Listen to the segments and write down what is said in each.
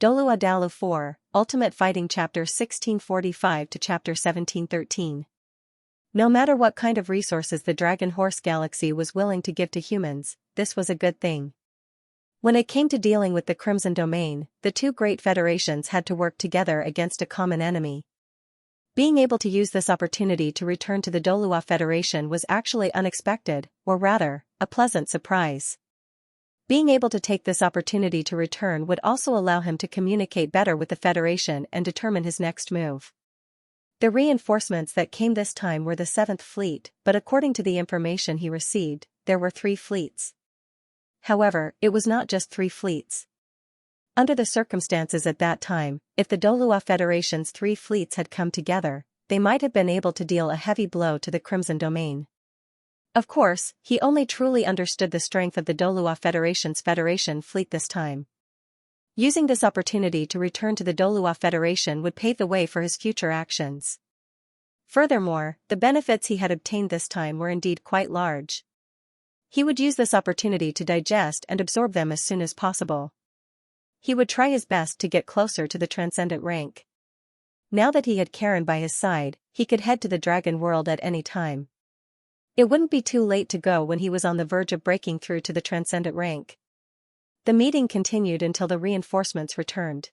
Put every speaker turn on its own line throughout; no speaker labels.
Douluo Dalu 4, Ultimate Fighting Chapter 1645 to Chapter 1713. No matter what kind of resources the Dragon Horse Galaxy was willing to give to humans, this was a good thing. When it came to dealing with the Crimson Domain, the two great federations had to work together against a common enemy. Being able to use this opportunity to return to the Douluo Federation was actually unexpected, or rather, a pleasant surprise. Being able to take this opportunity to return would also allow him to communicate better with the Federation and determine his next move. The reinforcements that came this time were the 7th Fleet, but according to the information he received, there were 3 fleets. However, it was not just 3 fleets. Under the circumstances at that time, if the Douluo Federation's 3 fleets had come together, they might have been able to deal a heavy blow to the Crimson Domain. Of course, he only truly understood the strength of the Douluo Federation's Federation fleet this time. Using this opportunity to return to the Douluo Federation would pave the way for his future actions. Furthermore, the benefits he had obtained this time were indeed quite large. He would use this opportunity to digest and absorb them as soon as possible. He would try his best to get closer to the transcendent rank. Now that he had Karen by his side, he could head to the Dragon World at any time. It wouldn't be too late to go when he was on the verge of breaking through to the transcendent rank. The meeting continued until the reinforcements returned.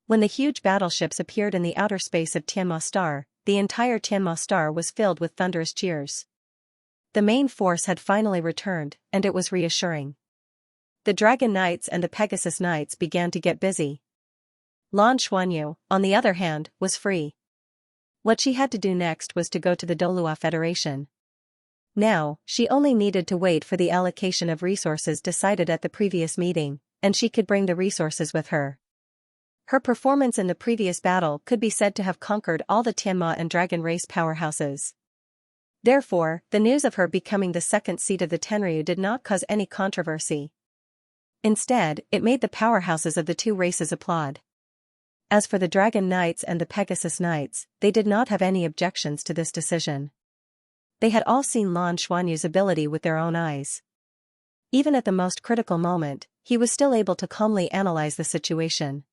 When the huge battleships appeared in the outer space of Tianma Star, the entire Tianma Star was filled with thunderous cheers. The main force had finally returned, and it was reassuring. The Dragon Knights and the Pegasus Knights began to get busy. Lan Xuanyu, on the other hand, was free. What she had to do next was to go to the Douluo Federation. Now, she only needed to wait for the allocation of resources decided at the previous meeting, and she could bring the resources with her. Her performance in the previous battle could be said to have conquered all the Tianma and Dragon race powerhouses. Therefore, the news of her becoming the 2nd seat of the Tenryu did not cause any controversy. Instead, it made the powerhouses of the 2 races applaud. As for the Dragon Knights and the Pegasus Knights, they did not have any objections to this decision. They had all seen Lan Xuanyu's ability with their own eyes. Even at the most critical moment, he was still able to calmly analyze the situation.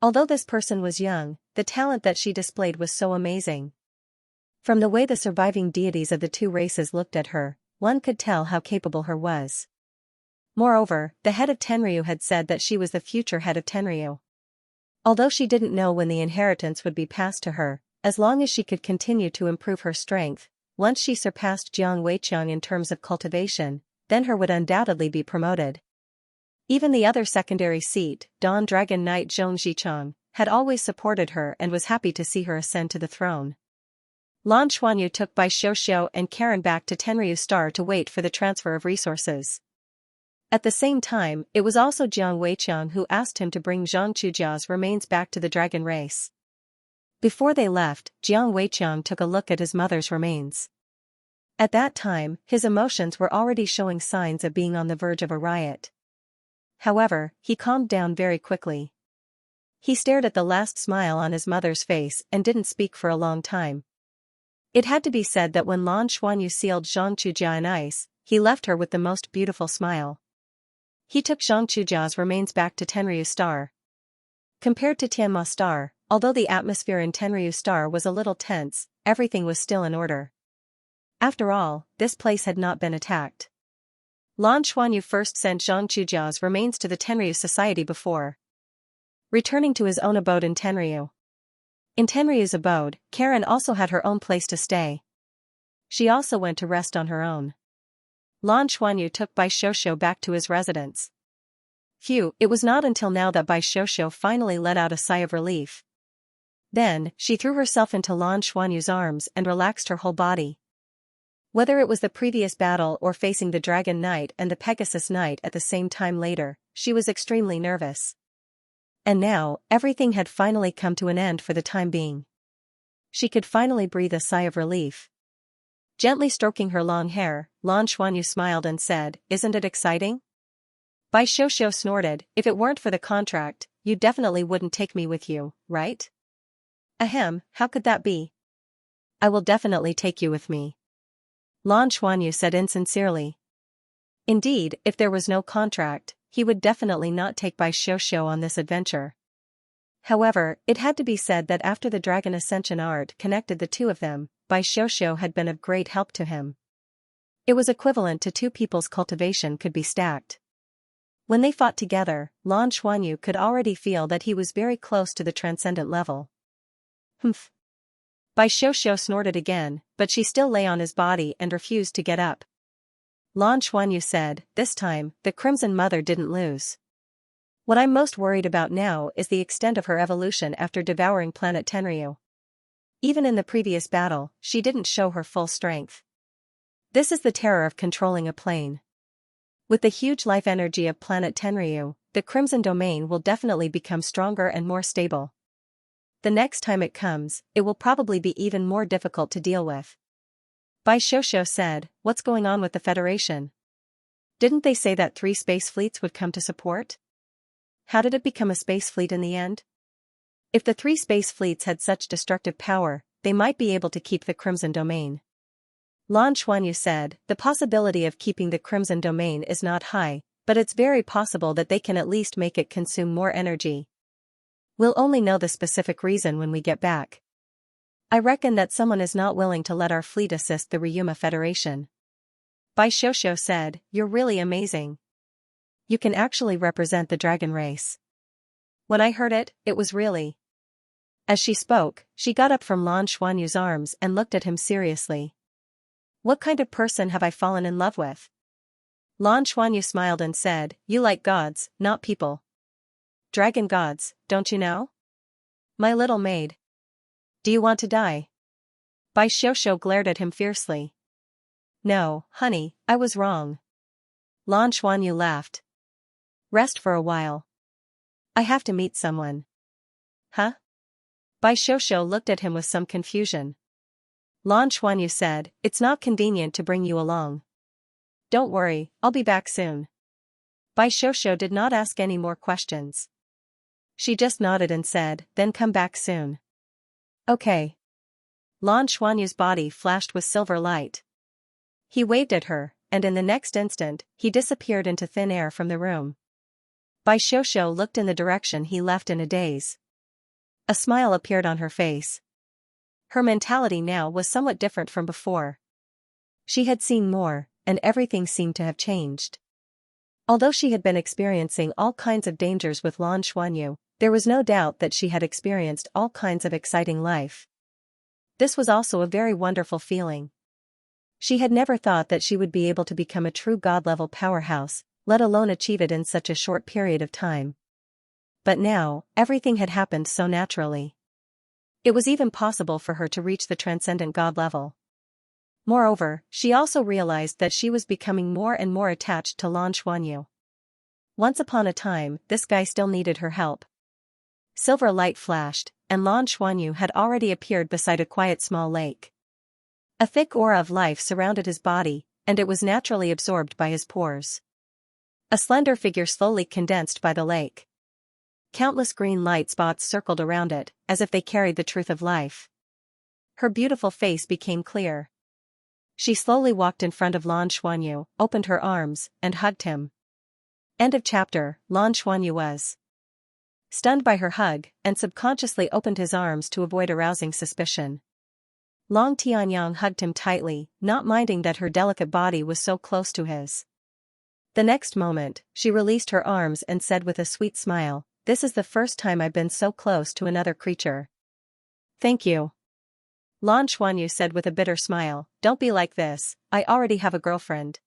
Although this person was young, the talent that she displayed was so amazing. From the way the surviving deities of the 2 races looked at her, one could tell how capable her was. Moreover, the head of Tenryu had said that she was the future head of Tenryu. Although she didn't know when the inheritance would be passed to her, as long as she could continue to improve her strength, once she surpassed Jiang Weiqiang in terms of cultivation, then her would undoubtedly be promoted. Even the other secondary seat, Dawn Dragon Knight Zhong Zichang, had always supported her and was happy to see her ascend to the throne. Lan Xuanyu took Bai Xiuxiu and Karen back to Tenryu Star to wait for the transfer of resources. At the same time, it was also Jiang Weiqiang who asked him to bring Zhang Chujia's remains back to the Dragon race. Before they left, Jiang Weiqiang took a look at his mother's remains. At that time, his emotions were already showing signs of being on the verge of a riot. However, he calmed down very quickly. He stared at the last smile on his mother's face and didn't speak for a long time. It had to be said that when Lan Xuanyu sealed Zhang Chujia in ice, he left her with the most beautiful smile. He took Zhang Chujia's remains back to Tenryu Star. Compared to Tianma Star, although the atmosphere in Tenryu Star was a little tense, everything was still in order. After all, this place had not been attacked. Lan Xuanyu first sent Zhang Chujia's remains to the Tenryu Society before returning to his own abode in Tenryu. In Tenryu's abode, Karen also had her own place to stay. She also went to rest on her own. Lan Xuanyu took Bai Xiuxiu back to his residence. Phew, it was not until now that Bai Xiuxiu finally let out a sigh of relief. Then, she threw herself into Lan Xuanyu's arms and relaxed her whole body. Whether it was the previous battle or facing the Dragon Knight and the Pegasus Knight at the same time later, she was extremely nervous. And now, everything had finally come to an end for the time being. She could finally breathe a sigh of relief. Gently stroking her long hair, Lan Xuanyu smiled and said, "Isn't it exciting?" Bai Xiuxiu snorted, "If it weren't for the contract, you definitely wouldn't take me with you, right?" "Ahem, how could that be?" "I will definitely take you with me," Lan Xuanyu said insincerely. Indeed, if there was no contract, he would definitely not take Bai Xiuxiu on this adventure. However, it had to be said that after the Dragon Ascension art connected the two of them, Bai Xiuxiu had been of great help to him. It was equivalent to two people's cultivation could be stacked. When they fought together, Lan Xuanyu could already feel that he was very close to the transcendent level. Humph. Bai Xiuxiu snorted again, but she still lay on his body and refused to get up. Lan Xuanyu said, "This time, the Crimson Mother didn't lose. What I'm most worried about now is the extent of her evolution after devouring planet Tenryu. Even in the previous battle, she didn't show her full strength. This is the terror of controlling a plane. With the huge life energy of planet Tenryu, the Crimson Domain will definitely become stronger and more stable. The next time it comes, it will probably be even more difficult to deal with." Bai Xiuxiu said, "What's going on with the Federation? Didn't they say that 3 space fleets would come to support? How did it become a space fleet in the end? If the 3 space fleets had such destructive power, they might be able to keep the Crimson Domain." Lan Xuanyu said, "The possibility of keeping the Crimson Domain is not high, but it's very possible that they can at least make it consume more energy. We'll only know the specific reason when we get back. I reckon that someone is not willing to let our fleet assist the Ryuma Federation." Bai Xiuxiu said, "You're really amazing. You can actually represent the dragon race." When I heard it, it was really. As she spoke, she got up from Lan Xuanyu's arms and looked at him seriously. "What kind of person have I fallen in love with?" Lan Xuanyu smiled and said, "You like gods, not people. Dragon gods, don't you know? My little maid. Do you want to die?" Bai Xiuxiu glared at him fiercely. "No, honey, I was wrong." Lan Xuanyu laughed. "Rest for a while. I have to meet someone." "Huh?" Bai Xiuxiu looked at him with some confusion. Lan Xuanyu said, "It's not convenient to bring you along. Don't worry, I'll be back soon." Bai Xiuxiu did not ask any more questions. She just nodded and said, "Then come back soon." "Okay." Lan Xuanyu's body flashed with silver light. He waved at her, and in the next instant, he disappeared into thin air from the room. Bai Xiuxiu looked in the direction he left in a daze. A smile appeared on her face. Her mentality now was somewhat different from before. She had seen more, and everything seemed to have changed. Although she had been experiencing all kinds of dangers with Lan Xuanyu, there was no doubt that she had experienced all kinds of exciting life. This was also a very wonderful feeling. She had never thought that she would be able to become a true god-level powerhouse, let alone achieve it in such a short period of time. But now, everything had happened so naturally. It was even possible for her to reach the transcendent god level. Moreover, she also realized that she was becoming more and more attached to Lan Xuanyu. Once upon a time, this guy still needed her help. Silver light flashed, and Lan Xuanyu had already appeared beside a quiet small lake. A thick aura of life surrounded his body, and it was naturally absorbed by his pores. A slender figure slowly condensed by the lake. Countless green light spots circled around it, as if they carried the truth of life. Her beautiful face became clear. She slowly walked in front of Lan Xuanyu, opened her arms, and hugged him. End of chapter. Lan Xuanyu was stunned by her hug, and subconsciously opened his arms to avoid arousing suspicion. Long Tianyang hugged him tightly, not minding that her delicate body was so close to his. The next moment, she released her arms and said with a sweet smile, "This is the first time I've been so close to another creature." "Thank you." Lan Xuanyu said with a bitter smile, "Don't be like this, I already have a girlfriend."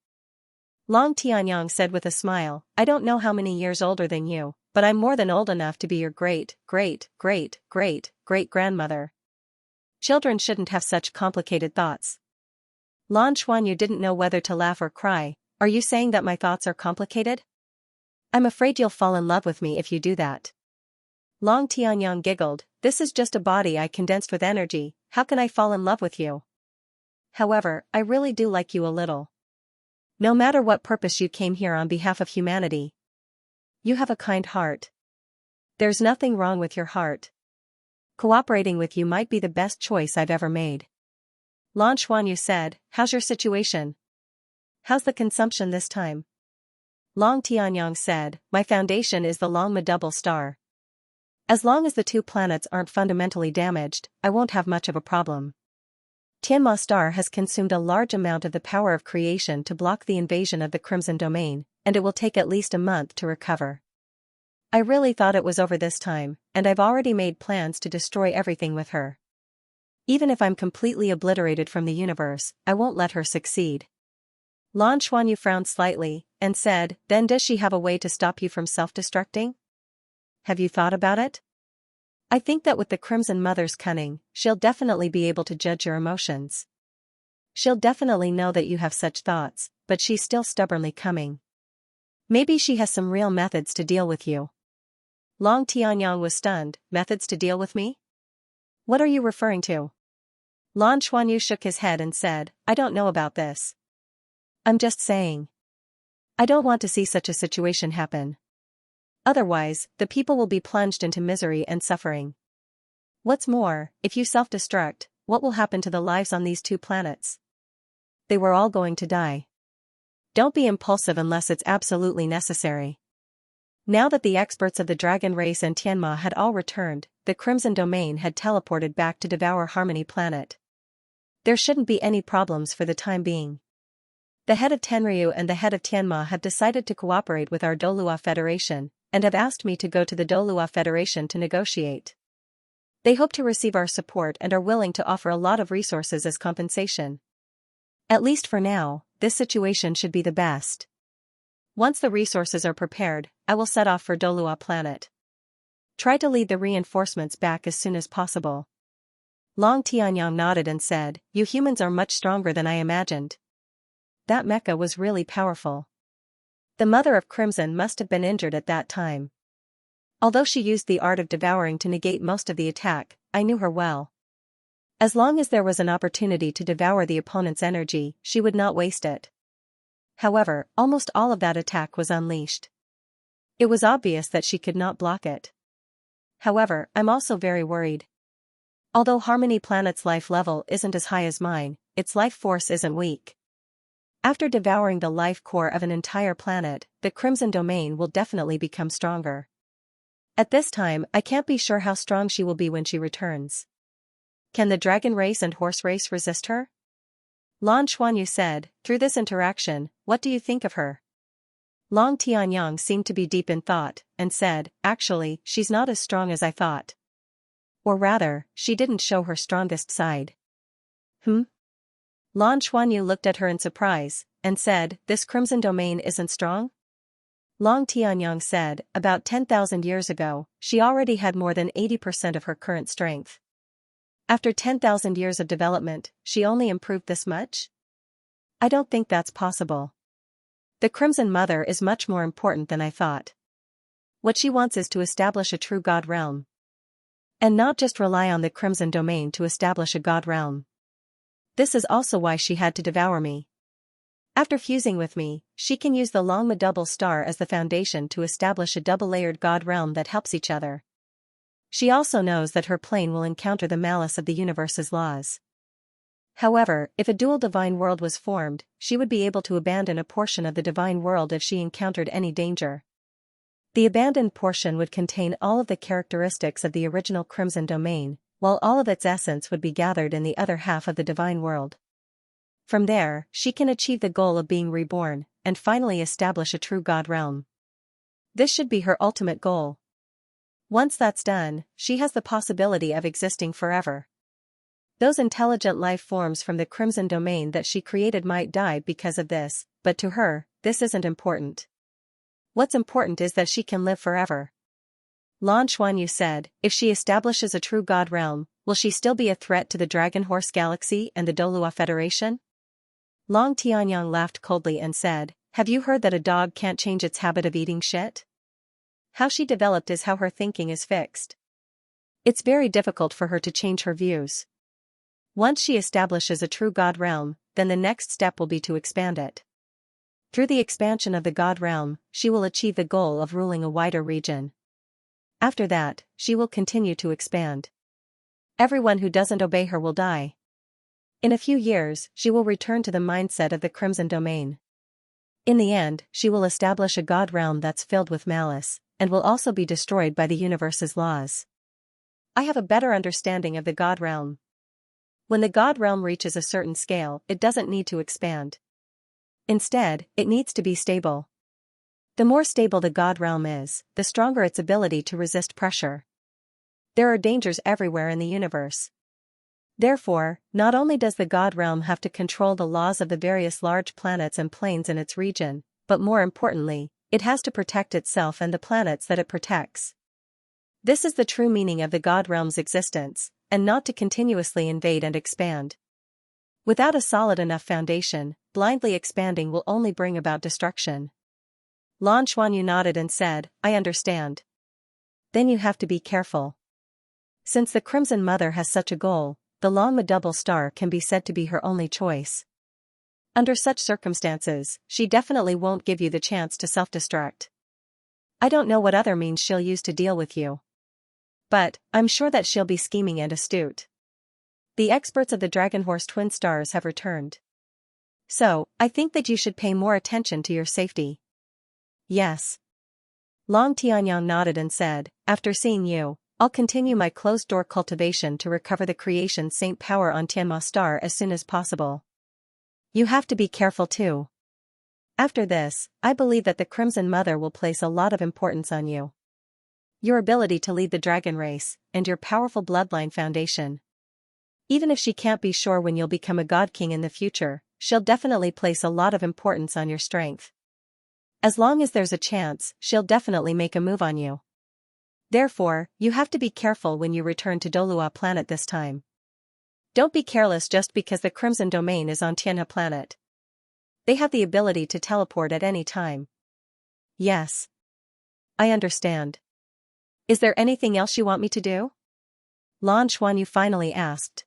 Long Tianyang said with a smile, "I don't know how many years older than you, but I'm more than old enough to be your great-great-great-great-great-grandmother. Children shouldn't have such complicated thoughts." Lan Xuanyu didn't know whether to laugh or cry. "Are you saying that my thoughts are complicated? I'm afraid you'll fall in love with me if you do that." Long Tianyang giggled, "This is just a body I condensed with energy, how can I fall in love with you? However, I really do like you a little. No matter what purpose you came here on behalf of humanity. You have a kind heart. There's nothing wrong with your heart. Cooperating with you might be the best choice I've ever made." Lan Xuanyu said, "How's your situation? How's the consumption this time?" Long Tianyang said, my foundation is the Longma double star. As long as the two planets aren't fundamentally damaged, I won't have much of a problem. Tianma star has consumed a large amount of the power of creation to block the invasion of the Crimson Domain, and it will take at least a month to recover. I really thought it was over this time, and I've already made plans to destroy everything with her. Even if I'm completely obliterated from the universe, I won't let her succeed. Lan Xuanyu frowned slightly, and said, then does she have a way to stop you from self-destructing? Have you thought about it? I think that with the Crimson Mother's cunning, she'll definitely be able to judge your emotions. She'll definitely know that you have such thoughts, but she's still stubbornly coming. Maybe she has some real methods to deal with you. Long Tianyang was stunned. Methods to deal with me? What are you referring to? Lan Xuanyu shook his head and said, I don't know about this. I'm just saying. I don't want to see such a situation happen. Otherwise, the people will be plunged into misery and suffering. What's more, if you self-destruct, what will happen to the lives on these two planets? They were all going to die. Don't be impulsive unless it's absolutely necessary. Now that the experts of the dragon race and Tianma had all returned, the Crimson Domain had teleported back to devour Harmony Planet. There shouldn't be any problems for the time being. The head of Tenryu and the head of Tianma have decided to cooperate with our Douluo Federation, and have asked me to go to the Douluo Federation to negotiate. They hope to receive our support and are willing to offer a lot of resources as compensation. At least for now, this situation should be the best. Once the resources are prepared, I will set off for Douluo Planet. Try to lead the reinforcements back as soon as possible. Long Tianyang nodded and said, you humans are much stronger than I imagined. That mecha was really powerful. The Mother of Crimson must have been injured at that time. Although she used the art of devouring to negate most of the attack, I knew her well. As long as there was an opportunity to devour the opponent's energy, she would not waste it. However, almost all of that attack was unleashed. It was obvious that she could not block it. However, I'm also very worried. Although Harmony Planet's life level isn't as high as mine, its life force isn't weak. After devouring the life core of an entire planet, the Crimson Domain will definitely become stronger. At this time, I can't be sure how strong she will be when she returns. Can the dragon race and horse race resist her? Lan Xuanyu said, through this interaction, what do you think of her? Long Tianyang seemed to be deep in thought, and said, actually, she's not as strong as I thought. Or rather, she didn't show her strongest side. Lan Xuanyu looked at her in surprise, and said, this Crimson Domain isn't strong? Long Tianyang said, about 10,000 years ago, she already had more than 80% of her current strength. After 10,000 years of development, she only improved this much? I don't think that's possible. The Crimson Mother is much more important than I thought. What she wants is to establish a true God realm. And not just rely on the Crimson Domain to establish a God realm. This is also why she had to devour me. After fusing with me, she can use the Longma double star as the foundation to establish a double-layered God realm that helps each other. She also knows that her plane will encounter the malice of the universe's laws. However, if a dual divine world was formed, she would be able to abandon a portion of the divine world if she encountered any danger. The abandoned portion would contain all of the characteristics of the original Crimson Domain, while all of its essence would be gathered in the other half of the divine world. From there, she can achieve the goal of being reborn, and finally establish a true God realm. This should be her ultimate goal. Once that's done, she has the possibility of existing forever. Those intelligent life forms from the Crimson Domain that she created might die because of this, but to her, this isn't important. What's important is that she can live forever. Lan Xuanyu said, if she establishes a true God realm, will she still be a threat to the Dragon Horse Galaxy and the Douluo Federation? Long Tianyang laughed coldly and said, have you heard that a dog can't change its habit of eating shit? How she developed is how her thinking is fixed. It's very difficult for her to change her views. Once she establishes a true God realm, then the next step will be to expand it. Through the expansion of the God realm, she will achieve the goal of ruling a wider region. After that, she will continue to expand. Everyone who doesn't obey her will die. In a few years, she will return to the mindset of the Crimson Domain. In the end, she will establish a god realm that's filled with malice, and will also be destroyed by the universe's laws. I have a better understanding of the god realm. When the god realm reaches a certain scale, it doesn't need to expand. Instead, it needs to be stable. The more stable the god realm is, the stronger its ability to resist pressure. There are dangers everywhere in the universe. Therefore, not only does the god realm have to control the laws of the various large planets and planes in its region, but more importantly, it has to protect itself and the planets that it protects. This is the true meaning of the god realm's existence, and not to continuously invade and expand. Without a solid enough foundation, blindly expanding will only bring about destruction. Lan Xuanyu nodded and said, I understand. Then you have to be careful. Since the Crimson Mother has such a goal, the Longma double star can be said to be her only choice. Under such circumstances, she definitely won't give you the chance to self-destruct. I don't know what other means she'll use to deal with you. But, I'm sure that she'll be scheming and astute. The experts of the Dragon Horse twin stars have returned. So, I think that you should pay more attention to your safety. Yes. Long Tianyang nodded and said, after seeing you, I'll continue my closed-door cultivation to recover the creation saint power on Tianma star as soon as possible. You have to be careful too. After this, I believe that the Crimson Mother will place a lot of importance on you. Your ability to lead the dragon race, and your powerful bloodline foundation. Even if she can't be sure when you'll become a god king in the future, she'll definitely place a lot of importance on your strength. As long as there's a chance, she'll definitely make a move on you. Therefore, you have to be careful when you return to Douluo planet this time. Don't be careless just because the Crimson Domain is on Tianhe planet. They have the ability to teleport at any time. Yes. I understand. Is there anything else you want me to do? Lan Xuanyu finally asked.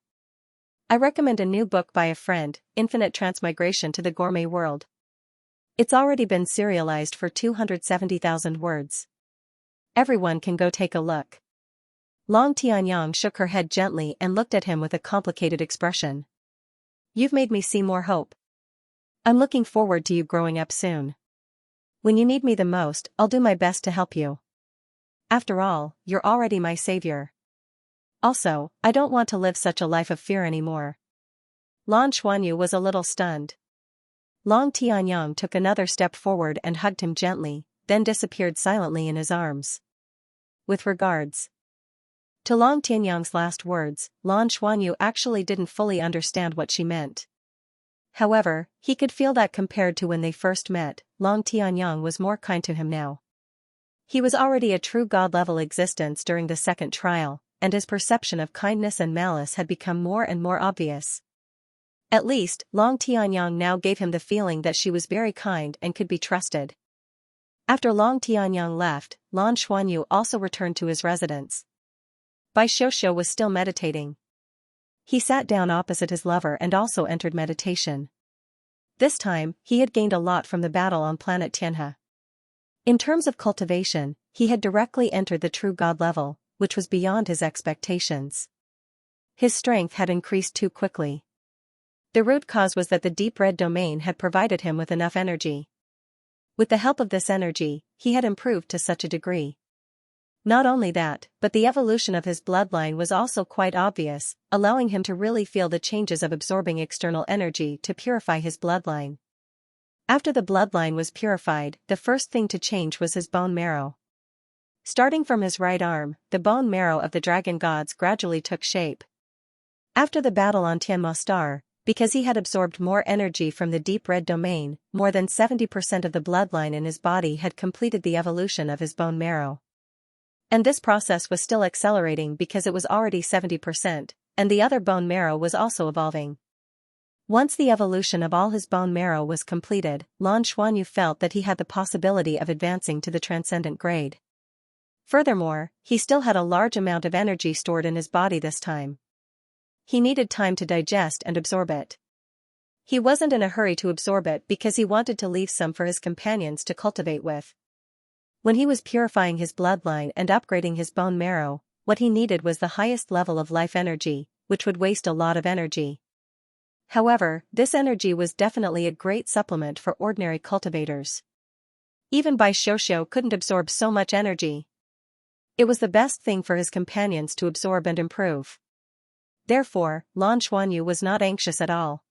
I recommend a new book by a friend, Infinite Transmigration to the Gourmet World. It's already been serialized for 270,000 words. Everyone can go take a look. Long Tianyang shook her head gently and looked at him with a complicated expression. You've made me see more hope. I'm looking forward to you growing up soon. When you need me the most, I'll do my best to help you. After all, you're already my savior. Also, I don't want to live such a life of fear anymore. Lan Xuanyu was a little stunned. Long Tianyang took another step forward and hugged him gently, then disappeared silently in his arms. With regards. To Long Tianyang's last words, Lan Xuanyu actually didn't fully understand what she meant. However, he could feel that compared to when they first met, Long Tianyang was more kind to him now. He was already a true god-level existence during the second trial, and his perception of kindness and malice had become more and more obvious. At least, Long Tianyang now gave him the feeling that she was very kind and could be trusted. After Long Tianyang left, Lan Xuanyu also returned to his residence. Bai Xiuxiu was still meditating. He sat down opposite his lover and also entered meditation. This time, he had gained a lot from the battle on planet Tianhe. In terms of cultivation, he had directly entered the true god level, which was beyond his expectations. His strength had increased too quickly. The root cause was that the deep red domain had provided him with enough energy. With the help of this energy, he had improved to such a degree. Not only that, but the evolution of his bloodline was also quite obvious, allowing him to really feel the changes of absorbing external energy to purify his bloodline. After the bloodline was purified, the first thing to change was his bone marrow. Starting from his right arm, the bone marrow of the dragon gods gradually took shape. After the battle on Tianma Star, because he had absorbed more energy from the deep red domain, more than 70% of the bloodline in his body had completed the evolution of his bone marrow. And this process was still accelerating because it was already 70%, and the other bone marrow was also evolving. Once the evolution of all his bone marrow was completed, Lan Xuanyu felt that he had the possibility of advancing to the transcendent grade. Furthermore, he still had a large amount of energy stored in his body this time. He needed time to digest and absorb it. He wasn't in a hurry to absorb it because he wanted to leave some for his companions to cultivate with. When he was purifying his bloodline and upgrading his bone marrow, what he needed was the highest level of life energy, which would waste a lot of energy. However, this energy was definitely a great supplement for ordinary cultivators. Even Bai Xiuxiu couldn't absorb so much energy. It was the best thing for his companions to absorb and improve. Therefore, Lan Xuanyu was not anxious at all.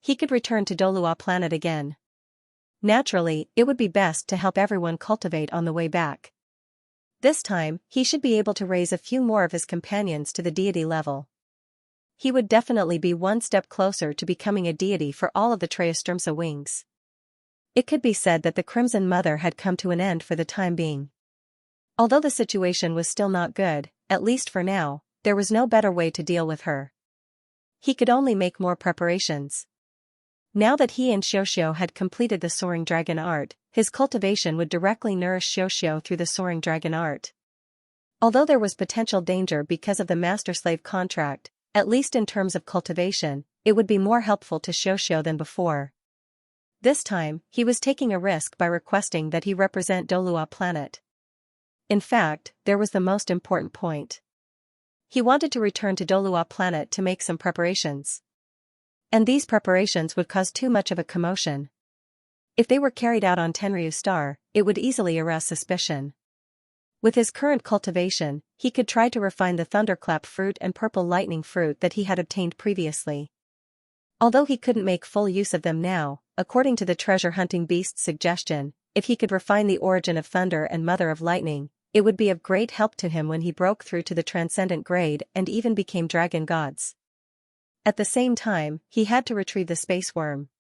He could return to Douluo planet again. Naturally, it would be best to help everyone cultivate on the way back. This time, he should be able to raise a few more of his companions to the deity level. He would definitely be one step closer to becoming a deity for all of the Triostrumsa wings. It could be said that the Crimson Mother had come to an end for the time being. Although the situation was still not good, at least for now, there was no better way to deal with her. He could only make more preparations. Now that he and Xiuxiu had completed the Soaring Dragon art, his cultivation would directly nourish Xiuxiu through the Soaring Dragon art. Although there was potential danger because of the master-slave contract, at least in terms of cultivation, it would be more helpful to Xiuxiu than before. This time, he was taking a risk by requesting that he represent Douluo planet. In fact, there was the most important point. He wanted to return to Douluo planet to make some preparations. And these preparations would cause too much of a commotion. If they were carried out on Tenryu Star, it would easily arouse suspicion. With his current cultivation, he could try to refine the thunderclap fruit and purple lightning fruit that he had obtained previously. Although he couldn't make full use of them now, according to the treasure-hunting beast's suggestion, if he could refine the origin of thunder and mother of lightning, it would be of great help to him when he broke through to the transcendent grade and even became dragon gods. At the same time, he had to retrieve the space worm.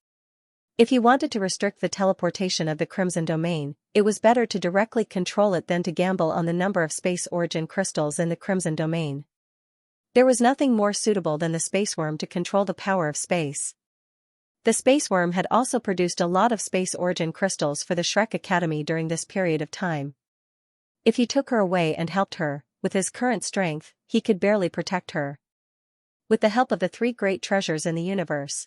If he wanted to restrict the teleportation of the Crimson Domain, it was better to directly control it than to gamble on the number of space origin crystals in the Crimson Domain. There was nothing more suitable than the space worm to control the power of space. The space worm had also produced a lot of space origin crystals for the Shrek Academy during this period of time. If he took her away and helped her, with his current strength, he could barely protect her. With the help of the three great treasures in the universe,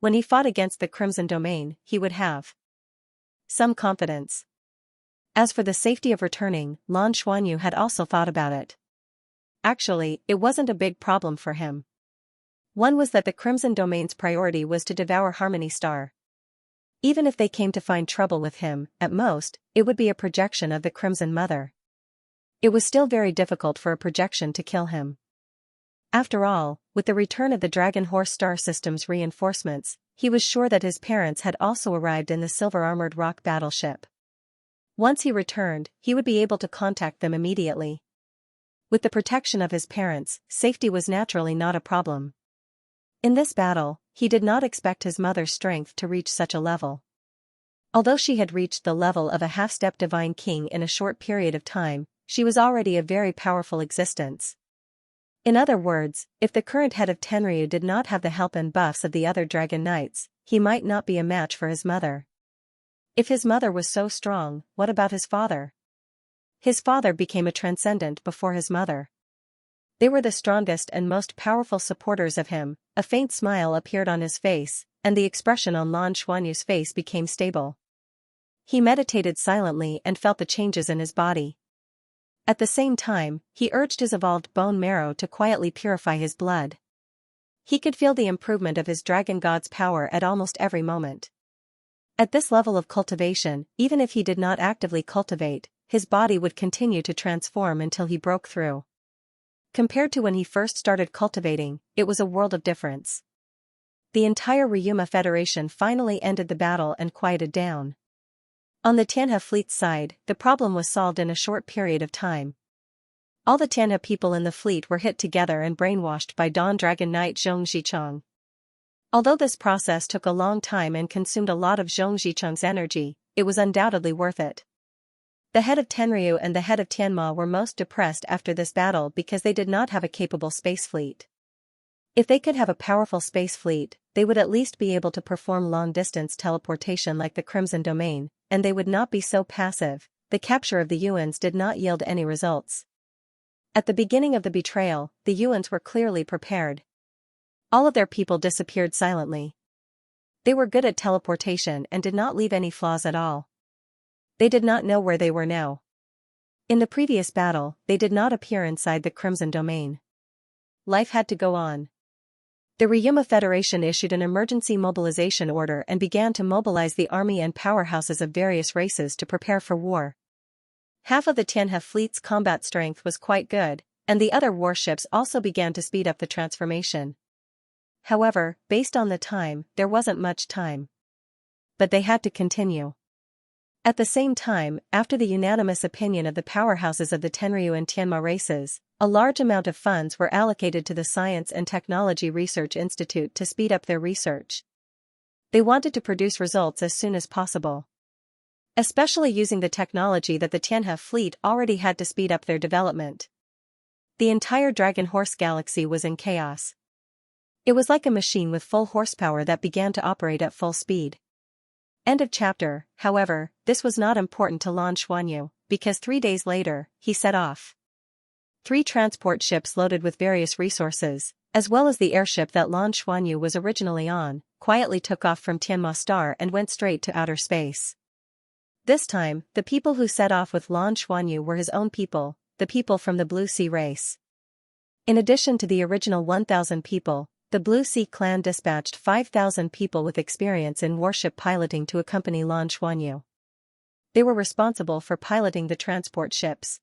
when he fought against the Crimson Domain, he would have some confidence. As for the safety of returning, Lan Xuanyu had also thought about it. Actually, it wasn't a big problem for him. One was that the Crimson Domain's priority was to devour Harmony Star. Even if they came to find trouble with him, at most, it would be a projection of the Crimson Mother. It was still very difficult for a projection to kill him. After all, with the return of the Dragon Horse Star System's reinforcements, he was sure that his parents had also arrived in the silver-armored rock battleship. Once he returned, he would be able to contact them immediately. With the protection of his parents, safety was naturally not a problem. In this battle, he did not expect his mother's strength to reach such a level. Although she had reached the level of a half-step divine king in a short period of time, she was already a very powerful existence. In other words, if the current head of Tenryu did not have the help and buffs of the other Dragon Knights, he might not be a match for his mother. If his mother was so strong, what about his father? His father became a transcendent before his mother. They were the strongest and most powerful supporters of him. A faint smile appeared on his face, and the expression on Lan Xuanyu's face became stable. He meditated silently and felt the changes in his body. At the same time, he urged his evolved bone marrow to quietly purify his blood. He could feel the improvement of his dragon god's power at almost every moment. At this level of cultivation, even if he did not actively cultivate, his body would continue to transform until he broke through. Compared to when he first started cultivating, it was a world of difference. The entire Ryuma Federation finally ended the battle and quieted down. On the Tianhe fleet's side, the problem was solved in a short period of time. All the Tianhe people in the fleet were hit together and brainwashed by Dawn Dragon Knight Zhong Zicheng. Although this process took a long time and consumed a lot of Zhong Zicheng's energy, it was undoubtedly worth it. The head of Tenryu and the head of Tianma were most depressed after this battle because they did not have a capable space fleet. If they could have a powerful space fleet, they would at least be able to perform long-distance teleportation like the Crimson Domain, and they would not be so passive. The capture of the Yuans did not yield any results. At the beginning of the betrayal, the Yuans were clearly prepared. All of their people disappeared silently. They were good at teleportation and did not leave any flaws at all. They did not know where they were now. In the previous battle, they did not appear inside the Crimson Domain. Life had to go on. The Ryuma Federation issued an emergency mobilization order and began to mobilize the army and powerhouses of various races to prepare for war. Half of the Tianhe fleet's combat strength was quite good, and the other warships also began to speed up the transformation. However, based on the time, there wasn't much time. But they had to continue. At the same time, after the unanimous opinion of the powerhouses of the Tenryu and Tianma races, a large amount of funds were allocated to the Science and Technology Research Institute to speed up their research. They wanted to produce results as soon as possible, especially using the technology that the Tianhe fleet already had to speed up their development. The entire Dragon Horse Galaxy was in chaos. It was like a machine with full horsepower that began to operate at full speed. End of chapter. However, this was not important to Lan Xuanyu, because 3 days later, he set off. 3 transport ships loaded with various resources, as well as the airship that Lan Xuanyu was originally on, quietly took off from Tianma Star and went straight to outer space. This time, the people who set off with Lan Xuanyu were his own people, the people from the Blue Sea race. In addition to the original 1,000 people, the Blue Sea clan dispatched 5,000 people with experience in warship piloting to accompany Lan Xuanyu. They were responsible for piloting the transport ships.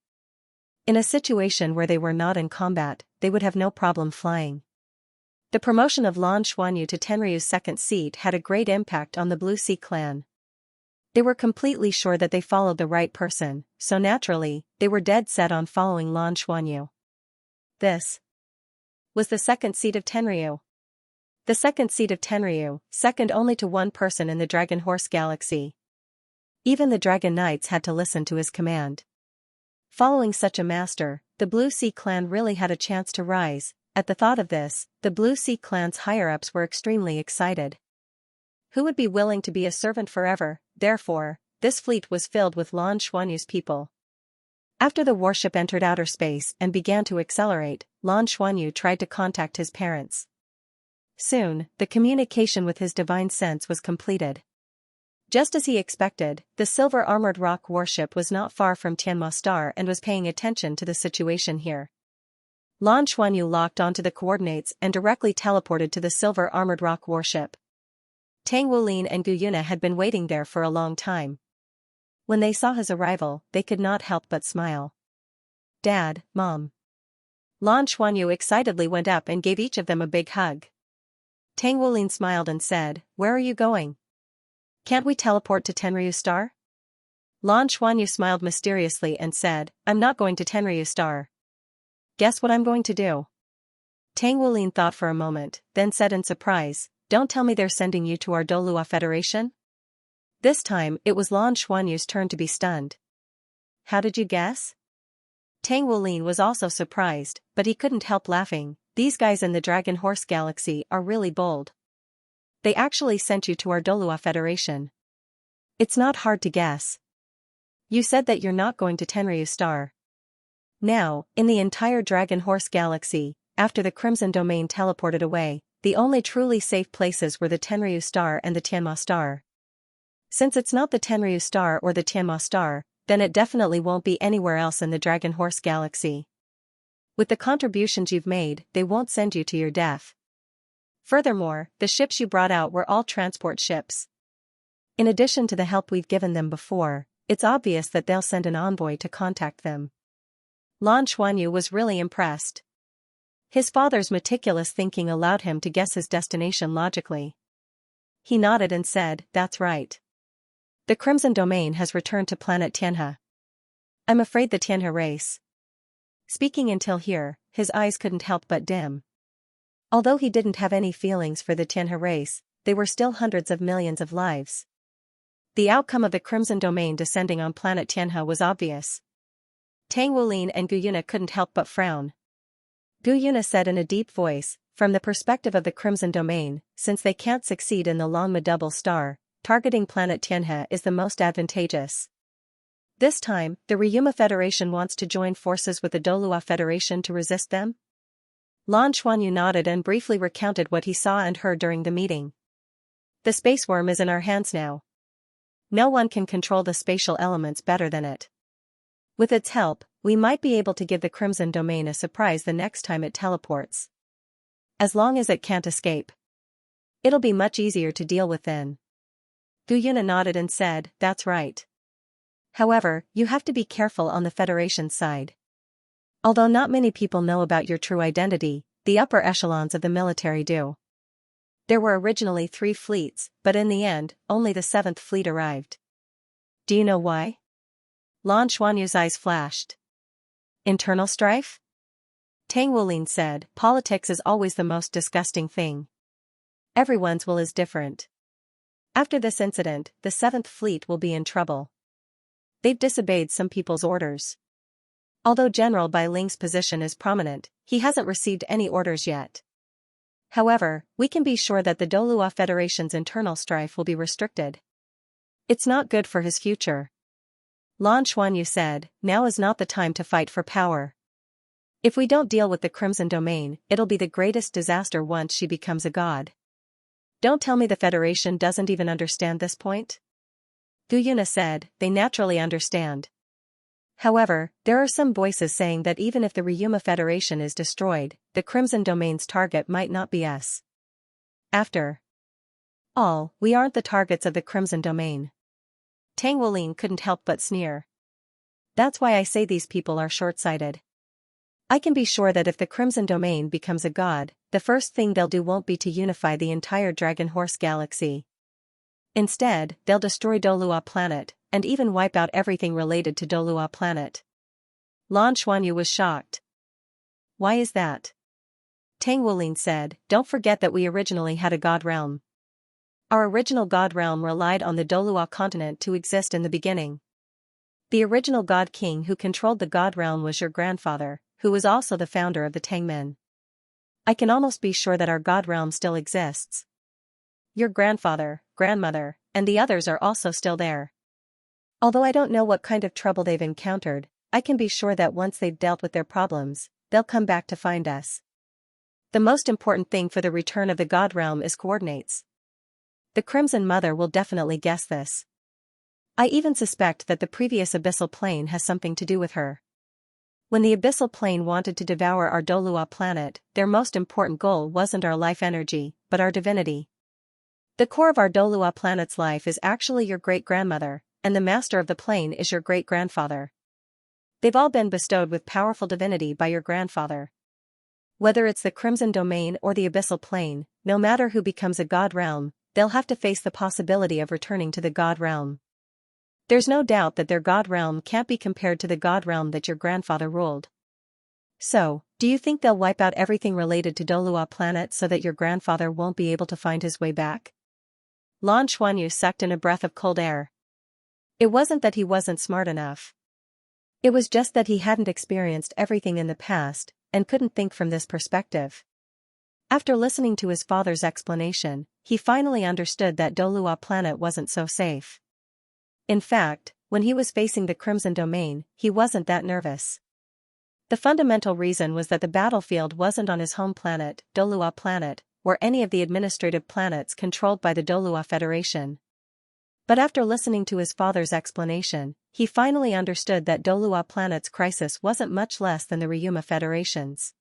In a situation where they were not in combat, they would have no problem flying. The promotion of Lan Xuanyu to Tenryu's second seat had a great impact on the Blue Sea clan. They were completely sure that they followed the right person, so naturally, they were dead set on following Lan Xuanyu. This was the second seat of Tenryu. The second seat of Tenryu, second only to one person in the Dragon Horse Galaxy. Even the Dragon Knights had to listen to his command. Following such a master, the Blue Sea clan really had a chance to rise. At the thought of this, the Blue Sea clan's higher-ups were extremely excited. Who would be willing to be a servant forever? Therefore, this fleet was filled with Lan Xuanyu's people. After the warship entered outer space and began to accelerate, Lan Xuanyu tried to contact his parents. Soon, the communication with his divine sense was completed. Just as he expected, the silver-armored rock warship was not far from Tianma Star and was paying attention to the situation here. Lan Xuanyu locked onto the coordinates and directly teleported to the silver-armored rock warship. Tang Wulin and Gu Yuna had been waiting there for a long time. When they saw his arrival, they could not help but smile. Dad, Mom. Lan Xuanyu excitedly went up and gave each of them a big hug. Tang Wulin smiled and said, "Where are you going? Can't we teleport to Tenryu Star?" Lan Xuanyu smiled mysteriously and said, "I'm not going to Tenryu Star. Guess what I'm going to do?" Tang Wulin thought for a moment, then said in surprise, "Don't tell me they're sending you to our Douluo Federation?" This time, it was Lan Xuanyu's turn to be stunned. "How did you guess?" Tang Wulin was also surprised, but he couldn't help laughing. "These guys in the Dragon Horse Galaxy are really bold. They actually sent you to our Douluo Federation. It's not hard to guess. You said that you're not going to Tenryu Star." Now, in the entire Dragon Horse Galaxy, after the Crimson Domain teleported away, the only truly safe places were the Tenryu Star and the Tianma Star. Since it's not the Tenryu Star or the Tianma Star, then it definitely won't be anywhere else in the Dragon Horse Galaxy. With the contributions you've made, they won't send you to your death. Furthermore, the ships you brought out were all transport ships. In addition to the help we've given them before, it's obvious that they'll send an envoy to contact them. Lan Xuanyu was really impressed. His father's meticulous thinking allowed him to guess his destination logically. He nodded and said, "That's right. The Crimson Domain has returned to planet Tianhe. I'm afraid the Tianhe race." Speaking until here, his eyes couldn't help but dim. Although he didn't have any feelings for the Tianhe race, they were still hundreds of millions of lives. The outcome of the Crimson Domain descending on planet Tianhe was obvious. Tang Wulin and Gu Yuna couldn't help but frown. Gu Yuna said in a deep voice, "From the perspective of the Crimson Domain, since they can't succeed in the Longma Double Star, targeting planet Tianhe is the most advantageous. This time, the Ryuma Federation wants to join forces with the Douluo Federation to resist them?" Lan Xuanyu nodded and briefly recounted what he saw and heard during the meeting. "The space worm is in our hands now. No one can control the spatial elements better than it. With its help, we might be able to give the Crimson Domain a surprise the next time it teleports. as long as it can't escape. It'll be much easier to deal with then. Douluo nodded and said, that's right. However, you have to be careful on the Federation's side. Although not many people know about your true identity, the upper echelons of the military do. There were originally 3 fleets, but in the end, only the 7th fleet arrived. Do you know why? Lan Xuanyu's eyes flashed. Internal strife? Tang Wulin said, politics is always the most disgusting thing. Everyone's will is different. After this incident, the 7th fleet will be in trouble. They've disobeyed some people's orders. Although General Bai Ling's position is prominent, he hasn't received any orders yet. However, we can be sure that the Douluo Federation's internal strife will be restricted. It's not good for his future. Lan Xuanyu said, now is not the time to fight for power. If we don't deal with the Crimson Domain, it'll be the greatest disaster once she becomes a god. Don't tell me the Federation doesn't even understand this point? Douluo said, they naturally understand. However, there are some voices saying that even if the Ryuma Federation is destroyed, the Crimson Domain's target might not be us. After all, we aren't the targets of the Crimson Domain. Tang Wulin couldn't help but sneer. That's why I say these people are short-sighted. I can be sure that if the Crimson Domain becomes a god, the first thing they'll do won't be to unify the entire Dragon Horse Galaxy. Instead, they'll destroy Douluo planet, and even wipe out everything related to Douluo planet. Lan Xuanyu was shocked. Why is that? Tang Wulin said, don't forget that we originally had a god realm. Our original god realm relied on the Douluo continent to exist in the beginning. The original god king who controlled the god realm was your grandfather, who was also the founder of the Tangmen. I can almost be sure that our god realm still exists. Your grandfather, grandmother, and the others are also still there. Although I don't know what kind of trouble they've encountered, I can be sure that once they've dealt with their problems, they'll come back to find us. The most important thing for the return of the god realm is coordinates. The Crimson Mother will definitely guess this. I even suspect that the previous abyssal plane has something to do with her. When the abyssal plane wanted to devour our Douluo planet, their most important goal wasn't our life energy, but our divinity. The core of our Douluo planet's life is actually your great-grandmother, and the master of the plane is your great-grandfather. They've all been bestowed with powerful divinity by your grandfather. Whether it's the Crimson Domain or the abyssal plane, no matter who becomes a god realm, they'll have to face the possibility of returning to the god realm. There's no doubt that their god realm can't be compared to the god realm that your grandfather ruled. So, do you think they'll wipe out everything related to Douluo planet so that your grandfather won't be able to find his way back? Lan Xuanyu sucked in a breath of cold air. It wasn't that he wasn't smart enough. It was just that he hadn't experienced everything in the past, and couldn't think from this perspective. After listening to his father's explanation, he finally understood that Douluo planet wasn't so safe. In fact, when he was facing the Crimson Domain, he wasn't that nervous. The fundamental reason was that the battlefield wasn't on his home planet, Douluo planet, or any of the administrative planets controlled by the Douluo Federation. But after listening to his father's explanation, he finally understood that Douluo planet's crisis wasn't much less than the Ryuma Federation's.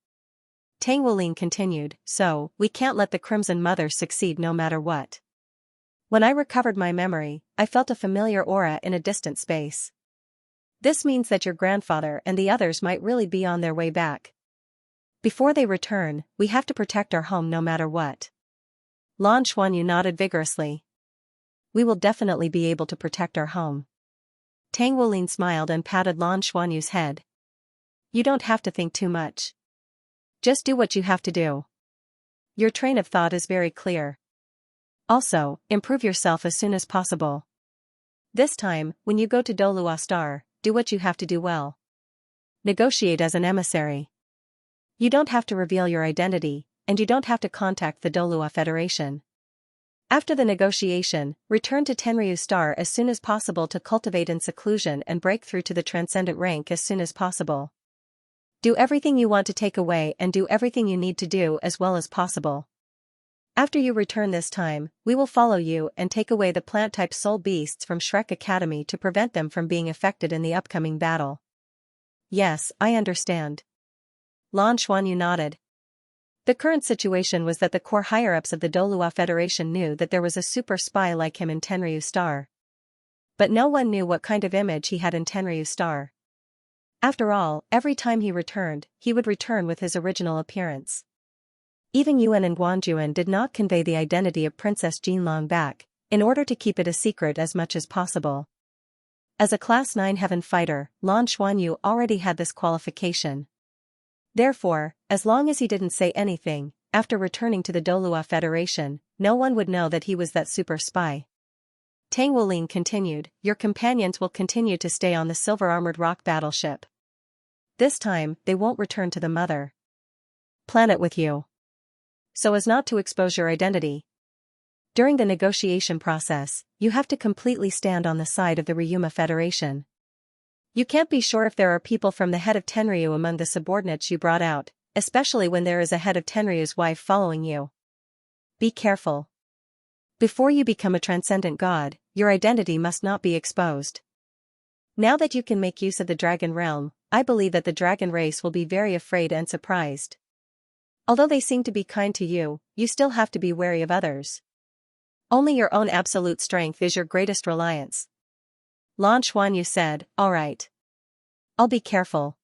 Tang Wulin continued, so, we can't let the Crimson Mother succeed no matter what. When I recovered my memory, I felt a familiar aura in a distant space. This means that your grandfather and the others might really be on their way back. Before they return, we have to protect our home no matter what. Lan Xuanyu nodded vigorously. We will definitely be able to protect our home. Tang Wulin smiled and patted Lan Xuanyu's head. You don't have to think too much. Just do what you have to do. Your train of thought is very clear. Also, improve yourself as soon as possible. This time, when you go to Douluo Star, do what you have to do well. Negotiate as an emissary. You don't have to reveal your identity, and you don't have to contact the Douluo Federation. After the negotiation, return to Tenryu Star as soon as possible to cultivate in seclusion and break through to the transcendent rank as soon as possible. Do everything you want to take away and do everything you need to do as well as possible. After you return this time, we will follow you and take away the plant-type soul beasts from Shrek Academy to prevent them from being affected in the upcoming battle. Yes, I understand. Lan Xuanyu nodded. The current situation was that the core higher-ups of the Douluo Federation knew that there was a super spy like him in Tenryu's star. But no one knew what kind of image he had in Tenryu's star. After all, every time he returned, he would return with his original appearance. Even Yuan and Guanjuan did not convey the identity of Princess Jinlong back, in order to keep it a secret as much as possible. As a Class 9 Heaven fighter, Lan Xuanyu already had this qualification. Therefore, as long as he didn't say anything, after returning to the Douluo Federation, no one would know that he was that super spy. Tang Wulin continued, "Your companions will continue to stay on the silver-armored rock battleship. This time, they won't return to the mother planet with you, so as not to expose your identity. During the negotiation process, you have to completely stand on the side of the Ryuma Federation. You can't be sure if there are people from the head of Tenryu among the subordinates you brought out, especially when there is a head of Tenryu's wife following you. Be careful. Before you become a transcendent god, your identity must not be exposed. Now that you can make use of the dragon realm, I believe that the dragon race will be very afraid and surprised. Although they seem to be kind to you, you still have to be wary of others. Only your own absolute strength is your greatest reliance." Lan Xuanyu said, "All right. I'll be careful.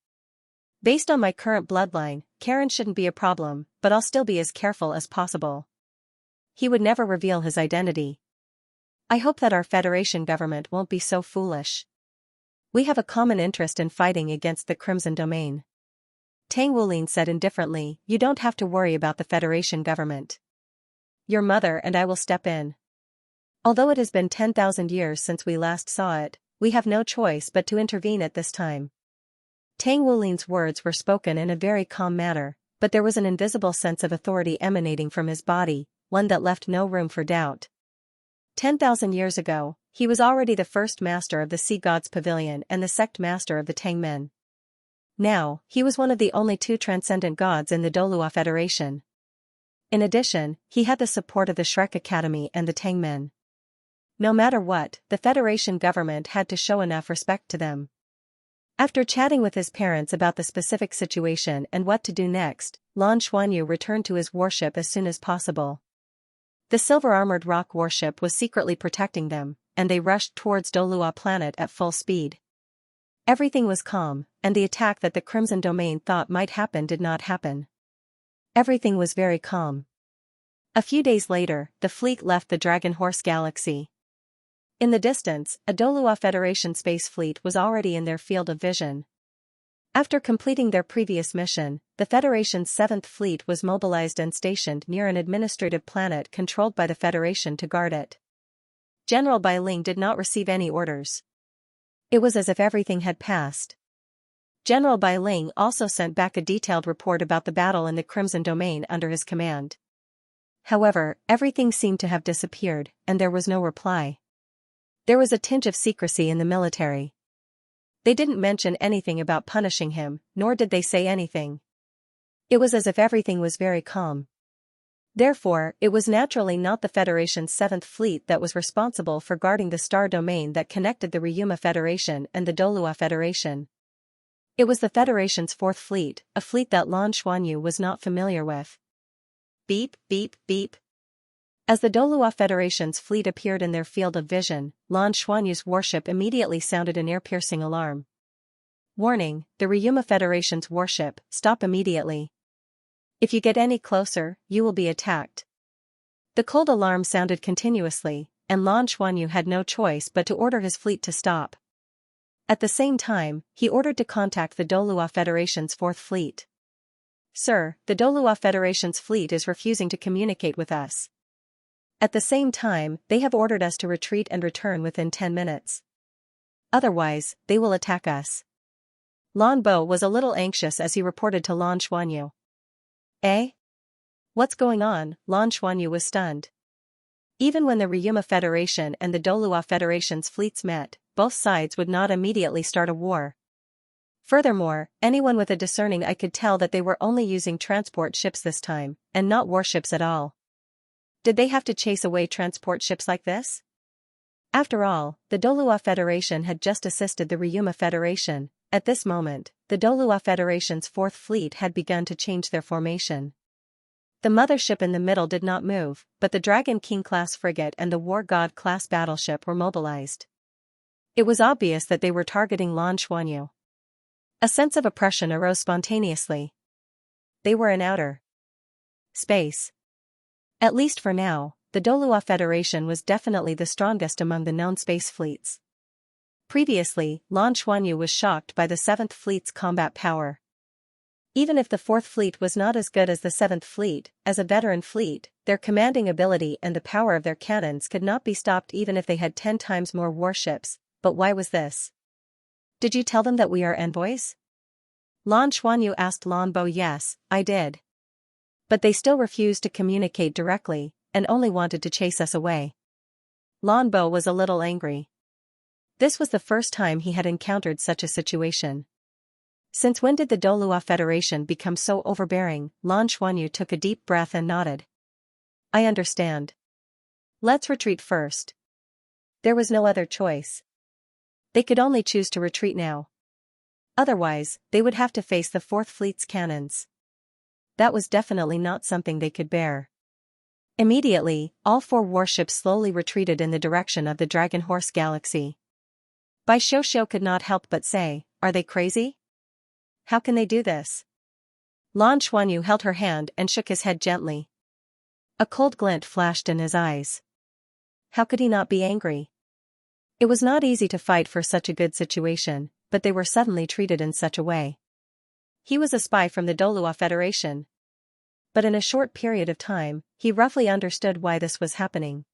Based on my current bloodline, Karen shouldn't be a problem, but I'll still be as careful as possible." He would never reveal his identity. "I hope that our Federation government won't be so foolish. We have a common interest in fighting against the Crimson Domain." Tang Wulin said indifferently, "You don't have to worry about the Federation government. Your mother and I will step in. Although it has been 10,000 years since we last saw it, we have no choice but to intervene at this time." Tang Wulin's words were spoken in a very calm manner, but there was an invisible sense of authority emanating from his body, one that left no room for doubt. 10,000 years ago, he was already the first master of the Sea God's Pavilion and the sect master of the Tangmen. Now, he was one of the only two transcendent gods in the Douluo Federation. In addition, he had the support of the Shrek Academy and the Tangmen. No matter what, the Federation government had to show enough respect to them. After chatting with his parents about the specific situation and what to do next, Lan Xuanyu returned to his warship as soon as possible. The silver-armored rock warship was secretly protecting them, and they rushed towards Douluo planet at full speed. Everything was calm, and the attack that the Crimson Domain thought might happen did not happen. Everything was very calm. A few days later, the fleet left the Dragon Horse Galaxy. In the distance, a Douluo Federation space fleet was already in their field of vision. After completing their previous mission, the Federation's 7th Fleet was mobilized and stationed near an administrative planet controlled by the Federation to guard it. General Bai Ling did not receive any orders. It was as if everything had passed. General Bai Ling also sent back a detailed report about the battle in the Crimson Domain under his command. However, everything seemed to have disappeared, and there was no reply. There was a tinge of secrecy in the military. They didn't mention anything about punishing him, nor did they say anything. It was as if everything was very calm. Therefore, it was naturally not the Federation's 7th Fleet that was responsible for guarding the star domain that connected the Ryuma Federation and the Douluo Federation. It was the Federation's 4th Fleet, a fleet that Lan Xuanyu was not familiar with. Beep, beep, beep. As the Douluo Federation's fleet appeared in their field of vision, Lan Xuanyu's warship immediately sounded an ear-piercing alarm. Warning, the Ryuma Federation's warship, stop immediately. If you get any closer, you will be attacked. The cold alarm sounded continuously, and Lan Xuanyu had no choice but to order his fleet to stop. At the same time, he ordered to contact the Douluo Federation's 4th Fleet. "Sir, the Douluo Federation's fleet is refusing to communicate with us. At the same time, they have ordered us to retreat and return within 10 minutes. Otherwise, they will attack us." Lan Bo was a little anxious as he reported to Lan Xuanyu. "Eh? What's going on?" Lan Xuanyu was stunned. Even when the Ryuma Federation and the Douluo Federation's fleets met, both sides would not immediately start a war. Furthermore, anyone with a discerning eye could tell that they were only using transport ships this time, and not warships at all. Did they have to chase away transport ships like this? After all, the Douluo Federation had just assisted the Ryuma Federation. At this moment, the Douluo Federation's 4th Fleet had begun to change their formation. The mothership in the middle did not move, but the Dragon King-class frigate and the War God-class battleship were mobilized. It was obvious that they were targeting Lan Xuanyu. A sense of oppression arose spontaneously. They were in outer space. At least for now, the Douluo Federation was definitely the strongest among the known space fleets. Previously, Lan Xuanyu was shocked by the 7th Fleet's combat power. Even if the 4th Fleet was not as good as the 7th Fleet, as a veteran fleet, their commanding ability and the power of their cannons could not be stopped even if they had 10 times more warships. But why was this? Did you tell them that we are envoys? Lan Xuanyu asked Lan Bo. Yes, I did. But they still refused to communicate directly, and only wanted to chase us away. Lan Bo was a little angry. This was the first time he had encountered such a situation. Since when did the Douluo Federation become so overbearing? Lan Xuanyu took a deep breath and nodded. I understand. Let's retreat first. There was no other choice. They could only choose to retreat now. Otherwise, they would have to face the 4th Fleet's cannons. That was definitely not something they could bear. Immediately, all 4 warships slowly retreated in the direction of the Dragon Horse Galaxy. Bai Xiuxiu could not help but say, are they crazy? How can they do this? Lan Xuanyu held her hand and shook his head gently. A cold glint flashed in his eyes. How could he not be angry? It was not easy to fight for such a good situation, but they were suddenly treated in such a way. He was a spy from the Douluo Federation. But in a short period of time, he roughly understood why this was happening.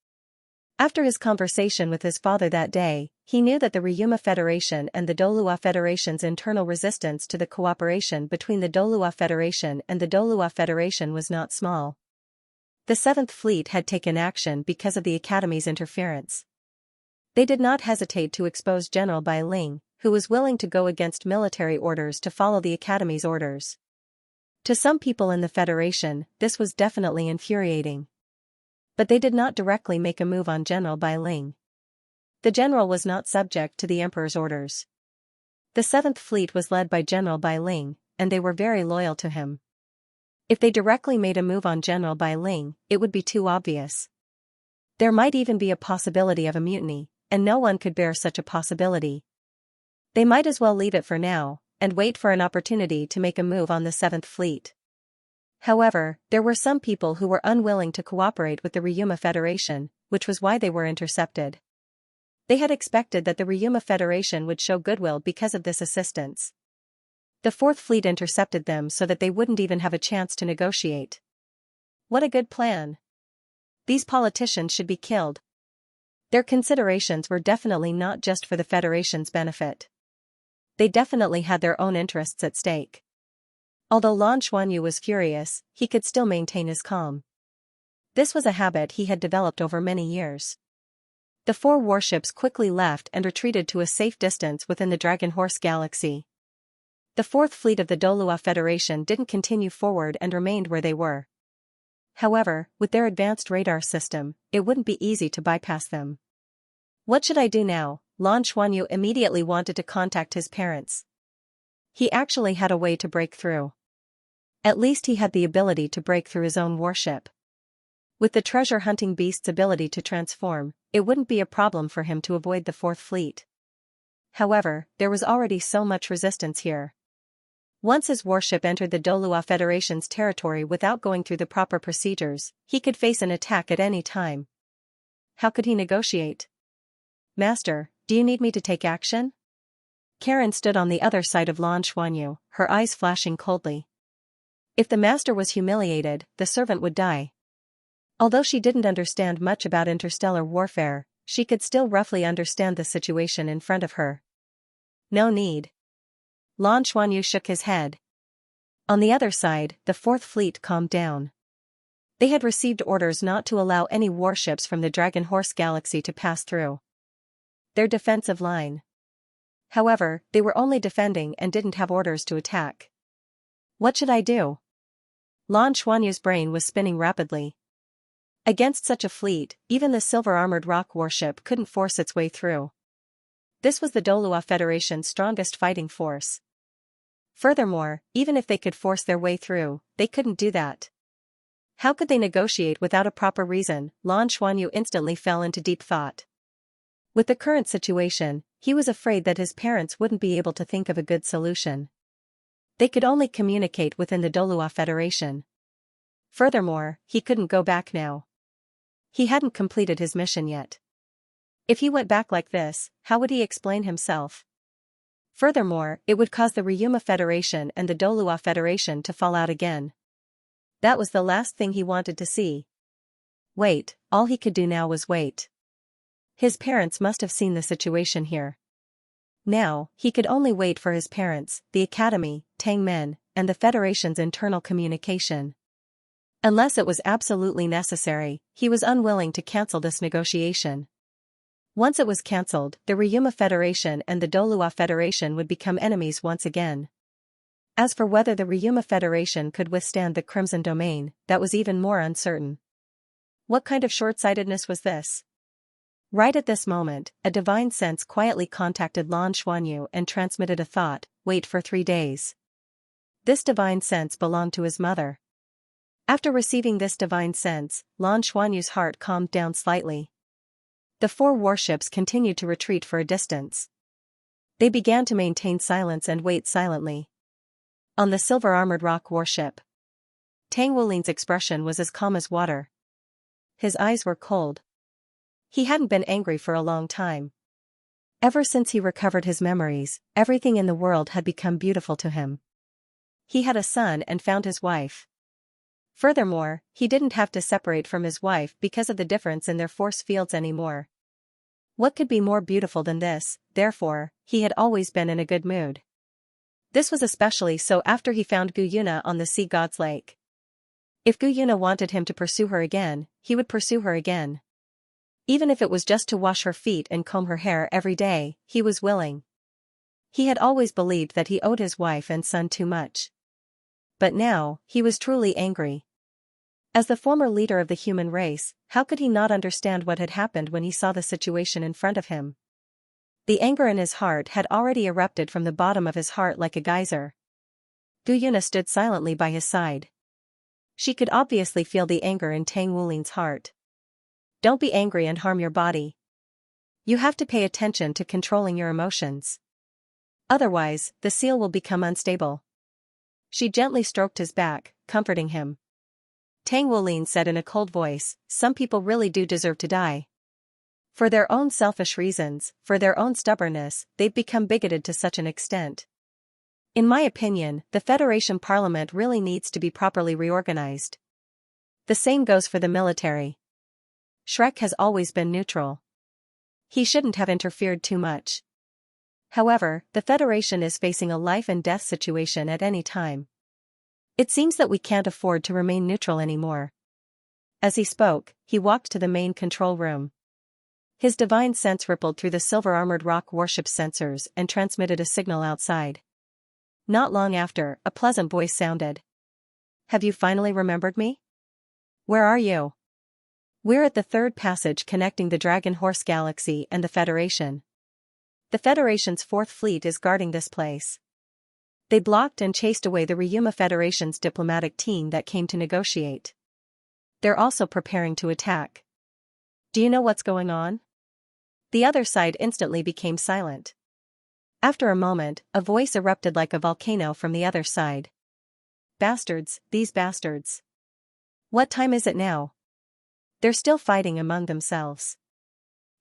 After his conversation with his father that day, he knew that the Ryuma Federation and the Douluo Federation's internal resistance to the cooperation between the Douluo Federation and the Douluo Federation was not small. The 7th Fleet had taken action because of the Academy's interference. They did not hesitate to expose General Bai Ling, who was willing to go against military orders to follow the Academy's orders. To some people in the Federation, this was definitely infuriating. But they did not directly make a move on General Bai Ling. The general was not subject to the Emperor's orders. The 7th Fleet was led by General Bai Ling, and they were very loyal to him. If they directly made a move on General Bai Ling, it would be too obvious. There might even be a possibility of a mutiny, and no one could bear such a possibility. They might as well leave it for now, and wait for an opportunity to make a move on the 7th Fleet. However, there were some people who were unwilling to cooperate with the Ryuma Federation, which was why they were intercepted. They had expected that the Ryuma Federation would show goodwill because of this assistance. The 4th Fleet intercepted them so that they wouldn't even have a chance to negotiate. What a good plan. These politicians should be killed. Their considerations were definitely not just for the Federation's benefit. They definitely had their own interests at stake. Although Lan Xuanyu was furious, he could still maintain his calm. This was a habit he had developed over many years. The 4 warships quickly left and retreated to a safe distance within the Dragon Horse Galaxy. The 4th Fleet of the Douluo Federation didn't continue forward and remained where they were. However, with their advanced radar system, it wouldn't be easy to bypass them. What should I do now? Lan Xuanyu immediately wanted to contact his parents. He actually had a way to break through. At least he had the ability to break through his own warship. With the treasure-hunting beast's ability to transform, it wouldn't be a problem for him to avoid the 4th Fleet. However, there was already so much resistance here. Once his warship entered the Douluo Federation's territory without going through the proper procedures, he could face an attack at any time. How could he negotiate? Master, do you need me to take action? Karen stood on the other side of Lan Xuanyu, her eyes flashing coldly. If the master was humiliated, the servant would die. Although she didn't understand much about interstellar warfare, she could still roughly understand the situation in front of her. No need. Lan Xuanyu shook his head. On the other side, the 4th Fleet calmed down. They had received orders not to allow any warships from the Dragon Horse Galaxy to pass through their defensive line. However, they were only defending and didn't have orders to attack. What should I do? Lan Xuanyu's brain was spinning rapidly. Against such a fleet, even the silver-armored rock warship couldn't force its way through. This was the Douluo Federation's strongest fighting force. Furthermore, even if they could force their way through, they couldn't do that. How could they negotiate without a proper reason? Lan Xuanyu instantly fell into deep thought. With the current situation, he was afraid that his parents wouldn't be able to think of a good solution. They could only communicate within the Douluo Federation. Furthermore, he couldn't go back now. He hadn't completed his mission yet. If he went back like this, how would he explain himself? Furthermore, it would cause the Ryuma Federation and the Douluo Federation to fall out again. That was the last thing he wanted to see. Wait, all he could do now was wait. His parents must have seen the situation here. Now, he could only wait for his parents, the academy, Tang Men, and the Federation's internal communication. Unless it was absolutely necessary, he was unwilling to cancel this negotiation. Once it was cancelled, the Ryuma Federation and the Douluo Federation would become enemies once again. As for whether the Ryuma Federation could withstand the Crimson Domain, that was even more uncertain. What kind of short-sightedness was this? Right at this moment, a divine sense quietly contacted Lan Xuanyu and transmitted a thought: wait for 3 days. This divine sense belonged to his mother. After receiving this divine sense, Lan Xuanyu's heart calmed down slightly. The 4 warships continued to retreat for a distance. They began to maintain silence and wait silently. On the silver-armored rock warship, Tang Wulin's expression was as calm as water. His eyes were cold. He hadn't been angry for a long time. Ever since he recovered his memories, everything in the world had become beautiful to him. He had a son and found his wife. Furthermore, he didn't have to separate from his wife because of the difference in their force fields anymore. What could be more beautiful than this? Therefore, he had always been in a good mood. This was especially so after he found Guyuna on the Sea God's Lake. If Guyuna wanted him to pursue her again, he would pursue her again. Even if it was just to wash her feet and comb her hair every day, he was willing. He had always believed that he owed his wife and son too much. But now, he was truly angry. As the former leader of the human race, how could he not understand what had happened when he saw the situation in front of him? The anger in his heart had already erupted from the bottom of his heart like a geyser. Guyuna stood silently by his side. She could obviously feel the anger in Tang Wulin's heart. Don't be angry and harm your body. You have to pay attention to controlling your emotions. Otherwise, the seal will become unstable. She gently stroked his back, comforting him. Tang Wulin said in a cold voice, some people really do deserve to die. For their own selfish reasons, for their own stubbornness, they've become bigoted to such an extent. In my opinion, the Federation Parliament really needs to be properly reorganized. The same goes for the military. Shrek has always been neutral. He shouldn't have interfered too much. However, the Federation is facing a life-and-death situation at any time. It seems that we can't afford to remain neutral anymore. As he spoke, he walked to the main control room. His divine sense rippled through the silver-armored rock warship's sensors and transmitted a signal outside. Not long after, a pleasant voice sounded. Have you finally remembered me? Where are you? We're at the 3rd passage connecting the Dragon Horse Galaxy and the Federation. The Federation's 4th fleet is guarding this place. They blocked and chased away the Ryuma Federation's diplomatic team that came to negotiate. They're also preparing to attack. Do you know what's going on? The other side instantly became silent. After a moment, a voice erupted like a volcano from the other side. Bastards, these bastards. What time is it now? They're still fighting among themselves.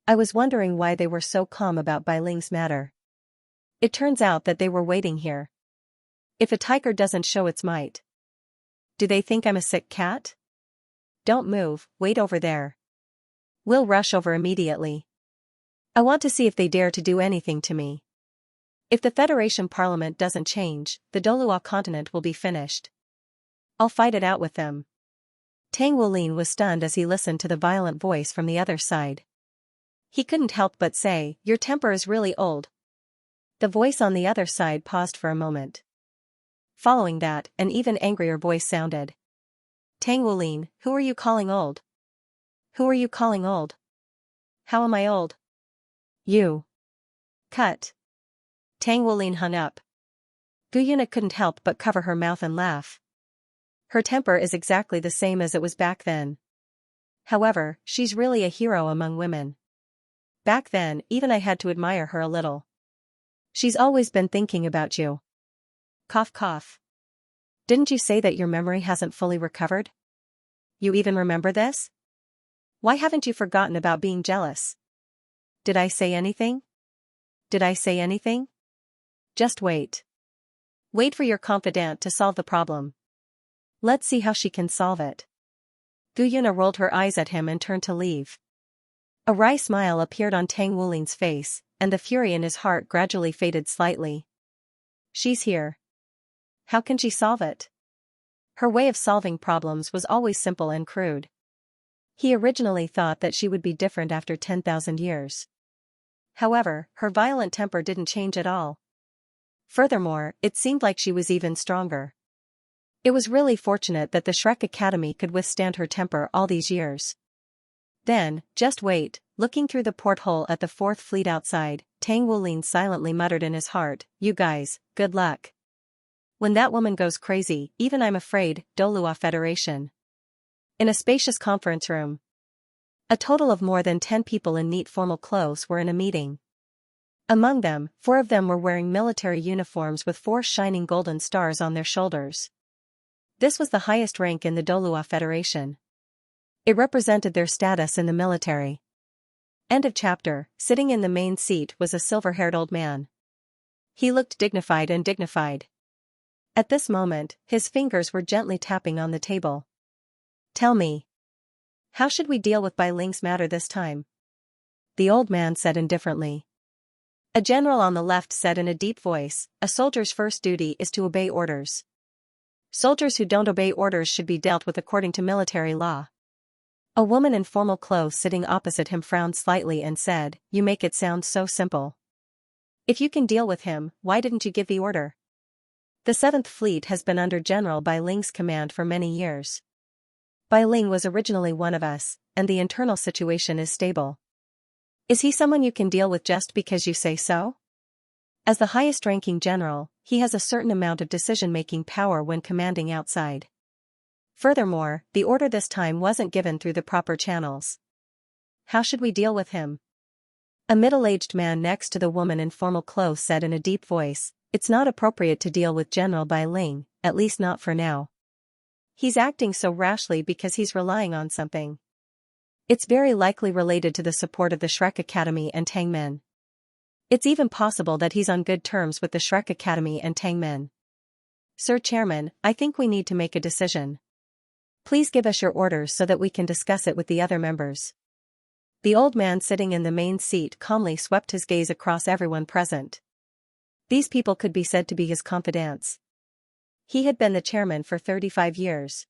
I was wondering why they were so calm about Bailing's matter. It turns out that they were waiting here. If a tiger doesn't show its might. Do they think I'm a sick cat? Don't move, wait over there. We'll rush over immediately. I want to see if they dare to do anything to me. If the Federation Parliament doesn't change, the Douluo continent will be finished. I'll fight it out with them. Tang Wulin was stunned as he listened to the violent voice from the other side. He couldn't help but say, your temper is really old. The voice on the other side paused for a moment. Following that, an even angrier voice sounded. Tang Wulin, who are you calling old? Who are you calling old? How am I old? You. Cut. Tang Wulin hung up. Guyuna couldn't help but cover her mouth and laugh. Her temper is exactly the same as it was back then. However, she's really a hero among women. Back then, even I had to admire her a little. She's always been thinking about you. Cough cough. Didn't you say that your memory hasn't fully recovered? You even remember this? Why haven't you forgotten about being jealous? Did I say anything? Did I say anything? Just wait. Wait for your confidant to solve the problem. Let's see how she can solve it. Gu Yuna rolled her eyes at him and turned to leave. A wry smile appeared on Tang Wuling's face, and the fury in his heart gradually faded slightly. She's here. How can she solve it? Her way of solving problems was always simple and crude. He originally thought that she would be different after 10,000 years. However, her violent temper didn't change at all. Furthermore, it seemed like she was even stronger. It was really fortunate that the Shrek Academy could withstand her temper all these years. Then, just wait, looking through the porthole at the Fourth Fleet outside, Tang Wuling silently muttered in his heart, "You guys, good luck. When that woman goes crazy, even I'm afraid." Douluo Federation. In a spacious conference room. A total of more than 10 people in neat formal clothes were in a meeting. Among them, 4 of them were wearing military uniforms with 4 shining golden stars on their shoulders. This was the highest rank in the Douluo Federation. It represented their status in the military. End of chapter. Sitting in the main seat was a silver-haired old man. He looked dignified. At this moment, his fingers were gently tapping on the table. "Tell me. How should we deal with Bai Ling's matter this time?" The old man said indifferently. A general on the left said in a deep voice, "A soldier's first duty is to obey orders. Soldiers who don't obey orders should be dealt with according to military law." A woman in formal clothes sitting opposite him frowned slightly and said, "You make it sound so simple. If you can deal with him, why didn't you give the order? The 7th Fleet has been under General Bai Ling's command for many years. Bai Ling was originally one of us, and the internal situation is stable. Is he someone you can deal with just because you say so? As the highest-ranking general, he has a certain amount of decision-making power when commanding outside. Furthermore, the order this time wasn't given through the proper channels. How should we deal with him?" A middle-aged man next to the woman in formal clothes said in a deep voice, "It's not appropriate to deal with General Bai Ling, at least not for now. He's acting so rashly because he's relying on something. It's very likely related to the support of the Shrek Academy and Tangmen. It's even possible that he's on good terms with the Shrek Academy and Tangmen. Sir Chairman, I think we need to make a decision. Please give us your orders so that we can discuss it with the other members." The old man sitting in the main seat calmly swept his gaze across everyone present. These people could be said to be his confidants. He had been the chairman for 35 years.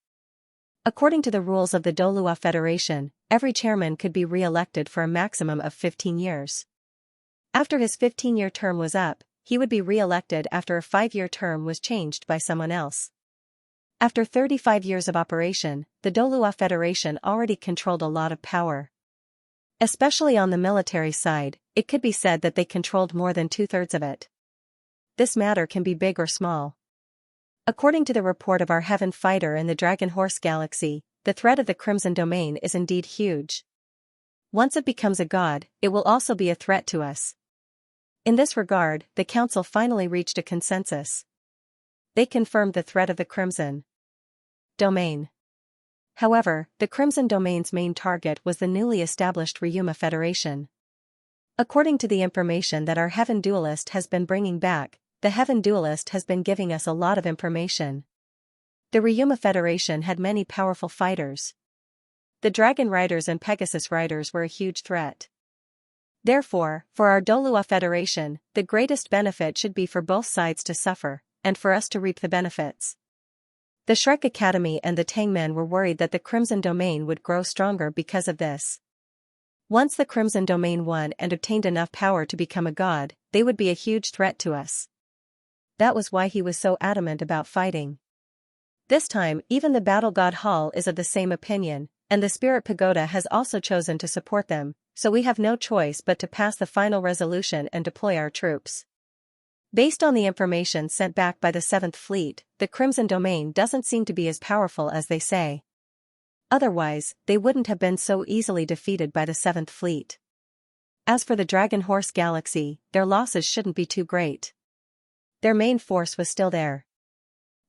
According to the rules of the Douluo Federation, every chairman could be re-elected for a maximum of 15 years. After his 15-year term was up, he would be re-elected after a 5-year term was changed by someone else. After 35 years of operation, the Douluo Federation already controlled a lot of power. Especially on the military side, it could be said that they controlled more than 2/3 of it. This matter can be big or small. According to the report of our Heaven Fighter in the Dragon Horse Galaxy, the threat of the Crimson Domain is indeed huge. Once it becomes a god, it will also be a threat to us. In this regard, the Council finally reached a consensus. They confirmed the threat of the Crimson Domain. However, the Crimson Domain's main target was the newly established Ryuma Federation. According to the information that our Heaven Duelist has been bringing back, the Heaven Duelist has been giving us a lot of information. The Ryuma Federation had many powerful fighters. The Dragon Riders and Pegasus Riders were a huge threat. Therefore, for our Douluo Federation, the greatest benefit should be for both sides to suffer, and for us to reap the benefits. The Shrek Academy and the Tangmen were worried that the Crimson Domain would grow stronger because of this. Once the Crimson Domain won and obtained enough power to become a god, they would be a huge threat to us. That was why he was so adamant about fighting. This time, even the Battle God Hall is of the same opinion, and the Spirit Pagoda has also chosen to support them, so we have no choice but to pass the final resolution and deploy our troops. Based on the information sent back by the Seventh Fleet, the Crimson Domain doesn't seem to be as powerful as they say. Otherwise, they wouldn't have been so easily defeated by the Seventh Fleet. As for the Dragon Horse Galaxy, their losses shouldn't be too great. Their main force was still there.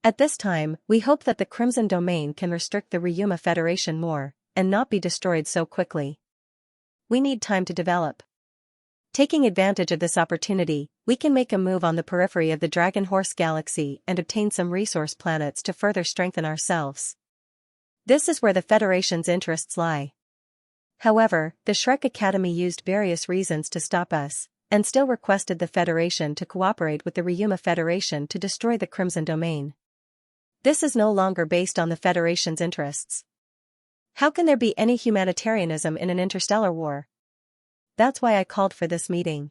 At this time, we hope that the Crimson Domain can restrict the Ryuma Federation more, and not be destroyed so quickly. We need time to develop. Taking advantage of this opportunity, we can make a move on the periphery of the Dragon Horse Galaxy and obtain some resource planets to further strengthen ourselves. This is where the Federation's interests lie. However, the Shrek Academy used various reasons to stop us, and still requested the Federation to cooperate with the Ryuma Federation to destroy the Crimson Domain. This is no longer based on the Federation's interests. How can there be any humanitarianism in an interstellar war? That's why I called for this meeting.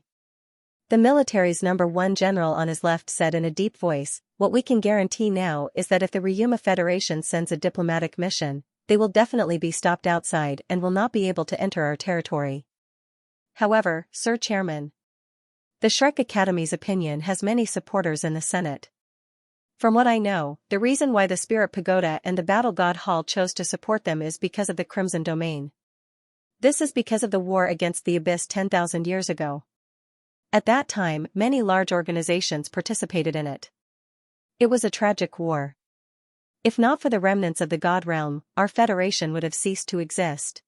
The military's #1 general on his left said in a deep voice, "What we can guarantee now is that if the Ryuma Federation sends a diplomatic mission, they will definitely be stopped outside and will not be able to enter our territory. However, Sir Chairman, the Shrek Academy's opinion has many supporters in the Senate. From what I know, the reason why the Spirit Pagoda and the Battle God Hall chose to support them is because of the Crimson Domain. This is because of the war against the Abyss 10,000 years ago. At that time, many large organizations participated in it. It was a tragic war. If not for the remnants of the God Realm, our Federation would have ceased to exist.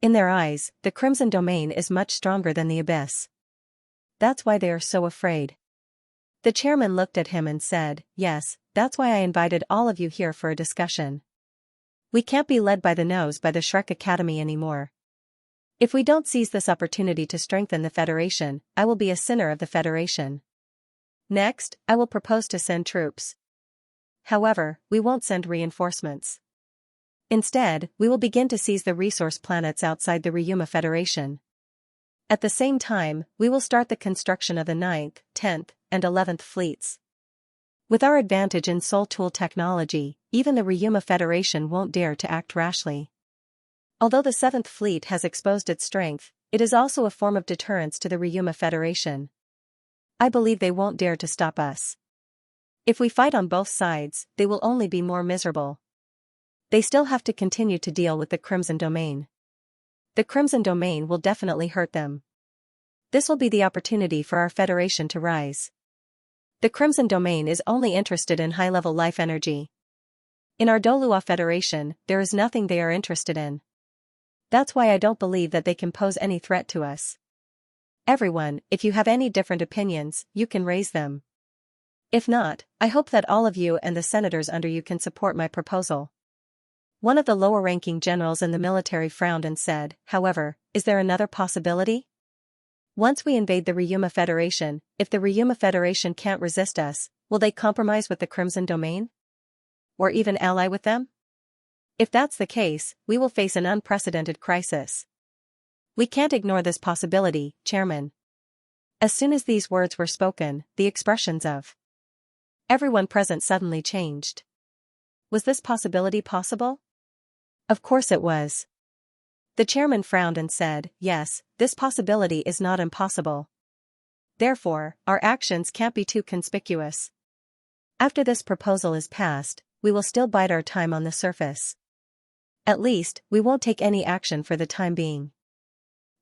In their eyes, the Crimson Domain is much stronger than the Abyss. That's why they are so afraid." The chairman looked at him and said, "Yes, that's why I invited all of you here for a discussion. We can't be led by the nose by the Shrek Academy anymore. If we don't seize this opportunity to strengthen the Federation, I will be a sinner of the Federation. Next, I will propose to send troops. However, we won't send reinforcements. Instead, we will begin to seize the resource planets outside the Ryuma Federation. At the same time, we will start the construction of the 9th, 10th, and 11th fleets. With our advantage in soul tool technology, even the Ryuma Federation won't dare to act rashly. Although the 7th Fleet has exposed its strength, it is also a form of deterrence to the Ryuma Federation. I believe they won't dare to stop us. If we fight on both sides, they will only be more miserable. They still have to continue to deal with the Crimson Domain. The Crimson Domain will definitely hurt them. This will be the opportunity for our Federation to rise. The Crimson Domain is only interested in high-level life energy. In our Douluo Federation, there is nothing they are interested in. That's why I don't believe that they can pose any threat to us. Everyone, if you have any different opinions, you can raise them. If not, I hope that all of you and the senators under you can support my proposal." One of the lower-ranking generals in the military frowned and said, "However, is there another possibility? Once we invade the Ryuma Federation, if the Ryuma Federation can't resist us, will they compromise with the Crimson Domain? Or even ally with them? If that's the case, we will face an unprecedented crisis. We can't ignore this possibility, Chairman." As soon as these words were spoken, the expressions of everyone present suddenly changed. Was this possibility possible? Of course it was. The chairman frowned and said, "Yes, this possibility is not impossible. Therefore, our actions can't be too conspicuous. After this proposal is passed, we will still bide our time on the surface. At least, we won't take any action for the time being.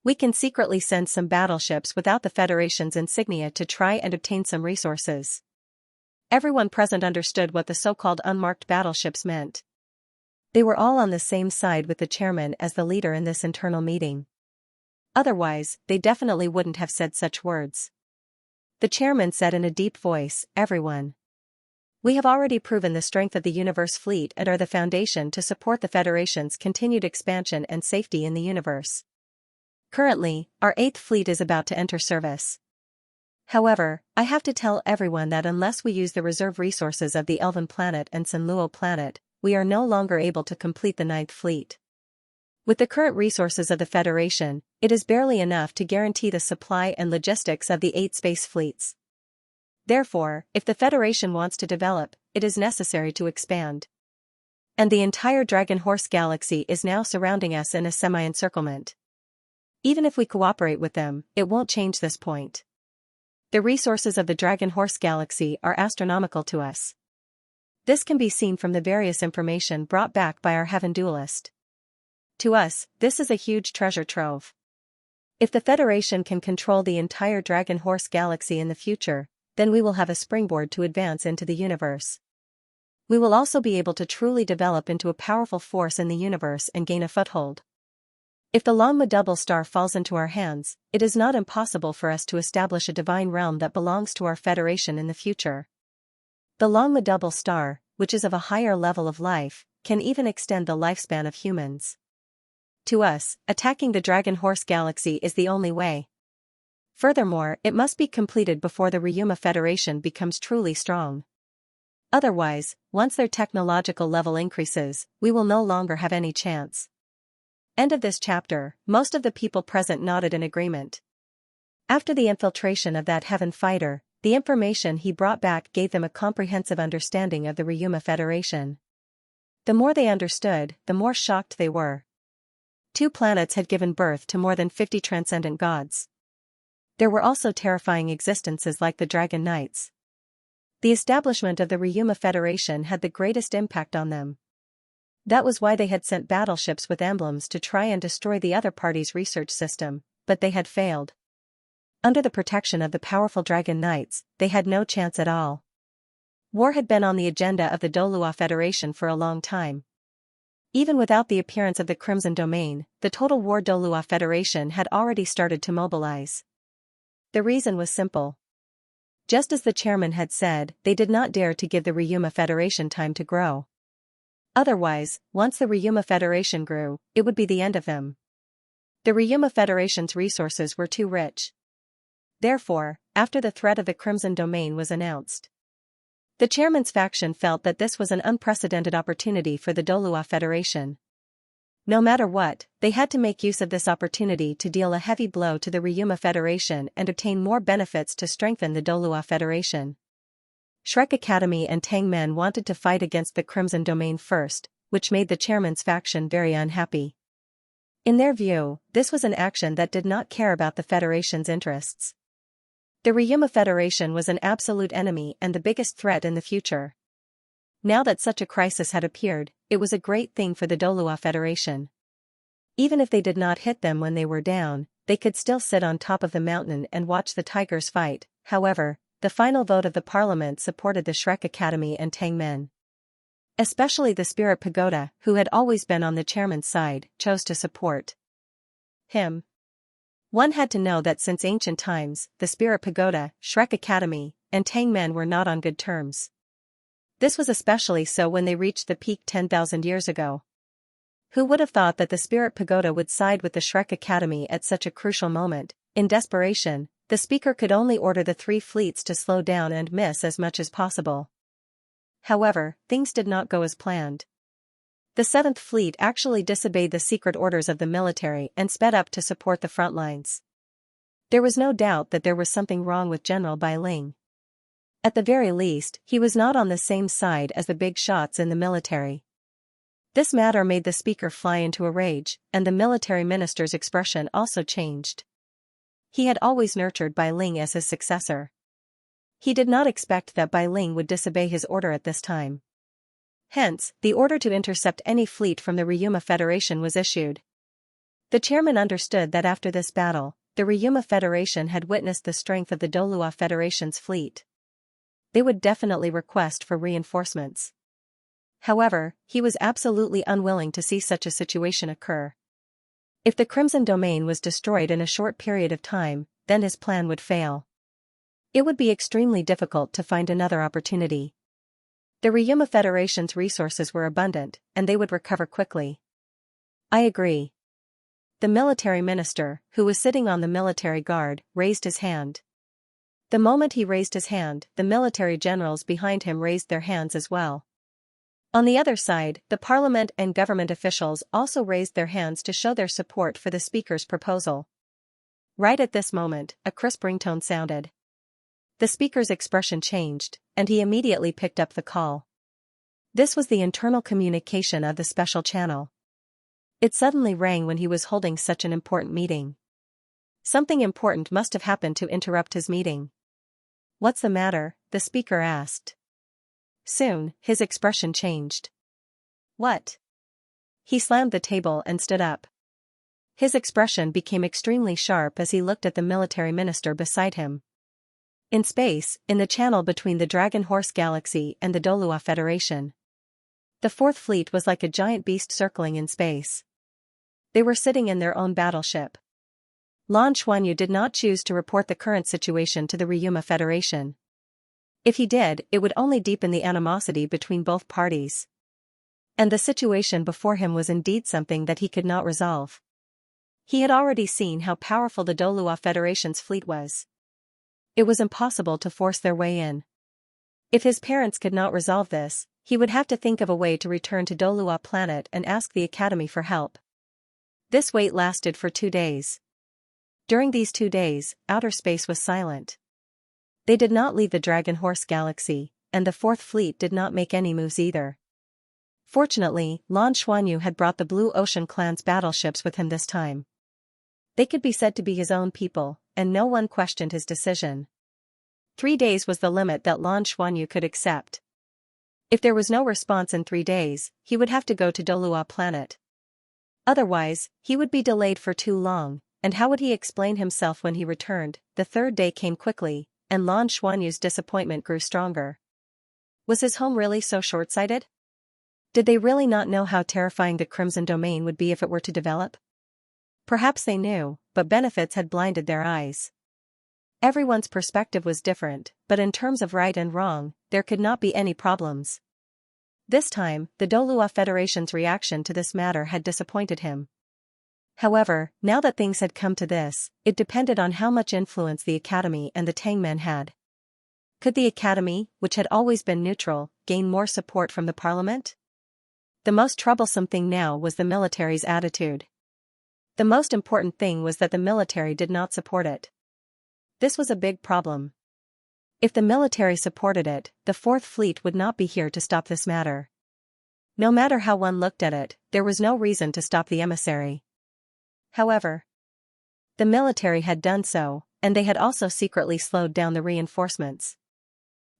We can secretly send some battleships without the Federation's insignia to try and obtain some resources." Everyone present understood what the so-called unmarked battleships meant. They were all on the same side with the chairman as the leader in this internal meeting. Otherwise, they definitely wouldn't have said such words. The chairman said in a deep voice, "Everyone. We have already proven the strength of the Universe Fleet and are the foundation to support the Federation's continued expansion and safety in the universe. Currently, our 8th Fleet is about to enter service. However, I have to tell everyone that unless we use the reserve resources of the Elven Planet and Douluo Planet, we are no longer able to complete the 9th Fleet. With the current resources of the Federation, it is barely enough to guarantee the supply and logistics of the 8 space fleets. Therefore, if the Federation wants to develop, it is necessary to expand. And the entire Dragon Horse Galaxy is now surrounding us in a semi-encirclement. Even if we cooperate with them, it won't change this point. The resources of the Dragon Horse Galaxy are astronomical to us. This can be seen from the various information brought back by our Heaven Duelist. To us, this is a huge treasure trove. If the Federation can control the entire Dragon Horse Galaxy in the future, then we will have a springboard to advance into the universe. We will also be able to truly develop into a powerful force in the universe and gain a foothold. If the Longma double star falls into our hands, it is not impossible for us to establish a divine realm that belongs to our Federation in the future. The Longma double star, which is of a higher level of life, can even extend the lifespan of humans. To us, attacking the Dragon Horse Galaxy is the only way. Furthermore, it must be completed before the Ryuma Federation becomes truly strong. Otherwise, once their technological level increases, we will no longer have any chance. End of this chapter. Most of the people present nodded in agreement. After the infiltration of that Heaven Fighter, the information he brought back gave them a comprehensive understanding of the Ryuma Federation. The more they understood, the more shocked they were. 2 planets had given birth to more than 50 transcendent gods. There were also terrifying existences like the Dragon Knights. The establishment of the Ryuma Federation had the greatest impact on them. That was why they had sent battleships with emblems to try and destroy the other party's research system, but they had failed. Under the protection of the powerful Dragon Knights, they had no chance at all. War had been on the agenda of the Douluo Federation for a long time. Even without the appearance of the Crimson Domain, the Total War Douluo Federation had already started to mobilize. The reason was simple. Just as the chairman had said, they did not dare to give the Ryuma Federation time to grow. Otherwise, once the Ryuma Federation grew, it would be the end of them. The Ryuma Federation's resources were too rich. Therefore, after the threat of the Crimson Domain was announced, the chairman's faction felt that this was an unprecedented opportunity for the Douluo Federation. No matter what, they had to make use of this opportunity to deal a heavy blow to the Ryuma Federation and obtain more benefits to strengthen the Douluo Federation. Shrek Academy and Tang Men wanted to fight against the Crimson Domain first, which made the chairman's faction very unhappy. In their view, this was an action that did not care about the Federation's interests. The Ryuma Federation was an absolute enemy and the biggest threat in the future. Now that such a crisis had appeared, it was a great thing for the Douluo Federation. Even if they did not hit them when they were down, they could still sit on top of the mountain and watch the tigers fight. However, the final vote of the parliament supported the Shrek Academy and Tang Men. Especially the Spirit Pagoda, who had always been on the chairman's side, chose to support him. One had to know that since ancient times, the Spirit Pagoda, Shrek Academy, and Tang Men were not on good terms. This was especially so when they reached the peak 10,000 years ago. Who would have thought that the Spirit Pagoda would side with the Shrek Academy at such a crucial moment? In desperation, the speaker could only order the 3 fleets to slow down and miss as much as possible. However, things did not go as planned. The 7th Fleet actually disobeyed the secret orders of the military and sped up to support the front lines. There was no doubt that there was something wrong with General Bai Ling. At the very least, he was not on the same side as the big shots in the military. This matter made the speaker fly into a rage, and the military minister's expression also changed. He had always nurtured Bai Ling as his successor. He did not expect that Bai Ling would disobey his order at this time. Hence, the order to intercept any fleet from the Ryuma Federation was issued. The chairman understood that after this battle, the Ryuma Federation had witnessed the strength of the Douluo Federation's fleet. They would definitely request for reinforcements. However, he was absolutely unwilling to see such a situation occur. If the Crimson Domain was destroyed in a short period of time, then his plan would fail. It would be extremely difficult to find another opportunity. The Ryuma Federation's resources were abundant, and they would recover quickly. I agree. The military minister, who was sitting on the military guard, raised his hand. The moment he raised his hand, the military generals behind him raised their hands as well. On the other side, the parliament and government officials also raised their hands to show their support for the speaker's proposal. Right at this moment, a crisp ringtone sounded. The speaker's expression changed, and he immediately picked up the call. This was the internal communication of the special channel. It suddenly rang when he was holding such an important meeting. Something important must have happened to interrupt his meeting. "What's the matter?" the speaker asked. Soon, his expression changed. "What?" He slammed the table and stood up. His expression became extremely sharp as he looked at the military minister beside him. In space, in the channel between the Dragon Horse Galaxy and the Douluo Federation, the Fourth Fleet was like a giant beast circling in space. They were sitting in their own battleship. Lan Xuanyu did not choose to report the current situation to the Ryuma Federation. If he did, it would only deepen the animosity between both parties. And the situation before him was indeed something that he could not resolve. He had already seen how powerful the Douluo Federation's fleet was. It was impossible to force their way in. If his parents could not resolve this, he would have to think of a way to return to Douluo planet and ask the Academy for help. This wait lasted for 2 days. During these 2 days, outer space was silent. They did not leave the Dragon Horse Galaxy, and the Fourth Fleet did not make any moves either. Fortunately, Lan Xuanyu had brought the Blue Ocean Clan's battleships with him this time. They could be said to be his own people, and no one questioned his decision. 3 days was the limit that Lan Xuanyu could accept. If there was no response in 3 days, he would have to go to Douluo planet. Otherwise, he would be delayed for too long, and how would he explain himself when he returned? The 3rd day came quickly, and Lan Xuanyu's disappointment grew stronger. Was his home really so short-sighted? Did they really not know how terrifying the Crimson Domain would be if it were to develop? Perhaps they knew, but benefits had blinded their eyes. Everyone's perspective was different, but in terms of right and wrong, there could not be any problems. This time, the Douluo Federation's reaction to this matter had disappointed him. However, now that things had come to this, it depended on how much influence the Academy and the Tangmen had. Could the Academy, which had always been neutral, gain more support from the Parliament? The most troublesome thing now was the military's attitude. The most important thing was that the military did not support it. This was a big problem. If the military supported it, the Fourth Fleet would not be here to stop this matter. No matter how one looked at it, there was no reason to stop the emissary. However, the military had done so, and they had also secretly slowed down the reinforcements.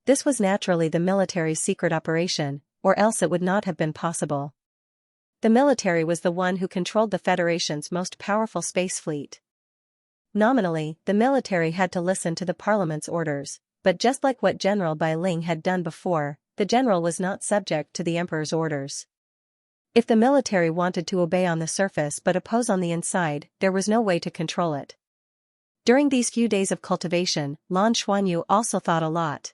This was naturally the military's secret operation, or else it would not have been possible. The military was the one who controlled the Federation's most powerful space fleet. Nominally, the military had to listen to the Parliament's orders, but just like what General Bai Ling had done before, the general was not subject to the Emperor's orders. If the military wanted to obey on the surface but oppose on the inside, there was no way to control it. During these few days of cultivation, Lan Xuanyu also thought a lot.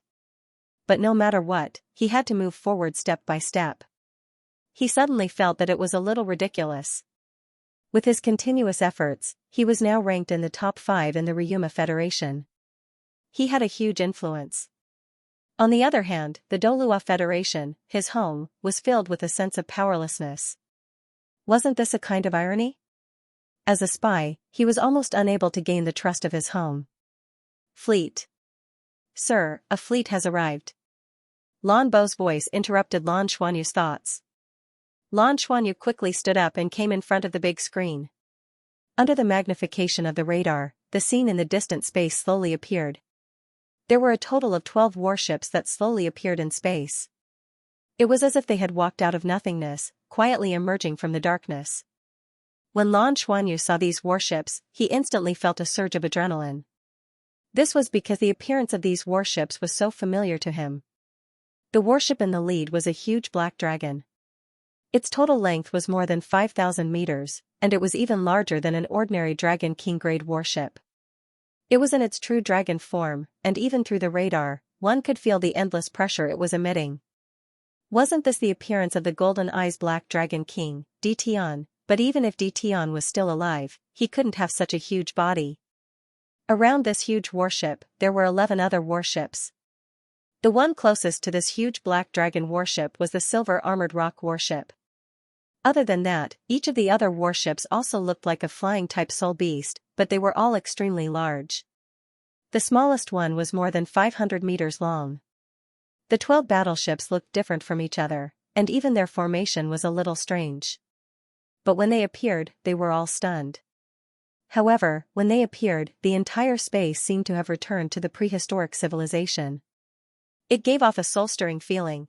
But no matter what, he had to move forward step by step. He suddenly felt that it was a little ridiculous. With his continuous efforts, he was now ranked in the top 5 in the Ryuma Federation. He had a huge influence. On the other hand, the Douluo Federation, his home, was filled with a sense of powerlessness. Wasn't this a kind of irony? As a spy, he was almost unable to gain the trust of his home. Fleet. Sir, a fleet has arrived. Lan Bo's voice interrupted Lan Xuanyu's thoughts. Lan Xuanyu quickly stood up and came in front of the big screen. Under the magnification of the radar, the scene in the distant space slowly appeared. There were a total of 12 warships that slowly appeared in space. It was as if they had walked out of nothingness, quietly emerging from the darkness. When Lan Xuanyu saw these warships, he instantly felt a surge of adrenaline. This was because the appearance of these warships was so familiar to him. The warship in the lead was a huge black dragon. Its total length was more than 5,000 meters, and it was even larger than an ordinary Dragon King-grade warship. It was in its true dragon form, and even through the radar, one could feel the endless pressure it was emitting. Wasn't this the appearance of the Golden Eyes Black Dragon King, Ditian? But even if Ditian was still alive, he couldn't have such a huge body. Around this huge warship, there were 11 other warships. The one closest to this huge black dragon warship was the Silver Armored Rock warship. Other than that, each of the other warships also looked like a flying-type soul beast, but they were all extremely large. The smallest one was more than 500 meters long. The 12 battleships looked different from each other, and even their formation was a little strange. But when they appeared, they were all stunned. However, when they appeared, the entire space seemed to have returned to the prehistoric civilization. It gave off a soul-stirring feeling.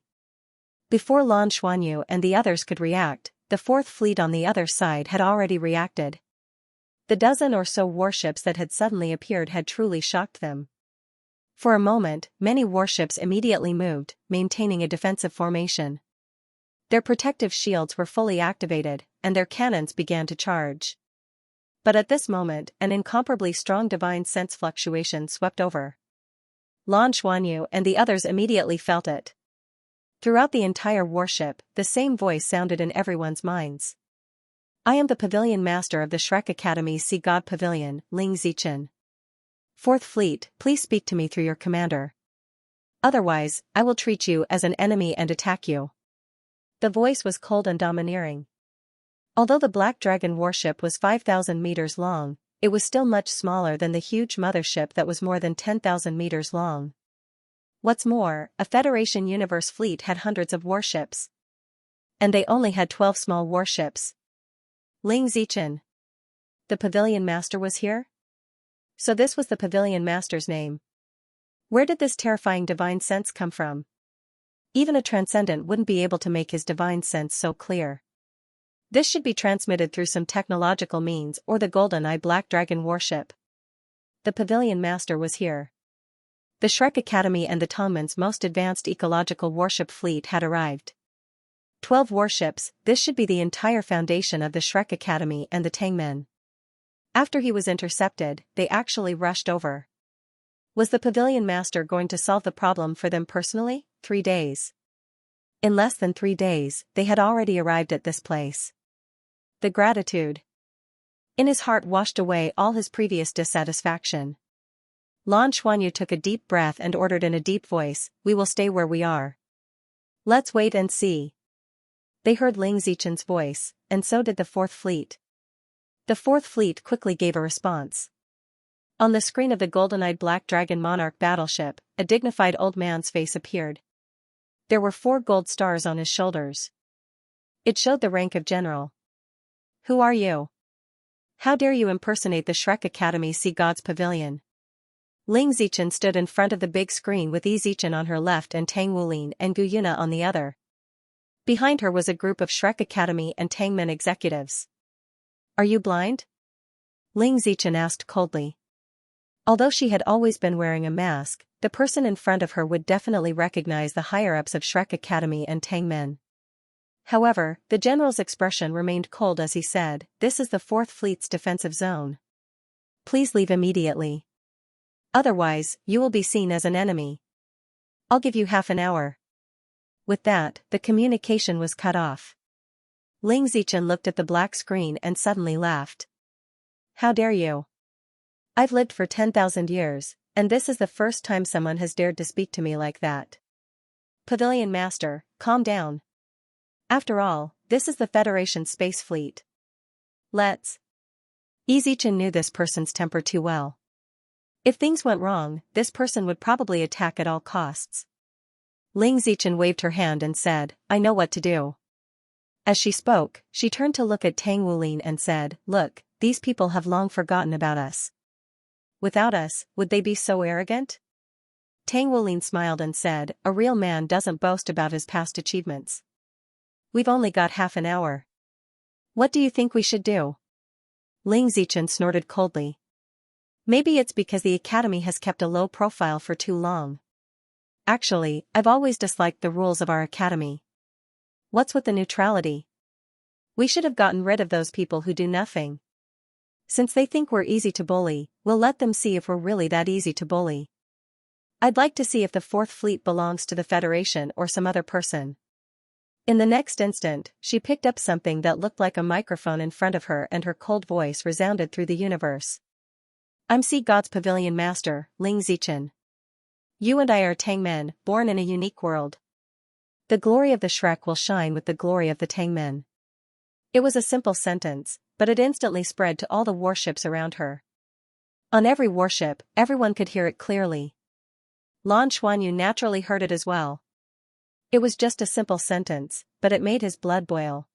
Before Lan Xuanyu and the others could react, the fourth fleet on the other side had already reacted. The dozen or so warships that had suddenly appeared had truly shocked them. For a moment, many warships immediately moved, maintaining a defensive formation. Their protective shields were fully activated, and their cannons began to charge. But at this moment, an incomparably strong divine sense fluctuation swept over Lan Xuanyu and the others immediately felt it. Throughout the entire warship, the same voice sounded in everyone's minds. I am the Pavilion Master of the Shrek Academy's Sea God Pavilion, Ling Zichen. Fourth Fleet, please speak to me through your commander. Otherwise, I will treat you as an enemy and attack you. The voice was cold and domineering. Although the Black Dragon warship was 5,000 meters long, it was still much smaller than the huge mothership that was more than 10,000 meters long. What's more, a Federation Universe fleet had hundreds of warships. And they only had 12 small warships. Ling Zichen. The Pavilion Master was here? So this was the Pavilion Master's name. Where did this terrifying divine sense come from? Even a transcendent wouldn't be able to make his divine sense so clear. This should be transmitted through some technological means or the Golden Eye Black Dragon warship. The Pavilion Master was here. The Shrek Academy and the Tongmen's most advanced ecological warship fleet had arrived. 12 warships, this should be the entire foundation of the Shrek Academy and the Tangmen. After he was intercepted, they actually rushed over. Was the Pavilion Master going to solve the problem for them personally? 3 days. In less than 3 days, they had already arrived at this place. The gratitude in his heart washed away all his previous dissatisfaction. Lan Xuanyu took a deep breath and ordered in a deep voice, "We will stay where we are. Let's wait and see." They heard Ling Zichen's voice, and so did the Fourth Fleet. The Fourth Fleet quickly gave a response. On the screen of the golden-eyed Black Dragon Monarch battleship, a dignified old man's face appeared. There were 4 gold stars on his shoulders. It showed the rank of general. Who are you? How dare you impersonate the Shrek Academy's Sea God's Pavilion? Ling Zichen stood in front of the big screen with Yi Zichen on her left and Tang Wulin and Gu Yuna on the other. Behind her was a group of Shrek Academy and Tangmen executives. Are you blind? Ling Zichen asked coldly. Although she had always been wearing a mask, the person in front of her would definitely recognize the higher-ups of Shrek Academy and Tangmen. However, the general's expression remained cold as he said, "This is the Fourth Fleet's defensive zone. Please leave immediately. Otherwise, you will be seen as an enemy. I'll give you half an hour." With that, the communication was cut off. Ling Zichen looked at the black screen and suddenly laughed. How dare you? I've lived for 10,000 years, and this is the first time someone has dared to speak to me like that. Pavilion Master, calm down. After all, this is the Federation Space Fleet. Let's. Yi Zichen knew this person's temper too well. If things went wrong, this person would probably attack at all costs. Ling Zichen waved her hand and said, "I know what to do." As she spoke, she turned to look at Tang Wulin and said, "Look, these people have long forgotten about us. Without us, would they be so arrogant?" Tang Wulin smiled and said, "A real man doesn't boast about his past achievements. We've only got half an hour. What do you think we should do?" Ling Zichen snorted coldly. Maybe it's because the academy has kept a low profile for too long. Actually, I've always disliked the rules of our academy. What's with the neutrality? We should have gotten rid of those people who do nothing. Since they think we're easy to bully, we'll let them see if we're really that easy to bully. I'd like to see if the Fourth Fleet belongs to the Federation or some other person. In the next instant, she picked up something that looked like a microphone in front of her and her cold voice resounded through the universe. "I'm Sea God's Pavilion Master, Ling Zichen. You and I are Tangmen, born in a unique world. The glory of the Shrek will shine with the glory of the Tangmen." It was a simple sentence, but it instantly spread to all the warships around her. On every warship, everyone could hear it clearly. Lan Xuanyu naturally heard it as well. It was just a simple sentence, but it made his blood boil.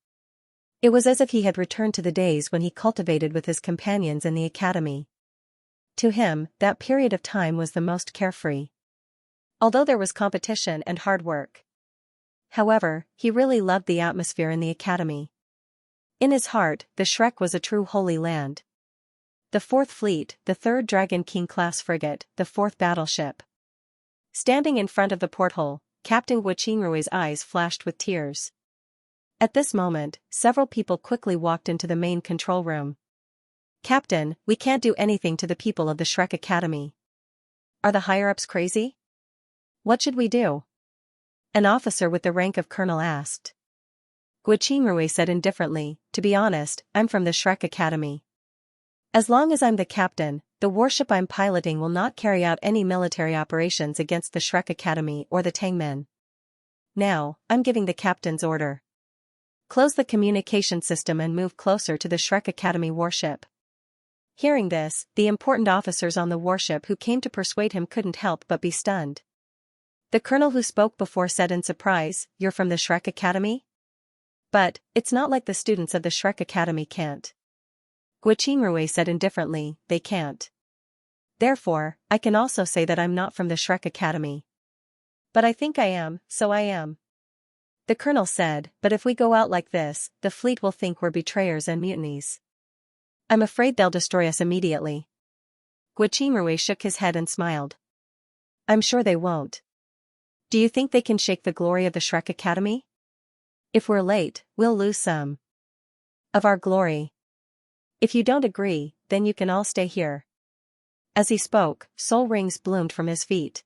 It was as if he had returned to the days when he cultivated with his companions in the academy. To him, that period of time was the most carefree. Although there was competition and hard work. However, he really loved the atmosphere in the academy. In his heart, the Shrek was a true holy land. The 4th Fleet, the 3rd Dragon King-class frigate, the 4th battleship. Standing in front of the porthole, Captain Guqingrui's eyes flashed with tears. At this moment, several people quickly walked into the main control room. "Captain, we can't do anything to the people of the Shrek Academy. Are the higher-ups crazy? What should we do?" An officer with the rank of colonel asked. Guqingrui said indifferently, "To be honest, I'm from the Shrek Academy. As long as I'm the captain, the warship I'm piloting will not carry out any military operations against the Shrek Academy or the Tangmen. Now, I'm giving the captain's order. Close the communication system and move closer to the Shrek Academy warship." Hearing this, the important officers on the warship who came to persuade him couldn't help but be stunned. The colonel who spoke before said in surprise, "You're from the Shrek Academy? But, it's not like the students of the Shrek Academy can't." Guqingrui said indifferently, "They can't. Therefore, I can also say that I'm not from the Shrek Academy. But I think I am, so I am." The colonel said, "But if we go out like this, the fleet will think we're betrayers and mutinies. I'm afraid they'll destroy us immediately." Guqingrui shook his head and smiled. "I'm sure they won't. Do you think they can shake the glory of the Shrek Academy? If we're late, we'll lose some of our glory. If you don't agree, then you can all stay here." As he spoke, soul rings bloomed from his feet.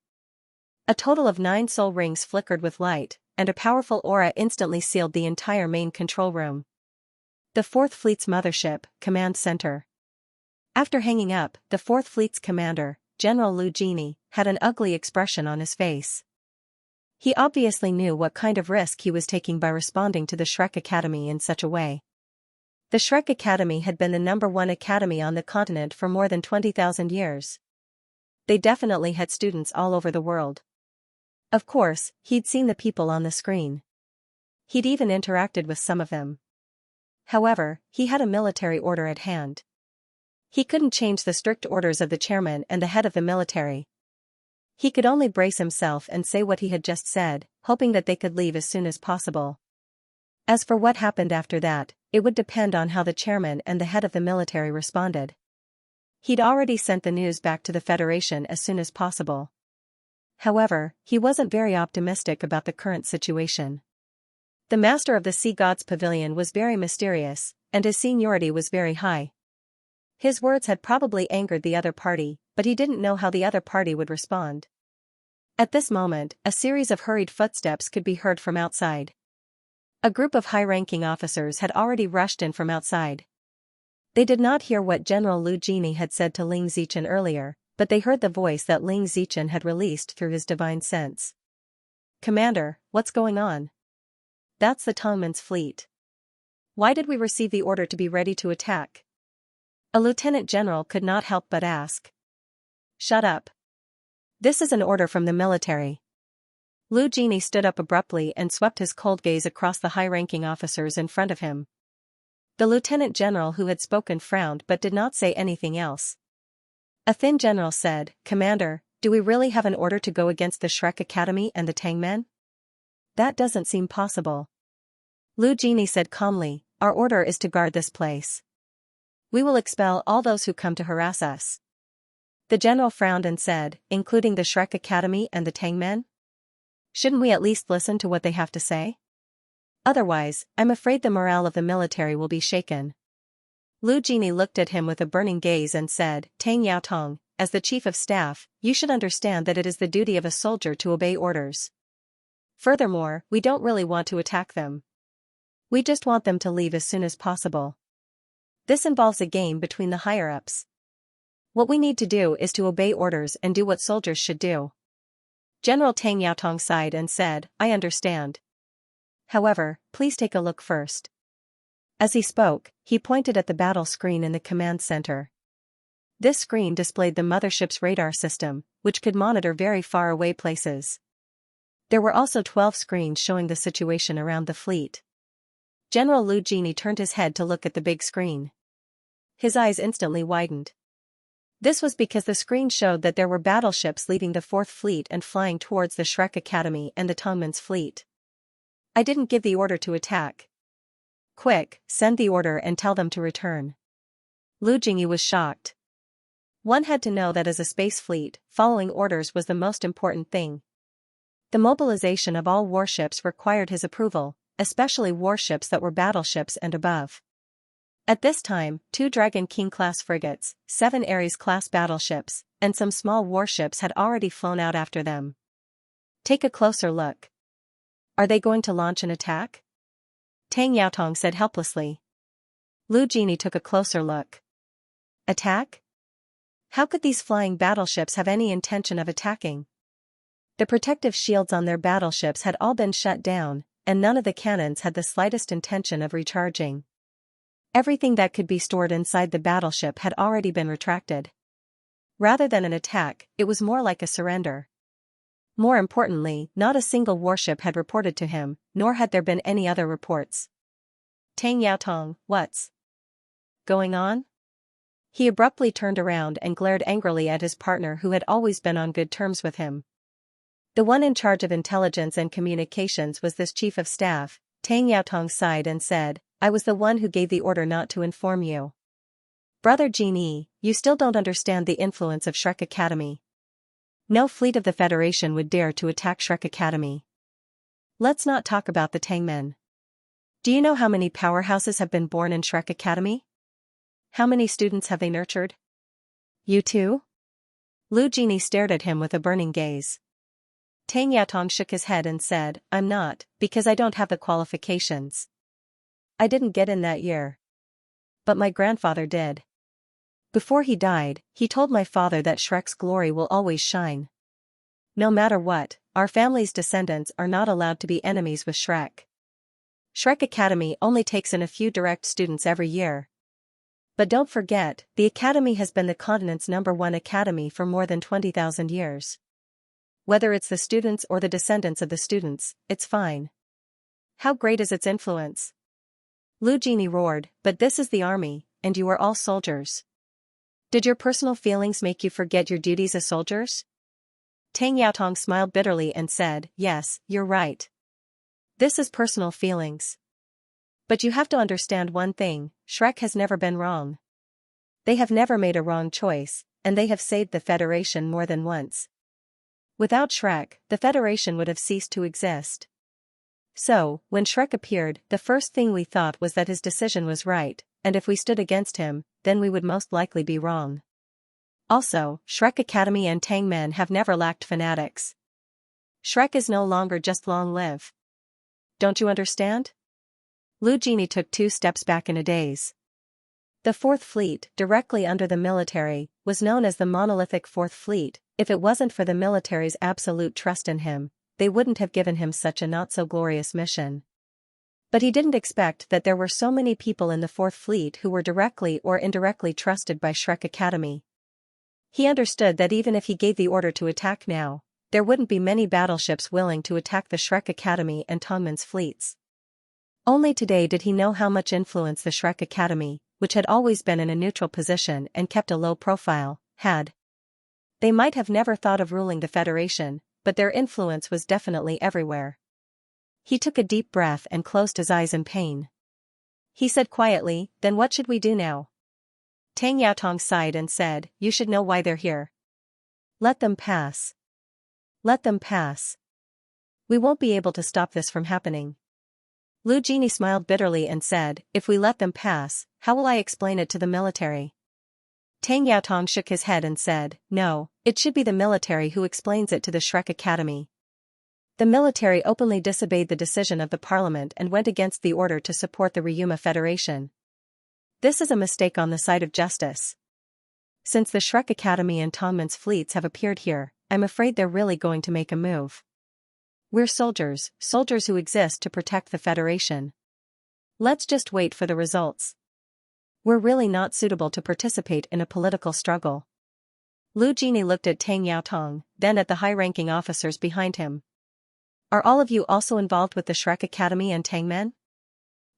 A total of 9 soul rings flickered with light, and a powerful aura instantly sealed the entire main control room. The 4th Fleet's mothership, Command Center. After hanging up, the 4th Fleet's commander, General Lu Jini, had an ugly expression on his face. He obviously knew what kind of risk he was taking by responding to the Shrek Academy in such a way. The Shrek Academy had been the #1 academy on the continent for more than 20,000 years. They definitely had students all over the world. Of course, he'd seen the people on the screen. He'd even interacted with some of them. However, he had a military order at hand. He couldn't change the strict orders of the chairman and the head of the military. He could only brace himself and say what he had just said, hoping that they could leave as soon as possible. As for what happened after that, it would depend on how the chairman and the head of the military responded. He'd already sent the news back to the Federation as soon as possible. However, he wasn't very optimistic about the current situation. The master of the Sea God's Pavilion was very mysterious, and his seniority was very high. His words had probably angered the other party, but he didn't know how the other party would respond. At this moment, a series of hurried footsteps could be heard from outside. A group of high-ranking officers had already rushed in from outside. They did not hear what General Lu Jini had said to Ling Zichen earlier, but they heard the voice that Ling Zichen had released through his divine sense. "Commander, what's going on? That's the Tongmen's fleet. Why did we receive the order to be ready to attack?" A lieutenant general could not help but ask. "Shut up. This is an order from the military." Lu Jini stood up abruptly and swept his cold gaze across the high-ranking officers in front of him. The lieutenant general who had spoken frowned but did not say anything else. A thin general said, "Commander, do we really have an order to go against the Shrek Academy and the Tangmen? That doesn't seem possible." Lu Jini said calmly, "Our order is to guard this place. We will expel all those who come to harass us." The general frowned and said, "Including the Shrek Academy and the Tangmen? Shouldn't we at least listen to what they have to say? Otherwise, I'm afraid the morale of the military will be shaken." Lu Jini looked at him with a burning gaze and said, "Tang Yaotong, as the chief of staff, you should understand that it is the duty of a soldier to obey orders. Furthermore, we don't really want to attack them. We just want them to leave as soon as possible. This involves a game between the higher-ups. What we need to do is to obey orders and do what soldiers should do." General Tang Yaotong sighed and said, "I understand. However, please take a look first." As he spoke, he pointed at the battle screen in the command center. This screen displayed the mothership's radar system, which could monitor very far away places. There were also 12 screens showing the situation around the fleet. General Lu Jini turned his head to look at the big screen. His eyes instantly widened. This was because the screen showed that there were battleships leaving the 4th Fleet and flying towards the Shrek Academy and the Tongmen's fleet. I didn't give the order to attack. Quick, send the order and tell them to return. Lu Jingyi was shocked. One had to know that as a space fleet, following orders was the most important thing. The mobilization of all warships required his approval, especially warships that were battleships and above. At this time, 2 Dragon King-class frigates, 7 Ares-class battleships, and some small warships had already flown out after them. Take a closer look. Are they going to launch an attack? Tang Yaotong said helplessly. Lu Jini took a closer look. Attack? How could these flying battleships have any intention of attacking? The protective shields on their battleships had all been shut down, and none of the cannons had the slightest intention of recharging. Everything that could be stored inside the battleship had already been retracted. Rather than an attack, it was more like a surrender. More importantly, not a single warship had reported to him, nor had there been any other reports. Tang Yaotong, what's going on? He abruptly turned around and glared angrily at his partner who had always been on good terms with him. The one in charge of intelligence and communications was this chief of staff. Tang Yaotong sighed and said, I was the one who gave the order not to inform you. Brother Jini, you still don't understand the influence of Shrek Academy. No fleet of the Federation would dare to attack Shrek Academy. Let's not talk about the Tangmen. Do you know how many powerhouses have been born in Shrek Academy? How many students have they nurtured? You too? Lu Jini stared at him with a burning gaze. Tang Yaotong shook his head and said, I'm not, because I don't have the qualifications. I didn't get in that year. But my grandfather did. Before he died, he told my father that Shrek's glory will always shine. No matter what, our family's descendants are not allowed to be enemies with Shrek. Shrek Academy only takes in a few direct students every year. But don't forget, the academy has been the continent's #1 academy for more than 20,000 years. Whether it's the students or the descendants of the students, it's fine. How great is its influence? Lu Jini roared, but this is the army, and you are all soldiers. Did your personal feelings make you forget your duties as soldiers? Tang Yaotong smiled bitterly and said, yes, you're right. This is personal feelings. But you have to understand one thing, Shrek has never been wrong. They have never made a wrong choice, and they have saved the Federation more than once. Without Shrek, the Federation would have ceased to exist. So, when Shrek appeared, the first thing we thought was that his decision was right, and if we stood against him, then we would most likely be wrong. Also, Shrek Academy and Tangmen have never lacked fanatics. Shrek is no longer just long live. Don't you understand? Lu Jini took 2 steps back in a daze. The 4th Fleet, directly under the military, was known as the monolithic 4th Fleet. If it wasn't for the military's absolute trust in him, they wouldn't have given him such a not-so-glorious mission. But he didn't expect that there were so many people in the 4th Fleet who were directly or indirectly trusted by Shrek Academy. He understood that even if he gave the order to attack now, there wouldn't be many battleships willing to attack the Shrek Academy and Tongmen's fleets. Only today did he know how much influence the Shrek Academy, which had always been in a neutral position and kept a low profile, had. They might have never thought of ruling the Federation, but their influence was definitely everywhere. He took a deep breath and closed his eyes in pain. He said quietly, then what should we do now? Tang Yaotong sighed and said, you should know why they're here. Let them pass. Let them pass. We won't be able to stop this from happening. Lu Jini smiled bitterly and said, if we let them pass, how will I explain it to the military? Tang Yaotong shook his head and said, no, it should be the military who explains it to the Shrek Academy. The military openly disobeyed the decision of the parliament and went against the order to support the Ryuma Federation. This is a mistake on the side of justice. Since the Shrek Academy and Tongmen's fleets have appeared here, I'm afraid they're really going to make a move. We're soldiers who exist to protect the Federation. Let's just wait for the results. We're really not suitable to participate in a political struggle. Lu Jini looked at Tang Yaotong, then at the high-ranking officers behind him. Are all of you also involved with the Shrek Academy and Tangmen?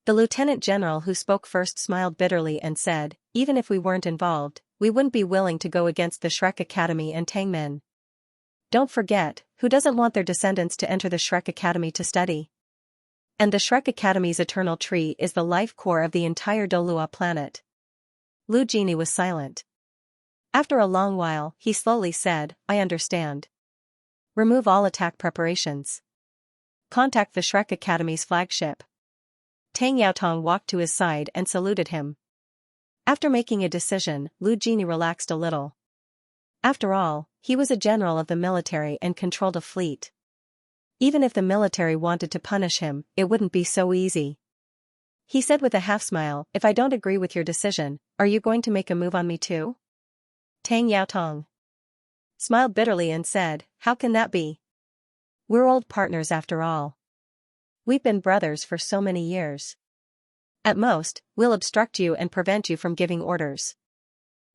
The lieutenant general who spoke first smiled bitterly and said, even if we weren't involved, we wouldn't be willing to go against the Shrek Academy and Tangmen. Don't forget, who doesn't want their descendants to enter the Shrek Academy to study? And the Shrek Academy's eternal tree is the life core of the entire Douluo planet. Lu Genie was silent. After a long while, he slowly said, I understand. Remove all attack preparations. Contact the Shrek Academy's flagship. Tang Yaotong walked to his side and saluted him. After making a decision, Lu Genie relaxed a little. After all, he was a general of the military and controlled a fleet. Even if the military wanted to punish him, it wouldn't be so easy. He said with a half-smile, if I don't agree with your decision, are you going to make a move on me too? Tang Yaotong smiled bitterly and said, how can that be? We're old partners after all. We've been brothers for so many years. At most, we'll obstruct you and prevent you from giving orders.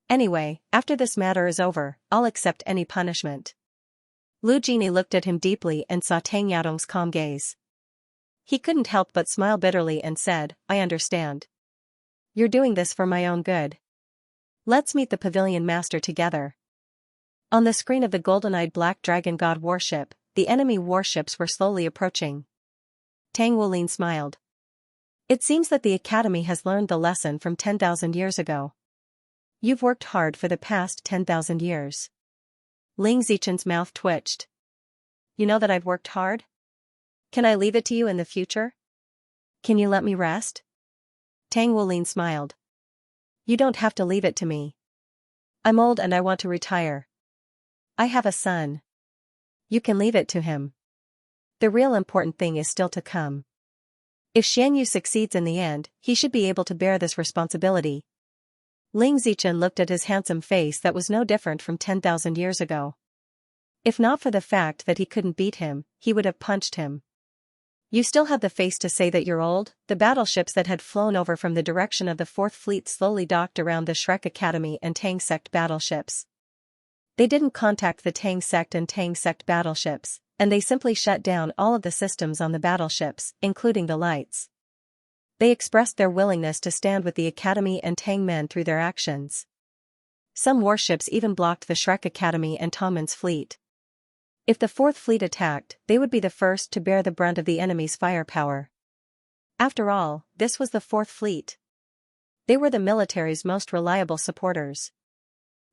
Anyway, after this matter is over, I'll accept any punishment. Lu Genie looked at him deeply and saw Tang Yaotong's calm gaze. He couldn't help but smile bitterly and said, I understand. You're doing this for my own good. Let's meet the pavilion master together. On the screen of the golden-eyed black dragon god warship, the enemy warships were slowly approaching. Tang Wulin smiled. It seems that the academy has learned the lesson from 10,000 years ago. You've worked hard for the past 10,000 years. Ling Zichen's mouth twitched. You know that I've worked hard? Can I leave it to you in the future? Can you let me rest? Tang Wulin smiled. You don't have to leave it to me. I'm old and I want to retire. I have a son. You can leave it to him. The real important thing is still to come. If Xianxia succeeds in the end, he should be able to bear this responsibility. Ling Zichen looked at his handsome face that was no different from 10,000 years ago. If not for the fact that he couldn't beat him, he would have punched him. You still have the face to say that you're old? The battleships that had flown over from the direction of the Fourth Fleet slowly docked around the Shrek Academy and Tang Sect battleships. They didn't contact the Tang Sect and Tang Sect battleships, and they simply shut down all of the systems on the battleships, including the lights. They expressed their willingness to stand with the Academy and Tang men through their actions. Some warships even blocked the Shrek Academy and Tongmen's fleet. If the Fourth Fleet attacked, they would be the first to bear the brunt of the enemy's firepower. After all, this was the Fourth Fleet. They were the military's most reliable supporters.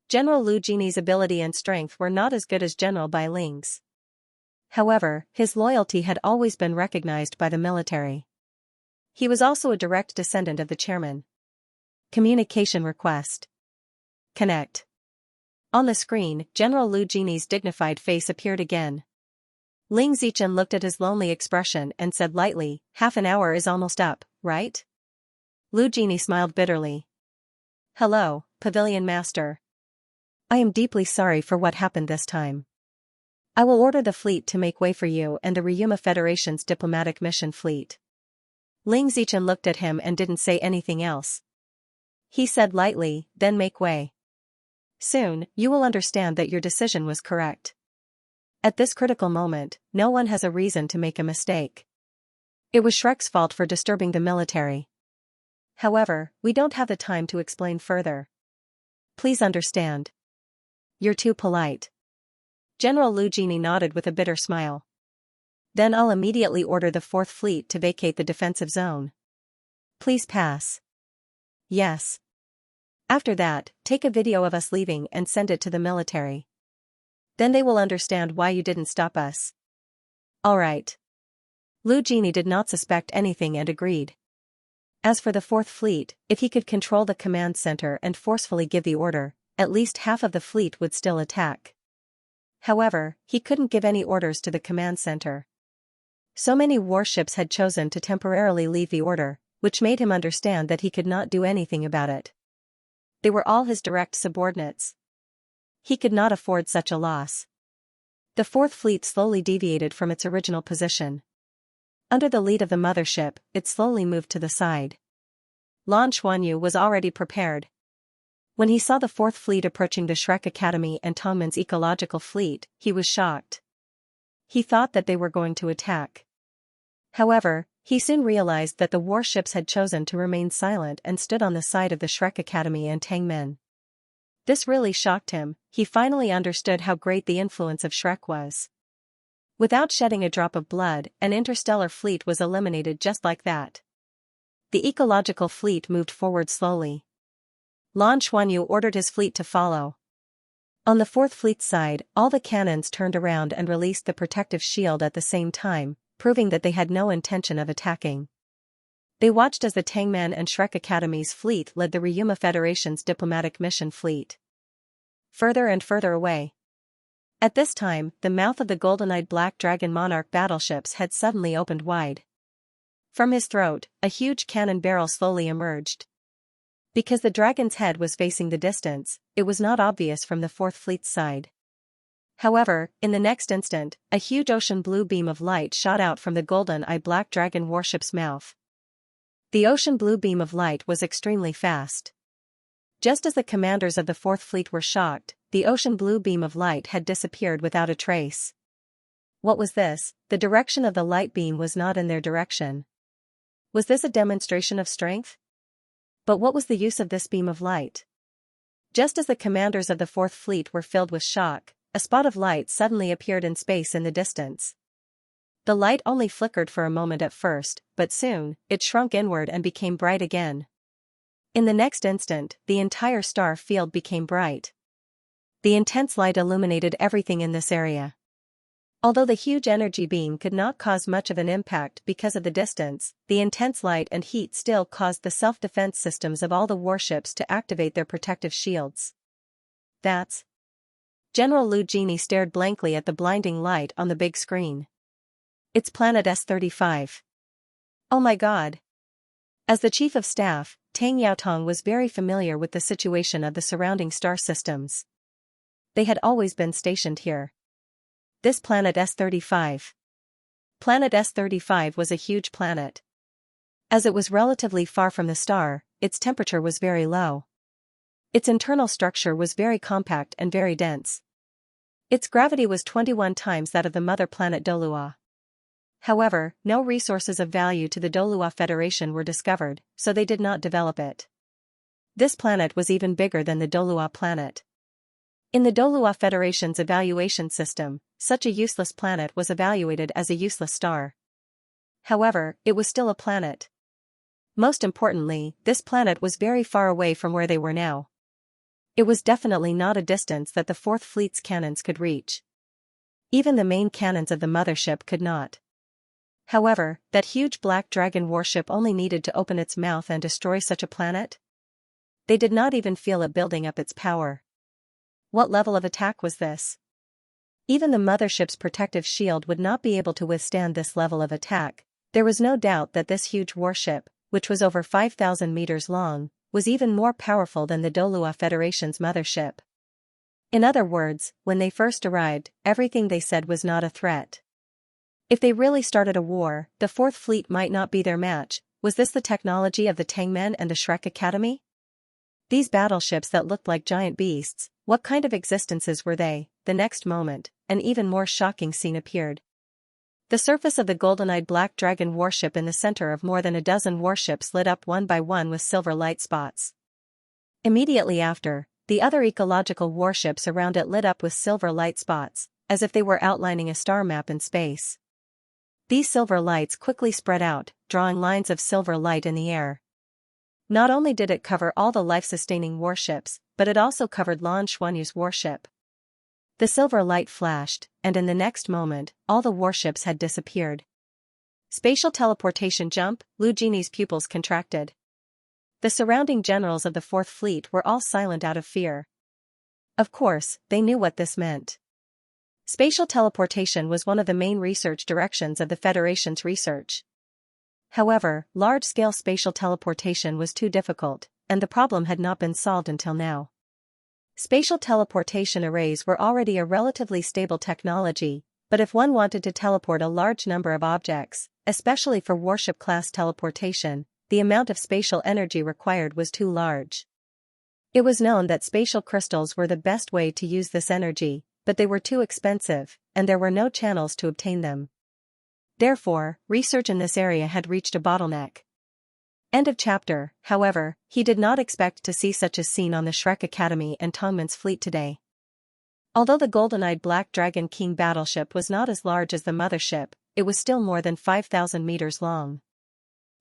General Lu Genie's ability and strength were not as good as General Bai Ling's. However, his loyalty had always been recognized by the military. He was also a direct descendant of the chairman. Communication request. Connect. On the screen, General Lu Genie's dignified face appeared again. Ling Zichen looked at his lonely expression and said lightly, half an hour is almost up, right? Lu Genie smiled bitterly. Hello, Pavilion Master. I am deeply sorry for what happened this time. I will order the fleet to make way for you and the Ryuma Federation's diplomatic mission fleet. Ling Zichen looked at him and didn't say anything else. He said lightly, then make way. Soon, you will understand that your decision was correct. At this critical moment, no one has a reason to make a mistake. It was Shrek's fault for disturbing the military. However, we don't have the time to explain further. Please understand. You're too polite. General Lu Genie nodded with a bitter smile. Then I'll immediately order the Fourth Fleet to vacate the defensive zone. Please pass. Yes. After that, take a video of us leaving and send it to the military. Then they will understand why you didn't stop us. All right. Lu Genie did not suspect anything and agreed. As for the Fourth Fleet, if he could control the command center and forcefully give the order, at least half of the fleet would still attack. However, he couldn't give any orders to the command center. So many warships had chosen to temporarily leave the order, which made him understand that he could not do anything about it. They were all his direct subordinates. He could not afford such a loss. The Fourth Fleet slowly deviated from its original position. Under the lead of the mothership, it slowly moved to the side. Lan Xuanyu was already prepared. When he saw the Fourth Fleet approaching the Shrek Academy and Tongmen's ecological fleet, he was shocked. He thought that they were going to attack. However, He soon realized that the warships had chosen to remain silent and stood on the side of the Shrek Academy and Tangmen. This really shocked him. He finally understood how great the influence of Shrek was. Without shedding a drop of blood, an interstellar fleet was eliminated just like that. The ecological fleet moved forward slowly. Lan Xuanyu ordered his fleet to follow. On the Fourth Fleet's side, all the cannons turned around and released the protective shield at the same time, proving that they had no intention of attacking. They watched as the Tangmen and Shrek Academy's fleet led the Ryuma Federation's diplomatic mission fleet further and further away. At this time, the mouth of the golden-eyed Black Dragon Monarch battleships had suddenly opened wide. From his throat, a huge cannon barrel slowly emerged. Because the dragon's head was facing the distance, it was not obvious from the Fourth Fleet's side. However, in the next instant, a huge ocean blue beam of light shot out from the golden-eyed Black Dragon warship's mouth. The ocean blue beam of light was extremely fast. Just as the commanders of the Fourth Fleet were shocked, the ocean blue beam of light had disappeared without a trace. What was this? The direction of the light beam was not in their direction. Was this a demonstration of strength? But what was the use of this beam of light? Just as the commanders of the Fourth Fleet were filled with shock, a spot of light suddenly appeared in space in the distance. The light only flickered for a moment at first, but soon, it shrunk inward and became bright again. In the next instant, the entire star field became bright. The intense light illuminated everything in this area. Although the huge energy beam could not cause much of an impact because of the distance, the intense light and heat still caused the self-defense systems of all the warships to activate their protective shields. That's... General Lu Genie stared blankly at the blinding light on the big screen. It's planet S-35. Oh my god. As the chief of staff, Tang Yaotong was very familiar with the situation of the surrounding star systems. They had always been stationed here. This planet S-35. Planet S-35 was a huge planet. As it was relatively far from the star, its temperature was very low. Its internal structure was very compact and very dense. Its gravity was 21 times that of the mother planet Douluo. However, no resources of value to the Douluo Federation were discovered, so they did not develop it. This planet was even bigger than the Douluo planet. In the Douluo Federation's evaluation system, such a useless planet was evaluated as a useless star. However, it was still a planet. Most importantly, this planet was very far away from where they were now. It was definitely not a distance that the Fourth Fleet's cannons could reach. Even the main cannons of the mothership could not. However, that huge Black Dragon warship only needed to open its mouth and destroy such a planet? They did not even feel it building up its power. What level of attack was this? Even the mothership's protective shield would not be able to withstand this level of attack. There was no doubt that this huge warship, which was over 5,000 meters long, was even more powerful than the Douluo Federation's mothership. In other words, when they first arrived, everything they said was not a threat. If they really started a war, the Fourth Fleet might not be their match. Was this the technology of the Tangmen and the Shrek Academy? These battleships that looked like giant beasts, what kind of existences were they? The next moment, an even more shocking scene appeared. The surface of the golden-eyed Black Dragon warship in the center of more than a dozen warships lit up one by one with silver light spots. Immediately after, the other ecological warships around it lit up with silver light spots, as if they were outlining a star map in space. These silver lights quickly spread out, drawing lines of silver light in the air. Not only did it cover all the life-sustaining warships, but it also covered Lan Xuanyu's warship. The silver light flashed, and in the next moment, all the warships had disappeared. Spatial teleportation jump, Lu Genie's pupils contracted. The surrounding generals of the Fourth Fleet were all silent out of fear. Of course, they knew what this meant. Spatial teleportation was one of the main research directions of the Federation's research. However, large-scale spatial teleportation was too difficult, and the problem had not been solved until now. Spatial teleportation arrays were already a relatively stable technology, but if one wanted to teleport a large number of objects, especially for warship-class teleportation, the amount of spatial energy required was too large. It was known that spatial crystals were the best way to use this energy, but they were too expensive, and there were no channels to obtain them. Therefore, research in this area had reached a bottleneck. End of chapter. However, he did not expect to see such a scene on the Shrek Academy and Tongmin's fleet today. Although the golden-eyed Black Dragon King battleship was not as large as the mothership, it was still more than 5,000 meters long.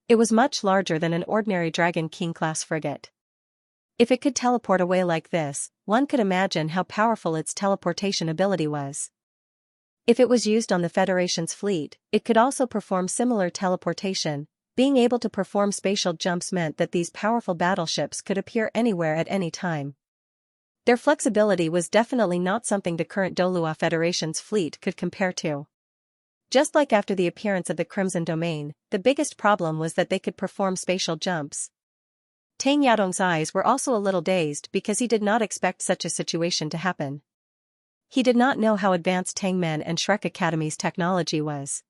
It was much larger than an ordinary Dragon King-class frigate. If it could teleport away like this, one could imagine how powerful its teleportation ability was. If it was used on the Federation's fleet, it could also perform similar teleportation. Being able to perform spatial jumps meant that these powerful battleships could appear anywhere at any time. Their flexibility was definitely not something the current Douluo Federation's fleet could compare to. Just like after the appearance of the Crimson Domain, the biggest problem was that they could perform spatial jumps. Tang Yadong's eyes were also a little dazed because he did not expect such a situation to happen. He did not know how advanced Tangmen and Shrek Academy's technology was.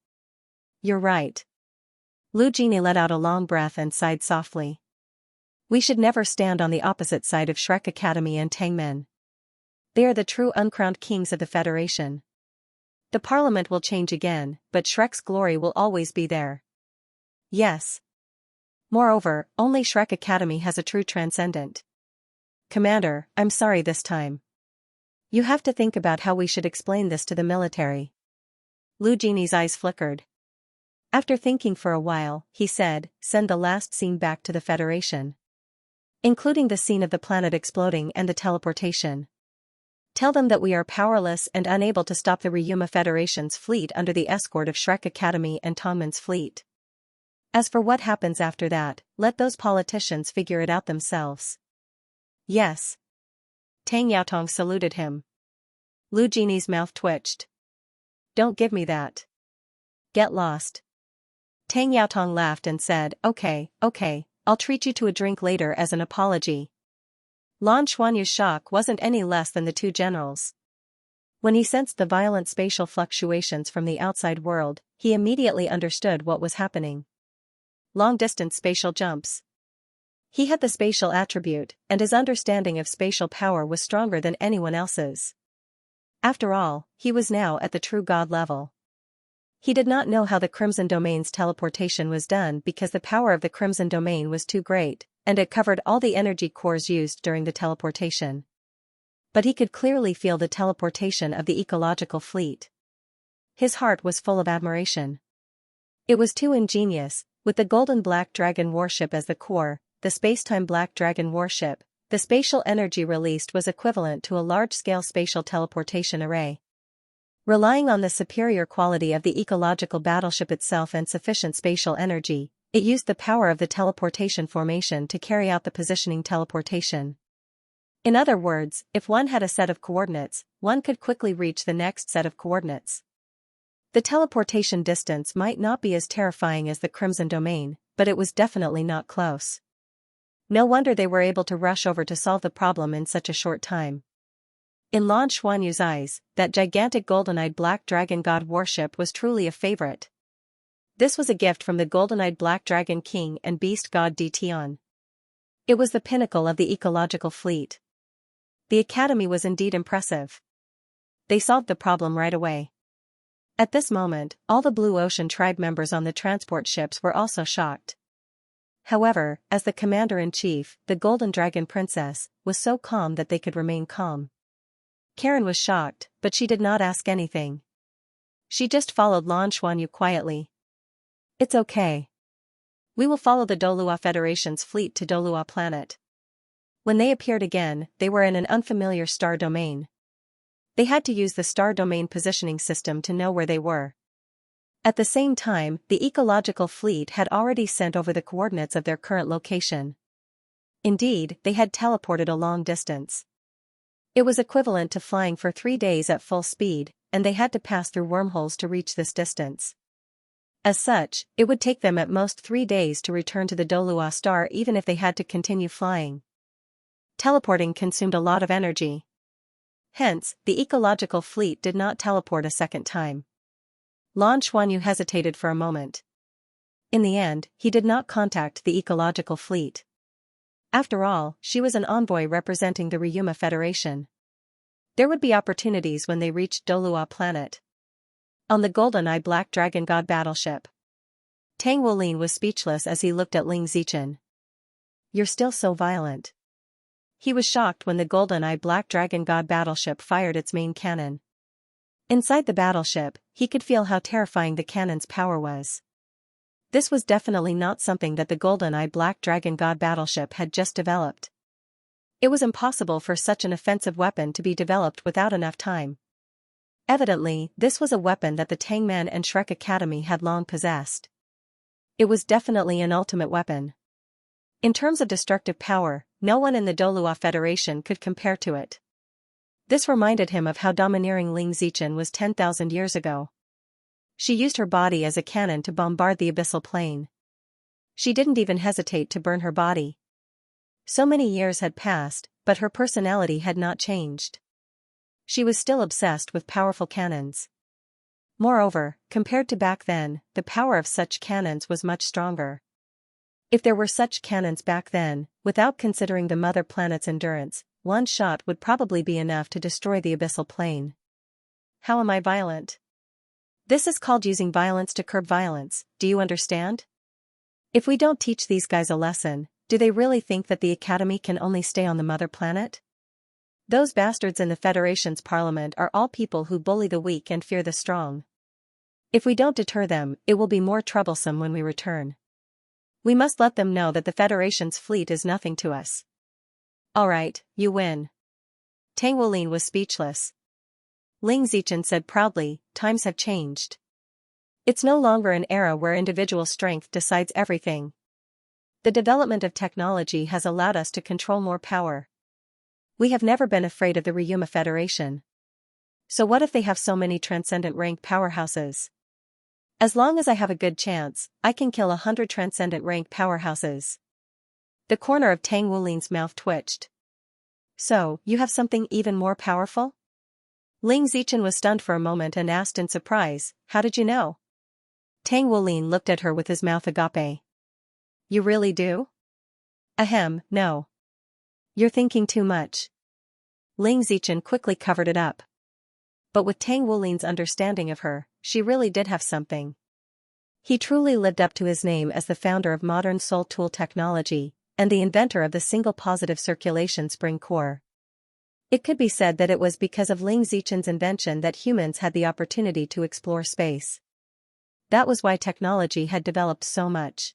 You're right. Lu Genie let out a long breath and sighed softly. We should never stand on the opposite side of Shrek Academy and Tangmen. They are the true uncrowned kings of the Federation. The parliament will change again, but Shrek's glory will always be there. Yes. Moreover, only Shrek Academy has a true transcendent. Commander, I'm sorry this time. You have to think about how we should explain this to the military. Lu Genie's eyes flickered. After thinking for a while, he said, send the last scene back to the Federation. Including the scene of the planet exploding and the teleportation. Tell them that we are powerless and unable to stop the Ryuma Federation's fleet under the escort of Shrek Academy and Tongmin's fleet. As for what happens after that, let those politicians figure it out themselves. Yes. Tang Yaotong saluted him. Lu Genie's mouth twitched. Don't give me that. Get lost. Tang Yaotong laughed and said, okay, I'll treat you to a drink later as an apology. Lan Xuanyu's shock wasn't any less than the two generals. When he sensed the violent spatial fluctuations from the outside world, he immediately understood what was happening. Long-distance spatial jumps. He had the spatial attribute, and his understanding of spatial power was stronger than anyone else's. After all, he was now at the true god level. He did not know how the Crimson Domain's teleportation was done because the power of the Crimson Domain was too great, and it covered all the energy cores used during the teleportation. But he could clearly feel the teleportation of the ecological fleet. His heart was full of admiration. It was too ingenious, with the Golden Black Dragon warship as the core, the Spacetime Black Dragon warship, the spatial energy released was equivalent to a large-scale spatial teleportation array. Relying on the superior quality of the ecological battleship itself and sufficient spatial energy, it used the power of the teleportation formation to carry out the positioning teleportation. In other words, if one had a set of coordinates, one could quickly reach the next set of coordinates. The teleportation distance might not be as terrifying as the Crimson Domain, but it was definitely not close. No wonder they were able to rush over to solve the problem in such a short time. In Lan Xuanyu's eyes, that gigantic golden-eyed Black Dragon God warship was truly a favorite. This was a gift from the golden-eyed Black Dragon King and Beast God Dtion. It was the pinnacle of the ecological fleet. The Academy was indeed impressive. They solved the problem right away. At this moment, all the Blue Ocean tribe members on the transport ships were also shocked. However, as the commander-in-chief, the Golden Dragon Princess, was so calm that they could remain calm. Karen was shocked, but she did not ask anything. She just followed Lan Xuanyu quietly. It's okay. We will follow the Douluo Federation's fleet to Douluo planet. When they appeared again, they were in an unfamiliar star domain. They had to use the star domain positioning system to know where they were. At the same time, the ecological fleet had already sent over the coordinates of their current location. Indeed, they had teleported a long distance. It was equivalent to flying for 3 days at full speed, and they had to pass through wormholes to reach this distance. As such, it would take them at most 3 days to return to the Douluo star even if they had to continue flying. Teleporting consumed a lot of energy. Hence, the ecological fleet did not teleport a second time. Lan Xuanyu hesitated for a moment. In the end, he did not contact the ecological fleet. After all, she was an envoy representing the Ryuma Federation. There would be opportunities when they reached Douluo planet. On the GoldenEye Black Dragon God battleship. Tang Wolin was speechless as he looked at Ling Zichen. You're still so violent. He was shocked when the GoldenEye Black Dragon God battleship fired its main cannon. Inside the battleship, he could feel how terrifying the cannon's power was. This was definitely not something that the GoldenEye Black Dragon God battleship had just developed. It was impossible for such an offensive weapon to be developed without enough time. Evidently, this was a weapon that the Tangman and Shrek Academy had long possessed. It was definitely an ultimate weapon. In terms of destructive power, no one in the Douluo Federation could compare to it. This reminded him of how domineering Ling Zichen was 10,000 years ago. She used her body as a cannon to bombard the abyssal plane. She didn't even hesitate to burn her body. So many years had passed, but her personality had not changed. She was still obsessed with powerful cannons. Moreover, compared to back then, the power of such cannons was much stronger. If there were such cannons back then, without considering the mother planet's endurance, one shot would probably be enough to destroy the abyssal plane. How am I violent? This is called using violence to curb violence, do you understand? If we don't teach these guys a lesson, do they really think that the Academy can only stay on the mother planet? Those bastards in the Federation's parliament are all people who bully the weak and fear the strong. If we don't deter them, it will be more troublesome when we return. We must let them know that the Federation's fleet is nothing to us. Alright, you win. Tang Wolin was speechless. Ling Zichen said proudly, times have changed. It's no longer an era where individual strength decides everything. The development of technology has allowed us to control more power. We have never been afraid of the Ryuma Federation. So what if they have so many transcendent rank powerhouses? As long as I have a good chance, I can kill 100 transcendent rank powerhouses. The corner of Tang Wulin's mouth twitched. So, you have something even more powerful? Ling Zichen was stunned for a moment and asked in surprise, how did you know? Tang Wulin looked at her with his mouth agape. You really do? Ahem, no. You're thinking too much. Ling Zichen quickly covered it up. But with Tang Wulin's understanding of her, she really did have something. He truly lived up to his name as the founder of modern soul tool technology, and the inventor of the single positive circulation spring core. It could be said that it was because of Ling Zichen's invention that humans had the opportunity to explore space. That was why technology had developed so much.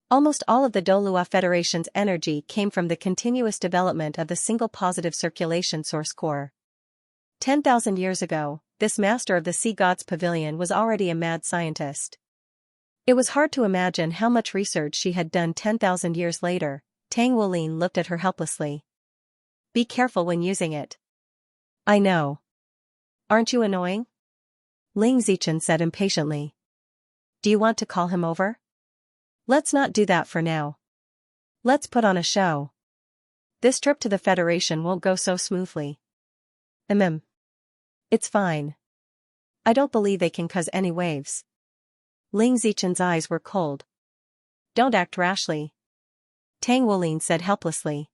Almost all of the Douluo Federation's energy came from the continuous development of the single positive circulation source core. 10,000 years ago, this master of the Sea God's Pavilion was already a mad scientist. It was hard to imagine how much research she had done 10,000 years later. Tang Wulin looked at her helplessly. Be careful when using it. I know. Aren't you annoying? Ling Zichen said impatiently. Do you want to call him over? Let's not do that for now. Let's put on a show. This trip to the Federation won't go so smoothly. It's fine. I don't believe they can cause any waves. Ling Zichen's eyes were cold. Don't act rashly. Tang Wulin said helplessly.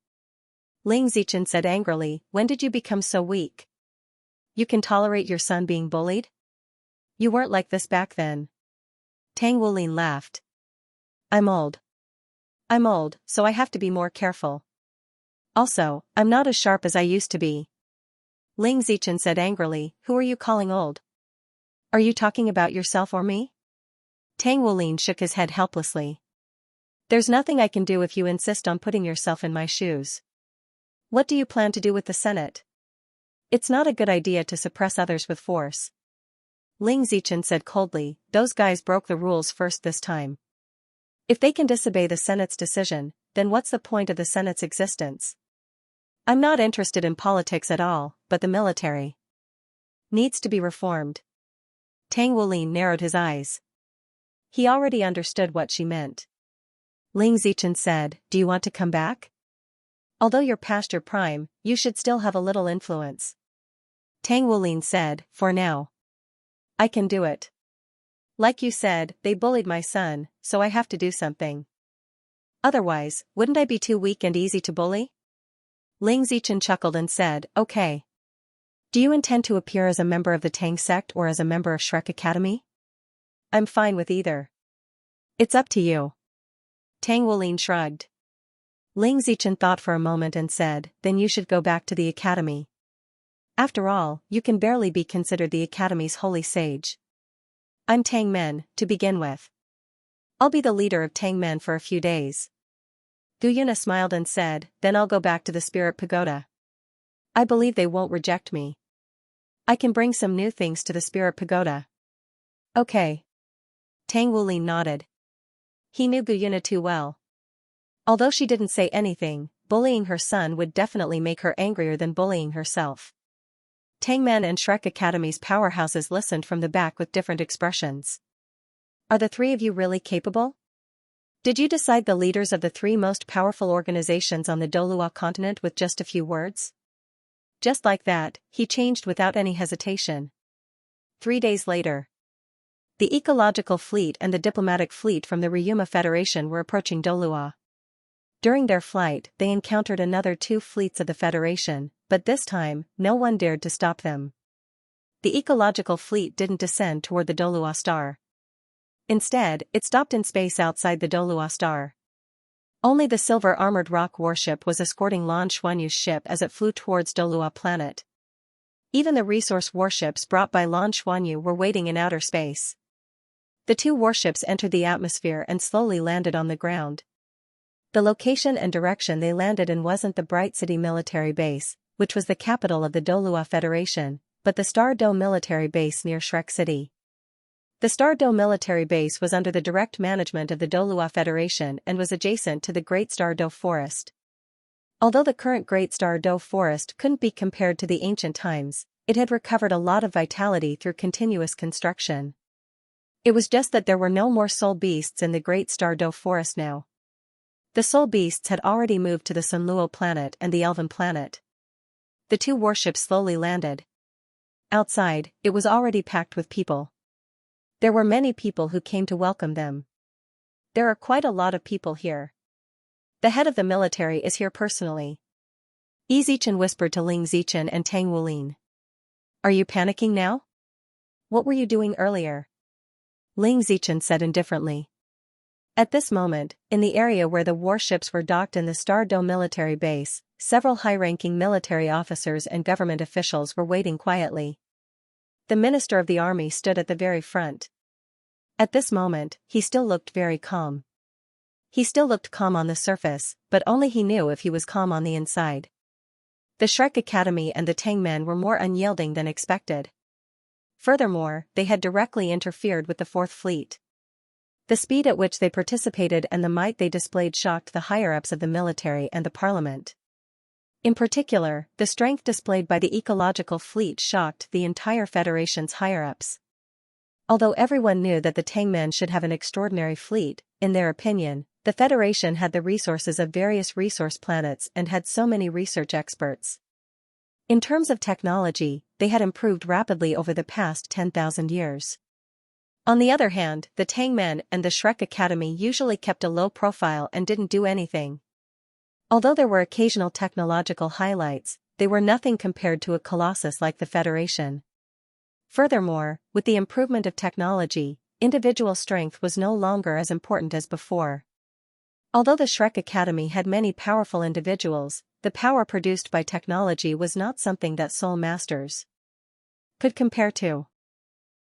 Ling Zichen said angrily, when did you become so weak? You can tolerate your son being bullied? You weren't like this back then. Tang Wulin laughed. I'm old, so I have to be more careful. Also, I'm not as sharp as I used to be. Ling Zichen said angrily, who are you calling old? Are you talking about yourself or me? Tang Wulin shook his head helplessly. There's nothing I can do if you insist on putting yourself in my shoes. What do you plan to do with the Senate? It's not a good idea to suppress others with force. Ling Zichen said coldly, those guys broke the rules first this time. If they can disobey the Senate's decision, then what's the point of the Senate's existence? I'm not interested in politics at all, but the military needs to be reformed. Tang Wulin narrowed his eyes. He already understood what she meant. Ling Zichen said, do you want to come back? Although you're past your prime, you should still have a little influence. Tang Wulin said, for now. I can do it. Like you said, they bullied my son, so I have to do something. Otherwise, wouldn't I be too weak and easy to bully? Ling Zichen chuckled and said, okay. Do you intend to appear as a member of the Tang sect or as a member of Shrek Academy? I'm fine with either. It's up to you. Tang Wulin shrugged. Ling Zichen thought for a moment and said, then you should go back to the academy. After all, you can barely be considered the academy's holy sage. I'm Tang Men, to begin with. I'll be the leader of Tang Men for a few days. Gu Yuna smiled and said, then I'll go back to the Spirit Pagoda. I believe they won't reject me. I can bring some new things to the Spirit Pagoda. Okay. Tang Wulin nodded. He knew Gu Yuna too well. Although she didn't say anything, bullying her son would definitely make her angrier than bullying herself. Tangman and Shrek Academy's powerhouses listened from the back with different expressions. Are the three of you really capable? Did you decide the leaders of the three most powerful organizations on the Douluo continent with just a few words? Just like that, he changed without any hesitation. 3 days later. The ecological fleet and the diplomatic fleet from the Ryuma Federation were approaching Douluo. During their flight, they encountered another 2 fleets of the Federation, but this time, no one dared to stop them. The ecological fleet didn't descend toward the Douluo star. Instead, it stopped in space outside the Douluo star. Only the silver-armored rock warship was escorting Lan Xuanyu's ship as it flew towards Douluo planet. Even the resource warships brought by Lan Xuanyu were waiting in outer space. The 2 warships entered the atmosphere and slowly landed on the ground. The location and direction they landed in wasn't the Bright City military base, which was the capital of the Douluo Federation, but the Star Do military base near Shrek City. The Star Do military base was under the direct management of the Douluo Federation and was adjacent to the Great Star Do Forest. Although the current Great Star Do Forest couldn't be compared to the ancient times, it had recovered a lot of vitality through continuous construction. It was just that there were no more soul beasts in the Great Star Do Forest now. The soul beasts had already moved to the Sunluo planet and the Elven planet. The 2 warships slowly landed. Outside, it was already packed with people. There were many people who came to welcome them. There are quite a lot of people here. The head of the military is here personally. Yi Zichen whispered to Ling Zichen and Tang Wulin. Are you panicking now? What were you doing earlier? Ling Zichen said indifferently. At this moment, in the area where the warships were docked in the Star Do military base, several high-ranking military officers and government officials were waiting quietly. The Minister of the Army stood at the very front. At this moment, he still looked very calm. He still looked calm on the surface, but only he knew if he was calm on the inside. The Shrek Academy and the Tang men were more unyielding than expected. Furthermore, they had directly interfered with the 4th Fleet. The speed at which they participated and the might they displayed shocked the higher-ups of the military and the parliament. In particular, the strength displayed by the ecological fleet shocked the entire Federation's higher-ups. Although everyone knew that the Tangmen should have an extraordinary fleet, in their opinion, the Federation had the resources of various resource planets and had so many research experts. In terms of technology, they had improved rapidly over the past 10,000 years. On the other hand, the Tangmen and the Shrek Academy usually kept a low profile and didn't do anything. Although there were occasional technological highlights, they were nothing compared to a colossus like the Federation. Furthermore, with the improvement of technology, individual strength was no longer as important as before. Although the Shrek Academy had many powerful individuals, the power produced by technology was not something that Soul Masters could compare to.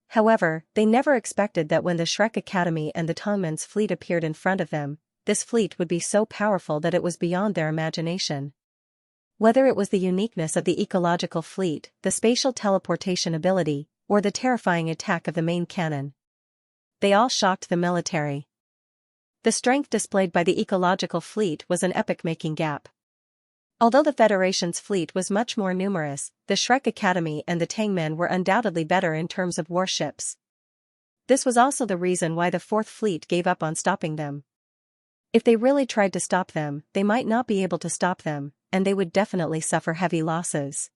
However, they never expected that when the Shrek Academy and the Tongmen's fleet appeared in front of them, this fleet would be so powerful that it was beyond their imagination. Whether it was the uniqueness of the ecological fleet, the spatial teleportation ability, or the terrifying attack of the main cannon, they all shocked the military. The strength displayed by the ecological fleet was an epoch-making gap. Although the Federation's fleet was much more numerous, the Shrek Academy and the Tangmen were undoubtedly better in terms of warships. This was also the reason why the 4th Fleet gave up on stopping them. If they really tried to stop them, they might not be able to stop them, and they would definitely suffer heavy losses.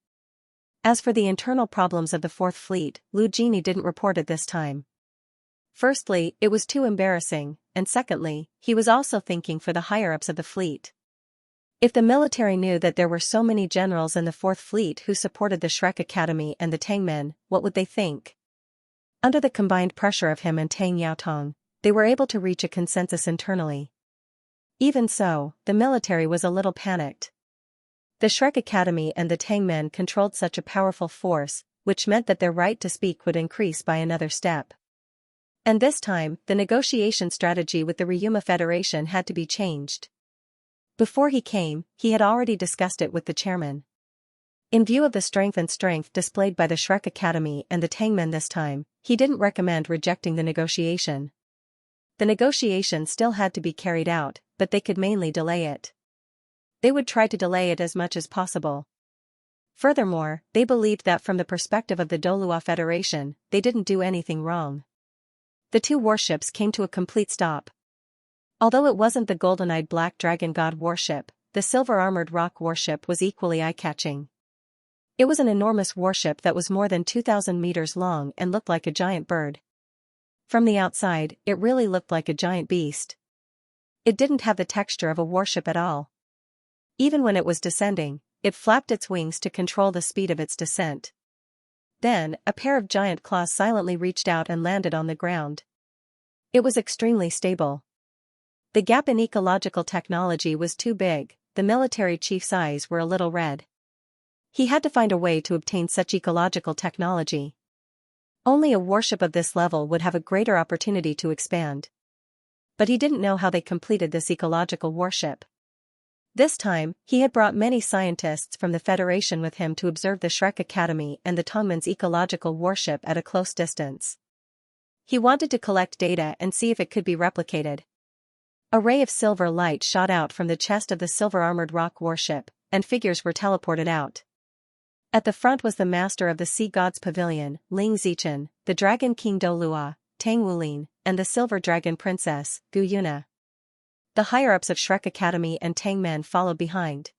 As for the internal problems of the 4th Fleet, Lu Genie didn't report it this time. Firstly, it was too embarrassing, and secondly, he was also thinking for the higher-ups of the fleet. If the military knew that there were so many generals in the Fourth Fleet who supported the Shrek Academy and the Tangmen, what would they think? Under the combined pressure of him and Tang Yaotong, they were able to reach a consensus internally. Even so, the military was a little panicked. The Shrek Academy and the Tangmen controlled such a powerful force, which meant that their right to speak would increase by another step. And this time, the negotiation strategy with the Ryuma Federation had to be changed. Before he came, he had already discussed it with the chairman. In view of the strength displayed by the Shrek Academy and the Tangmen this time, he didn't recommend rejecting the negotiation. The negotiation still had to be carried out, but they could mainly delay it. They would try to delay it as much as possible. Furthermore, they believed that from the perspective of the Douluo Federation, they didn't do anything wrong. The two warships came to a complete stop. Although it wasn't the golden-eyed black dragon god warship, the silver-armored rock warship was equally eye-catching. It was an enormous warship that was more than 2,000 meters long and looked like a giant bird. From the outside, it really looked like a giant beast. It didn't have the texture of a warship at all. Even when it was descending, it flapped its wings to control the speed of its descent. Then, a pair of giant claws silently reached out and landed on the ground. It was extremely stable. The gap in ecological technology was too big, the military chief's eyes were a little red. He had to find a way to obtain such ecological technology. Only a warship of this level would have a greater opportunity to expand. But he didn't know how they completed this ecological warship. This time, he had brought many scientists from the Federation with him to observe the Shrek Academy and the Tongmen's ecological warship at a close distance. He wanted to collect data and see if it could be replicated. A ray of silver light shot out from the chest of the silver-armored rock warship, and figures were teleported out. At the front was the master of the Sea God's Pavilion, Ling Zichen, the Dragon King Douluo, Tang Wulin, and the Silver Dragon Princess, Gu Yuna. The higher-ups of Shrek Academy and Tangmen followed behind.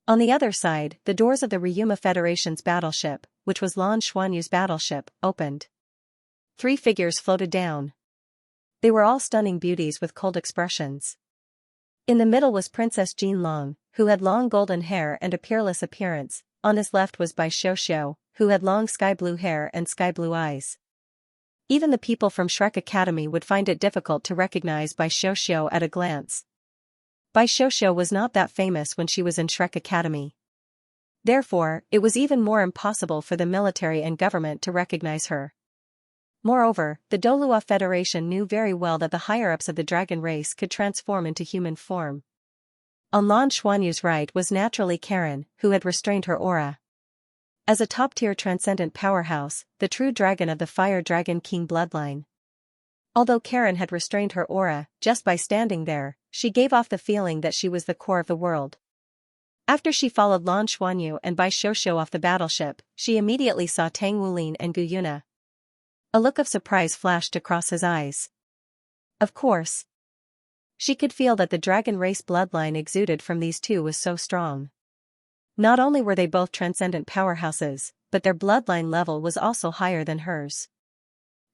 On the other side, the doors of the Ryuma Federation's battleship, which was Lan Xuanyu's battleship, opened. 3 figures floated down. They were all stunning beauties with cold expressions. In the middle was Princess Jin Long, who had long golden hair and a peerless appearance. On his left was Bai Xiao, who had long sky-blue hair and sky-blue eyes. Even the people from Shrek Academy would find it difficult to recognize Bai Xiao at a glance. Bai Xiao was not that famous when she was in Shrek Academy. Therefore, it was even more impossible for the military and government to recognize her. Moreover, the Douluo Federation knew very well that the higher-ups of the dragon race could transform into human form. On Lan Xuanyu's right was naturally Karen, who had restrained her aura. As a top-tier transcendent powerhouse, the true dragon of the Fire Dragon King bloodline. Although Karen had restrained her aura, just by standing there, she gave off the feeling that she was the core of the world. After she followed Lan Xuanyu and Bai Xiao off the battleship, she immediately saw Tang Wulin and Gu Yuna. A look of surprise flashed across his eyes. Of course. She could feel that the dragon race bloodline exuded from these two was so strong. Not only were they both transcendent powerhouses, but their bloodline level was also higher than hers.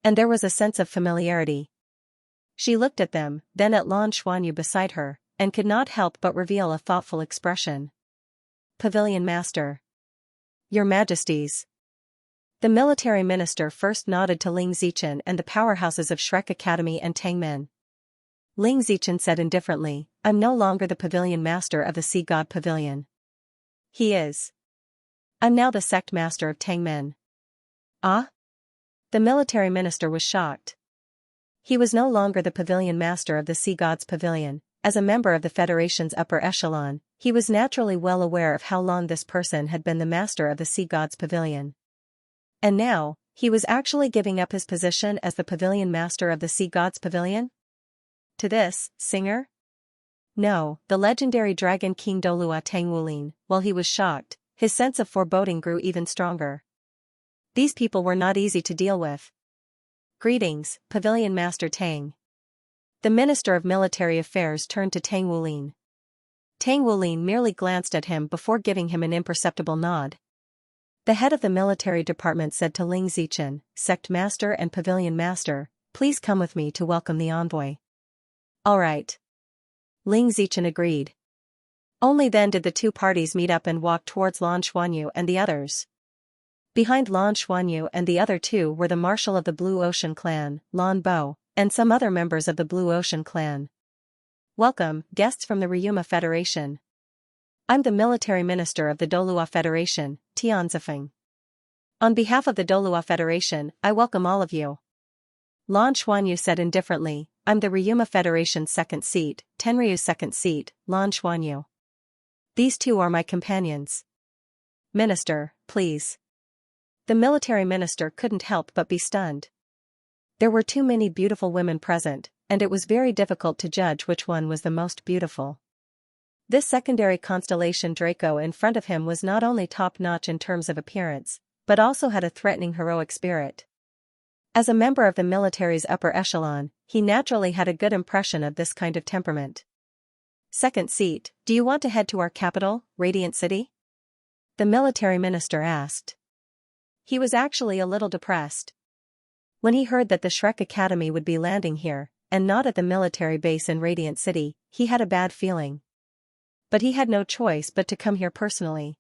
And there was a sense of familiarity. She looked at them, then at Lan Xuanyu beside her, and could not help but reveal a thoughtful expression. Pavilion Master. Your Majesties. The military minister first nodded to Ling Zichen and the powerhouses of Shrek Academy and Tangmen. Ling Zichen said indifferently, I'm no longer the Pavilion Master of the Sea God Pavilion. He is. I'm now the sect master of Tangmen. Ah? The military minister was shocked. He was no longer the Pavilion Master of the Sea God's Pavilion. As a member of the Federation's upper echelon, he was naturally well aware of how long this person had been the master of the Sea God's Pavilion. And now, he was actually giving up his position as the Pavilion Master of the Sea God's Pavilion? To this, singer? No, the legendary Dragon King Douluo Tang Wulin, while he was shocked, his sense of foreboding grew even stronger. These people were not easy to deal with. Greetings, Pavilion Master Tang. The Minister of Military Affairs turned to Tang Wulin. Tang Wulin merely glanced at him before giving him an imperceptible nod. The head of the military department said to Ling Zichen, Sect Master and Pavilion Master, please come with me to welcome the envoy. All right. Ling Zichen agreed. Only then did the two parties meet up and walk towards Lan Xuanyu and the others. Behind Lan Xuanyu and the other two were the marshal of the Blue Ocean clan, Lan Bo, and some other members of the Blue Ocean clan. Welcome, guests from the Ryuma Federation. I'm the military minister of the Douluo Federation, Tianzifeng. On behalf of the Douluo Federation, I welcome all of you. Lan Xuanyu said indifferently, I'm the Ryuma Federation's second seat, Tenryu's second seat, Lan Xuanyu. These two are my companions. Minister, please. The military minister couldn't help but be stunned. There were too many beautiful women present, and it was very difficult to judge which one was the most beautiful. This secondary constellation Draco in front of him was not only top-notch in terms of appearance, but also had a threatening heroic spirit. As a member of the military's upper echelon, he naturally had a good impression of this kind of temperament. Second seat, do you want to head to our capital, Radiant City? The military minister asked. He was actually a little depressed. When he heard that the Shrek Academy would be landing here, and not at the military base in Radiant City, he had a bad feeling. But he had no choice but to come here personally.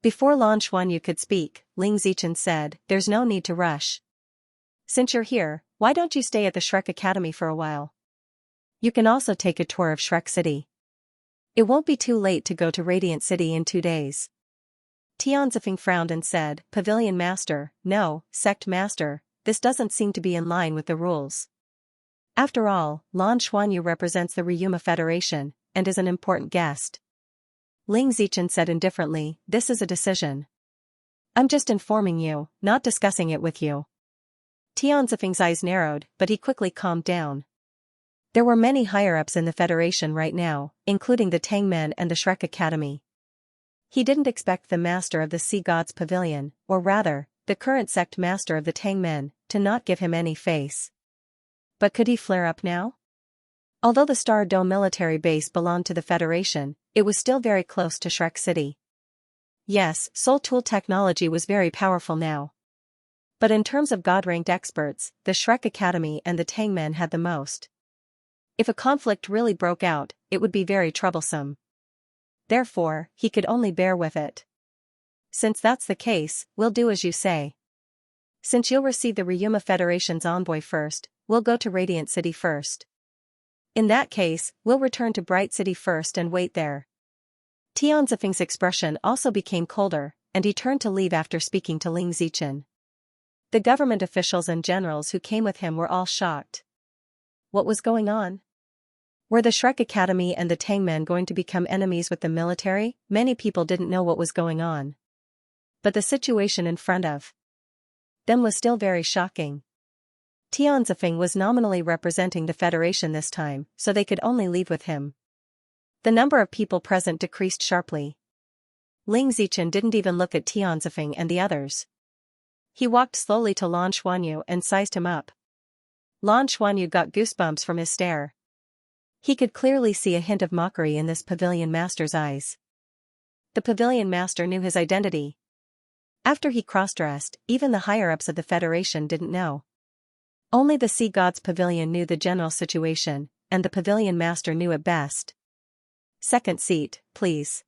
Before Lan Xuanyu could speak, Ling Zichen said, there's no need to rush. Since you're here, why don't you stay at the Shrek Academy for a while? You can also take a tour of Shrek City. It won't be too late to go to Radiant City in 2 days. Tianzifeng frowned and said, Pavilion Master, no, Sect Master, this doesn't seem to be in line with the rules. After all, Lan Xuanyu represents the Ryuma Federation, and is an important guest. Ling Zichen said indifferently, this is a decision. I'm just informing you, not discussing it with you. Tianzifeng's eyes narrowed, but he quickly calmed down. There were many higher-ups in the Federation right now, including the Tangmen and the Shrek Academy. He didn't expect the master of the Sea Gods Pavilion, or rather, the current sect master of the Tangmen, to not give him any face. But could he flare up now? Although the Star Dome military base belonged to the Federation, it was still very close to Shrek City. Yes, Soul Tool technology was very powerful now. But in terms of God-ranked experts, the Shrek Academy and the Tangmen had the most. If a conflict really broke out, it would be very troublesome. Therefore, he could only bear with it. Since that's the case, we'll do as you say. Since you'll receive the Ryuma Federation's envoy first, we'll go to Radiant City first. In that case, we'll return to Bright City first and wait there. Tianzifeng's expression also became colder, and he turned to leave after speaking to Ling Zichen. The government officials and generals who came with him were all shocked. What was going on? Were the Shrek Academy and the Tangmen going to become enemies with the military? Many people didn't know what was going on. But the situation in front of them was still very shocking. Tianzifeng was nominally representing the Federation this time, so they could only leave with him. The number of people present decreased sharply. Ling Zichen didn't even look at Tianzifeng and the others. He walked slowly to Lan Xuanyu and sized him up. Lan Xuanyu got goosebumps from his stare. He could clearly see a hint of mockery in this Pavilion Master's eyes. The Pavilion Master knew his identity. After he cross-dressed, even the higher-ups of the Federation didn't know. Only the Sea Gods Pavilion knew the general situation, and the Pavilion Master knew it best. Second seat, please.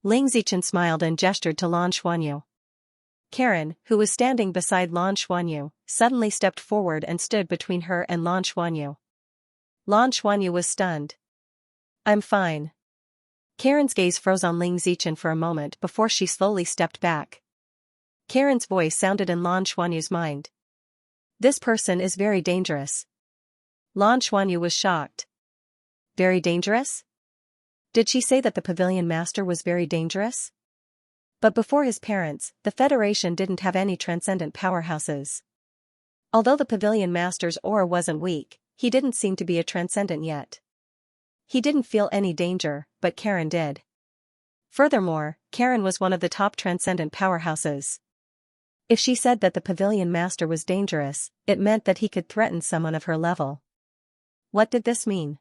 Ling Zichen smiled and gestured to Lan Xuanyu. Karen, who was standing beside Lan Xuanyu, suddenly stepped forward and stood between her and Lan Xuanyu. Lan Xuanyu was stunned. I'm fine. Karen's gaze froze on Ling Zichen for a moment before she slowly stepped back. Karen's voice sounded in Lan Xuanyu's mind. This person is very dangerous. Lan Xuanyu was shocked. Very dangerous? Did she say that the Pavilion Master was very dangerous? But before his parents, the Federation didn't have any transcendent powerhouses. Although the Pavilion Master's aura wasn't weak, he didn't seem to be a transcendent yet. He didn't feel any danger, but Karen did. Furthermore, Karen was one of the top transcendent powerhouses. If she said that the Pavilion Master was dangerous, it meant that he could threaten someone of her level. What did this mean?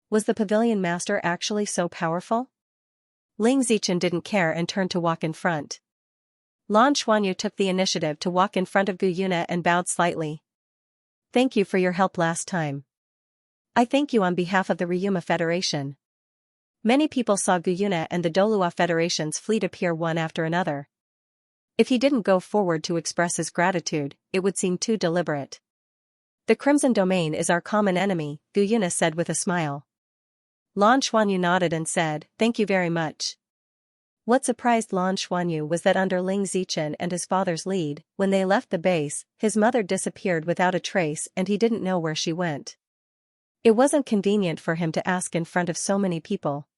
Was the Pavilion Master actually so powerful? Ling Zichen didn't care and turned to walk in front. Lan Xuanyu took the initiative to walk in front of Gu Yuna and bowed slightly. Thank you for your help last time. I thank you on behalf of the Ryuma Federation. Many people saw Guyuna and the Douluo Federation's fleet appear one after another. If he didn't go forward to express his gratitude, it would seem too deliberate. The Crimson Domain is our common enemy, Guyuna said with a smile. Lan Xuanyu nodded and said, "Thank you very much." What surprised Lan Xuanyu was that under Ling Zichen and his father's lead, when they left the base, his mother disappeared without a trace and he didn't know where she went. It wasn't convenient for him to ask in front of so many people.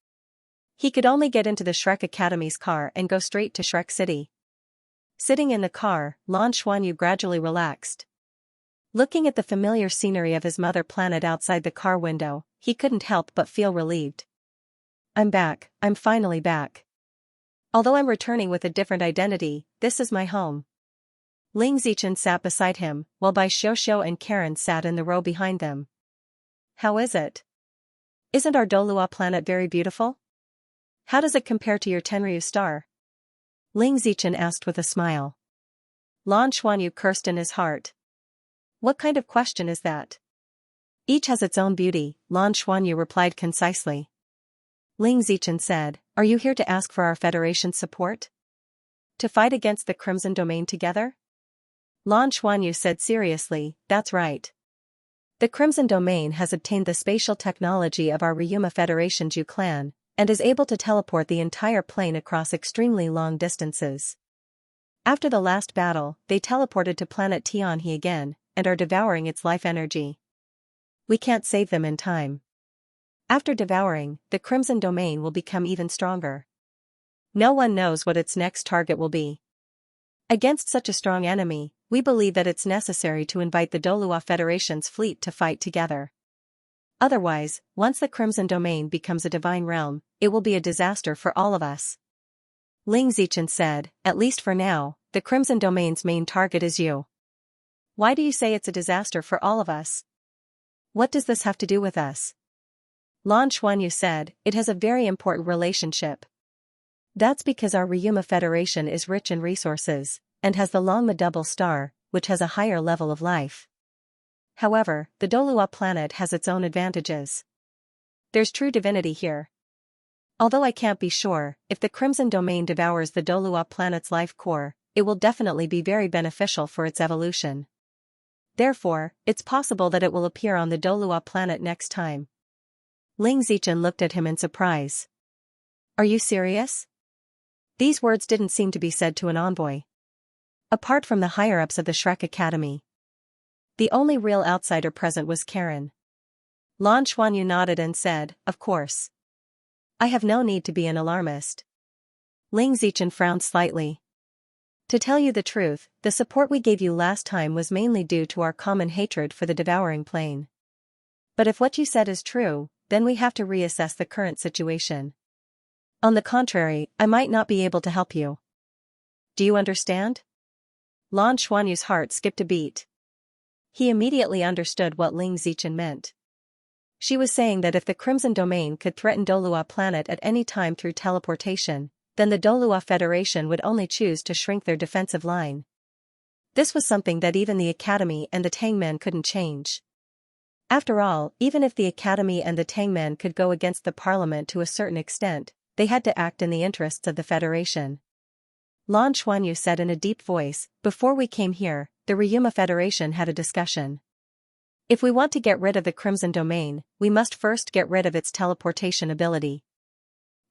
He could only get into the Shrek Academy's car and go straight to Shrek City. Sitting in the car, Lan Xuanyu gradually relaxed. Looking at the familiar scenery of his mother planet outside the car window, he couldn't help but feel relieved. I'm back, I'm finally back. Although I'm returning with a different identity, this is my home. Ling Zichen sat beside him, while Bai Xiuxiu and Karen sat in the row behind them. How is it? Isn't our Douluo planet very beautiful? How does it compare to your Tenryu star? Ling Zichen asked with a smile. Lan Xuanyu cursed in his heart. What kind of question is that? Each has its own beauty, Lan Xuanyu replied concisely. Ling Zichen said, "Are you here to ask for our Federation's support? To fight against the Crimson Domain together?" Lan Xuanyu said seriously, "That's right. The Crimson Domain has obtained the spatial technology of our Ryuma Federation Ju clan, and is able to teleport the entire plane across extremely long distances. After the last battle, they teleported to planet Tianhe again, and are devouring its life energy. We can't save them in time. After devouring, the Crimson Domain will become even stronger. No one knows what its next target will be. Against such a strong enemy, we believe that it's necessary to invite the Douluo Federation's fleet to fight together. Otherwise, once the Crimson Domain becomes a divine realm, it will be a disaster for all of us." Ling Zichen said, "At least for now, the Crimson Domain's main target is you. Why do you say it's a disaster for all of us? What does this have to do with us?" Lan Xuanyu said, "It has a very important relationship. That's because our Ryuma Federation is rich in resources, and has the Longma double star, which has a higher level of life. However, the Douluo planet has its own advantages. There's true divinity here. Although I can't be sure, if the Crimson Domain devours the Douluo planet's life core, it will definitely be very beneficial for its evolution. Therefore, it's possible that it will appear on the Douluo planet next time." Ling Zichen looked at him in surprise. "Are you serious?" These words didn't seem to be said to an envoy. Apart from the higher-ups of the Shrek Academy, the only real outsider present was Karen. Lan Xuanyu nodded and said, "Of course. I have no need to be an alarmist." Ling Zichen frowned slightly. "To tell you the truth, the support we gave you last time was mainly due to our common hatred for the devouring plane. But if what you said is true, then we have to reassess the current situation. On the contrary, I might not be able to help you. Do you understand?" Lan Xuanyu's heart skipped a beat. He immediately understood what Ling Zichen meant. She was saying that if the Crimson Domain could threaten Douluo planet at any time through teleportation, then the Douluo Federation would only choose to shrink their defensive line. This was something that even the Academy and the Tangmen couldn't change. After all, even if the Academy and the Tangmen could go against the Parliament to a certain extent, they had to act in the interests of the Federation. Lan Xuanyu said in a deep voice, "Before we came here, the Ryuma Federation had a discussion. If we want to get rid of the Crimson Domain, we must first get rid of its teleportation ability.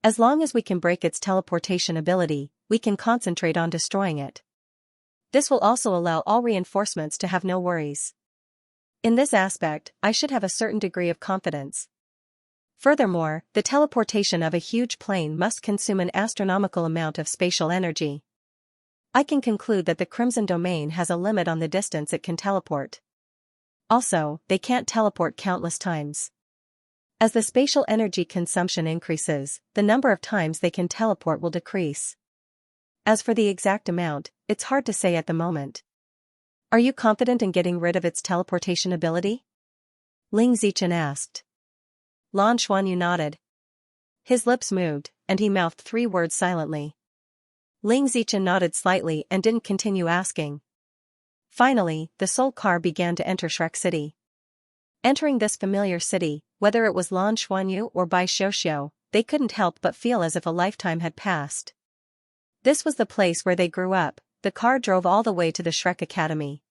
As long as we can break its teleportation ability, we can concentrate on destroying it. This will also allow all reinforcements to have no worries. In this aspect, I should have a certain degree of confidence. Furthermore, the teleportation of a huge plane must consume an astronomical amount of spatial energy. I can conclude that the Crimson Domain has a limit on the distance it can teleport. Also, they can't teleport countless times. As the spatial energy consumption increases, the number of times they can teleport will decrease. As for the exact amount, it's hard to say at the moment. Are you confident in getting rid of its teleportation ability?" Ling Zichen asked. Lan Xuanyu nodded. His lips moved, and he mouthed 3 words silently. Ling Zichen nodded slightly and didn't continue asking. Finally, the Soul car began to enter Shrek City. Entering this familiar city, whether it was Lan Xuanyu or Bai Xiuxiu, they couldn't help but feel as if a lifetime had passed. This was the place where they grew up. The car drove all the way to the Shrek Academy.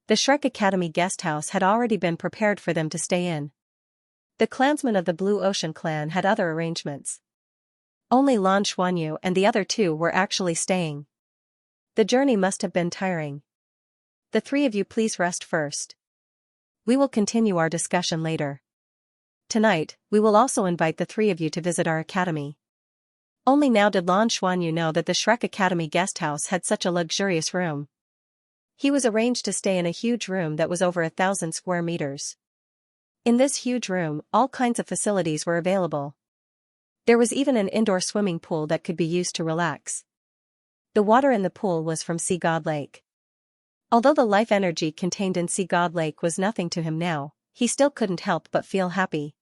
The Shrek Academy guest house had already been prepared for them to stay in. The clansmen of the Blue Ocean clan had other arrangements. Only Lan Xuanyu and the other two were actually staying. The journey must have been tiring. The three of you please rest first. We will continue our discussion later. Tonight, we will also invite the three of you to visit our academy. Only now did Lan Xuanyu know that the Shrek Academy guest house had such a luxurious room. He was arranged to stay in a huge room that was over 1,000 square meters. In this huge room, all kinds of facilities were available. There was even an indoor swimming pool that could be used to relax. The water in the pool was from Sea God Lake. Although the life energy contained in Sea God Lake was nothing to him now, he still couldn't help but feel happy.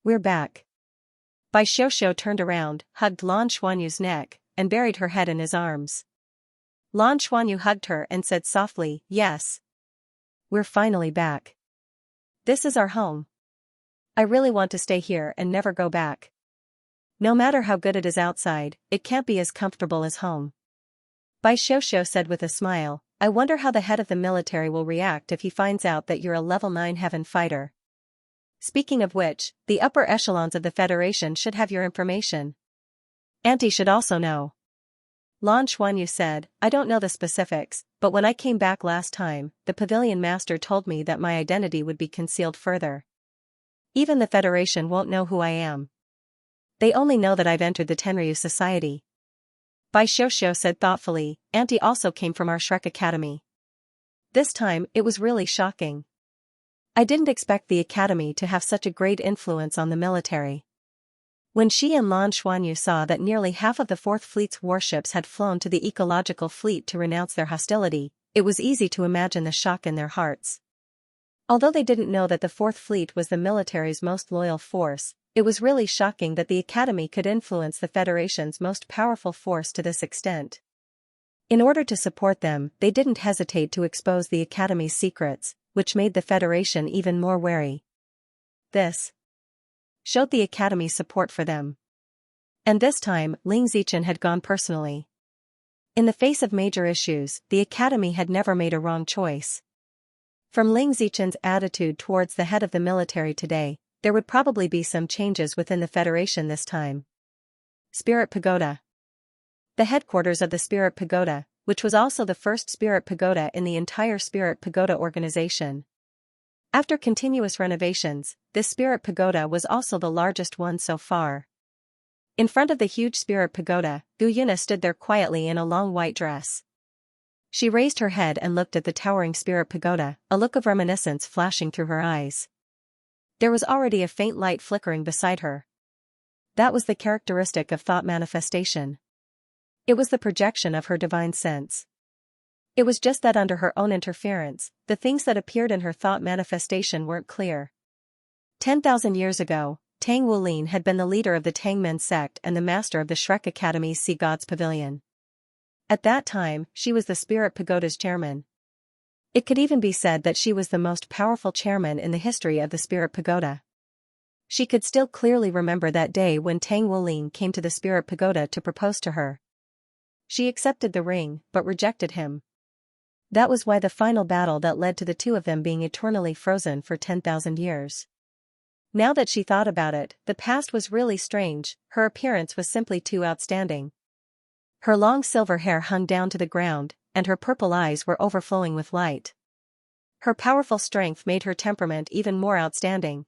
We're back. Bai Xiaoxiao turned around, hugged Lan Xuanyu's neck, and buried her head in his arms. Lan Xuanyu hugged her and said softly, "Yes. We're finally back. This is our home. I really want to stay here and never go back. No matter how good it is outside, it can't be as comfortable as home." Bai Xiaoxiao said with a smile, "I wonder how the head of the military will react if he finds out that you're a level 9 heaven fighter. Speaking of which, the upper echelons of the Federation should have your information. Auntie should also know." Lan Xuanyu said, "I don't know the specifics, but when I came back last time, the pavilion master told me that my identity would be concealed further. Even the Federation won't know who I am. They only know that I've entered the Tenryu Society." Bai Xiaoxiao said thoughtfully, "Auntie also came from our Shrek Academy. This time, it was really shocking. I didn't expect the academy to have such a great influence on the military." When she and Lan Xuanyu saw that nearly half of the Fourth Fleet's warships had flown to the Ecological Fleet to renounce their hostility, it was easy to imagine the shock in their hearts. Although they didn't know that the Fourth Fleet was the military's most loyal force, it was really shocking that the academy could influence the Federation's most powerful force to this extent. In order to support them, they didn't hesitate to expose the academy's secrets, which made the Federation even more wary. This showed the academy's support for them. And this time, Ling Zichen had gone personally. In the face of major issues, the academy had never made a wrong choice. From Ling Zichen's attitude towards the head of the military today, there would probably be some changes within the Federation this time. Spirit Pagoda. The headquarters of the Spirit Pagoda, which was also the first Spirit Pagoda in the entire Spirit Pagoda organization. After continuous renovations, this Spirit Pagoda was also the largest one so far. In front of the huge Spirit Pagoda, Gu Yuna stood there quietly in a long white dress. She raised her head and looked at the towering Spirit Pagoda, a look of reminiscence flashing through her eyes. There was already a faint light flickering beside her. That was the characteristic of thought manifestation. It was the projection of her divine sense. It was just that under her own interference, the things that appeared in her thought manifestation weren't clear. 10,000 years ago, Tang Wulin had been the leader of the Tangmen sect and the master of the Shrek Academy's Sea Gods Pavilion. At that time, she was the Spirit Pagoda's chairman. It could even be said that she was the most powerful chairman in the history of the Spirit Pagoda. She could still clearly remember that day when Tang Wulin came to the Spirit Pagoda to propose to her. She accepted the ring, but rejected him. That was why the final battle that led to the two of them being eternally frozen for 10,000 years. Now that she thought about it, the past was really strange. Her appearance was simply too outstanding. Her long silver hair hung down to the ground, and her purple eyes were overflowing with light. Her powerful strength made her temperament even more outstanding.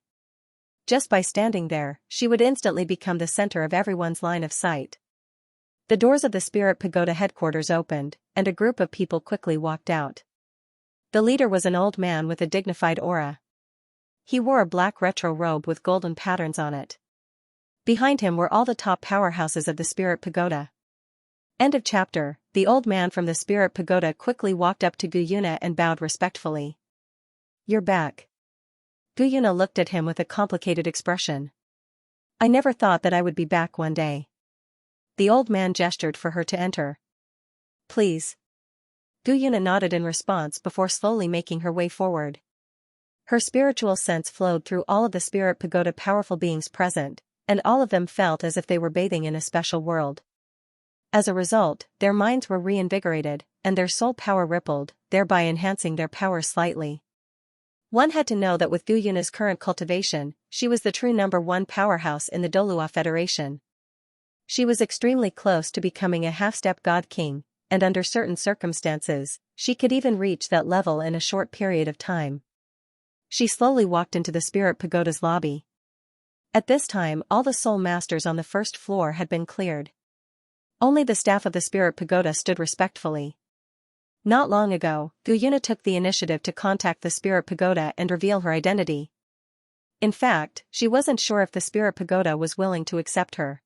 Just by standing there, she would instantly become the center of everyone's line of sight. The doors of the Spirit Pagoda headquarters opened, and a group of people quickly walked out. The leader was an old man with a dignified aura. He wore a black retro robe with golden patterns on it. Behind him were all the top powerhouses of the Spirit Pagoda. End of chapter. The old man from the Spirit Pagoda quickly walked up to Gu Yuna and bowed respectfully. "You're back." Gu Yuna looked at him with a complicated expression. "I never thought that I would be back one day." The old man gestured for her to enter. "Please." Gu Yuna nodded in response before slowly making her way forward. Her spiritual sense flowed through all of the Spirit Pagoda powerful beings present, and all of them felt as if they were bathing in a special world. As a result, their minds were reinvigorated, and their soul power rippled, thereby enhancing their power slightly. One had to know that with Gu Yuna's current cultivation, she was the true #1 powerhouse in the Douluo Federation. She was extremely close to becoming a half-step god king, and under certain circumstances, she could even reach that level in a short period of time. She slowly walked into the Spirit Pagoda's lobby. At this time, all the soul masters on the first floor had been cleared. Only the staff of the Spirit Pagoda stood respectfully. Not long ago, Gu Yuna took the initiative to contact the Spirit Pagoda and reveal her identity. In fact, she wasn't sure if the Spirit Pagoda was willing to accept her.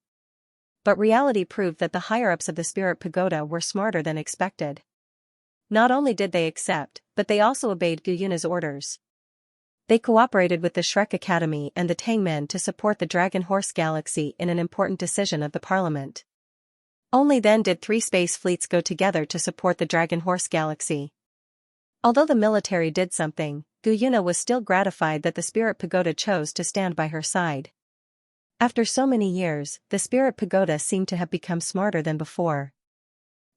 But reality proved that the higher-ups of the Spirit Pagoda were smarter than expected. Not only did they accept, but they also obeyed Gu Yuna's orders. They cooperated with the Shrek Academy and the Tangmen to support the Dragon Horse Galaxy in an important decision of the Parliament. Only then did 3 space fleets go together to support the Dragon Horse Galaxy. Although the military did something, Gu Yuna was still gratified that the Spirit Pagoda chose to stand by her side. After so many years, the Spirit Pagoda seemed to have become smarter than before.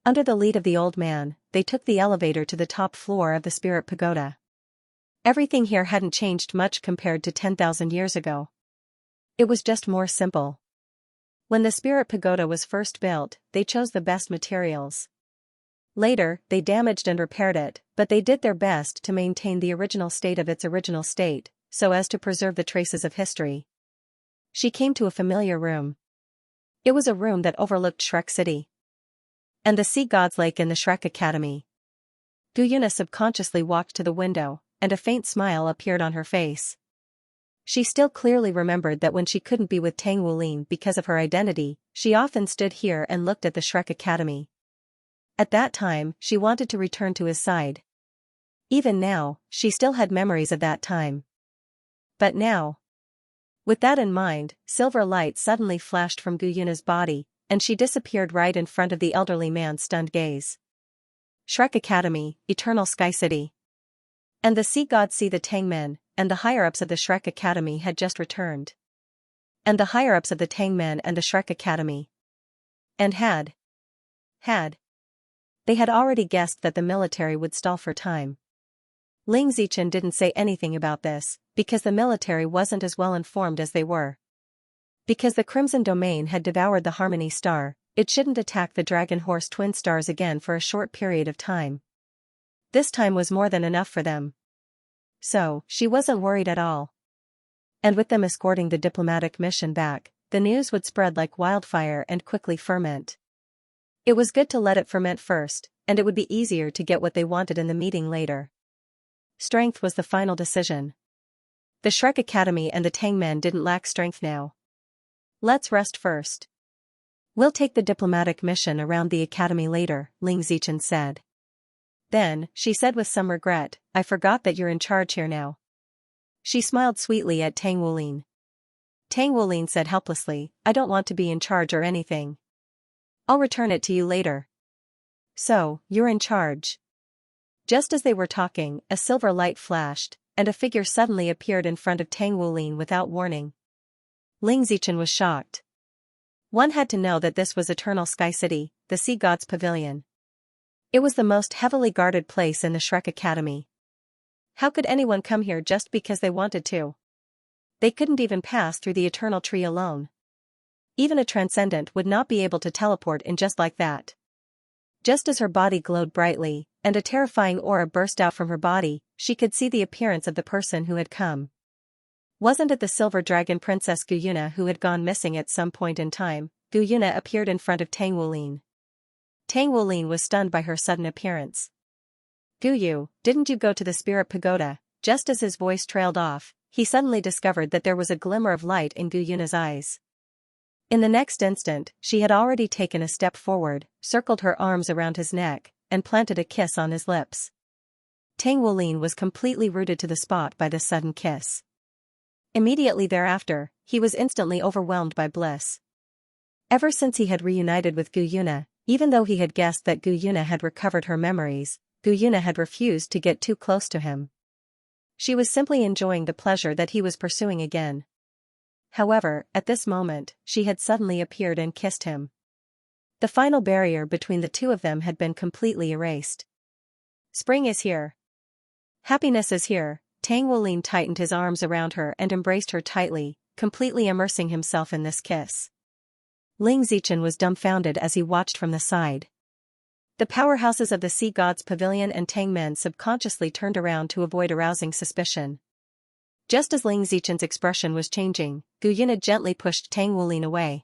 Under the lead of the old man, they took the elevator to the top floor of the Spirit Pagoda. Everything here hadn't changed much compared to 10,000 years ago. It was just more simple. When the Spirit Pagoda was first built, they chose the best materials. Later, they damaged and repaired it, but they did their best to maintain the original state of its original state, so as to preserve the traces of history. She came to a familiar room. It was a room that overlooked Shrek City and the Sea God's Lake in the Shrek Academy. Gu Yuna subconsciously walked to the window, and a faint smile appeared on her face. She still clearly remembered that when she couldn't be with Tang Wulin because of her identity, she often stood here and looked at the Shrek Academy. At that time, she wanted to return to his side. Even now, she still had memories of that time. But now, with that in mind, silver light suddenly flashed from Gu Yuna's body, and she disappeared right in front of the elderly man's stunned gaze. Shrek Academy, Eternal Sky City. And the Sea God See the Tangmen, and the higher-ups of the Shrek Academy had just returned. And the higher-ups of the Tangmen and the Shrek Academy. And they had already guessed that the military would stall for time. Ling Zichen didn't say anything about this, because the military wasn't as well informed as they were. Because the Crimson Domain had devoured the Harmony Star, it shouldn't attack the Dragon Horse twin stars again for a short period of time. This time was more than enough for them. So, she wasn't worried at all. And with them escorting the diplomatic mission back, the news would spread like wildfire and quickly ferment. It was good to let it ferment first, and it would be easier to get what they wanted in the meeting later. Strength was the final decision. The Shrek Academy and the Tangmen didn't lack strength now. Let's rest first. We'll take the diplomatic mission around the academy later, Ling Zichen said. Then, she said with some regret, I forgot that you're in charge here now. She smiled sweetly at Tang Wulin. Tang Wulin said helplessly, I don't want to be in charge or anything. I'll return it to you later. So, you're in charge. Just as they were talking, a silver light flashed, and a figure suddenly appeared in front of Tang Wulin without warning. Ling Zichen was shocked. One had to know that this was Eternal Sky City, the Sea God's Pavilion. It was the most heavily guarded place in the Shrek Academy. How could anyone come here just because they wanted to? They couldn't even pass through the Eternal Tree alone. Even a transcendent would not be able to teleport in just like that. Just as her body glowed brightly, and a terrifying aura burst out from her body, she could see the appearance of the person who had come. Wasn't it the Silver Dragon Princess Gu Yuna who had gone missing at some point in time? Gu Yuna appeared in front of Tang Wulin. Tang Wulin was stunned by her sudden appearance. Gu Yu, didn't you go to the Spirit Pagoda? Just as his voice trailed off, he suddenly discovered that there was a glimmer of light in Gu Yuna's eyes. In the next instant, she had already taken a step forward, circled her arms around his neck, and planted a kiss on his lips. Tang Wulin was completely rooted to the spot by this sudden kiss. Immediately thereafter, he was instantly overwhelmed by bliss. Ever since he had reunited with Gu Yuna, even though he had guessed that Gu Yuna had recovered her memories, Gu Yuna had refused to get too close to him. She was simply enjoying the pleasure that he was pursuing again. However, at this moment, she had suddenly appeared and kissed him. The final barrier between the two of them had been completely erased. Spring is here. Happiness is here. Tang Wulin tightened his arms around her and embraced her tightly, completely immersing himself in this kiss. Ling Zichen was dumbfounded as he watched from the side. The powerhouses of the Sea God's Pavilion and Tang men subconsciously turned around to avoid arousing suspicion. Just as Ling Zichen's expression was changing, Gu Yuna gently pushed Tang Wulin away.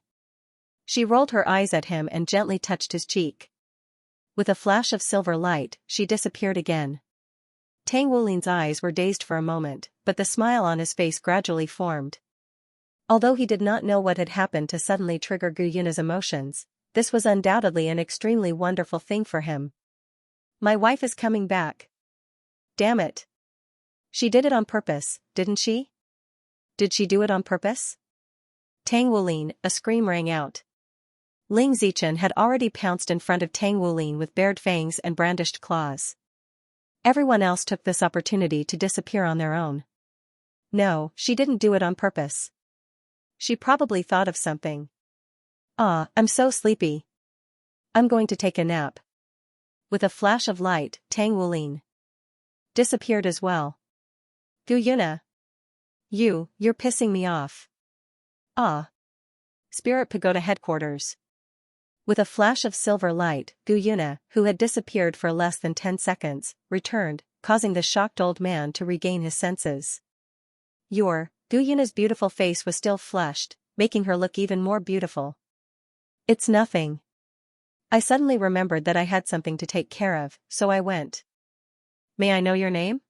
She rolled her eyes at him and gently touched his cheek. With a flash of silver light, she disappeared again. Tang Wulin's eyes were dazed for a moment, but the smile on his face gradually formed. Although he did not know what had happened to suddenly trigger Gu Yuna's emotions, this was undoubtedly an extremely wonderful thing for him. My wife is coming back. Damn it. She did it on purpose, didn't she? Did she do it on purpose? Tang Wulin, a scream rang out. Ling Zichen had already pounced in front of Tang Wulin with bared fangs and brandished claws. Everyone else took this opportunity to disappear on their own. No, she didn't do it on purpose. She probably thought of something. I'm so sleepy. I'm going to take a nap. With a flash of light, Tang Wulin disappeared as well. Gu Yuna. You're pissing me off. Spirit Pagoda headquarters. With a flash of silver light, Gu Yuna, who had disappeared for less than 10 seconds, returned, causing the shocked old man to regain his senses. Gu Yuna's beautiful face was still flushed, making her look even more beautiful. It's nothing. I suddenly remembered that I had something to take care of, so I went. May I know your name?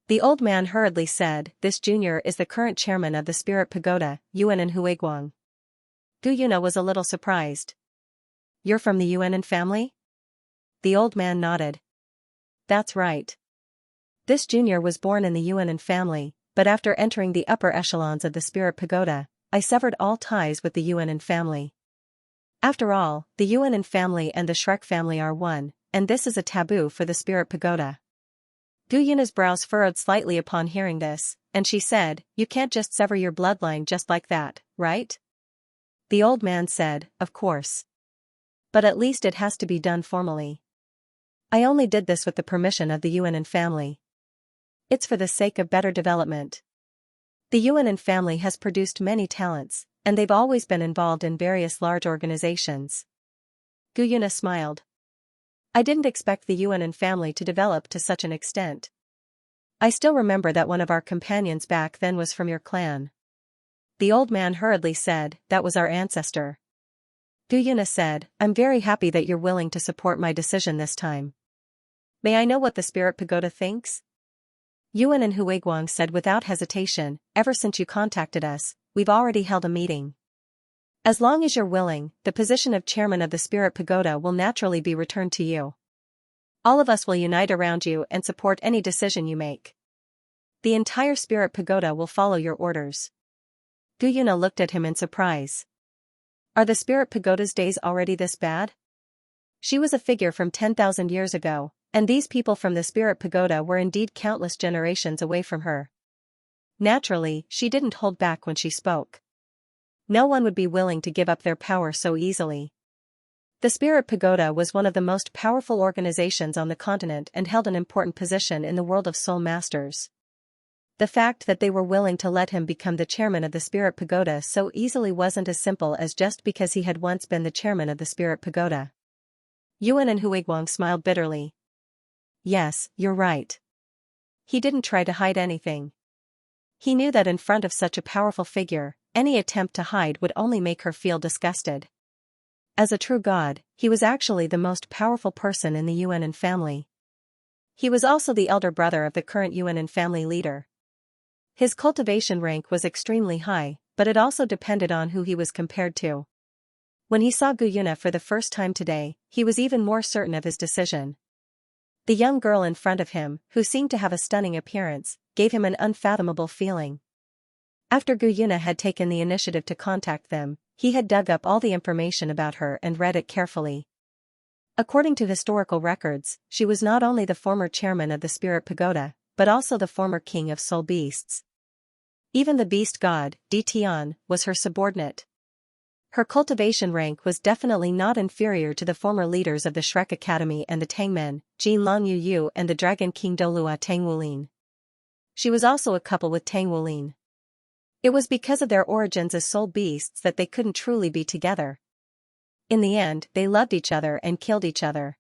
The old man hurriedly said, this junior is the current chairman of the Spirit Pagoda, Yuan and Huiguang. Gu Yuna was a little surprised. You're from the Yuan family? The old man nodded. That's right. This junior was born in the Yuan family, but after entering the upper echelons of the Spirit Pagoda, I severed all ties with the Yuan family. After all, the Yuan family and the Shrek family are one, and this is a taboo for the Spirit Pagoda. Gu Yuna's brows furrowed slightly upon hearing this, and she said, you can't just sever your bloodline just like that, right? The old man said, of course. But at least it has to be done formally. I only did this with the permission of the Yuan family. It's for the sake of better development. The Yuan family has produced many talents, and they've always been involved in various large organizations. Gu Yuna smiled. I didn't expect the Yuan family to develop to such an extent. I still remember that one of our companions back then was from your clan. The old man hurriedly said, that was our ancestor. Gu Yuna said, I'm very happy that you're willing to support my decision this time. May I know what the Spirit Pagoda thinks? Yuan and Huiguang said without hesitation, ever since you contacted us, we've already held a meeting. As long as you're willing, the position of chairman of the Spirit Pagoda will naturally be returned to you. All of us will unite around you and support any decision you make. The entire Spirit Pagoda will follow your orders. Gu Yuna looked at him in surprise. Are the Spirit Pagoda's days already this bad? She was a figure from 10,000 years ago, and these people from the Spirit Pagoda were indeed countless generations away from her. Naturally, she didn't hold back when she spoke. No one would be willing to give up their power so easily. The Spirit Pagoda was one of the most powerful organizations on the continent and held an important position in the world of soul masters. The fact that they were willing to let him become the chairman of the Spirit Pagoda so easily wasn't as simple as just because he had once been the chairman of the Spirit Pagoda. Yuan and Huiguang smiled bitterly. Yes, you're right. He didn't try to hide anything. He knew that in front of such a powerful figure, any attempt to hide would only make her feel disgusted. As a true god, he was actually the most powerful person in the Yuan family. He was also the elder brother of the current Yuan family leader. His cultivation rank was extremely high, but it also depended on who he was compared to. When he saw Gu Yuna for the first time today, he was even more certain of his decision. The young girl in front of him, who seemed to have a stunning appearance, gave him an unfathomable feeling. After Gu Yuna had taken the initiative to contact them, he had dug up all the information about her and read it carefully. According to historical records, she was not only the former chairman of the Spirit Pagoda, but also the former king of soul beasts. Even the beast god, Tian, was her subordinate. Her cultivation rank was definitely not inferior to the former leaders of the Shrek Academy and the Tangmen, Jin Long Yu and the Dragon King Douluo Tang Wulin. She was also a couple with Tang Wulin. It was because of their origins as soul beasts that they couldn't truly be together. In the end, they loved each other and killed each other.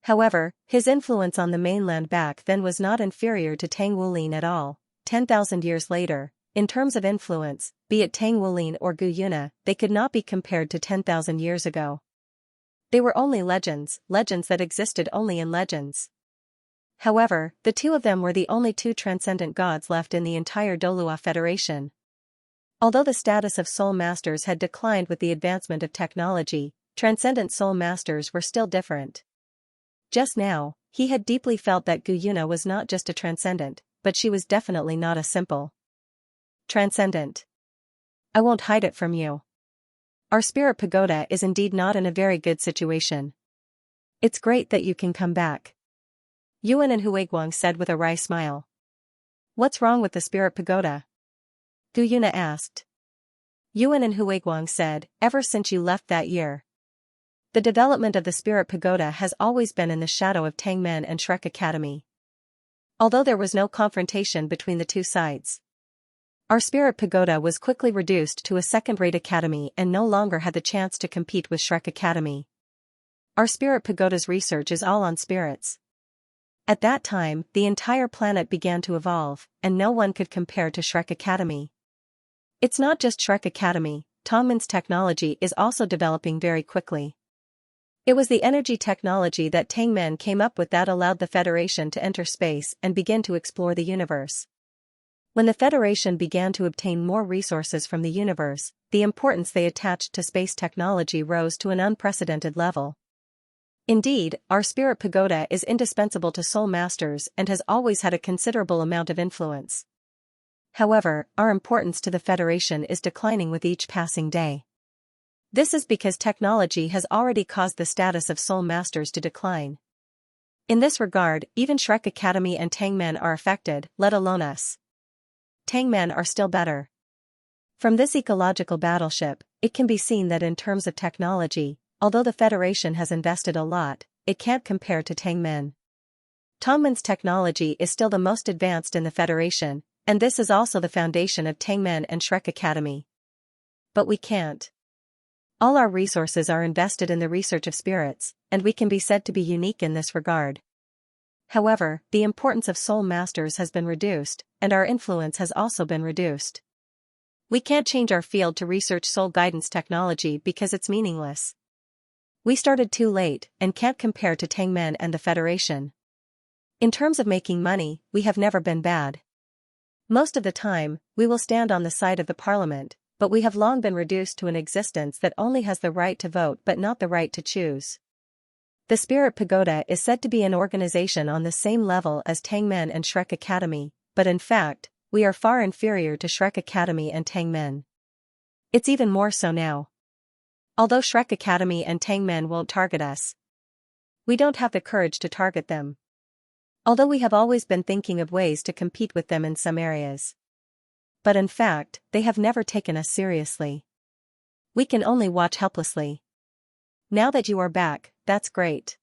However, his influence on the mainland back then was not inferior to Tang Wulin at all. 10,000 years later, in terms of influence, be it Tang Wulin or Gu Yuna, they could not be compared to 10,000 years ago. They were only legends that existed only in legends. However, the two of them were the only two transcendent gods left in the entire Douluo Federation. Although the status of soul masters had declined with the advancement of technology, transcendent soul masters were still different. Just now, he had deeply felt that Gu Yuna was not just a transcendent, but she was definitely not a simple transcendent. I won't hide it from you. Our spirit pagoda is indeed not in a very good situation. It's great that you can come back, Yuan and Huiguang said with a wry smile. What's wrong with the spirit pagoda? Gu Yuna asked. Yuan and Huiguang said, ever since you left that year. The development of the spirit pagoda has always been in the shadow of Tangmen and Shrek Academy. Although there was no confrontation between the two sides, our spirit pagoda was quickly reduced to a second-rate academy and no longer had the chance to compete with Shrek Academy. Our spirit pagoda's research is all on spirits. At that time, the entire planet began to evolve, and no one could compare to Shrek Academy. It's not just Shrek Academy, Tongmen's technology is also developing very quickly. It was the energy technology that Tangmen came up with that allowed the Federation to enter space and begin to explore the universe. When the Federation began to obtain more resources from the universe, the importance they attached to space technology rose to an unprecedented level. Indeed, our spirit pagoda is indispensable to soul masters and has always had a considerable amount of influence. However, our importance to the Federation is declining with each passing day. This is because technology has already caused the status of soul masters to decline. In this regard, even Shrek Academy and Tangmen are affected, let alone us. Tangmen are still better. From this ecological battleship, it can be seen that in terms of technology, although the Federation has invested a lot, it can't compare to Tangmen. Tongmen's technology is still the most advanced in the Federation, and this is also the foundation of Tangmen and Shrek Academy. But we can't. All our resources are invested in the research of spirits, and we can be said to be unique in this regard. However, the importance of soul masters has been reduced, and our influence has also been reduced. We can't change our field to research soul guidance technology because it's meaningless. We started too late and can't compare to Tangmen and the Federation. In terms of making money, we have never been bad. Most of the time, we will stand on the side of the parliament, but we have long been reduced to an existence that only has the right to vote but not the right to choose. The Spirit Pagoda is said to be an organization on the same level as Tangmen and Shrek Academy, but in fact, we are far inferior to Shrek Academy and Tangmen. It's even more so now. Although Shrek Academy and Tangmen won't target us, we don't have the courage to target them. Although we have always been thinking of ways to compete with them in some areas. But in fact, they have never taken us seriously. We can only watch helplessly. Now that you are back, that's great.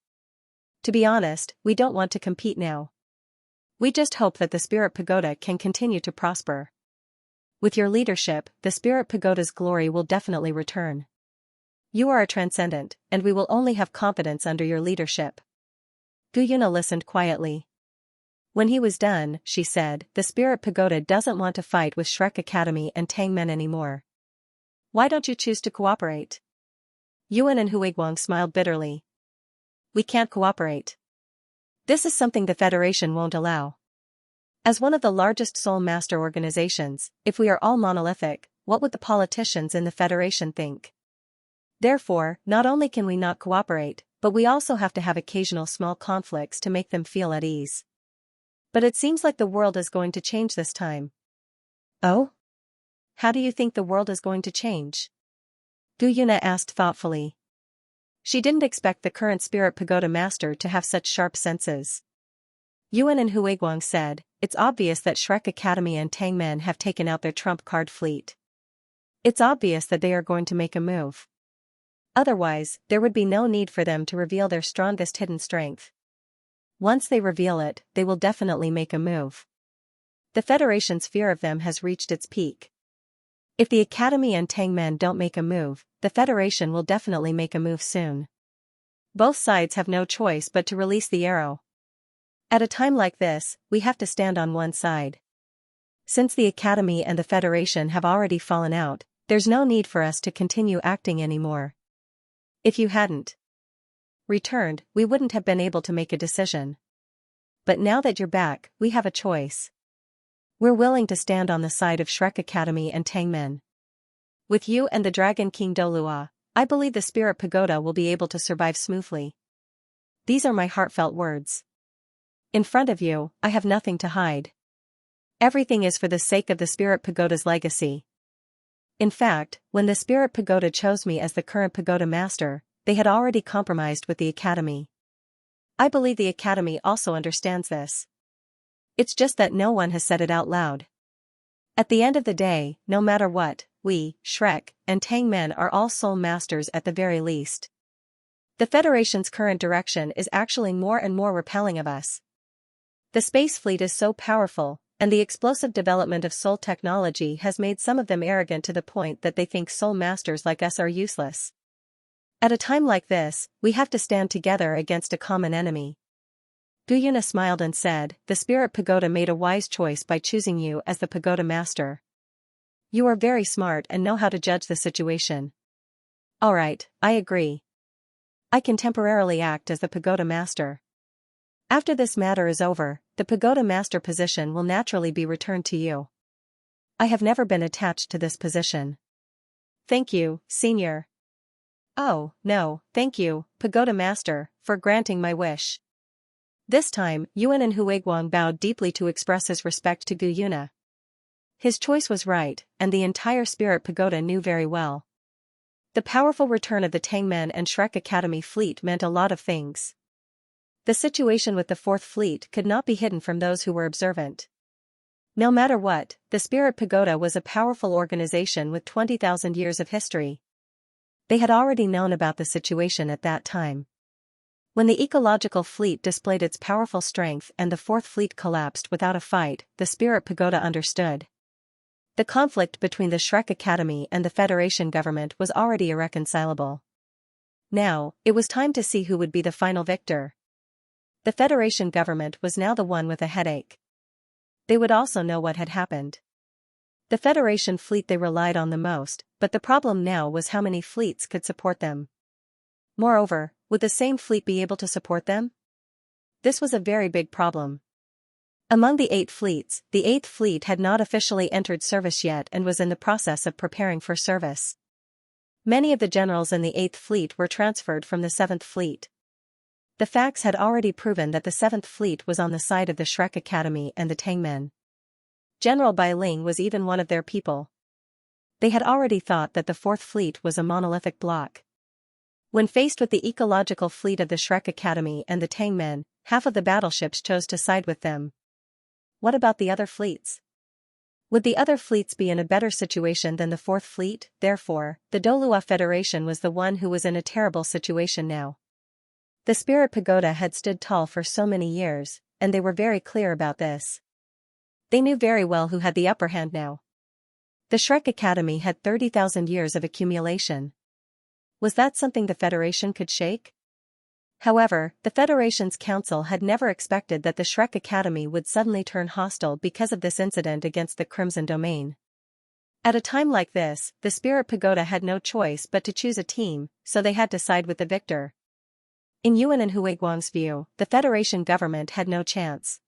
To be honest, we don't want to compete now. We just hope that the Spirit Pagoda can continue to prosper. With your leadership, the Spirit Pagoda's glory will definitely return. You are a transcendent, and we will only have confidence under your leadership. Gu Yuna listened quietly. When he was done, she said, the Spirit Pagoda doesn't want to fight with Shrek Academy and Tangmen anymore. Why don't you choose to cooperate? Yuan and Huiguang smiled bitterly. We can't cooperate. This is something the Federation won't allow. As one of the largest soul master organizations, if we are all monolithic, what would the politicians in the Federation think? Therefore, not only can we not cooperate, but we also have to have occasional small conflicts to make them feel at ease. But it seems like the world is going to change this time. Oh? How do you think the world is going to change? Gu Yuna asked thoughtfully. She didn't expect the current Spirit Pagoda Master to have such sharp senses. Yuan and Huiguang said, "It's obvious that Shrek Academy and Tangmen have taken out their trump card fleet. It's obvious that they are going to make a move. Otherwise, there would be no need for them to reveal their strongest hidden strength. Once they reveal it, they will definitely make a move. The Federation's fear of them has reached its peak. If the Academy and Tangmen don't make a move, the Federation will definitely make a move soon. Both sides have no choice but to release the arrow. At a time like this, we have to stand on one side. Since the Academy and the Federation have already fallen out, there's no need for us to continue acting anymore. If you hadn't returned, we wouldn't have been able to make a decision. But now that you're back, we have a choice. We're willing to stand on the side of Shrek Academy and Tangmen. With you and the Dragon King Douluo, I believe the Spirit Pagoda will be able to survive smoothly. These are my heartfelt words. In front of you, I have nothing to hide. Everything is for the sake of the Spirit Pagoda's legacy. In fact, when the Spirit Pagoda chose me as the current Pagoda Master, they had already compromised with the Academy. I believe the Academy also understands this. It's just that no one has said it out loud. At the end of the day, no matter what, we, Shrek, and Tangmen are all soul masters at the very least. The Federation's current direction is actually more and more repelling of us. The space fleet is so powerful, and the explosive development of soul technology has made some of them arrogant to the point that they think soul masters like us are useless. At a time like this, we have to stand together against a common enemy. Guyuna smiled and said, "The Spirit Pagoda made a wise choice by choosing you as the Pagoda Master. You are very smart and know how to judge the situation." "Alright, I agree. I can temporarily act as the Pagoda Master. After this matter is over, the Pagoda Master position will naturally be returned to you. I have never been attached to this position." "Thank you, Senior." "Oh, no, thank you, Pagoda Master, for granting my wish." This time, Yuan and Huiguang bowed deeply to express his respect to Guyuna. His choice was right, and the entire Spirit Pagoda knew very well. The powerful return of the Tangmen and Shrek Academy fleet meant a lot of things. The situation with the Fourth Fleet could not be hidden from those who were observant. No matter what, the Spirit Pagoda was a powerful organization with 20,000 years of history. They had already known about the situation at that time. When the ecological fleet displayed its powerful strength and the Fourth Fleet collapsed without a fight, the Spirit Pagoda understood. The conflict between the Shrek Academy and the Federation government was already irreconcilable. Now, it was time to see who would be the final victor. The Federation government was now the one with a headache. They would also know what had happened. The Federation fleet they relied on the most, but the problem now was how many fleets could support them. Moreover, would the same fleet be able to support them? This was a very big problem. Among the 8 fleets, the 8th fleet had not officially entered service yet and was in the process of preparing for service. Many of the generals in the 8th fleet were transferred from the 7th fleet. The facts had already proven that the 7th fleet was on the side of the Shrek Academy and the Tangmen. General Bai Ling was even one of their people. They had already thought that the 4th fleet was a monolithic block. When faced with the ecological fleet of the Shrek Academy and the Tangmen, half of the battleships chose to side with them. What about the other fleets? Would the other fleets be in a better situation than the 4th fleet? Therefore, the Douluo Federation was the one who was in a terrible situation now. The Spirit Pagoda had stood tall for so many years, and they were very clear about this. They knew very well who had the upper hand now. The Shrek Academy had 30,000 years of accumulation. Was that something the Federation could shake? However, the Federation's council had never expected that the Shrek Academy would suddenly turn hostile because of this incident against the Crimson Domain. At a time like this, the Spirit Pagoda had no choice but to choose a team, so they had to side with the victor. In Yuan and Huiguang's view, the Federation government had no chance.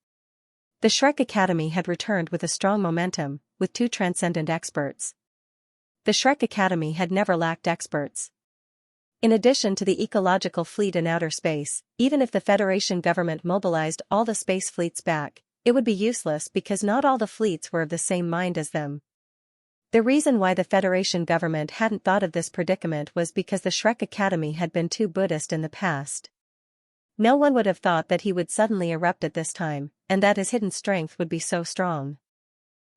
The Shrek Academy had returned with a strong momentum, with 2 transcendent experts. The Shrek Academy had never lacked experts. In addition to the ecological fleet in outer space, even if the Federation government mobilized all the space fleets back, it would be useless because not all the fleets were of the same mind as them. The reason why the Federation government hadn't thought of this predicament was because the Shrek Academy had been too Buddhist in the past. No one would have thought that he would suddenly erupt at this time, and that his hidden strength would be so strong.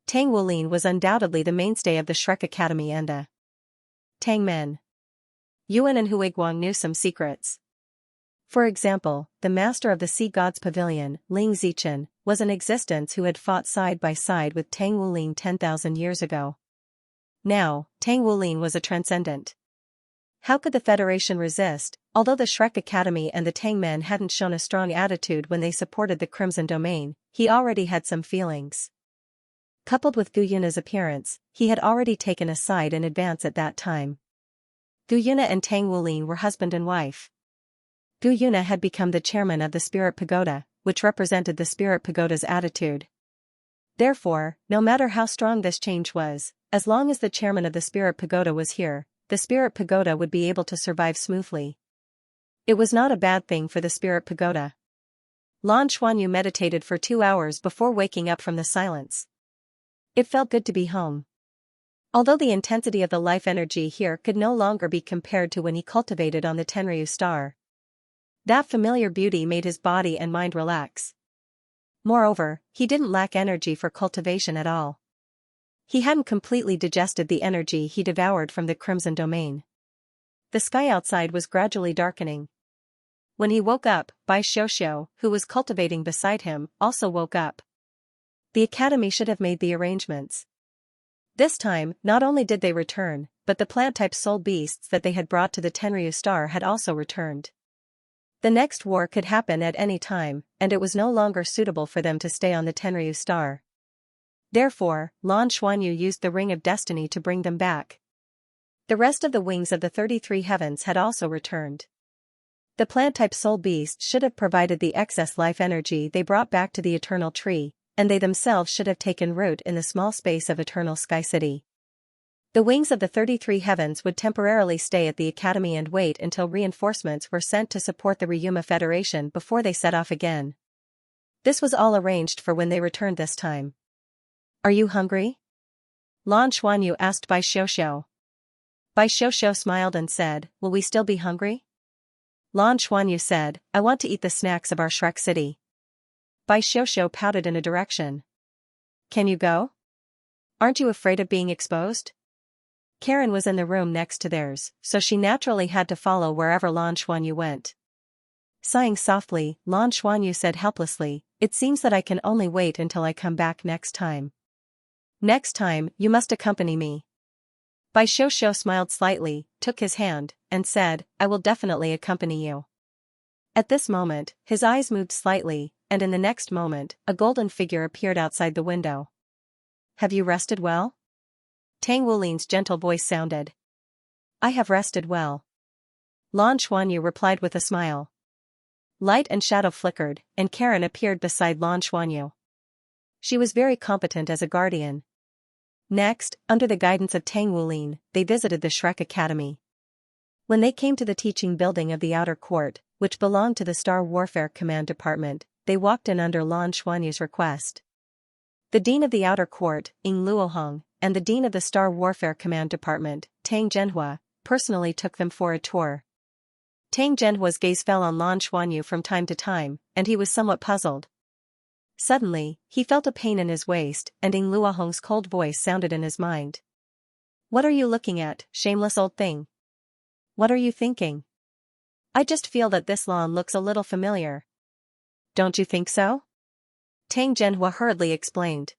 Tang Wulin was undoubtedly the mainstay of the Shrek Academy and Tang men. Yuan and Huiguang knew some secrets. For example, the master of the Sea God's Pavilion, Ling Zichen, was in existence who had fought side by side with Tang Wulin 10,000 years ago. Now, Tang Wulin was a transcendent. How could the Federation resist? Although the Shrek Academy and the Tang men hadn't shown a strong attitude when they supported the Crimson Domain, he already had some feelings. Coupled with Gu Yuna's appearance, he had already taken a side in advance at that time. Gu Yuna and Tang Wulin were husband and wife. Gu Yuna had become the chairman of the Spirit Pagoda, which represented the Spirit Pagoda's attitude. Therefore, no matter how strong this change was, as long as the chairman of the Spirit Pagoda was here, the Spirit Pagoda would be able to survive smoothly. It was not a bad thing for the Spirit Pagoda. Lan Xuanyu meditated for 2 hours before waking up from the silence. It felt good to be home. Although the intensity of the life energy here could no longer be compared to when he cultivated on the Tenryu star, that familiar beauty made his body and mind relax. Moreover, he didn't lack energy for cultivation at all. He hadn't completely digested the energy he devoured from the Crimson Domain. The sky outside was gradually darkening. When he woke up, Bai Xiuxiu, who was cultivating beside him, also woke up. The academy should have made the arrangements. This time, not only did they return, but the plant-type soul beasts that they had brought to the Tenryu star had also returned. The next war could happen at any time, and it was no longer suitable for them to stay on the Tenryu star. Therefore, Lan Xuanyu used the Ring of Destiny to bring them back. The rest of the wings of the 33 heavens had also returned. The plant-type soul beast should have provided the excess life energy they brought back to the Eternal Tree, and they themselves should have taken root in the small space of Eternal Sky City. The wings of the 33 heavens would temporarily stay at the academy and wait until reinforcements were sent to support the Ryuma Federation before they set off again. This was all arranged for when they returned this time. Are you hungry? Lan Xuanyu asked Bai Xiuxiu. Bai Xiuxiu smiled and said, will we still be hungry? Lan Xuanyu said, I want to eat the snacks of our Shrek City. Bai Xiuxiu pouted in a direction. Can you go? Aren't you afraid of being exposed? Karen was in the room next to theirs, so she naturally had to follow wherever Lan Xuanyu went. Sighing softly, Lan Xuanyu said helplessly, it seems that I can only wait until I come back next time. Next time, you must accompany me. Bai Xiuxiu smiled slightly, took his hand, and said, I will definitely accompany you. At this moment, his eyes moved slightly, and in the next moment, a golden figure appeared outside the window. Have you rested well? Tang Wulin's gentle voice sounded. I have rested well. Lan Xuanyu replied with a smile. Light and shadow flickered, and Karen appeared beside Lan Xuanyu. She was very competent as a guardian. Next, under the guidance of Tang Wulin, they visited the Shrek Academy. When they came to the teaching building of the Outer Court, which belonged to the Star Warfare Command Department, they walked in under Lan Xuanyu's request. The Dean of the Outer Court, Ying Luohong, and the Dean of the Star Warfare Command Department, Tang Zhenhua, personally took them for a tour. Tang Zhenhua's gaze fell on Lan Xuanyu from time to time, and he was somewhat puzzled. Suddenly, he felt a pain in his waist, and Ying Luohong's cold voice sounded in his mind. What are you looking at, shameless old thing? What are you thinking? I just feel that this lawn looks a little familiar. Don't you think so? Tang Zhenhua hurriedly explained.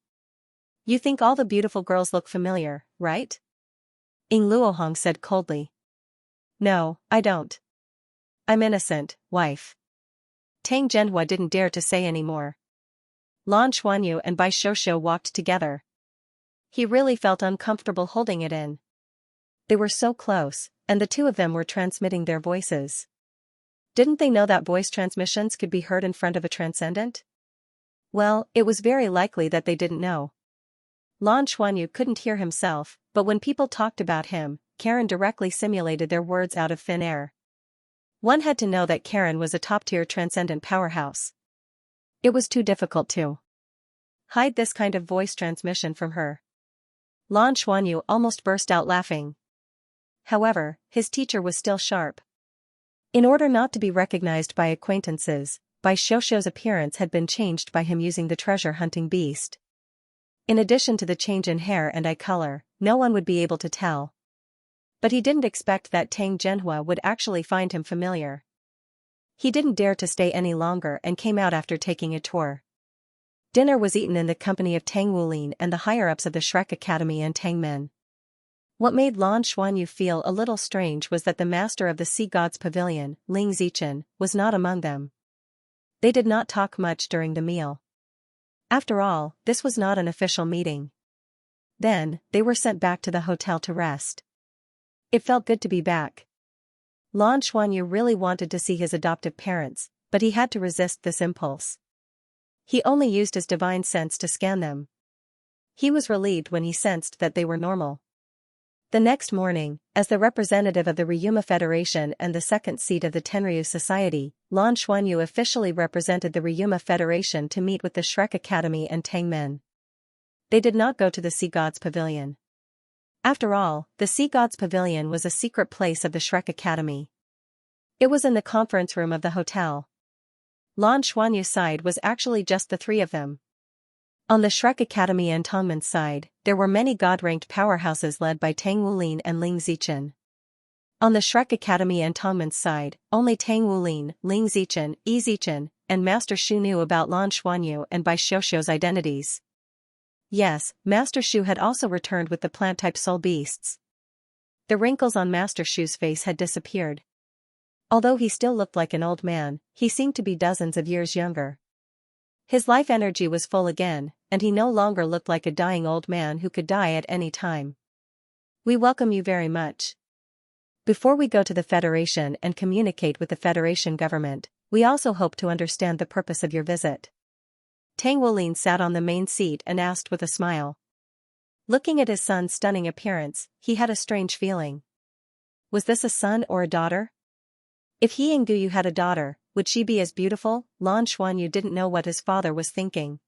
You think all the beautiful girls look familiar, right? Ying Luohong said coldly. No, I don't. I'm innocent, wife. Tang Zhenhua didn't dare to say any more. Lan Xuanyu and Bai Xiuxiu walked together. He really felt uncomfortable holding it in. They were so close, and the two of them were transmitting their voices. Didn't they know that voice transmissions could be heard in front of a transcendent? Well, it was very likely that they didn't know. Lan Xuanyu couldn't hear himself, but when people talked about him, Karen directly simulated their words out of thin air. One had to know that Karen was a top-tier transcendent powerhouse. It was too difficult to hide this kind of voice transmission from her. Lan Xuanyu almost burst out laughing. However, his teacher was still sharp. In order not to be recognized by acquaintances, Bai Xiuxiu's appearance had been changed by him using the treasure-hunting beast. In addition to the change in hair and eye color, no one would be able to tell. But he didn't expect that Tang Zhenhua would actually find him familiar. He didn't dare to stay any longer and came out after taking a tour. Dinner was eaten in the company of Tang Wulin and the higher-ups of the Shrek Academy and Tang Men. What made Lan Xuanyu feel a little strange was that the master of the Sea God's Pavilion, Ling Zichen, was not among them. They did not talk much during the meal. After all, this was not an official meeting. Then, they were sent back to the hotel to rest. It felt good to be back. Lan Xuanyu really wanted to see his adoptive parents, but he had to resist this impulse. He only used his divine sense to scan them. He was relieved when he sensed that they were normal. The next morning, as the representative of the Ryuma Federation and the second seat of the Tenryu Society, Lan Xuanyu officially represented the Ryuma Federation to meet with the Shrek Academy and Tang Men. They did not go to the Sea God's Pavilion. After all, the Sea God's Pavilion was a secret place of the Shrek Academy. It was in the conference room of the hotel. Lan Xuanyu's side was actually just the three of them. On the Shrek Academy and Tongmen's side, there were many god-ranked powerhouses led by Tang Wulin and Ling Zichen. On the Shrek Academy and Tongmen's side, only Tang Wulin, Ling Zichen, Yi Zichen, and Master Shu knew about Lan Xuanyu and Bai Xiuxiu's identities. Yes, Master Shu had also returned with the plant-type soul beasts. The wrinkles on Master Shu's face had disappeared. Although he still looked like an old man, he seemed to be dozens of years younger. His life energy was full again, and he no longer looked like a dying old man who could die at any time. We welcome you very much. Before we go to the Federation and communicate with the Federation government, we also hope to understand the purpose of your visit. Tang Wulin sat on the main seat and asked with a smile. Looking at his son's stunning appearance, he had a strange feeling. Was this a son or a daughter? If he and Guyu had a daughter, would she be as beautiful? Lan Xuanyu didn't know what his father was thinking.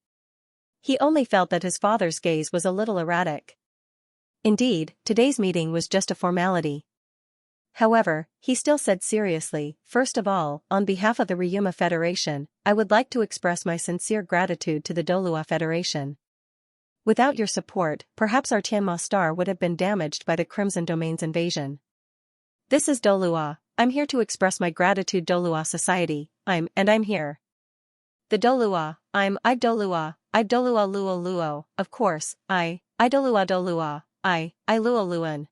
He only felt that his father's gaze was a little erratic. Indeed, today's meeting was just a formality. However, he still said seriously, first of all, on behalf of the Ryuma Federation, I would like to express my sincere gratitude to the Douluo Federation. Without your support, perhaps our Tianma star would have been damaged by the Crimson Domain's invasion. This is Douluo. I'm here to express my gratitude Douluo Society, I'm here. The Douluo, I Douluo, Luo, of course, I Douluo, I Luo Luan.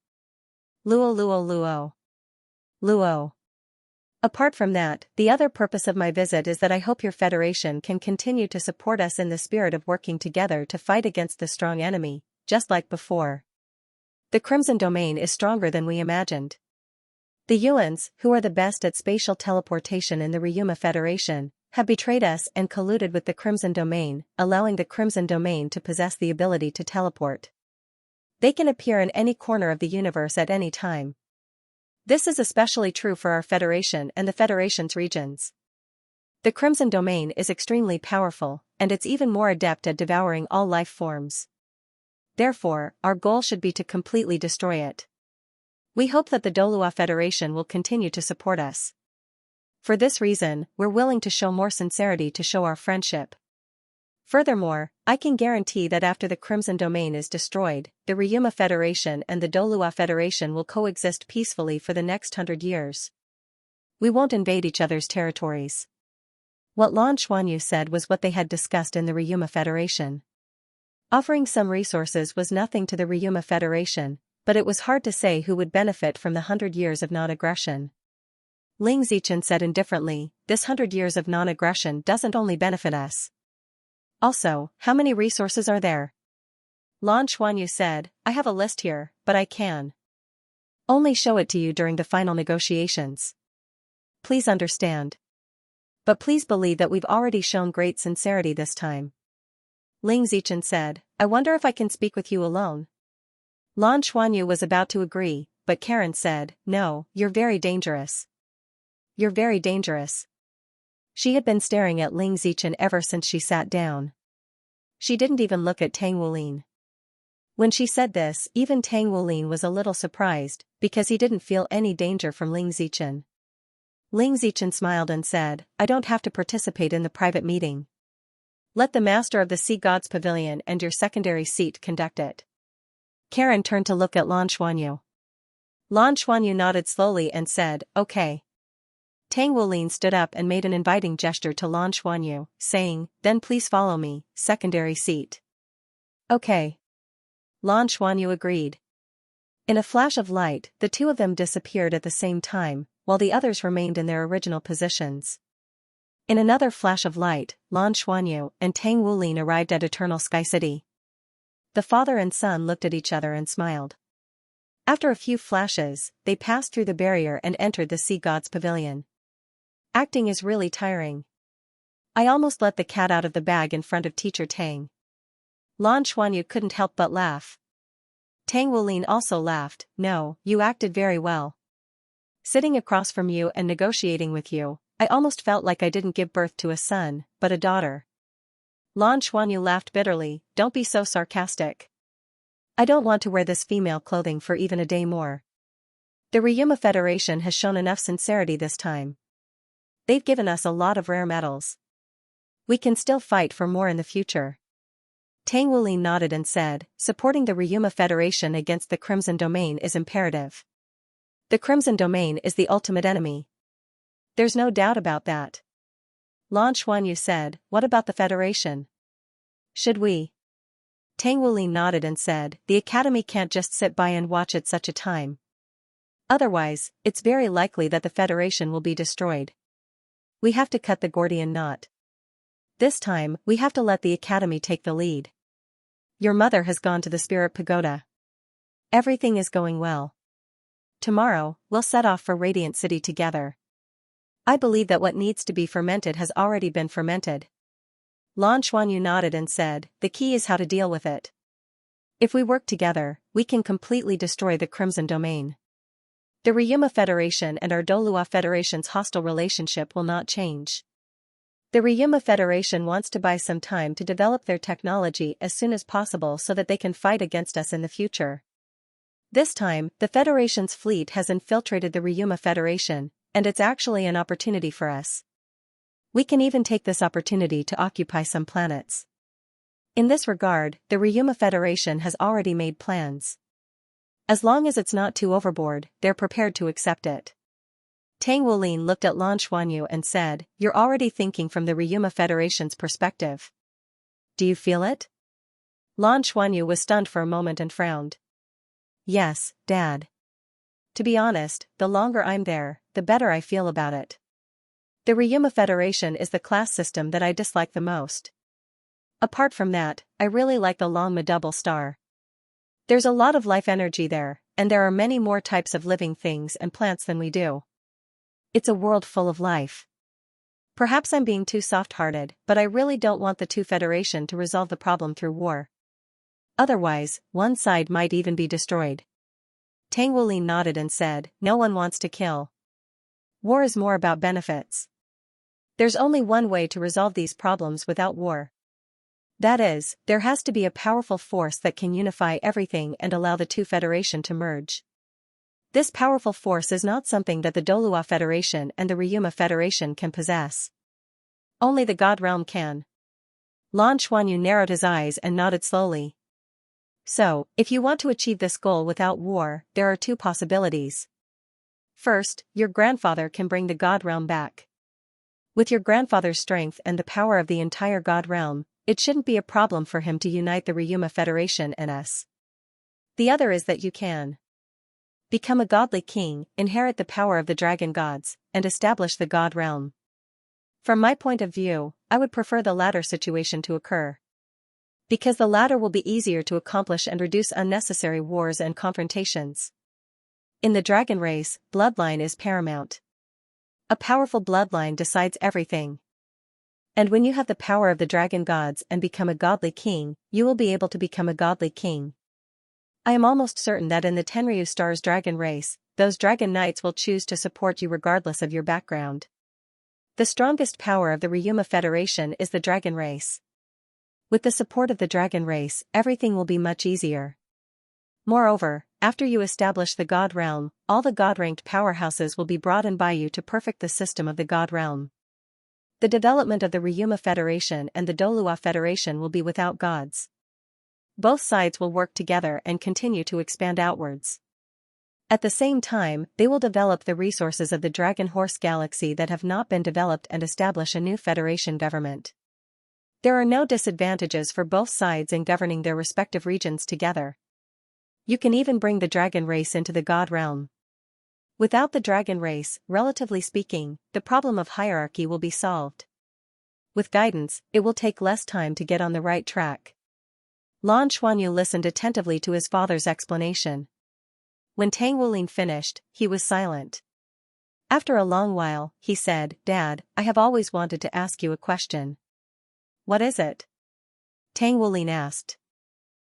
Luo. Apart from that, the other purpose of my visit is that I hope your federation can continue to support us in the spirit of working together to fight against the strong enemy, just like before. The Crimson Domain is stronger than we imagined. The Yuans, who are the best at spatial teleportation in the Ryuma Federation, have betrayed us and colluded with the Crimson Domain, allowing the Crimson Domain to possess the ability to teleport. They can appear in any corner of the universe at any time. This is especially true for our Federation and the Federation's regions. The Crimson Domain is extremely powerful, and it's even more adept at devouring all life forms. Therefore, our goal should be to completely destroy it. We hope that the Douluo Federation will continue to support us. For this reason, we're willing to show more sincerity to show our friendship. Furthermore, I can guarantee that after the Crimson Domain is destroyed, the Ryuma Federation and the Douluo Federation will coexist peacefully for the next 100 years. We won't invade each other's territories. What Lan Xuanyu said was what they had discussed in the Ryuma Federation. Offering some resources was nothing to the Ryuma Federation, but it was hard to say who would benefit from the 100 years of non-aggression. Ling Zichen said indifferently, this 100 years of non-aggression doesn't only benefit us. Also, how many resources are there? Lan Xuanyu said, I have a list here, but I can only show it to you during the final negotiations. Please understand. But please believe that we've already shown great sincerity this time. Ling Zichen said, I wonder if I can speak with you alone. Lan Xuanyu was about to agree, but Karen said, no, you're very dangerous. You're very dangerous. She had been staring at Ling Zichen ever since she sat down. She didn't even look at Tang Wulin. When she said this, even Tang Wulin was a little surprised, because he didn't feel any danger from Ling Zichen. Ling Zichen smiled and said, I don't have to participate in the private meeting. Let the master of the Sea Gods Pavilion and your secondary seat conduct it. Karen turned to look at Lan Xuanyu. Lan Xuanyu nodded slowly and said, okay. Tang Wulin stood up and made an inviting gesture to Lan Xuanyu, saying, then please follow me, secondary seat. Okay. Lan Xuanyu agreed. In a flash of light, the two of them disappeared at the same time, while the others remained in their original positions. In another flash of light, Lan Xuanyu and Tang Wulin arrived at Eternal Sky City. The father and son looked at each other and smiled. After a few flashes, they passed through the barrier and entered the Sea Gods Pavilion. Acting is really tiring. I almost let the cat out of the bag in front of Teacher Tang. Lan Xuanyu couldn't help but laugh. Tang Wulin also laughed. No, you acted very well. Sitting across from you and negotiating with you, I almost felt like I didn't give birth to a son, but a daughter. Lan Xuanyu laughed bitterly. Don't be so sarcastic. I don't want to wear this female clothing for even a day more. The Ryuma Federation has shown enough sincerity this time. They've given us a lot of rare metals. We can still fight for more in the future. Tang Wulin nodded and said, supporting the Ryuma Federation against the Crimson Domain is imperative. The Crimson Domain is the ultimate enemy. There's no doubt about that. Lan Xuanyu said, what about the Federation? Should we? Tang Wulin nodded and said, the Academy can't just sit by and watch at such a time. Otherwise, it's very likely that the Federation will be destroyed. We have to cut the Gordian knot. This time, we have to let the Academy take the lead. Your mother has gone to the Spirit Pagoda. Everything is going well. Tomorrow, we'll set off for Radiant City together. I believe that what needs to be fermented has already been fermented. Lan Xuanyu nodded and said, the key is how to deal with it. If we work together, we can completely destroy the Crimson Domain. The Ryuma Federation and our Douluo Federation's hostile relationship will not change. The Ryuma Federation wants to buy some time to develop their technology as soon as possible so that they can fight against us in the future. This time, the Federation's fleet has infiltrated the Ryuma Federation, and it's actually an opportunity for us. We can even take this opportunity to occupy some planets. In this regard, the Ryuma Federation has already made plans. As long as it's not too overboard, they're prepared to accept it. Tang Wulin looked at Lan Xuanyu and said, you're already thinking from the Ryuma Federation's perspective. Do you feel it? Lan Xuanyu was stunned for a moment and frowned. Yes, Dad. To be honest, the longer I'm there, the better I feel about it. The Ryuma Federation is the class system that I dislike the most. Apart from that, I really like the Longma Double Star. There's a lot of life energy there, and there are many more types of living things and plants than we do. It's a world full of life. Perhaps I'm being too soft-hearted, but I really don't want the two Federation to resolve the problem through war. Otherwise, one side might even be destroyed. Tang Wulin nodded and said, no one wants to kill. War is more about benefits. There's only one way to resolve these problems without war. That is, there has to be a powerful force that can unify everything and allow the two Federation to merge. This powerful force is not something that the Douluo Federation and the Ryuma Federation can possess. Only the God Realm can. Lan Xuanyu narrowed his eyes and nodded slowly. So, if you want to achieve this goal without war, there are two possibilities. First, your grandfather can bring the God Realm back. With your grandfather's strength and the power of the entire God Realm, it shouldn't be a problem for him to unite the Ryuma Federation and us. The other is that you can become a godly king, inherit the power of the dragon gods, and establish the God Realm. From my point of view, I would prefer the latter situation to occur. Because the latter will be easier to accomplish and reduce unnecessary wars and confrontations. In the dragon race, bloodline is paramount. A powerful bloodline decides everything. And when you have the power of the dragon gods and become a godly king, you will be able to become a godly king. I am almost certain that in the Tenryu Star's dragon race, those dragon knights will choose to support you regardless of your background. The strongest power of the Ryuma Federation is the dragon race. With the support of the dragon race, everything will be much easier. Moreover, after you establish the God realm, all the God-ranked powerhouses will be brought in by you to perfect the system of the God realm. The development of the Ryuma Federation and the Douluo Federation will be without gods. Both sides will work together and continue to expand outwards. At the same time, they will develop the resources of the Dragon Horse Galaxy that have not been developed and establish a new Federation government. There are no disadvantages for both sides in governing their respective regions together. You can even bring the dragon race into the God realm. Without the dragon race, relatively speaking, the problem of hierarchy will be solved. With guidance, it will take less time to get on the right track. Lan Xuanyu listened attentively to his father's explanation. When Tang Wulin finished, he was silent. After a long while, he said, "Dad, I have always wanted to ask you a question." "What is it?" Tang Wulin asked.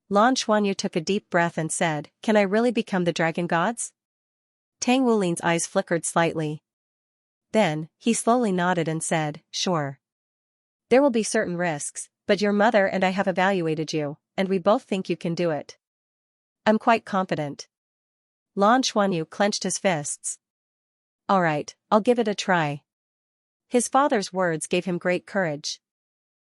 Lan Xuanyu took a deep breath and said, "Can I really become the dragon gods?" Tang Wulin's eyes flickered slightly. Then, he slowly nodded and said, "Sure. There will be certain risks, but your mother and I have evaluated you, and we both think you can do it." "I'm quite confident." Lan Xuanyu clenched his fists. "All right, I'll give it a try." His father's words gave him great courage.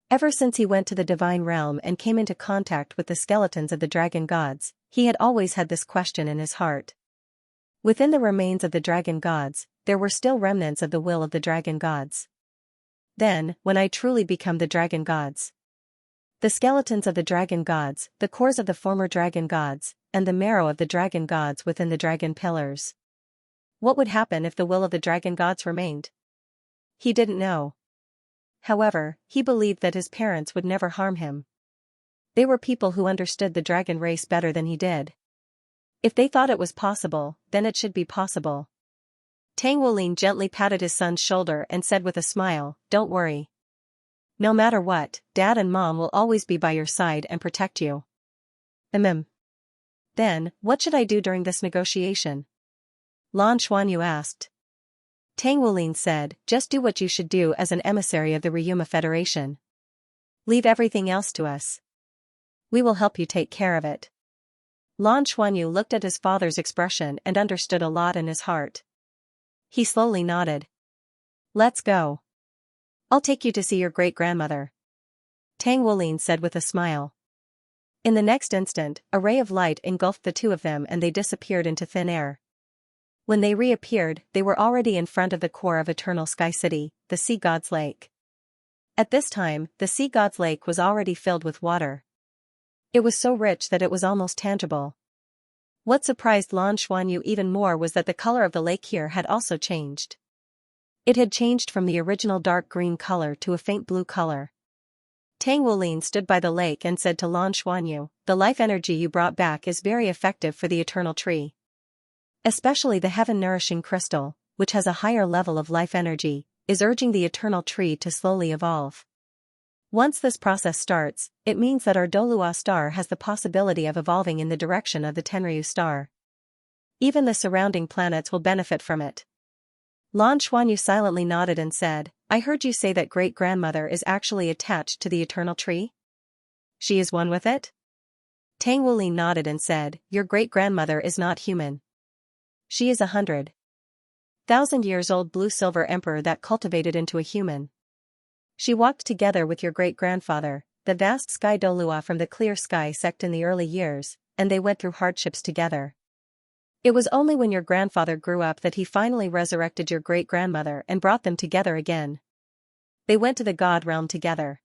Ever since he went to the divine realm and came into contact with the skeletons of the dragon gods, he had always had this question in his heart. Within the remains of the dragon gods, there were still remnants of the will of the dragon gods. Then, when I truly become the dragon gods, the skeletons of the dragon gods, the cores of the former dragon gods, and the marrow of the dragon gods within the dragon pillars. What would happen if the will of the dragon gods remained? He didn't know. However, he believed that his parents would never harm him. They were people who understood the dragon race better than he did. If they thought it was possible, then it should be possible. Tang Wulin gently patted his son's shoulder and said with a smile, "Don't worry. No matter what, Dad and Mom will always be by your side and protect you." Then, what should I do during this negotiation?" Lan Xuanyu asked. Tang Wulin said, "Just do what you should do as an emissary of the Ryuma Federation. Leave everything else to us. We will help you take care of it." Lan Xuanyu looked at his father's expression and understood a lot in his heart. He slowly nodded. "Let's go. I'll take you to see your great-grandmother," Tang Wulin said with a smile. In the next instant, a ray of light engulfed the two of them and they disappeared into thin air. When they reappeared, they were already in front of the core of Eternal Sky City, the Sea God's Lake. At this time, the Sea God's Lake was already filled with water. It was so rich that it was almost tangible. What surprised Lan Xuanyu even more was that the color of the lake here had also changed. It had changed from the original dark green color to a faint blue color. Tang Wulin stood by the lake and said to Lan Xuanyu, "The life energy you brought back is very effective for the eternal tree. Especially the heaven-nourishing crystal, which has a higher level of life energy, is urging the eternal tree to slowly evolve. Once this process starts, it means that our Douluo star has the possibility of evolving in the direction of the Tenryu star. Even the surrounding planets will benefit from it." Lan Xuanyu silently nodded and said, "I heard you say that great-grandmother is actually attached to the eternal tree? She is one with it?" Tang Wulin nodded and said, "Your great-grandmother is not human. She is 100,000 years old blue-silver emperor that cultivated into a human. She walked together with your great-grandfather, the vast sky Douluo from the clear sky sect in the early years, and they went through hardships together. It was only when your grandfather grew up that he finally resurrected your great-grandmother and brought them together again. They went to the God realm together.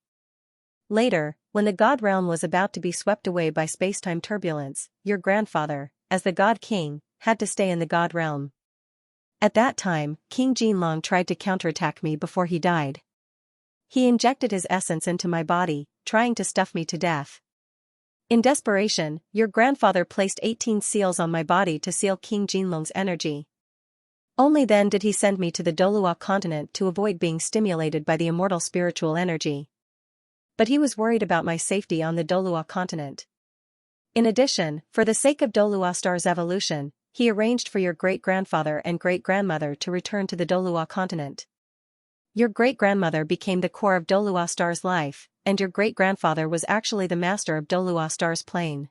Later, when the God realm was about to be swept away by space-time turbulence, your grandfather, as the God King, had to stay in the God realm. At that time, King Jinlong tried to counterattack me before he died. He injected his essence into my body, trying to stuff me to death. In desperation, your grandfather placed 18 seals on my body to seal King Jinlong's energy. Only then did he send me to the Douluo continent to avoid being stimulated by the immortal spiritual energy. But he was worried about my safety on the Douluo continent. In addition, for the sake of Douluo star's evolution, he arranged for your great-grandfather and great-grandmother to return to the Douluo continent. Your great-grandmother became the core of Douluo star's life, and your great-grandfather was actually the master of Douluo star's plane."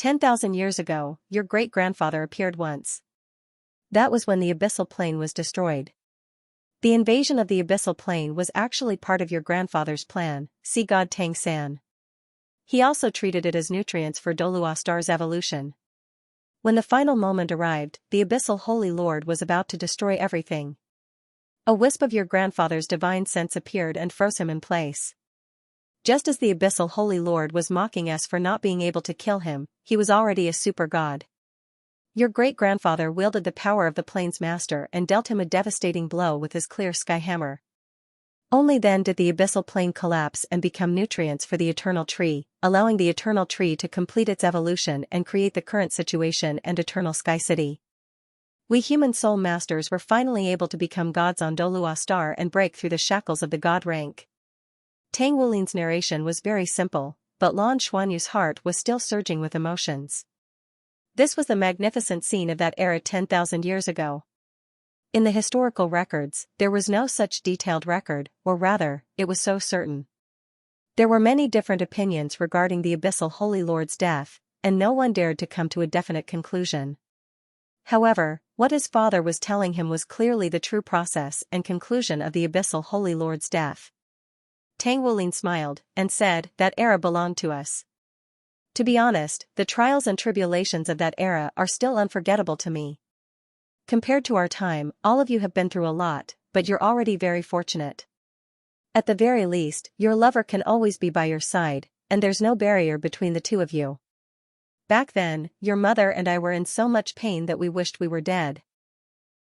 10,000 years ago, your great-grandfather appeared once. That was when the abyssal plane was destroyed. The invasion of the abyssal plane was actually part of your grandfather's plan, see God Tang San. He also treated it as nutrients for Douluo star's evolution. When the final moment arrived, the abyssal Holy Lord was about to destroy everything. A wisp of your grandfather's divine sense appeared and froze him in place. Just as the abyssal Holy Lord was mocking us for not being able to kill him, he was already a super god. Your great-grandfather wielded the power of the plane's master and dealt him a devastating blow with his clear sky hammer. Only then did the abyssal plane collapse and become nutrients for the eternal tree, allowing the eternal tree to complete its evolution and create the current situation and eternal sky city. We human soul masters were finally able to become gods on Douluo star and break through the shackles of the god rank. Tang Wulin's narration was very simple, but Lan Xuanyu's heart was still surging with emotions. This was the magnificent scene of that era 10,000 years ago. In the historical records, there was no such detailed record, or rather, it was so certain. There were many different opinions regarding the abyssal Holy Lord's death, and no one dared to come to a definite conclusion. However, what his father was telling him was clearly the true process and conclusion of the abyssal Holy Lord's death. Tang Wulin smiled, and said, that era belonged to us. To be honest, the trials and tribulations of that era are still unforgettable to me. Compared to our time, all of you have been through a lot, but you're already very fortunate. At the very least, your lover can always be by your side, and there's no barrier between the two of you. Back then, your mother and I were in so much pain that we wished we were dead.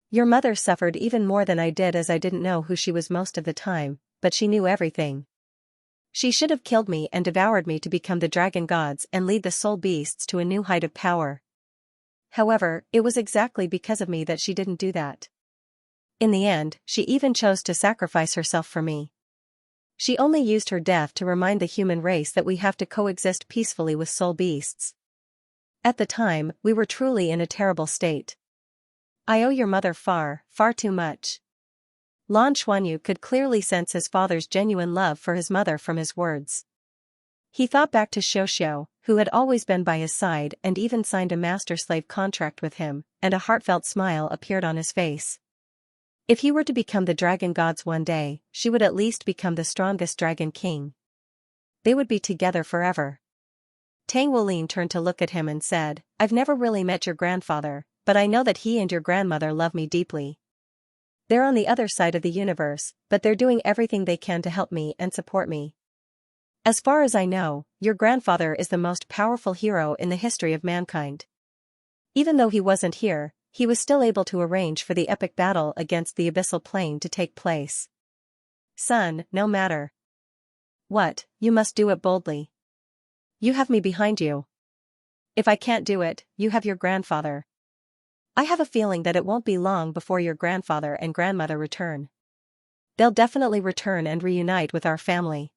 Your mother suffered even more than I did, as I didn't know who she was most of the time, but she knew everything. She should have killed me and devoured me to become the dragon gods and lead the soul beasts to a new height of power. However, it was exactly because of me that she didn't do that. In the end, she even chose to sacrifice herself for me. She only used her death to remind the human race that we have to coexist peacefully with soul beasts. At the time, we were truly in a terrible state. I owe your mother far, far too much. Lan Xuanyu could clearly sense his father's genuine love for his mother from his words. He thought back to Xiaoxiao, who had always been by his side and even signed a master-slave contract with him, and a heartfelt smile appeared on his face. If he were to become the dragon gods one day, she would at least become the strongest dragon king. They would be together forever. Tang Wulin turned to look at him and said, I've never really met your grandfather, but I know that he and your grandmother love me deeply. They're on the other side of the universe, but they're doing everything they can to help me and support me. As far as I know, your grandfather is the most powerful hero in the history of mankind. Even though he wasn't here, he was still able to arrange for the epic battle against the abyssal plane to take place. Son, no matter what, you must do it boldly. You have me behind you. If I can't do it, you have your grandfather. I have a feeling that it won't be long before your grandfather and grandmother return. They'll definitely return and reunite with our family.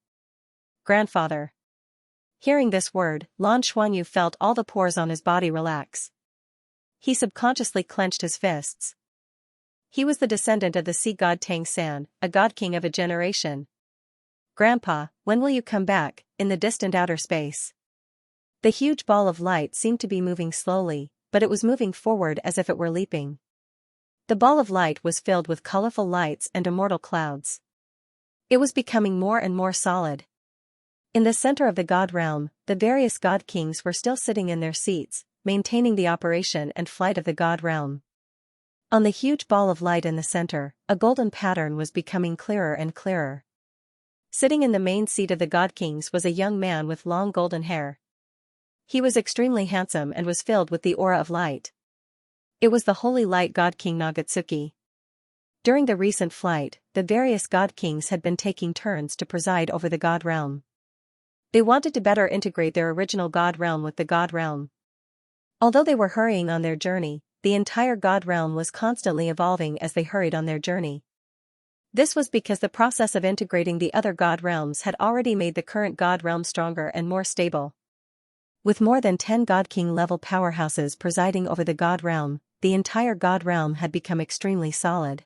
Grandfather. Hearing this word, Lan Xuanyu felt all the pores on his body relax. He subconsciously clenched his fists. He was the descendant of the sea god Tang San, a god king of a generation. Grandpa, when will you come back, in the distant outer space? The huge ball of light seemed to be moving slowly, but it was moving forward as if it were leaping. The ball of light was filled with colorful lights and immortal clouds. It was becoming more and more solid. In the center of the god realm, the various god kings were still sitting in their seats, maintaining the operation and flight of the god realm. On the huge ball of light in the center, a golden pattern was becoming clearer and clearer. Sitting in the main seat of the god kings was a young man with long golden hair. He was extremely handsome and was filled with the aura of light. It was the holy light god king Nagatsuki. During the recent flight, the various god kings had been taking turns to preside over the god realm. They wanted to better integrate their original god realm with the god realm. Although they were hurrying on their journey, the entire god realm was constantly evolving as they hurried on their journey. This was because the process of integrating the other god realms had already made the current god realm stronger and more stable. With more than 10 God King level powerhouses presiding over the God realm, the entire God realm had become extremely solid.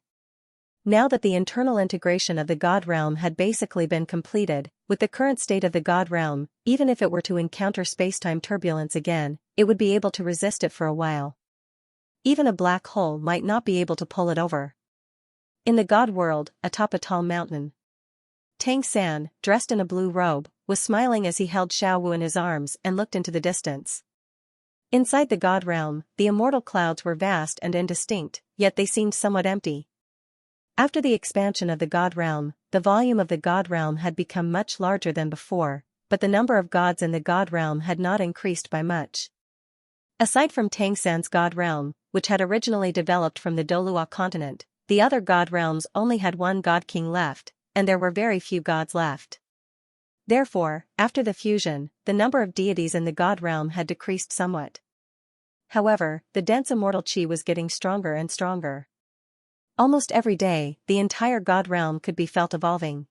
Now that the internal integration of the God realm had basically been completed, with the current state of the God realm, even if it were to encounter spacetime turbulence again, it would be able to resist it for a while. Even a black hole might not be able to pull it over. In the God world, atop a tall mountain, Tang San, dressed in a blue robe, was smiling as he held Xiaowu in his arms and looked into the distance. Inside the God realm, the immortal clouds were vast and indistinct, yet they seemed somewhat empty. After the expansion of the God realm, the volume of the God realm had become much larger than before, but the number of gods in the God realm had not increased by much. Aside from Tang San's God realm, which had originally developed from the Douluo continent, the other God realms only had one God King left, and there were very few gods left. Therefore, after the fusion, the number of deities in the God realm had decreased somewhat. However, the dense immortal chi was getting stronger and stronger. Almost every day, the entire God realm could be felt evolving.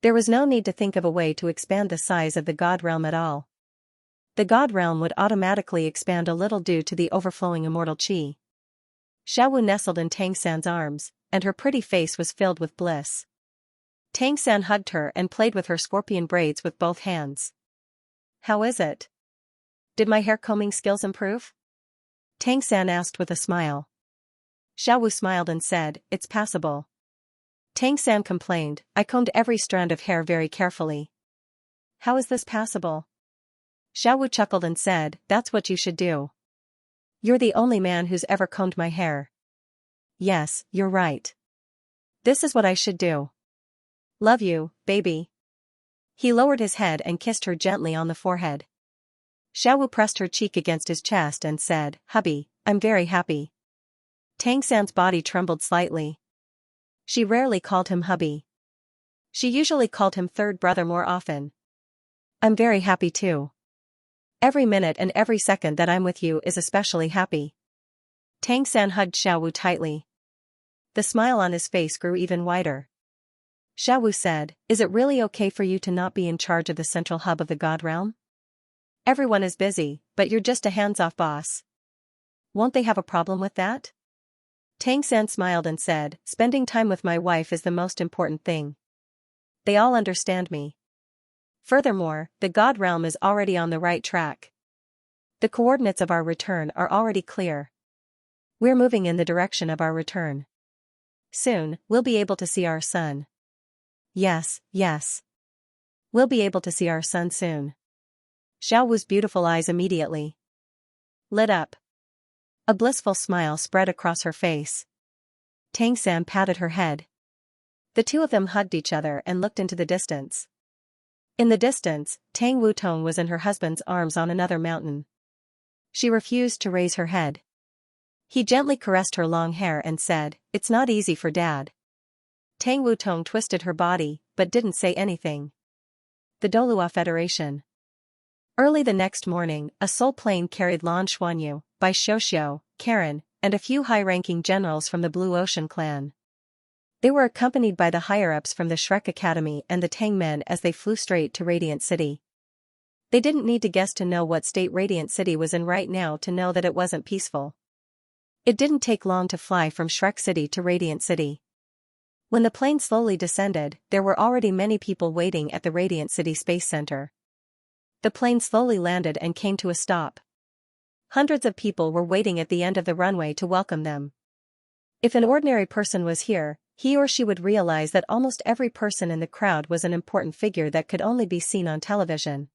There was no need to think of a way to expand the size of the God realm at all. The God realm would automatically expand a little due to the overflowing immortal chi. Xiaowu nestled in Tang San's arms, and her pretty face was filled with bliss. Tang San hugged her and played with her scorpion braids with both hands. "How is it? Did my hair combing skills improve?" Tang San asked with a smile. Xiaowu smiled and said, "It's passable." Tang San complained, "I combed every strand of hair very carefully." "How is this passable?" Xiaowu chuckled and said, "That's what you should do. You're the only man who's ever combed my hair." "Yes, you're right. This is what I should do. Love you, baby." He lowered his head and kissed her gently on the forehead. Xiaowu pressed her cheek against his chest and said, "Hubby, I'm very happy." Tang San's body trembled slightly. She rarely called him hubby. She usually called him third brother more often. "I'm very happy too. Every minute and every second that I'm with you is especially happy." Tang San hugged Xiaowu tightly. The smile on his face grew even wider. Xiaowu said, "Is it really okay for you to not be in charge of the central hub of the God realm? Everyone is busy, but you're just a hands-off boss. Won't they have a problem with that?" Tang San smiled and said, "Spending time with my wife is the most important thing. They all understand me. Furthermore, the God realm is already on the right track. The coordinates of our return are already clear. We're moving in the direction of our return. Soon, we'll be able to see our son." Yes. We'll be able to see our son soon." Xiaowu's beautiful eyes immediately lit up. A blissful smile spread across her face. Tang San patted her head. The two of them hugged each other and looked into the distance. In the distance, Tang Wutong was in her husband's arms on another mountain. She refused to raise her head. He gently caressed her long hair and said, "It's not easy for Dad." Tang Wutong twisted her body, but didn't say anything. The Douluo Federation. Early the next morning, a Soul plane carried Lan Xuanyu, Bai Xiuxiu, Karen, and a few high-ranking generals from the Blue Ocean clan. They were accompanied by the higher-ups from the Shrek Academy and the Tang men as they flew straight to Radiant City. They didn't need to guess to know what state Radiant City was in right now to know that it wasn't peaceful. It didn't take long to fly from Shrek City to Radiant City. When the plane slowly descended, there were already many people waiting at the Radiant City Space Center. The plane slowly landed and came to a stop. Hundreds of people were waiting at the end of the runway to welcome them. If an ordinary person was here, he or she would realize that almost every person in the crowd was an important figure that could only be seen on television.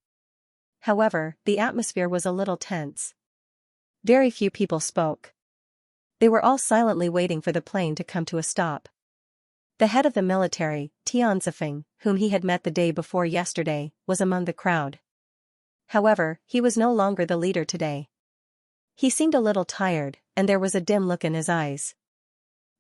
However, the atmosphere was a little tense. Very few people spoke. They were all silently waiting for the plane to come to a stop. The head of the military, Tian Zifeng, whom he had met the day before yesterday, was among the crowd. However, he was no longer the leader today. He seemed a little tired, and there was a dim look in his eyes.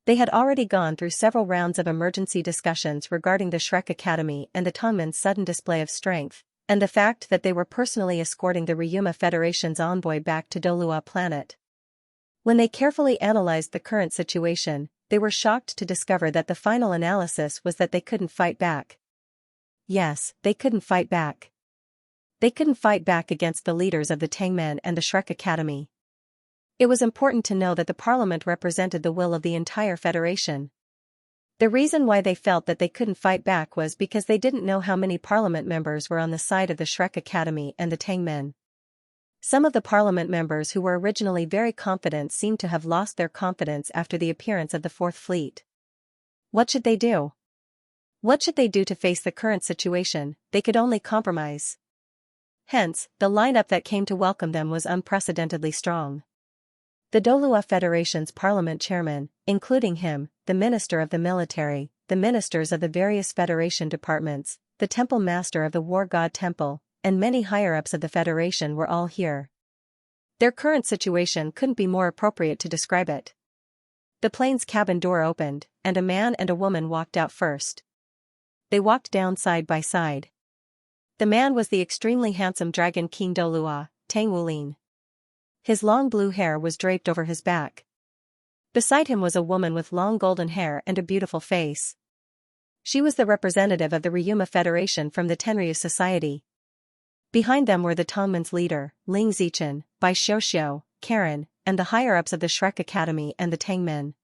They had already gone through several rounds of emergency discussions regarding the Shrek Academy and the Tongmen's sudden display of strength, and the fact that they were personally escorting the Ryuma Federation's envoy back to Douluo planet. When they carefully analyzed the current situation, they were shocked to discover that the final analysis was that they couldn't fight back. Yes, they couldn't fight back. They couldn't fight back against the leaders of the Tangmen and the Shrek Academy. It was important to know that the parliament represented the will of the entire federation. The reason why they felt that they couldn't fight back was because they didn't know how many parliament members were on the side of the Shrek Academy and the Tang men. Some of the parliament members who were originally very confident seemed to have lost their confidence after the appearance of the Fourth Fleet. What should they do? What should they do to face the current situation? They could only compromise. Hence, the lineup that came to welcome them was unprecedentedly strong. The Douluo Federation's parliament chairman, including him, the minister of the military, the ministers of the various federation departments, the temple master of the war god temple, and many higher-ups of the federation were all here. Their current situation couldn't be more appropriate to describe it. The plane's cabin door opened, and a man and a woman walked out first. They walked down side by side. The man was the extremely handsome Dragon King Douluo, Tang Wulin. His long blue hair was draped over his back. Beside him was a woman with long golden hair and a beautiful face. She was the representative of the Ryuma Federation from the Tenryu Society. Behind them were the Tongmen's leader, Ling Zichen, Bai Xiaoxiao, Karen, and the higher-ups of the Shrek Academy and the Tang men.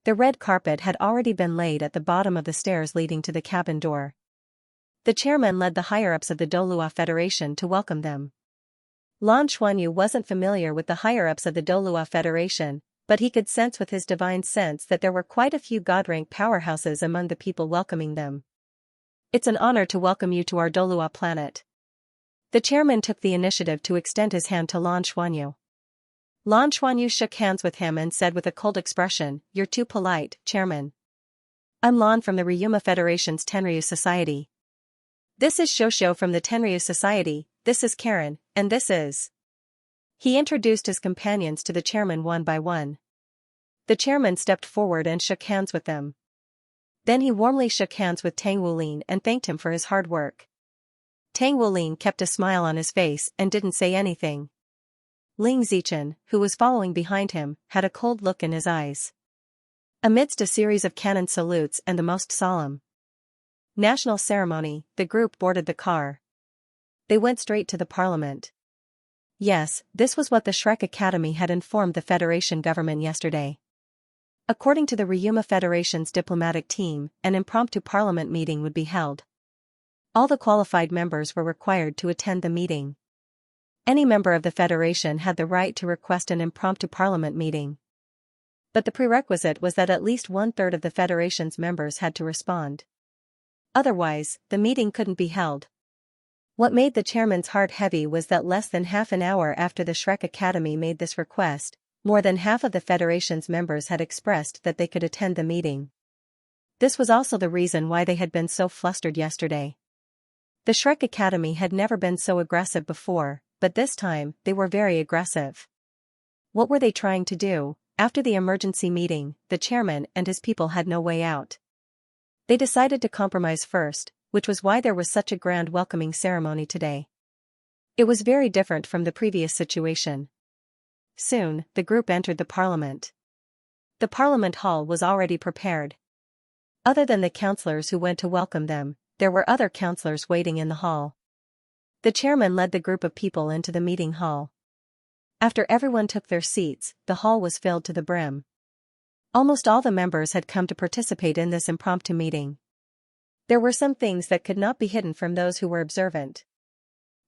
The red carpet had already been laid at the bottom of the stairs leading to the cabin door. The chairman led the higher-ups of the Douluo Federation to welcome them. Lan Xuanyu wasn't familiar with the higher-ups of the Douluo Federation, but he could sense with his divine sense that there were quite a few god-rank powerhouses among the people welcoming them. "It's an honor to welcome you to our Douluo planet." The chairman took the initiative to extend his hand to Lan Xuanyu. Lan Xuanyu shook hands with him and said with a cold expression, "You're too polite, Chairman. I'm Lan from the Ryuma Federation's Tenryu Society. This is Xiaoxiao from the Tenryu Society, this is Karen, and this is..." He introduced his companions to the chairman one by one. The chairman stepped forward and shook hands with them. Then he warmly shook hands with Tang Wulin and thanked him for his hard work. Tang Wulin kept a smile on his face and didn't say anything. Ling Zichen, who was following behind him, had a cold look in his eyes. Amidst a series of cannon salutes and the most solemn national ceremony, the group boarded the car. They went straight to the parliament. Yes, this was what the Shrek Academy had informed the Federation government yesterday. According to the Ryuma Federation's diplomatic team, an impromptu parliament meeting would be held. All the qualified members were required to attend the meeting. Any member of the Federation had the right to request an impromptu parliament meeting. But the prerequisite was that at least 1/3 of the Federation's members had to respond. Otherwise, the meeting couldn't be held. What made the chairman's heart heavy was that less than half an hour after the Shrek Academy made this request, more than half of the Federation's members had expressed that they could attend the meeting. This was also the reason why they had been so flustered yesterday. The Shrek Academy had never been so aggressive before, but this time, they were very aggressive. What were they trying to do? After the emergency meeting, the chairman and his people had no way out. They decided to compromise first, which was why there was such a grand welcoming ceremony today. It was very different from the previous situation. Soon, the group entered the parliament. The parliament hall was already prepared. Other than the councillors who went to welcome them, there were other councillors waiting in the hall. The chairman led the group of people into the meeting hall. After everyone took their seats, the hall was filled to the brim. Almost all the members had come to participate in this impromptu meeting. There were some things that could not be hidden from those who were observant.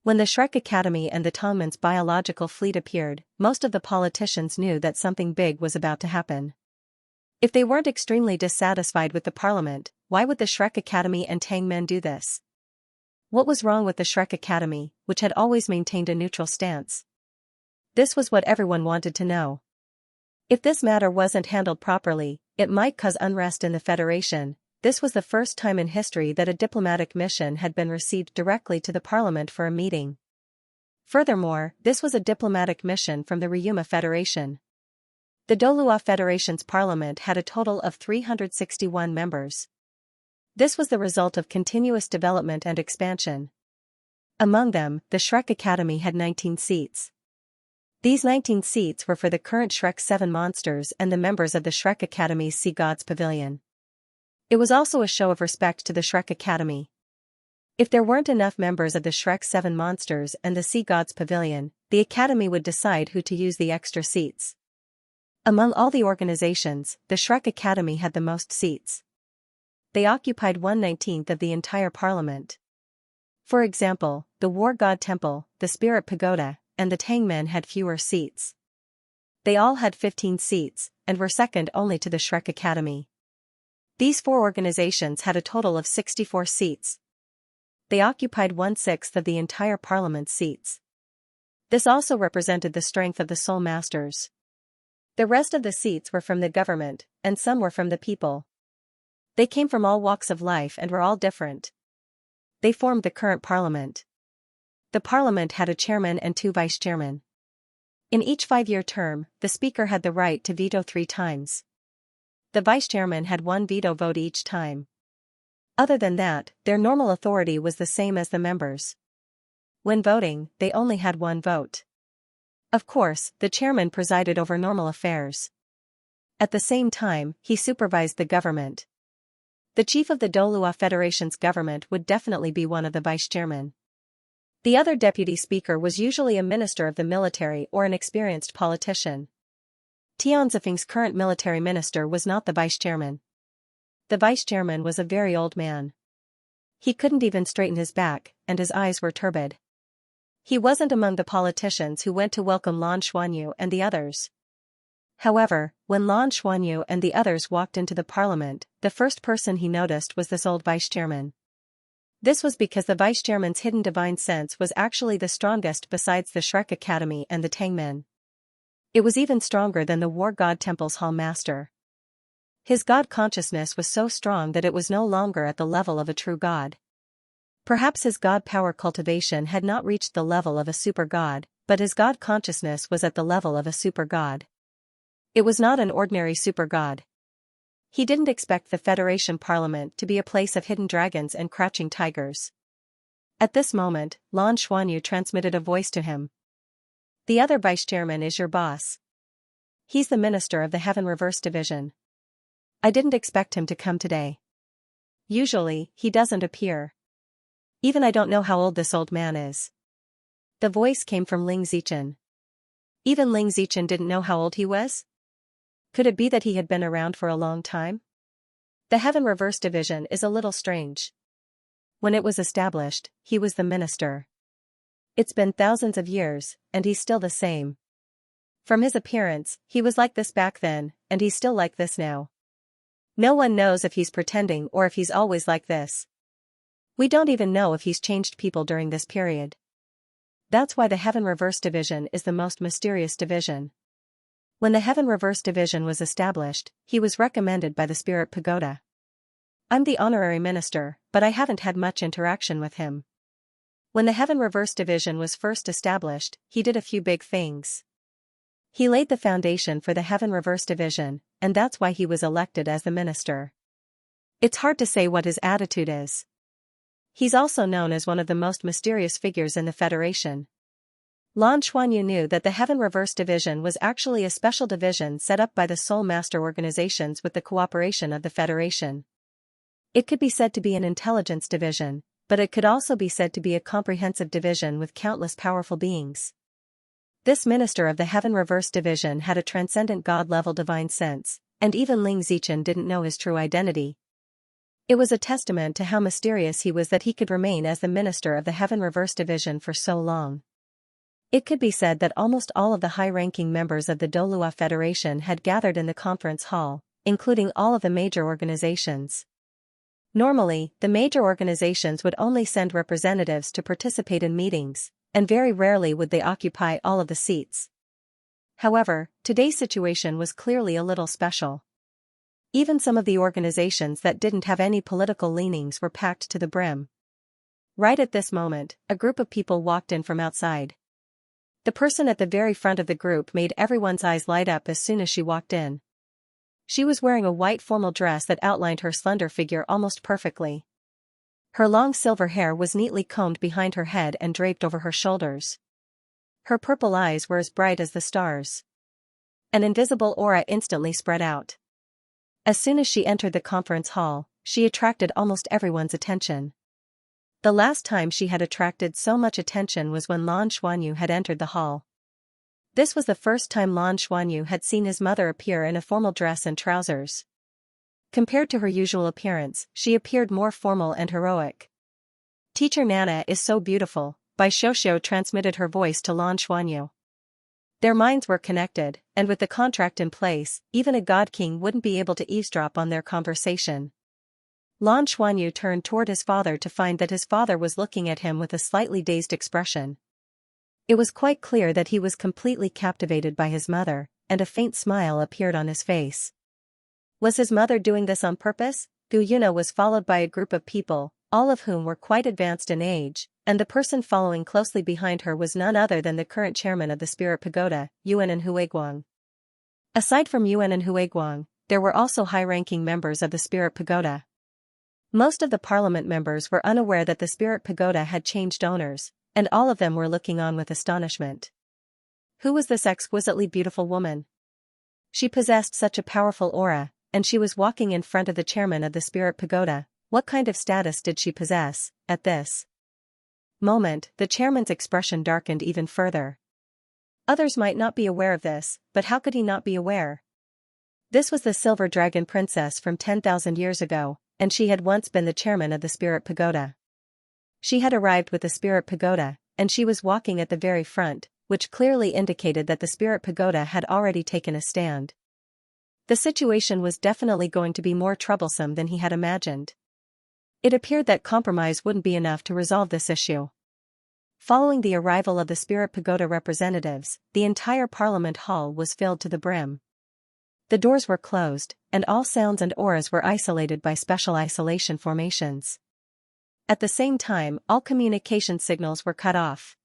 When the Shrek Academy and the Tongmen's biological fleet appeared, most of the politicians knew that something big was about to happen. If they weren't extremely dissatisfied with the parliament, why would the Shrek Academy and Tang men do this? What was wrong with the Shrek Academy, which had always maintained a neutral stance? This was what everyone wanted to know. If this matter wasn't handled properly, it might cause unrest in the Federation. This was the first time in history that a diplomatic mission had been received directly to the parliament for a meeting. Furthermore, this was a diplomatic mission from the Ryuma Federation. The Douluo Federation's parliament had a total of 361 members. This was the result of continuous development and expansion. Among them, the Shrek Academy had 19 seats. These 19 seats were for the current Shrek 7 monsters and the members of the Shrek Academy's Sea Gods Pavilion. It was also a show of respect to the Shrek Academy. If there weren't enough members of the Shrek 7 monsters and the Sea Gods Pavilion, the Academy would decide who to use the extra seats. Among all the organizations, the Shrek Academy had the most seats. they occupied 1/19 of the entire parliament. For example, the War God Temple, the Spirit Pagoda, and the Tangmen had fewer seats. They all had 15 seats, and were second only to the Shrek Academy. These four organizations had a total of 64 seats. They occupied 1/6 of the entire parliament's seats. This also represented the strength of the Soul Masters. The rest of the seats were from the government, and some were from the people. They came from all walks of life and were all different. They formed the current parliament. The parliament had a chairman and 2 vice-chairmen. In each 5-year term, the speaker had the right to veto 3 times. The vice-chairman had 1 veto vote each time. Other than that, their normal authority was the same as the members. When voting, they only had 1 vote. Of course, the chairman presided over normal affairs. At the same time, he supervised the government. The chief of the Douluo Federation's government would definitely be one of the vice-chairmen. The other deputy speaker was usually a minister of the military or an experienced politician. Tianzifeng's current military minister was not the vice-chairman. The vice-chairman was a very old man. He couldn't even straighten his back, and his eyes were turbid. He wasn't among the politicians who went to welcome Lan Xuanyu and the others. However, when Lan Xuanyu and the others walked into the parliament, the first person he noticed was this old vice-chairman. This was because the vice-chairman's hidden divine sense was actually the strongest besides the Shrek Academy and the Tangmen. It was even stronger than the War God Temple's Hall Master. His God consciousness was so strong that it was no longer at the level of a true God. Perhaps his God power cultivation had not reached the level of a super God, but his God consciousness was at the level of a super God. It was not an ordinary super God. He didn't expect the Federation Parliament to be a place of hidden dragons and crouching tigers. At this moment, Lan Xuanyu transmitted a voice to him. The other vice-chairman is your boss. He's the minister of the Heaven Reverse Division. I didn't expect him to come today. Usually, he doesn't appear. Even I don't know how old this old man is. The voice came from Ling Zichen. Even Ling Zichen didn't know how old he was? Could it be that he had been around for a long time? The Heaven Reverse Division is a little strange. When it was established, he was the minister. It's been thousands of years, and he's still the same. From his appearance, he was like this back then, and he's still like this now. No one knows if he's pretending or if he's always like this. We don't even know if he's changed people during this period. That's why the Heaven Reverse Division is the most mysterious division. When the Heaven Reverse Division was established, he was recommended by the Spirit Pagoda. I'm the honorary minister, but I haven't had much interaction with him. When the Heaven Reverse Division was first established, he did a few big things. He laid the foundation for the Heaven Reverse Division, and that's why he was elected as the minister. It's hard to say what his attitude is. He's also known as one of the most mysterious figures in the Federation. Lan Xuanyu knew that the Heaven Reverse Division was actually a special division set up by the Soul Master organizations with the cooperation of the Federation. It could be said to be an intelligence division, but it could also be said to be a comprehensive division with countless powerful beings. This minister of the Heaven Reverse Division had a transcendent God-level divine sense, and even Ling Zichen didn't know his true identity. It was a testament to how mysterious he was that he could remain as the minister of the Heaven Reverse Division for so long. It could be said that almost all of the high-ranking members of the Douluo Federation had gathered in the conference hall, including all of the major organizations. Normally, the major organizations would only send representatives to participate in meetings, and very rarely would they occupy all of the seats. However, today's situation was clearly a little special. Even some of the organizations that didn't have any political leanings were packed to the brim. Right at this moment, a group of people walked in from outside. The person at the very front of the group made everyone's eyes light up as soon as she walked in. She was wearing a white formal dress that outlined her slender figure almost perfectly. Her long silver hair was neatly combed behind her head and draped over her shoulders. Her purple eyes were as bright as the stars. An invisible aura instantly spread out. As soon as she entered the conference hall, she attracted almost everyone's attention. The last time she had attracted so much attention was when Lan Xuanyu had entered the hall. This was the first time Lan Xuanyu had seen his mother appear in a formal dress and trousers. Compared to her usual appearance, she appeared more formal and heroic. Teacher Nana is so beautiful, Bai Xiaoxiao transmitted her voice to Lan Xuanyu. Their minds were connected, and with the contract in place, even a god king wouldn't be able to eavesdrop on their conversation. Lan Xuanyu turned toward his father to find that his father was looking at him with a slightly dazed expression. It was quite clear that he was completely captivated by his mother, and a faint smile appeared on his face. Was his mother doing this on purpose? Gu Yuna was followed by a group of people, all of whom were quite advanced in age, and the person following closely behind her was none other than the current chairman of the Spirit Pagoda, Yuan and Huiguang. Aside from Yuan and Huiguang, there were also high-ranking members of the Spirit Pagoda. Most of the parliament members were unaware that the Spirit Pagoda had changed owners, and all of them were looking on with astonishment. Who was this exquisitely beautiful woman? She possessed such a powerful aura, and she was walking in front of the chairman of the Spirit Pagoda. What kind of status did she possess? At this moment, the chairman's expression darkened even further. Others might not be aware of this, but how could he not be aware? This was the Silver Dragon Princess from 10,000 years ago, and she had once been the chairman of the Spirit Pagoda. She had arrived with the Spirit Pagoda, and she was walking at the very front, which clearly indicated that the Spirit Pagoda had already taken a stand. The situation was definitely going to be more troublesome than he had imagined. It appeared that compromise wouldn't be enough to resolve this issue. Following the arrival of the Spirit Pagoda representatives, the entire Parliament Hall was filled to the brim. The doors were closed, and all sounds and auras were isolated by special isolation formations. At the same time, all communication signals were cut off.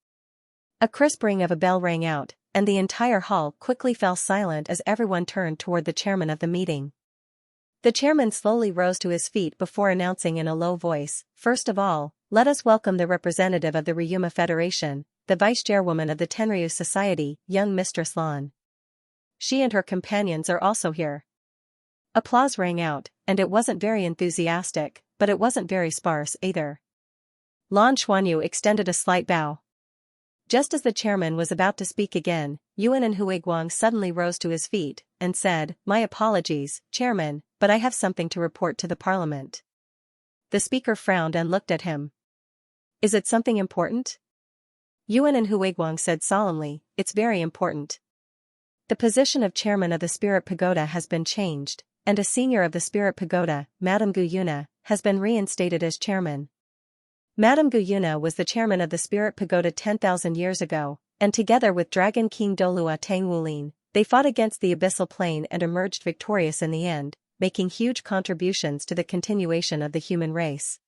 A crisp ring of a bell rang out, and the entire hall quickly fell silent as everyone turned toward the chairman of the meeting. The chairman slowly rose to his feet before announcing in a low voice, "First of all, let us welcome the representative of the Ryuma Federation, the vice-chairwoman of the Tenryu Society, young Mistress Lan. She and her companions are also here." Applause rang out, and it wasn't very enthusiastic, but it wasn't very sparse either. Lan Xuanyu extended a slight bow. Just as the chairman was about to speak again, Yuan and Huiguang suddenly rose to his feet, and said, "My apologies, Chairman, but I have something to report to the Parliament." The speaker frowned and looked at him. "Is it something important?" Yuan and Huiguang said solemnly, "It's very important. The position of chairman of the Spirit Pagoda has been changed, and a senior of the Spirit Pagoda, Madame Gu Yuna, has been reinstated as chairman. Madame Gu Yuna was the chairman of the Spirit Pagoda 10,000 years ago, and together with Dragon King Douluo Tang Wulin, they fought against the Abyssal Plane and emerged victorious in the end, making huge contributions to the continuation of the human race.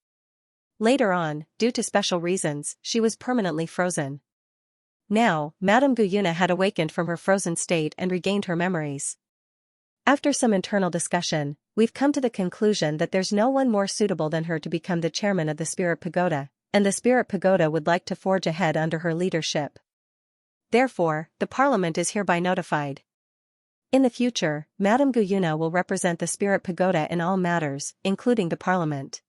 Later on, due to special reasons, she was permanently frozen. Now, Madame Gu Yuna had awakened from her frozen state and regained her memories. After some internal discussion, we've come to the conclusion that there's no one more suitable than her to become the chairman of the Spirit Pagoda, and the Spirit Pagoda would like to forge ahead under her leadership. Therefore, the Parliament is hereby notified. In the future, Madame Gu Yuna will represent the Spirit Pagoda in all matters, including the Parliament."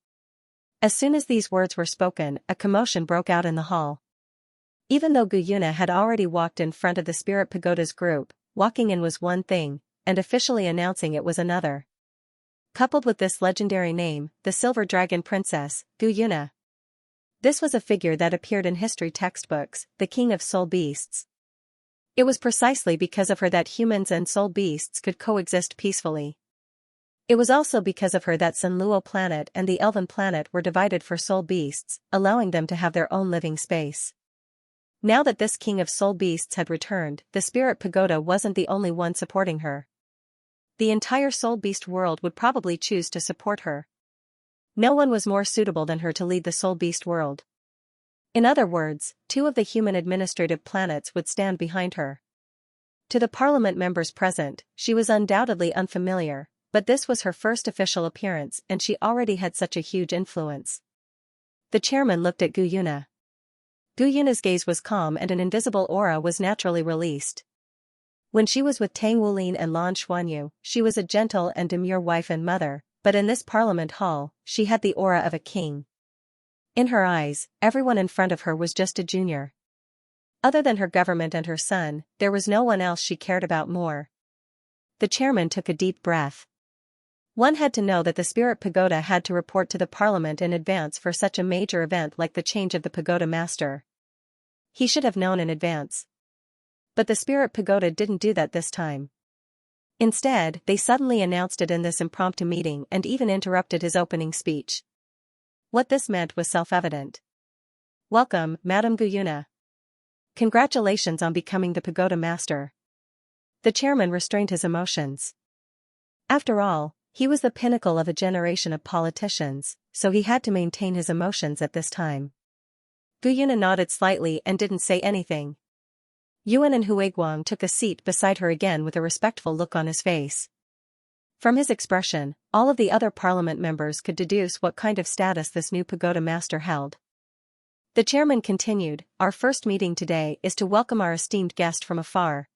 As soon as these words were spoken, a commotion broke out in the hall. Even though Gu Yuna had already walked in front of the Spirit Pagoda's group, walking in was one thing, and officially announcing it was another. Coupled with this legendary name, the Silver Dragon Princess, Gu Yuna. This was a figure that appeared in history textbooks, the king of soul beasts. It was precisely because of her that humans and soul beasts could coexist peacefully. It was also because of her that Douluo planet and the Elven planet were divided for soul beasts, allowing them to have their own living space. Now that this king of soul beasts had returned, the Spirit Pagoda wasn't the only one supporting her. The entire soul beast world would probably choose to support her. No one was more suitable than her to lead the soul beast world. In other words, 2 of the human administrative planets would stand behind her. To the Parliament members present, she was undoubtedly unfamiliar, but this was her first official appearance and she already had such a huge influence. The chairman looked at Gu Yuna. Gu Yuna's gaze was calm and an invisible aura was naturally released. When she was with Tang Wulin and Lan Xuanyu, she was a gentle and demure wife and mother, but in this Parliament hall, she had the aura of a king. In her eyes, everyone in front of her was just a junior. Other than her government and her son, there was no one else she cared about more. The chairman took a deep breath. One had to know that the Spirit Pagoda had to report to the parliament in advance for such a major event like the change of the pagoda master. He should have known in advance. But the Spirit Pagoda didn't do that this time. Instead, they suddenly announced it in this impromptu meeting and even interrupted his opening speech. What this meant was self-evident. Welcome, Madame Guyuna. Congratulations on becoming the pagoda master. The chairman restrained his emotions. After all, he was the pinnacle of a generation of politicians, so he had to maintain his emotions at this time. Guyuna nodded slightly and didn't say anything. Yuan and Huiguang took a seat beside her again with a respectful look on his face. From his expression, all of the other parliament members could deduce what kind of status this new pagoda master held. The chairman continued, "Our first meeting today is to welcome our esteemed guest from afar.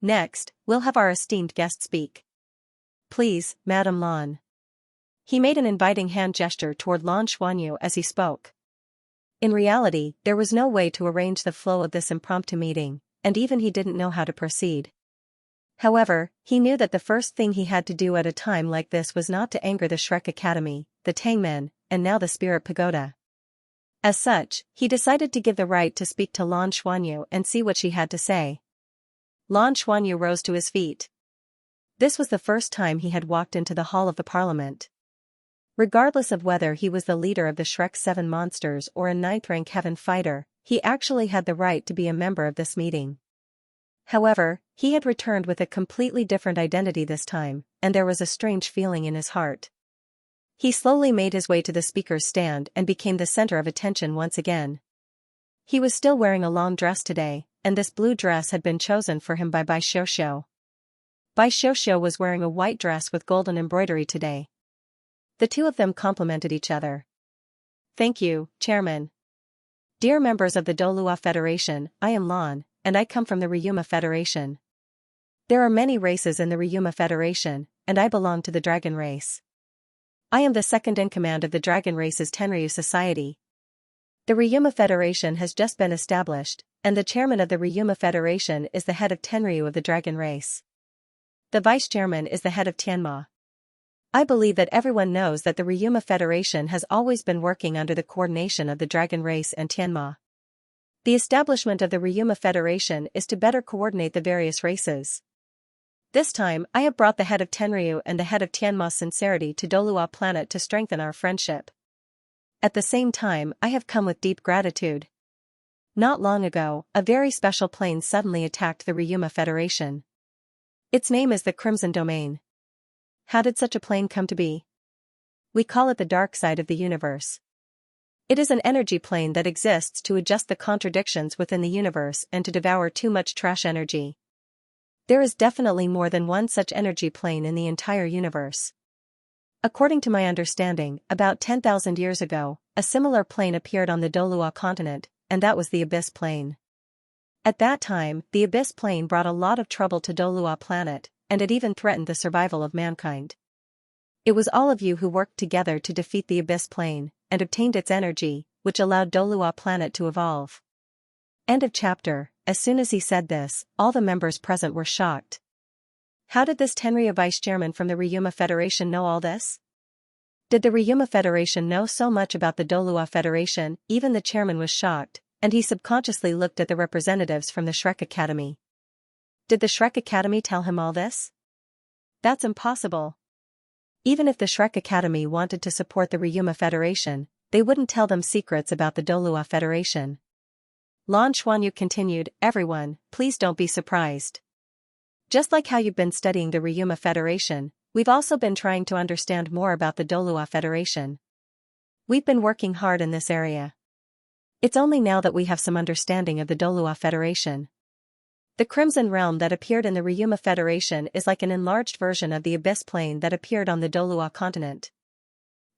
Next, we'll have our esteemed guest speak. Please, Madame Lan." He made an inviting hand gesture toward Lan Xuanyu as he spoke. In reality, there was no way to arrange the flow of this impromptu meeting, and even he didn't know how to proceed. However, he knew that the first thing he had to do at a time like this was not to anger the Shrek Academy, the Tangmen, and now the Spirit Pagoda. As such, he decided to give the right to speak to Lan Xuanyu and see what she had to say. Lan Xuanyu rose to his feet. This was the first time he had walked into the hall of the parliament. Regardless of whether he was the leader of the Shrek 7 monsters or a 9th-rank heaven fighter, he actually had the right to be a member of this meeting. However, he had returned with a completely different identity this time, and there was a strange feeling in his heart. He slowly made his way to the speaker's stand and became the center of attention once again. He was still wearing a long dress today, and this blue dress had been chosen for him by Bai Xiuxiu. Bai Xiuxiu was wearing a white dress with golden embroidery today. The two of them complimented each other. "Thank you, Chairman. Dear members of the Douluo Federation, I am Lan, and I come from the Ryuma Federation. There are many races in the Ryuma Federation, and I belong to the dragon race. I am the second in command of the dragon race's Tenryu Society. The Ryuma Federation has just been established, and the chairman of the Ryuma Federation is the head of Tenryu of the dragon race. The vice-chairman is the head of Tianma. I believe that everyone knows that the Ryuma Federation has always been working under the coordination of the dragon race and Tianma. The establishment of the Ryuma Federation is to better coordinate the various races. This time, I have brought the head of Tenryu and the head of Tianma's sincerity to Douluo planet to strengthen our friendship. At the same time, I have come with deep gratitude. Not long ago, a very special plane suddenly attacked the Ryuma Federation. Its name is the Crimson Domain. How did such a plane come to be? We call it the dark side of the universe. It is an energy plane that exists to adjust the contradictions within the universe and to devour too much trash energy. There is definitely more than one such energy plane in the entire universe. According to my understanding, about 10,000 years ago, a similar plane appeared on the Douluo continent, and that was the Abyss Plane. At that time, the Abyss Plane brought a lot of trouble to Douluo planet, and it even threatened the survival of mankind. It was all of you who worked together to defeat the Abyss Plane, and obtained its energy, which allowed Douluo planet to evolve. End of chapter. As soon as he said this, all the members present were shocked. How did this Tenryu vice-chairman from the Ryuma Federation know all this? Did the Ryuma Federation know so much about the Douluo Federation? Even the chairman was shocked, and he subconsciously looked at the representatives from the Shrek Academy. Did the Shrek Academy tell him all this? That's impossible. Even if the Shrek Academy wanted to support the Ryuma Federation, they wouldn't tell them secrets about the Douluo Federation. Lan Xuanyu continued, "Everyone, please don't be surprised. Just like how you've been studying the Ryuma Federation, we've also been trying to understand more about the Douluo Federation. We've been working hard in this area. It's only now that we have some understanding of the Douluo Federation. The Crimson Realm that appeared in the Ryuma Federation is like an enlarged version of the Abyss Plane that appeared on the Douluo continent.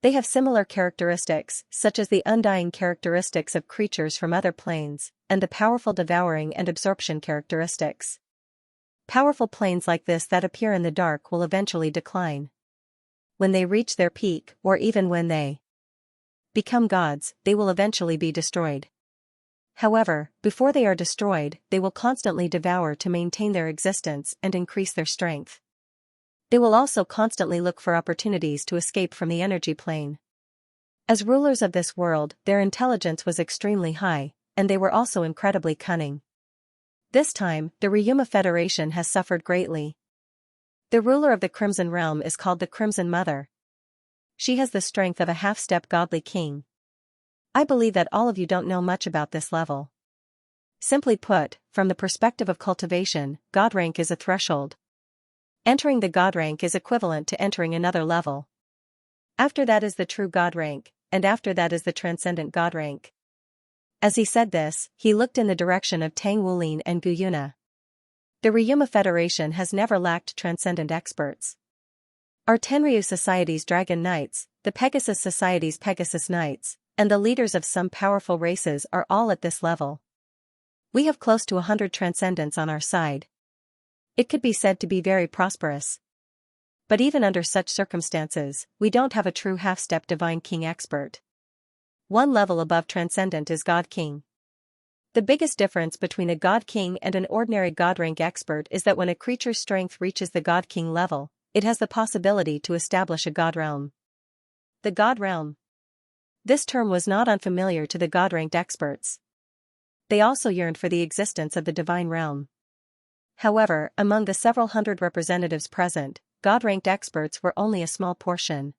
They have similar characteristics, such as the undying characteristics of creatures from other planes, and the powerful devouring and absorption characteristics. Powerful planes like this that appear in the dark will eventually decline. When they reach their peak, or even when they become gods, they will eventually be destroyed. However, before they are destroyed, they will constantly devour to maintain their existence and increase their strength. They will also constantly look for opportunities to escape from the energy plane. As rulers of this world, their intelligence was extremely high, and they were also incredibly cunning. This time, the Ryuma Federation has suffered greatly. The ruler of the Crimson Realm is called the Crimson Mother. She has the strength of a half-step godly king. I believe that all of you don't know much about this level. Simply put, from the perspective of cultivation, God rank is a threshold. Entering the God rank is equivalent to entering another level. After that is the true God rank, and after that is the transcendent God rank. As he said this, he looked in the direction of Tang Wulin and Gu Yuna. The Ryuma Federation has never lacked transcendent experts. Our Tenryu Society's Dragon Knights, the Pegasus Society's Pegasus Knights, and the leaders of some powerful races are all at this level. We have close to 100 transcendents on our side. It could be said to be very prosperous. But even under such circumstances, we don't have a true half-step Divine King expert. One level above Transcendent is God King. The biggest difference between a God King and an ordinary God rank expert is that when a creature's strength reaches the God King level, it has the possibility to establish a God realm. The God realm. This term was not unfamiliar to the God-ranked experts. They also yearned for the existence of the divine realm. However, among the several hundred representatives present, God-ranked experts were only a small portion.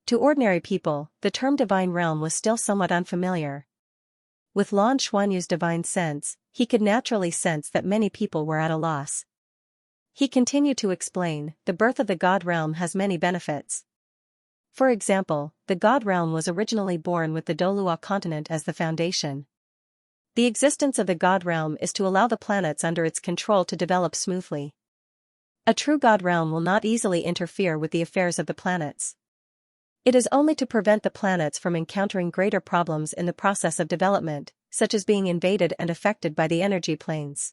To ordinary people, the term divine realm was still somewhat unfamiliar. With Lan Xuanyu's divine sense, he could naturally sense that many people were at a loss. He continued to explain, the birth of the God realm has many benefits. For example, the God realm was originally born with the Douluo continent as the foundation. The existence of the God realm is to allow the planets under its control to develop smoothly. A true God realm will not easily interfere with the affairs of the planets. It is only to prevent the planets from encountering greater problems in the process of development, such as being invaded and affected by the energy planes.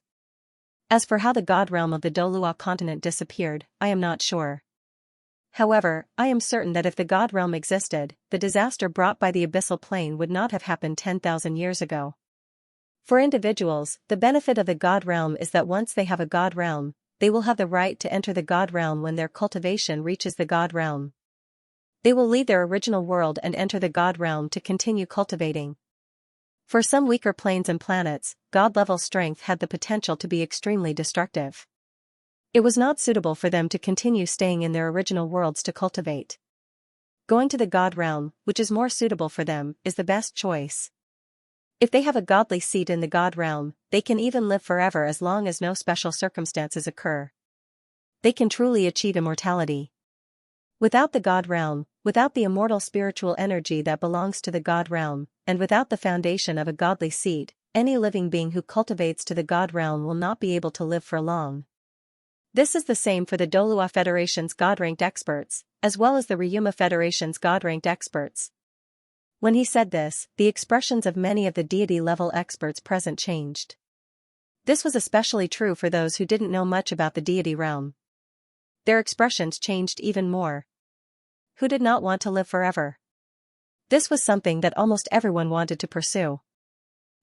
As for how the God realm of the Douluo continent disappeared, I am not sure. However, I am certain that if the God realm existed, the disaster brought by the abyssal plane would not have happened 10,000 years ago. For individuals, the benefit of the God realm is that once they have a God realm, they will have the right to enter the God realm when their cultivation reaches the God realm. They will leave their original world and enter the God realm to continue cultivating. For some weaker planes and planets, God-level strength had the potential to be extremely destructive. It was not suitable for them to continue staying in their original worlds to cultivate. Going to the God realm, which is more suitable for them, is the best choice. If they have a godly seat in the God realm, they can even live forever as long as no special circumstances occur. They can truly achieve immortality. Without the God realm, without the immortal spiritual energy that belongs to the God realm, and without the foundation of a godly seed, any living being who cultivates to the God realm will not be able to live for long. This is the same for the Douluo Federation's God-ranked experts, as well as the Ryuma Federation's God-ranked experts. When he said this, the expressions of many of the deity-level experts present changed. This was especially true for those who didn't know much about the deity realm. Their expressions changed even more. Who did not want to live forever? This was something that almost everyone wanted to pursue.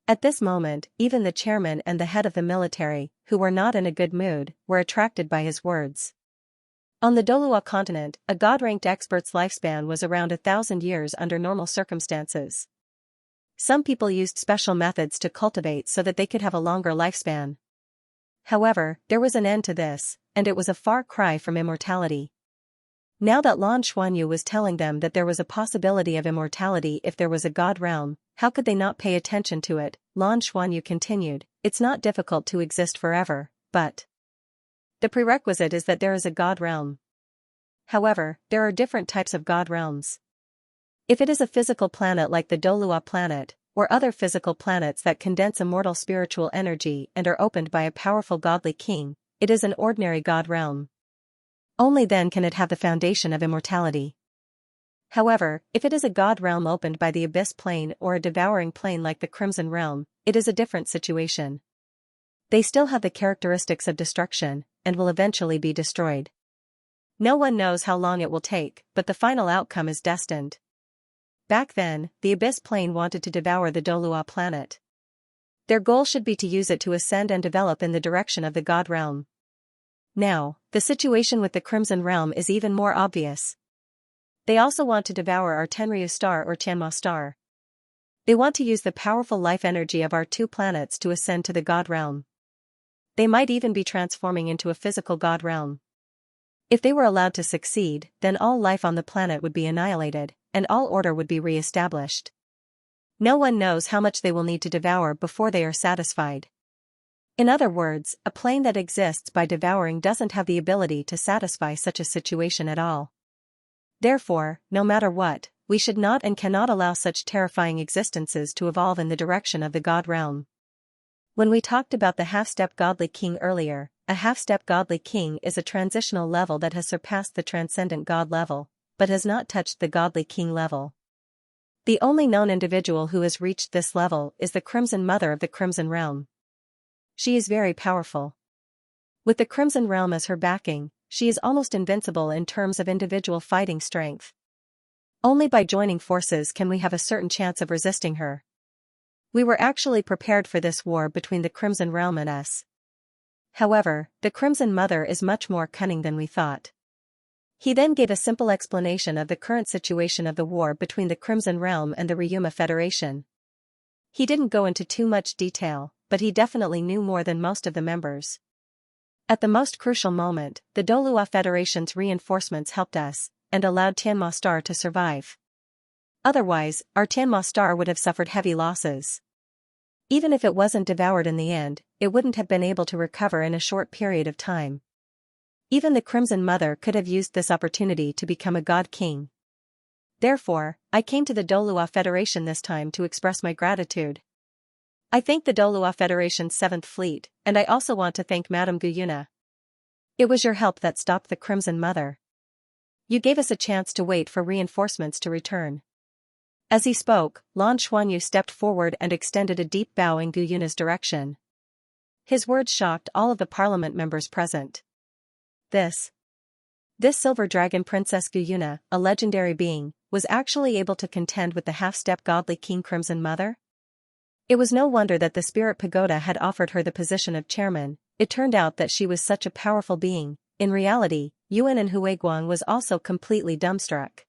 At this moment, even the chairman and the head of the military, who were not in a good mood, were attracted by his words. On the Douluo continent, a God-ranked expert's lifespan was around 1,000 years under normal circumstances. Some people used special methods to cultivate so that they could have a longer lifespan. However, there was an end to this, and it was a far cry from immortality. Now that Lan Xuanyu was telling them that there was a possibility of immortality if there was a God realm, how could they not pay attention to it? Lan Xuanyu continued, it's not difficult to exist forever, but the prerequisite is that there is a God realm. However, there are different types of God realms. If it is a physical planet like the Douluo planet, or other physical planets that condense immortal spiritual energy and are opened by a powerful godly king, it is an ordinary God realm. Only then can it have the foundation of immortality. However, if it is a God realm opened by the abyss plane or a devouring plane like the Crimson Realm, it is a different situation. They still have the characteristics of destruction, and will eventually be destroyed. No one knows how long it will take, but the final outcome is destined. Back then, the abyss plane wanted to devour the Douluo planet. Their goal should be to use it to ascend and develop in the direction of the God realm. Now, the situation with the Crimson Realm is even more obvious. They also want to devour our Tenryu star or Tianma star. They want to use the powerful life energy of our two planets to ascend to the God Realm. They might even be transforming into a physical God Realm. If they were allowed to succeed, then all life on the planet would be annihilated, and all order would be re-established. No one knows how much they will need to devour before they are satisfied. In other words, a plane that exists by devouring doesn't have the ability to satisfy such a situation at all. Therefore, no matter what, we should not and cannot allow such terrifying existences to evolve in the direction of the God Realm. When we talked about the half-step godly king earlier, a half-step godly king is a transitional level that has surpassed the transcendent God level, but has not touched the godly king level. The only known individual who has reached this level is the Crimson Mother of the Crimson Realm. She is very powerful. With the Crimson Realm as her backing, she is almost invincible in terms of individual fighting strength. Only by joining forces can we have a certain chance of resisting her. We were actually prepared for this war between the Crimson Realm and us. However, the Crimson Mother is much more cunning than we thought. He then gave a simple explanation of the current situation of the war between the Crimson Realm and the Ryuma Federation. He didn't go into too much detail, but he definitely knew more than most of the members. At the most crucial moment, the Douluo Federation's reinforcements helped us, and allowed Tianma Star to survive. Otherwise, our Tianma Star would have suffered heavy losses. Even if it wasn't devoured in the end, it wouldn't have been able to recover in a short period of time. Even the Crimson Mother could have used this opportunity to become a God King. Therefore, I came to the Douluo Federation this time to express my gratitude. I thank the Douluo Federation's 7th Fleet, and I also want to thank Madame Guyuna. It was your help that stopped the Crimson Mother. You gave us a chance to wait for reinforcements to return. As he spoke, Lan Xuanyu stepped forward and extended a deep bow in Guyuna's direction. His words shocked all of the parliament members present. This Silver Dragon Princess Guyuna, a legendary being, was actually able to contend with the half-step godly King Crimson Mother? It was no wonder that the Spirit Pagoda had offered her the position of chairman. It turned out that she was such a powerful being. In reality, Yuan and Huiguang was also completely dumbstruck.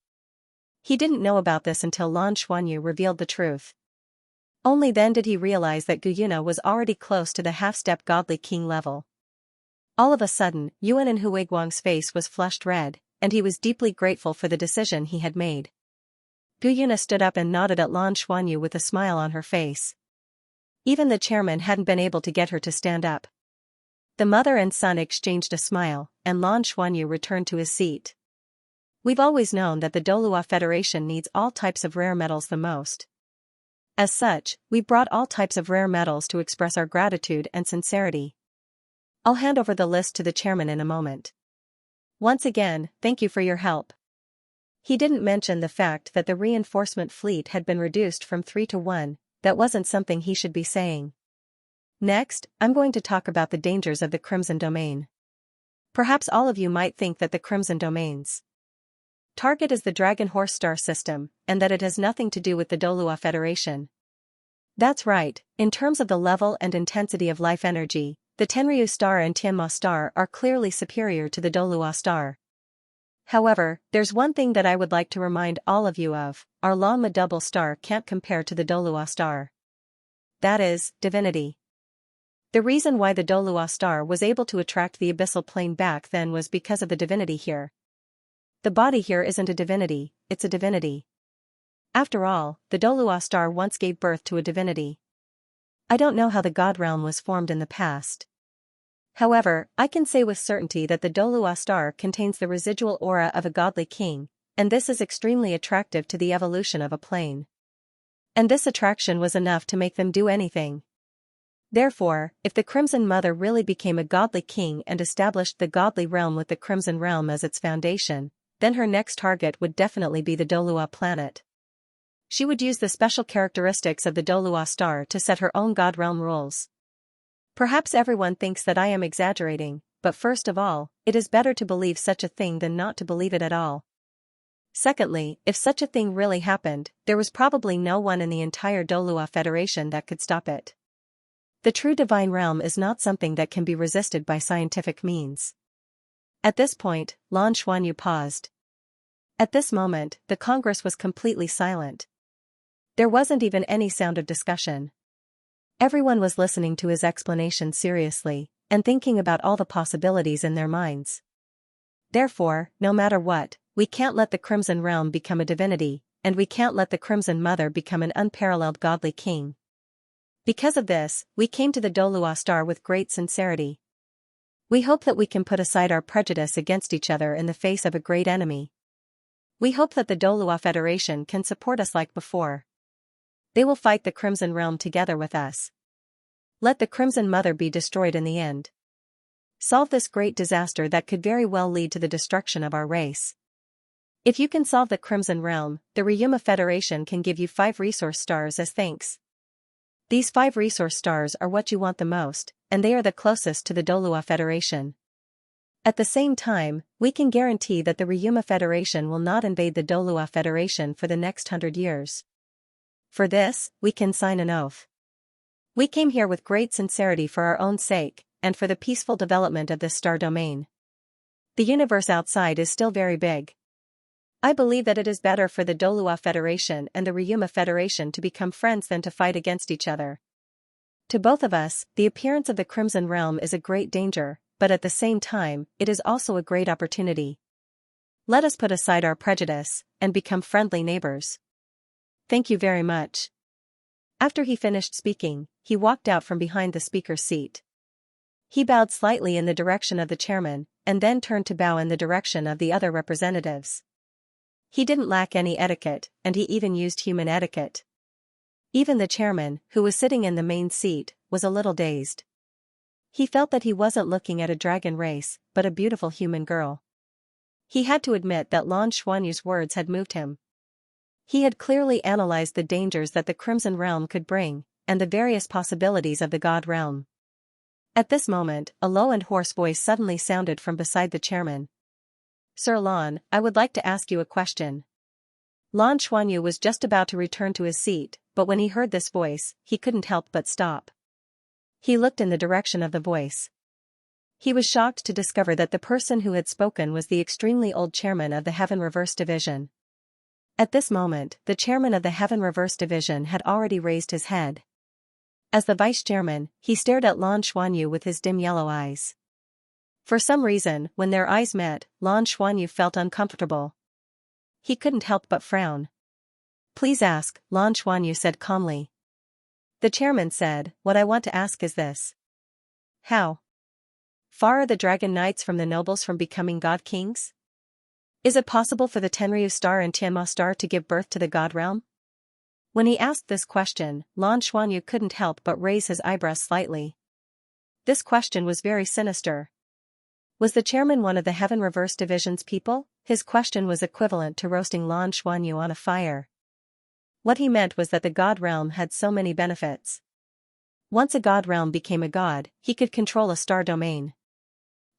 He didn't know about this until Lan Xuanyu revealed the truth. Only then did he realize that Guyuna was already close to the half-step godly king level. All of a sudden, Yuan and Huiguang's face was flushed red, and he was deeply grateful for the decision he had made. Guyuna stood up and nodded at Lan Xuanyu with a smile on her face. Even the chairman hadn't been able to get her to stand up. The mother and son exchanged a smile, and Lan Xuanyu returned to his seat. We've always known that the Douluo Federation needs all types of rare metals the most. As such, we brought all types of rare metals to express our gratitude and sincerity. I'll hand over the list to the chairman in a moment. Once again, thank you for your help. He didn't mention the fact that the reinforcement fleet had been reduced from 3 to 1, that wasn't something he should be saying. Next, I'm going to talk about the dangers of the Crimson Domain. Perhaps all of you might think that the Crimson Domain's target is the Dragon Horse star system, and that it has nothing to do with the Douluo Federation. That's right, in terms of the level and intensity of life energy, the Tenryu star and Tianma star are clearly superior to the Douluo star. However, there's one thing that I would like to remind all of you of: our Lanma double star can't compare to the Douluo star. That is, divinity. The reason why the Douluo star was able to attract the abyssal plane back then was because of the divinity here. The body here isn't a divinity, it's a divinity. After all, the Douluo star once gave birth to a divinity. I don't know how the God Realm was formed in the past. However, I can say with certainty that the Douluo star contains the residual aura of a godly king, and this is extremely attractive to the evolution of a plane. And this attraction was enough to make them do anything. Therefore, if the Crimson Mother really became a godly king and established the godly realm with the Crimson Realm as its foundation, then her next target would definitely be the Douluo planet. She would use the special characteristics of the Douluo star to set her own God Realm rules. Perhaps everyone thinks that I am exaggerating, but first of all, it is better to believe such a thing than not to believe it at all. Secondly, if such a thing really happened, there was probably no one in the entire Douluo Federation that could stop it. The true divine realm is not something that can be resisted by scientific means. At this point, Lan Xuanyu paused. At this moment, the Congress was completely silent. There wasn't even any sound of discussion. Everyone was listening to his explanation seriously, and thinking about all the possibilities in their minds. Therefore, no matter what, we can't let the Crimson Realm become a divinity, and we can't let the Crimson Mother become an unparalleled godly king. Because of this, we came to the Douluo star with great sincerity. We hope that we can put aside our prejudice against each other in the face of a great enemy. We hope that the Douluo Federation can support us like before. They will fight the Crimson Realm together with us. Let the Crimson Mother be destroyed in the end. Solve this great disaster that could very well lead to the destruction of our race. If you can solve the Crimson Realm, the Ryuma Federation can give you 5 resource stars as thanks. These 5 resource stars are what you want the most, and they are the closest to the Douluo Federation. At the same time, we can guarantee that the Ryuma Federation will not invade the Douluo Federation for the next 100 years. For this, we can sign an oath. We came here with great sincerity for our own sake, and for the peaceful development of this star domain. The universe outside is still very big. I believe that it is better for the Douluo Federation and the Ryuma Federation to become friends than to fight against each other. To both of us, the appearance of the Crimson Realm is a great danger, but at the same time, it is also a great opportunity. Let us put aside our prejudice, and become friendly neighbors. Thank you very much. After he finished speaking, he walked out from behind the speaker's seat. He bowed slightly in the direction of the chairman, and then turned to bow in the direction of the other representatives. He didn't lack any etiquette, and he even used human etiquette. Even the chairman, who was sitting in the main seat, was a little dazed. He felt that he wasn't looking at a dragon race, but a beautiful human girl. He had to admit that Lan Xuanyu's words had moved him. He had clearly analyzed the dangers that the Crimson Realm could bring, and the various possibilities of the God Realm. At this moment, a low and hoarse voice suddenly sounded from beside the chairman. Sir Lan, I would like to ask you a question. Lan Xuanyu was just about to return to his seat, but when he heard this voice, he couldn't help but stop. He looked in the direction of the voice. He was shocked to discover that the person who had spoken was the extremely old chairman of the Heaven Reverse Division. At this moment, the chairman of the Heaven Reverse Division had already raised his head. As the vice-chairman, he stared at Lan Xuanyu with his dim yellow eyes. For some reason, when their eyes met, Lan Xuanyu felt uncomfortable. He couldn't help but frown. Please ask, Lan Xuanyu said calmly. The chairman said, what I want to ask is this. How far are the Dragon Knights from the nobles from becoming God Kings? Is it possible for the Tenryu star and Tianma star to give birth to the God Realm? When he asked this question, Lan Xuanyu couldn't help but raise his eyebrows slightly. This question was very sinister. Was the chairman one of the Heaven Reverse Division's people? His question was equivalent to roasting Lan Xuanyu on a fire. What he meant was that the God Realm had so many benefits. Once a God Realm became a god, he could control a star domain.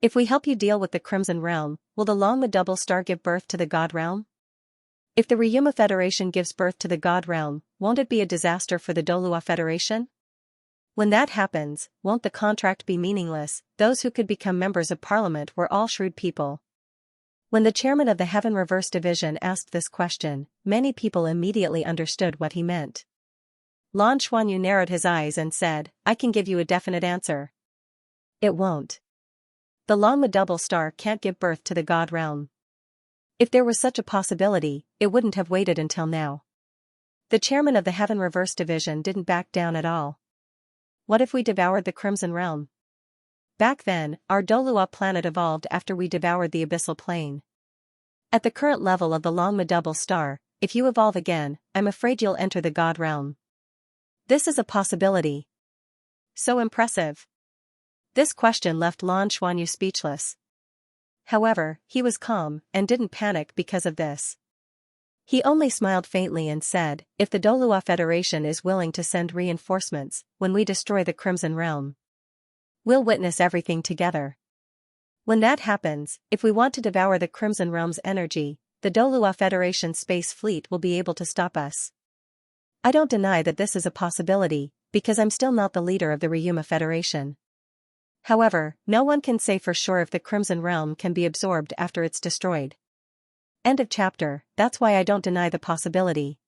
If we help you deal with the Crimson Realm, will the Longma Double Star give birth to the God Realm? If the Ryuma Federation gives birth to the God Realm, won't it be a disaster for the Douluo Federation? When that happens, won't the contract be meaningless? Those who could become members of parliament were all shrewd people. When the chairman of the Heaven Reverse Division asked this question, many people immediately understood what he meant. Lan Xuanyu narrowed his eyes and said, I can give you a definite answer. It won't. The Longma Double Star can't give birth to the God Realm. If there was such a possibility, it wouldn't have waited until now. The chairman of the Heaven Reverse Division didn't back down at all. What if we devoured the Crimson Realm? Back then, our Douluo planet evolved after we devoured the Abyssal Plane. At the current level of the Longma Double Star, if you evolve again, I'm afraid you'll enter the God Realm. This is a possibility. So impressive. This question left Lan Xuanyu speechless. However, he was calm, and didn't panic because of this. He only smiled faintly and said, if the Douluo Federation is willing to send reinforcements, when we destroy the Crimson Realm, we'll witness everything together. When that happens, if we want to devour the Crimson Realm's energy, the Douluo Federation space fleet will be able to stop us. I don't deny that this is a possibility, because I'm still not the leader of the Ryuma Federation. However, no one can say for sure if the Crimson Realm can be absorbed after it's destroyed. End of chapter. That's why I don't deny the possibility.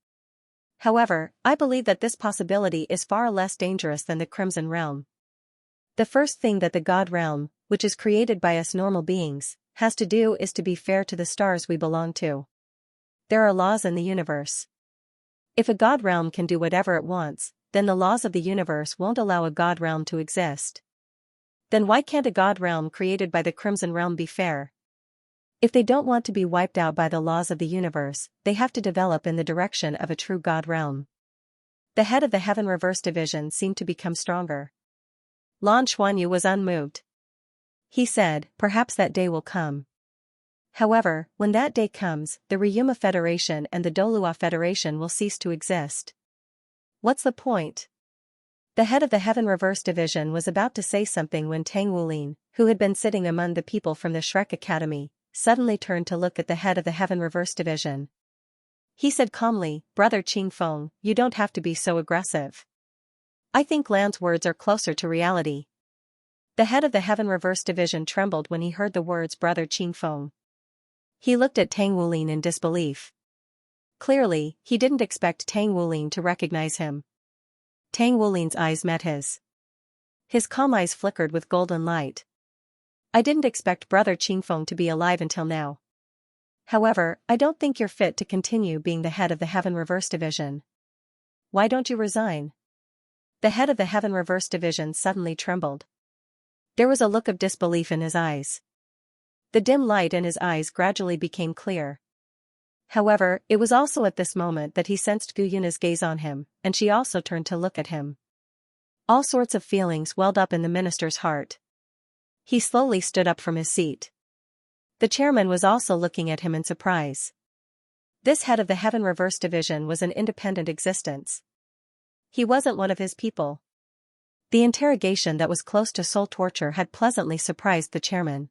However, I believe that this possibility is far less dangerous than the Crimson Realm. The first thing that the God Realm, which is created by us normal beings, has to do is to be fair to the stars we belong to. There are laws in the universe. If a God Realm can do whatever it wants, then the laws of the universe won't allow a God Realm to exist. Then why can't a God Realm created by the Crimson Realm be fair? If they don't want to be wiped out by the laws of the universe, they have to develop in the direction of a true God Realm. The head of the Heaven Reverse Division seemed to become stronger. Lan Xuanyu was unmoved. He said, perhaps that day will come. However, when that day comes, the Ryuma Federation and the Douluo Federation will cease to exist. What's the point? The head of the Heaven Reverse Division was about to say something when Tang Wulin, who had been sitting among the people from the Shrek Academy, suddenly turned to look at the head of the Heaven Reverse Division. He said calmly, Brother Qingfeng, you don't have to be so aggressive. I think Lan's words are closer to reality. The head of the Heaven Reverse Division trembled when he heard the words Brother Qingfeng. He looked at Tang Wulin in disbelief. Clearly, he didn't expect Tang Wulin to recognize him. Tang Wulin's eyes met his. His calm eyes flickered with golden light. I didn't expect Brother Qingfeng to be alive until now. However, I don't think you're fit to continue being the head of the Heaven Reverse Division. Why don't you resign? The head of the Heaven Reverse Division suddenly trembled. There was a look of disbelief in his eyes. The dim light in his eyes gradually became clear. However, it was also at this moment that he sensed Gu Yuna's gaze on him, and she also turned to look at him. All sorts of feelings welled up in the minister's heart. He slowly stood up from his seat. The chairman was also looking at him in surprise. This head of the Heaven Reverse Division was an independent existence. He wasn't one of his people. The interrogation that was close to soul torture had pleasantly surprised the chairman.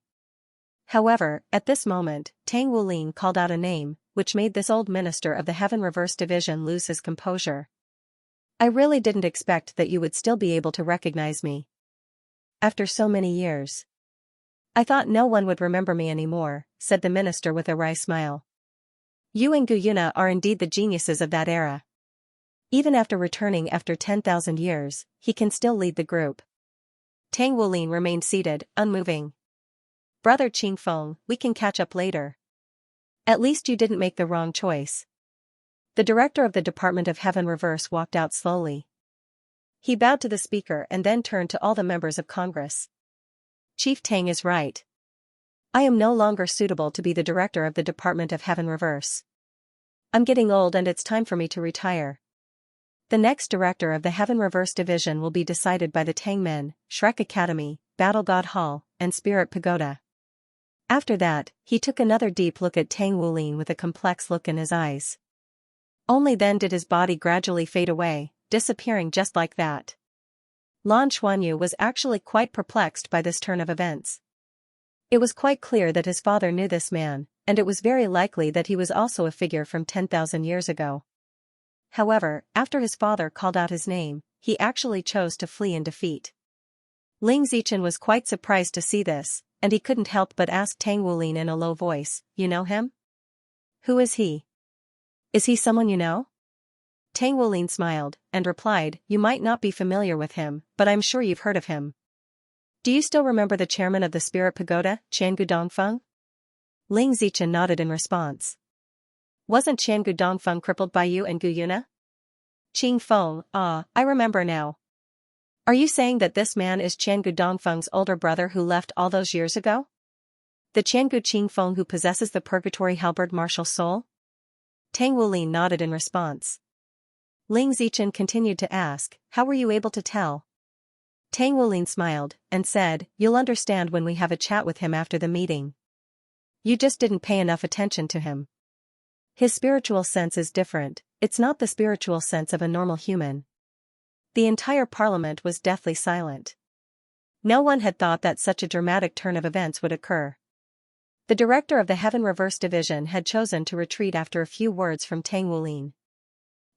However, at this moment, Tang Wulin called out a name, which made this old minister of the Heaven Reverse Division lose his composure. I really didn't expect that you would still be able to recognize me. After so many years. I thought no one would remember me anymore, said the minister with a wry smile. You and Gu Yuna are indeed the geniuses of that era. Even after returning after 10,000 years, he can still lead the group. Tang Wulin remained seated, unmoving. Brother Qingfeng, we can catch up later. At least you didn't make the wrong choice. The director of the Department of Heaven Reverse walked out slowly. He bowed to the speaker and then turned to all the members of Congress. Chief Tang is right. I am no longer suitable to be the director of the Department of Heaven Reverse. I'm getting old and it's time for me to retire. The next director of the Heaven Reverse Division will be decided by the Tang Men, Shrek Academy, Battle God Hall, and Spirit Pagoda. After that, he took another deep look at Tang Wulin with a complex look in his eyes. Only then did his body gradually fade away, disappearing just like that. Lan Xuanyu was actually quite perplexed by this turn of events. It was quite clear that his father knew this man, and it was very likely that he was also a figure from 10,000 years ago. However, after his father called out his name, he actually chose to flee in defeat. Ling Zichen was quite surprised to see this, and he couldn't help but ask Tang Wulin in a low voice, you know him? Who is he? Is he someone you know? Tang Wulin smiled, and replied, you might not be familiar with him, but I'm sure you've heard of him. Do you still remember the chairman of the Spirit Pagoda, Qiangu Dongfeng? Ling Zichen nodded in response. Wasn't Qiangu Dongfeng crippled by you and Gu Yuna? Qingfeng, I remember now. Are you saying that this man is Qiangu Dongfeng's older brother who left all those years ago? The Qiangu Qingfeng who possesses the Purgatory Halberd martial soul? Tang Wulin nodded in response. Ling Zichen continued to ask, how were you able to tell? Tang Wulin smiled, and said, you'll understand when we have a chat with him after the meeting. You just didn't pay enough attention to him. His spiritual sense is different, it's not the spiritual sense of a normal human. The entire parliament was deathly silent. No one had thought that such a dramatic turn of events would occur. The director of the Heaven Reverse Division had chosen to retreat after a few words from Tang Wulin.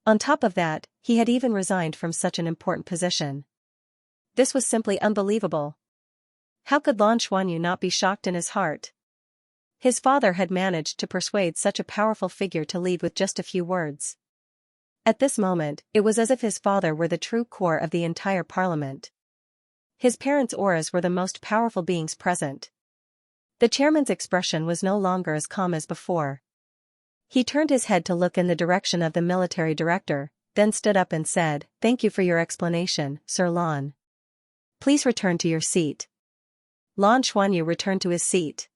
On top of that, he had even resigned from such an important position. This was simply unbelievable. How could Lan Xuanyu not be shocked in his heart? His father had managed to persuade such a powerful figure to lead with just a few words. At this moment, it was as if his father were the true core of the entire parliament. His parents' auras were the most powerful beings present. The chairman's expression was no longer as calm as before. He turned his head to look in the direction of the military director, then stood up and said, "Thank you for your explanation, Sir Lan. Please return to your seat." Lan Xuanyu returned to his seat.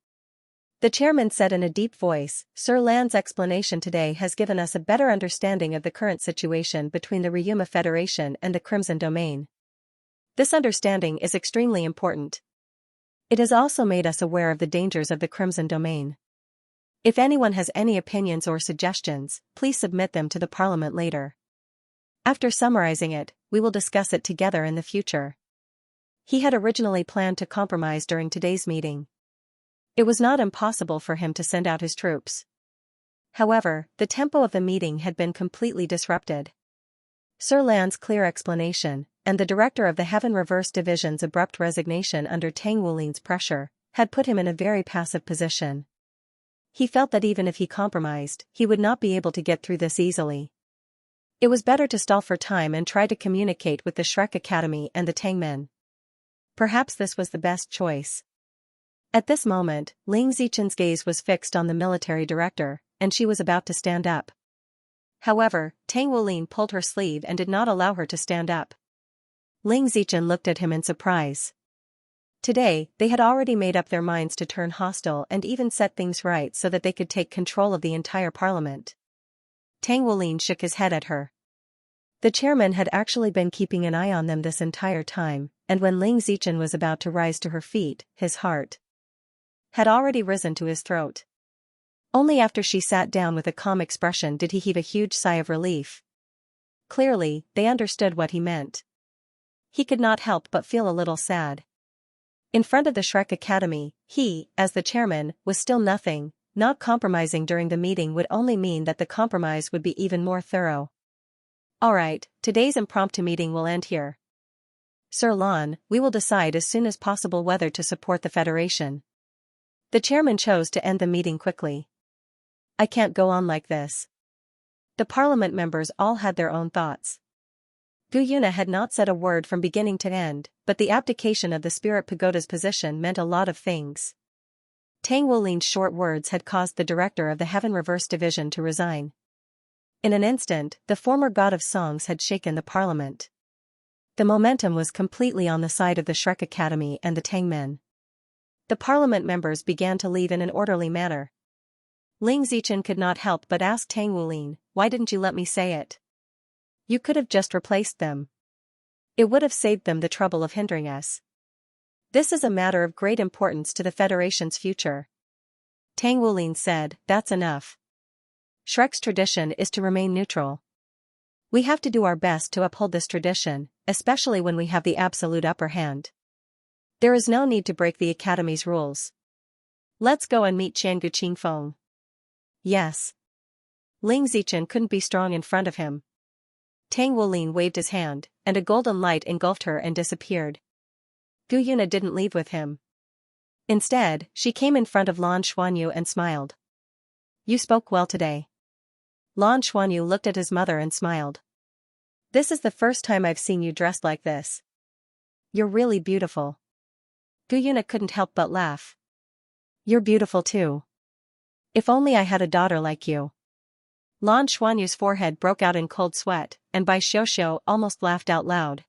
The chairman said in a deep voice, "Sir Lan's explanation today has given us a better understanding of the current situation between the Ryuma Federation and the Crimson Domain. This understanding is extremely important. It has also made us aware of the dangers of the Crimson Domain. If anyone has any opinions or suggestions, please submit them to the Parliament later. After summarizing it, we will discuss it together in the future." He had originally planned to compromise during today's meeting. It was not impossible for him to send out his troops. However, the tempo of the meeting had been completely disrupted. Sir Lan's clear explanation, and the director of the Heaven Reverse Division's abrupt resignation under Tang Wulin's pressure, had put him in a very passive position. He felt that even if he compromised, he would not be able to get through this easily. It was better to stall for time and try to communicate with the Shrek Academy and the Tangmen. Perhaps this was the best choice. At this moment, Ling Zichen's gaze was fixed on the military director, and she was about to stand up. However, Tang Wulin pulled her sleeve and did not allow her to stand up. Ling Zichen looked at him in surprise. Today, they had already made up their minds to turn hostile and even set things right so that they could take control of the entire parliament. Tang Wulin shook his head at her. The chairman had actually been keeping an eye on them this entire time, and when Ling Zichen was about to rise to her feet, his heart had already risen to his throat. Only after she sat down with a calm expression did he heave a huge sigh of relief. Clearly, they understood what he meant. He could not help but feel a little sad. In front of the Shrek Academy, he, as the chairman, was still nothing. Not compromising during the meeting would only mean that the compromise would be even more thorough. Alright, today's impromptu meeting will end here. Sir Lan, we will decide as soon as possible whether to support the Federation. The chairman chose to end the meeting quickly. I can't go on like this. The parliament members all had their own thoughts. Gu Yuna had not said a word from beginning to end, but the abdication of the Spirit Pagoda's position meant a lot of things. Tang Wulin's short words had caused the director of the Heaven Reverse Division to resign. In an instant, the former god of songs had shaken the parliament. The momentum was completely on the side of the Shrek Academy and the Tangmen. The parliament members began to leave in an orderly manner. Ling Zichen could not help but ask Tang Wulin, "Why didn't you let me say it? You could have just replaced them. It would have saved them the trouble of hindering us. This is a matter of great importance to the Federation's future." Tang Wulin said, "That's enough. Shrek's tradition is to remain neutral. We have to do our best to uphold this tradition, especially when we have the absolute upper hand. There is no need to break the Academy's rules. Let's go and meet Qiangu Qingfeng." "Yes." Ling Zichen couldn't be strong in front of him. Tang Wulin waved his hand, and a golden light engulfed her and disappeared. Gu Yuna didn't leave with him. Instead, she came in front of Lan Xuanyu and smiled. "You spoke well today." Lan Xuanyu looked at his mother and smiled. "This is the first time I've seen you dressed like this. You're really beautiful." Gu Yuna couldn't help but laugh. "You're beautiful too. If only I had a daughter like you." Lan Xuanyu's forehead broke out in cold sweat, and Bai Xiuxiu almost laughed out loud.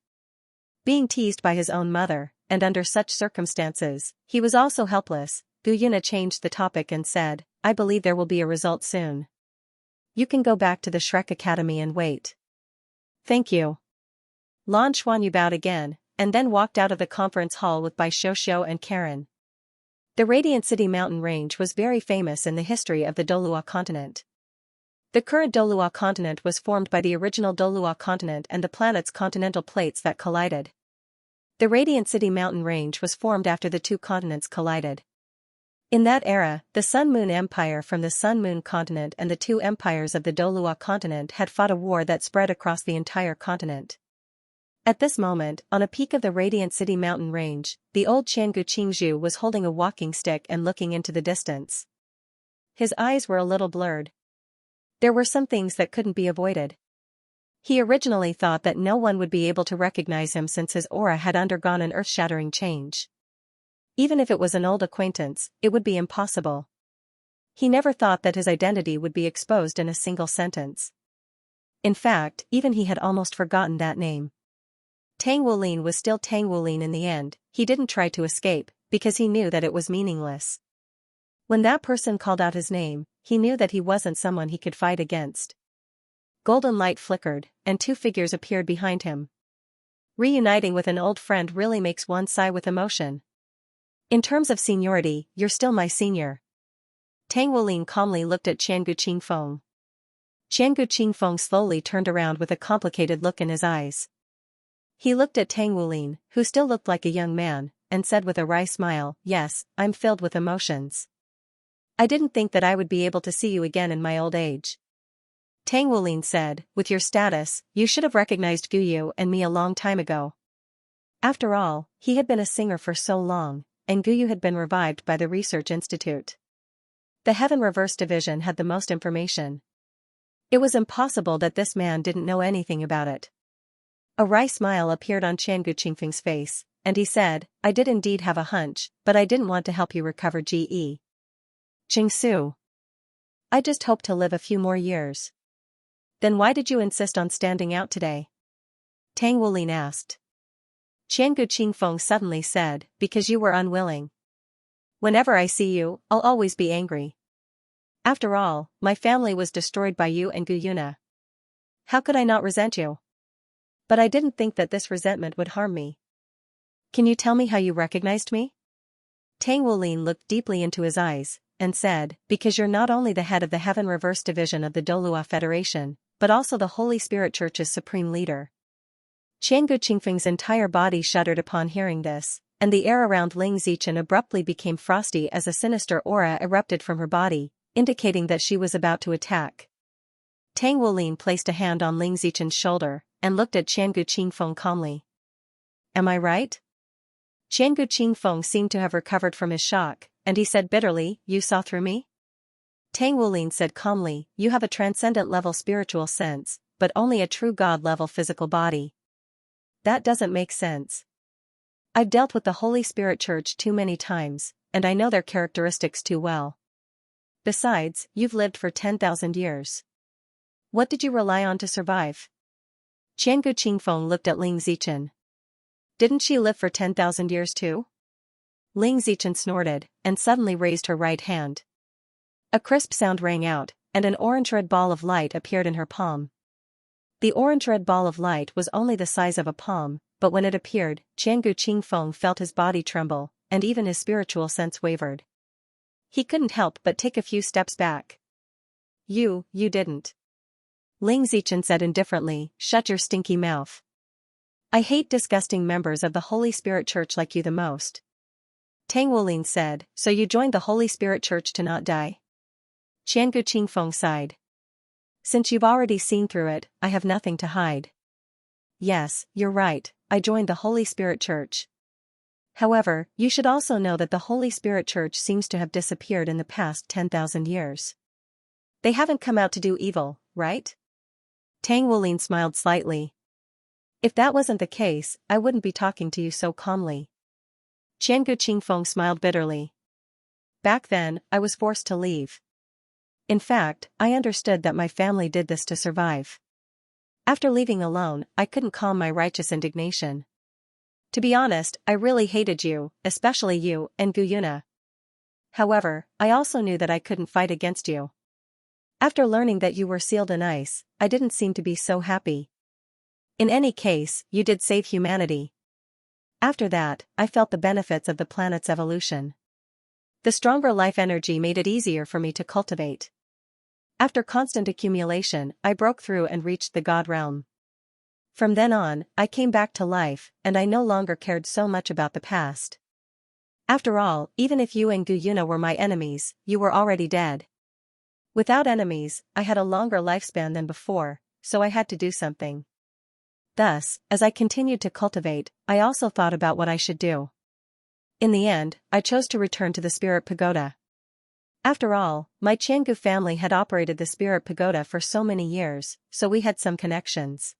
Being teased by his own mother, and under such circumstances, he was also helpless. Gu Yuna changed the topic and said, "I believe there will be a result soon. You can go back to the Shrek Academy and wait." "Thank you." Lan Xuanyu bowed again, and then walked out of the conference hall with Bai Xiuxiu and Karen. The Radiant City mountain range was very famous in the history of the Douluo continent. The current Douluo continent was formed by the original Douluo continent and the planet's continental plates that collided. The Radiant City mountain range was formed after the two continents collided. In that era, the Sun Moon Empire from the Sun Moon continent and the two empires of the Douluo continent had fought a war that spread across the entire continent. At this moment, on a peak of the Radiant City mountain range, the old Qiangu Qingzhu was holding a walking stick and looking into the distance. His eyes were a little blurred. There were some things that couldn't be avoided. He originally thought that no one would be able to recognize him since his aura had undergone an earth-shattering change. Even if it was an old acquaintance, it would be impossible. He never thought that his identity would be exposed in a single sentence. In fact, even he had almost forgotten that name. Tang Wulin was still Tang Wulin in the end. He didn't try to escape, because he knew that it was meaningless. When that person called out his name, he knew that he wasn't someone he could fight against. Golden light flickered, and two figures appeared behind him. Reuniting with an old friend really makes one sigh with emotion. In terms of seniority, you're still my senior. Tang Wulin calmly looked at Qiangu Qingfeng. Qiangu Qingfeng slowly turned around with a complicated look in his eyes. He looked at Tang Wulin, who still looked like a young man, and said with a wry smile, "Yes, I'm filled with emotions. I didn't think that I would be able to see you again in my old age." Tang Wulin said, "With your status, you should have recognized Guyu and me a long time ago." After all, he had been a singer for so long, and Guyu had been revived by the Research Institute. The Heaven Reverse Division had the most information. It was impossible that this man didn't know anything about it. A wry smile appeared on Qiangu Qingfeng's face, and he said, "I did indeed have a hunch, but I didn't want to help you recover GE. Jingsu. I just hoped to live a few more years." "Then why did you insist on standing out today?" Tang Wulin asked. Qiangu Qingfeng suddenly said, "Because you were unwilling. Whenever I see you, I'll always be angry. After all, my family was destroyed by you and Guyuna. How could I not resent you? But I didn't think that this resentment would harm me." "Can you tell me how you recognized me?" Tang Wulin looked deeply into his eyes, and said, "Because you're not only the head of the Heaven Reverse Division of the Douluo Federation, but also the Holy Spirit Church's supreme leader." Qiangu Qingfeng's entire body shuddered upon hearing this, and the air around Ling Zichen abruptly became frosty as a sinister aura erupted from her body, indicating that she was about to attack. Tang Wulin placed a hand on Ling Zichen's shoulder, and looked at Qiangu Qingfeng calmly. "Am I right?" Qiangu Qingfeng seemed to have recovered from his shock, and he said bitterly, "You saw through me?" Tang Wulin said calmly, "You have a transcendent-level spiritual sense, but only a true God-level physical body. That doesn't make sense. I've dealt with the Holy Spirit Church too many times, and I know their characteristics too well. Besides, you've lived for 10,000 years. What did you rely on to survive?" Qiangu Qingfeng looked at Ling Zichen. "Didn't she live for 10,000 years too?" Ling Zichen snorted, and suddenly raised her right hand. A crisp sound rang out, and an orange-red ball of light appeared in her palm. The orange-red ball of light was only the size of a palm, but when it appeared, Qiangu Qingfeng felt his body tremble, and even his spiritual sense wavered. He couldn't help but take a few steps back. You didn't." Ling Zichen said indifferently, "Shut your stinky mouth. I hate disgusting members of the Holy Spirit Church like you the most." Tang Wulin said, "So you joined the Holy Spirit Church to not die?" Qiangu Qingfeng sighed. "Since you've already seen through it, I have nothing to hide. Yes, you're right, I joined the Holy Spirit Church. However, you should also know that the Holy Spirit Church seems to have disappeared in the past 10,000 years. They haven't come out to do evil, right?" Tang Wulin smiled slightly. "If that wasn't the case, I wouldn't be talking to you so calmly." Qiangu Qingfeng smiled bitterly. "Back then, I was forced to leave. In fact, I understood that my family did this to survive. After leaving alone, I couldn't calm my righteous indignation. To be honest, I really hated you, especially you and Guyuna. However, I also knew that I couldn't fight against you. After learning that you were sealed in ice, I didn't seem to be so happy. In any case, you did save humanity. After that, I felt the benefits of the planet's evolution. The stronger life energy made it easier for me to cultivate. After constant accumulation, I broke through and reached the God realm. From then on, I came back to life, and I no longer cared so much about the past. After all, even if you and Guyuna were my enemies, you were already dead. Without enemies, I had a longer lifespan than before, so I had to do something. Thus, as I continued to cultivate, I also thought about what I should do. In the end, I chose to return to the Spirit Pagoda. After all, my Xiangu family had operated the Spirit Pagoda for so many years, so we had some connections.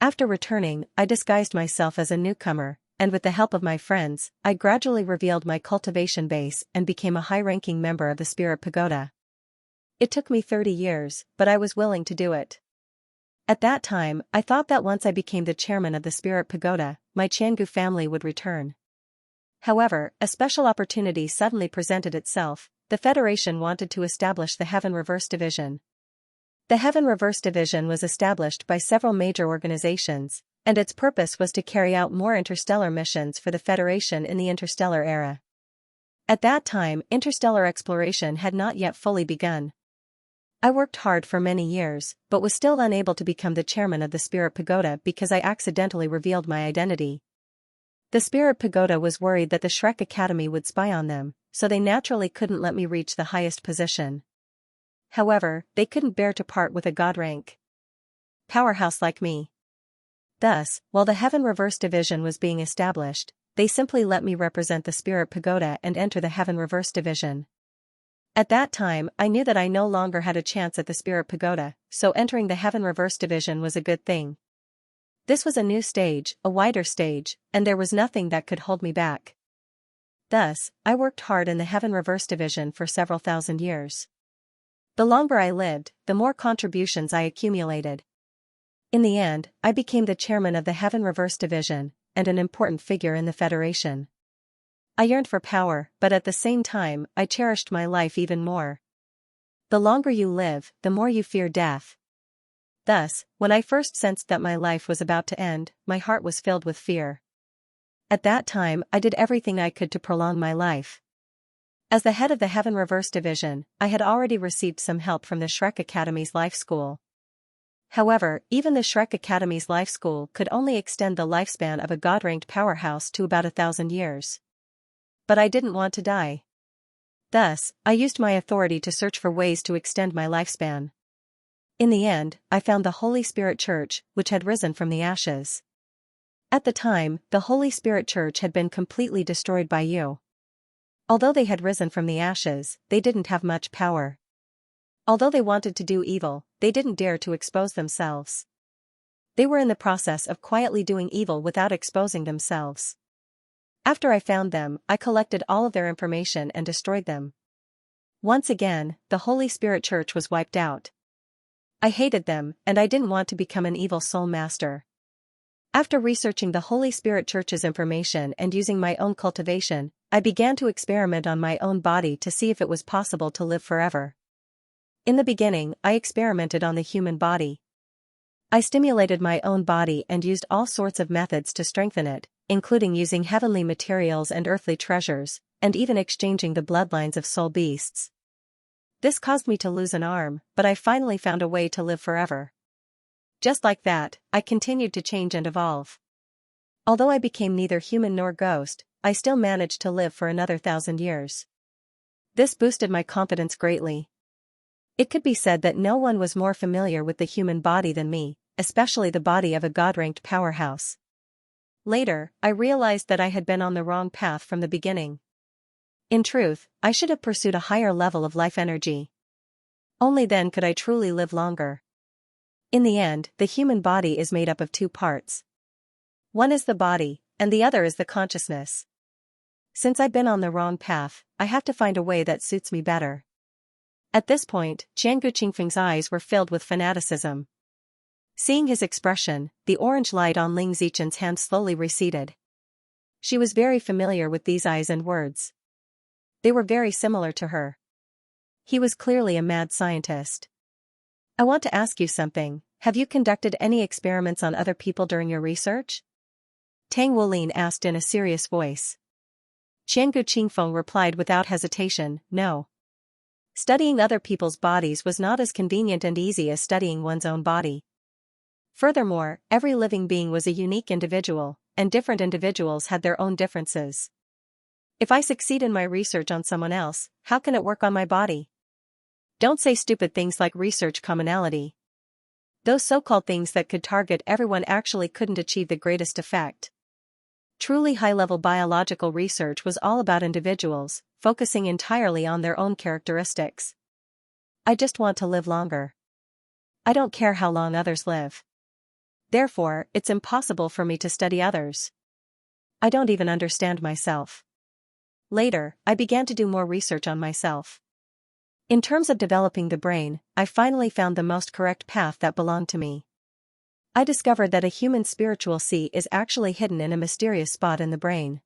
After returning, I disguised myself as a newcomer, and with the help of my friends, I gradually revealed my cultivation base and became a high-ranking member of the Spirit Pagoda. It took me 30 years, but I was willing to do it. At that time, I thought that once I became the chairman of the Spirit Pagoda, my Xiangu family would return. However, a special opportunity suddenly presented itself. The Federation wanted to establish the Heaven Reverse Division. The Heaven Reverse Division was established by several major organizations, and its purpose was to carry out more interstellar missions for the Federation in the interstellar era. At that time, interstellar exploration had not yet fully begun. I worked hard for many years, but was still unable to become the chairman of the Spirit Pagoda because I accidentally revealed my identity. The Spirit Pagoda was worried that the Shrek Academy would spy on them, so they naturally couldn't let me reach the highest position. However, they couldn't bear to part with a god rank powerhouse like me. Thus, while the Heaven Reverse Division was being established, they simply let me represent the Spirit Pagoda and enter the Heaven Reverse Division. At that time, I knew that I no longer had a chance at the Spirit Pagoda, so entering the Heaven Reverse Division was a good thing. This was a new stage, a wider stage, and there was nothing that could hold me back. Thus, I worked hard in the Heaven Reverse Division for several thousand years. The longer I lived, the more contributions I accumulated. In the end, I became the chairman of the Heaven Reverse Division, and an important figure in the Federation. I yearned for power, but at the same time, I cherished my life even more. The longer you live, the more you fear death. Thus, when I first sensed that my life was about to end, my heart was filled with fear. At that time, I did everything I could to prolong my life. As the head of the Heaven Reverse Division, I had already received some help from the Shrek Academy's life school. However, even the Shrek Academy's life school could only extend the lifespan of a god-ranked powerhouse to about 1,000 years. But I didn't want to die. Thus, I used my authority to search for ways to extend my lifespan. In the end, I found the Holy Spirit Church, which had risen from the ashes. At the time, the Holy Spirit Church had been completely destroyed by you. Although they had risen from the ashes, they didn't have much power. Although they wanted to do evil, they didn't dare to expose themselves. They were in the process of quietly doing evil without exposing themselves. After I found them, I collected all of their information and destroyed them. Once again, the Holy Spirit Church was wiped out. I hated them, and I didn't want to become an evil soul master. After researching the Holy Spirit Church's information and using my own cultivation, I began to experiment on my own body to see if it was possible to live forever. In the beginning, I experimented on the human body. I stimulated my own body and used all sorts of methods to strengthen it, including using heavenly materials and earthly treasures, and even exchanging the bloodlines of soul beasts. This caused me to lose an arm, but I finally found a way to live forever. Just like that, I continued to change and evolve. Although I became neither human nor ghost, I still managed to live for another 1,000 years. This boosted my confidence greatly. It could be said that no one was more familiar with the human body than me, especially the body of a god-ranked powerhouse. Later, I realized that I had been on the wrong path from the beginning. In truth, I should have pursued a higher level of life energy. Only then could I truly live longer. In the end, the human body is made up of two parts. One is the body, and the other is the consciousness. Since I've been on the wrong path, I have to find a way that suits me better. At this point, Xiangu Qingfeng's eyes were filled with fanaticism. Seeing his expression, the orange light on Ling Zichen's hand slowly receded. She was very familiar with these eyes and words. They were very similar to her. He was clearly a mad scientist. I want to ask you something. Have you conducted any experiments on other people during your research? Tang Wolin asked in a serious voice. Xiangu Qingfeng replied without hesitation, no. Studying other people's bodies was not as convenient and easy as studying one's own body. Furthermore, every living being was a unique individual, and different individuals had their own differences. If I succeed in my research on someone else, how can it work on my body? Don't say stupid things like research commonality. Those so-called things that could target everyone actually couldn't achieve the greatest effect. Truly high-level biological research was all about individuals, focusing entirely on their own characteristics. I just want to live longer. I don't care how long others live. Therefore, it's impossible for me to study others. I don't even understand myself. Later, I began to do more research on myself. In terms of developing the brain, I finally found the most correct path that belonged to me. I discovered that a human spiritual seat is actually hidden in a mysterious spot in the brain.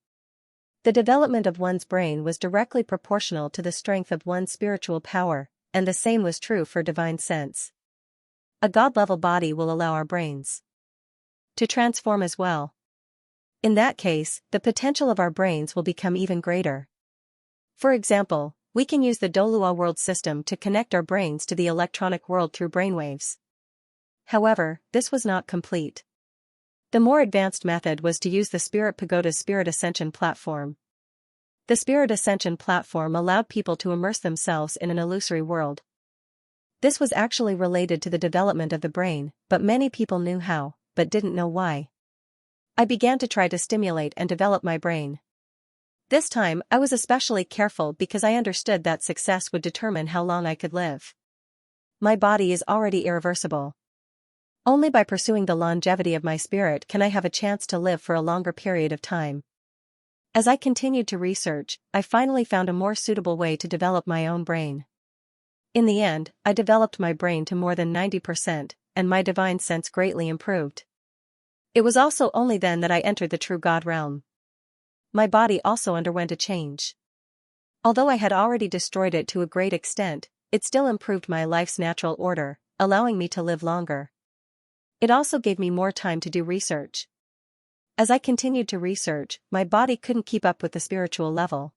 The development of one's brain was directly proportional to the strength of one's spiritual power, and the same was true for divine sense. A God-level body will allow our brains to transform as well. In that case, the potential of our brains will become even greater. For example, we can use the Douluo world system to connect our brains to the electronic world through brainwaves. However, this was not complete. The more advanced method was to use the Spirit Pagoda's Spirit Ascension platform. The Spirit Ascension platform allowed people to immerse themselves in an illusory world. This was actually related to the development of the brain, but many people knew how, but didn't know why. I began to try to stimulate and develop my brain. This time, I was especially careful because I understood that success would determine how long I could live. My body is already irreversible. Only by pursuing the longevity of my spirit can I have a chance to live for a longer period of time. As I continued to research, I finally found a more suitable way to develop my own brain. In the end, I developed my brain to more than 90%, and my divine sense greatly improved. It was also only then that I entered the true God realm. My body also underwent a change. Although I had already destroyed it to a great extent, it still improved my life's natural order, allowing me to live longer. It also gave me more time to do research. As I continued to research, my body couldn't keep up with the spiritual level.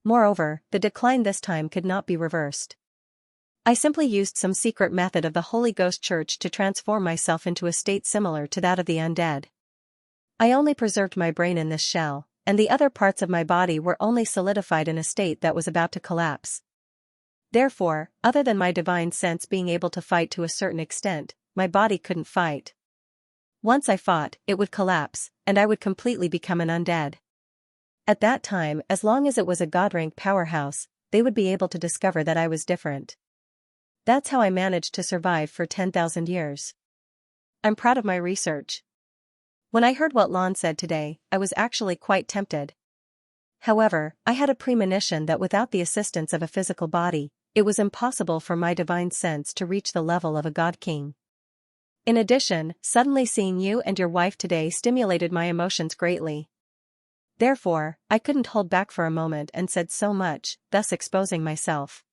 Moreover, the decline this time could not be reversed. I simply used some secret method of the Holy Ghost Church to transform myself into a state similar to that of the undead. I only preserved my brain in this shell, and the other parts of my body were only solidified in a state that was about to collapse. Therefore, other than my divine sense being able to fight to a certain extent, my body couldn't fight. Once I fought, it would collapse, and I would completely become an undead. At that time, as long as it was a God-rank powerhouse, they would be able to discover that I was different. That's how I managed to survive for 10,000 years. I'm proud of my research. When I heard what Lon said today, I was actually quite tempted. However, I had a premonition that without the assistance of a physical body, it was impossible for my divine sense to reach the level of a God King. In addition, suddenly seeing you and your wife today stimulated my emotions greatly. Therefore, I couldn't hold back for a moment and said so much, thus exposing myself.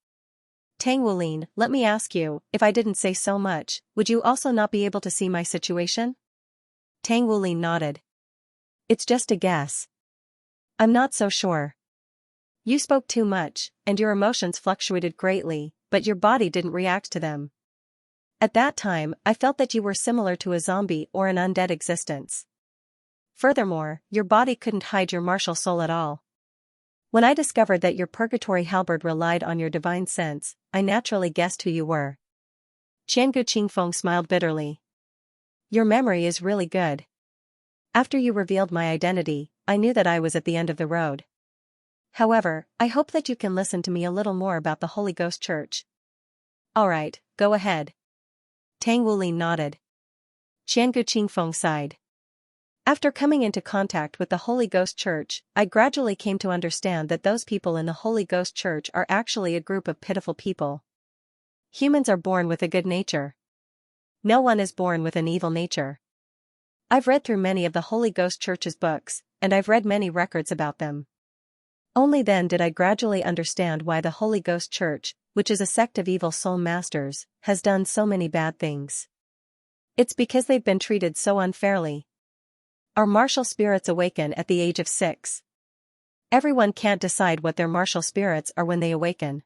Tang Wulin, let me ask you, if I didn't say so much, would you also not be able to see my situation? Tang Wulin nodded. It's just a guess. I'm not so sure. You spoke too much, and your emotions fluctuated greatly, but your body didn't react to them. At that time, I felt that you were similar to a zombie or an undead existence. Furthermore, your body couldn't hide your martial soul at all. When I discovered that your purgatory halberd relied on your divine sense, I naturally guessed who you were. Qiangu Qingfeng smiled bitterly. Your memory is really good. After you revealed my identity, I knew that I was at the end of the road. However, I hope that you can listen to me a little more about the Holy Ghost Church. Alright, go ahead. Tang Wulin nodded. Qiangu Qingfeng sighed. After coming into contact with the Holy Ghost Church, I gradually came to understand that those people in the Holy Ghost Church are actually a group of pitiful people. Humans are born with a good nature. No one is born with an evil nature. I've read through many of the Holy Ghost Church's books, and I've read many records about them. Only then did I gradually understand why the Holy Ghost Church, which is a sect of evil soul masters, has done so many bad things. It's because they've been treated so unfairly. Our martial spirits awaken at the age of 6. Everyone can't decide what their martial spirits are when they awaken.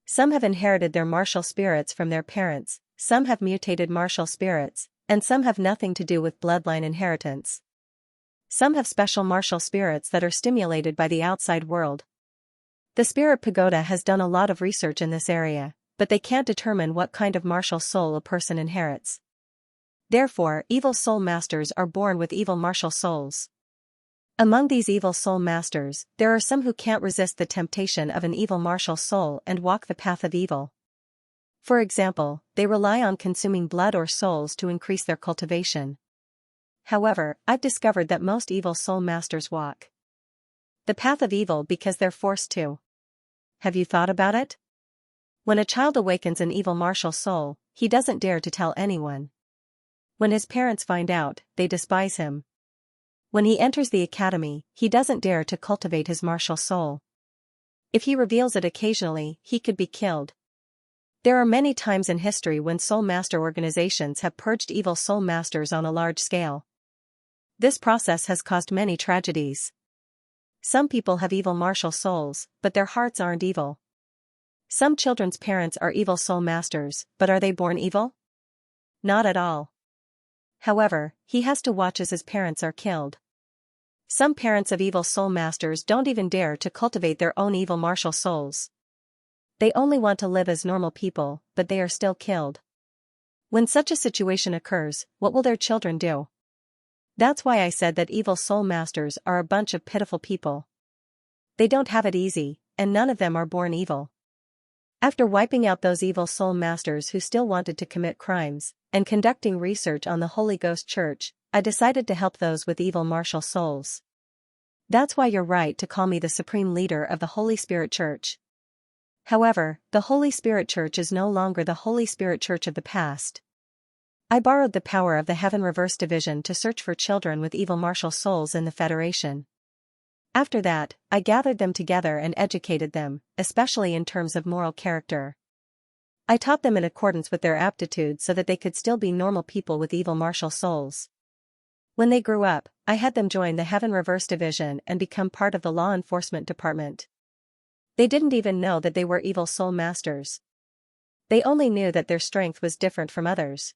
Some have inherited their martial spirits from their parents, some have mutated martial spirits, and some have nothing to do with bloodline inheritance. Some have special martial spirits that are stimulated by the outside world. The Spirit Pagoda has done a lot of research in this area, but they can't determine what kind of martial soul a person inherits. Therefore, evil soul masters are born with evil martial souls. Among these evil soul masters, there are some who can't resist the temptation of an evil martial soul and walk the path of evil. For example, they rely on consuming blood or souls to increase their cultivation. However, I've discovered that most evil soul masters walk the path of evil because they're forced to. Have you thought about it? When a child awakens an evil martial soul, he doesn't dare to tell anyone. When his parents find out, they despise him. When he enters the academy, he doesn't dare to cultivate his martial soul. If he reveals it occasionally, he could be killed. There are many times in history when soul master organizations have purged evil soul masters on a large scale. This process has caused many tragedies. Some people have evil martial souls, but their hearts aren't evil. Some children's parents are evil soul masters, but are they born evil? Not at all. However, he has to watch as his parents are killed. Some parents of evil soul masters don't even dare to cultivate their own evil martial souls. They only want to live as normal people, but they are still killed. When such a situation occurs, what will their children do? That's why I said that evil soul masters are a bunch of pitiful people. They don't have it easy, and none of them are born evil. After wiping out those evil soul masters who still wanted to commit crimes, and conducting research on the Holy Ghost Church, I decided to help those with evil martial souls. That's why you're right to call me the supreme leader of the Holy Spirit Church. However, the Holy Spirit Church is no longer the Holy Spirit Church of the past. I borrowed the power of the Heaven Reverse Division to search for children with evil martial souls in the Federation. After that, I gathered them together and educated them, especially in terms of moral character. I taught them in accordance with their aptitudes so that they could still be normal people with evil martial souls. When they grew up, I had them join the Heaven Reverse Division and become part of the law enforcement department. They didn't even know that they were evil soul masters. They only knew that their strength was different from others.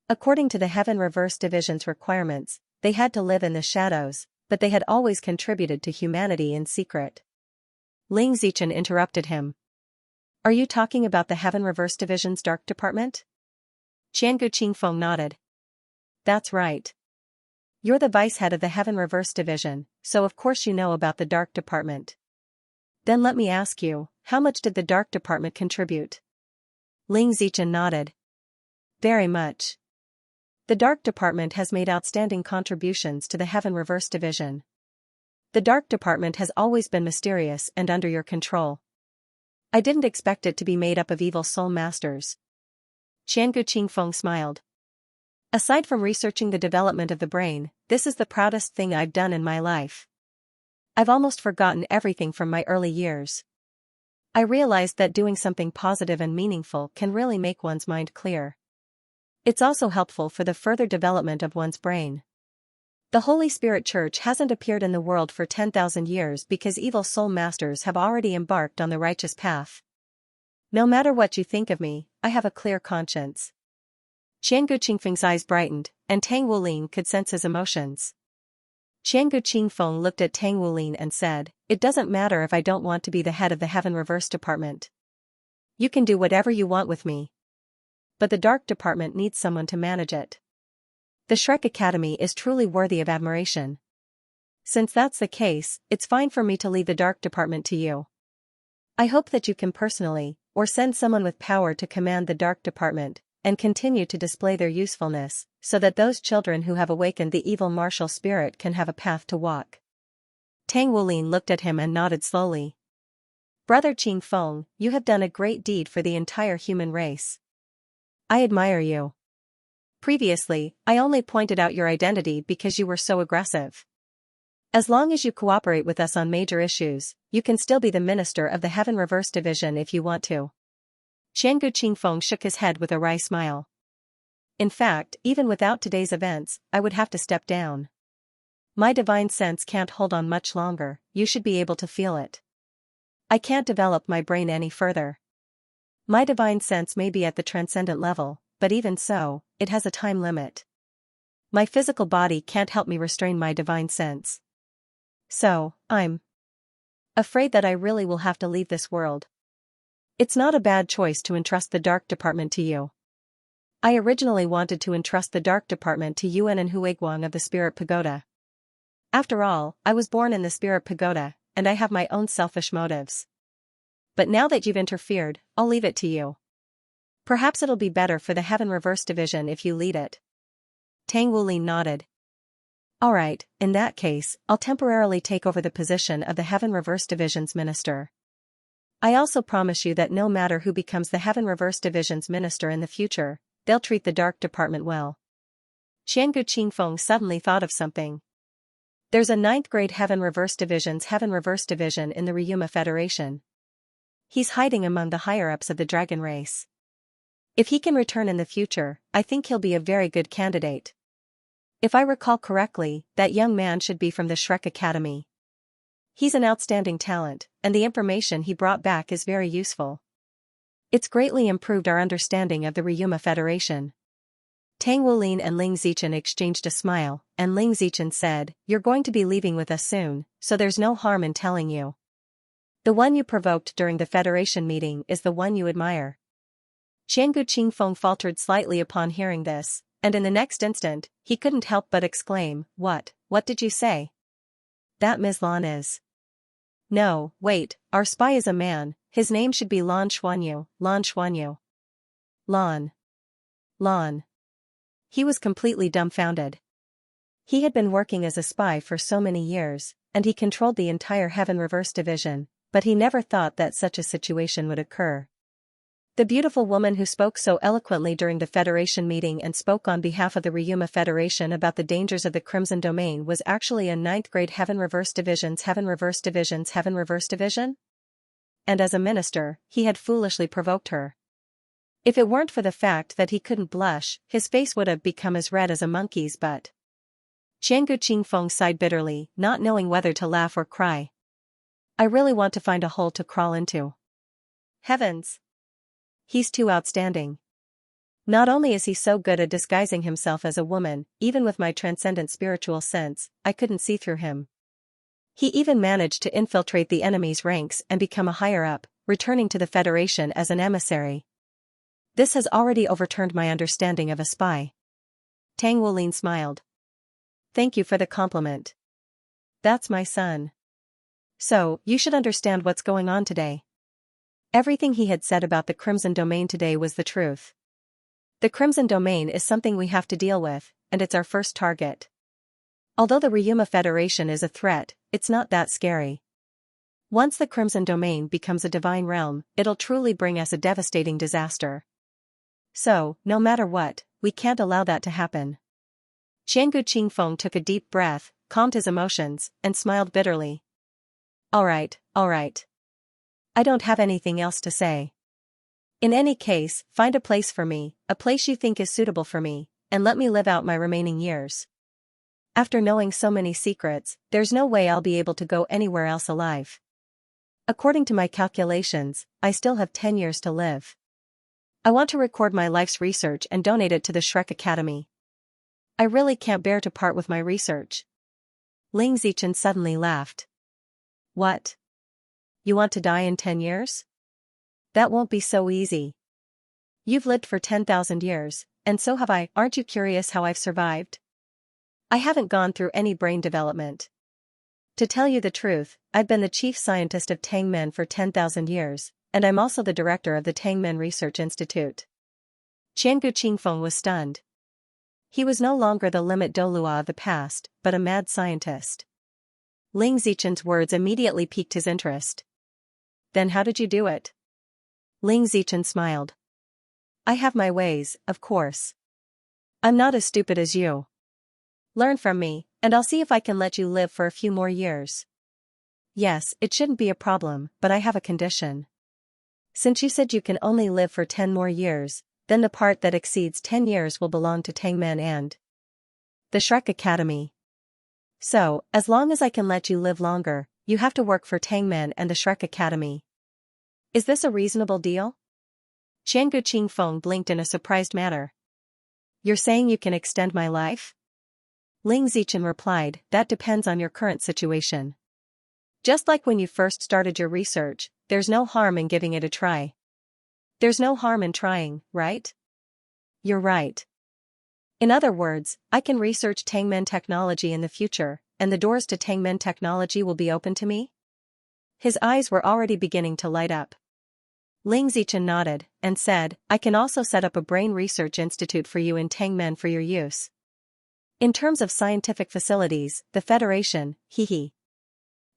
According to the Heaven Reverse Division's requirements, they had to live in the shadows, but they had always contributed to humanity in secret. Ling Zichen interrupted him. Are you talking about the Heaven Reverse Division's Dark Department? Qiangu Qingfeng nodded. That's right. You're the vice head of the Heaven Reverse Division, so of course you know about the Dark Department. Then let me ask you, how much did the Dark Department contribute? Ling Zichen nodded. Very much. The Dark Department has made outstanding contributions to the Heaven Reverse Division. The Dark Department has always been mysterious and under your control. I didn't expect it to be made up of evil soul masters. Qiangu Qingfeng smiled. Aside from researching the development of the brain, this is the proudest thing I've done in my life. I've almost forgotten everything from my early years. I realized that doing something positive and meaningful can really make one's mind clear. It's also helpful for the further development of one's brain. The Holy Spirit Church hasn't appeared in the world for 10,000 years because evil soul masters have already embarked on the righteous path. No matter what you think of me, I have a clear conscience. Qiangu Qingfeng's eyes brightened, and Tang Wulin could sense his emotions. Qiangu Qingfeng looked at Tang Wulin and said, It doesn't matter if I don't want to be the head of the Heaven Reverse Department. You can do whatever you want with me. But the Dark Department needs someone to manage it. The Shrek Academy is truly worthy of admiration. Since that's the case, it's fine for me to leave the Dark Department to you. I hope that you can personally, or send someone with power to command the Dark Department, and continue to display their usefulness, so that those children who have awakened the evil martial spirit can have a path to walk. Tang Wulin looked at him and nodded slowly. Brother Qingfeng, you have done a great deed for the entire human race. I admire you. Previously, I only pointed out your identity because you were so aggressive. As long as you cooperate with us on major issues, you can still be the minister of the Heaven Reverse Division if you want to. Qiangu Qingfeng shook his head with a wry smile. In fact, even without today's events, I would have to step down. My divine sense can't hold on much longer, you should be able to feel it. I can't develop my brain any further. My divine sense may be at the transcendent level, but even so, it has a time limit. My physical body can't help me restrain my divine sense. So, I'm afraid that I really will have to leave this world. It's not a bad choice to entrust the dark department to you. I originally wanted to entrust the dark department to Yuan and Huiguang of the Spirit Pagoda. After all, I was born in the Spirit Pagoda, and I have my own selfish motives. But now that you've interfered, I'll leave it to you. Perhaps it'll be better for the Heaven Reverse Division if you lead it. Tang Wulin nodded. Alright, in that case, I'll temporarily take over the position of the Heaven Reverse Division's minister. I also promise you that no matter who becomes the Heaven Reverse Division's minister in the future, they'll treat the Dark Department well. Xiangu Qingfeng suddenly thought of something. There's a 9th grade Heaven Reverse Division's Heaven Reverse Division in the Ryuma Federation. He's hiding among the higher-ups of the dragon race. If he can return in the future, I think he'll be a very good candidate. If I recall correctly, that young man should be from the Shrek Academy. He's an outstanding talent, and the information he brought back is very useful. It's greatly improved our understanding of the Ryuma Federation. Tang Wulin and Ling Zichen exchanged a smile, and Ling Zichen said, "You're going to be leaving with us soon, so there's no harm in telling you. The one you provoked during the Federation meeting is the one you admire." Xiangu Qingfeng faltered slightly upon hearing this, and in the next instant, he couldn't help but exclaim, What did you say? That Ms. Lan is. No, wait, our spy is a man, his name should be Lan Xuanyu, Lan Xuanyu. Lan. He was completely dumbfounded. He had been working as a spy for so many years, and he controlled the entire Heaven Reverse Division, but he never thought that such a situation would occur. The beautiful woman who spoke so eloquently during the Federation meeting and spoke on behalf of the Ryuma Federation about the dangers of the Crimson Domain was actually a 9th grade Heaven Reverse Division's Heaven Reverse Division's Heaven Reverse Division? And as a minister, he had foolishly provoked her. If it weren't for the fact that he couldn't blush, his face would have become as red as a monkey's butt. Xiangu Qingfeng sighed bitterly, not knowing whether to laugh or cry. I really want to find a hole to crawl into. Heavens! He's too outstanding. Not only is he so good at disguising himself as a woman, even with my transcendent spiritual sense, I couldn't see through him. He even managed to infiltrate the enemy's ranks and become a higher-up, returning to the Federation as an emissary. This has already overturned my understanding of a spy. Tang Wulin smiled. Thank you for the compliment. That's my son. So, you should understand what's going on today. Everything he had said about the Crimson Domain today was the truth. The Crimson Domain is something we have to deal with, and it's our first target. Although the Ryuma Federation is a threat, it's not that scary. Once the Crimson Domain becomes a divine realm, it'll truly bring us a devastating disaster. So, no matter what, we can't allow that to happen. Xiangu Qingfeng took a deep breath, calmed his emotions, and smiled bitterly. Alright. I don't have anything else to say. In any case, find a place for me, a place you think is suitable for me, and let me live out my remaining years. After knowing so many secrets, there's no way I'll be able to go anywhere else alive. According to my calculations, I still have 10 years to live. I want to record my life's research and donate it to the Shrek Academy. I really can't bear to part with my research. Ling Zichen suddenly laughed. What? You want to die in 10 years? That won't be so easy. You've lived for 10,000 years, and so have I. Aren't you curious how I've survived? I haven't gone through any brain development. To tell you the truth, I've been the chief scientist of Tangmen for 10,000 years, and I'm also the director of the Tangmen Research Institute. Xiangu Qingfeng was stunned. He was no longer the limit Douluo of the past, but a mad scientist. Ling Zichen's words immediately piqued his interest. Then how did you do it? Ling Zichen smiled. I have my ways, of course. I'm not as stupid as you. Learn from me, and I'll see if I can let you live for a few more years. Yes, it shouldn't be a problem, but I have a condition. Since you said you can only live for 10 more years, then the part that exceeds 10 years will belong to Tangmen and the Shrek Academy. So, as long as I can let you live longer, you have to work for Tangmen and the Shrek Academy. Is this a reasonable deal? Xiangu Qingfeng blinked in a surprised manner. You're saying you can extend my life? Ling Zichen replied, that depends on your current situation. Just like when you first started your research, there's no harm in giving it a try. There's no harm in trying, right? You're right. In other words, I can research Tangmen technology in the future, and the doors to Tangmen technology will be open to me? His eyes were already beginning to light up. Ling Zichen nodded, and said, I can also set up a brain research institute for you in Tangmen for your use. In terms of scientific facilities, the Federation, hee hee.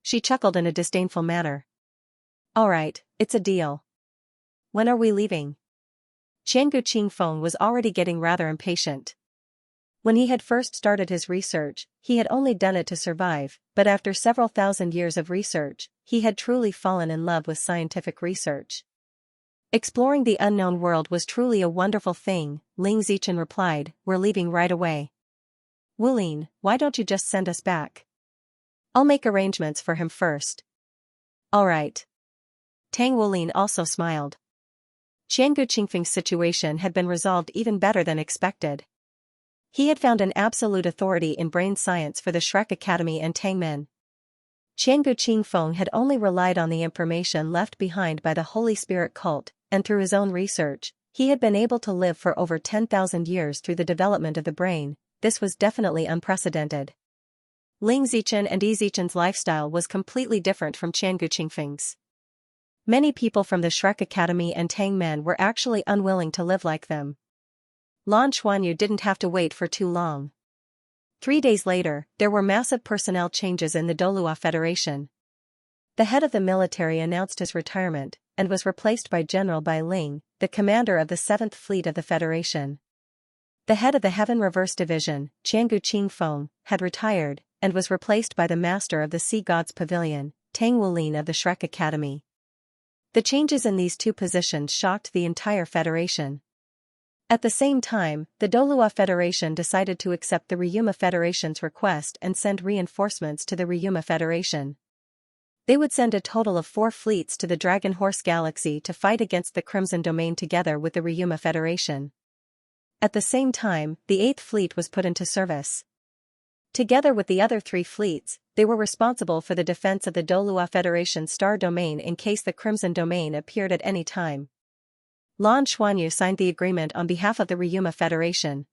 She chuckled in a disdainful manner. Alright, it's a deal. When are we leaving? Qiangu Qingfeng was already getting rather impatient. When he had first started his research, he had only done it to survive, but after several thousand years of research, he had truly fallen in love with scientific research. Exploring the unknown world was truly a wonderful thing, Ling Zichen replied, we're leaving right away. Wulin, why don't you just send us back? I'll make arrangements for him first. Alright. Tang Wulin also smiled. Qiangu Qingfeng's situation had been resolved even better than expected. He had found an absolute authority in brain science for the Shrek Academy and Tangmen. Qiangu Qingfeng had only relied on the information left behind by the Holy Spirit cult, and through his own research, he had been able to live for over 10,000 years through the development of the brain. This was definitely unprecedented. Ling Zichen and Yi Zichen's lifestyle was completely different from Qiangu Qingfeng's. Many people from the Shrek Academy and Tangmen were actually unwilling to live like them. Lan Xuanyu didn't have to wait for too long. 3 days later, there were massive personnel changes in the Douluo Federation. The head of the military announced his retirement, and was replaced by General Bai Ling, the commander of the 7th Fleet of the Federation. The head of the Heaven Reverse Division, Qiangu Qingfeng, had retired, and was replaced by the master of the Sea Gods Pavilion, Tang Wulin of the Shrek Academy. The changes in these two positions shocked the entire Federation. At the same time, the Douluo Federation decided to accept the Ryuma Federation's request and send reinforcements to the Ryuma Federation. They would send a total of 4 fleets to the Dragon Horse Galaxy to fight against the Crimson Domain together with the Ryuma Federation. At the same time, the 8th Fleet was put into service. Together with the other 3 fleets, they were responsible for the defense of the Douluo Federation's star domain in case the Crimson Domain appeared at any time. Lan Xuanyu signed the agreement on behalf of the Ryuma Federation.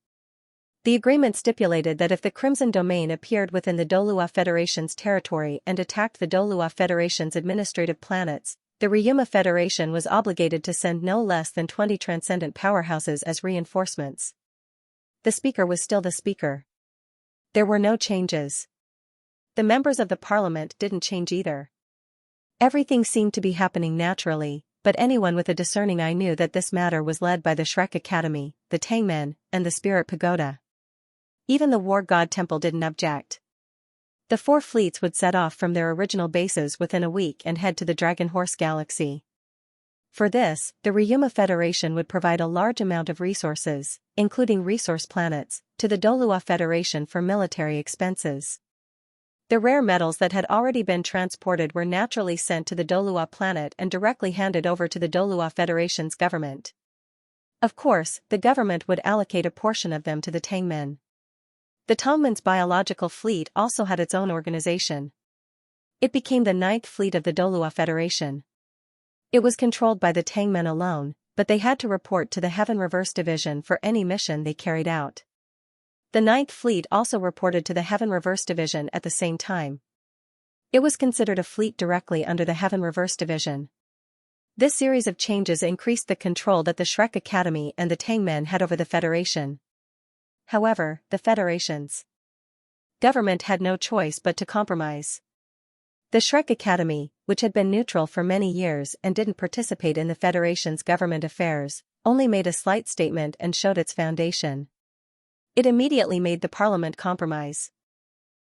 The agreement stipulated that if the Crimson Domain appeared within the Douluo Federation's territory and attacked the Douluo Federation's administrative planets, the Ryuma Federation was obligated to send no less than 20 transcendent powerhouses as reinforcements. The speaker was still the speaker. There were no changes. The members of the parliament didn't change either. Everything seemed to be happening naturally, but anyone with a discerning eye knew that this matter was led by the Shrek Academy, the Tangmen, and the Spirit Pagoda. Even the War God Temple didn't object. The 4 fleets would set off from their original bases within a week and head to the Dragon Horse Galaxy. For this, the Ryuma Federation would provide a large amount of resources, including resource planets, to the Douluo Federation for military expenses. The rare metals that had already been transported were naturally sent to the Douluo planet and directly handed over to the Douluo Federation's government. Of course, the government would allocate a portion of them to the Tangmen. The Tongmen's biological fleet also had its own organization. It became the 9th Fleet of the Douluo Federation. It was controlled by the Tangmen alone, but they had to report to the Heaven Reverse Division for any mission they carried out. The 9th Fleet also reported to the Heaven Reverse Division at the same time. It was considered a fleet directly under the Heaven Reverse Division. This series of changes increased the control that the Shrek Academy and the Tangmen had over the Federation. However, the Federation's government had no choice but to compromise. The Shrek Academy, which had been neutral for many years and didn't participate in the Federation's government affairs, only made a slight statement and showed its foundation. It immediately made the Parliament compromise.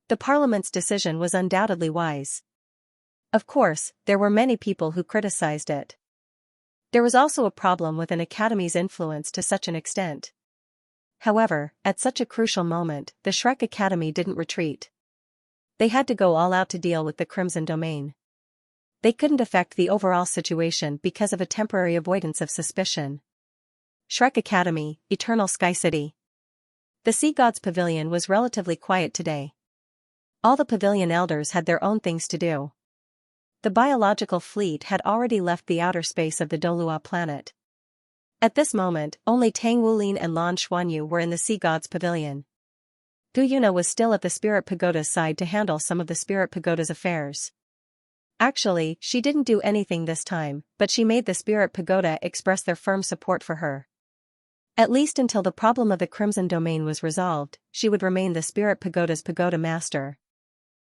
The Parliament's decision was undoubtedly wise. Of course, there were many people who criticized it. There was also a problem with an Academy's influence to such an extent. However, at such a crucial moment, the Shrek Academy didn't retreat. They had to go all out to deal with the Crimson Domain. They couldn't affect the overall situation because of a temporary avoidance of suspicion. Shrek Academy, Eternal Sky City. The Sea Gods Pavilion was relatively quiet today. All the pavilion elders had their own things to do. The biological fleet had already left the outer space of the Douluo planet. At this moment, only Tang Wulin and Lan Xuanyu were in the Sea God's pavilion. Gu Yuna was still at the Spirit Pagoda's side to handle some of the Spirit Pagoda's affairs. Actually, she didn't do anything this time, but she made the Spirit Pagoda express their firm support for her. At least until the problem of the Crimson Domain was resolved, she would remain the Spirit Pagoda's Pagoda Master.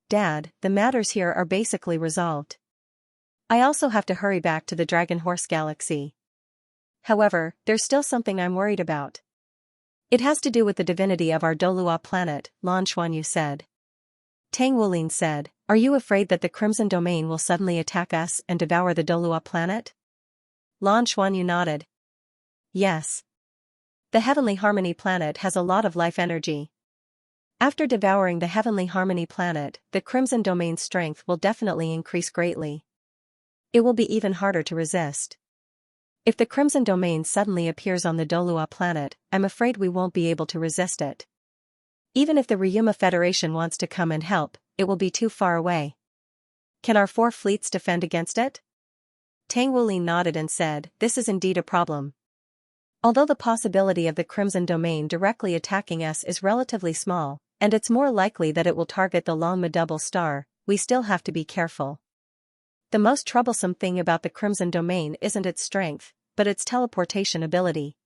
Dad, the matters here are basically resolved. I also have to hurry back to the Dragon Horse Galaxy. However, there's still something I'm worried about. It has to do with the divinity of our Douluo planet, Lan Xuanyu said. Tang Wulin said, are you afraid that the Crimson Domain will suddenly attack us and devour the Douluo planet? Lan Xuanyu nodded. Yes. The Heavenly Harmony planet has a lot of life energy. After devouring the Heavenly Harmony planet, the Crimson Domain's strength will definitely increase greatly. It will be even harder to resist. If the Crimson Domain suddenly appears on the Douluo planet, I'm afraid we won't be able to resist it. Even if the Ryuma Federation wants to come and help, it will be too far away. Can our 4 fleets defend against it? Tang Wulin nodded and said, this is indeed a problem. Although the possibility of the Crimson Domain directly attacking us is relatively small, and it's more likely that it will target the Longma double star, we still have to be careful. The most troublesome thing about the Crimson Domain isn't its strength, but its teleportation ability.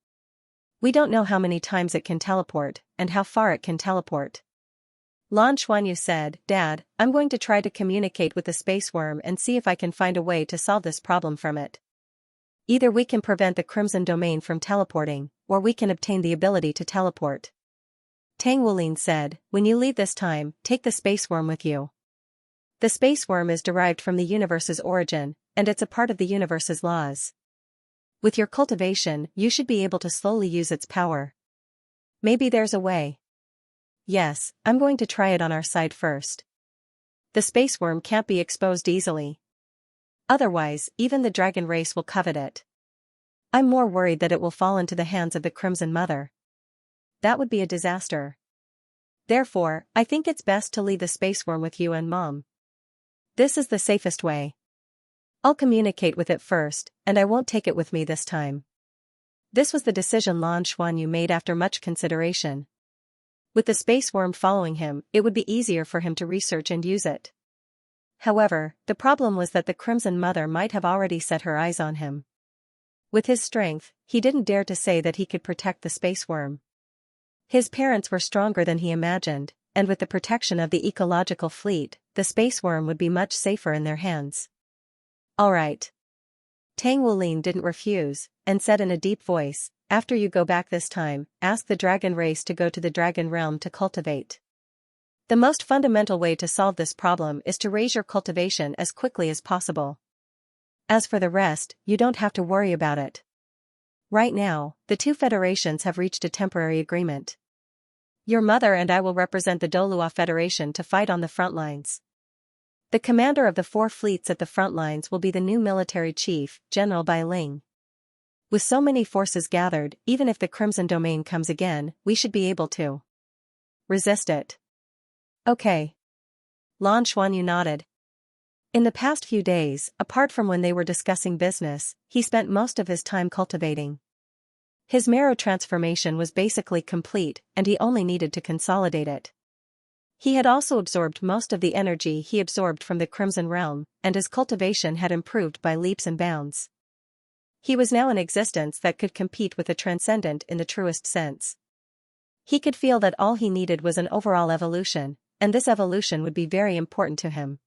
We don't know how many times it can teleport, and how far it can teleport. Lan Xuanyu said, Dad, I'm going to try to communicate with the space worm and see if I can find a way to solve this problem from it. Either we can prevent the Crimson Domain from teleporting, or we can obtain the ability to teleport. Tang Wulin said, when you leave this time, take the space worm with you. The space worm is derived from the universe's origin, and it's a part of the universe's laws. With your cultivation, you should be able to slowly use its power. Maybe there's a way. Yes, I'm going to try it on our side first. The space worm can't be exposed easily. Otherwise, even the dragon race will covet it. I'm more worried that it will fall into the hands of the Crimson Mother. That would be a disaster. Therefore, I think it's best to leave the space worm with you and Mom. This is the safest way. I'll communicate with it first, and I won't take it with me this time. This was the decision Lan Xuanyu made after much consideration. With the space worm following him, it would be easier for him to research and use it. However, the problem was that the Crimson Mother might have already set her eyes on him. With his strength, he didn't dare to say that he could protect the space worm. His parents were stronger than he imagined, and with the protection of the ecological fleet, the space worm would be much safer in their hands. All right. Tang Wulin didn't refuse, and said in a deep voice, after you go back this time, ask the dragon race to go to the dragon realm to cultivate. The most fundamental way to solve this problem is to raise your cultivation as quickly as possible. As for the rest, you don't have to worry about it. Right now, the 2 federations have reached a temporary agreement. Your mother and I will represent the Douluo Federation to fight on the front lines. The commander of the 4 fleets at the front lines will be the new military chief, General Bai Ling. With so many forces gathered, even if the Crimson Domain comes again, we should be able to resist it. Okay. Lan Xuanyu nodded. In the past few days, apart from when they were discussing business, he spent most of his time cultivating. His marrow transformation was basically complete, and he only needed to consolidate it. He had also absorbed most of the energy he absorbed from the Crimson Realm, and his cultivation had improved by leaps and bounds. He was now an existence that could compete with the transcendent in the truest sense. He could feel that all he needed was an overall evolution, and this evolution would be very important to him.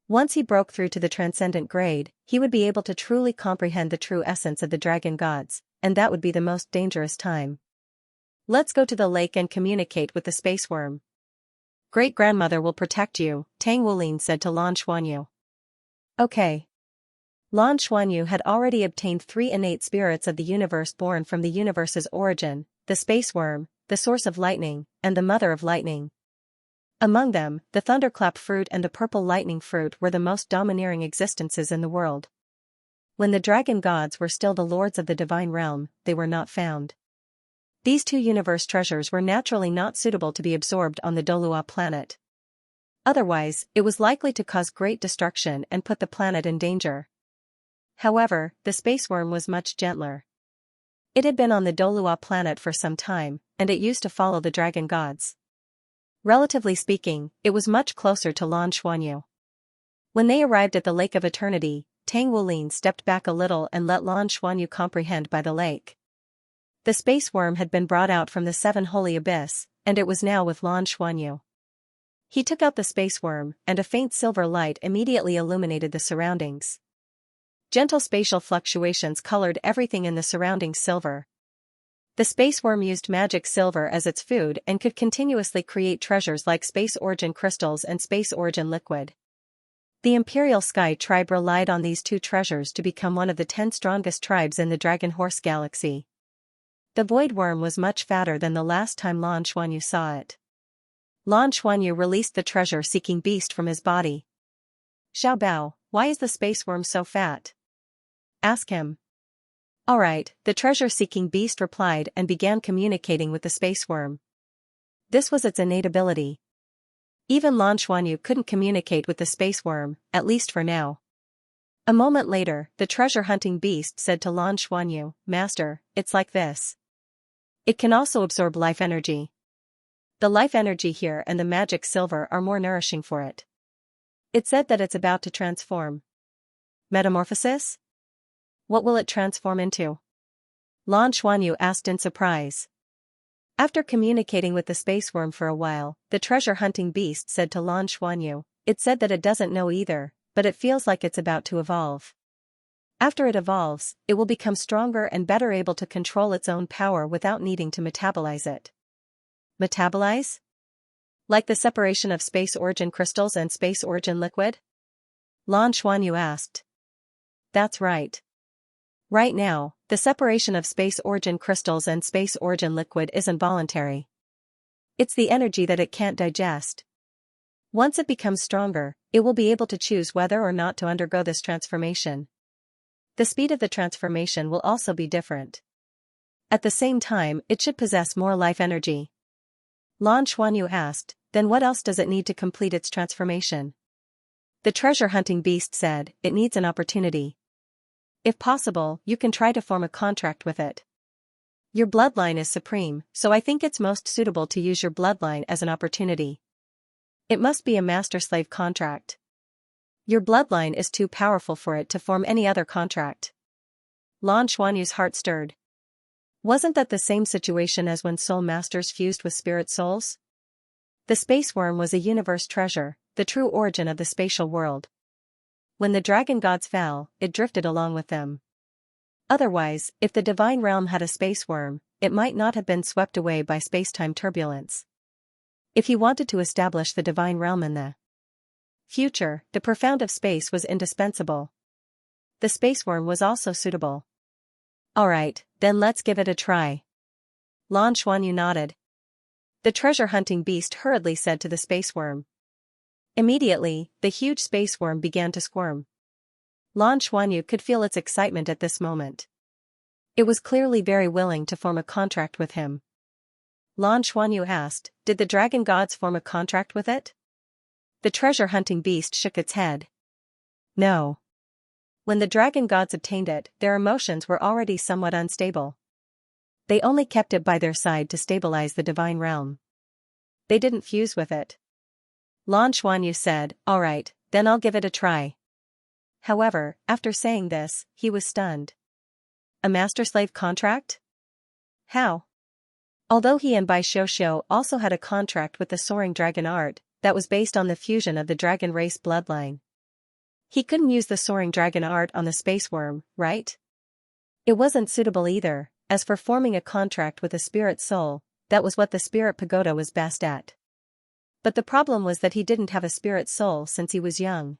Once he broke through to the transcendent grade, he would be able to truly comprehend the true essence of the dragon gods, and that would be the most dangerous time. Let's go to the lake and communicate with the space worm. Great-grandmother will protect you, Tang Wulin said to Lan Xuanyu. Okay. Lan Xuanyu had already obtained 3 innate spirits of the universe born from the universe's origin, the space worm, the source of lightning, and the mother of lightning. Among them, the thunderclap fruit and the purple lightning fruit were the most domineering existences in the world. When the dragon gods were still the lords of the divine realm, they were not found. These 2 universe treasures were naturally not suitable to be absorbed on the Douluo planet. Otherwise, it was likely to cause great destruction and put the planet in danger. However, the space worm was much gentler. It had been on the Douluo planet for some time, and it used to follow the dragon gods. Relatively speaking, it was much closer to Lan Xuanyu. When they arrived at the Lake of Eternity, Tang Wulin stepped back a little and let Lan Xuanyu comprehend by the lake. The space worm had been brought out from the Seven Holy Abyss, and it was now with Lan Xuanyu. He took out the space worm, and a faint silver light immediately illuminated the surroundings. Gentle spatial fluctuations colored everything in the surroundings silver. The space worm used magic silver as its food and could continuously create treasures like space origin crystals and space origin liquid. The Imperial Sky tribe relied on these two treasures to become one of the 10 strongest tribes in the Dragon Horse Galaxy. The void worm was much fatter than the last time Lan Xuanyu saw it. Lan Xuanyu released the treasure-seeking beast from his body. "Xiao Bao, why is the space worm so fat?" "Ask him." "Alright," the treasure-seeking beast replied and began communicating with the space worm. This was its innate ability. Even Lan Xuanyu couldn't communicate with the space worm, at least for now. A moment later, the treasure-hunting beast said to Lan Xuanyu, "Master, it's like this. It can also absorb life energy. The life energy here and the magic silver are more nourishing for it." It said that it's about to transform. Metamorphosis? What will it transform into? Lan Xuanyu asked in surprise. After communicating with the space worm for a while, the treasure-hunting beast said to Lan Xuanyu, "It said that it doesn't know either, but it feels like it's about to evolve. After it evolves, it will become stronger and better able to control its own power without needing to metabolize it." Metabolize? Like the separation of space origin crystals and space origin liquid? Lan Xuanyu asked. That's right. Right now, the separation of space origin crystals and space origin liquid isn't voluntary. It's the energy that it can't digest. Once it becomes stronger, it will be able to choose whether or not to undergo this transformation. The speed of the transformation will also be different. At the same time, it should possess more life energy. Lan Xuanyu asked, "Then what else does it need to complete its transformation?" The treasure-hunting beast said, "It needs an opportunity. If possible, you can try to form a contract with it. Your bloodline is supreme, so I think it's most suitable to use your bloodline as an opportunity. It must be a master-slave contract. Your bloodline is too powerful for it to form any other contract." Lan Xuanyu's heart stirred. Wasn't that the same situation as when soul masters fused with spirit souls? The space worm was a universe treasure, the true origin of the spatial world. When the dragon gods fell, it drifted along with them. Otherwise, if the divine realm had a space worm, it might not have been swept away by space-time turbulence. If he wanted to establish the divine realm in the future, the profound of space was indispensable. The space worm was also suitable. Alright, then let's give it a try. Lan Xuanyu nodded. The treasure-hunting beast hurriedly said to the space worm. Immediately, the huge space worm began to squirm. Lan Xuanyu could feel its excitement at this moment. It was clearly very willing to form a contract with him. Lan Xuanyu asked, "Did the dragon gods form a contract with it?" The treasure-hunting beast shook its head. No. When the dragon gods obtained it, their emotions were already somewhat unstable. They only kept it by their side to stabilize the divine realm. They didn't fuse with it. Lan Xuanyu said, "Alright, then I'll give it a try." However, after saying this, he was stunned. A master-slave contract? How? Although he and Bai Xiuxiu also had a contract with the soaring dragon art, that was based on the fusion of the dragon race bloodline. He couldn't use the soaring dragon art on the space worm, right? It wasn't suitable either. As for forming a contract with a spirit soul, that was what the spirit pagoda was best at. But the problem was that he didn't have a spirit soul since he was young.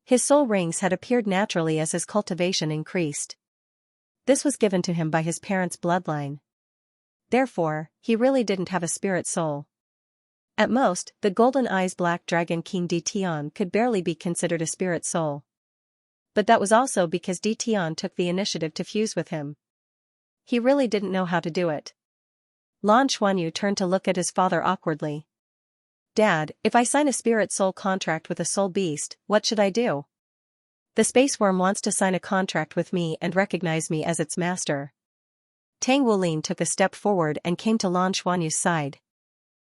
His soul rings had appeared naturally as his cultivation increased. This was given to him by his parents' bloodline. Therefore, he really didn't have a spirit soul. At most, the golden eyes black dragon King Di Tian could barely be considered a spirit soul. But that was also because Di Tian took the initiative to fuse with him. He really didn't know how to do it. Lan Xuanyu turned to look at his father awkwardly. "Dad, if I sign a spirit soul contract with a soul beast, what should I do? The space worm wants to sign a contract with me and recognize me as its master." Tang Wulin took a step forward and came to Lan Xuanyu's side.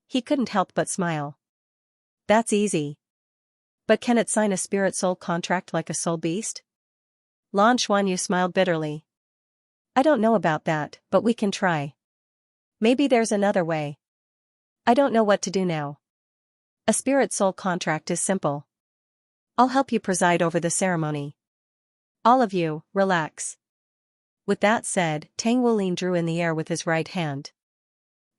He couldn't help but smile. That's easy. But can it sign a spirit-soul contract like a soul beast? Lan Xuanyu smiled bitterly. I don't know about that, but we can try. Maybe there's another way. I don't know what to do now. A spirit-soul contract is simple. I'll help you preside over the ceremony. All of you, relax. With that said, Tang Wulin drew in the air with his right hand.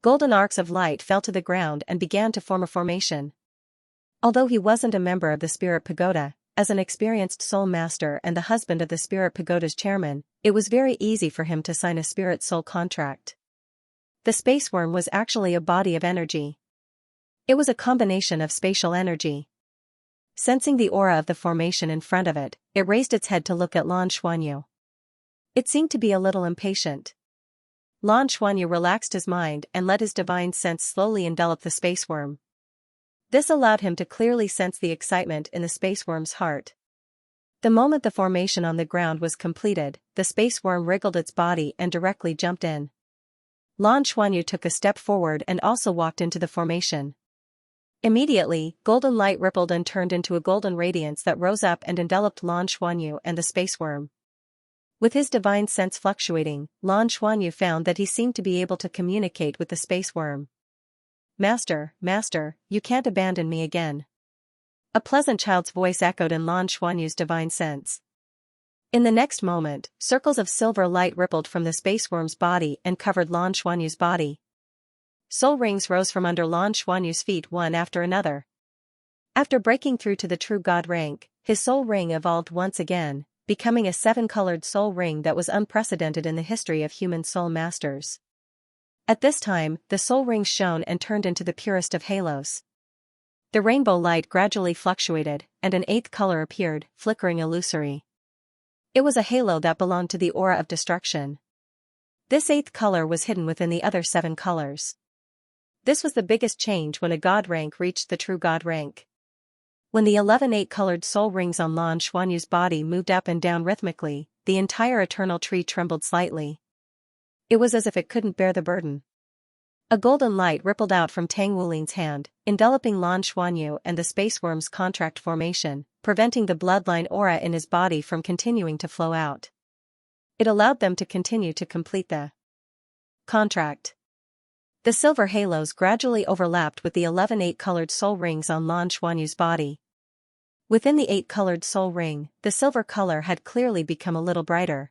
Golden arcs of light fell to the ground and began to form a formation. Although he wasn't a member of the Spirit Pagoda, as an experienced soul master and the husband of the Spirit Pagoda's chairman, it was very easy for him to sign a spirit-soul contract. The space worm was actually a body of energy. It was a combination of spatial energy. Sensing the aura of the formation in front of it, it raised its head to look at Lan Xuanyu. It seemed to be a little impatient. Lan Xuanyu relaxed his mind and let his divine sense slowly envelop the space worm. This allowed him to clearly sense the excitement in the space worm's heart. The moment the formation on the ground was completed, the space worm wriggled its body and directly jumped in. Lan Xuanyu took a step forward and also walked into the formation. Immediately, golden light rippled and turned into a golden radiance that rose up and enveloped Lan Xuanyu and the space worm. With his divine sense fluctuating, Lan Xuanyu found that he seemed to be able to communicate with the space worm. Master, Master, you can't abandon me again. A pleasant child's voice echoed in Lan Xuanyu's divine sense. In the next moment, circles of silver light rippled from the space worm's body and covered Lan Xuanyu's body. Soul rings rose from under Lan Xuanyu's feet one after another. After breaking through to the true god rank, his soul ring evolved once again, becoming a 7-colored soul ring that was unprecedented in the history of human soul masters. At this time, the soul ring shone and turned into the purest of halos. The rainbow light gradually fluctuated, and an 8th color appeared, flickering illusory. It was a halo that belonged to the aura of destruction. This 8th color was hidden within the other 7 colors. This was the biggest change when a god rank reached the true god rank. When the 11 8-colored soul rings on Lan Xuanyu's body moved up and down rhythmically, the entire eternal tree trembled slightly. It was as if it couldn't bear the burden. A golden light rippled out from Tang Wulin's hand, enveloping Lan Xuanyu and the space worm's contract formation, preventing the bloodline aura in his body from continuing to flow out. It allowed them to continue to complete the contract. The silver halos gradually overlapped with the 11 8-colored soul rings on Lan Xuanyu's body. Within the 8-colored soul ring, the silver color had clearly become a little brighter.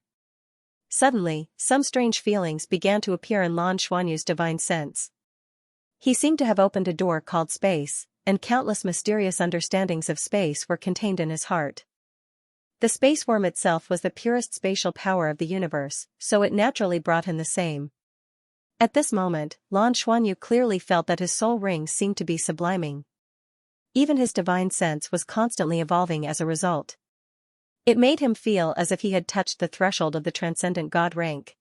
Suddenly, some strange feelings began to appear in Lan Xuanyu's divine sense. He seemed to have opened a door called space, and countless mysterious understandings of space were contained in his heart. The space worm itself was the purest spatial power of the universe, so it naturally brought him the same. At this moment, Lan Xuanyu clearly felt that his soul ring seemed to be subliming. Even his divine sense was constantly evolving as a result. It made him feel as if he had touched the threshold of the transcendent god rank.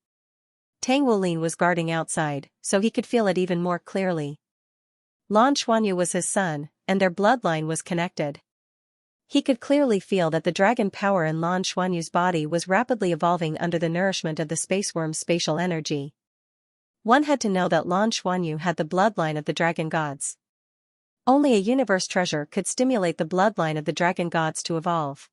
Tang Wulin was guarding outside, so he could feel it even more clearly. Lan Xuanyu was his son, and their bloodline was connected. He could clearly feel that the dragon power in Lan Xuanyu's body was rapidly evolving under the nourishment of the space worm's spatial energy. One had to know that Lan Xuanyu had the bloodline of the dragon gods. Only a universe treasure could stimulate the bloodline of the dragon gods to evolve.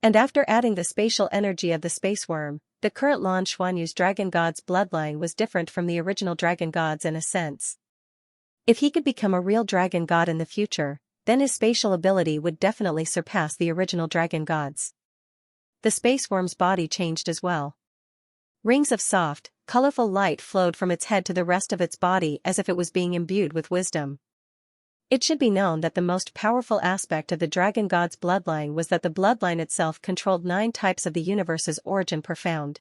And after adding the spatial energy of the space worm, the current Lan Xuanyu's dragon god's bloodline was different from the original dragon gods in a sense. If he could become a real dragon god in the future, then his spatial ability would definitely surpass the original dragon gods. The space worm's body changed as well. Rings of soft, colorful light flowed from its head to the rest of its body as if it was being imbued with wisdom. It should be known that the most powerful aspect of the dragon god's bloodline was that the bloodline itself controlled 9 types of the universe's origin profound.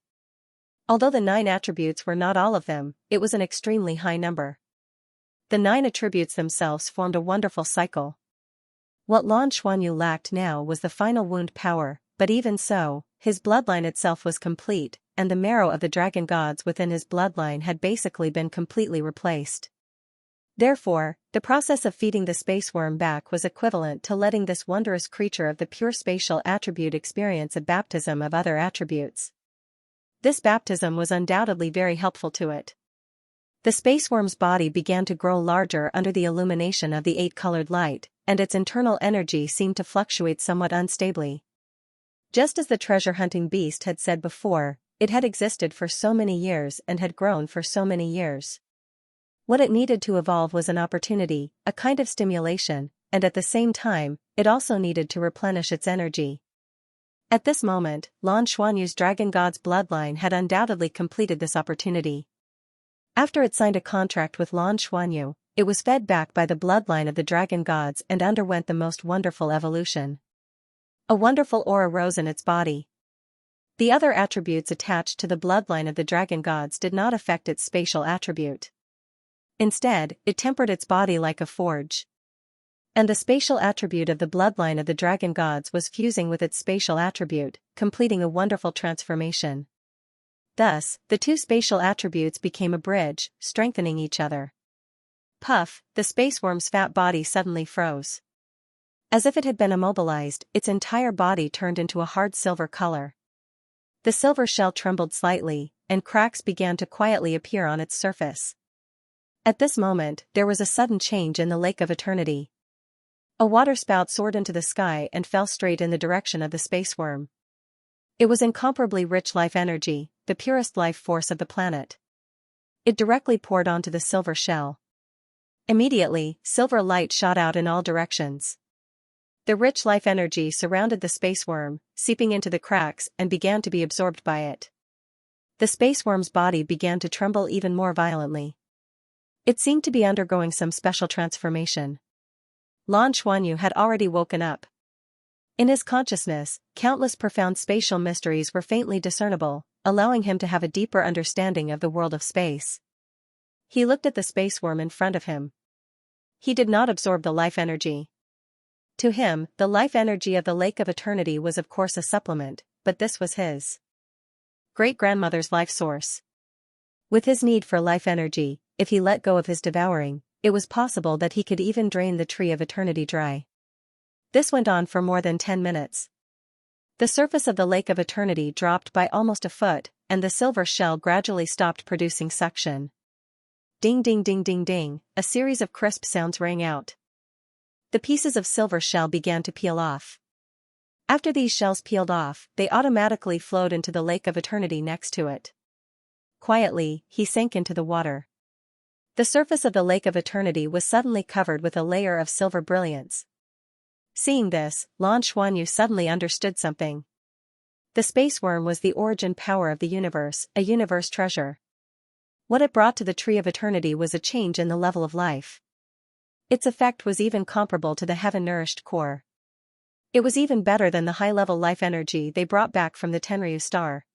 Although the 9 attributes were not all of them, it was an extremely high number. The 9 attributes themselves formed a wonderful cycle. What Lan Xuanyu lacked now was the final wound power, but even so, his bloodline itself was complete, and the marrow of the dragon gods within his bloodline had basically been completely replaced. Therefore, the process of feeding the space worm back was equivalent to letting this wondrous creature of the pure spatial attribute experience a baptism of other attributes. This baptism was undoubtedly very helpful to it. The space worm's body began to grow larger under the illumination of the 8-colored light, and its internal energy seemed to fluctuate somewhat unstably. Just as the treasure-hunting beast had said before, it had existed for so many years and had grown for so many years. What it needed to evolve was an opportunity, a kind of stimulation, and at the same time, it also needed to replenish its energy. At this moment, Lan Xuanyu's dragon god's bloodline had undoubtedly completed this opportunity. After it signed a contract with Lan Xuanyu, it was fed back by the bloodline of the dragon gods and underwent the most wonderful evolution. A wonderful aura rose in its body. The other attributes attached to the bloodline of the dragon gods did not affect its spatial attribute. Instead, it tempered its body like a forge. And the spatial attribute of the bloodline of the dragon gods was fusing with its spatial attribute, completing a wonderful transformation. Thus, the two spatial attributes became a bridge, strengthening each other. Puff, the space worm's fat body suddenly froze. As if it had been immobilized, its entire body turned into a hard silver color. The silver shell trembled slightly, and cracks began to quietly appear on its surface. At this moment, there was a sudden change in the Lake of Eternity. A waterspout soared into the sky and fell straight in the direction of the space worm. It was incomparably rich life energy, the purest life force of the planet. It directly poured onto the silver shell. Immediately, silver light shot out in all directions. The rich life energy surrounded the space worm, seeping into the cracks and began to be absorbed by it. The space worm's body began to tremble even more violently. It seemed to be undergoing some special transformation. Lan Xuanyu had already woken up. In his consciousness, countless profound spatial mysteries were faintly discernible, allowing him to have a deeper understanding of the world of space. He looked at the space worm in front of him. He did not absorb the life energy. To him, the life energy of the Lake of Eternity was of course a supplement, but this was his great-grandmother's life source. With his need for life energy, if he let go of his devouring, it was possible that he could even drain the tree of eternity dry. This went on for more than 10 minutes. The surface of the Lake of Eternity dropped by almost a foot, and the silver shell gradually stopped producing suction. Ding ding ding ding ding, a series of crisp sounds rang out. The pieces of silver shell began to peel off. After these shells peeled off, they automatically flowed into the Lake of Eternity next to it. Quietly, he sank into the water. The surface of the Lake of Eternity was suddenly covered with a layer of silver brilliance. Seeing this, Lan Xuanyu suddenly understood something. The space worm was the origin power of the universe, a universe treasure. What it brought to the Tree of Eternity was a change in the level of life. Its effect was even comparable to the heaven-nourished core. It was even better than the high-level life energy they brought back from the Tenryu star.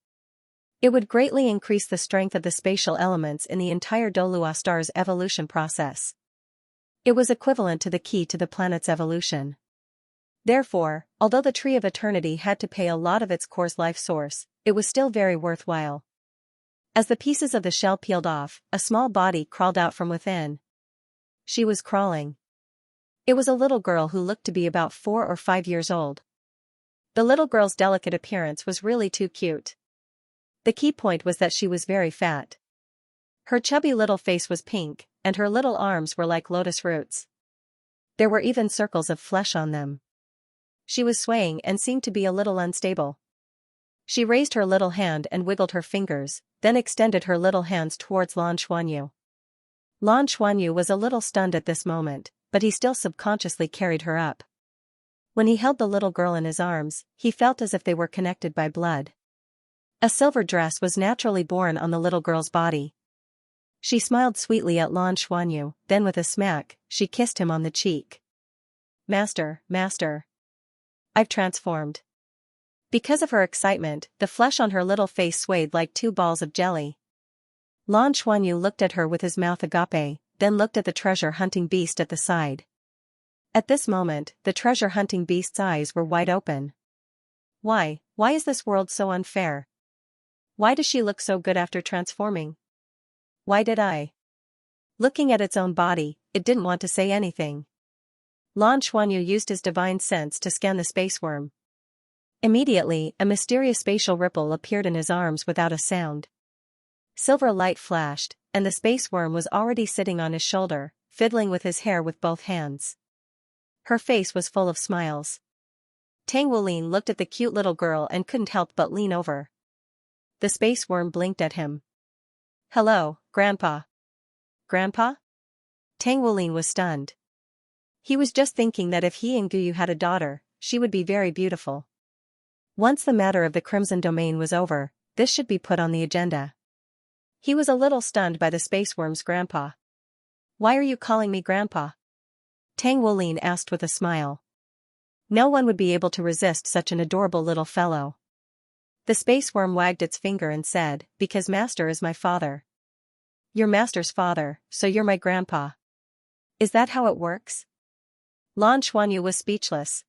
It would greatly increase the strength of the spatial elements in the entire Douluo star's evolution process. It was equivalent to the key to the planet's evolution. Therefore, although the Tree of Eternity had to pay a lot of its core's life source, it was still very worthwhile. As the pieces of the shell peeled off, a small body crawled out from within. She was crawling. It was a little girl who looked to be about 4 or 5 years old. The little girl's delicate appearance was really too cute. The key point was that she was very fat. Her chubby little face was pink, and her little arms were like lotus roots. There were even circles of flesh on them. She was swaying and seemed to be a little unstable. She raised her little hand and wiggled her fingers, then extended her little hands towards Lan Xuanyu. Lan Xuanyu was a little stunned at this moment, but he still subconsciously carried her up. When he held the little girl in his arms, he felt as if they were connected by blood. A silver dress was naturally born on the little girl's body. She smiled sweetly at Lan Xuanyu, then with a smack, she kissed him on the cheek. "Master, master. I've transformed." Because of her excitement, the flesh on her little face swayed like 2 balls of jelly. Lan Xuanyu looked at her with his mouth agape, then looked at the treasure-hunting beast at the side. At this moment, the treasure-hunting beast's eyes were wide open. Why is this world so unfair? Why does she look so good after transforming? Why did I? Looking at its own body, it didn't want to say anything. Lan Xuanyu used his divine sense to scan the space worm. Immediately, a mysterious spatial ripple appeared in his arms without a sound. Silver light flashed, and the space worm was already sitting on his shoulder, fiddling with his hair with both hands. Her face was full of smiles. Tang Wulin looked at the cute little girl and couldn't help but lean over. The space worm blinked at him. "Hello, Grandpa." "Grandpa?" Tang Wulin was stunned. He was just thinking that if he and Guyu had a daughter, she would be very beautiful. Once the matter of the Crimson Domain was over, this should be put on the agenda. He was a little stunned by the space worm's grandpa. "Why are you calling me Grandpa?" Tang Wulin asked with a smile. No one would be able to resist such an adorable little fellow. The space worm wagged its finger and said, "Because Master is my father." "You're Master's father, so you're my grandpa. Is that how it works?" Lan Xuanyu was speechless.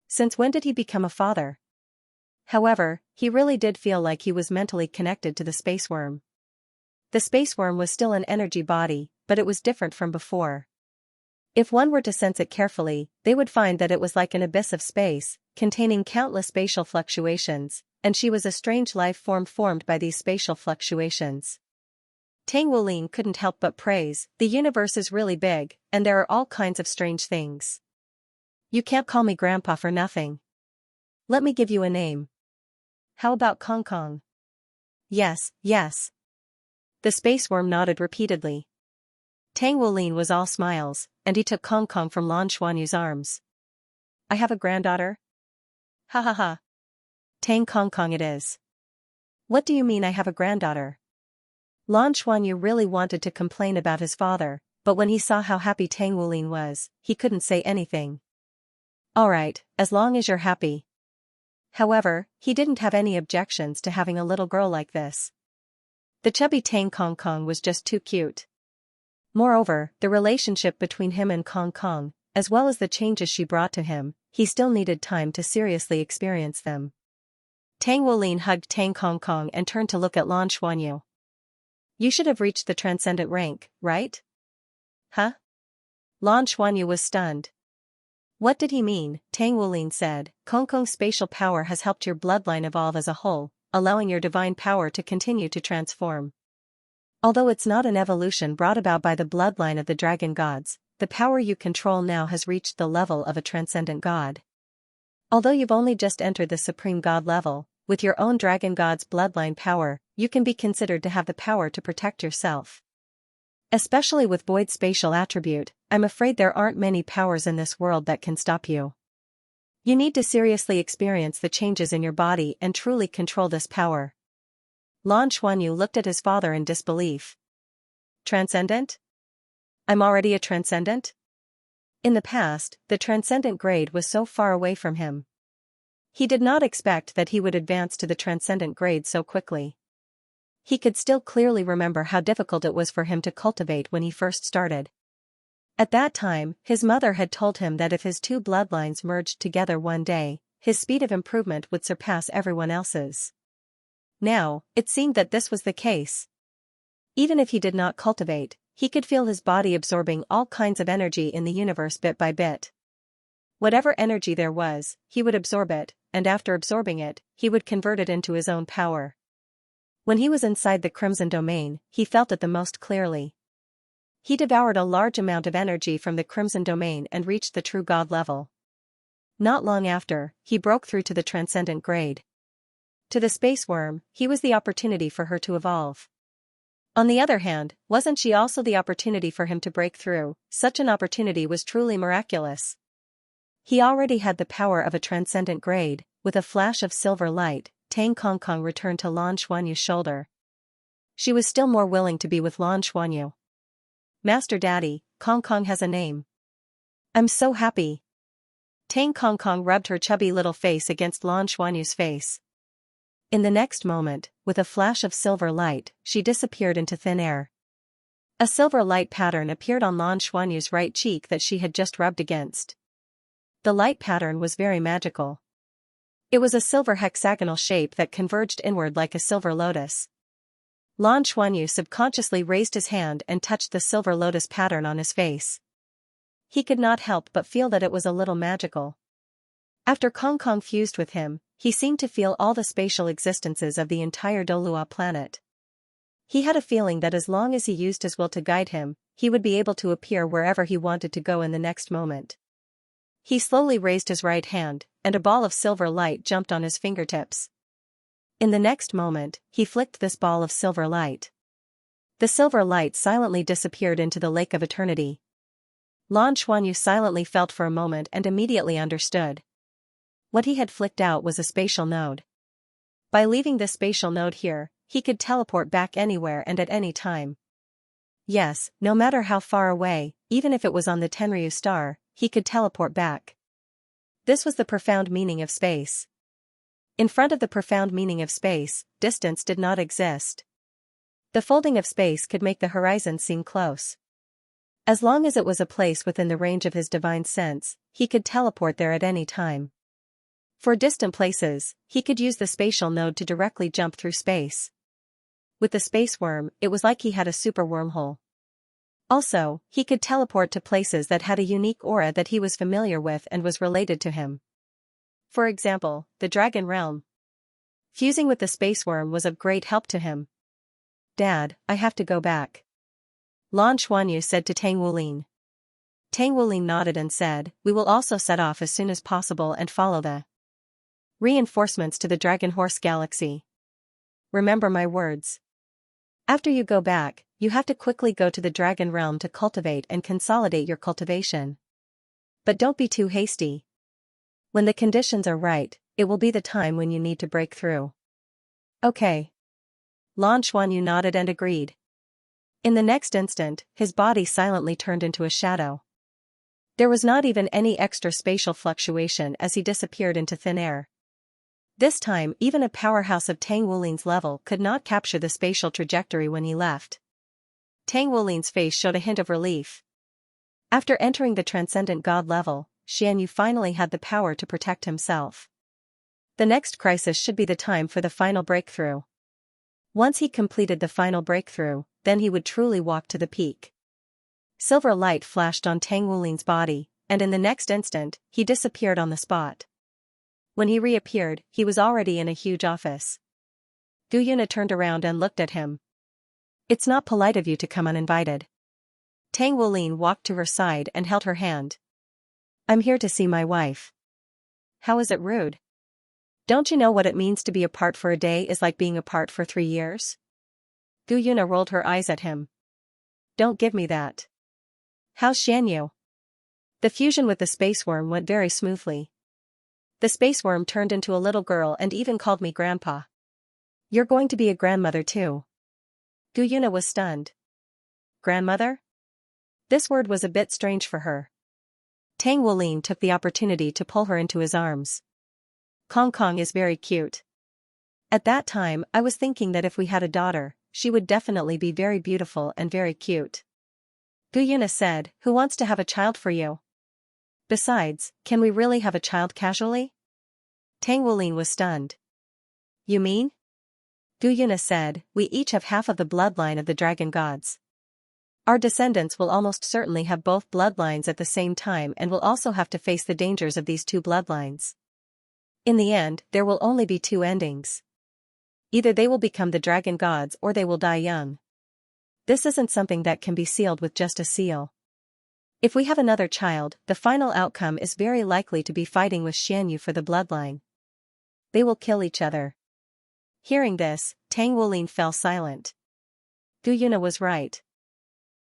Since when did he become a father? However, he really did feel like he was mentally connected to the space worm. The space worm was still an energy body, but it was different from before. If one were to sense it carefully, they would find that it was like an abyss of space, containing countless spatial fluctuations, and she was a strange life form formed by these spatial fluctuations. Tang Wulin couldn't help but praise, "The universe is really big, and there are all kinds of strange things. You can't call me Grandpa for nothing. Let me give you a name. How about Kong Kong?" "Yes, yes." The space worm nodded repeatedly. Tang Wulin was all smiles, and he took Kong Kong from Lan Xuanyu's arms. "I have a granddaughter?" "Ha ha ha. Tang Kong Kong it is." "What do you mean I have a granddaughter?" Lan Xuanyu really wanted to complain about his father, but when he saw how happy Tang Wulin was, he couldn't say anything. "Alright, as long as you're happy." However, he didn't have any objections to having a little girl like this. The chubby Tang Kong Kong was just too cute. Moreover, the relationship between him and Kong Kong, as well as the changes she brought to him, he still needed time to seriously experience them. Tang Wulin hugged Tang Kong Kong and turned to look at Lan Xuanyu. "You should have reached the transcendent rank, right?" "Huh?" Lan Xuanyu was stunned. What did he mean? Tang Wulin said, "Kong Kong's spatial power has helped your bloodline evolve as a whole, allowing your divine power to continue to transform. Although it's not an evolution brought about by the bloodline of the dragon gods, the power you control now has reached the level of a transcendent god. Although you've only just entered the supreme god level, with your own dragon god's bloodline power, you can be considered to have the power to protect yourself. Especially with Void's spatial attribute, I'm afraid there aren't many powers in this world that can stop you. You need to seriously experience the changes in your body and truly control this power." Lan Xuanyu looked at his father in disbelief. "Transcendent? I'm already a transcendent?" In the past, the transcendent grade was so far away from him. He did not expect that he would advance to the transcendent grade so quickly. He could still clearly remember how difficult it was for him to cultivate when he first started. At that time, his mother had told him that if his two bloodlines merged together one day, his speed of improvement would surpass everyone else's. Now, it seemed that this was the case. Even if he did not cultivate, he could feel his body absorbing all kinds of energy in the universe bit by bit. Whatever energy there was, he would absorb it, and after absorbing it, he would convert it into his own power. When he was inside the Crimson Domain, he felt it the most clearly. He devoured a large amount of energy from the Crimson Domain and reached the true god level. Not long after, he broke through to the transcendent grade. To the space worm, he was the opportunity for her to evolve. On the other hand, wasn't she also the opportunity for him to break through? Such an opportunity was truly miraculous. He already had the power of a transcendent grade. With a flash of silver light, Tang Kong Kong returned to Lan Xuanyu's shoulder. She was still more willing to be with Lan Xuanyu. "Master Daddy, Kong Kong has a name." "I'm so happy." Tang Kong Kong rubbed her chubby little face against Lan Xuanyu's face. In the next moment, with a flash of silver light, she disappeared into thin air. A silver light pattern appeared on Lan Xuanyu's right cheek that she had just rubbed against. The light pattern was very magical. It was a silver hexagonal shape that converged inward like a silver lotus. Lan Xuanyu subconsciously raised his hand and touched the silver lotus pattern on his face. He could not help but feel that it was a little magical. After Kong Kong fused with him, he seemed to feel all the spatial existences of the entire Douluo planet. He had a feeling that as long as he used his will to guide him, he would be able to appear wherever he wanted to go in the next moment. He slowly raised his right hand, and a ball of silver light jumped on his fingertips. In the next moment, he flicked this ball of silver light. The silver light silently disappeared into the lake of eternity. Lan Xuanyu silently felt for a moment and immediately understood. What he had flicked out was a spatial node. By leaving this spatial node here, he could teleport back anywhere and at any time. Yes, no matter how far away, even if it was on the Tenryu star, he could teleport back. This was the profound meaning of space. In front of the profound meaning of space, distance did not exist. The folding of space could make the horizon seem close. As long as it was a place within the range of his divine sense, he could teleport there at any time. For distant places, he could use the spatial node to directly jump through space. With the space worm, it was like he had a super wormhole. Also, he could teleport to places that had a unique aura that he was familiar with and was related to him. For example, the Dragon Realm. Fusing with the space worm was of great help to him. "Dad, I have to go back," Lan Xuanyu said to Tang Wulin. Tang Wulin nodded and said, "We will also set off as soon as possible and follow the reinforcements to the Dragon Horse Galaxy. Remember my words. After you go back, you have to quickly go to the Dragon Realm to cultivate and consolidate your cultivation. But don't be too hasty. When the conditions are right, it will be the time when you need to break through." "Okay." Lan Xuanyu nodded and agreed. In the next instant, his body silently turned into a shadow. There was not even any extra spatial fluctuation as he disappeared into thin air. This time, even a powerhouse of Tang Wulin's level could not capture the spatial trajectory when he left. Tang Wulin's face showed a hint of relief. After entering the transcendent god level, Xianxia finally had the power to protect himself. The next crisis should be the time for the final breakthrough. Once he completed the final breakthrough, then he would truly walk to the peak. Silver light flashed on Tang Wulin's body, and in the next instant, he disappeared on the spot. When he reappeared, he was already in a huge office. Gu Yuna turned around and looked at him. "It's not polite of you to come uninvited." Tang Wulin walked to her side and held her hand. "I'm here to see my wife." "How is it rude? Don't you know what it means to be apart for a day is like being apart for 3 years?" Gu Yuna rolled her eyes at him. "Don't give me that. How's Xianyu?" The fusion with the space worm went very smoothly. The space worm turned into a little girl and even called me grandpa. "You're going to be a grandmother too." Gu Yuna was stunned. Grandmother? This word was a bit strange for her. Tang Wulin took the opportunity to pull her into his arms. "Kong Kong is very cute. At that time, I was thinking that if we had a daughter, she would definitely be very beautiful and very cute." Gu Yuna said, "Who wants to have a child for you? Besides, can we really have a child casually?" Tang Wulin was stunned. "You mean?" Gu Yuna said, "We each have half of the bloodline of the dragon gods. Our descendants will almost certainly have both bloodlines at the same time and will also have to face the dangers of these two bloodlines. In the end, there will only be 2 endings. Either they will become the dragon gods or they will die young. This isn't something that can be sealed with just a seal. If we have another child, the final outcome is very likely to be fighting with Xianxia for the bloodline. They will kill each other." Hearing this, Tang Wulin fell silent. Gu Yuna was right.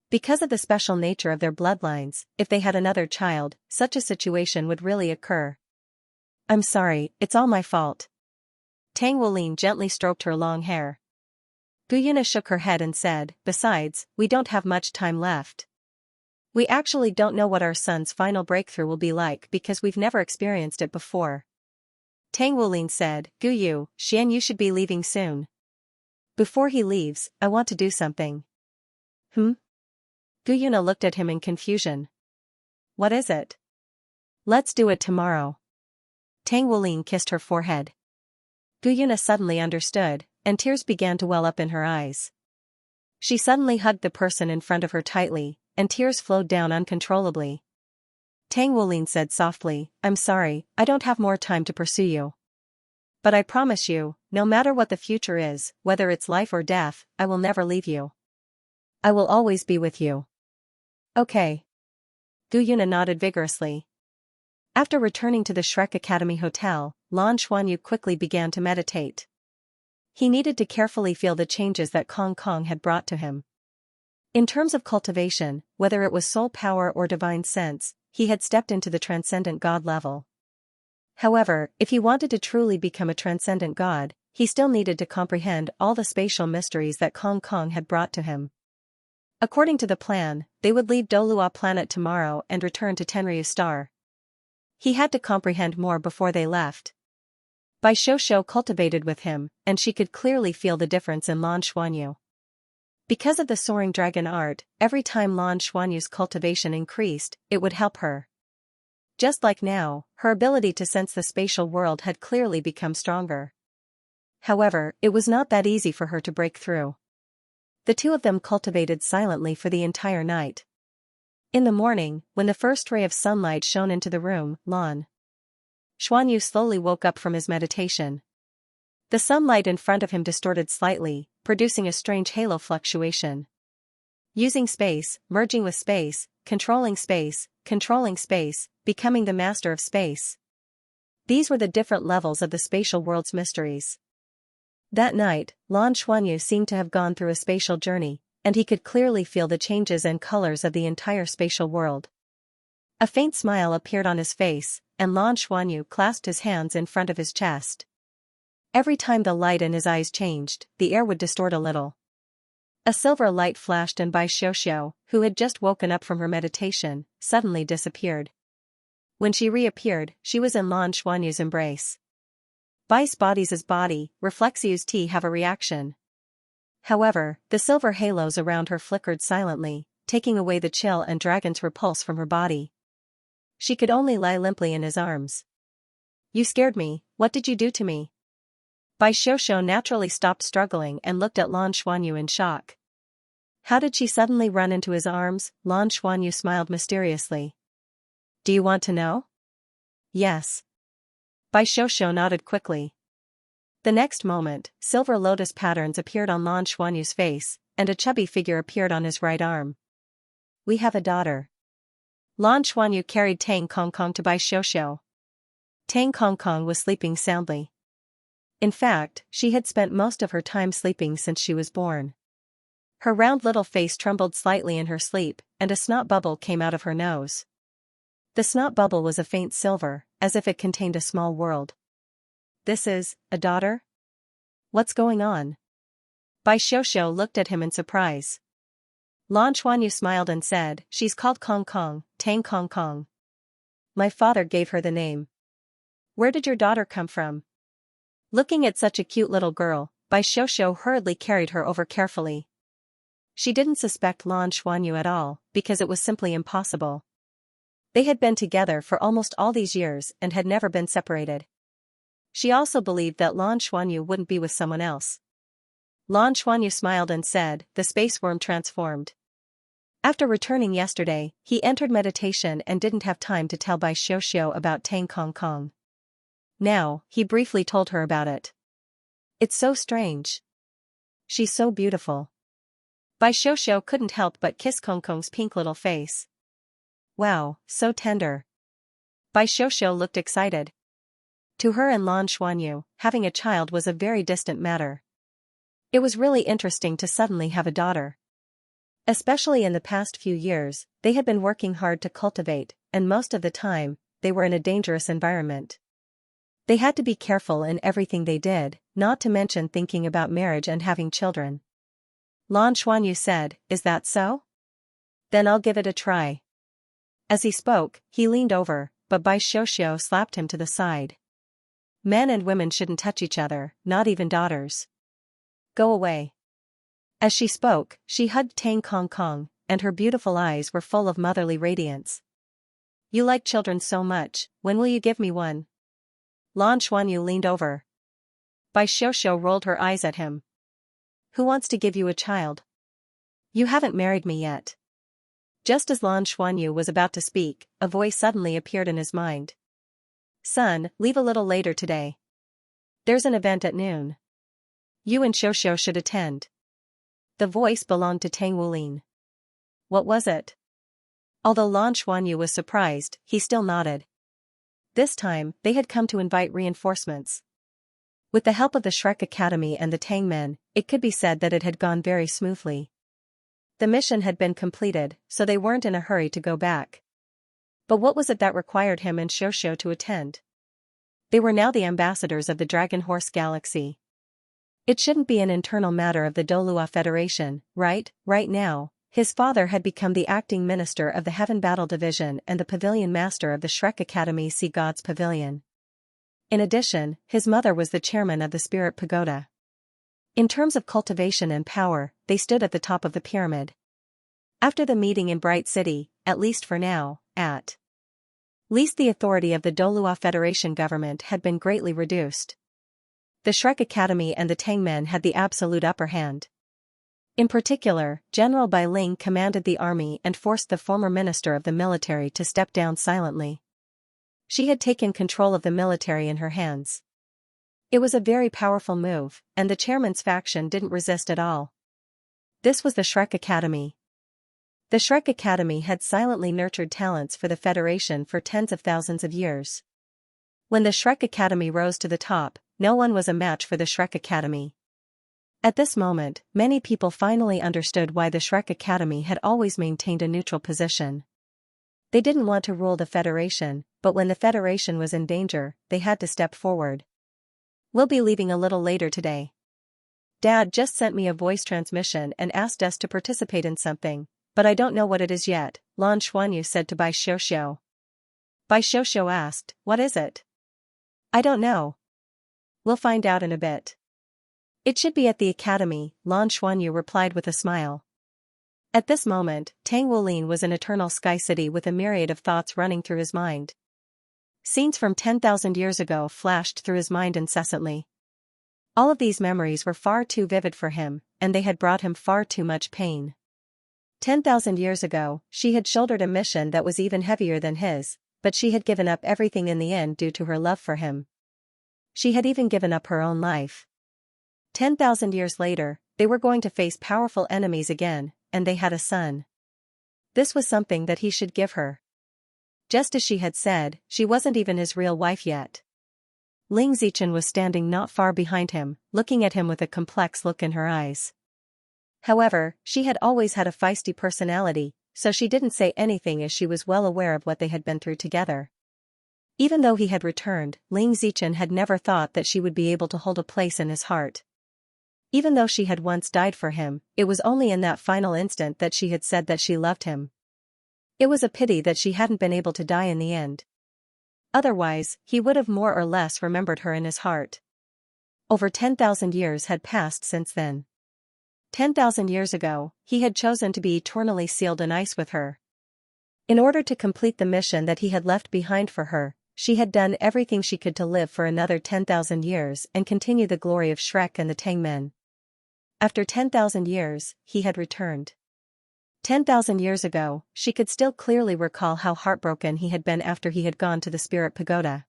Because of the special nature of their bloodlines, if they had another child, such a situation would really occur. "I'm sorry, it's all my fault." Tang Wulin gently stroked her long hair. Gu Yuna shook her head and said, "Besides, we don't have much time left. We actually don't know what our son's final breakthrough will be like because we've never experienced it before." Tang Wulin said, "Gu Yu, Xianyu should be leaving soon. Before he leaves, I want to do something." Gu Yuna looked at him in confusion. "What is it?" "Let's do it tomorrow." Tang Wulin kissed her forehead. Gu Yuna suddenly understood, and tears began to well up in her eyes. She suddenly hugged the person in front of her tightly, and tears flowed down uncontrollably. Tang Wulin said softly, "I'm sorry, I don't have more time to pursue you." But I promise you, no matter what the future is, whether it's life or death, I will never leave you. I will always be with you. Okay. Gu Yuna nodded vigorously. After returning to the Shrek Academy Hotel, Lan Xuanyu quickly began to meditate. He needed to carefully feel the changes that Kong Kong had brought to him. In terms of cultivation, whether it was soul power or divine sense, he had stepped into the transcendent god level. However, if he wanted to truly become a transcendent god, he still needed to comprehend all the spatial mysteries that Kong Kong had brought to him. According to the plan, they would leave Douluo planet tomorrow and return to Tenryu Star. He had to comprehend more before they left. Bai Xiaoxiao cultivated with him, and she could clearly feel the difference in Lan Xuanyu. Because of the soaring dragon art, every time Lan Xuanyu's cultivation increased, it would help her. Just like now, her ability to sense the spatial world had clearly become stronger. However, it was not that easy for her to break through. The two of them cultivated silently for the entire night. In the morning, when the first ray of sunlight shone into the room, Lan Xuanyu slowly woke up from his meditation. The sunlight in front of him distorted slightly, producing a strange halo fluctuation. Using space, merging with space, controlling space, becoming the master of space. These were the different levels of the spatial world's mysteries. That night, Lan Xuanyu seemed to have gone through a spatial journey, and he could clearly feel the changes and colors of the entire spatial world. A faint smile appeared on his face, and Lan Xuanyu clasped his hands in front of his chest. Every time the light in his eyes changed, the air would distort a little. A silver light flashed and Bai Xiaoxiao, who had just woken up from her meditation, suddenly disappeared. When she reappeared, she was in Lan Xuanyu's embrace. Bai's body's body, Reflexiu's T have a reaction. However, the silver halos around her flickered silently, taking away the chill and dragon's repulse from her body. She could only lie limply in his arms. You scared me, what did you do to me? Bai Xiaoxiao naturally stopped struggling and looked at Lan Xuanyu in shock. How did she suddenly run into his arms? Lan Xuanyu smiled mysteriously. Do you want to know? Yes. Bai Xiaoxiao nodded quickly. The next moment, silver lotus patterns appeared on Lan Xuanyu's face, and a chubby figure appeared on his right arm. We have a daughter. Lan Xuanyu carried Tang Kong Kong to Bai Xiaoxiao. Tang Kong Kong was sleeping soundly. In fact, she had spent most of her time sleeping since she was born. Her round little face trembled slightly in her sleep, and a snot bubble came out of her nose. The snot bubble was a faint silver, as if it contained a small world. This is a daughter? What's going on? Bai Xiaoxiao looked at him in surprise. Lan Xuanyu smiled and said, She's called Kong Kong, Tang Kong Kong. My father gave her the name. Where did your daughter come from? Looking at such a cute little girl, Bai Xiaoxiao hurriedly carried her over carefully. She didn't suspect Lan Xuanyu at all, because it was simply impossible. They had been together for almost all these years and had never been separated. She also believed that Lan Xuanyu wouldn't be with someone else. Lan Xuanyu smiled and said, The space worm transformed. After returning yesterday, he entered meditation and didn't have time to tell Bai Xiaoxiao about Tang Kong Kong. Now, he briefly told her about it. It's so strange. She's so beautiful. Bai Xiaoxiao couldn't help but kiss Kong Kong's pink little face. Wow, so tender. Bai Xiaoxiao looked excited. To her and Lan Xuanyu, having a child was a very distant matter. It was really interesting to suddenly have a daughter. Especially in the past few years, they had been working hard to cultivate, and most of the time, they were in a dangerous environment. They had to be careful in everything they did, not to mention thinking about marriage and having children. Lan Xuanyu said, Is that so? Then I'll give it a try. As he spoke, he leaned over, but Bai Xiaoxiao slapped him to the side. Men and women shouldn't touch each other, not even daughters. Go away. As she spoke, she hugged Tang Kong Kong, and her beautiful eyes were full of motherly radiance. You like children so much, when will you give me one? Lan Xuanyu leaned over. Bai Xiaoxiao rolled her eyes at him. Who wants to give you a child? You haven't married me yet. Just as Lan Xuanyu was about to speak, a voice suddenly appeared in his mind. Son, leave a little later today. There's an event at noon. You and Xiaoxiao should attend. The voice belonged to Tang Wulin. What was it? Although Lan Xuanyu was surprised, he still nodded. This time, they had come to invite reinforcements. With the help of the Shrek Academy and the Tang men, it could be said that it had gone very smoothly. The mission had been completed, so they weren't in a hurry to go back. But what was it that required him and Xiaoxiao to attend? They were now the ambassadors of the Dragon Horse Galaxy. It shouldn't be an internal matter of the Douluo Federation, right? Right now, his father had become the acting minister of the Heaven Battle Division and the pavilion master of the Shrek Academy Sea Gods Pavilion. In addition, his mother was the chairman of the Spirit Pagoda. In terms of cultivation and power, they stood at the top of the pyramid. After the meeting in Bright City, at least for now, at least the authority of the Douluo Federation government had been greatly reduced. The Shrek Academy and the Tang men had the absolute upper hand. In particular, General Bai Ling commanded the army and forced the former minister of the military to step down silently. She had taken control of the military in her hands. It was a very powerful move, and the chairman's faction didn't resist at all. This was the Shrek Academy. The Shrek Academy had silently nurtured talents for the Federation for tens of thousands of years. When the Shrek Academy rose to the top, no one was a match for the Shrek Academy. At this moment, many people finally understood why the Shrek Academy had always maintained a neutral position. They didn't want to rule the Federation, but when the Federation was in danger, they had to step forward. We'll be leaving a little later today. Dad just sent me a voice transmission and asked us to participate in something, but I don't know what it is yet, Lan Xuanyu said to Bai Xiaoxiao. Bai Xiaoxiao asked, what is it? I don't know. We'll find out in a bit. It should be at the academy, Lan Xuanyu replied with a smile. At this moment, Tang Wulin was in Eternal Sky City with a myriad of thoughts running through his mind. Scenes from 10,000 years ago flashed through his mind incessantly. All of these memories were far too vivid for him, and they had brought him far too much pain. 10,000 years ago, she had shouldered a mission that was even heavier than his, but she had given up everything in the end due to her love for him. She had even given up her own life. 10,000 years later, they were going to face powerful enemies again, and they had a son. This was something that he should give her. Just as she had said, she wasn't even his real wife yet. Ling Zichen was standing not far behind him, looking at him with a complex look in her eyes. However, she had always had a feisty personality, so she didn't say anything as she was well aware of what they had been through together. Even though he had returned, Ling Zichen had never thought that she would be able to hold a place in his heart. Even though she had once died for him, it was only in that final instant that she had said that she loved him. It was a pity that she hadn't been able to die in the end. Otherwise, he would have more or less remembered her in his heart. Over 10,000 years had passed since then. 10,000 years ago, he had chosen to be eternally sealed in ice with her. In order to complete the mission that he had left behind for her, she had done everything she could to live for another 10,000 years and continue the glory of Shrek and the Tang men. After 10,000 years, he had returned. 10,000 years ago, she could still clearly recall how heartbroken he had been after he had gone to the Spirit Pagoda.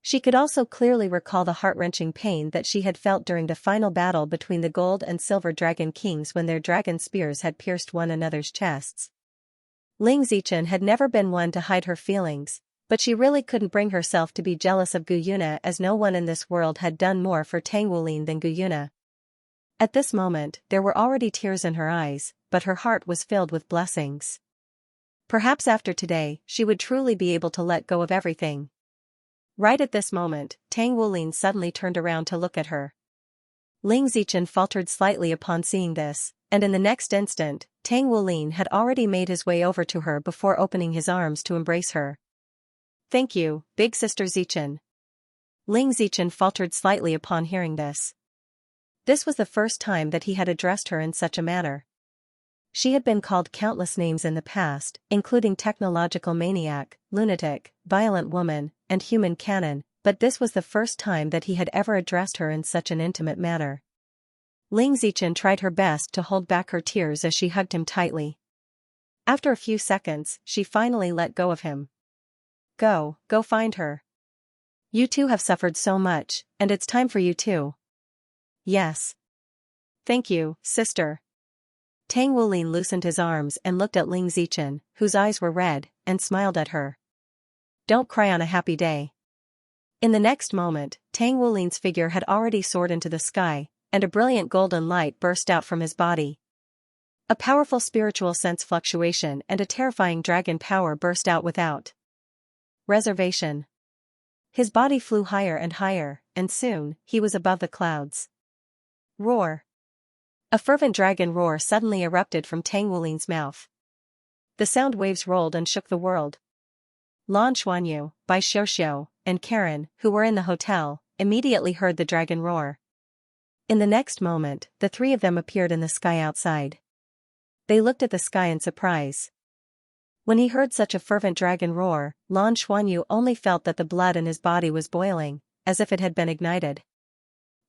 She could also clearly recall the heart-wrenching pain that she had felt during the final battle between the Gold and Silver Dragon Kings when their dragon spears had pierced one another's chests. Ling Zichen had never been one to hide her feelings, but she really couldn't bring herself to be jealous of Gu Yuna, as no one in this world had done more for Tang Wulin than Gu Yuna. At this moment, there were already tears in her eyes, but her heart was filled with blessings. Perhaps after today, she would truly be able to let go of everything. Right at this moment, Tang Wulin suddenly turned around to look at her. Ling Zichen faltered slightly upon seeing this, and in the next instant, Tang Wulin had already made his way over to her before opening his arms to embrace her. "Thank you, big sister Zichen." Ling Zichen faltered slightly upon hearing this. This was the first time that he had addressed her in such a manner. She had been called countless names in the past, including technological maniac, lunatic, violent woman, and human cannon, but this was the first time that he had ever addressed her in such an intimate manner. Ling Zichen tried her best to hold back her tears as she hugged him tightly. After a few seconds, she finally let go of him. Go find her. You two have suffered so much, and it's time for you too. Yes. Thank you, sister. Tang Wulin loosened his arms and looked at Ling Zichen, whose eyes were red, and smiled at her. Don't cry on a happy day. In the next moment, Tang Wulin's figure had already soared into the sky, and a brilliant golden light burst out from his body. A powerful spiritual sense fluctuation and a terrifying dragon power burst out without reservation. His body flew higher and higher, and soon, he was above the clouds. Roar! A fervent dragon roar suddenly erupted from Tang Wulin's mouth. The sound waves rolled and shook the world. Lan Xuanyu, Bai Xiuxiu, and Karen, who were in the hotel, immediately heard the dragon roar. In the next moment, the three of them appeared in the sky outside. They looked at the sky in surprise. When he heard such a fervent dragon roar, Lan Xuanyu only felt that the blood in his body was boiling, as if it had been ignited.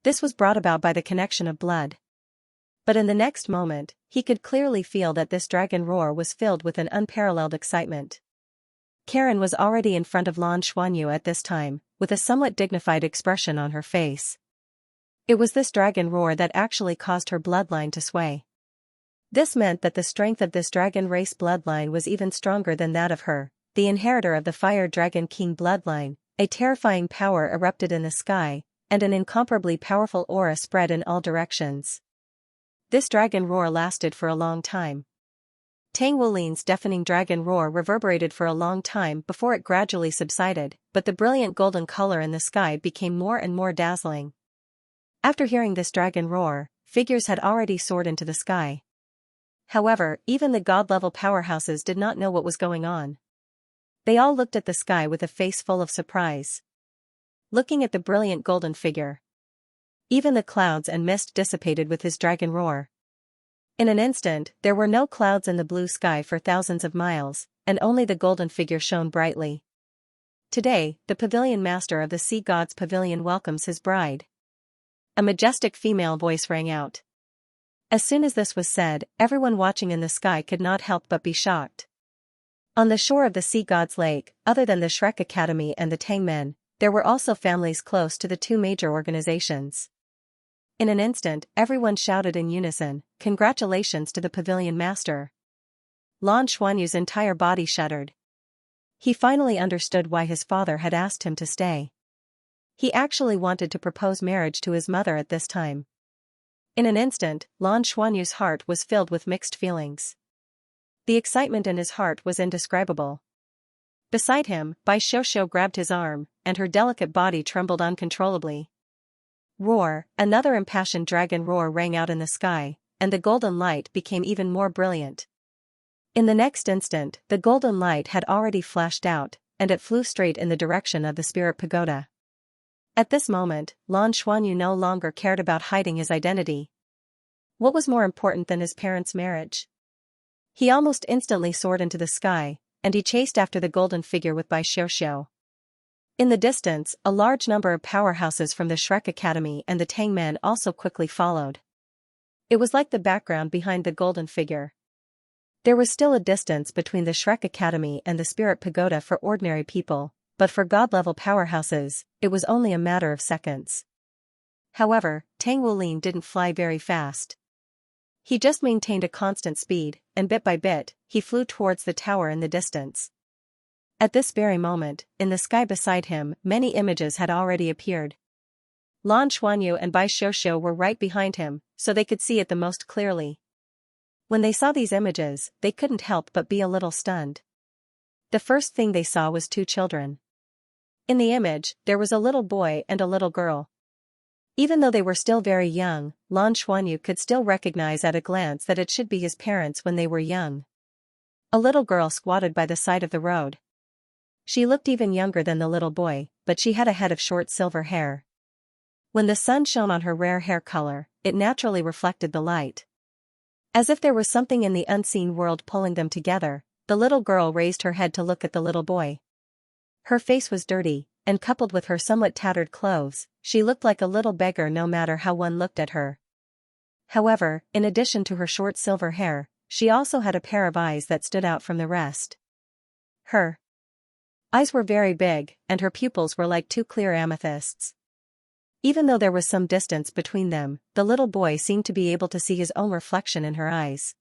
This was brought about by the connection of blood. But in the next moment, he could clearly feel that this dragon roar was filled with an unparalleled excitement. Karen was already in front of Lan Xuanyu at this time, with a somewhat dignified expression on her face. It was this dragon roar that actually caused her bloodline to sway. This meant that the strength of this dragon race bloodline was even stronger than that of her, the inheritor of the Fire Dragon King bloodline. A terrifying power erupted in the sky, and an incomparably powerful aura spread in all directions. This dragon roar lasted for a long time. Tang Wulin's deafening dragon roar reverberated for a long time before it gradually subsided, but the brilliant golden color in the sky became more and more dazzling. After hearing this dragon roar, figures had already soared into the sky. However, even the god-level powerhouses did not know what was going on. They all looked at the sky with a face full of surprise. Looking at the brilliant golden figure. Even the clouds and mist dissipated with his dragon roar. In an instant, there were no clouds in the blue sky for thousands of miles, and only the golden figure shone brightly. Today, the pavilion master of the Sea God's Pavilion welcomes his bride. A majestic female voice rang out. As soon as this was said, everyone watching in the sky could not help but be shocked. On the shore of the Sea God's Lake, other than the Shrek Academy and the Tang Men, there were also families close to the two major organizations. In an instant, everyone shouted in unison, "Congratulations to the pavilion master." Lan Xuanyu's entire body shuddered. He finally understood why his father had asked him to stay. He actually wanted to propose marriage to his mother at this time. In an instant, Lan Xuanyu's heart was filled with mixed feelings. The excitement in his heart was indescribable. Beside him, Bai Xiuxiu grabbed his arm, and her delicate body trembled uncontrollably. Roar! Another impassioned dragon roar rang out in the sky, and the golden light became even more brilliant. In the next instant, the golden light had already flashed out, and it flew straight in the direction of the spirit pagoda. At this moment, Lan Xuanyu no longer cared about hiding his identity. What was more important than his parents' marriage? He almost instantly soared into the sky, and he chased after the golden figure with Bai Xiuxiu. In the distance, a large number of powerhouses from the Shrek Academy and the Tang Men also quickly followed. It was like the background behind the golden figure. There was still a distance between the Shrek Academy and the Spirit Pagoda for ordinary people, but for god-level powerhouses, it was only a matter of seconds. However, Tang Wulin didn't fly very fast. He just maintained a constant speed, and bit by bit, he flew towards the tower in the distance. At this very moment, in the sky beside him, many images had already appeared. Lan Xuanyu and Bai Xiuxiu were right behind him, so they could see it the most clearly. When they saw these images, they couldn't help but be a little stunned. The first thing they saw was two children. In the image, there was a little boy and a little girl. Even though they were still very young, Lan Xuanyu could still recognize at a glance that it should be his parents when they were young. A little girl squatted by the side of the road. She looked even younger than the little boy, but she had a head of short silver hair. When the sun shone on her rare hair color, it naturally reflected the light. As if there was something in the unseen world pulling them together, the little girl raised her head to look at the little boy. Her face was dirty, and coupled with her somewhat tattered clothes, she looked like a little beggar no matter how one looked at her. However, in addition to her short silver hair, she also had a pair of eyes that stood out from the rest. Her Eyes were very big, and her pupils were like two clear amethysts. Even though there was some distance between them, the little boy seemed to be able to see his own reflection in her eyes.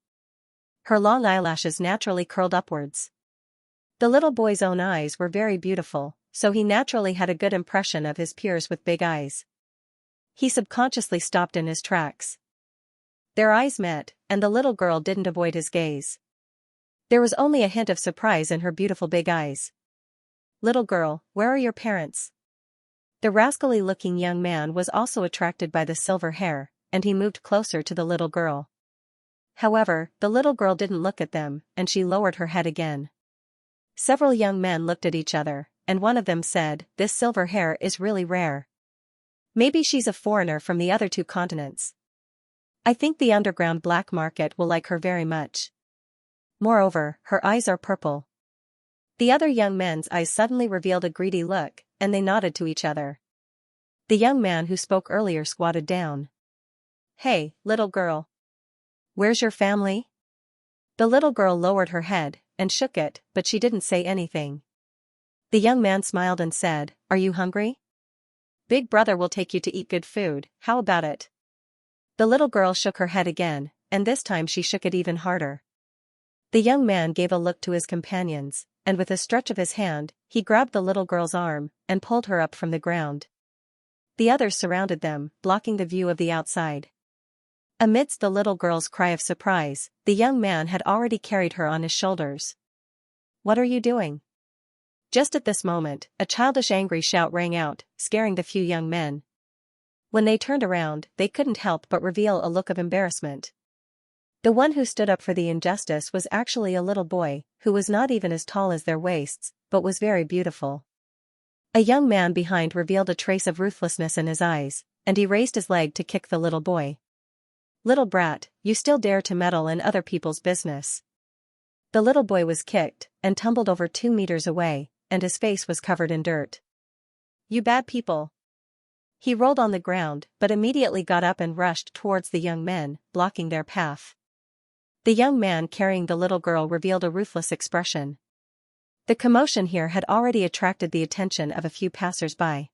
Her long eyelashes naturally curled upwards. The little boy's own eyes were very beautiful, so he naturally had a good impression of his peers with big eyes. He subconsciously stopped in his tracks. Their eyes met, and the little girl didn't avoid his gaze. There was only a hint of surprise in her beautiful big eyes. "Little girl, where are your parents?" The rascally-looking young man was also attracted by the silver hair, and he moved closer to the little girl. However, the little girl didn't look at them, and she lowered her head again. Several young men looked at each other, and one of them said, "This silver hair is really rare. Maybe she's a foreigner from the other two continents. I think the underground black market will like her very much. Moreover, her eyes are purple." The other young men's eyes suddenly revealed a greedy look, and they nodded to each other. The young man who spoke earlier squatted down. "Hey, little girl. Where's your family?" The little girl lowered her head and shook it, but she didn't say anything. The young man smiled and said, "Are you hungry? Big brother will take you to eat good food, how about it?" The little girl shook her head again, and this time she shook it even harder. The young man gave a look to his companions, and with a stretch of his hand, he grabbed the little girl's arm and pulled her up from the ground. The others surrounded them, blocking the view of the outside. Amidst the little girl's cry of surprise, the young man had already carried her on his shoulders. "What are you doing?" Just at this moment, a childish angry shout rang out, scaring the few young men. When they turned around, they couldn't help but reveal a look of embarrassment. The one who stood up for the injustice was actually a little boy, who was not even as tall as their waists, but was very beautiful. A young man behind revealed a trace of ruthlessness in his eyes, and he raised his leg to kick the little boy. "Little brat, you still dare to meddle in other people's business." The little boy was kicked, and tumbled over 2 meters away, and his face was covered in dirt. "You bad people." He rolled on the ground, but immediately got up and rushed towards the young men, blocking their path. The young man carrying the little girl revealed a ruthless expression. The commotion here had already attracted the attention of a few passers-by.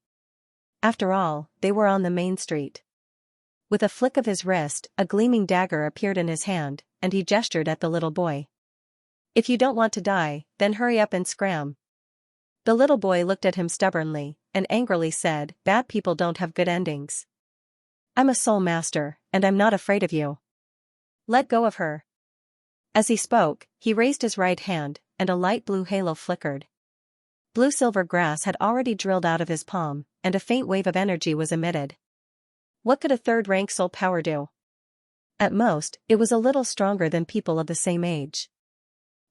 After all, they were on the main street. With a flick of his wrist, a gleaming dagger appeared in his hand, and he gestured at the little boy. "If you don't want to die, then hurry up and scram." The little boy looked at him stubbornly, and angrily said, "Bad people don't have good endings. I'm a soul master, and I'm not afraid of you. Let go of her." As he spoke, he raised his right hand, and a light blue halo flickered. Blue-silver grass had already drilled out of his palm, and a faint wave of energy was emitted. What could a third-rank soul power do? At most, it was a little stronger than people of the same age.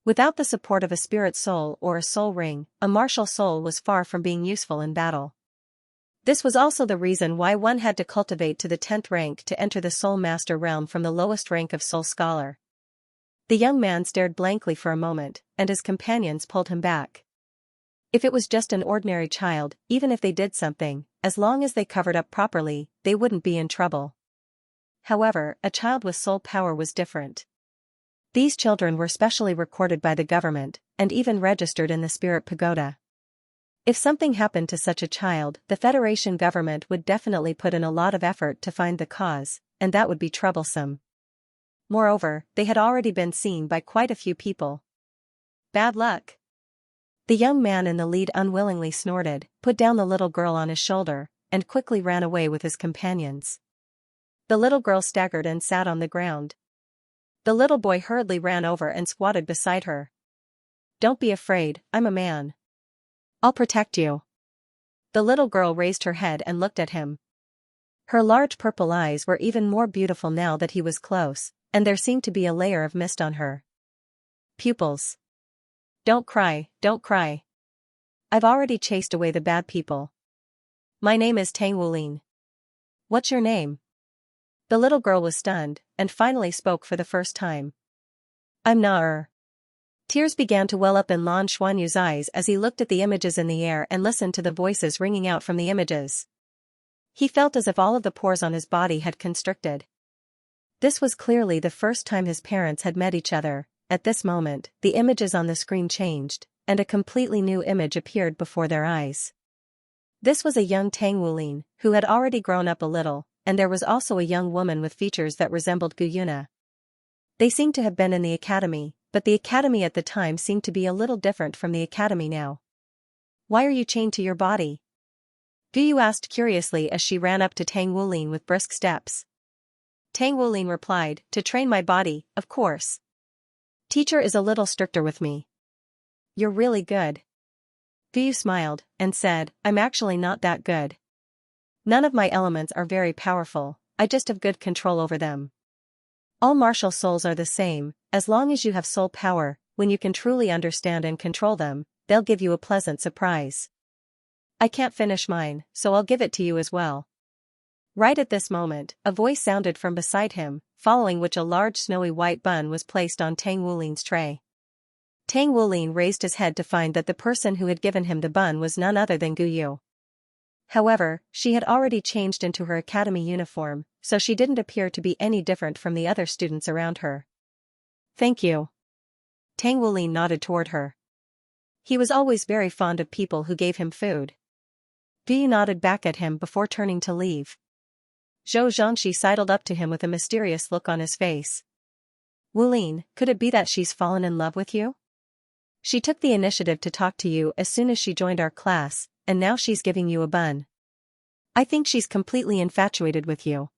Without the support of a spirit soul or a soul ring, a martial soul was far from being useful in battle. This was also the reason why one had to cultivate to the 10th rank to enter the soul master realm from the lowest rank of soul scholar. The young man stared blankly for a moment, and his companions pulled him back. If it was just an ordinary child, even if they did something, as long as they covered up properly, they wouldn't be in trouble. However, a child with soul power was different. These children were specially recorded by the government, and even registered in the spirit pagoda. If something happened to such a child, the Federation government would definitely put in a lot of effort to find the cause, and that would be troublesome. Moreover, they had already been seen by quite a few people. Bad luck. The young man in the lead unwillingly snorted, put down the little girl on his shoulder, and quickly ran away with his companions. The little girl staggered and sat on the ground. The little boy hurriedly ran over and squatted beside her. "Don't be afraid, I'm a man. I'll protect you." The little girl raised her head and looked at him. Her large purple eyes were even more beautiful now that he was close, and there seemed to be a layer of mist on her pupils. Don't cry, don't cry. I've already chased away the bad people. My name is Tang Wulin. What's your name?" The little girl was stunned, and finally spoke for the first time. "I'm Na-er." Tears began to well up in Lan Xuanyu's eyes as he looked at the images in the air and listened to the voices ringing out from the images. He felt as if all of the pores on his body had constricted. This was clearly the first time his parents had met each other. At this moment, the images on the screen changed, and a completely new image appeared before their eyes. This was a young Tang Wulin, who had already grown up a little, and there was also a young woman with features that resembled Gu Yuna. They seemed to have been in the academy, but the academy at the time seemed to be a little different from the academy now. "Why are you chained to your body?" Gu Yu asked curiously as she ran up to Tang Wulin with brisk steps. Tang Wulin replied, "To train my body, of course. Teacher is a little stricter with me." "You're really good." Gu Yu smiled, and said, "I'm actually not that good. None of my elements are very powerful, I just have good control over them. All martial souls are the same, as long as you have soul power, when you can truly understand and control them, they'll give you a pleasant surprise. I can't finish mine, so I'll give it to you as well." Right at this moment, a voice sounded from beside him, following which a large snowy white bun was placed on Tang Wulin's tray. Tang Wulin raised his head to find that the person who had given him the bun was none other than Gu Yu. However, she had already changed into her academy uniform, so she didn't appear to be any different from the other students around her. "Thank you." Tang Wulin nodded toward her. He was always very fond of people who gave him food. Gu Yu nodded back at him before turning to leave. Zhou Zhangxi sidled up to him with a mysterious look on his face. "Wulin, could it be that she's fallen in love with you? She took the initiative to talk to you as soon as she joined our class, and now she's giving you a bun. I think she's completely infatuated with you."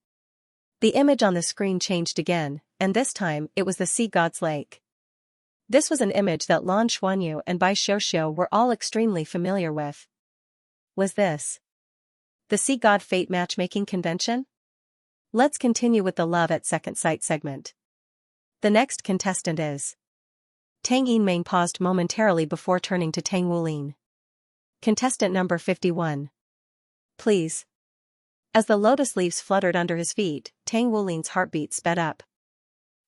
The image on the screen changed again, and this time it was the Sea God's Lake. This was an image that Lan Xuanyu and Bai Xiuxiu were all extremely familiar with. Was this the Sea God Fate matchmaking convention? Let's continue with the Love at Second Sight segment. The next contestant is Tang Yinming paused momentarily before turning to Tang Wulin. "Contestant number 51. Please." As the lotus leaves fluttered under his feet, Tang Wulin's heartbeat sped up.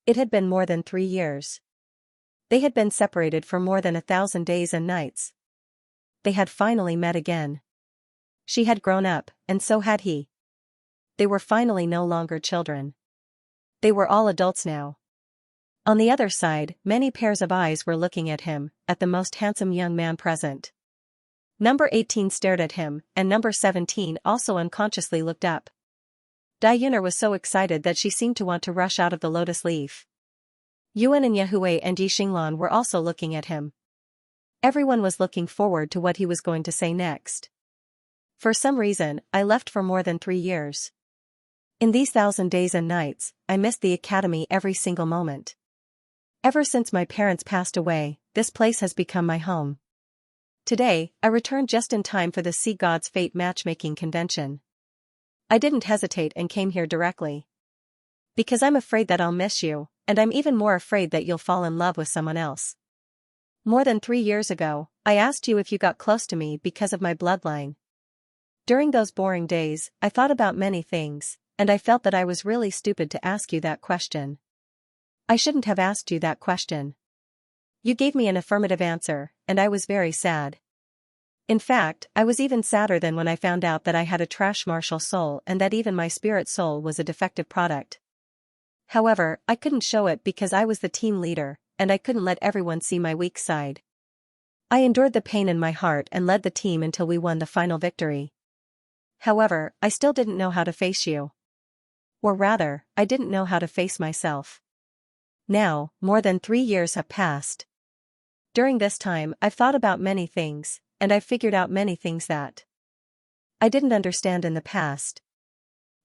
It had been more than 3 years. They had been separated for more than 1,000 days and nights. They had finally met again. She had grown up, and so had he. They were finally no longer children. They were all adults now. On the other side, many pairs of eyes were looking at him, at the most handsome young man present. Number 18 stared at him, and number 17 also unconsciously looked up. Dai Yunar was so excited that she seemed to want to rush out of the lotus leaf. Yuan and Yahui and Yi Xinglan were also looking at him. Everyone was looking forward to what he was going to say next. "For some reason, I left for more than 3 years. In these 1,000 days and nights, I missed the academy every single moment. Ever since my parents passed away, this place has become my home. Today, I returned just in time for the Sea God's Fate matchmaking convention. I didn't hesitate and came here directly. Because I'm afraid that I'll miss you, and I'm even more afraid that you'll fall in love with someone else. More than 3 years ago, I asked you if you got close to me because of my bloodline. During those boring days, I thought about many things, and I felt that I was really stupid to ask you that question. I shouldn't have asked you that question. You gave me an affirmative answer, and I was very sad. In fact, I was even sadder than when I found out that I had a trash martial soul and that even my spirit soul was a defective product. However, I couldn't show it because I was the team leader, and I couldn't let everyone see my weak side. I endured the pain in my heart and led the team until we won the final victory. However, I still didn't know how to face you. Or rather, I didn't know how to face myself. Now, more than 3 years have passed. During this time, I've thought about many things, and I've figured out many things that I didn't understand in the past.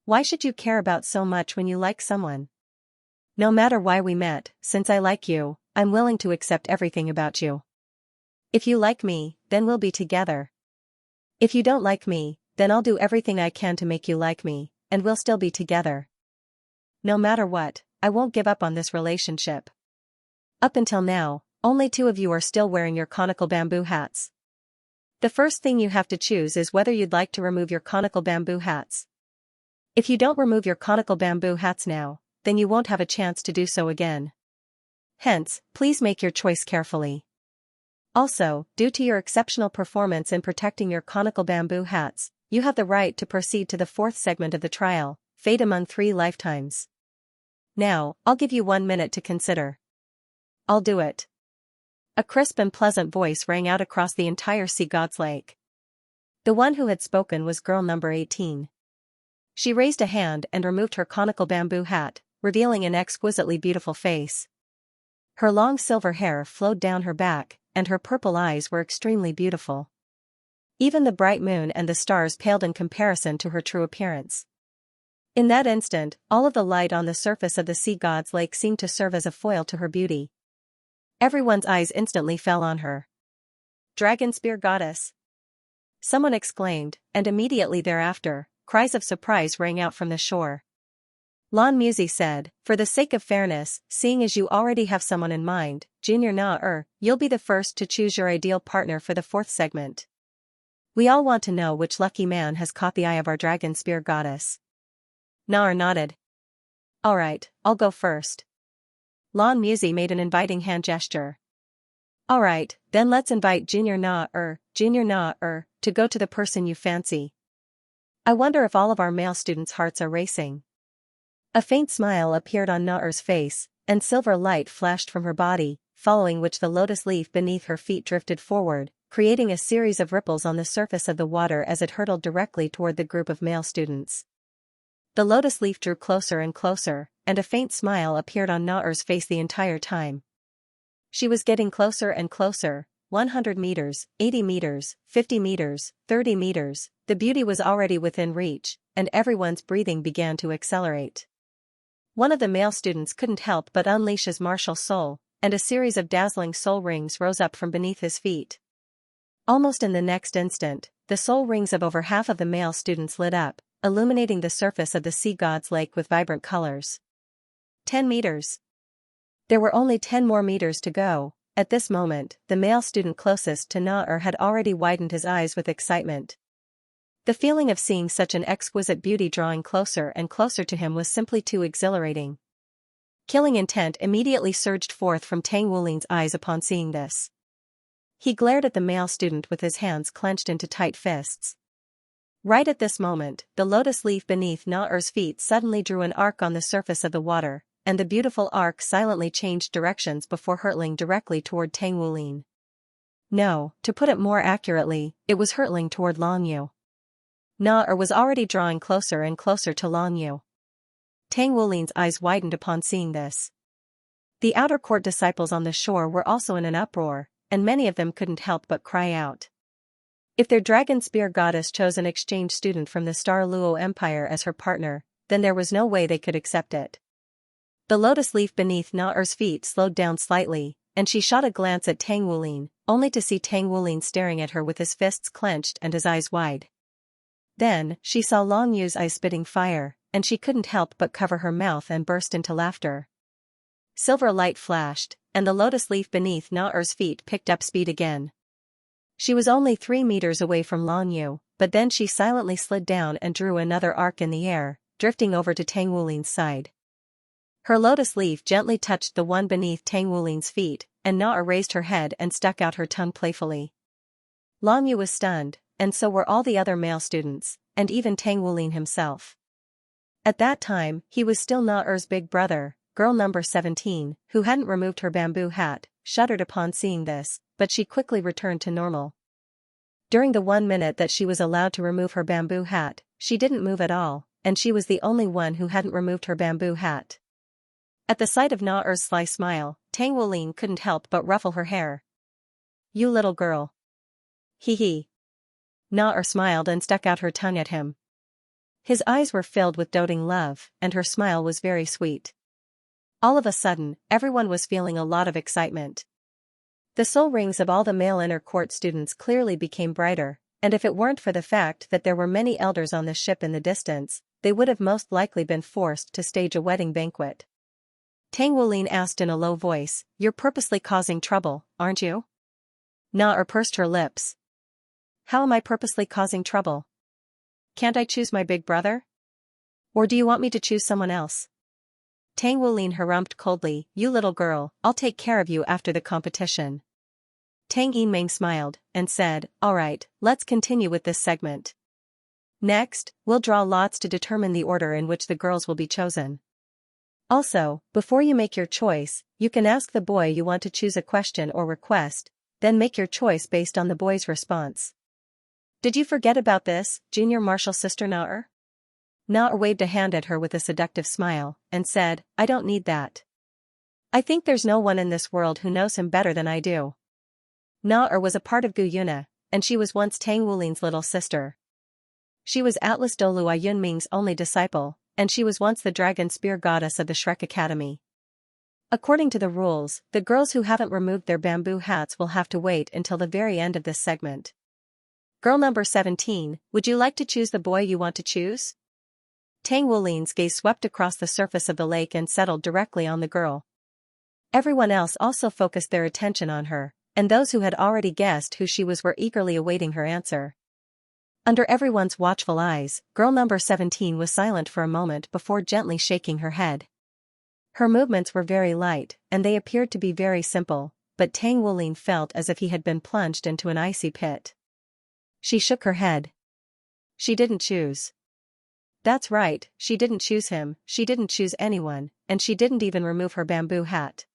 Why should you care about so much when you like someone? No matter why we met, since I like you, I'm willing to accept everything about you. If you like me, then we'll be together. If you don't like me, then I'll do everything I can to make you like me, and we'll still be together. No matter what, I won't give up on this relationship. Up until now, only 2 of you are still wearing your conical bamboo hats. The first thing you have to choose is whether you'd like to remove your conical bamboo hats. If you don't remove your conical bamboo hats now, then you won't have a chance to do so again. Hence, please make your choice carefully. Also, due to your exceptional performance in protecting your conical bamboo hats, you have the right to proceed to the 4th segment of the trial, Fate Among 3 Lifetimes. Now, I'll give you 1 minute to consider. I'll do it. A crisp and pleasant voice rang out across the entire sea god's lake. The one who had spoken was girl number 18. She raised a hand and removed her conical bamboo hat, revealing an exquisitely beautiful face. Her long silver hair flowed down her back, and her purple eyes were extremely beautiful. Even the bright moon and the stars paled in comparison to her true appearance. In that instant, all of the light on the surface of the sea god's lake seemed to serve as a foil to her beauty. Everyone's eyes instantly fell on her. Dragon Spear Goddess! Someone exclaimed, and immediately thereafter, cries of surprise rang out from the shore. Lan Musi said, for the sake of fairness, seeing as you already have someone in mind, Junior Na you'll be the first to choose your ideal partner for the fourth segment. We all want to know which lucky man has caught the eye of our Dragon Spear Goddess. Na nodded. Alright, I'll go first. Lan Musi made an inviting hand gesture. Alright, then let's invite Junior Na to go to the person you fancy. I wonder if all of our male students' hearts are racing. A faint smile appeared on Na's face, and silver light flashed from her body, following which the lotus leaf beneath her feet drifted forward, creating a series of ripples on the surface of the water as it hurtled directly toward the group of male students. The lotus leaf drew closer and closer, and a faint smile appeared on Na's face the entire time. She was getting closer and closer, 100 meters, 80 meters, 50 meters, 30 meters, the beauty was already within reach, and everyone's breathing began to accelerate. One of the male students couldn't help but unleash his martial soul, and a series of dazzling soul rings rose up from beneath his feet. Almost in the next instant, the soul rings of over half of the male students lit up, illuminating the surface of the sea god's lake with vibrant colors. 10 meters. There were only 10 more meters to go. At this moment, the male student closest to Na had already widened his eyes with excitement. The feeling of seeing such an exquisite beauty drawing closer and closer to him was simply too exhilarating. Killing intent immediately surged forth from Tang Wulin's eyes upon seeing this. He glared at the male student with his hands clenched into tight fists. Right at this moment, the lotus leaf beneath Na's feet suddenly drew an arc on the surface of the water, and the beautiful arc silently changed directions before hurtling directly toward Tang Wulin. No, to put it more accurately, it was hurtling toward Long Yu. Na was already drawing closer and closer to Long Yu. Tang Wulin's eyes widened upon seeing this. The outer court disciples on the shore were also in an uproar, and many of them couldn't help but cry out. If their Dragon Spear Goddess chose an exchange student from the Star Luo Empire as her partner, then there was no way they could accept it. The lotus leaf beneath Na's feet slowed down slightly, and she shot a glance at Tang Wulin, only to see Tang Wulin staring at her with his fists clenched and his eyes wide. Then, she saw Long Yu's eyes spitting fire, and she couldn't help but cover her mouth and burst into laughter. Silver light flashed, and the lotus leaf beneath Na's feet picked up speed again. She was only 3 meters away from Long Yu, but then she silently slid down and drew another arc in the air, drifting over to Tang Wulin's side. Her lotus leaf gently touched the one beneath Tang Wulin's feet, and Na raised her head and stuck out her tongue playfully. Long Yu was stunned, and so were all the other male students, and even Tang Wulin himself. At that time, he was still Na's big brother. Girl number 17, who hadn't removed her bamboo hat, shuddered upon seeing this, but she quickly returned to normal. During the 1 minute that she was allowed to remove her bamboo hat, she didn't move at all, and she was the only one who hadn't removed her bamboo hat. At the sight of Na's sly smile, Tang Wulin couldn't help but ruffle her hair. You little girl. Hee hee. Na smiled and stuck out her tongue at him. His eyes were filled with doting love, and her smile was very sweet. All of a sudden, everyone was feeling a lot of excitement. The soul rings of all the male inner court students clearly became brighter, and if it weren't for the fact that there were many elders on the ship in the distance, they would have most likely been forced to stage a wedding banquet. Tang Wulin asked in a low voice, "You're purposely causing trouble, aren't you?" Na pursed her lips. How am I purposely causing trouble? Can't I choose my big brother? Or do you want me to choose someone else? Tang Wulin harumphed coldly, You little girl, I'll take care of you after the competition. Tang Yinming smiled, and said, Alright, let's continue with this segment. Next, we'll draw lots to determine the order in which the girls will be chosen. Also, before you make your choice, you can ask the boy you want to choose a question or request, then make your choice based on the boy's response. Did you forget about this, junior martial sister Naer? Naer waved a hand at her with a seductive smile, and said, I don't need that. I think there's no one in this world who knows him better than I do. Naer was a part of Gu Yuna, and she was once Tang Wulin's little sister. She was Atlas Douluo Yunming's only disciple, and she was once the dragon spear goddess of the Shrek Academy. According to the rules, the girls who haven't removed their bamboo hats will have to wait until the very end of this segment. Girl number 17, would you like to choose the boy you want to choose? Tang Wulin's gaze swept across the surface of the lake and settled directly on the girl. Everyone else also focused their attention on her, and those who had already guessed who she was were eagerly awaiting her answer. Under everyone's watchful eyes, girl number 17 was silent for a moment before gently shaking her head. Her movements were very light, and they appeared to be very simple, but Tang Wulin felt as if he had been plunged into an icy pit. She shook her head. She didn't choose. That's right, she didn't choose him, she didn't choose anyone, and she didn't even remove her bamboo hat.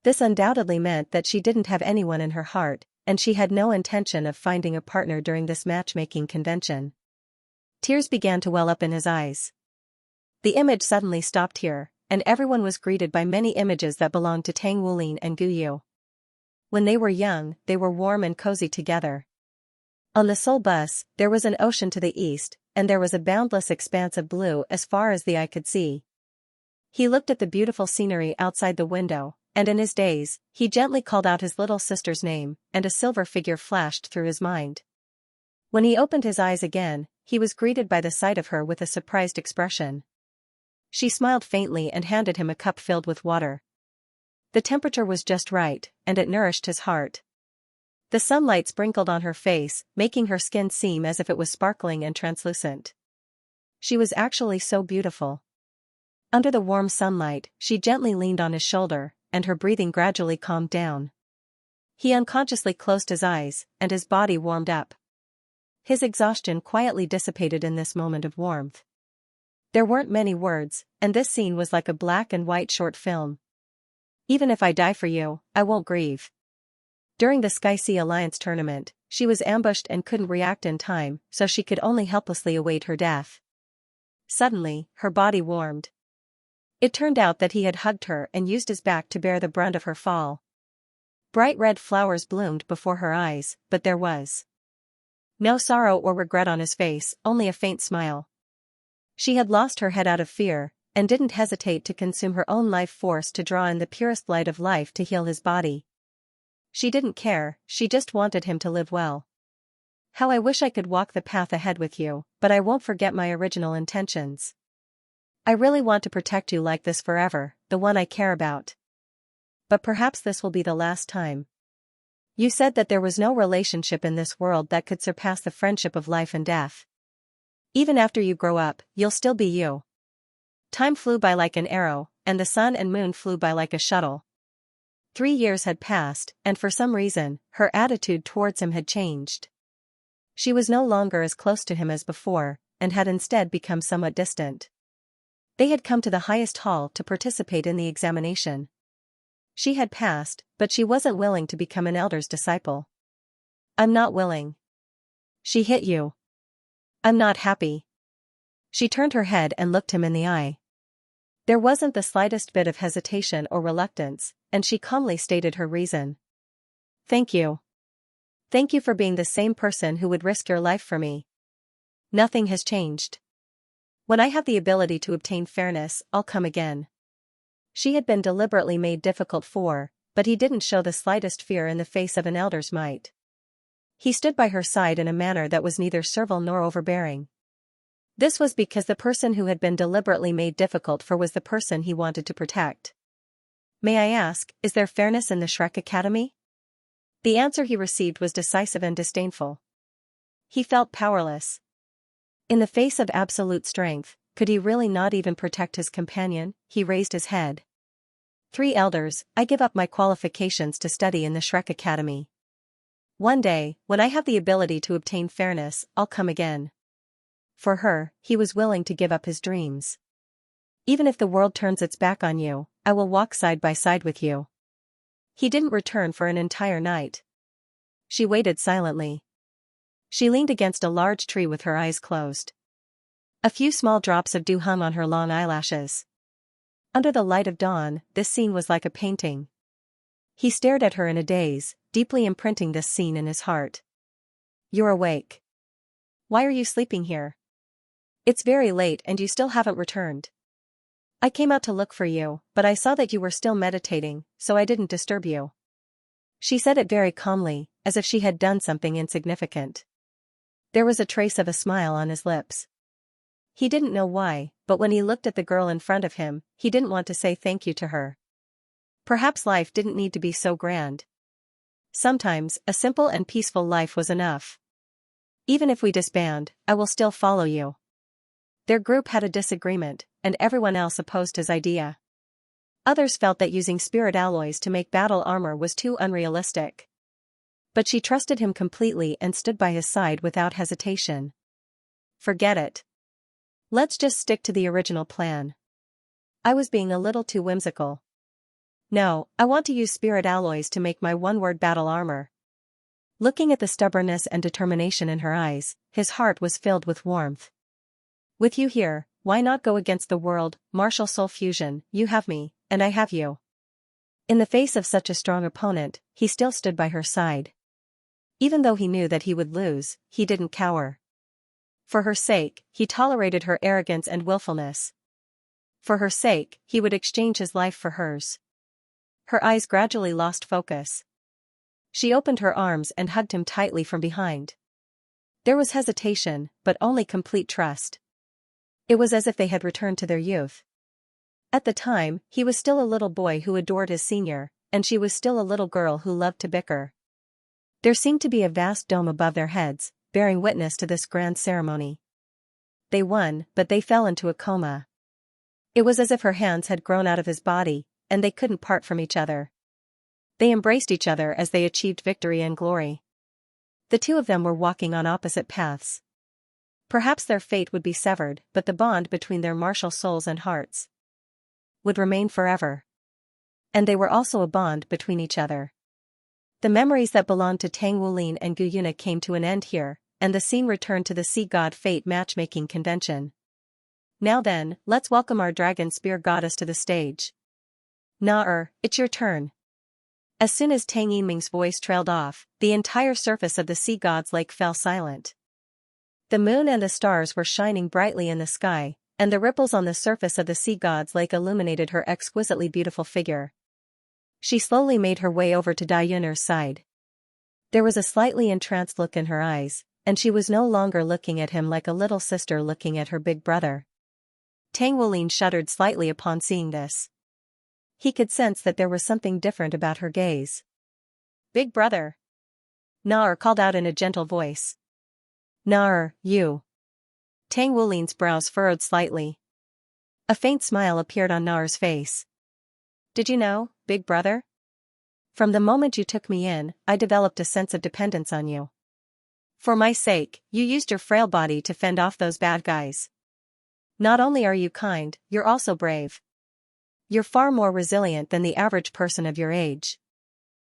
This undoubtedly meant that she didn't have anyone in her heart, and she had no intention of finding a partner during this matchmaking convention. Tears began to well up in his eyes. The image suddenly stopped here, and everyone was greeted by many images that belonged to Tang Wulin and Gu Yu. When they were young, they were warm and cozy together. On the Seoul bus, there was an ocean to the east, and there was a boundless expanse of blue as far as the eye could see. He looked at the beautiful scenery outside the window, and in his daze, he gently called out his little sister's name, and a silver figure flashed through his mind. When he opened his eyes again, he was greeted by the sight of her with a surprised expression. She smiled faintly and handed him a cup filled with water. The temperature was just right, and it nourished his heart. The sunlight sprinkled on her face, making her skin seem as if it was sparkling and translucent. She was actually so beautiful. Under the warm sunlight, she gently leaned on his shoulder, and her breathing gradually calmed down. He unconsciously closed his eyes, and his body warmed up. His exhaustion quietly dissipated in this moment of warmth. There weren't many words, and this scene was like a black and white short film. Even if I die for you, I won't grieve. During the Sky Sea Alliance tournament, she was ambushed and couldn't react in time, so she could only helplessly await her death. Suddenly, her body warmed. It turned out that he had hugged her and used his back to bear the brunt of her fall. Bright red flowers bloomed before her eyes, but there was no sorrow or regret on his face, only a faint smile. She had lost her head out of fear, and didn't hesitate to consume her own life force to draw in the purest light of life to heal his body. She didn't care, she just wanted him to live well. How I wish I could walk the path ahead with you, but I won't forget my original intentions. I really want to protect you like this forever, the one I care about. But perhaps this will be the last time. You said that there was no relationship in this world that could surpass the friendship of life and death. Even after you grow up, you'll still be you. Time flew by like an arrow, and the sun and moon flew by like a shuttle. 3 years had passed, and for some reason, her attitude towards him had changed. She was no longer as close to him as before, and had instead become somewhat distant. They had come to the highest hall to participate in the examination. She had passed, but she wasn't willing to become an elder's disciple. I'm not willing. She hit you. I'm not happy. She turned her head and looked him in the eye. There wasn't the slightest bit of hesitation or reluctance, and she calmly stated her reason. Thank you. Thank you for being the same person who would risk your life for me. Nothing has changed. When I have the ability to obtain fairness, I'll come again. She had been deliberately made difficult for, but he didn't show the slightest fear in the face of an elder's might. He stood by her side in a manner that was neither servile nor overbearing. This was because the person who had been deliberately made difficult for was the person he wanted to protect. May I ask, is there fairness in the Shrek Academy? The answer he received was decisive and disdainful. He felt powerless. In the face of absolute strength, could he really not even protect his companion? He raised his head. 3 elders, I give up my qualifications to study in the Shrek Academy. One day, when I have the ability to obtain fairness, I'll come again. For her, he was willing to give up his dreams. Even if the world turns its back on you, I will walk side by side with you. He didn't return for an entire night. She waited silently. She leaned against a large tree with her eyes closed. A few small drops of dew hung on her long eyelashes. Under the light of dawn, this scene was like a painting. He stared at her in a daze, deeply imprinting this scene in his heart. You're awake. Why are you sleeping here? It's very late and you still haven't returned. I came out to look for you, but I saw that you were still meditating, so I didn't disturb you. She said it very calmly, as if she had done something insignificant. There was a trace of a smile on his lips. He didn't know why, but when he looked at the girl in front of him, he didn't want to say thank you to her. Perhaps life didn't need to be so grand. Sometimes, a simple and peaceful life was enough. Even if we disband, I will still follow you. Their group had a disagreement, and everyone else opposed his idea. Others felt that using spirit alloys to make battle armor was too unrealistic. But she trusted him completely and stood by his side without hesitation. Forget it. Let's just stick to the original plan. I was being a little too whimsical. No, I want to use spirit alloys to make my one-word battle armor. Looking at the stubbornness and determination in her eyes, his heart was filled with warmth. With you here, why not go against the world, martial soul fusion, you have me, and I have you. In the face of such a strong opponent, he still stood by her side. Even though he knew that he would lose, he didn't cower. For her sake, he tolerated her arrogance and willfulness. For her sake, he would exchange his life for hers. Her eyes gradually lost focus. She opened her arms and hugged him tightly from behind. There was hesitation, but only complete trust. It was as if they had returned to their youth. At the time, he was still a little boy who adored his senior, and she was still a little girl who loved to bicker. There seemed to be a vast dome above their heads, bearing witness to this grand ceremony. They won, but they fell into a coma. It was as if her hands had grown out of his body, and they couldn't part from each other. They embraced each other as they achieved victory and glory. The two of them were walking on opposite paths. Perhaps their fate would be severed, but the bond between their martial souls and hearts would remain forever. And they were also a bond between each other. The memories that belonged to Tang Wulin and Gu Yuna came to an end here, and the scene returned to the Sea God Fate matchmaking convention. Now then, let's welcome our dragon spear goddess to the stage. Na-er, it's your turn. As soon as Tang Yiming's voice trailed off, the entire surface of the Sea God's lake fell silent. The moon and the stars were shining brightly in the sky, and the ripples on the surface of the Sea God's lake illuminated her exquisitely beautiful figure. She slowly made her way over to Dai Yun'er's side. There was a slightly entranced look in her eyes, and she was no longer looking at him like a little sister looking at her big brother. Tang Wulin shuddered slightly upon seeing this. He could sense that there was something different about her gaze. Big brother. Na-er called out in a gentle voice. Na-er, you. Tang Wulin's brows furrowed slightly. A faint smile appeared on Na-er's face. Did you know, big brother? From the moment you took me in, I developed a sense of dependence on you. For my sake, you used your frail body to fend off those bad guys. Not only are you kind, you're also brave. You're far more resilient than the average person of your age.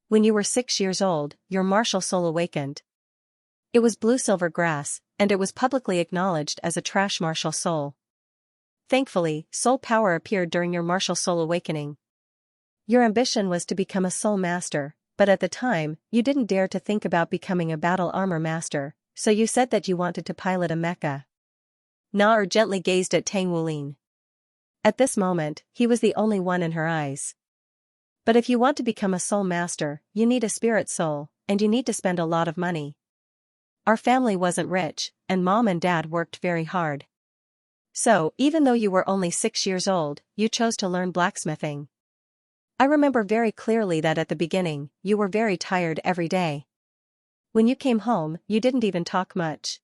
When you were 6 years old, your martial soul awakened. It was blue-silver grass, and it was publicly acknowledged as a trash martial soul. Thankfully, soul power appeared during your martial soul awakening. Your ambition was to become a soul master, but at the time, you didn't dare to think about becoming a battle armor master, so you said that you wanted to pilot a mecha. Na-er gently gazed at Tang Wulin. At this moment, he was the only one in her eyes. But if you want to become a soul master, you need a spirit soul, and you need to spend a lot of money. Our family wasn't rich, and Mom and Dad worked very hard. So, even though you were only 6 years old, you chose to learn blacksmithing. I remember very clearly that at the beginning, you were very tired every day. When you came home, you didn't even talk much.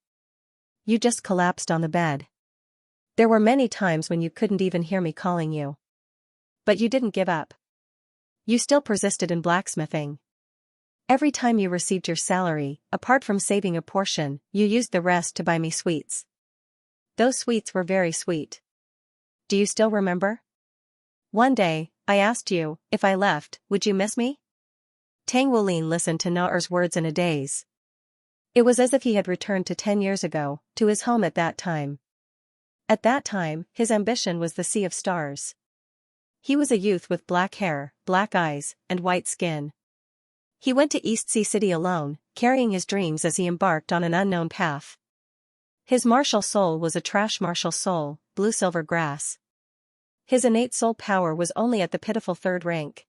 You just collapsed on the bed. There were many times when you couldn't even hear me calling you. But you didn't give up. You still persisted in blacksmithing. Every time you received your salary, apart from saving a portion, you used the rest to buy me sweets. Those sweets were very sweet. do you still remember? One day, I asked you, if I left, would you miss me? Tang Wulin listened to Naer's words in a daze. It was as if he had returned to 10 years ago, to his home at that time. At that time, his ambition was the Sea of Stars. He was a youth with black hair, black eyes, and white skin. He went to East Sea City alone, carrying his dreams as he embarked on an unknown path. His martial soul was a trash martial soul, blue-silver grass. His innate soul power was only at the pitiful third rank.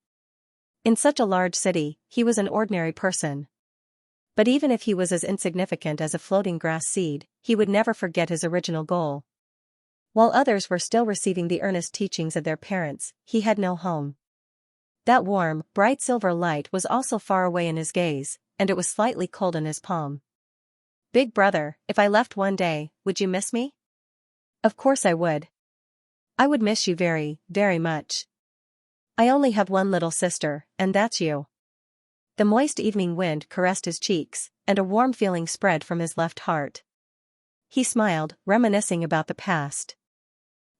In such a large city, he was an ordinary person. But even if he was as insignificant as a floating grass seed, he would never forget his original goal. While others were still receiving the earnest teachings of their parents, he had no home. That warm, bright silver light was also far away in his gaze, and it was slightly cold in his palm. Big brother, if I left one day, would you miss me? Of course I would. I would miss you very, very much. I only have one little sister, and that's you. The moist evening wind caressed his cheeks, and a warm feeling spread from his left heart. He smiled, reminiscing about the past.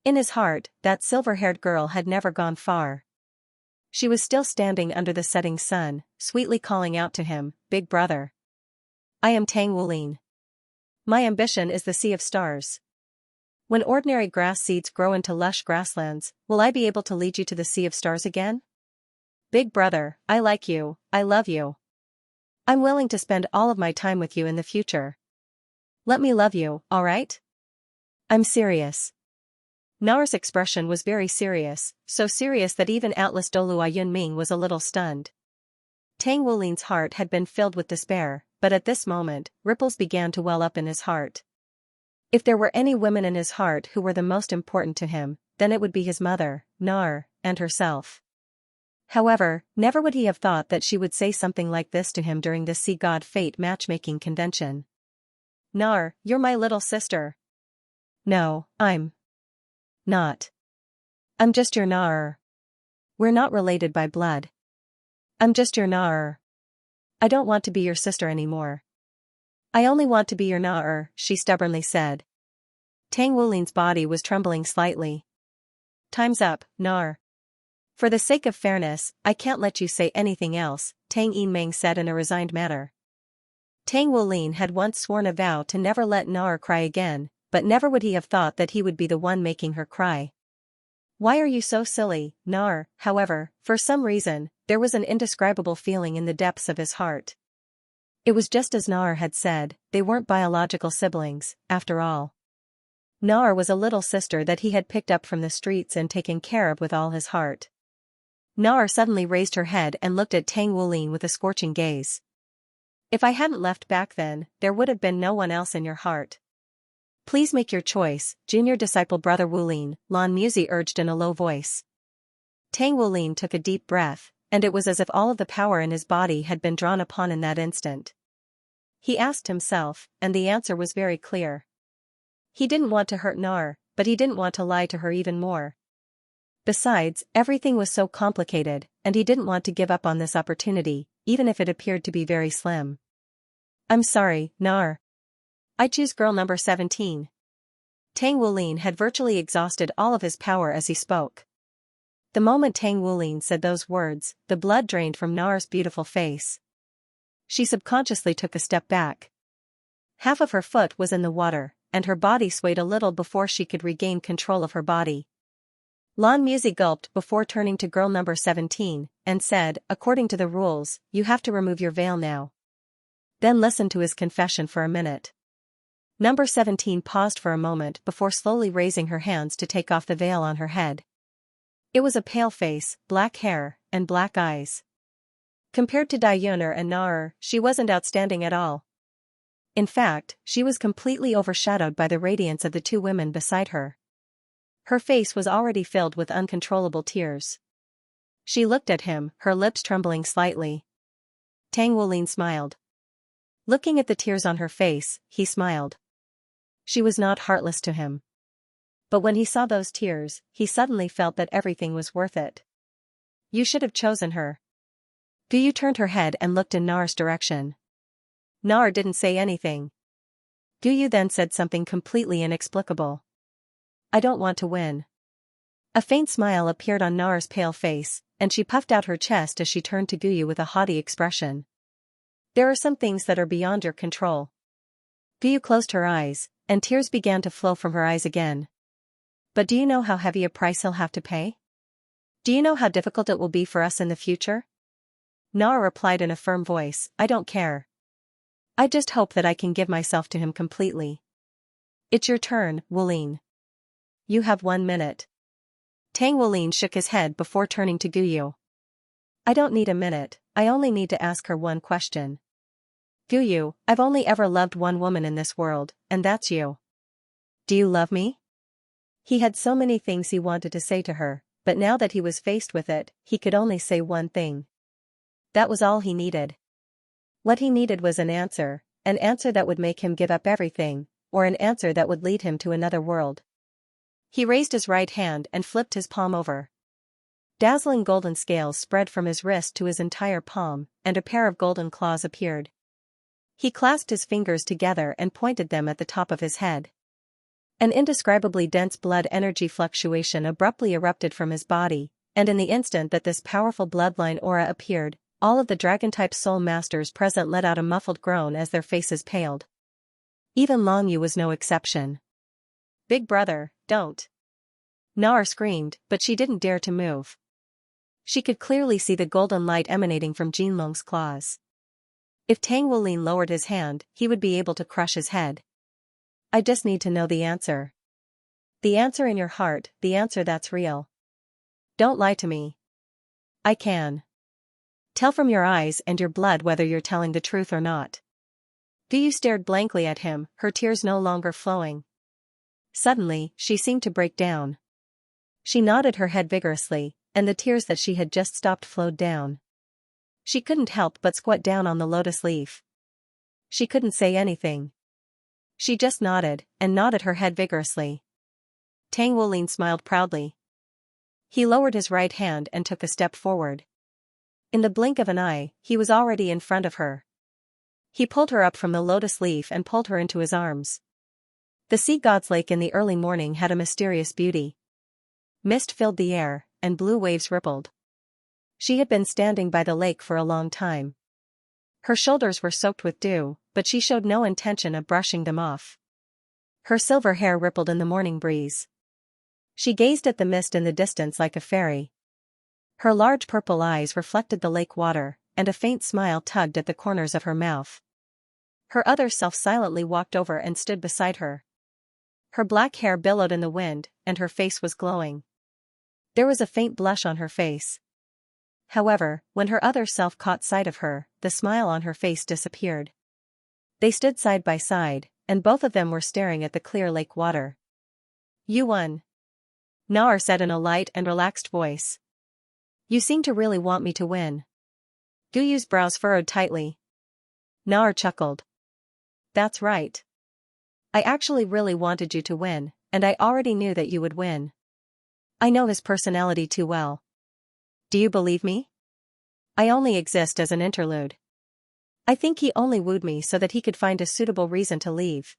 In his heart, that silver-haired girl had never gone far. She was still standing under the setting sun, sweetly calling out to him, Big brother. I am Tang Wulin. My ambition is the Sea of Stars. When ordinary grass seeds grow into lush grasslands, will I be able to lead you to the Sea of Stars again? Big brother, I like you, I love you. I'm willing to spend all of my time with you in the future. Let me love you, alright? I'm serious. Naer's expression was very serious, so serious that even Atlas Douluo Yunming was a little stunned. Tang Wulin's heart had been filled with despair, but at this moment, ripples began to well up in his heart. If there were any women in his heart who were the most important to him, then it would be his mother, Naer, and herself. However, never would he have thought that she would say something like this to him during this Sea God Fate matchmaking convention. Naer, you're my little sister. No, I'm not. I'm just your Naer. We're not related by blood. I'm just your Naer. I don't want to be your sister anymore. I only want to be your Naer, she stubbornly said. Tang Wulin's body was trembling slightly. Time's up, Naer. For the sake of fairness, I can't let you say anything else, Tang Yinmeng said in a resigned manner. Tang Wulin had once sworn a vow to never let Naer cry again, but never would he have thought that he would be the one making her cry. Why are you so silly, Naer? However, for some reason, there was an indescribable feeling in the depths of his heart. It was just as Naer had said, they weren't biological siblings, after all. Naer was a little sister that he had picked up from the streets and taken care of with all his heart. Naer suddenly raised her head and looked at Tang Wulin with a scorching gaze. If I hadn't left back then, there would have been no one else in your heart. Please make your choice, junior disciple brother Wulin, Lan Musi urged in a low voice. Tang Wulin took a deep breath, and it was as if all of the power in his body had been drawn upon in that instant. He asked himself, and the answer was very clear. He didn't want to hurt Naer, but he didn't want to lie to her even more. Besides, everything was so complicated, and he didn't want to give up on this opportunity, even if it appeared to be very slim. I'm sorry, Naer. I choose girl number 17. Tang Wulin had virtually exhausted all of his power as he spoke. The moment Tang Wulin said those words, the blood drained from Naer's beautiful face. She subconsciously took a step back. Half of her foot was in the water, and her body swayed a little before she could regain control of her body. Lan Musi gulped before turning to girl number 17, and said, according to the rules, you have to remove your veil now. Then listen to his confession for a minute. Number 17 paused for a moment before slowly raising her hands to take off the veil on her head. It was a pale face, black hair, and black eyes. Compared to Dayuner and Naer, she wasn't outstanding at all. In fact, she was completely overshadowed by the radiance of the two women beside her. Her face was already filled with uncontrollable tears. She looked at him, her lips trembling slightly. Tang Wulin smiled. Looking at the tears on her face, he smiled. She was not heartless to him. But when he saw those tears, he suddenly felt that everything was worth it. You should have chosen her. Douluo turned her head and looked in Naer's direction. Naer didn't say anything. Douluo then said something completely inexplicable. I don't want to win. A faint smile appeared on Nar's pale face, and she puffed out her chest as she turned to Guyu with a haughty expression. There are some things that are beyond your control. Guyu closed her eyes, and tears began to flow from her eyes again. But do you know how heavy a price he'll have to pay? Do you know how difficult it will be for us in the future? Nar replied in a firm voice, I don't care. I just hope that I can give myself to him completely. It's your turn, Wulin. You have 1 minute. Tang Wulin shook his head before turning to Guyu. I don't need a minute, I only need to ask her one question. Guyu, I've only ever loved one woman in this world, and that's you. Do you love me? He had so many things he wanted to say to her, but now that he was faced with it, he could only say one thing. That was all he needed. What he needed was an answer that would make him give up everything, or an answer that would lead him to another world. He raised his right hand and flipped his palm over. Dazzling golden scales spread from his wrist to his entire palm, and a pair of golden claws appeared. He clasped his fingers together and pointed them at the top of his head. An indescribably dense blood energy fluctuation abruptly erupted from his body, and in the instant that this powerful bloodline aura appeared, all of the dragon-type soul masters present let out a muffled groan as their faces paled. Even Long Yu was no exception. Big brother, don't. Nar screamed, but she didn't dare to move. She could clearly see the golden light emanating from Jinlong's claws. If Tang Wulin lowered his hand, he would be able to crush his head. I just need to know the answer. The answer in your heart, the answer that's real. Don't lie to me. I can tell from your eyes and your blood whether you're telling the truth or not. Guyu stared blankly at him, her tears no longer flowing. Suddenly, she seemed to break down. She nodded her head vigorously, and the tears that she had just stopped flowed down. She couldn't help but squat down on the lotus leaf. She couldn't say anything. She just nodded, and nodded her head vigorously. Tang Wulin smiled proudly. He lowered his right hand and took a step forward. In the blink of an eye, he was already in front of her. He pulled her up from the lotus leaf and pulled her into his arms. The sea god's lake in the early morning had a mysterious beauty. Mist filled the air, and blue waves rippled. She had been standing by the lake for a long time. Her shoulders were soaked with dew, but she showed no intention of brushing them off. Her silver hair rippled in the morning breeze. She gazed at the mist in the distance like a fairy. Her large purple eyes reflected the lake water, and a faint smile tugged at the corners of her mouth. Her other self silently walked over and stood beside her. Her black hair billowed in the wind, and her face was glowing. There was a faint blush on her face. However, when her other self caught sight of her, the smile on her face disappeared. They stood side by side, and both of them were staring at the clear lake water. You won. Nar said in a light and relaxed voice. You seem to really want me to win. Guyu's brows furrowed tightly. Nar chuckled. That's right. I actually really wanted you to win, and I already knew that you would win. I know his personality too well. Do you believe me? I only exist as an interlude. I think he only wooed me so that he could find a suitable reason to leave.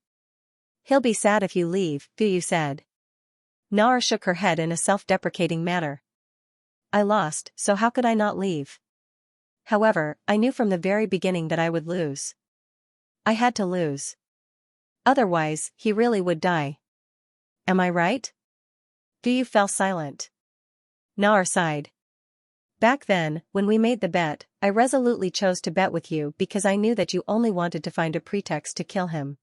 He'll be sad if you leave, Guyu said. Nar shook her head in a self-deprecating manner. I lost, so how could I not leave? However, I knew from the very beginning that I would lose. I had to lose. Otherwise, he really would die. Am I right? Guyu fell silent. Nar sighed. Back then, when we made the bet, I resolutely chose to bet with you because I knew that you only wanted to find a pretext to kill him.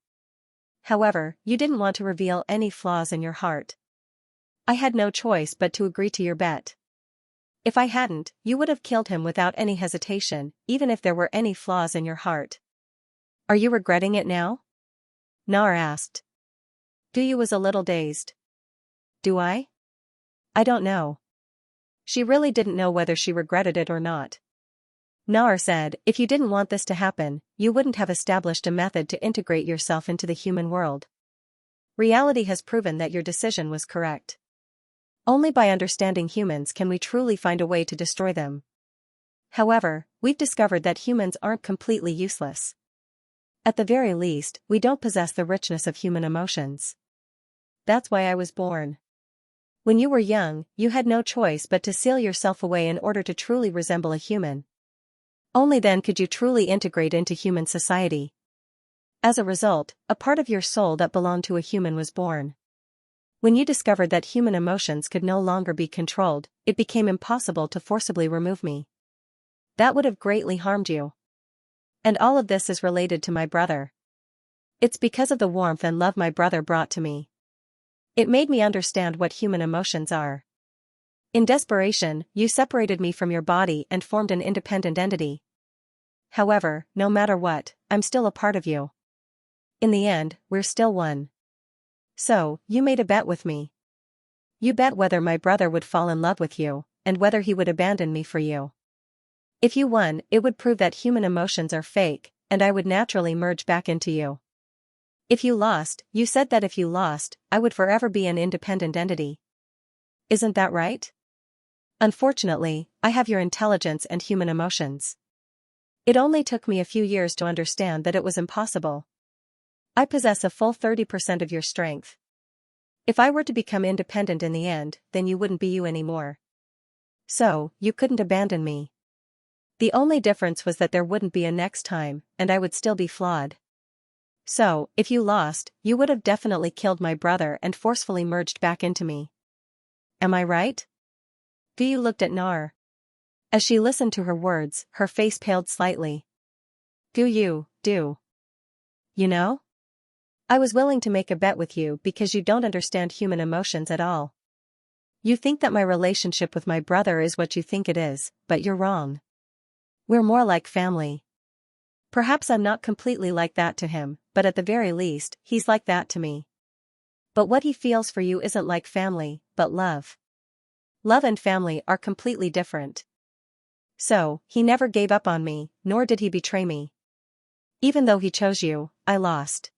However, you didn't want to reveal any flaws in your heart. I had no choice but to agree to your bet. If I hadn't, you would have killed him without any hesitation, even if there were any flaws in your heart. Are you regretting it now? Nar asked. Guyu was a little dazed. Do I? I don't know. She really didn't know whether she regretted it or not. Nar said, if you didn't want this to happen, you wouldn't have established a method to integrate yourself into the human world. Reality has proven that your decision was correct. Only by understanding humans can we truly find a way to destroy them. However, we've discovered that humans aren't completely useless. At the very least, we don't possess the richness of human emotions. That's why I was born. When you were young, you had no choice but to seal yourself away in order to truly resemble a human. Only then could you truly integrate into human society. As a result, a part of your soul that belonged to a human was born. When you discovered that human emotions could no longer be controlled, it became impossible to forcibly remove me. That would have greatly harmed you. And all of this is related to my brother. It's because of the warmth and love my brother brought to me. It made me understand what human emotions are. In desperation, you separated me from your body and formed an independent entity. However, no matter what, I'm still a part of you. In the end, we're still one. So, you made a bet with me. You bet whether my brother would fall in love with you, and whether he would abandon me for you. If you won, it would prove that human emotions are fake, and I would naturally merge back into you. If you lost, you said that if you lost, I would forever be an independent entity. Isn't that right? Unfortunately, I have your intelligence and human emotions. It only took me a few years to understand that it was impossible. I possess a full 30% of your strength. If I were to become independent in the end, then you wouldn't be you anymore. So, you couldn't abandon me. The only difference was that there wouldn't be a next time, and I would still be flawed. So, if you lost, you would have definitely killed my brother and forcefully merged back into me. Am I right? Dalu looked at Nar. As she listened to her words, her face paled slightly. Do. You know? I was willing to make a bet with you because you don't understand human emotions at all. You think that my relationship with my brother is what you think it is, but you're wrong. We're more like family. Perhaps I'm not completely like that to him, but at the very least, he's like that to me. But what he feels for you isn't like family, but love. Love and family are completely different. So, he never gave up on me, nor did he betray me. Even though he chose you, I lost.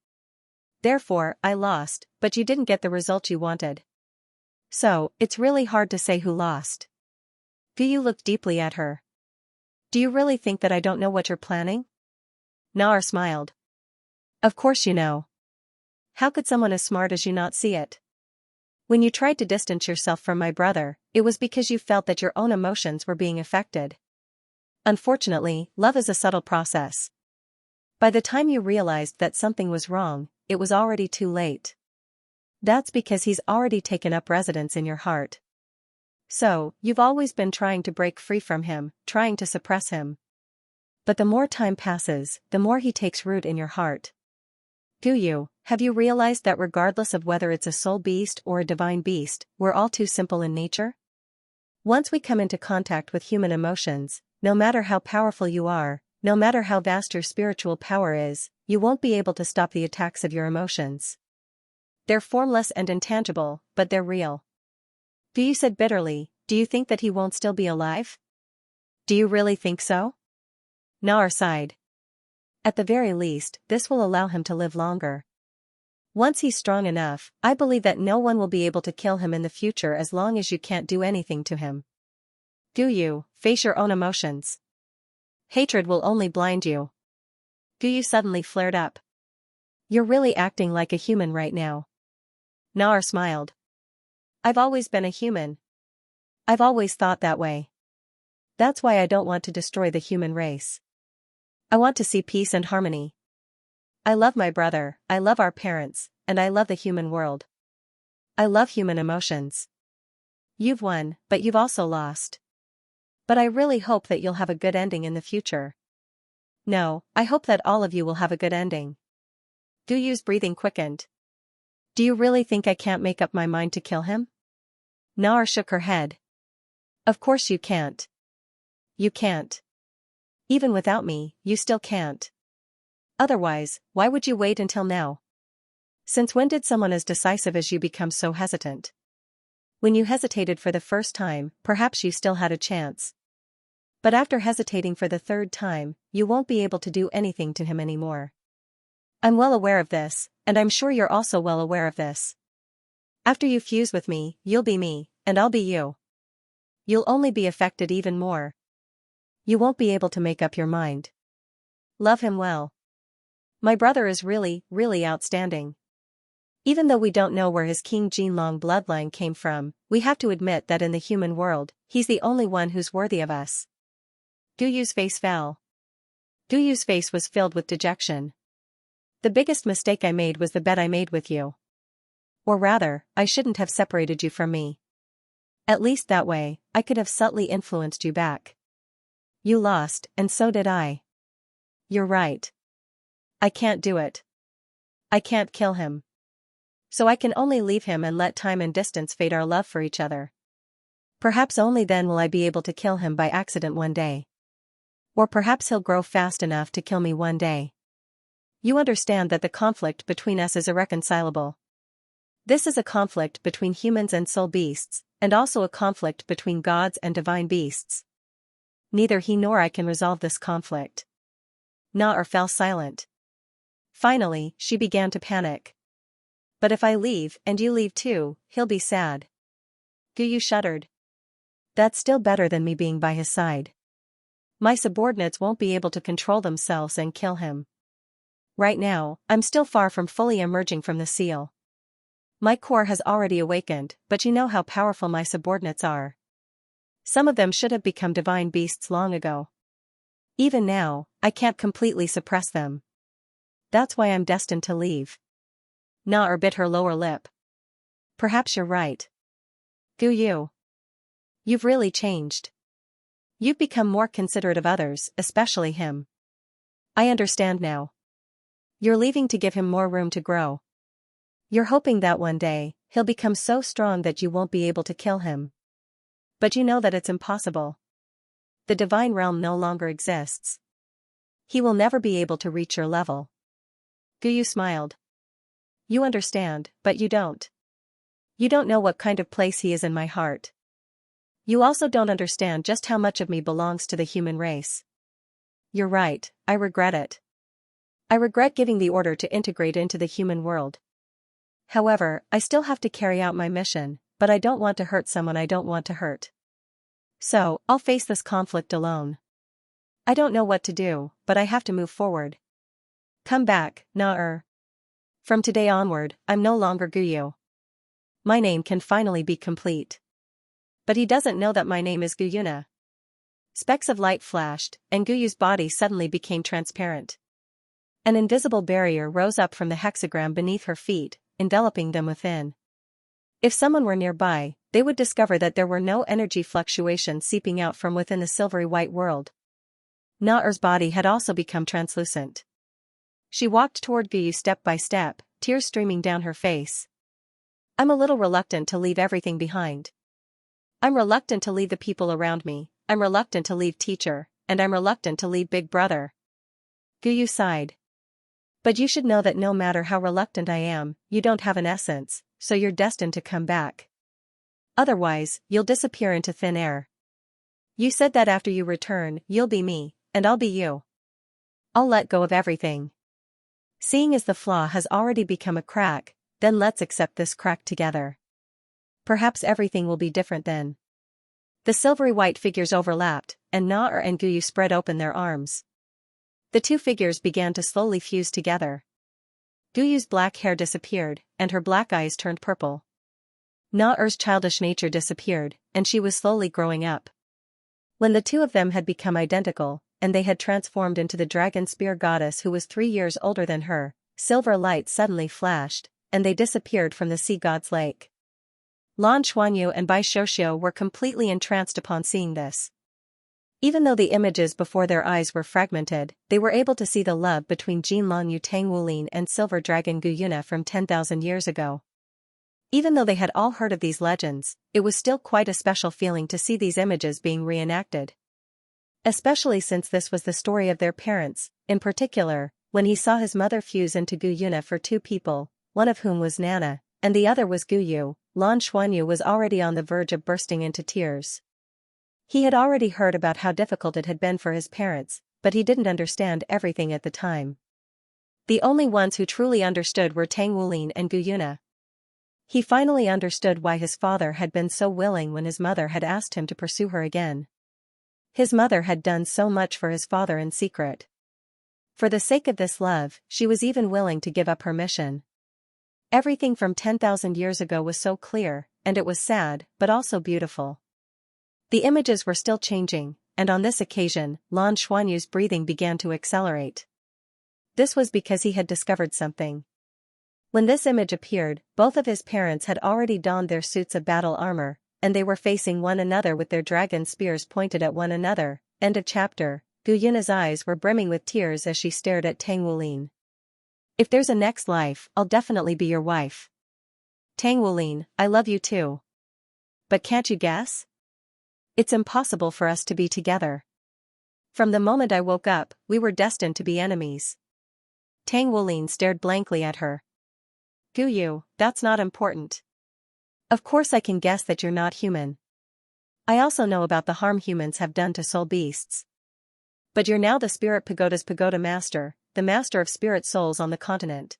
Therefore, I lost, but you didn't get the result you wanted. So, it's really hard to say who lost. Dalu looked deeply at her. Do you really think that I don't know what you're planning? Nar smiled. Of course you know. How could someone as smart as you not see it? When you tried to distance yourself from my brother, it was because you felt that your own emotions were being affected. Unfortunately, love is a subtle process. By the time you realized that something was wrong, it was already too late. That's because he's already taken up residence in your heart. So, you've always been trying to break free from him, trying to suppress him. But the more time passes, the more he takes root in your heart. Have you realized that regardless of whether it's a soul beast or a divine beast, we're all too simple in nature? Once we come into contact with human emotions, no matter how powerful you are, no matter how vast your spiritual power is, you won't be able to stop the attacks of your emotions. They're formless and intangible, but they're real. Dalu said bitterly, do you think that he won't still be alive? Do you really think so? Nar sighed. At the very least, this will allow him to live longer. Once he's strong enough, I believe that no one will be able to kill him in the future as long as you can't do anything to him. Face your own emotions. Hatred will only blind you. Dalu suddenly flared up. You're really acting like a human right now. Nar smiled. I've always been a human. I've always thought that way. That's why I don't want to destroy the human race. I want to see peace and harmony. I love my brother, I love our parents, and I love the human world. I love human emotions. You've won, but you've also lost. But I really hope that you'll have a good ending in the future. No, I hope that all of you will have a good ending. Dalu's breathing quickened. Do you really think I can't make up my mind to kill him? Nar shook her head. Of course you can't. You can't. Even without me, you still can't. Otherwise, why would you wait until now? Since when did someone as decisive as you become so hesitant? When you hesitated for the first time, perhaps you still had a chance. But after hesitating for the third time, you won't be able to do anything to him anymore. I'm well aware of this, and I'm sure you're also well aware of this. After you fuse with me, you'll be me, and I'll be you. You'll only be affected even more. You won't be able to make up your mind. Love him well. My brother is really, really outstanding. Even though we don't know where his King Jinlong bloodline came from, we have to admit that in the human world, he's the only one who's worthy of us. Gu Yu's face fell. Gu Yu's face was filled with dejection. The biggest mistake I made was the bet I made with you. Or rather, I shouldn't have separated you from me. At least that way, I could have subtly influenced you back. You lost, and so did I. You're right. I can't do it. I can't kill him. So I can only leave him and let time and distance fade our love for each other. Perhaps only then will I be able to kill him by accident one day. Or perhaps he'll grow fast enough to kill me one day. You understand that the conflict between us is irreconcilable. This is a conflict between humans and soul beasts, and also a conflict between gods and divine beasts. Neither he nor I can resolve this conflict. Na fell silent. Finally, she began to panic. But if I leave, and you leave too, he'll be sad. Gu Yu shuddered. That's still better than me being by his side. My subordinates won't be able to control themselves and kill him. Right now, I'm still far from fully emerging from the seal. My core has already awakened, but you know how powerful my subordinates are. Some of them should have become divine beasts long ago. Even now, I can't completely suppress them. That's why I'm destined to leave. Na bit her lower lip. Perhaps you're right. Gu Yu. You've really changed. You've become more considerate of others, especially him. I understand now. You're leaving to give him more room to grow. You're hoping that one day, he'll become so strong that you won't be able to kill him. But you know that it's impossible. The divine realm no longer exists. He will never be able to reach your level. Gu Yu smiled. You understand, but you don't. You don't know what kind of place he is in my heart. You also don't understand just how much of me belongs to the human race. You're right, I regret it. I regret giving the order to integrate into the human world. However, I still have to carry out my mission, but I don't want to hurt someone I don't want to hurt. So, I'll face this conflict alone. I don't know what to do, but I have to move forward. Come back, Na. From today onward, I'm no longer Gu Yu. My name can finally be complete. But he doesn't know that my name is Gu Yuna. Specks of light flashed, and Gu Yu's body suddenly became transparent. An invisible barrier rose up from the hexagram beneath her feet, enveloping them within. If someone were nearby, they would discover that there were no energy fluctuations seeping out from within the silvery white world. Na body had also become translucent. She walked toward Gu Yu step by step, tears streaming down her face. I'm a little reluctant to leave everything behind. I'm reluctant to leave the people around me, I'm reluctant to leave teacher, and I'm reluctant to leave big brother. Gu Yu sighed. But you should know that no matter how reluctant I am, you don't have an essence, so you're destined to come back. Otherwise, you'll disappear into thin air. You said that after you return, you'll be me, and I'll be you. I'll let go of everything. Seeing as the flaw has already become a crack, then let's accept this crack together. Perhaps everything will be different then. The silvery white figures overlapped, and Na and Gu Yu spread open their arms. The two figures began to slowly fuse together. Gu Yu's black hair disappeared, and her black eyes turned purple. Na-er's childish nature disappeared, and she was slowly growing up. When the two of them had become identical, and they had transformed into the dragon spear goddess who was 3 years older than her, silver light suddenly flashed, and they disappeared from the sea god's lake. Lan Xuanyu and Bai Xiuxiu were completely entranced upon seeing this. Even though the images before their eyes were fragmented, they were able to see the love between Jinlan Yu Tang Wulin and Silver Dragon Gu Yuna from 10,000 years ago. Even though they had all heard of these legends, it was still quite a special feeling to see these images being reenacted. Especially since this was the story of their parents, in particular, when he saw his mother fuse into Gu Yuna for 2 people, one of whom was Nana, and the other was Gu Yu. Lan Xuanyu was already on the verge of bursting into tears. He had already heard about how difficult it had been for his parents, but he didn't understand everything at the time. The only ones who truly understood were Tang Wulin and Gu Yuna. He finally understood why his father had been so willing when his mother had asked him to pursue her again. His mother had done so much for his father in secret. For the sake of this love, she was even willing to give up her mission. Everything from 10,000 years ago was so clear, and it was sad, but also beautiful. The images were still changing, and on this occasion, Lan Xuanyu's breathing began to accelerate. This was because he had discovered something. When this image appeared, both of his parents had already donned their suits of battle armor, and they were facing one another with their dragon spears pointed at one another. End of chapter. Gu Yuna's eyes were brimming with tears as she stared at Tang Wulin. If there's a next life, I'll definitely be your wife. Tang Wulin, I love you too. But can't you guess? It's impossible for us to be together. From the moment I woke up, we were destined to be enemies. Tang Wulin stared blankly at her. Gu Yu, that's not important. Of course I can guess that you're not human. I also know about the harm humans have done to soul beasts. But you're now the Spirit Pagoda's Pagoda Master, the master of spirit souls on the continent.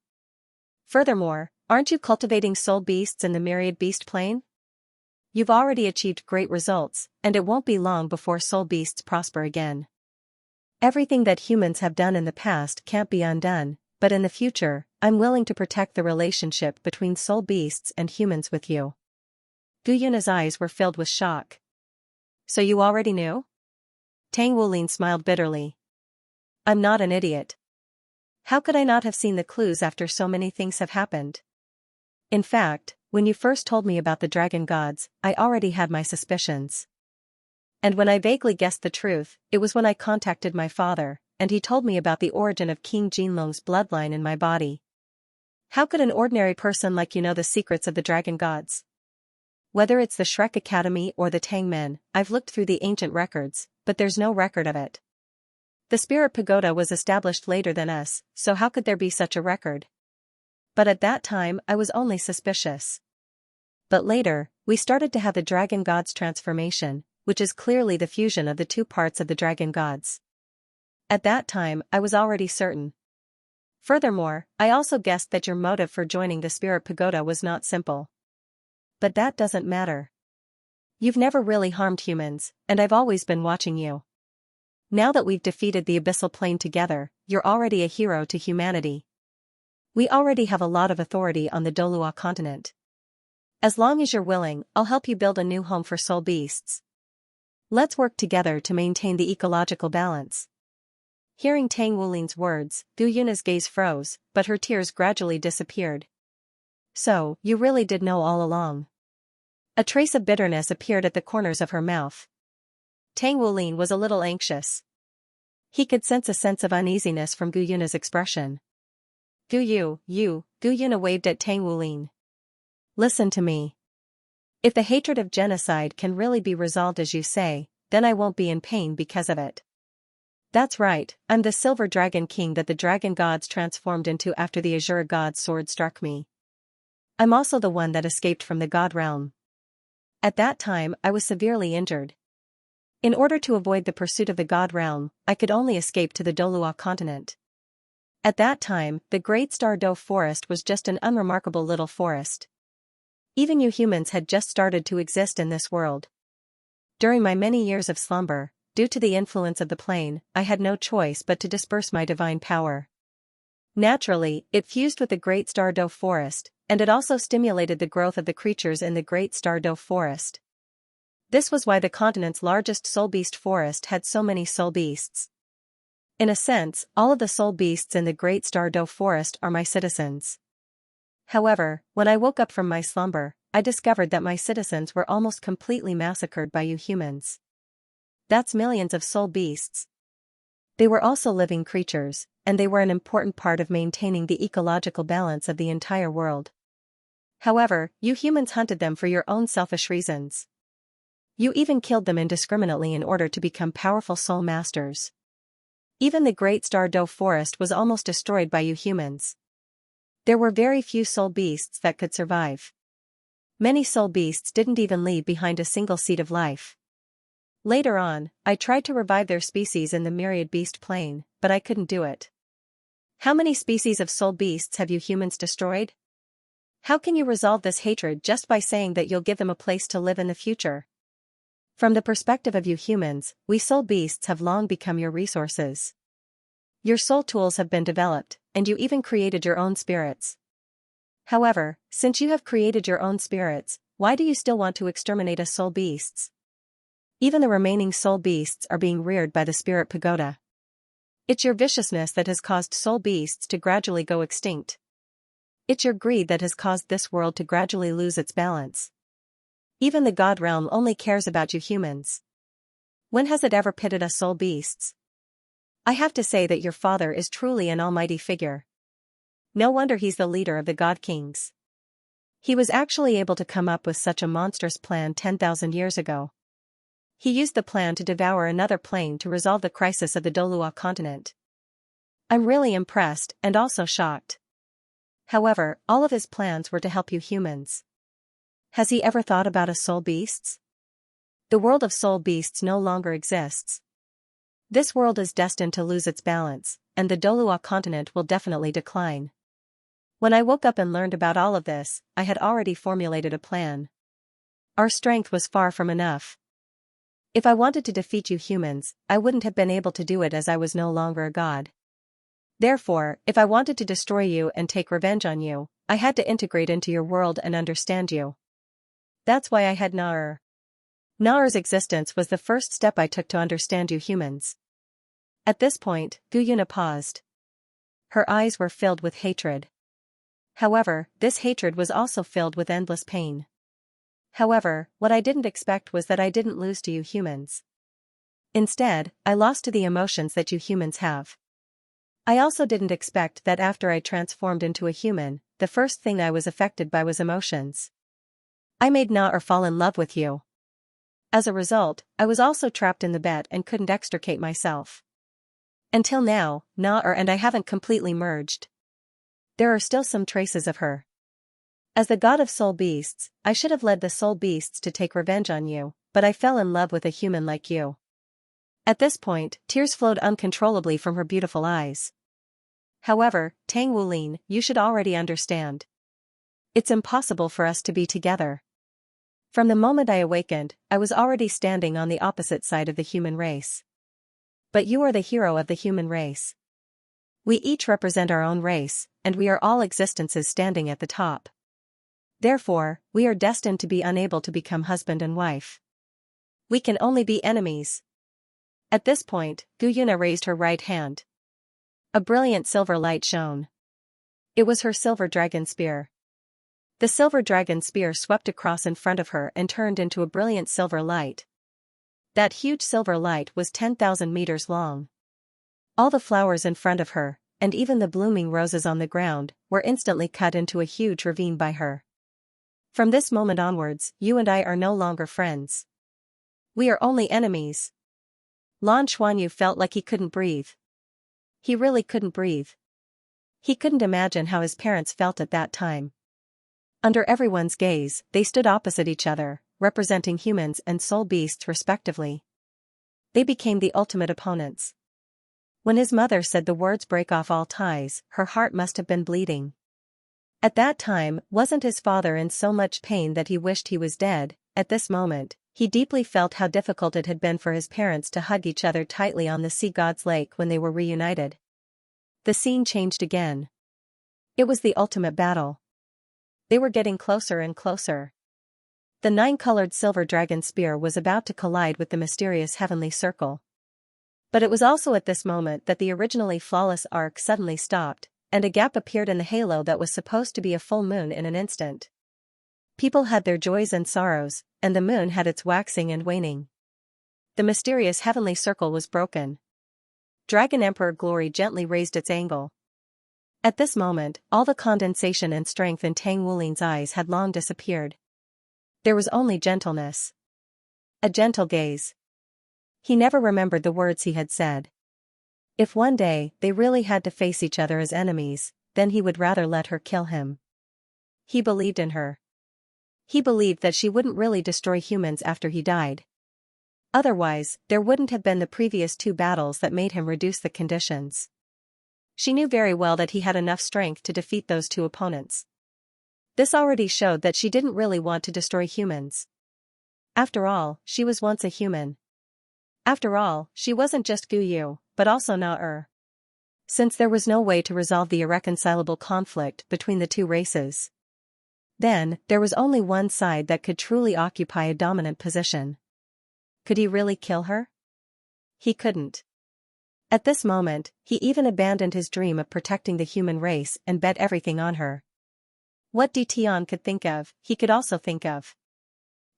Furthermore, aren't you cultivating soul beasts in the myriad beast plane? You've already achieved great results, and it won't be long before soul beasts prosper again. Everything that humans have done in the past can't be undone, but in the future, I'm willing to protect the relationship between soul beasts and humans with you. Gu Yuna's eyes were filled with shock. So you already knew? Tang Wulin smiled bitterly. I'm not an idiot. How could I not have seen the clues after so many things have happened? In fact, when you first told me about the dragon gods, I already had my suspicions. And when I vaguely guessed the truth, it was when I contacted my father, and he told me about the origin of King Jinlong's bloodline in my body. How could an ordinary person like you know the secrets of the dragon gods? Whether it's the Shrek Academy or the Tang Men, I've looked through the ancient records, but there's no record of it. The Spirit Pagoda was established later than us, so how could there be such a record? But at that time I was only suspicious. But later, we started to have the dragon god's transformation, which is clearly the fusion of the two parts of the dragon gods. At that time, I was already certain. Furthermore, I also guessed that your motive for joining the Spirit Pagoda was not simple. But that doesn't matter. You've never really harmed humans, and I've always been watching you. Now that we've defeated the abyssal plane together, you're already a hero to humanity. We already have a lot of authority on the Douluo continent. As long as you're willing, I'll help you build a new home for soul beasts. Let's work together to maintain the ecological balance. Hearing Tang Wulin's words, Gu Yuna's gaze froze, but her tears gradually disappeared. So, you really did know all along. A trace of bitterness appeared at the corners of her mouth. Tang Wulin was a little anxious. He could sense a sense of uneasiness from Gu Yuna's expression. Gu Yuna waved at Tang Wulin. Listen to me. If the hatred of genocide can really be resolved as you say, then I won't be in pain because of it. That's right, I'm the silver dragon king that the dragon gods transformed into after the azure god's sword struck me. I'm also the one that escaped from the god realm. At that time I was severely injured. In order to avoid the pursuit of the god realm, I could only escape to the Douluo continent. At that time, the Great Star Do Forest was just an unremarkable little forest. Even you humans had just started to exist in this world. During my many years of slumber, due to the influence of the plane, I had no choice but to disperse my divine power. Naturally, it fused with the Great Star Do Forest, and it also stimulated the growth of the creatures in the Great Star Do Forest. This was why the continent's largest soul beast forest had so many soul beasts. In a sense, all of the soul beasts in the Great Star Do Forest are my citizens. However, when I woke up from my slumber, I discovered that my citizens were almost completely massacred by you humans. That's millions of soul beasts. They were also living creatures, and they were an important part of maintaining the ecological balance of the entire world. However, you humans hunted them for your own selfish reasons. You even killed them indiscriminately in order to become powerful soul masters. Even the Great Star Do Forest was almost destroyed by you humans. There were very few soul beasts that could survive. Many soul beasts didn't even leave behind a single seed of life. Later on, I tried to revive their species in the myriad beast plane, but I couldn't do it. How many species of soul beasts have you humans destroyed? How can you resolve this hatred just by saying that you'll give them a place to live in the future? From the perspective of you humans, we soul beasts have long become your resources. Your soul tools have been developed, and you even created your own spirits. However, since you have created your own spirits, why do you still want to exterminate us soul beasts? Even the remaining soul beasts are being reared by the spirit pagoda. It's your viciousness that has caused soul beasts to gradually go extinct. It's your greed that has caused this world to gradually lose its balance. Even the god realm only cares about you humans. When has it ever pitted us soul beasts? I have to say that your father is truly an almighty figure. No wonder he's the leader of the god kings. He was actually able to come up with such a monstrous plan 10,000 years ago. He used the plan to devour another plane to resolve the crisis of the Douluo continent. I'm really impressed and also shocked. However, all of his plans were to help you humans. Has he ever thought about us soul beasts? The world of soul beasts no longer exists. This world is destined to lose its balance, and the Douluo continent will definitely decline. When I woke up and learned about all of this, I had already formulated a plan. Our strength was far from enough. If I wanted to defeat you humans, I wouldn't have been able to do it as I was no longer a god. Therefore, if I wanted to destroy you and take revenge on you, I had to integrate into your world and understand you. That's why I had Naur. Naur's existence was the first step I took to understand you humans. At this point, Guyuna paused. Her eyes were filled with hatred. However, this hatred was also filled with endless pain. However, what I didn't expect was that I didn't lose to you humans. Instead, I lost to the emotions that you humans have. I also didn't expect that after I transformed into a human, the first thing I was affected by was emotions. I made Naur fall in love with you. As a result, I was also trapped in the bet and couldn't extricate myself. Until now, Naur and I haven't completely merged. There are still some traces of her. As the god of soul beasts, I should have led the soul beasts to take revenge on you, but I fell in love with a human like you. At this point, tears flowed uncontrollably from her beautiful eyes. However, Tang Wulin, you should already understand. It's impossible for us to be together. From the moment I awakened, I was already standing on the opposite side of the human race. But you are the hero of the human race. We each represent our own race, and we are all existences standing at the top. Therefore, we are destined to be unable to become husband and wife. We can only be enemies. At this point, Guyuna raised her right hand. A brilliant silver light shone. It was her silver dragon spear. The silver dragon spear swept across in front of her and turned into a brilliant silver light. That huge silver light was 10,000 meters long. All the flowers in front of her, and even the blooming roses on the ground, were instantly cut into a huge ravine by her. From this moment onwards, you and I are no longer friends. We are only enemies. Lan Xuanyu felt like he couldn't breathe. He really couldn't breathe. He couldn't imagine how his parents felt at that time. Under everyone's gaze, they stood opposite each other, representing humans and soul beasts respectively. They became the ultimate opponents. When his mother said the words "break off all ties," her heart must have been bleeding. At that time, wasn't his father in so much pain that he wished he was dead? At this moment, he deeply felt how difficult it had been for his parents to hug each other tightly on the sea god's lake when they were reunited. The scene changed again. It was the ultimate battle. They were getting closer and closer. The 9-colored silver dragon spear was about to collide with the mysterious heavenly circle. But it was also at this moment that the originally flawless arc suddenly stopped, and a gap appeared in the halo that was supposed to be a full moon in an instant. People had their joys and sorrows, and the moon had its waxing and waning. The mysterious heavenly circle was broken. Dragon Emperor Glory gently raised its angle. At this moment, all the condensation and strength in Tang Wulin's eyes had long disappeared. There was only gentleness. A gentle gaze. He never remembered the words he had said. If one day they really had to face each other as enemies, then he would rather let her kill him. He believed in her. He believed that she wouldn't really destroy humans after he died. Otherwise, there wouldn't have been the previous 2 battles that made him reduce the conditions. She knew very well that he had enough strength to defeat those 2 opponents. This already showed that she didn't really want to destroy humans. After all, she was once a human. After all, she wasn't just Guyu, but also Naur. since there was no way to resolve the irreconcilable conflict between the two races. Then, there was only one side that could truly occupy a dominant position. Could he really kill her? He couldn't. At this moment, he even abandoned his dream of protecting the human race and bet everything on her. What Tian could think of, he could also think of.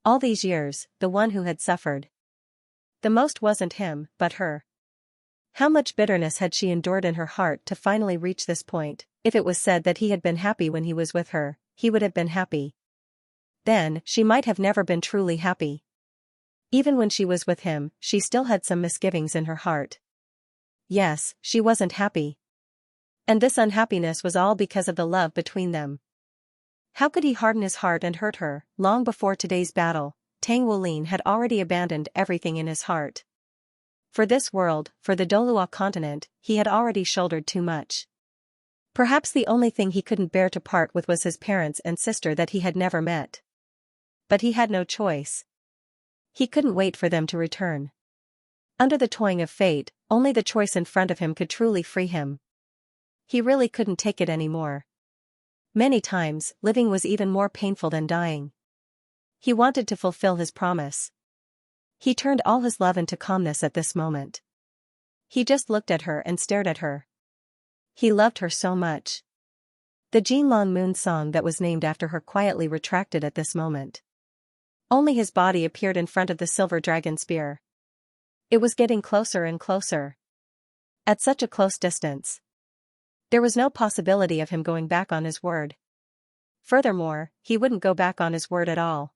All these years, the one who had suffered the most wasn't him, but her. How much bitterness had she endured in her heart to finally reach this point? If it was said that he had been happy when he was with her, he would have been happy. Then, she might have never been truly happy. Even when she was with him, she still had some misgivings in her heart. Yes, she wasn't happy. And this unhappiness was all because of the love between them. How could he harden his heart and hurt her? Long before today's battle, Tang Wulin had already abandoned everything in his heart. For this world, for the Douluo continent, he had already shouldered too much. Perhaps the only thing he couldn't bear to part with was his parents and sister that he had never met. But he had no choice. He couldn't wait for them to return. Under the toying of fate, only the choice in front of him could truly free him. He really couldn't take it anymore. Many times, living was even more painful than dying. He wanted to fulfill his promise. He turned all his love into calmness at this moment. He just looked at her and stared at her. He loved her so much. The Jinlong Moon song that was named after her quietly retracted at this moment. Only his body appeared in front of the silver dragon spear. It was getting closer and closer. At such a close distance. There was no possibility of him going back on his word. Furthermore, he wouldn't go back on his word at all.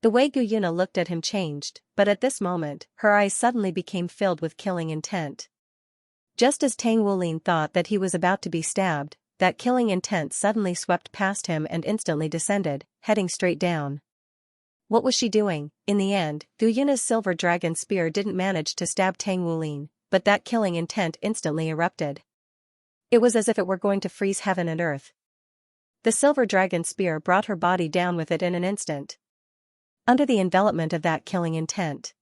The way Gu Yuna looked at him changed, but at this moment, her eyes suddenly became filled with killing intent. Just as Tang Wulin thought that he was about to be stabbed, that killing intent suddenly swept past him and instantly descended, heading straight down. What was she doing? In the end, Gu Yuna's silver dragon spear didn't manage to stab Tang Wulin, but that killing intent instantly erupted. It was as if it were going to freeze heaven and earth. The silver dragon spear brought her body down with it in an instant. Under the envelopment of that killing intent.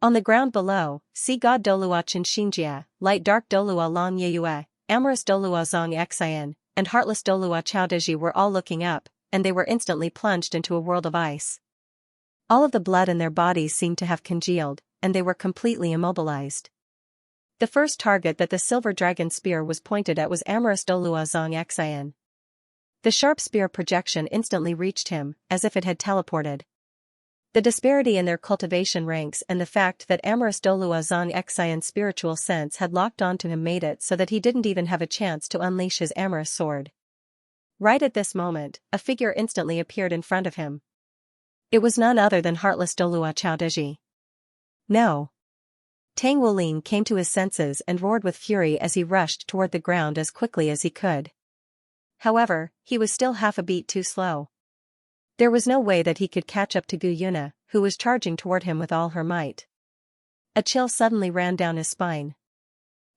On the ground below, sea god Douluo Xianxia, light dark Douluo Long Yeyue, amorous Douluo Zong Xian, and heartless Douluo Chao were all looking up, and they were instantly plunged into a world of ice. All of the blood in their bodies seemed to have congealed, and they were completely immobilized. The first target that the silver dragon spear was pointed at was amorous Douluo Zong Xian. The sharp spear projection instantly reached him, as if it had teleported. The disparity in their cultivation ranks and the fact that amorous Douluo Zong Xian's spiritual sense had locked onto him made it so that he didn't even have a chance to unleash his amorous sword. Right at this moment, a figure instantly appeared in front of him. It was none other than heartless Douluo Chao. No. Tang Wulin came to his senses and roared with fury as he rushed toward the ground as quickly as he could. However, he was still half a beat too slow. There was no way that he could catch up to Gu Yuna, who was charging toward him with all her might. A chill suddenly ran down his spine.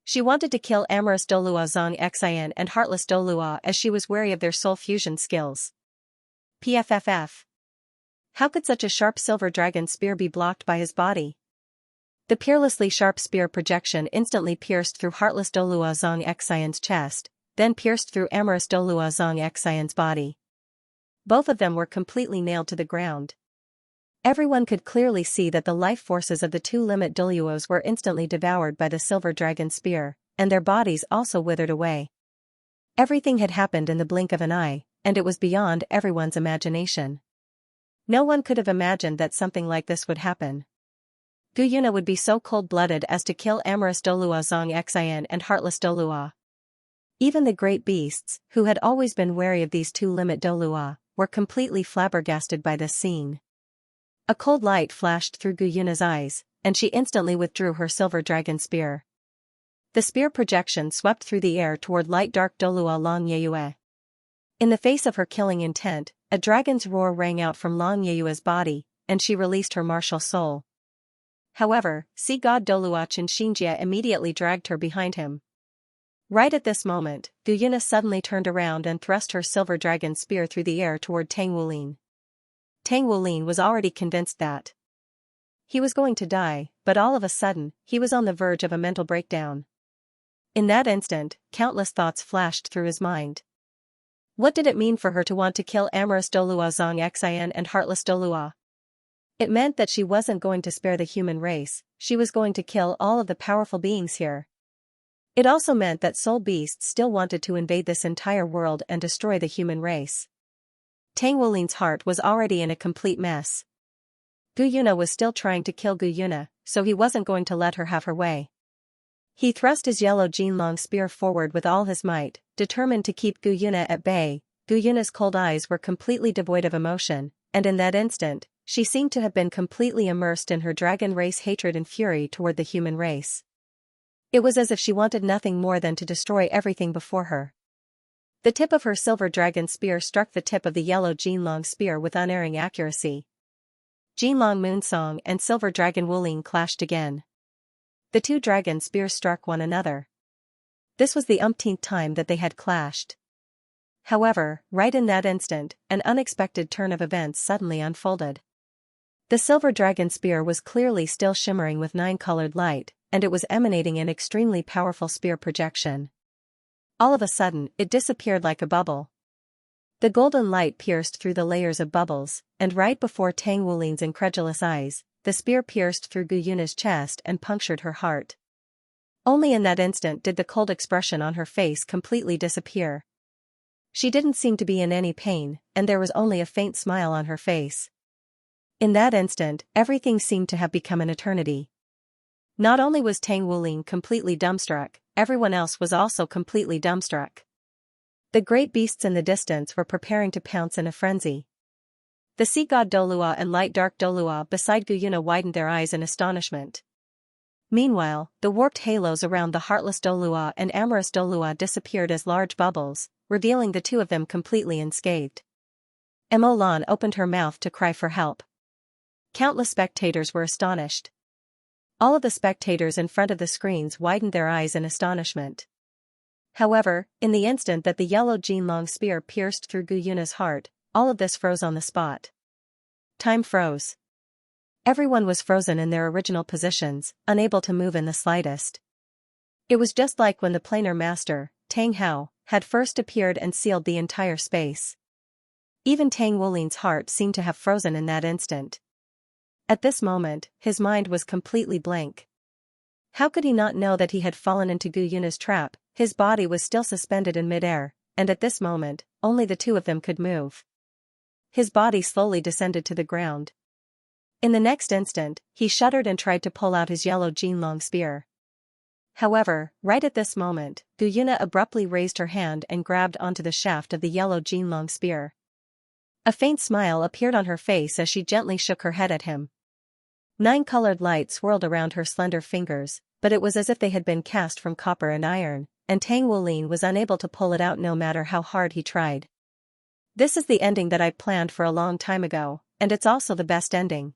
She wanted to kill amorous Douluo Zong Xian and heartless Douluo as she was wary of their soul fusion skills. PFFF. How could such a sharp silver dragon spear be blocked by his body? The peerlessly sharp spear projection instantly pierced through heartless Douluo Zong Xian's chest, then pierced through amorous Douluo Zong Xian's body. Both of them were completely nailed to the ground. Everyone could clearly see that the life forces of the two limit Douluos were instantly devoured by the silver dragon spear, and their bodies also withered away. Everything had happened in the blink of an eye, and it was beyond everyone's imagination. No one could have imagined that something like this would happen. Gu Yuna would be so cold-blooded as to kill amorous Douluo Zong Xian and heartless Douluo. Even the great beasts, who had always been wary of these two limit Douluo, were completely flabbergasted by this scene. A cold light flashed through Gu Yuna's eyes, and she instantly withdrew her silver dragon spear. The spear projection swept through the air toward light dark Douluo Long Yeyue. In the face of her killing intent, a dragon's roar rang out from Long Yeyue's body, and she released her martial soul. However, sea god Douluo Xianxia immediately dragged her behind him. Right at this moment, Gu Yuna suddenly turned around and thrust her silver dragon spear through the air toward Tang Wulin. Tang Wulin was already convinced that he was going to die, but all of a sudden, he was on the verge of a mental breakdown. In that instant, countless thoughts flashed through his mind. What did it mean for her to want to kill amorous Douluo Xianxia and heartless Douluo? It meant that she wasn't going to spare the human race, she was going to kill all of the powerful beings here. It also meant that soul beasts still wanted to invade this entire world and destroy the human race. Tang Wulin's heart was already in a complete mess. Gu Yuna was still trying to kill Gu Yuna, so he wasn't going to let her have her way. He thrust his yellow Jinlong spear forward with all his might, determined to keep Gu Yuna at bay. Gu Yuna's cold eyes were completely devoid of emotion, and in that instant, she seemed to have been completely immersed in her dragon race hatred and fury toward the human race. It was as if she wanted nothing more than to destroy everything before her. The tip of her silver dragon spear struck the tip of the yellow Jinlong spear with unerring accuracy. Jinlong Moonsong and silver dragon Wulin clashed again. The two dragon spears struck one another. This was the umpteenth time that they had clashed. However, right in that instant, an unexpected turn of events suddenly unfolded. The silver dragon spear was clearly still shimmering with nine-colored light, and it was emanating an extremely powerful spear projection. All of a sudden, it disappeared like a bubble. The golden light pierced through the layers of bubbles, and right before Tang Wulin's incredulous eyes, the spear pierced through Gu Yuna's chest and punctured her heart. Only in that instant did the cold expression on her face completely disappear. She didn't seem to be in any pain, and there was only a faint smile on her face. In that instant, everything seemed to have become an eternity. Not only was Tang Wulin completely dumbstruck, everyone else was also completely dumbstruck. The great beasts in the distance were preparing to pounce in a frenzy. The sea god Douluo and light dark Douluo beside Gu Yuna widened their eyes in astonishment. Meanwhile, the warped halos around the heartless Douluo and amorous Douluo disappeared as large bubbles, revealing the two of them completely unscathed. Mo Lan opened her mouth to cry for help. Countless spectators were astonished. All of the spectators in front of the screens widened their eyes in astonishment. However, in the instant that the yellow Jinlong spear pierced through Gu Yuna's heart, all of this froze on the spot. Time froze. Everyone was frozen in their original positions, unable to move in the slightest. It was just like when the planar master, Tang Hao, had first appeared and sealed the entire space. Even Tang Wulin's heart seemed to have frozen in that instant. At this moment, his mind was completely blank. How could he not know that he had fallen into Gu Yuna's trap? His body was still suspended in midair, and at this moment, only the two of them could move. His body slowly descended to the ground. In the next instant, he shuddered and tried to pull out his yellow Jinlong spear. However, right at this moment, Gu Yuna abruptly raised her hand and grabbed onto the shaft of the yellow Jinlong spear. A faint smile appeared on her face as she gently shook her head at him. Nine-colored light swirled around her slender fingers, but it was as if they had been cast from copper and iron, and Tang Wulin was unable to pull it out no matter how hard he tried. This is the ending that I've planned for a long time ago, and it's also the best ending.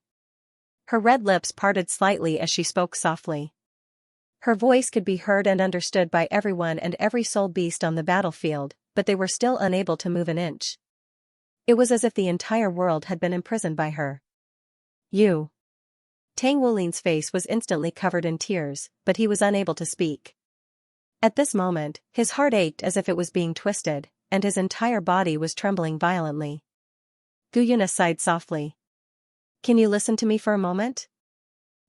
Her red lips parted slightly as she spoke softly. Her voice could be heard and understood by everyone and every soul beast on the battlefield, but they were still unable to move an inch. It was as if the entire world had been imprisoned by her. You. Tang Wulin's face was instantly covered in tears, but he was unable to speak. At this moment, his heart ached as if it was being twisted, and his entire body was trembling violently. Gu Yuna sighed softly. Can you listen to me for a moment?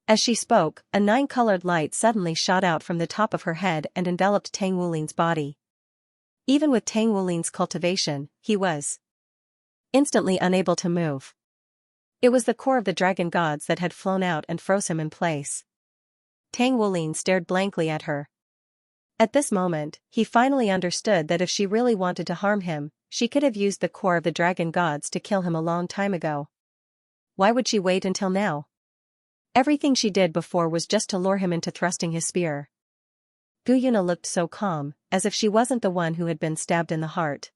As she spoke, a nine-colored light suddenly shot out from the top of her head and enveloped Tang Wulin's body. Even with Tang Wulin's cultivation, he was instantly unable to move. It was the core of the dragon gods that had flown out and froze him in place. Tang Wulin stared blankly at her. At this moment, he finally understood that if she really wanted to harm him, she could have used the core of the dragon gods to kill him a long time ago. Why would she wait until now? Everything she did before was just to lure him into thrusting his spear. Gu Yuna looked so calm, as if she wasn't the one who had been stabbed in the heart.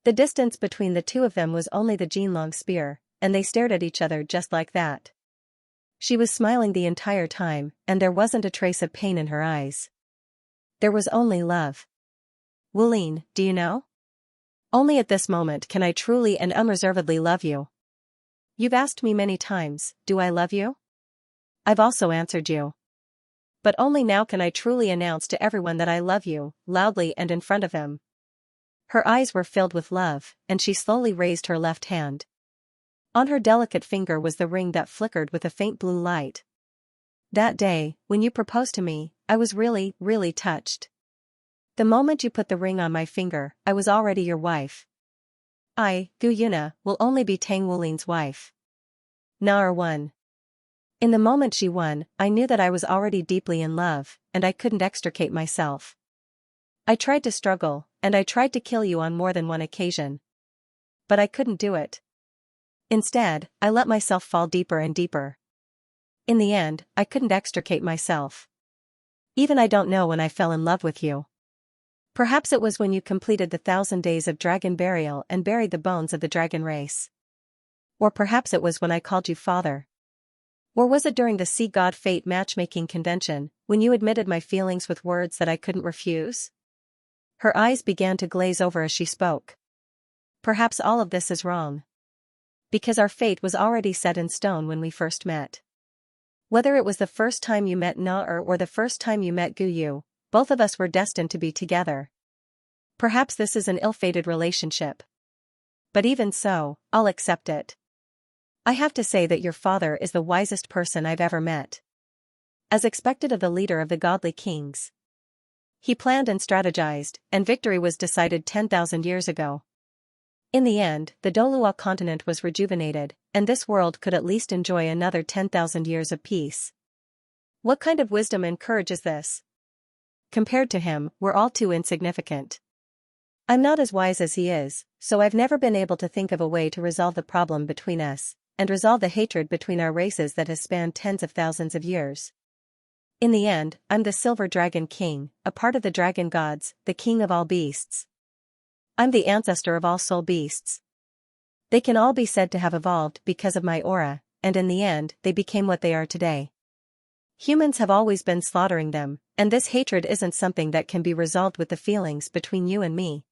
The distance between the two of them was only the Jinlong spear, and they stared at each other just like that. She was smiling the entire time, and there wasn't a trace of pain in her eyes. There was only love. Wulin, do you know? Only at this moment can I truly and unreservedly love you. You've asked me many times, do I love you? I've also answered you. But only now can I truly announce to everyone that I love you, loudly and in front of him." Her eyes were filled with love, and she slowly raised her left hand. On her delicate finger was the ring that flickered with a faint blue light. "That day, when you proposed to me, I was really, really touched. The moment you put the ring on my finger, I was already your wife. I, Gu Yuna, will only be Tang Wulin's wife." Na won. In the moment she won, I knew that I was already deeply in love, and I couldn't extricate myself. I tried to struggle, and I tried to kill you on more than one occasion. But I couldn't do it. Instead, I let myself fall deeper and deeper. In the end, I couldn't extricate myself. Even I don't know when I fell in love with you. Perhaps it was when you completed the 1,000 days of dragon burial and buried the bones of the dragon race. Or perhaps it was when I called you father. Or was it during the Sea God Fate matchmaking convention, when you admitted my feelings with words that I couldn't refuse? Her eyes began to glaze over as she spoke. Perhaps all of this is wrong. Because our fate was already set in stone when we first met. Whether it was the first time you met Na or the first time you met Gu Yu, both of us were destined to be together. Perhaps this is an ill-fated relationship. But even so, I'll accept it. I have to say that your father is the wisest person I've ever met. As expected of the leader of the godly kings. He planned and strategized, and victory was decided 10,000 years ago. In the end, the Douluo continent was rejuvenated, and this world could at least enjoy another 10,000 years of peace. What kind of wisdom and courage is this? Compared to him, we're all too insignificant. I'm not as wise as he is, so I've never been able to think of a way to resolve the problem between us, and resolve the hatred between our races that has spanned tens of thousands of years. In the end, I'm the Silver Dragon King, a part of the dragon gods, the king of all beasts. I'm the ancestor of all soul beasts. They can all be said to have evolved because of my aura, and in the end, they became what they are today. Humans have always been slaughtering them, and this hatred isn't something that can be resolved with the feelings between you and me.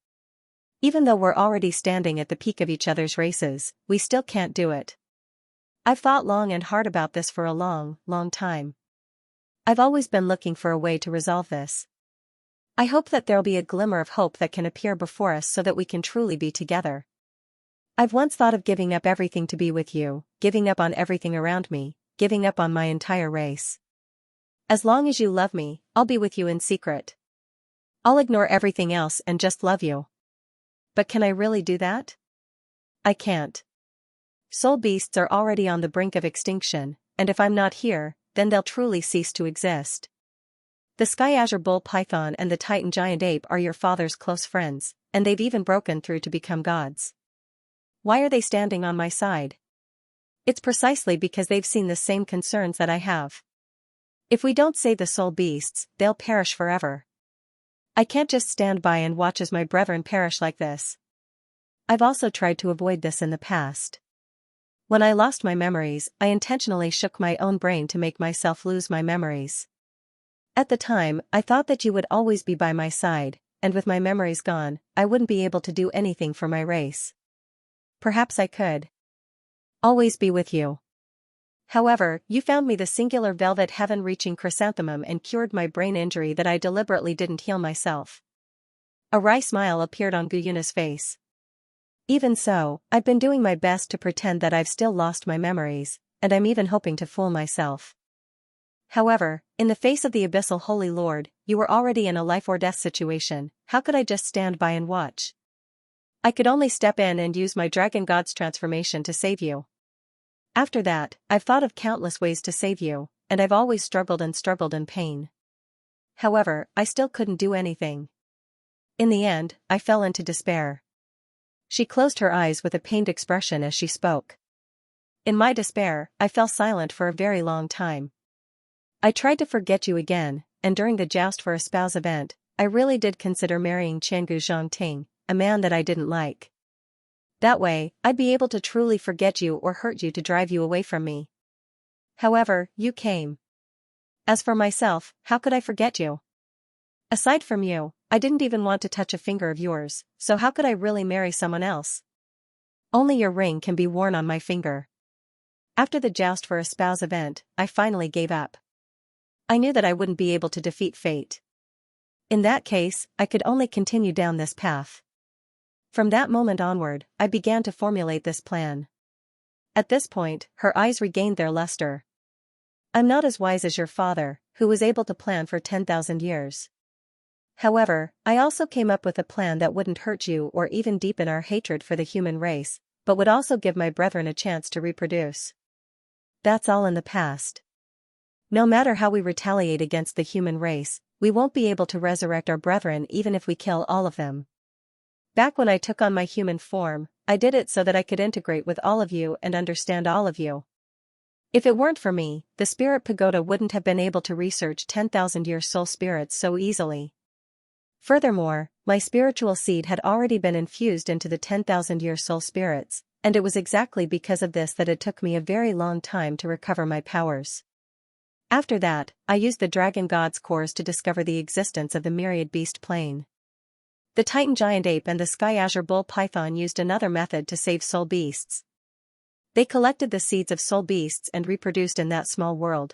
Even though we're already standing at the peak of each other's races, we still can't do it. I've thought long and hard about this for a long, long time. I've always been looking for a way to resolve this. I hope that there'll be a glimmer of hope that can appear before us so that we can truly be together. I've once thought of giving up everything to be with you, giving up on everything around me, giving up on my entire race. As long as you love me, I'll be with you in secret. I'll ignore everything else and just love you. But can I really do that? I can't. Soul beasts are already on the brink of extinction, and if I'm not here, then they'll truly cease to exist. The Sky Azure Bull Python and the Titan Giant Ape are your father's close friends, and they've even broken through to become gods. Why are they standing on my side? It's precisely because they've seen the same concerns that I have. If we don't save the soul beasts, they'll perish forever. I can't just stand by and watch as my brethren perish like this. I've also tried to avoid this in the past. When I lost my memories, I intentionally shook my own brain to make myself lose my memories. At the time, I thought that you would always be by my side, and with my memories gone, I wouldn't be able to do anything for my race. Perhaps I could always be with you. However, you found me the singular velvet heaven-reaching chrysanthemum and cured my brain injury that I deliberately didn't heal myself. A wry smile appeared on Guyuna's face. Even so, I've been doing my best to pretend that I've still lost my memories, and I'm even hoping to fool myself. However, in the face of the abyssal Holy Lord, you were already in a life-or-death situation. How could I just stand by and watch? I could only step in and use my Dragon God's transformation to save you. After that, I've thought of countless ways to save you, and I've always struggled in pain. However, I still couldn't do anything. In the end, I fell into despair. She closed her eyes with a pained expression as she spoke. In my despair, I fell silent for a very long time. I tried to forget you again, and during the Joust for a Spouse event, I really did consider marrying Qiangu Zhongting, a man that I didn't like. That way, I'd be able to truly forget you or hurt you to drive you away from me. However, you came. As for myself, how could I forget you? Aside from you, I didn't even want to touch a finger of yours, so how could I really marry someone else? Only your ring can be worn on my finger. After the Joust for a Spouse event, I finally gave up. I knew that I wouldn't be able to defeat fate. In that case, I could only continue down this path. From that moment onward, I began to formulate this plan. At this point, her eyes regained their luster. I'm not as wise as your father, who was able to plan for 10,000 years. However, I also came up with a plan that wouldn't hurt you or even deepen our hatred for the human race, but would also give my brethren a chance to reproduce. That's all in the past. No matter how we retaliate against the human race, we won't be able to resurrect our brethren even if we kill all of them. Back when I took on my human form, I did it so that I could integrate with all of you and understand all of you. If it weren't for me, the Spirit Pagoda wouldn't have been able to research 10,000-year soul spirits so easily. Furthermore, my spiritual seed had already been infused into the 10,000-year soul spirits, and it was exactly because of this that it took me a very long time to recover my powers. After that, I used the Dragon God's cores to discover the existence of the Myriad Beast Plane. The Titan Giant Ape and the Sky Azure Bull Python used another method to save soul beasts. They collected the seeds of soul beasts and reproduced in that small world.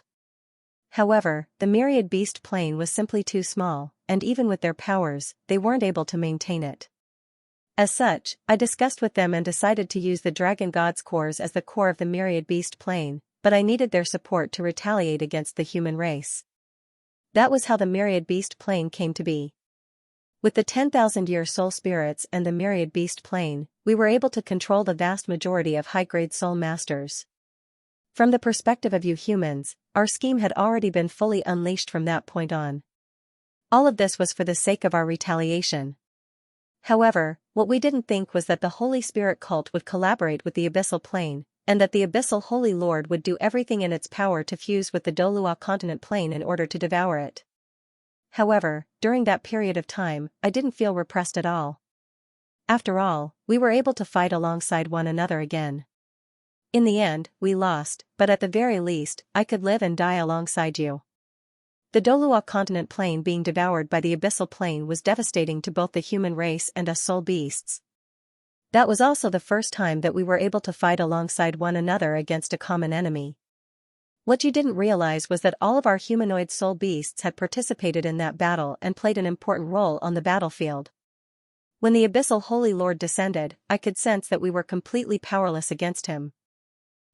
However, the Myriad Beast Plane was simply too small, and even with their powers, they weren't able to maintain it. As such, I discussed with them and decided to use the Dragon God's cores as the core of the Myriad Beast Plane, but I needed their support to retaliate against the human race. That was how the Myriad Beast Plane came to be. With the 10,000-year soul spirits and the Myriad Beast Plane, we were able to control the vast majority of high-grade soul masters. From the perspective of you humans, our scheme had already been fully unleashed from that point on. All of this was for the sake of our retaliation. However, what we didn't think was that the Holy Spirit cult would collaborate with the Abyssal Plane, and that the Abyssal Holy Lord would do everything in its power to fuse with the Douluo continent plane in order to devour it. However, during that period of time, I didn't feel repressed at all. After all, we were able to fight alongside one another again. In the end, we lost, but at the very least, I could live and die alongside you. The Douluo continent plane being devoured by the Abyssal Plane was devastating to both the human race and us soul beasts. That was also the first time that we were able to fight alongside one another against a common enemy. What you didn't realize was that all of our humanoid soul beasts had participated in that battle and played an important role on the battlefield. When the Abyssal Holy Lord descended, I could sense that we were completely powerless against him.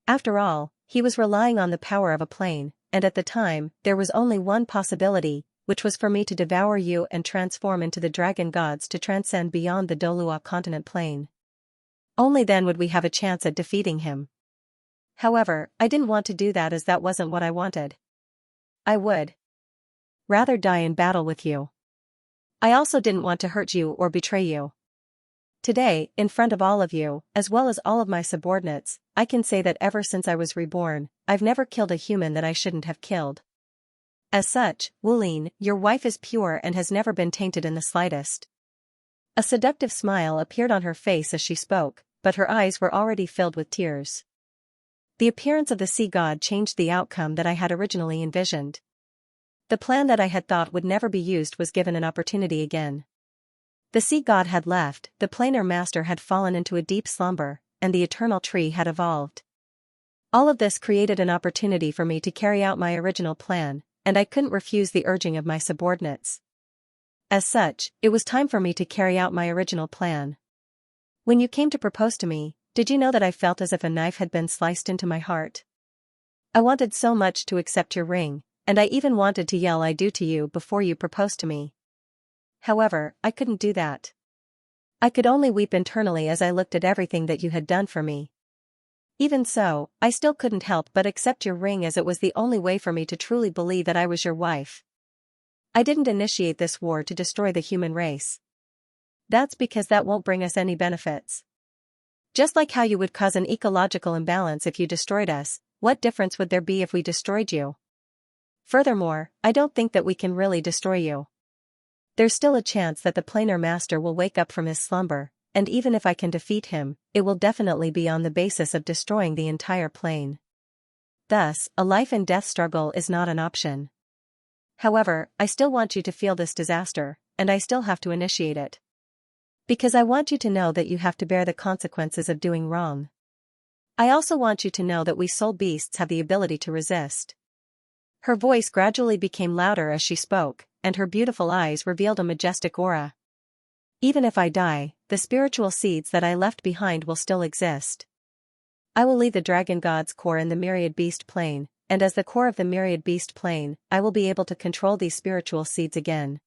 After all, he was relying on the power of a plane, and at the time, there was only one possibility, which was for me to devour you and transform into the dragon gods to transcend beyond the Douluo continent plane. Only then would we have a chance at defeating him. However, I didn't want to do that as that wasn't what I wanted. I would rather die in battle with you. I also didn't want to hurt you or betray you. Today, in front of all of you, as well as all of my subordinates, I can say that ever since I was reborn, I've never killed a human that I shouldn't have killed. As such, Wulin, your wife is pure and has never been tainted in the slightest. A seductive smile appeared on her face as she spoke, but her eyes were already filled with tears. The appearance of the sea god changed the outcome that I had originally envisioned. The plan that I had thought would never be used was given an opportunity again. The sea god had left, the planar master had fallen into a deep slumber, and the eternal tree had evolved. All of this created an opportunity for me to carry out my original plan, and I couldn't refuse the urging of my subordinates. As such, it was time for me to carry out my original plan. When you came to propose to me, did you know that I felt as if a knife had been sliced into my heart? I wanted so much to accept your ring, and I even wanted to yell "I do" to you before you proposed to me. However, I couldn't do that. I could only weep internally as I looked at everything that you had done for me. Even so, I still couldn't help but accept your ring as it was the only way for me to truly believe that I was your wife. I didn't initiate this war to destroy the human race. That's because that won't bring us any benefits. Just like how you would cause an ecological imbalance if you destroyed us, what difference would there be if we destroyed you? Furthermore, I don't think that we can really destroy you. There's still a chance that the planar master will wake up from his slumber, and even if I can defeat him, it will definitely be on the basis of destroying the entire plane. Thus, a life and death struggle is not an option. However, I still want you to feel this disaster, and I still have to initiate it. Because I want you to know that you have to bear the consequences of doing wrong. I also want you to know that we soul beasts have the ability to resist. Her voice gradually became louder as she spoke, and her beautiful eyes revealed a majestic aura. Even if I die, the spiritual seeds that I left behind will still exist. I will leave the dragon god's core in the myriad beast plane, and as the core of the myriad beast plane, I will be able to control these spiritual seeds again.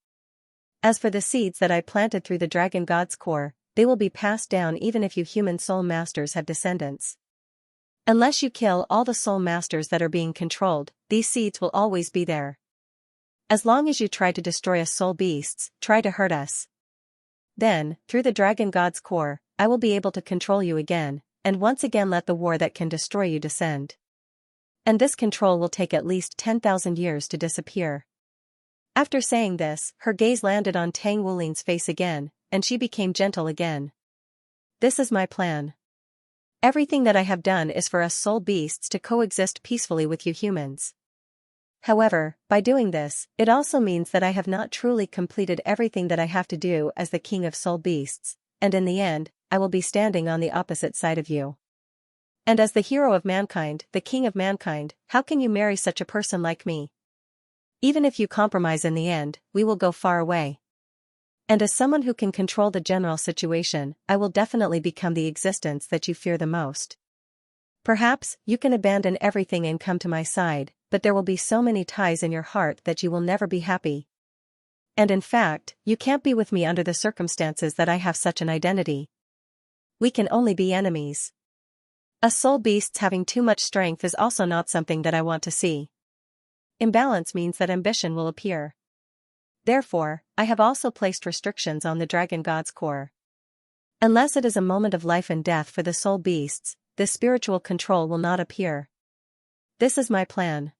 As for the seeds that I planted through the dragon god's core, they will be passed down even if you human soul masters have descendants. Unless you kill all the soul masters that are being controlled, these seeds will always be there. As long as you try to destroy us soul beasts, try to hurt us. Then, through the dragon god's core, I will be able to control you again, and once again let the war that can destroy you descend. And this control will take at least 10,000 years to disappear. After saying this, her gaze landed on Tang Wulin's face again, and she became gentle again. This is my plan. Everything that I have done is for us soul beasts to coexist peacefully with you humans. However, by doing this, it also means that I have not truly completed everything that I have to do as the king of soul beasts, and in the end, I will be standing on the opposite side of you. And as the hero of mankind, the king of mankind, how can you marry such a person like me? Even if you compromise in the end, we will go far away. And as someone who can control the general situation, I will definitely become the existence that you fear the most. Perhaps, you can abandon everything and come to my side, but there will be so many ties in your heart that you will never be happy. And in fact, you can't be with me under the circumstances that I have such an identity. We can only be enemies. Us soul beasts having too much strength is also not something that I want to see. Imbalance means that ambition will appear. Therefore, I have also placed restrictions on the dragon god's core. Unless it is a moment of life and death for the soul beasts, this spiritual control will not appear. This is my plan.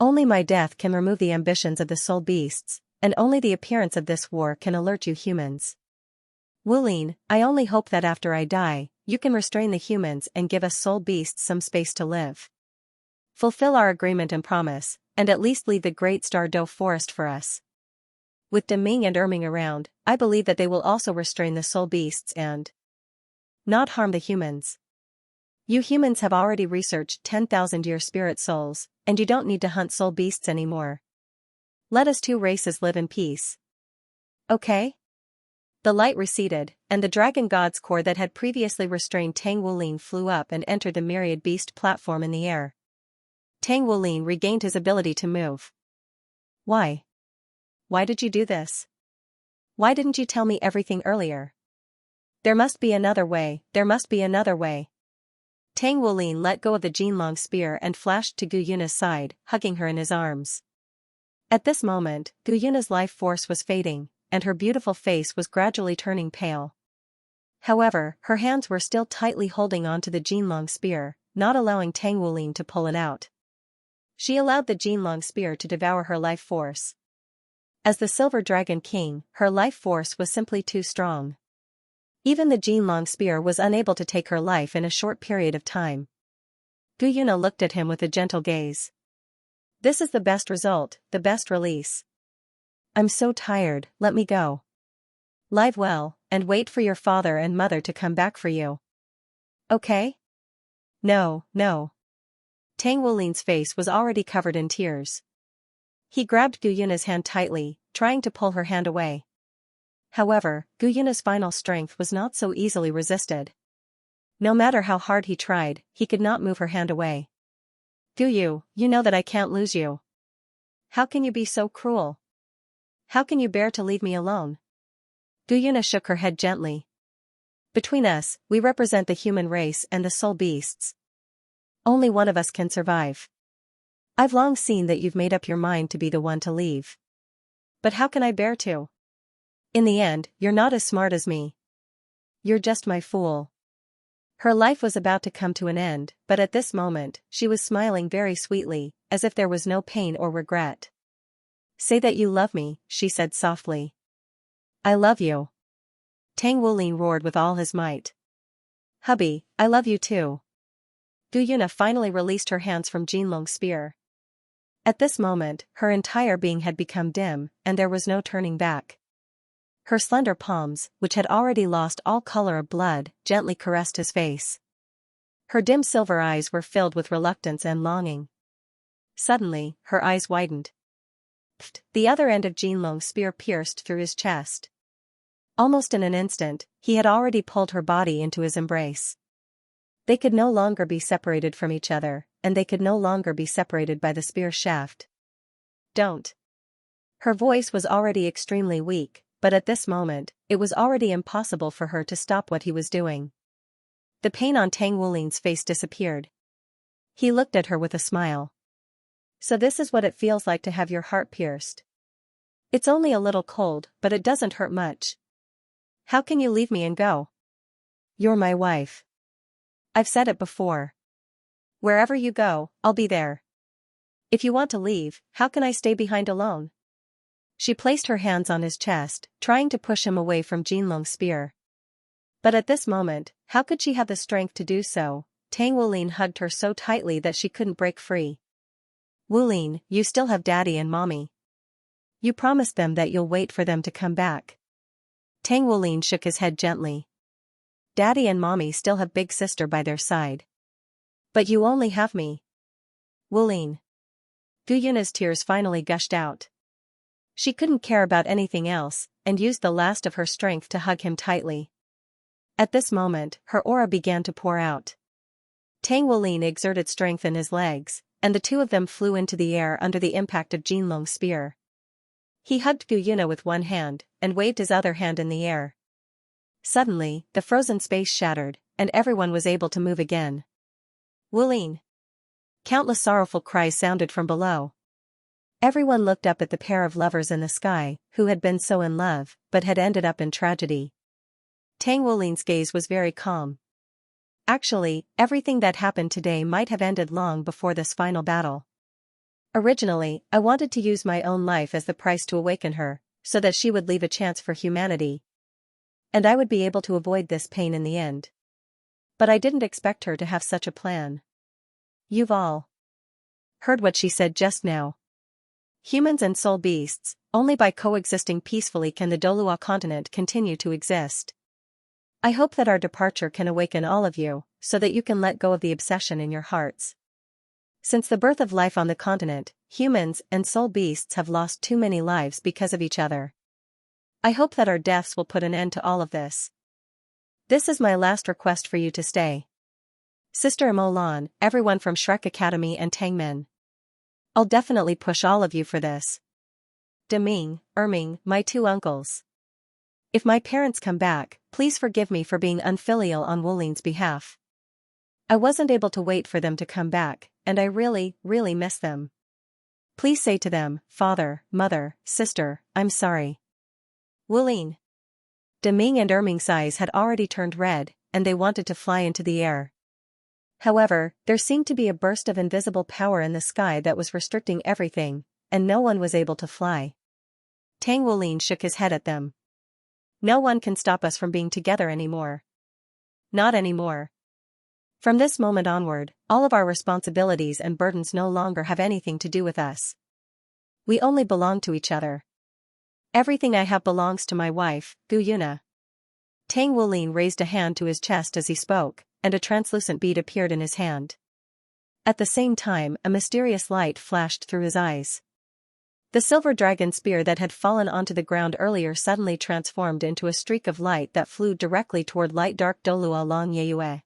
Only my death can remove the ambitions of the soul beasts, and only the appearance of this war can alert you humans. Wulin, I only hope that after I die, you can restrain the humans and give us soul beasts some space to live. Fulfill our agreement and promise, and at least leave the great Star Dough forest for us. With Deming and Erming around, I believe that they will also restrain the soul beasts and not harm the humans. You humans have already researched 10,000-year spirit souls, and you don't need to hunt soul beasts anymore. Let us two races live in peace. Okay? The light receded, and the dragon god's core that had previously restrained Tang Wulin flew up and entered the myriad beast platform in the air. Tang Wulin regained his ability to move. Why? Why did you do this? Why didn't you tell me everything earlier? There must be another way, there must be another way. Tang Wulin let go of the Jinlong spear and flashed to Gu Yuna's side, hugging her in his arms. At this moment, Gu Yuna's life force was fading, and her beautiful face was gradually turning pale. However, her hands were still tightly holding onto the Jinlong spear, not allowing Tang Wulin to pull it out. She allowed the Jinlong spear to devour her life force. As the Silver Dragon King, her life force was simply too strong. Even the Jinlong spear was unable to take her life in a short period of time. Gu Yuna looked at him with a gentle gaze. This is the best result, the best release. I'm so tired, let me go. Live well, and wait for your father and mother to come back for you. Okay? No, no. Tang Wulin's face was already covered in tears. He grabbed Gu Yuna's hand tightly, trying to pull her hand away. However, Gu Yuna's final strength was not so easily resisted. No matter how hard he tried, he could not move her hand away. Gu Yu, you know that I can't lose you. How can you be so cruel? How can you bear to leave me alone? Gu Yuna shook her head gently. Between us, we represent the human race and the soul beasts. Only one of us can survive. I've long seen that you've made up your mind to be the one to leave. But how can I bear to? In the end, you're not as smart as me. You're just my fool. Her life was about to come to an end, but at this moment, she was smiling very sweetly, as if there was no pain or regret. Say that you love me, she said softly. I love you. Tang Wulin roared with all his might. Hubby, I love you too. Gu Yuna finally released her hands from Jinlong's spear. At this moment, her entire being had become dim, and there was no turning back. Her slender palms, which had already lost all color of blood, gently caressed his face. Her dim silver eyes were filled with reluctance and longing. Suddenly, her eyes widened. The other end of Jinlong's spear pierced through his chest. Almost in an instant, he had already pulled her body into his embrace. They could no longer be separated from each other, and they could no longer be separated by the spear shaft. Don't. Her voice was already extremely weak, but at this moment, it was already impossible for her to stop what he was doing. The pain on Tang Wulin's face disappeared. He looked at her with a smile. So this is what it feels like to have your heart pierced. It's only a little cold, but it doesn't hurt much. How can you leave me and go? You're my wife. I've said it before. Wherever you go, I'll be there. If you want to leave, how can I stay behind alone? She placed her hands on his chest, trying to push him away from Jinlong's spear. But at this moment, how could she have the strength to do so? Tang Wulin hugged her so tightly that she couldn't break free. Wulin, you still have Daddy and Mommy. You promised them that you'll wait for them to come back. Tang Wulin shook his head gently. Daddy and Mommy still have Big Sister by their side. But you only have me. Wulin. Guyuna's tears finally gushed out. She couldn't care about anything else, and used the last of her strength to hug him tightly. At this moment, her aura began to pour out. Tang Wulin exerted strength in his legs, and the two of them flew into the air under the impact of Jinlong's spear. He hugged Guyuna with one hand, and waved his other hand in the air. Suddenly, the frozen space shattered, and everyone was able to move again. Wulin! Countless sorrowful cries sounded from below. Everyone looked up at the pair of lovers in the sky, who had been so in love, but had ended up in tragedy. Tang Wulin's gaze was very calm. Actually, everything that happened today might have ended long before this final battle. Originally, I wanted to use my own life as the price to awaken her, so that she would leave a chance for humanity. And I would be able to avoid this pain in the end. But I didn't expect her to have such a plan. You've all heard what she said just now. Humans and soul beasts, only by coexisting peacefully can the Douluo continent continue to exist. I hope that our departure can awaken all of you, so that you can let go of the obsession in your hearts. Since the birth of life on the continent, humans and soul beasts have lost too many lives because of each other. I hope that our deaths will put an end to all of this. This is my last request for you to stay. Sister Molan, everyone from Shrek Academy and Tangmen. I'll definitely push all of you for this. Deming, Erming, my two uncles. If my parents come back, please forgive me for being unfilial on Wulin's behalf. I wasn't able to wait for them to come back, and I really, really miss them. Please say to them, Father, Mother, Sister, I'm sorry. Wulin. Deming and Erming's eyes had already turned red, and they wanted to fly into the air. However, there seemed to be a burst of invisible power in the sky that was restricting everything, and no one was able to fly. Tang Wulin shook his head at them. No one can stop us from being together anymore. Not anymore. From this moment onward, all of our responsibilities and burdens no longer have anything to do with us. We only belong to each other. Everything I have belongs to my wife, Guyuna. Tang Wulin raised a hand to his chest as he spoke, and a translucent bead appeared in his hand. At the same time, a mysterious light flashed through his eyes. The silver dragon spear that had fallen onto the ground earlier suddenly transformed into a streak of light that flew directly toward light dark Douluo Long Yeyue.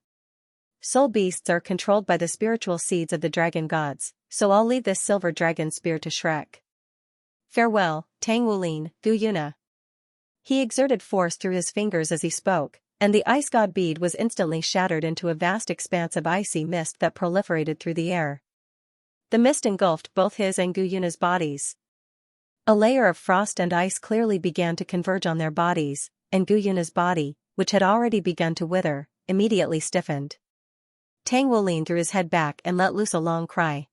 Soul beasts are controlled by the spiritual seeds of the dragon gods, so I'll leave this silver dragon spear to Shrek. Farewell, Tang Wulin, Guyuna. He exerted force through his fingers as he spoke, and the ice god bead was instantly shattered into a vast expanse of icy mist that proliferated through the air. The mist engulfed both his and Guyuna's bodies. A layer of frost and ice clearly began to converge on their bodies, and Guyuna's body, which had already begun to wither, immediately stiffened. Tang Wulin threw his head back and let loose a long cry.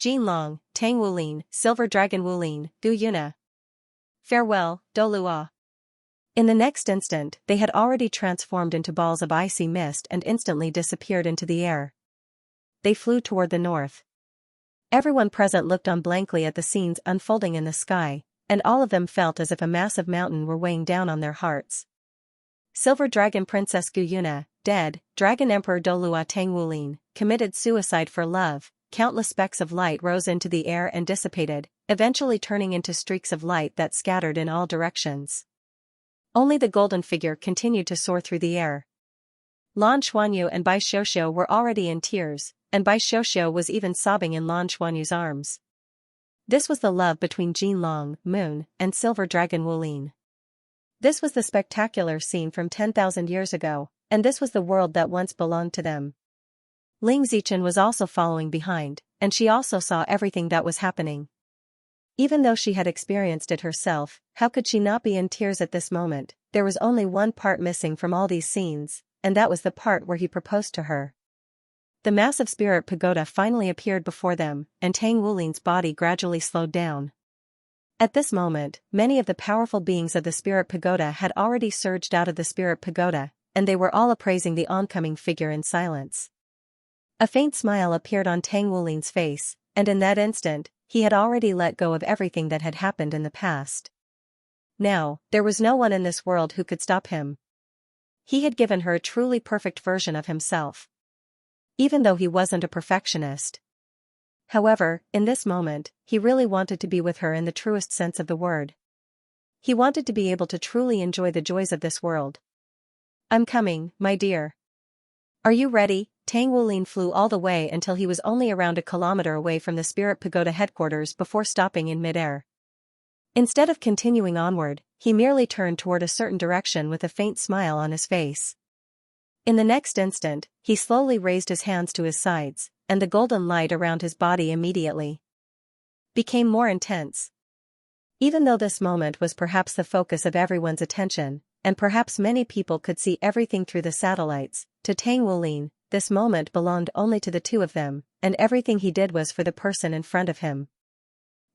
Jinlong, Tang Wulin, Silver Dragon Wulin, Guyuna. Farewell, Douluo. In the next instant, they had already transformed into balls of icy mist and instantly disappeared into the air. They flew toward the north. Everyone present looked on blankly at the scenes unfolding in the sky, and all of them felt as if a massive mountain were weighing down on their hearts. Silver Dragon Princess Guyuna, dead. Dragon Emperor Douluo Tang Wulin, committed suicide for love, countless specks of light rose into the air and dissipated, eventually turning into streaks of light that scattered in all directions. Only the golden figure continued to soar through the air. Lan Xuanyu and Bai Xiuxiu were already in tears, and Bai Xiuxiu was even sobbing in Lan Xuanyu's arms. This was the love between Jin Long, Moon, and Silver Dragon Wulin. This was the spectacular scene from 10,000 years ago, and this was the world that once belonged to them. Ling Zichen was also following behind, and she also saw everything that was happening. Even though she had experienced it herself, how could she not be in tears at this moment? There was only one part missing from all these scenes, and that was the part where he proposed to her. The massive spirit pagoda finally appeared before them, and Tang Wulin's body gradually slowed down. At this moment, many of the powerful beings of the spirit pagoda had already surged out of the spirit pagoda, and they were all appraising the oncoming figure in silence. A faint smile appeared on Tang Wulin's face, and in that instant, he had already let go of everything that had happened in the past. Now, there was no one in this world who could stop him. He had given her a truly perfect version of himself. Even though he wasn't a perfectionist. However, in this moment, he really wanted to be with her in the truest sense of the word. He wanted to be able to truly enjoy the joys of this world. "I'm coming, my dear. Are you ready?" Tang Wulin flew all the way until he was only around a kilometer away from the Spirit Pagoda headquarters before stopping in midair. Instead of continuing onward, he merely turned toward a certain direction with a faint smile on his face. In the next instant, he slowly raised his hands to his sides, and the golden light around his body immediately became more intense. Even though this moment was perhaps the focus of everyone's attention, and perhaps many people could see everything through the satellites, to Tang Wulin, this moment belonged only to the two of them, and everything he did was for the person in front of him.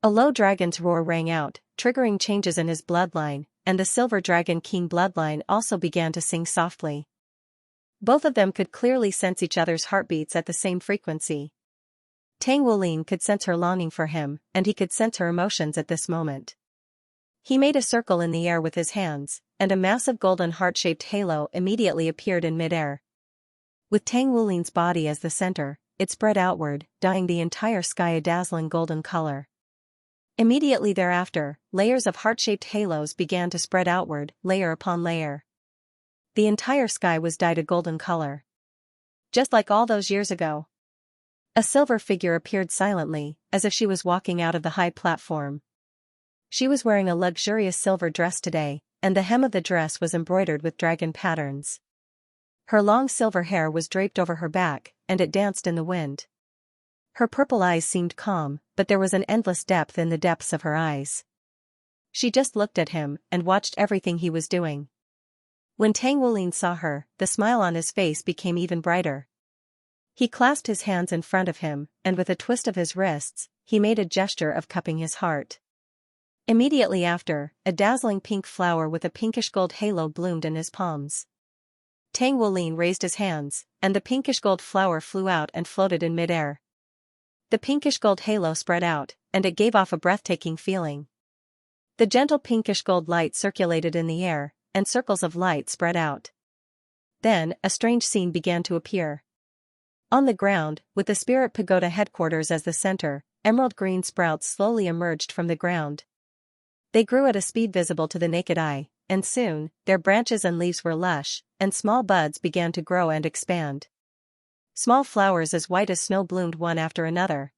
A low dragon's roar rang out, triggering changes in his bloodline, and the Silver Dragon King bloodline also began to sing softly. Both of them could clearly sense each other's heartbeats at the same frequency. Tang Wulin could sense her longing for him, and he could sense her emotions at this moment. He made a circle in the air with his hands, and a massive golden heart-shaped halo immediately appeared in midair. With Tang Wulin's body as the center, it spread outward, dyeing the entire sky a dazzling golden color. Immediately thereafter, layers of heart-shaped halos began to spread outward, layer upon layer. The entire sky was dyed a golden color. Just like all those years ago. A silver figure appeared silently, as if she was walking out of the high platform. She was wearing a luxurious silver dress today, and the hem of the dress was embroidered with dragon patterns. Her long silver hair was draped over her back, and it danced in the wind. Her purple eyes seemed calm, but there was an endless depth in the depths of her eyes. She just looked at him and watched everything he was doing. When Tang Wulin saw her, the smile on his face became even brighter. He clasped his hands in front of him, and with a twist of his wrists, he made a gesture of cupping his heart. Immediately after, a dazzling pink flower with a pinkish gold halo bloomed in his palms. Tang Wulin raised his hands, and the pinkish gold flower flew out and floated in midair. The pinkish gold halo spread out, and it gave off a breathtaking feeling. The gentle pinkish gold light circulated in the air, and circles of light spread out. Then, a strange scene began to appear. On the ground, with the Spirit Pagoda headquarters as the center, emerald green sprouts slowly emerged from the ground. They grew at a speed visible to the naked eye, and soon, their branches and leaves were lush, and small buds began to grow and expand. Small flowers as white as snow bloomed one after another.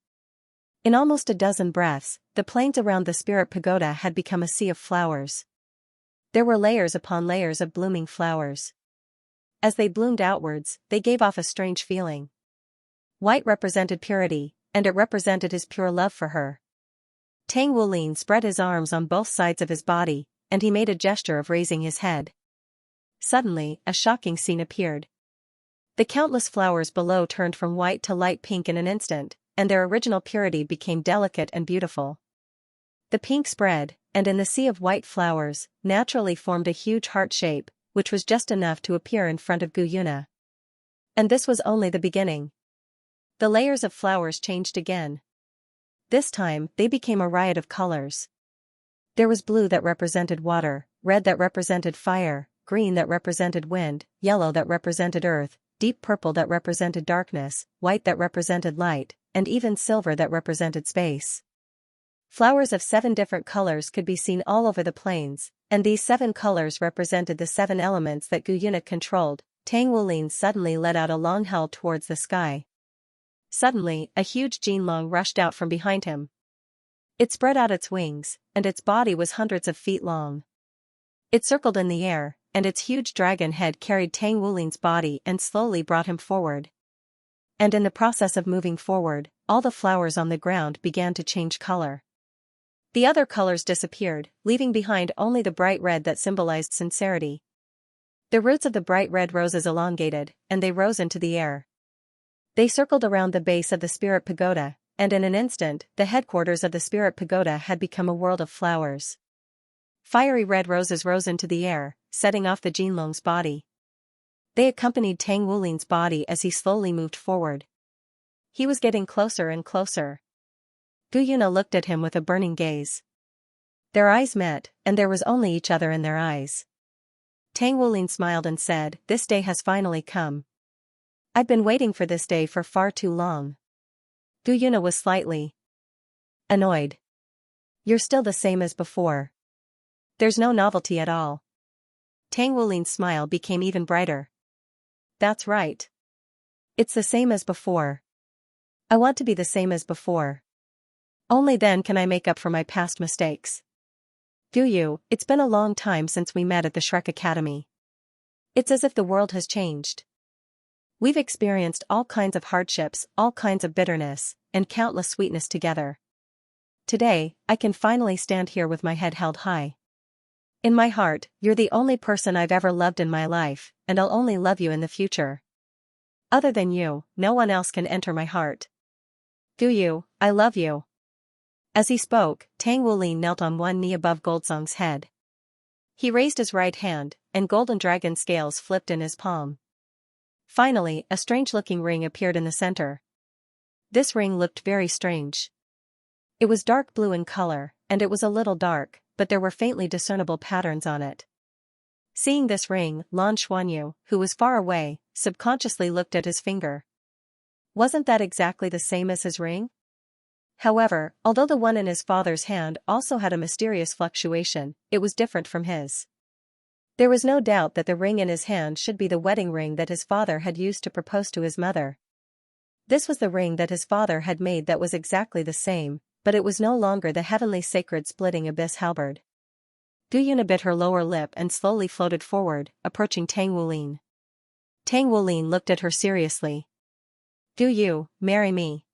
In almost a dozen breaths, the plains around the Spirit Pagoda had become a sea of flowers. There were layers upon layers of blooming flowers. As they bloomed outwards, they gave off a strange feeling. White represented purity, and it represented his pure love for her. Tang Wulin spread his arms on both sides of his body, and he made a gesture of raising his head. Suddenly, a shocking scene appeared. The countless flowers below turned from white to light pink in an instant, and their original purity became delicate and beautiful. The pink spread, and in the sea of white flowers, naturally formed a huge heart shape, which was just enough to appear in front of Gu Yuna. And this was only the beginning. The layers of flowers changed again. This time, they became a riot of colors. There was blue that represented water, red that represented fire, green that represented wind, yellow that represented earth, deep purple that represented darkness, white that represented light, and even silver that represented space. Flowers of 7 different colors could be seen all over the plains, and these 7 colors represented the 7 elements that Gu Yuna controlled. Tang Wulin suddenly let out a long howl towards the sky. Suddenly, a huge Jinlong rushed out from behind him. It spread out its wings, and its body was hundreds of feet long. It circled in the air, and its huge dragon head carried Tang Wulin's body and slowly brought him forward. And in the process of moving forward, all the flowers on the ground began to change color. The other colors disappeared, leaving behind only the bright red that symbolized sincerity. The roots of the bright red roses elongated, and they rose into the air. They circled around the base of the spirit pagoda, and in an instant, the headquarters of the spirit pagoda had become a world of flowers. Fiery red roses rose into the air, setting off the Jinlong's body. They accompanied Tang Wulin's body as he slowly moved forward. He was getting closer and closer. Gu Yuna looked at him with a burning gaze. Their eyes met, and there was only each other in their eyes. Tang Wulin smiled and said, "This day has finally come. I've been waiting for this day for far too long." Gu Yuna was slightly annoyed. "You're still the same as before. There's no novelty at all." Tang Wulin's smile became even brighter. "That's right. It's the same as before. I want to be the same as before. Only then can I make up for my past mistakes. Gu Yu, it's been a long time since we met at the Shrek Academy. It's as if the world has changed. We've experienced all kinds of hardships, all kinds of bitterness, and countless sweetness together. Today, I can finally stand here with my head held high. In my heart, you're the only person I've ever loved in my life, and I'll only love you in the future. Other than you, no one else can enter my heart. Gu Yu, I love you." As he spoke, Tang Wulin knelt on one knee above Goldsong's head. He raised his right hand, and golden dragon scales flipped in his palm. Finally, a strange-looking ring appeared in the center. This ring looked very strange. It was dark blue in color, and it was a little dark, but there were faintly discernible patterns on it. Seeing this ring, Lan Xuanyu, who was far away, subconsciously looked at his finger. Wasn't that exactly the same as his ring? However, although the one in his father's hand also had a mysterious fluctuation, it was different from his. There was no doubt that the ring in his hand should be the wedding ring that his father had used to propose to his mother. This was the ring that his father had made that was exactly the same, but it was no longer the heavenly sacred splitting abyss halberd. Gu Yuna bit her lower lip and slowly floated forward, approaching Tang Wulin. Tang Wulin looked at her seriously. "Gu Yu, marry me.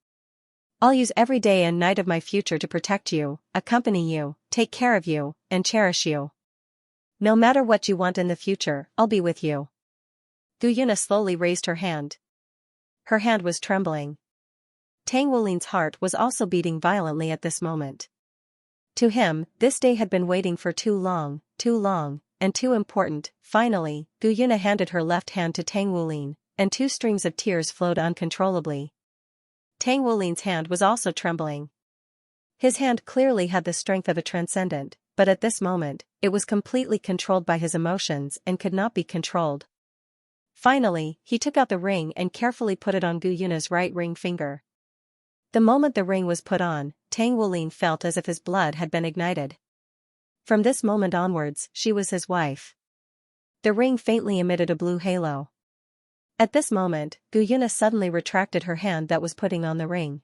I'll use every day and night of my future to protect you, accompany you, take care of you, and cherish you. No matter what you want in the future, I'll be with you." Gu Yuna slowly raised her hand. Her hand was trembling. Tang Wulin's heart was also beating violently at this moment. To him, this day had been waiting for too long, and too important. Finally, Gu Yuna handed her left hand to Tang Wulin, and 2 streams of tears flowed uncontrollably. Tang Wulin's hand was also trembling. His hand clearly had the strength of a transcendent, but at this moment, it was completely controlled by his emotions and could not be controlled. Finally, he took out the ring and carefully put it on Gu Yuna's right ring finger. The moment the ring was put on, Tang Wulin felt as if his blood had been ignited. From this moment onwards, she was his wife. The ring faintly emitted a blue halo. At this moment, Gu Yuna suddenly retracted her hand that was putting on the ring.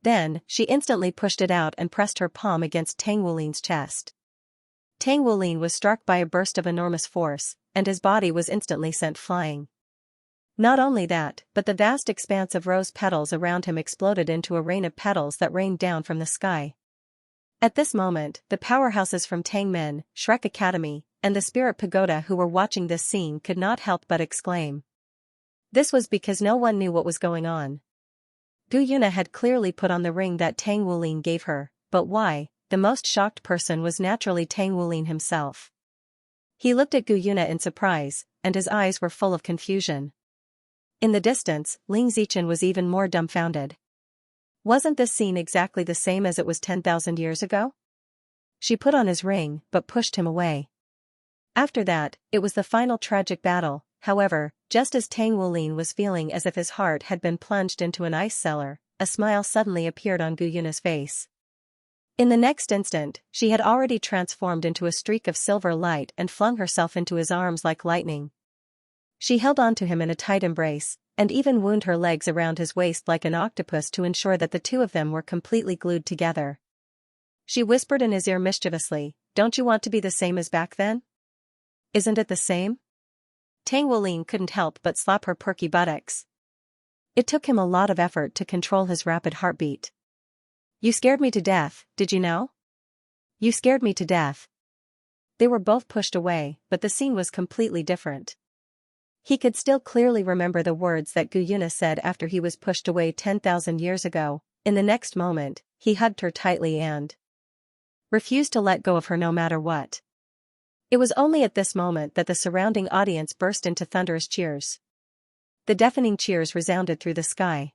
Then, she instantly pushed it out and pressed her palm against Tang Wulin's chest. Tang Wulin was struck by a burst of enormous force, and his body was instantly sent flying. Not only that, but the vast expanse of rose petals around him exploded into a rain of petals that rained down from the sky. At this moment, the powerhouses from Tangmen, Shrek Academy, and the Spirit Pagoda who were watching this scene could not help but exclaim. This was because no one knew what was going on. Gu Yuna had clearly put on the ring that Tang Wulin gave her, but why? The most shocked person was naturally Tang Wulin himself. He looked at Gu Yuna in surprise, and his eyes were full of confusion. In the distance, Ling Zichen was even more dumbfounded. Wasn't this scene exactly the same as it was 10,000 years ago? She put on his ring, but pushed him away. After that, it was the final tragic battle. However, just as Tang Wulin was feeling as if his heart had been plunged into an ice cellar, a smile suddenly appeared on Guyuna's face. In the next instant, she had already transformed into a streak of silver light and flung herself into his arms like lightning. She held on to him in a tight embrace, and even wound her legs around his waist like an octopus to ensure that the two of them were completely glued together. She whispered in his ear mischievously, "Don't you want to be the same as back then?" "Isn't it the same?" Tang Wolin couldn't help but slap her perky buttocks. It took him a lot of effort to control his rapid heartbeat. "You scared me to death, did you know? You scared me to death." They were both pushed away, but the scene was completely different. He could still clearly remember the words that Guyuna said after he was pushed away 10,000 years ago. In the next moment, he hugged her tightly and refused to let go of her no matter what. It was only at this moment that the surrounding audience burst into thunderous cheers. The deafening cheers resounded through the sky.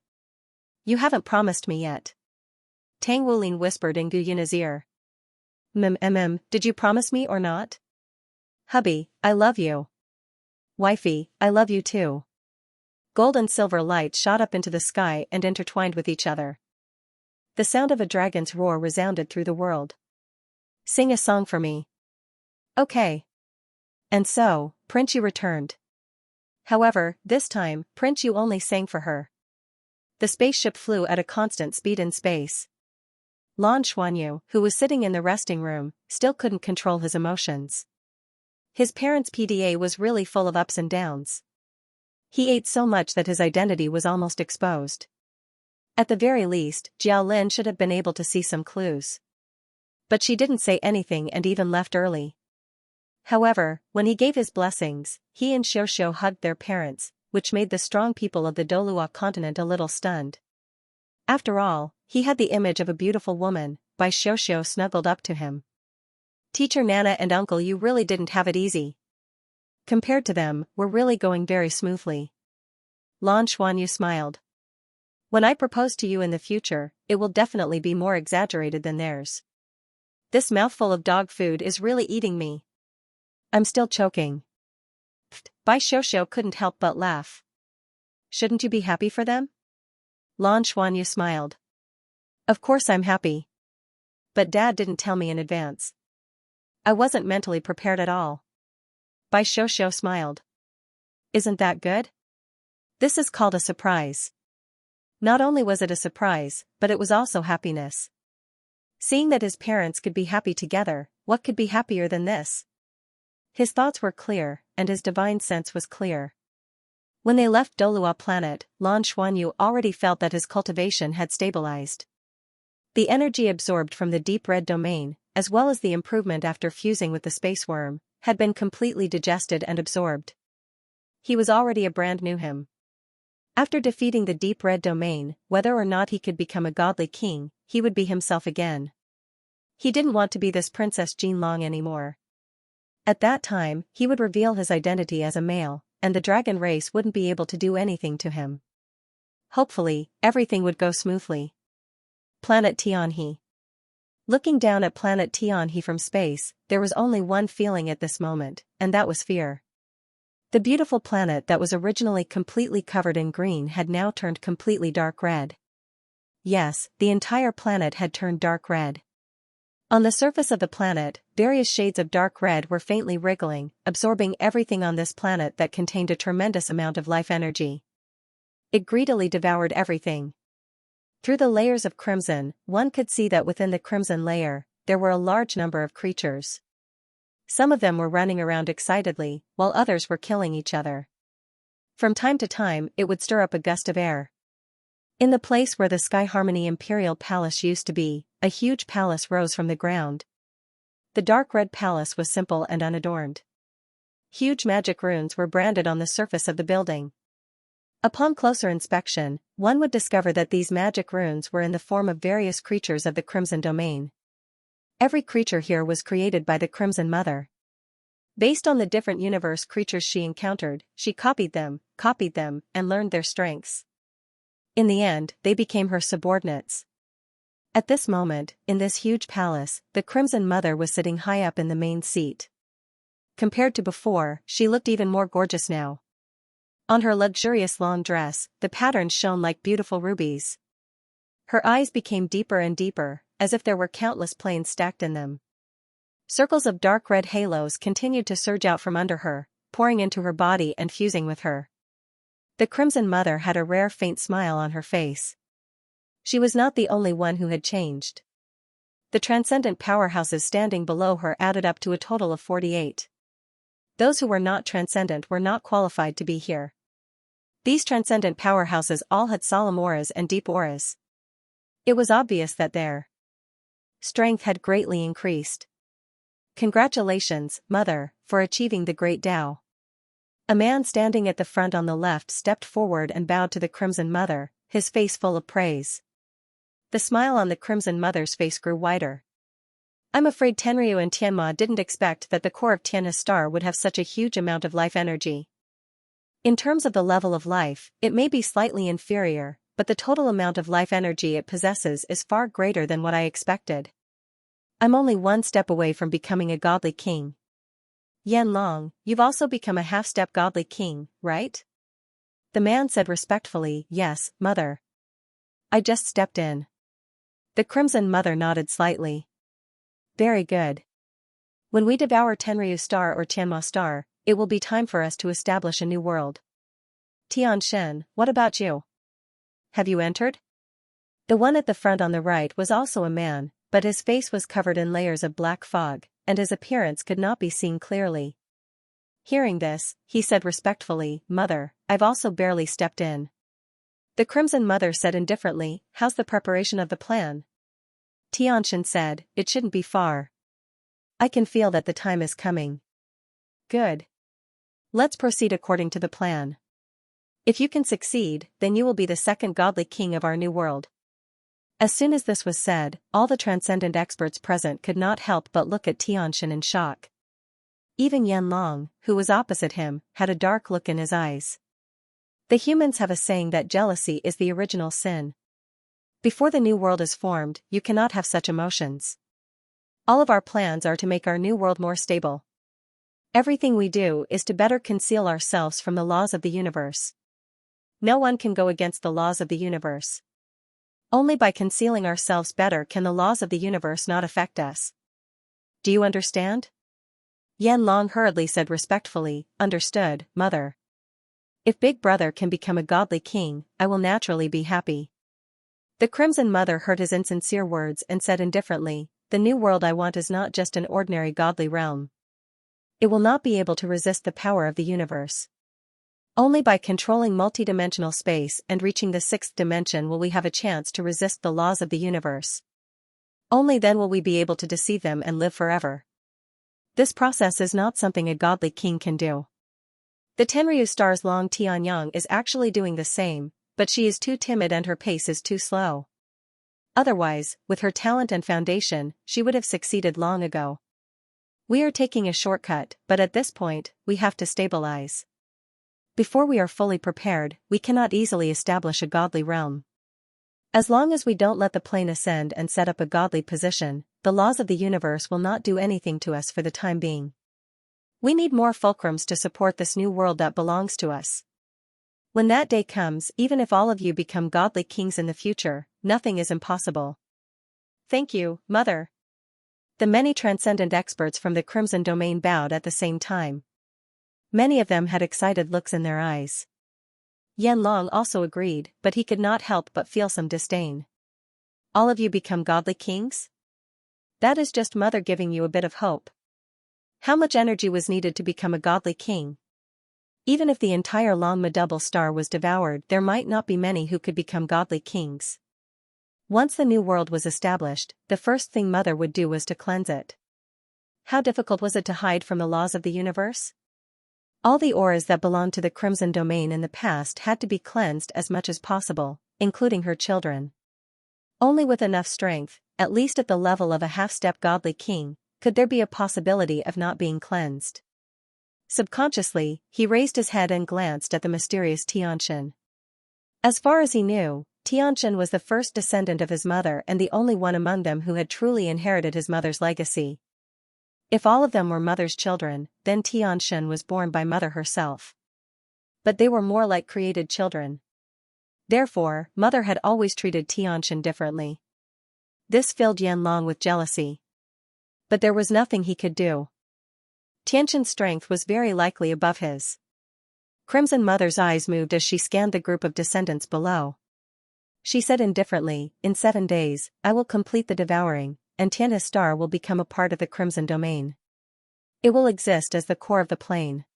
"You haven't promised me yet," Tang Wolin whispered in Guyuna's ear. Did you promise me or not?" "Hubby, I love you." "Wifey, I love you too." Gold and silver light shot up into the sky and intertwined with each other. The sound of a dragon's roar resounded through the world. "Sing a song for me." "Okay." And so, Prince Yu returned. However, this time, Prince Yu only sang for her. The spaceship flew at a constant speed in space. Lan Xuanyu, who was sitting in the resting room, still couldn't control his emotions. His parents' PDA was really full of ups and downs. He ate so much that his identity was almost exposed. At the very least, Jiao Lin should have been able to see some clues. But she didn't say anything and even left early. However, when he gave his blessings, he and Xiaoxiao hugged their parents, which made the strong people of the Douluo continent a little stunned. After all, he had the image of a beautiful woman, by Xiaoxiao snuggled up to him. "Teacher Nana and Uncle You really didn't have it easy. Compared to them, we're really going very smoothly." Lan Xuanyu smiled. "When I propose to you in the future, it will definitely be more exaggerated than theirs. This mouthful of dog food is really eating me. I'm still choking." Bai Xiaoxiao couldn't help but laugh. "Shouldn't you be happy for them?" Lan Xuanyu smiled. "Of course I'm happy. But Dad didn't tell me in advance. I wasn't mentally prepared at all." Bai Xiaoxiao smiled. "Isn't that good? This is called a surprise." Not only was it a surprise, but it was also happiness. Seeing that his parents could be happy together, what could be happier than this? His thoughts were clear, and his divine sense was clear. When they left Douluo planet, Lan Xuanyu already felt that his cultivation had stabilized. The energy absorbed from the deep red domain, as well as the improvement after fusing with the space worm, had been completely digested and absorbed. He was already a brand new him. After defeating the deep red domain, whether or not he could become a godly king, he would be himself again. He didn't want to be this Princess Jin Long anymore. At that time, he would reveal his identity as a male, and the dragon race wouldn't be able to do anything to him. Hopefully, everything would go smoothly. Planet Tianhe. Looking down at planet Tianhe from space, there was only one feeling at this moment, and that was fear. The beautiful planet that was originally completely covered in green had now turned completely dark red. Yes, the entire planet had turned dark red. On the surface of the planet, various shades of dark red were faintly wriggling, absorbing everything on this planet that contained a tremendous amount of life energy. It greedily devoured everything. Through the layers of crimson, one could see that within the crimson layer, there were a large number of creatures. Some of them were running around excitedly, while others were killing each other. From time to time, it would stir up a gust of air. In the place where the Sky Harmony Imperial Palace used to be, a huge palace rose from the ground. The dark red palace was simple and unadorned. Huge magic runes were branded on the surface of the building. Upon closer inspection, one would discover that these magic runes were in the form of various creatures of the Crimson Domain. Every creature here was created by the Crimson Mother. Based on the different universe creatures she encountered, she copied them, and learned their strengths. In the end, they became her subordinates. At this moment, in this huge palace, the Crimson Mother was sitting high up in the main seat. Compared to before, she looked even more gorgeous now. On her luxurious long dress, the patterns shone like beautiful rubies. Her eyes became deeper and deeper, as if there were countless planes stacked in them. Circles of dark red halos continued to surge out from under her, pouring into her body and fusing with her. The Crimson Mother had a rare faint smile on her face. She was not the only one who had changed. The transcendent powerhouses standing below her added up to a total of 48. Those who were not transcendent were not qualified to be here. These transcendent powerhouses all had solemn auras and deep auras. It was obvious that their strength had greatly increased. Congratulations, Mother, for achieving the great Tao. A man standing at the front on the left stepped forward and bowed to the Crimson Mother, his face full of praise. The smile on the Crimson Mother's face grew wider. I'm afraid Tenryu and Tianma didn't expect that the core of Tian's star would have such a huge amount of life energy. In terms of the level of life, it may be slightly inferior, but the total amount of life energy it possesses is far greater than what I expected. I'm only one step away from becoming a godly king. Yanlong, you've also become a half-step godly king, right? The man said respectfully, yes, Mother. I just stepped in. The Crimson Mother nodded slightly. Very good. When we devour Tenryu Star or Tianma Star, it will be time for us to establish a new world. Tianshen, what about you? Have you entered? The one at the front on the right was also a man, but his face was covered in layers of black fog, and his appearance could not be seen clearly. Hearing this, he said respectfully, Mother, I've also barely stepped in. The Crimson Mother said indifferently, how's the preparation of the plan? Tianshan said, it shouldn't be far. I can feel that the time is coming. Good. Let's proceed according to the plan. If you can succeed, then you will be the second godly king of our new world. As soon as this was said, all the transcendent experts present could not help but look at Tianshan in shock. Even Yanlong, who was opposite him, had a dark look in his eyes. The humans have a saying that jealousy is the original sin. Before the new world is formed, you cannot have such emotions. All of our plans are to make our new world more stable. Everything we do is to better conceal ourselves from the laws of the universe. No one can go against the laws of the universe. Only by concealing ourselves better can the laws of the universe not affect us. Do you understand? Yanlong hurriedly said respectfully, understood, Mother. If Big Brother can become a godly king, I will naturally be happy. The Crimson Mother heard his insincere words and said indifferently, the new world I want is not just an ordinary godly realm. It will not be able to resist the power of the universe. Only by controlling multidimensional space and reaching the sixth dimension will we have a chance to resist the laws of the universe. Only then will we be able to deceive them and live forever. This process is not something a godly king can do. The Tenryu Star's Long Tianyang is actually doing the same, but she is too timid and her pace is too slow. Otherwise, with her talent and foundation, she would have succeeded long ago. We are taking a shortcut, but at this point, we have to stabilize. Before we are fully prepared, we cannot easily establish a godly realm. As long as we don't let the plane ascend and set up a godly position, the laws of the universe will not do anything to us for the time being. We need more fulcrums to support this new world that belongs to us. When that day comes, even if all of you become godly kings in the future, nothing is impossible. Thank you, Mother. The many transcendent experts from the Crimson Domain bowed at the same time. Many of them had excited looks in their eyes. Yanlong also agreed, but he could not help but feel some disdain. All of you become godly kings? That is just Mother giving you a bit of hope. How much energy was needed to become a godly king? Even if the entire Longma double star was devoured, there might not be many who could become godly kings. Once the new world was established, the first thing Mother would do was to cleanse it. How difficult was it to hide from the laws of the universe? All the auras that belonged to the Crimson Domain in the past had to be cleansed as much as possible, including her children. Only with enough strength, at least at the level of a half-step godly king, could there be a possibility of not being cleansed. Subconsciously, he raised his head and glanced at the mysterious Tianshan. As far as he knew, Tianshan was the first descendant of his mother and the only one among them who had truly inherited his mother's legacy. If all of them were Mother's children, then Tianshan was born by Mother herself. But they were more like created children. Therefore, Mother had always treated Tianxian differently. This filled Yanlong with jealousy. But there was nothing he could do. Tianxian's strength was very likely above his. Crimson Mother's eyes moved as she scanned the group of descendants below. She said indifferently, "In 7 days, I will complete the devouring, and Tianhe's star will become a part of the Crimson Domain. It will exist as the core of the plane.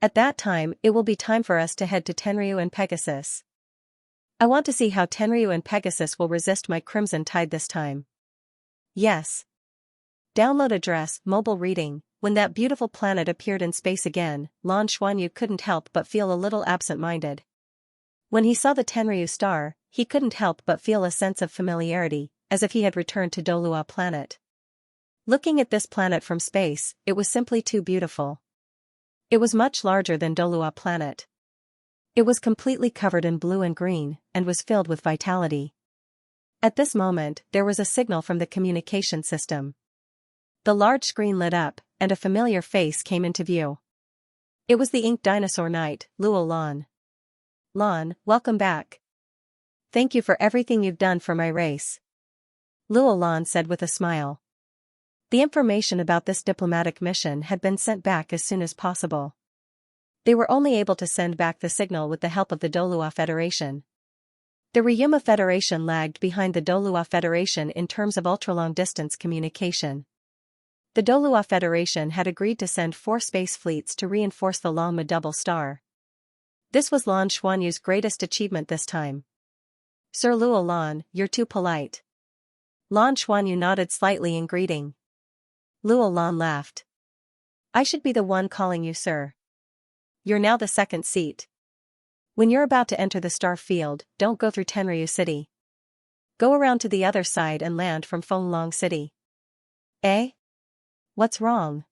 At that time, it will be time for us to head to Tenryu and Pegasus. I want to see how Tenryu and Pegasus will resist my Crimson Tide this time." Yes. Download address, mobile reading. When that beautiful planet appeared in space again, Lan Xuanyu couldn't help but feel a little absent-minded. When he saw the Tenryu star, he couldn't help but feel a sense of familiarity, as if he had returned to Douluo planet. Looking at this planet from space, it was simply too beautiful. It was much larger than Douluo planet. It was completely covered in blue and green, and was filled with vitality. At this moment, there was a signal from the communication system. The large screen lit up, and a familiar face came into view. It was the Ink Dinosaur Knight, Luo Lan. "Lan, welcome back. Thank you for everything you've done for my race," Luo Lan said with a smile. The information about this diplomatic mission had been sent back as soon as possible. They were only able to send back the signal with the help of the Douluo Federation. The Ryuma Federation lagged behind the Douluo Federation in terms of ultra-long-distance communication. The Douluo Federation had agreed to send 4 space fleets to reinforce the Longma double star. This was Lan Xuanyu's greatest achievement this time. "Sir Luo Lan, you're too polite." Lan Xuanyu nodded slightly in greeting. Luo Lan laughed. "I should be the one calling you sir. You're now the second seat. When you're about to enter the star field, don't go through Tenryu City. Go around to the other side and land from Fenglong City." "Eh? What's wrong?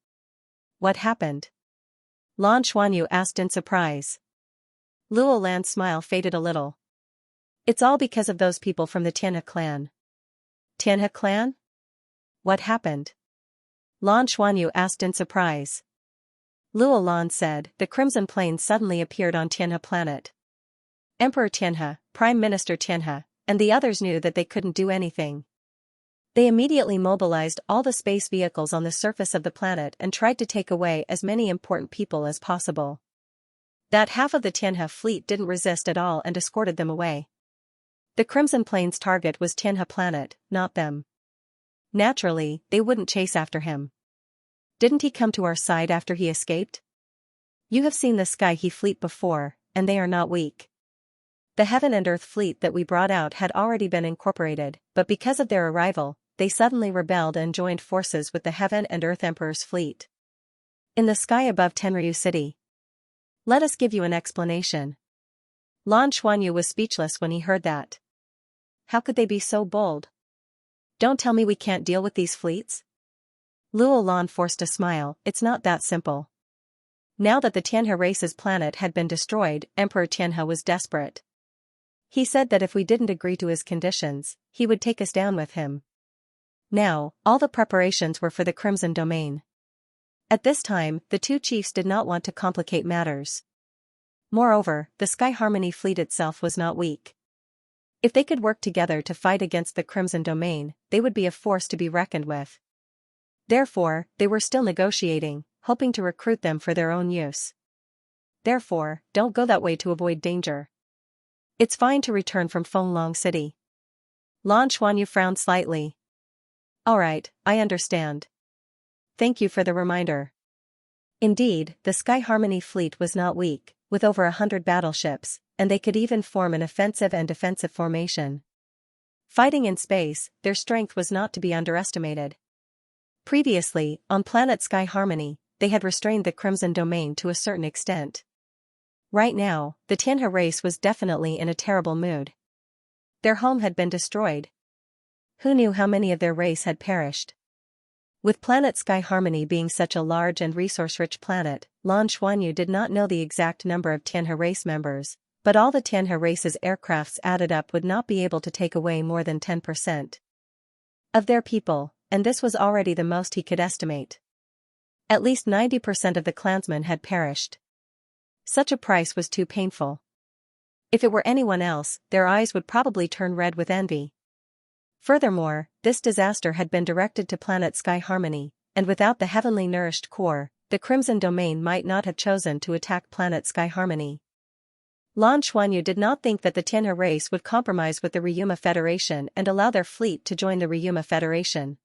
What happened?" Lan Xuanyu asked in surprise. Luo Lan's smile faded a little. "It's all because of those people from the Tianhe clan." "Tianhe clan? What happened?" Lan Xuanyu asked in surprise. Luo Lan said, "The Crimson Plane suddenly appeared on Tianhe planet. Emperor Tianhe, Prime Minister Tianhe, and the others knew that they couldn't do anything. They immediately mobilized all the space vehicles on the surface of the planet and tried to take away as many important people as possible. That half of the Tianhe fleet didn't resist at all and escorted them away. The Crimson Plane's target was Tianhe planet, not them. Naturally, they wouldn't chase after him. Didn't he come to our side after he escaped? You have seen the Sky He fleet before, and they are not weak. The Heaven and Earth fleet that we brought out had already been incorporated, but because of their arrival, they suddenly rebelled and joined forces with the Heaven and Earth Emperor's fleet. In the sky above Tenryu City. Let us give you an explanation." Lan Xuanyu was speechless when he heard that. How could they be so bold? Don't tell me we can't deal with these fleets? Luo Lan forced a smile. "It's not that simple." Now that the Tianhe race's planet had been destroyed, Emperor Tianhe was desperate. He said that if we didn't agree to his conditions, he would take us down with him. Now, all the preparations were for the Crimson Domain. At this time, the two chiefs did not want to complicate matters. Moreover, the Sky Harmony fleet itself was not weak. If they could work together to fight against the Crimson Domain, they would be a force to be reckoned with. Therefore, they were still negotiating, hoping to recruit them for their own use. Therefore, don't go that way to avoid danger. It's fine to return from Fenglong City. Lan Xuanyu frowned slightly. Alright, I understand. Thank you for the reminder. Indeed, the Sky Harmony fleet was not weak, with over 100 battleships, and they could even form an offensive and defensive formation. Fighting in space, their strength was not to be underestimated. Previously, on planet Sky Harmony, they had restrained the Crimson Domain to a certain extent. Right now, the Tianhe race was definitely in a terrible mood. Their home had been destroyed. Who knew how many of their race had perished? With planet Sky Harmony being such a large and resource-rich planet, Lan Xuanyu did not know the exact number of Tianhe race members, but all the Tianhe race's aircrafts added up would not be able to take away more than 10% of their people, and this was already the most he could estimate. At least 90% of the clansmen had perished. Such a price was too painful. If it were anyone else, their eyes would probably turn red with envy. Furthermore, this disaster had been directed to planet Sky Harmony, and without the heavenly nourished core, the Crimson Domain might not have chosen to attack planet Sky Harmony. Lan Xuanyu did not think that the Tianhe race would compromise with the Ryuma Federation and allow their fleet to join the Ryuma Federation.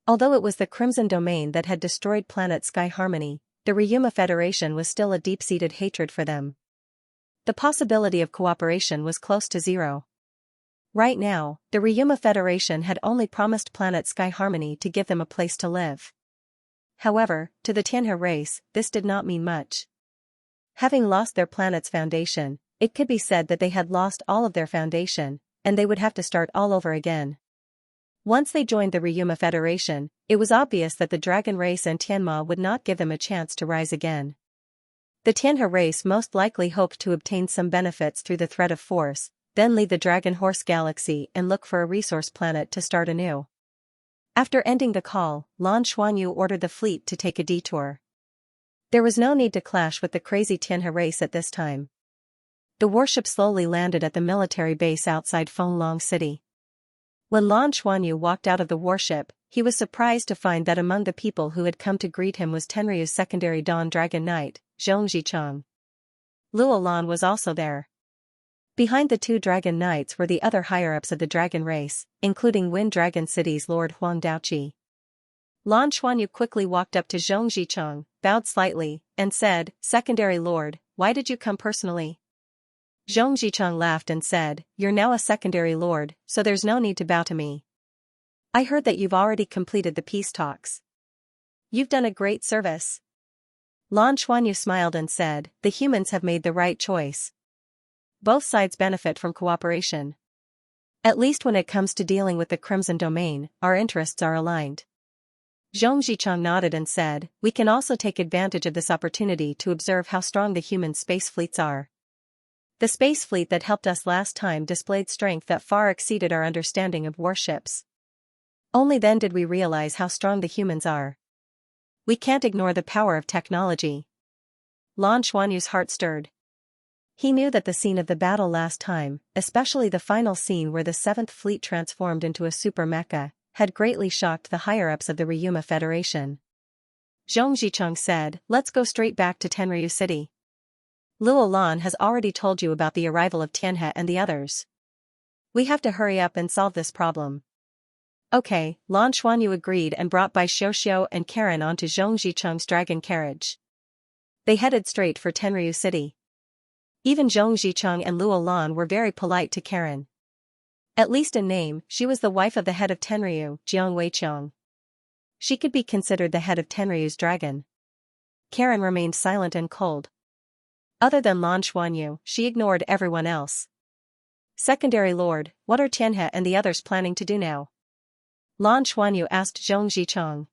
Although it was the Crimson Domain that had destroyed planet Sky Harmony, the Ryuma Federation was still a deep-seated hatred for them. The possibility of cooperation was close to zero. Right now, the Ryuma Federation had only promised planet Sky Harmony to give them a place to live. However, to the Tianhe race, this did not mean much. Having lost their planet's foundation, it could be said that they had lost all of their foundation, and they would have to start all over again. Once they joined the Ryuma Federation, it was obvious that the Dragon race and Tianma would not give them a chance to rise again. The Tianhe race most likely hoped to obtain some benefits through the threat of force, then leave the Dragon Horse Galaxy and look for a resource planet to start anew. After ending the call, Lan Xuanyu ordered the fleet to take a detour. There was no need to clash with the crazy Tianhe race at this time. The warship slowly landed at the military base outside Fenglong City. When Lan Xuanyu walked out of the warship, he was surprised to find that among the people who had come to greet him was Tenryu's secondary Dawn Dragon Knight, Xianxia. Luo Lan was also there. Behind the two Dragon Knights were the other higher-ups of the Dragon race, including Wind Dragon City's Lord Huang Daoqi. Lan Xuanyu quickly walked up to Xianxia, bowed slightly, and said, "Secondary Lord, why did you come personally?" Xianxia laughed and said, "You're now a secondary lord, so there's no need to bow to me. I heard that you've already completed the peace talks. You've done a great service." Lan Xuanyu smiled and said, "The humans have made the right choice. Both sides benefit from cooperation. At least when it comes to dealing with the Crimson Domain, our interests are aligned." Xianxia nodded and said, "We can also take advantage of this opportunity to observe how strong the human space fleets are. The space fleet that helped us last time displayed strength that far exceeded our understanding of warships. Only then did we realize how strong the humans are. We can't ignore the power of technology." Lan Xuanyu's heart stirred. He knew that the scene of the battle last time, especially the final scene where the 7th Fleet transformed into a super mecha, had greatly shocked the higher-ups of the Ryuma Federation. Xianxia said, "Let's go straight back to Tenryu City. Luo Lan has already told you about the arrival of Tianhe and the others. We have to hurry up and solve this problem." Okay, Lan Xuanyu agreed and brought by Xiaoxiao and Karen onto Xianxia's dragon carriage. They headed straight for Tenryu City. Even Xianxia and Luo Lan were very polite to Karen. At least in name, she was the wife of the head of Tenryu, Jiang Weiqiang. She could be considered the head of Tenryu's dragon. Karen remained silent and cold. Other than Lan Xuanyu, she ignored everyone else. "Secondary Lord, what are Tianhe and the others planning to do now?" Lan Xuanyu asked Xianxia.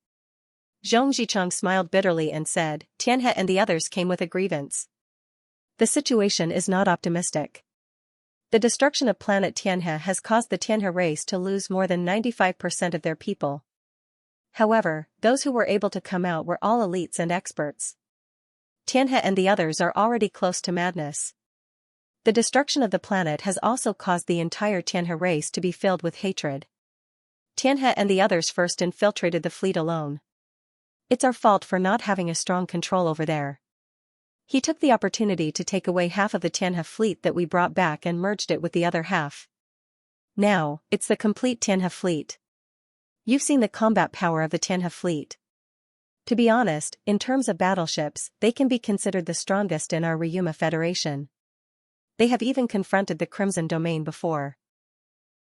Xianxia smiled bitterly and said, "Tianhe and the others came with a grievance. The situation is not optimistic. The destruction of planet Tianhe has caused the Tianhe race to lose more than 95% of their people. However, those who were able to come out were all elites and experts. Tianhe and the others are already close to madness. The destruction of the planet has also caused the entire Tianhe race to be filled with hatred. Tianhe and the others first infiltrated the fleet alone. It's our fault for not having a strong control over there. He took the opportunity to take away half of the Tianhe fleet that we brought back and merged it with the other half. Now, it's the complete Tianhe fleet. You've seen the combat power of the Tianhe fleet. To be honest, in terms of battleships, they can be considered the strongest in our Ryuma Federation. They have even confronted the Crimson Domain before.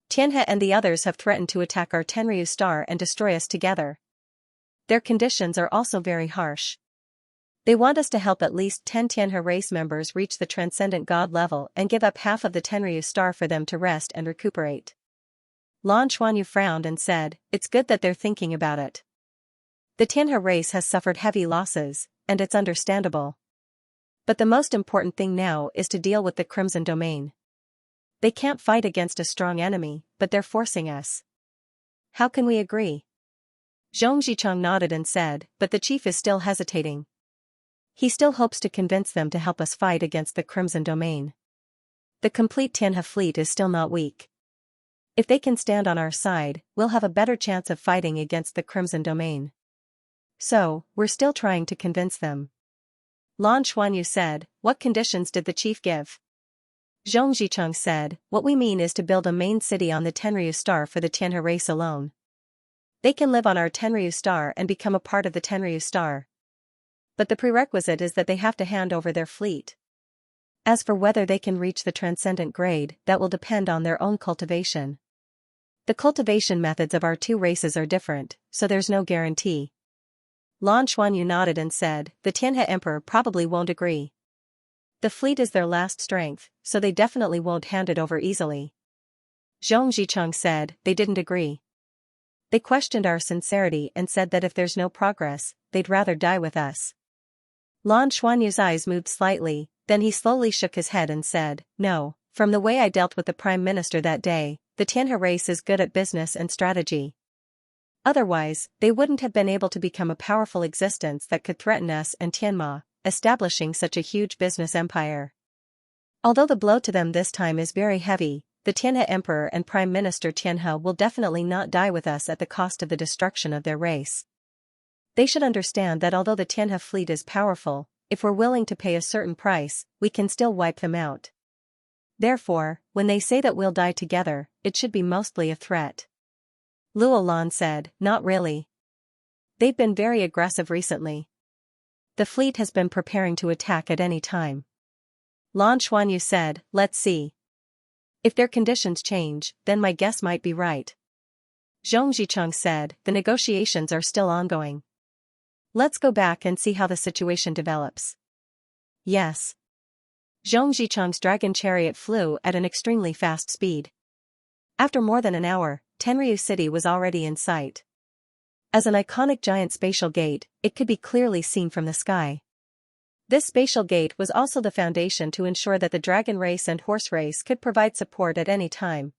Tianhe and the others have threatened to attack our Tenryu star and destroy us together. Their conditions are also very harsh. They want us to help at least 10 Tianhe race members reach the Transcendent God level and give up half of the Tenryu star for them to rest and recuperate." Lan Xuanyu frowned and said, "It's good that they're thinking about it. The Tianhe race has suffered heavy losses, and it's understandable. But the most important thing now is to deal with the Crimson Domain. They can't fight against a strong enemy, but they're forcing us. How can we agree?" Xianxia nodded and said, "But the chief is still hesitating. He still hopes to convince them to help us fight against the Crimson Domain. The complete Tianhe fleet is still not weak. If they can stand on our side, we'll have a better chance of fighting against the Crimson Domain. So, we're still trying to convince them. Lan Xuanyu said, what conditions did the chief give? Zhong Zicheng said, what we mean is to build a main city on the Tenryu star for the Tianhe race alone. They can live on our Tenryu star and become a part of the Tenryu star. But the prerequisite is that they have to hand over their fleet. As for whether they can reach the transcendent grade, that will depend on their own cultivation. The cultivation methods of our two races are different, so there's no guarantee. Lan Xuanyu nodded and said, the Tianhe Emperor probably won't agree. The fleet is their last strength, so they definitely won't hand it over easily. Zhong Zicheng said, they didn't agree. They questioned our sincerity and said that if there's no progress, they'd rather die with us. Lan Xuanyu's eyes moved slightly, then he slowly shook his head and said, no, from the way I dealt with the Prime Minister that day, the Tianhe race is good at business and strategy. Otherwise, they wouldn't have been able to become a powerful existence that could threaten us and Tianma, establishing such a huge business empire. Although the blow to them this time is very heavy, the Tianhe Emperor and Prime Minister Tianhe will definitely not die with us at the cost of the destruction of their race. They should understand that although the Tianhe fleet is powerful, if we're willing to pay a certain price, we can still wipe them out. Therefore, when they say that we'll die together, it should be mostly a threat. Luo Lan said, not really. They've been very aggressive recently. The fleet has been preparing to attack at any time. Lan Xuanyu said, let's see. If their conditions change, then my guess might be right. Zhong Zicheng said, the negotiations are still ongoing. Let's go back and see how the situation develops. Yes. Zhong Zicheng's dragon chariot flew at an extremely fast speed. After more than an hour, Tenryu City was already in sight. As an iconic giant spatial gate, it could be clearly seen from the sky. This spatial gate was also the foundation to ensure that the dragon race and horse race could provide support at any time.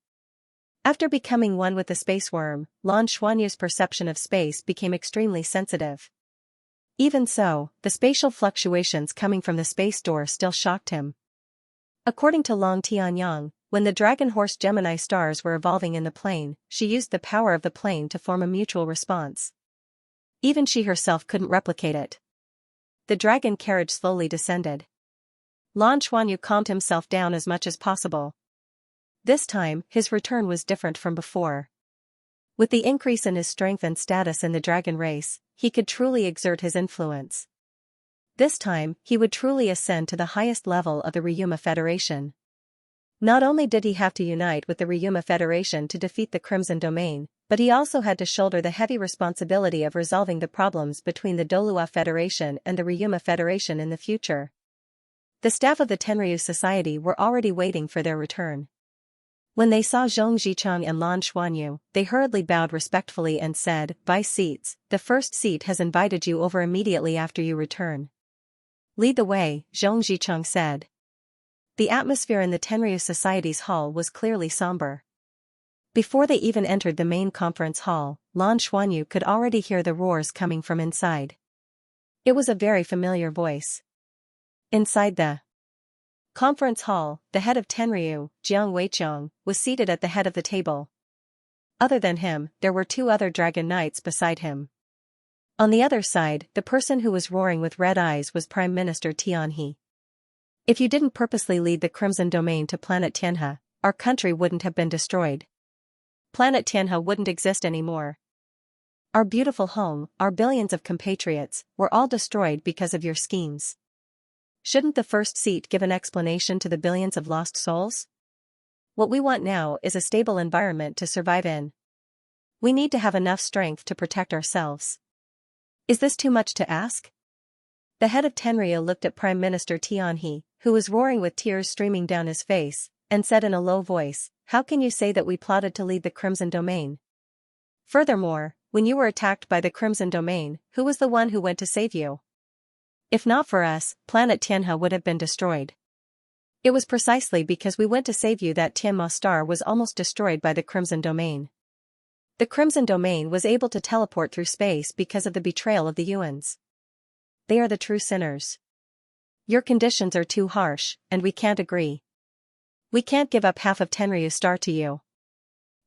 After becoming one with the space worm, Lan Xuanyu's perception of space became extremely sensitive. Even so, the spatial fluctuations coming from the space door still shocked him. According to Long Tianyang, when the dragon horse Gemini stars were evolving in the plane, she used the power of the plane to form a mutual response. Even she herself couldn't replicate it. The dragon carriage slowly descended. Lan Xuanyu calmed himself down as much as possible. This time, his return was different from before. With the increase in his strength and status in the dragon race, he could truly exert his influence. This time, he would truly ascend to the highest level of the Ryuma Federation. Not only did he have to unite with the Ryuma Federation to defeat the Crimson Domain, but he also had to shoulder the heavy responsibility of resolving the problems between the Douluo Federation and the Ryuma Federation in the future. The staff of the Tenryu Society were already waiting for their return. When they saw Zhong Zicheng and Lan Xuanyu, they hurriedly bowed respectfully and said, "Buy seats, the first seat has invited you over immediately after you return." "Lead the way," Zhong Zicheng said. The atmosphere in the Tenryu Society's hall was clearly somber. Before they even entered the main conference hall, Lan Xuanyu could already hear the roars coming from inside. It was a very familiar voice. Inside the conference hall, the head of Tenryu, Jiang Weiqiang, was seated at the head of the table. Other than him, there were two other dragon knights beside him. On the other side, the person who was roaring with red eyes was Prime Minister Tianhe. "If you didn't purposely lead the Crimson Domain to planet Tianhe, our country wouldn't have been destroyed. Planet Tianhe wouldn't exist anymore. Our beautiful home, our billions of compatriots, were all destroyed because of your schemes. Shouldn't the first seat give an explanation to the billions of lost souls? What we want now is a stable environment to survive in. We need to have enough strength to protect ourselves. Is this too much to ask?" The head of Tenryu looked at Prime Minister Tianhe, who was roaring with tears streaming down his face, and said in a low voice, "How can you say that we plotted to lead the Crimson Domain? Furthermore, when you were attacked by the Crimson Domain, who was the one who went to save you? If not for us, planet Tianhe would have been destroyed. It was precisely because we went to save you that Tianma star was almost destroyed by the Crimson Domain. The Crimson Domain was able to teleport through space because of the betrayal of the Yuans. They are the true sinners. Your conditions are too harsh, and we can't agree." We can't give up half of Tenryu's star to you.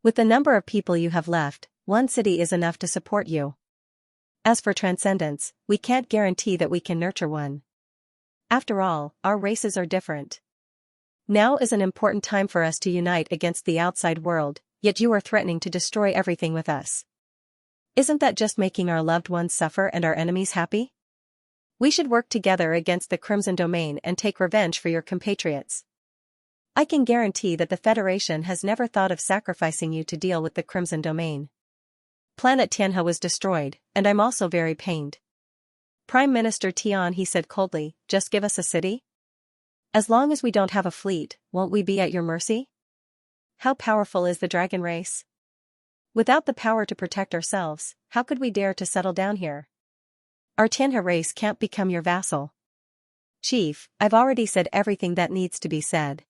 With the number of people you have left, one city is enough to support you. As for transcendence, we can't guarantee that we can nurture one. After all, our races are different. Now is an important time for us to unite against the outside world, yet you are threatening to destroy everything with us. Isn't that just making our loved ones suffer and our enemies happy? We should work together against the Crimson Domain and take revenge for your compatriots. I can guarantee that the Federation has never thought of sacrificing you to deal with the Crimson Domain. Planet Tianhe was destroyed, and I'm also very pained. Prime Minister Tian, he said coldly, just give us a city? As long as we don't have a fleet, won't we be at your mercy? How powerful is the dragon race? Without the power to protect ourselves, how could we dare to settle down here? Our Tianhe race can't become your vassal. Chief, I've already said everything that needs to be said.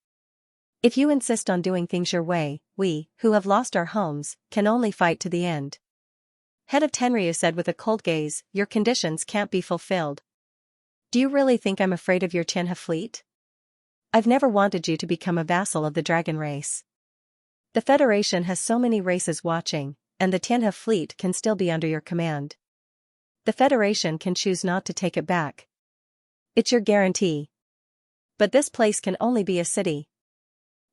If you insist on doing things your way, we, who have lost our homes, can only fight to the end. Head of Tenryu said with a cold gaze, your conditions can't be fulfilled. Do you really think I'm afraid of your Tianhe fleet? I've never wanted you to become a vassal of the dragon race. The Federation has so many races watching, and the Tianhe fleet can still be under your command. The Federation can choose not to take it back. It's your guarantee. But this place can only be a city.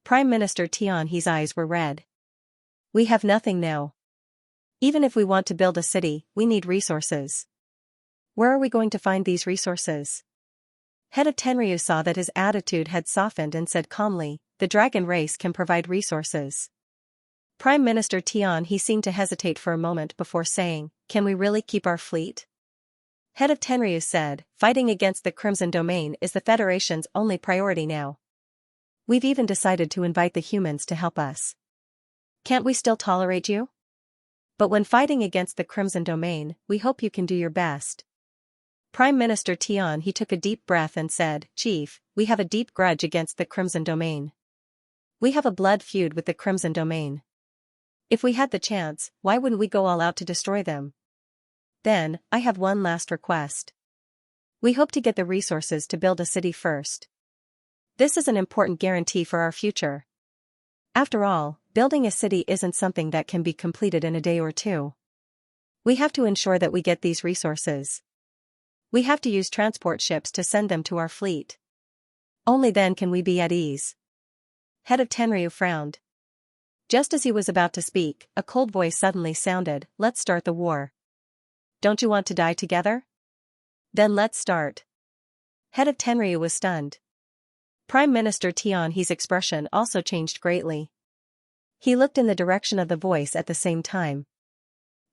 Prime Minister Tian, his eyes were red. We have nothing now. Even if we want to build a city, we need resources. Where are we going to find these resources? Head of Tenryu saw that his attitude had softened and said calmly, the dragon race can provide resources. Prime Minister Tian, he seemed to hesitate for a moment before saying, can we really keep our fleet? Head of Tenryu said, fighting against the Crimson Domain is the Federation's only priority now. We've even decided to invite the humans to help us. Can't we still tolerate you? But when fighting against the Crimson Domain, we hope you can do your best. Prime Minister Tian, he took a deep breath and said, Chief, we have a deep grudge against the Crimson Domain. We have a blood feud with the Crimson Domain. If we had the chance, why wouldn't we go all out to destroy them? Then, I have one last request. We hope to get the resources to build a city first. This is an important guarantee for our future. After all, building a city isn't something that can be completed in a day or two. We have to ensure that we get these resources. We have to use transport ships to send them to our fleet. Only then can we be at ease. Head of Tenryu frowned. Just as he was about to speak, a cold voice suddenly sounded, let's start the war. Don't you want to die together? Then let's start. Head of Tenryu was stunned. Prime Minister Tian, his expression also changed greatly. He looked in the direction of the voice at the same time.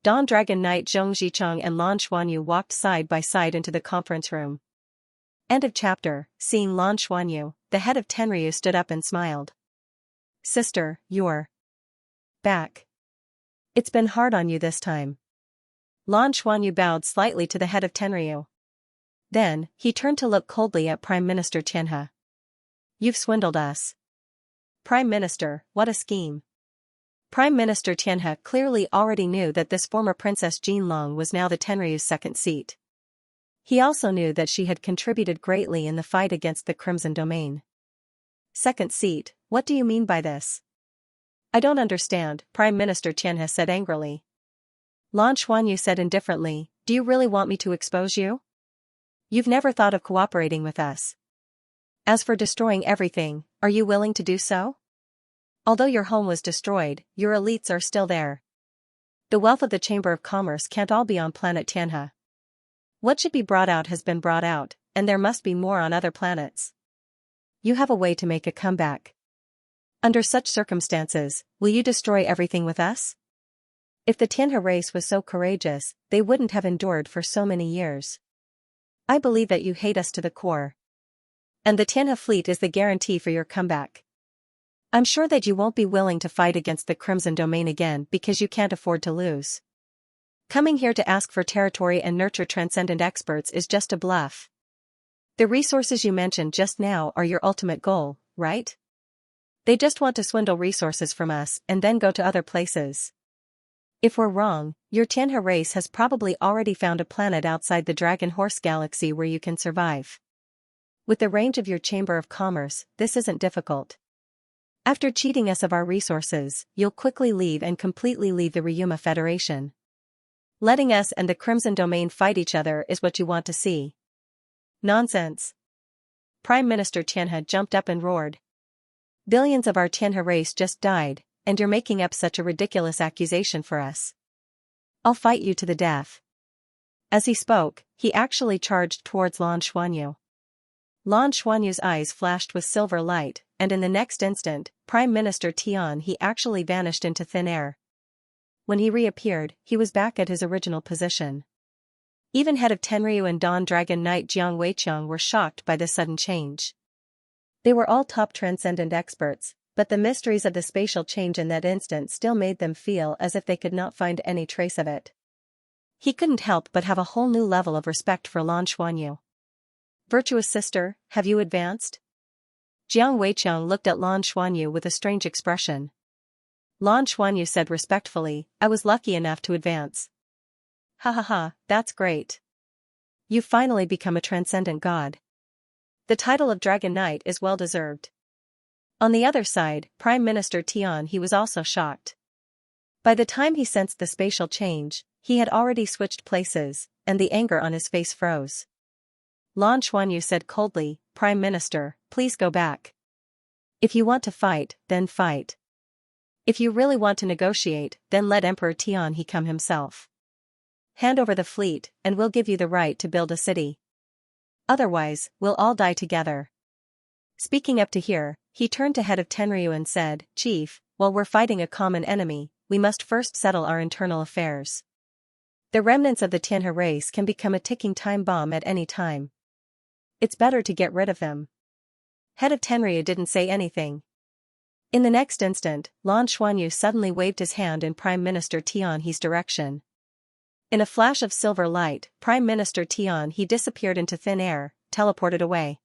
Dawn Dragon Knight Zhong Zicheng and Lan Xuanyu walked side by side into the conference room. End of chapter. Seeing Lan Xuanyu, the head of Tenryu stood up and smiled. Sister, you're back. It's been hard on you this time. Lan Xuanyu bowed slightly to the head of Tenryu. Then, he turned to look coldly at Prime Minister Tianhe. You've swindled us. Prime Minister, what a scheme. Prime Minister Tianhe clearly already knew that this former Princess Jinlong was now the Tenryu's second seat. He also knew that she had contributed greatly in the fight against the Crimson Domain. Second seat, what do you mean by this? I don't understand, Prime Minister Tianhe said angrily. Lan Xuanyu said indifferently, do you really want me to expose you? You've never thought of cooperating with us. As for destroying everything, are you willing to do so? Although your home was destroyed, your elites are still there. The wealth of the Chamber of Commerce can't all be on planet Tianhe. What should be brought out has been brought out, and there must be more on other planets. You have a way to make a comeback. Under such circumstances, will you destroy everything with us? If the Tianhe race was so courageous, they wouldn't have endured for so many years. I believe that you hate us to the core. And the Tianhe fleet is the guarantee for your comeback. I'm sure that you won't be willing to fight against the Crimson Domain again because you can't afford to lose. Coming here to ask for territory and nurture transcendent experts is just a bluff. The resources you mentioned just now are your ultimate goal, right? They just want to swindle resources from us and then go to other places. If we're wrong, your Tianhe race has probably already found a planet outside the Dragon Horse Galaxy where you can survive. With the range of your Chamber of Commerce, this isn't difficult. After cheating us of our resources, you'll quickly leave and completely leave the Ryuma Federation. Letting us and the Crimson Domain fight each other is what you want to see. Nonsense. Prime Minister Xianxia jumped up and roared. Billions of our Xianxia race just died, and you're making up such a ridiculous accusation for us. I'll fight you to the death. As he spoke, he actually charged towards Lan Xuanyu. Lan Xuanyu's eyes flashed with silver light, and in the next instant, Prime Minister Tian He actually vanished into thin air. When he reappeared, he was back at his original position. Even head of Tenryu and Dawn Dragon Knight Jiang Weiqiang were shocked by this sudden change. They were all top transcendent experts, but the mysteries of the spatial change in that instant still made them feel as if they could not find any trace of it. He couldn't help but have a whole new level of respect for Lan Xuanyu. Virtuous sister, have you advanced? Jiang Weiqiang looked at Lan Xuanyu with a strange expression. Lan Xuanyu said respectfully, I was lucky enough to advance. Ha ha ha, that's great. You've finally become a transcendent god. The title of Dragon Knight is well deserved. On the other side, Prime Minister Tian He was also shocked. By the time he sensed the spatial change, he had already switched places, and the anger on his face froze. Lan Xuanyu said coldly, Prime Minister, please go back. If you want to fight, then fight. If you really want to negotiate, then let Emperor Tian He come himself. Hand over the fleet, and we'll give you the right to build a city. Otherwise, we'll all die together. Speaking up to here, he turned to head of Tenryu and said, Chief, while we're fighting a common enemy, we must first settle our internal affairs. The remnants of the Xianxia race can become a ticking time bomb at any time. It's better to get rid of them. Head of Tenryu didn't say anything. In the next instant, Lan Xuanyu suddenly waved his hand in Prime Minister Tian He's direction. In a flash of silver light, Prime Minister Tian He disappeared into thin air, teleported away.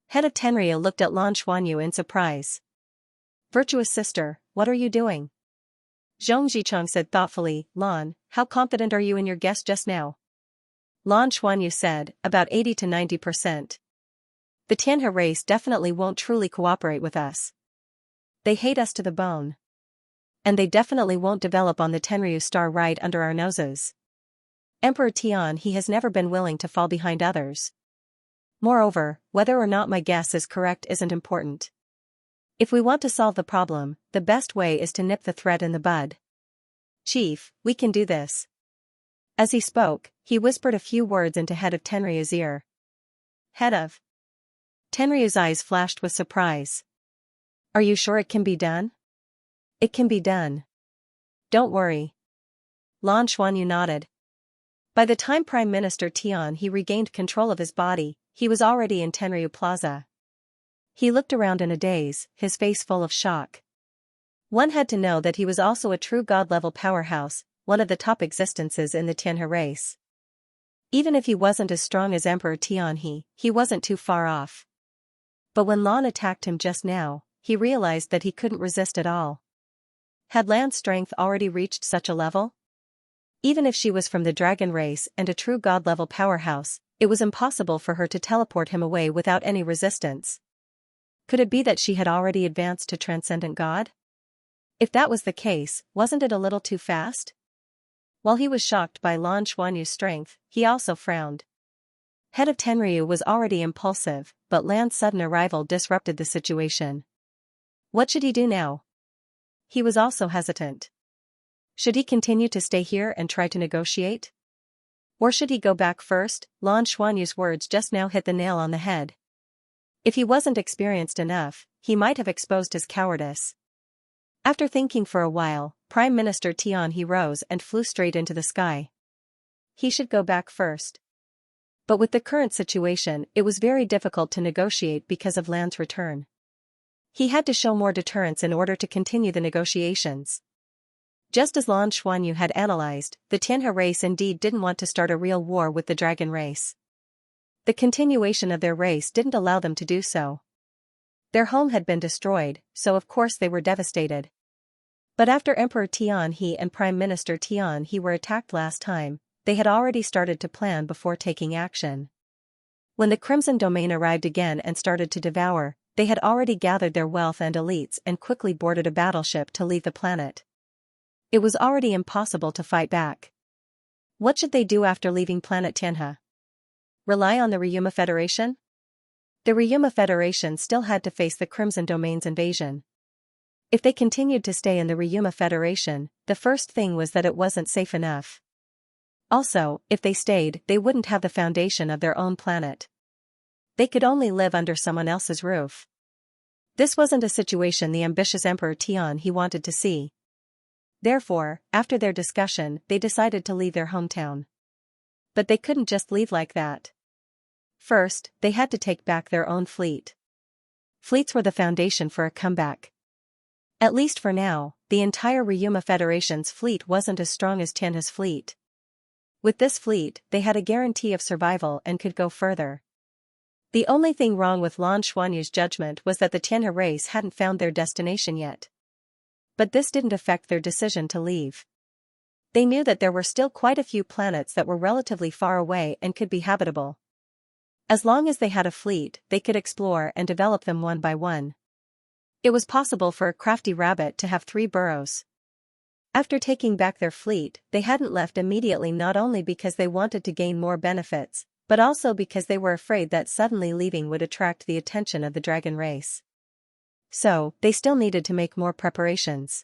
Head of Tenryu looked at Lan Xuanyu in surprise. Virtuous sister, what are you doing? Zhong Zicheng said thoughtfully, Lan, how confident are you in your guess just now? Lan Xuanyu said, about 80 to 90%. The Xianxia race definitely won't truly cooperate with us. They hate us to the bone. And they definitely won't develop on the Tenryu star right under our noses. Emperor Tian He has never been willing to fall behind others. Moreover, whether or not my guess is correct isn't important. If we want to solve the problem, the best way is to nip the threat in the bud. Chief, we can do this. As he spoke, he whispered a few words into head of Tenryu's ear. Head of. Tenryu's eyes flashed with surprise. Are you sure it can be done? It can be done. Don't worry. Lan Xuanyu nodded. By the time Prime Minister Tian He regained control of his body, he was already in Tenryu Plaza. He looked around in a daze, his face full of shock. One had to know that he was also a true god-level powerhouse, one of the top existences in the Xianxia race. Even if he wasn't as strong as Emperor Tian He wasn't too far off. But when Lan attacked him just now, he realized that he couldn't resist at all. Had Lan's strength already reached such a level? Even if she was from the dragon race and a true god-level powerhouse, it was impossible for her to teleport him away without any resistance. Could it be that she had already advanced to transcendent god? If that was the case, wasn't it a little too fast? While he was shocked by Lan Xuanyu's strength, he also frowned. Head of Tenryu was already impulsive, but Lan's sudden arrival disrupted the situation. What should he do now? He was also hesitant. Should he continue to stay here and try to negotiate? Or should he go back first? Lan Xuanyu's words just now hit the nail on the head. If he wasn't experienced enough, he might have exposed his cowardice. After thinking for a while, Prime Minister Tian He rose and flew straight into the sky. He should go back first. But with the current situation, it was very difficult to negotiate because of Lan's return. He had to show more deterrence in order to continue the negotiations. Just as Lan Xuanyu had analyzed, the Xianxia race indeed didn't want to start a real war with the dragon race. The continuation of their race didn't allow them to do so. Their home had been destroyed, so of course they were devastated. But after Emperor Tian He and Prime Minister Tian He were attacked last time, they had already started to plan before taking action. When the Crimson Domain arrived again and started to devour, they had already gathered their wealth and elites and quickly boarded a battleship to leave the planet. It was already impossible to fight back. What should they do after leaving planet Xianxia? Rely on the Ryuma Federation? The Ryuma Federation still had to face the Crimson Domain's invasion. If they continued to stay in the Ryuma Federation, the first thing was that it wasn't safe enough. Also, if they stayed, they wouldn't have the foundation of their own planet. They could only live under someone else's roof. This wasn't a situation the ambitious Emperor Tian he wanted to see. Therefore, after their discussion, they decided to leave their hometown. But they couldn't just leave like that. First, they had to take back their own fleet. Fleets were the foundation for a comeback. At least for now, the entire Ryuma Federation's fleet wasn't as strong as Tianxia's fleet. With this fleet, they had a guarantee of survival and could go further. The only thing wrong with Lan Xuanyu's judgment was that the Xianxia race hadn't found their destination yet. But this didn't affect their decision to leave. They knew that there were still quite a few planets that were relatively far away and could be habitable. As long as they had a fleet, they could explore and develop them one by one. It was possible for a crafty rabbit to have 3 burrows. After taking back their fleet, they hadn't left immediately, not only because they wanted to gain more benefits, but also because they were afraid that suddenly leaving would attract the attention of the dragon race. So, they still needed to make more preparations.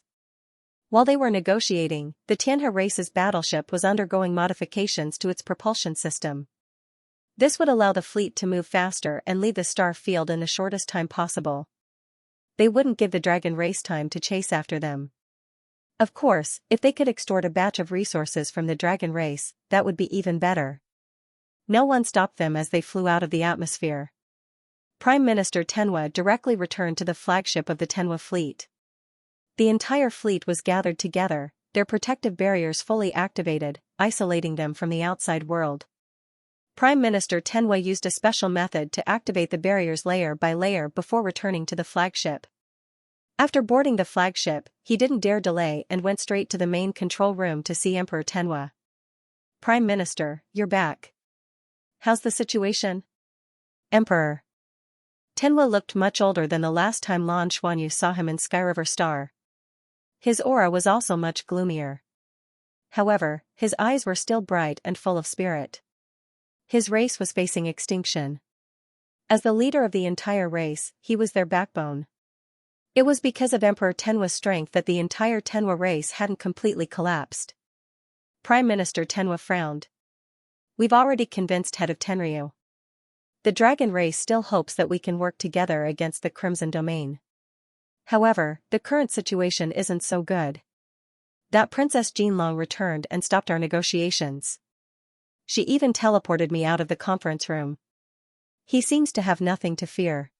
While they were negotiating, the Xianxia race's battleship was undergoing modifications to its propulsion system. This would allow the fleet to move faster and leave the star field in the shortest time possible. They wouldn't give the dragon race time to chase after them. Of course, if they could extort a batch of resources from the dragon race, that would be even better. No one stopped them as they flew out of the atmosphere. Prime Minister Tenwa directly returned to the flagship of the Tenwa fleet. The entire fleet was gathered together, their protective barriers fully activated, isolating them from the outside world. Prime Minister Tenwa used a special method to activate the barriers layer by layer before returning to the flagship. After boarding the flagship, he didn't dare delay and went straight to the main control room to see Emperor Tenwa. "Prime Minister, you're back. How's the situation?" "Emperor." Tenwa looked much older than the last time Lan Xuanyu saw him in Skyriver Star. His aura was also much gloomier. However, his eyes were still bright and full of spirit. His race was facing extinction. As the leader of the entire race, he was their backbone. It was because of Emperor Tenwa's strength that the entire Tenwa race hadn't completely collapsed. Prime Minister Tenwa frowned. "We've already convinced Head of Tenryu. The dragon race still hopes that we can work together against the Crimson Domain. However, the current situation isn't so good. That Princess Jinlong returned and stopped our negotiations. She even teleported me out of the conference room. He seems to have nothing to fear."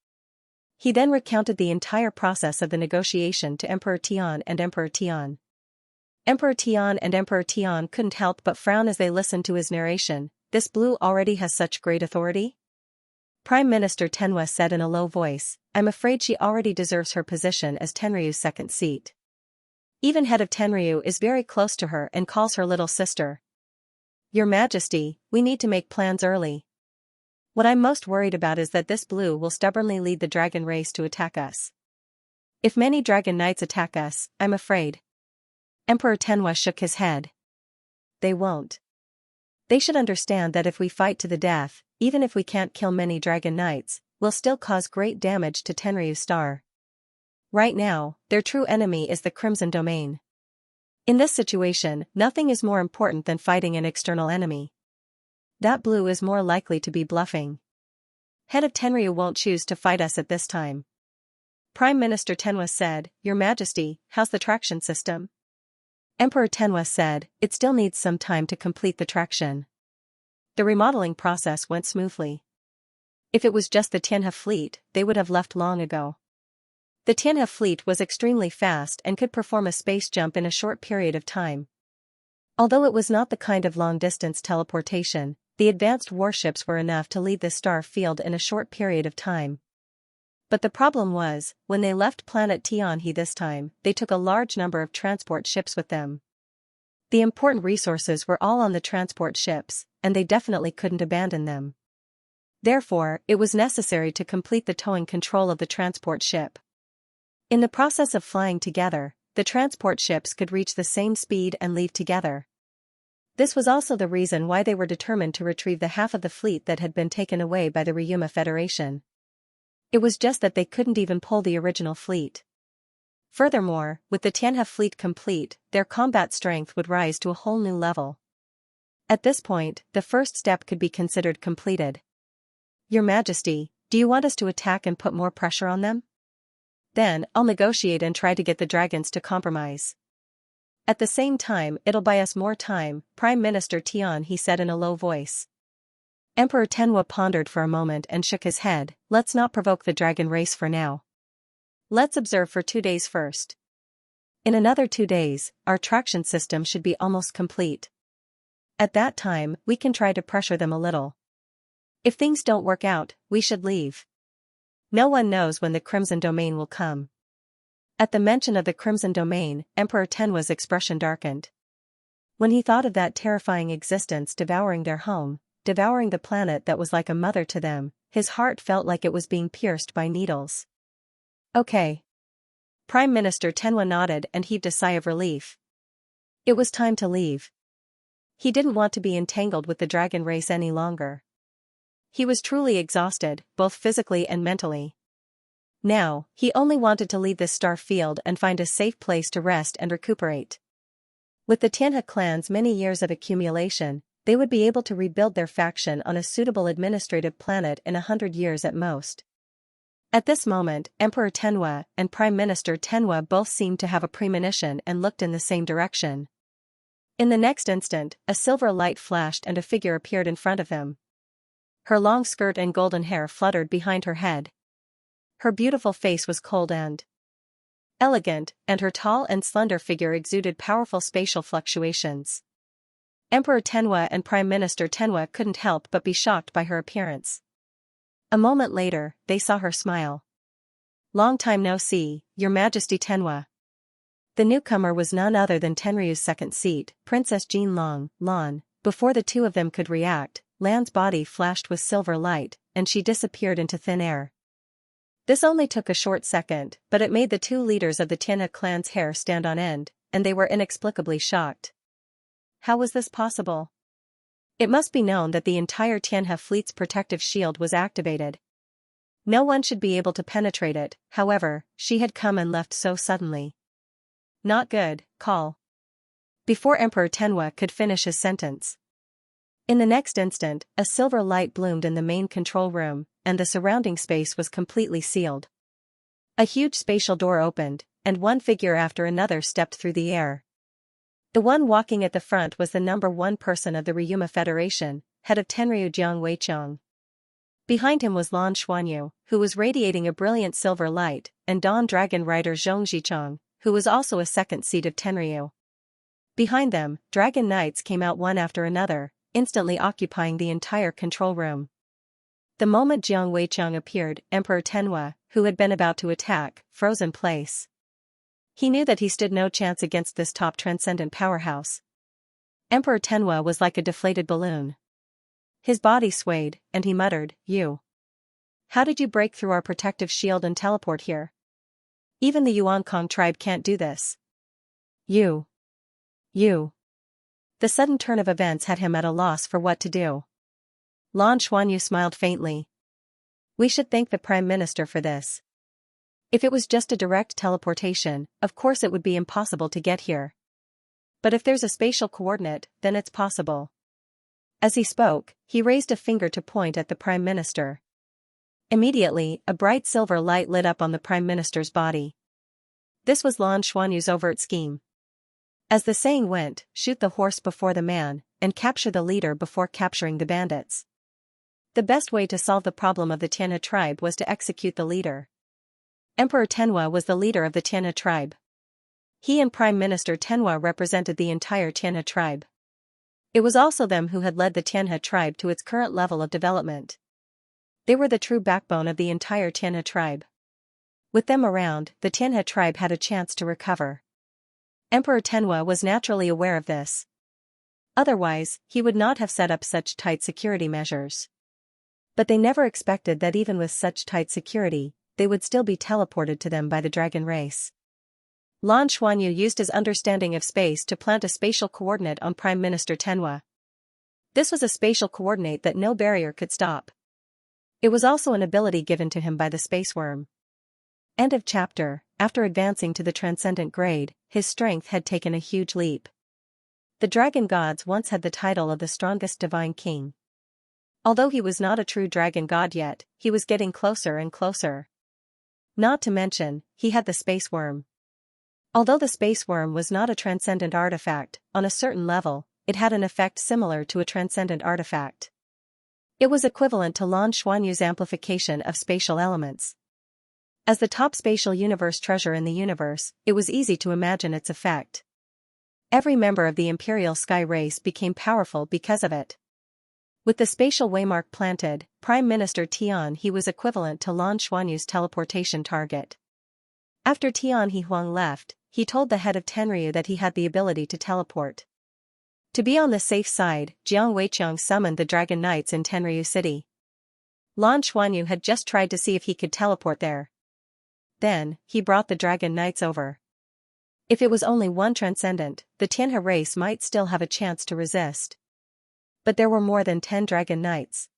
He then recounted the entire process of the negotiation to Emperor Tian and Emperor Tian. Emperor Tian and Emperor Tian couldn't help but frown as they listened to his narration. "This blue already has such great authority?" Prime Minister Tenwa said in a low voice, "I'm afraid she already deserves her position as Tenryu's second seat. Even Head of Tenryu is very close to her and calls her little sister. Your Majesty, we need to make plans early. What I'm most worried about is that this blue will stubbornly lead the dragon race to attack us. If many dragon knights attack us, I'm afraid." Emperor Tenwa shook his head. "They won't. They should understand that if we fight to the death, even if we can't kill many dragon knights, we'll still cause great damage to Tenryu's star. Right now, their true enemy is the Crimson Domain. In this situation, nothing is more important than fighting an external enemy. That blue is more likely to be bluffing. Head of Tenryu won't choose to fight us at this time." Prime Minister Tenwa said, "Your Majesty, how's the traction system?" Emperor Tenwa said, "It still needs some time to complete the traction. The remodeling process went smoothly. If it was just the Xianxia fleet, they would have left long ago. The Xianxia fleet was extremely fast and could perform a space jump in a short period of time. Although it was not the kind of long-distance teleportation, the advanced warships were enough to leave the star field in a short period of time. But the problem was, when they left planet Tianhe this time, they took a large number of transport ships with them. The important resources were all on the transport ships, and they definitely couldn't abandon them. Therefore, it was necessary to complete the towing control of the transport ship. In the process of flying together, the transport ships could reach the same speed and leave together. This was also the reason why they were determined to retrieve the half of the fleet that had been taken away by the Ryuma Federation. It was just that they couldn't even pull the original fleet. Furthermore, with the Tianhe fleet complete, their combat strength would rise to a whole new level. At this point, the first step could be considered completed. Your Majesty, do you want us to attack and put more pressure on them? Then, I'll negotiate and try to get the dragons to compromise. At the same time, it'll buy us more time, Prime Minister Tian, he said in a low voice. Emperor Tenwa pondered for a moment and shook his head. Let's not provoke the dragon race for now. Let's observe for 2 days first. In another 2 days, our traction system should be almost complete. At that time, we can try to pressure them a little. If things don't work out, we should leave. No one knows when the Crimson Domain will come. At the mention of the Crimson Domain, Emperor Tenwa's expression darkened. When he thought of that terrifying existence devouring their home, devouring the planet that was like a mother to them, his heart felt like it was being pierced by needles. Okay. Prime Minister Tenwa nodded and heaved a sigh of relief. It was time to leave. He didn't want to be entangled with the dragon race any longer. He was truly exhausted, both physically and mentally. Now, he only wanted to leave this star field and find a safe place to rest and recuperate. With the Tianhe clan's many years of accumulation, they would be able to rebuild their faction on a suitable administrative planet in 100 years at most. At this moment, Emperor Tenwa and Prime Minister Tenwa both seemed to have a premonition and looked in the same direction. In the next instant, a silver light flashed and a figure appeared in front of him. Her long skirt and golden hair fluttered behind her head. Her beautiful face was cold and elegant, and her tall and slender figure exuded powerful spatial fluctuations. Emperor Tenwa and Prime Minister Tenwa couldn't help but be shocked by her appearance. A moment later, they saw her smile. Long time no see, Your Majesty Tenwa. The newcomer was none other than Tenryu's second seat, Princess Jean Lan. Before the two of them could react, Lan's body flashed with silver light, and she disappeared into thin air. This only took a short second, but it made the two leaders of the Tianhe clan's hair stand on end, and they were inexplicably shocked. How was this possible? It must be known that the entire Tianhe fleet's protective shield was activated. No one should be able to penetrate it, however, she had come and left so suddenly. Not good, call. Before Emperor Tenwa could finish his sentence. In the next instant, a silver light bloomed in the main control room, and the surrounding space was completely sealed. A huge spatial door opened, and one figure after another stepped through the air. The one walking at the front was the number 1 person of the Ryuma Federation, head of Tenryu Jiang Weiqiang. Behind him was Lan Xuanyu, who was radiating a brilliant silver light, and Dawn Dragon Rider Zhong Zichang, who was also a second seat of Tenryu. Behind them, Dragon Knights came out one after another, instantly occupying the entire control room. The moment Jiang Weiqiang appeared, Emperor Tenwa, who had been about to attack, froze in place. He knew that he stood no chance against this top transcendent powerhouse. Emperor Tenwa was like a deflated balloon. His body swayed, and he muttered, "You. How did you break through our protective shield and teleport here? Even the Yuankong tribe can't do this." You. The sudden turn of events had him at a loss for what to do. Lan Xuanyu smiled faintly. "We should thank the Prime Minister for this. If it was just a direct teleportation, of course it would be impossible to get here. But if there's a spatial coordinate, then it's possible." As he spoke, he raised a finger to point at the Prime Minister. Immediately, a bright silver light lit up on the Prime Minister's body. This was Lan Xuanyu's overt scheme. As the saying went, shoot the horse before the man, and capture the leader before capturing the bandits. The best way to solve the problem of the Tianhe tribe was to execute the leader. Emperor Tenwa was the leader of the Tianhe tribe. He and Prime Minister Tenwa represented the entire Tianhe tribe. It was also them who had led the Tianhe tribe to its current level of development. They were the true backbone of the entire Tianhe tribe. With them around, the Tianhe tribe had a chance to recover. Emperor Tenwa was naturally aware of this. Otherwise, he would not have set up such tight security measures. But they never expected that even with such tight security, they would still be teleported to them by the dragon race. Lan Xuanyu used his understanding of space to plant a spatial coordinate on Prime Minister Tenhua. This was a spatial coordinate that no barrier could stop. It was also an ability given to him by the space worm. End of chapter. After advancing to the transcendent grade, his strength had taken a huge leap. The dragon gods once had the title of the strongest divine king. Although he was not a true dragon god yet, he was getting closer and closer. Not to mention, he had the space worm. Although the space worm was not a transcendent artifact, on a certain level, it had an effect similar to a transcendent artifact. It was equivalent to Lan Xuanyu's amplification of spatial elements. As the top spatial universe treasure in the universe, it was easy to imagine its effect. Every member of the Imperial Sky race became powerful because of it. With the spatial waymark planted, Prime Minister Tian He was equivalent to Lan Xuanyu's teleportation target. After Tian He Huang left, he told the head of Tenryu that he had the ability to teleport. To be on the safe side, Jiang Weiqiang summoned the Dragon Knights in Tenryu City. Lan Xuanyu had just tried to see if he could teleport there. Then, he brought the Dragon Knights over. If it was only one transcendent, the Tianhe race might still have a chance to resist. But there were more than 10 Dragon Knights.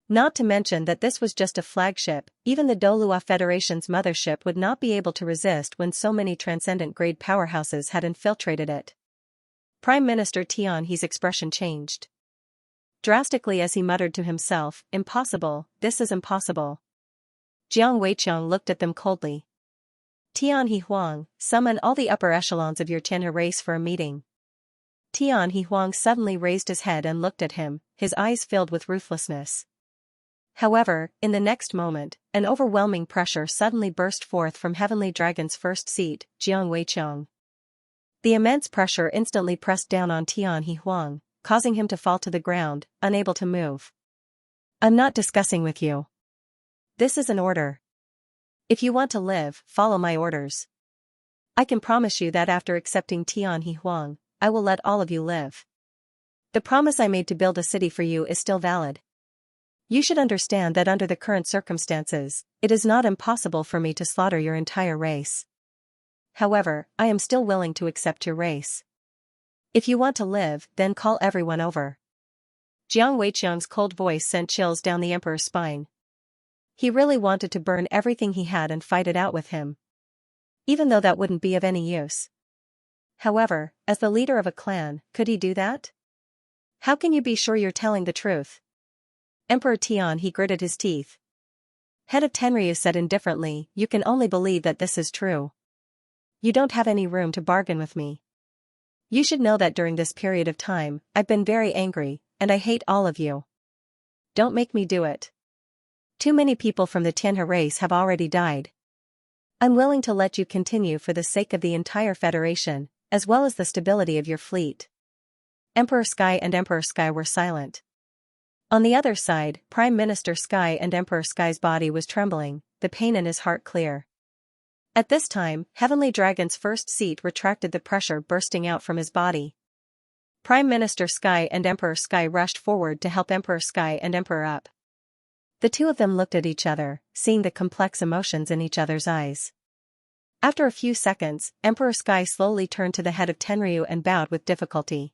Not to mention that this was just a flagship, even the Douluo Federation's mothership would not be able to resist when so many transcendent-grade powerhouses had infiltrated it. Prime Minister Tian He's expression changed drastically as he muttered to himself, "Impossible, this is impossible." Jiang Weiqiang looked at them coldly. Tian He Huang, summon all the upper echelons of your Tianhe race for a meeting. Tian He Huang suddenly raised his head and looked at him, his eyes filled with ruthlessness. However, in the next moment, an overwhelming pressure suddenly burst forth from Heavenly Dragon's first seat, Jiang Weiqiang. The immense pressure instantly pressed down on Tian He Huang, causing him to fall to the ground, unable to move. "I'm not discussing with you. This is an order. If you want to live, follow my orders. I can promise you that after accepting Tian He Huang, I will let all of you live. The promise I made to build a city for you is still valid. You should understand that under the current circumstances, it is not impossible for me to slaughter your entire race. However, I am still willing to accept your race. If you want to live, then call everyone over." Jiang Weiqiang's cold voice sent chills down the emperor's spine. He really wanted to burn everything he had and fight it out with him. Even though that wouldn't be of any use. However, as the leader of a clan, could he do that? "How can you be sure you're telling the truth?" Emperor Tian He gritted his teeth. Head of Tenryu said indifferently, "You can only believe that this is true. You don't have any room to bargain with me. You should know that during this period of time, I've been very angry, and I hate all of you. Don't make me do it. Too many people from the Tianhe race have already died. I'm willing to let you continue for the sake of the entire Federation, as well as the stability of your fleet." Emperor Sky and Emperor Sky were silent. On the other side, Prime Minister Sky and Emperor Sky's body was trembling, the pain in his heart clear. At this time, Heavenly Dragon's first seat retracted the pressure bursting out from his body. Prime Minister Sky and Emperor Sky rushed forward to help Emperor Sky and Emperor Up. The two of them looked at each other, seeing the complex emotions in each other's eyes. After a few seconds, Emperor Sky slowly turned to the head of Tenryu and bowed with difficulty.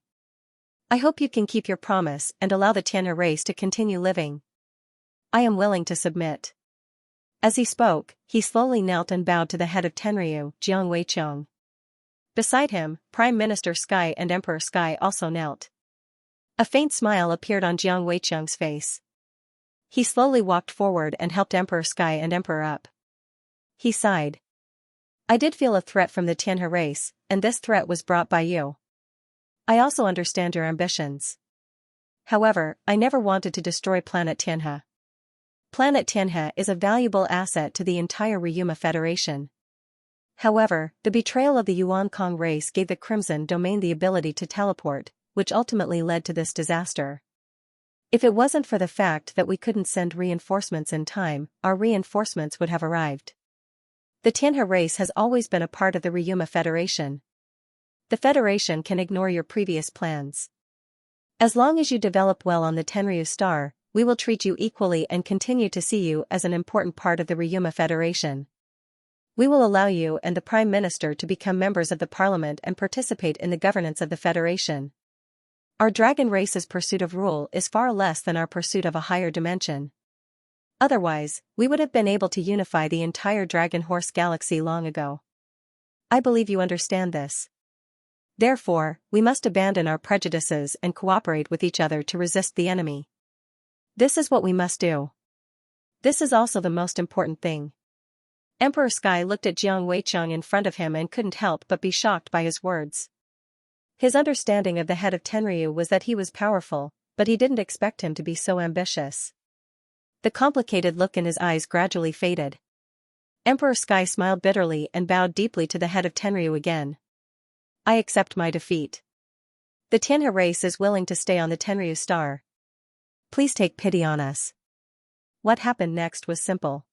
"I hope you can keep your promise and allow the Tianhe race to continue living. I am willing to submit." As he spoke, he slowly knelt and bowed to the head of Tenryu, Jiang Weiqiang. Beside him, Prime Minister Sky and Emperor Sky also knelt. A faint smile appeared on Jiang Weiqiang's face. He slowly walked forward and helped Emperor Sky and Emperor Up. He sighed. "I did feel a threat from the Tianhe race, and this threat was brought by you. I also understand your ambitions. However, I never wanted to destroy planet Tianhe. Planet Tianhe is a valuable asset to the entire Ryuma Federation. However, the betrayal of the Yuan Kong race gave the Crimson Domain the ability to teleport, which ultimately led to this disaster. If it wasn't for the fact that we couldn't send reinforcements in time, our reinforcements would have arrived. The Tianhe race has always been a part of the Ryuma Federation. The Federation can ignore your previous plans. As long as you develop well on the Tenryu star, we will treat you equally and continue to see you as an important part of the Ryuma Federation. We will allow you and the Prime Minister to become members of the Parliament and participate in the governance of the Federation. Our dragon race's pursuit of rule is far less than our pursuit of a higher dimension. Otherwise, we would have been able to unify the entire Dragon Horse Galaxy long ago. I believe you understand this. Therefore, we must abandon our prejudices and cooperate with each other to resist the enemy. This is what we must do. This is also the most important thing. Emperor Sky looked at Jiang Weiqiang in front of him and couldn't help but be shocked by his words. His understanding of the head of Tenryu was that he was powerful, but he didn't expect him to be so ambitious. The complicated look in his eyes gradually faded. Emperor Sky smiled bitterly and bowed deeply to the head of Tenryu again. I accept my defeat. The Tianhe race is willing to stay on the Tenryu star. Please take pity on us. What happened next was simple.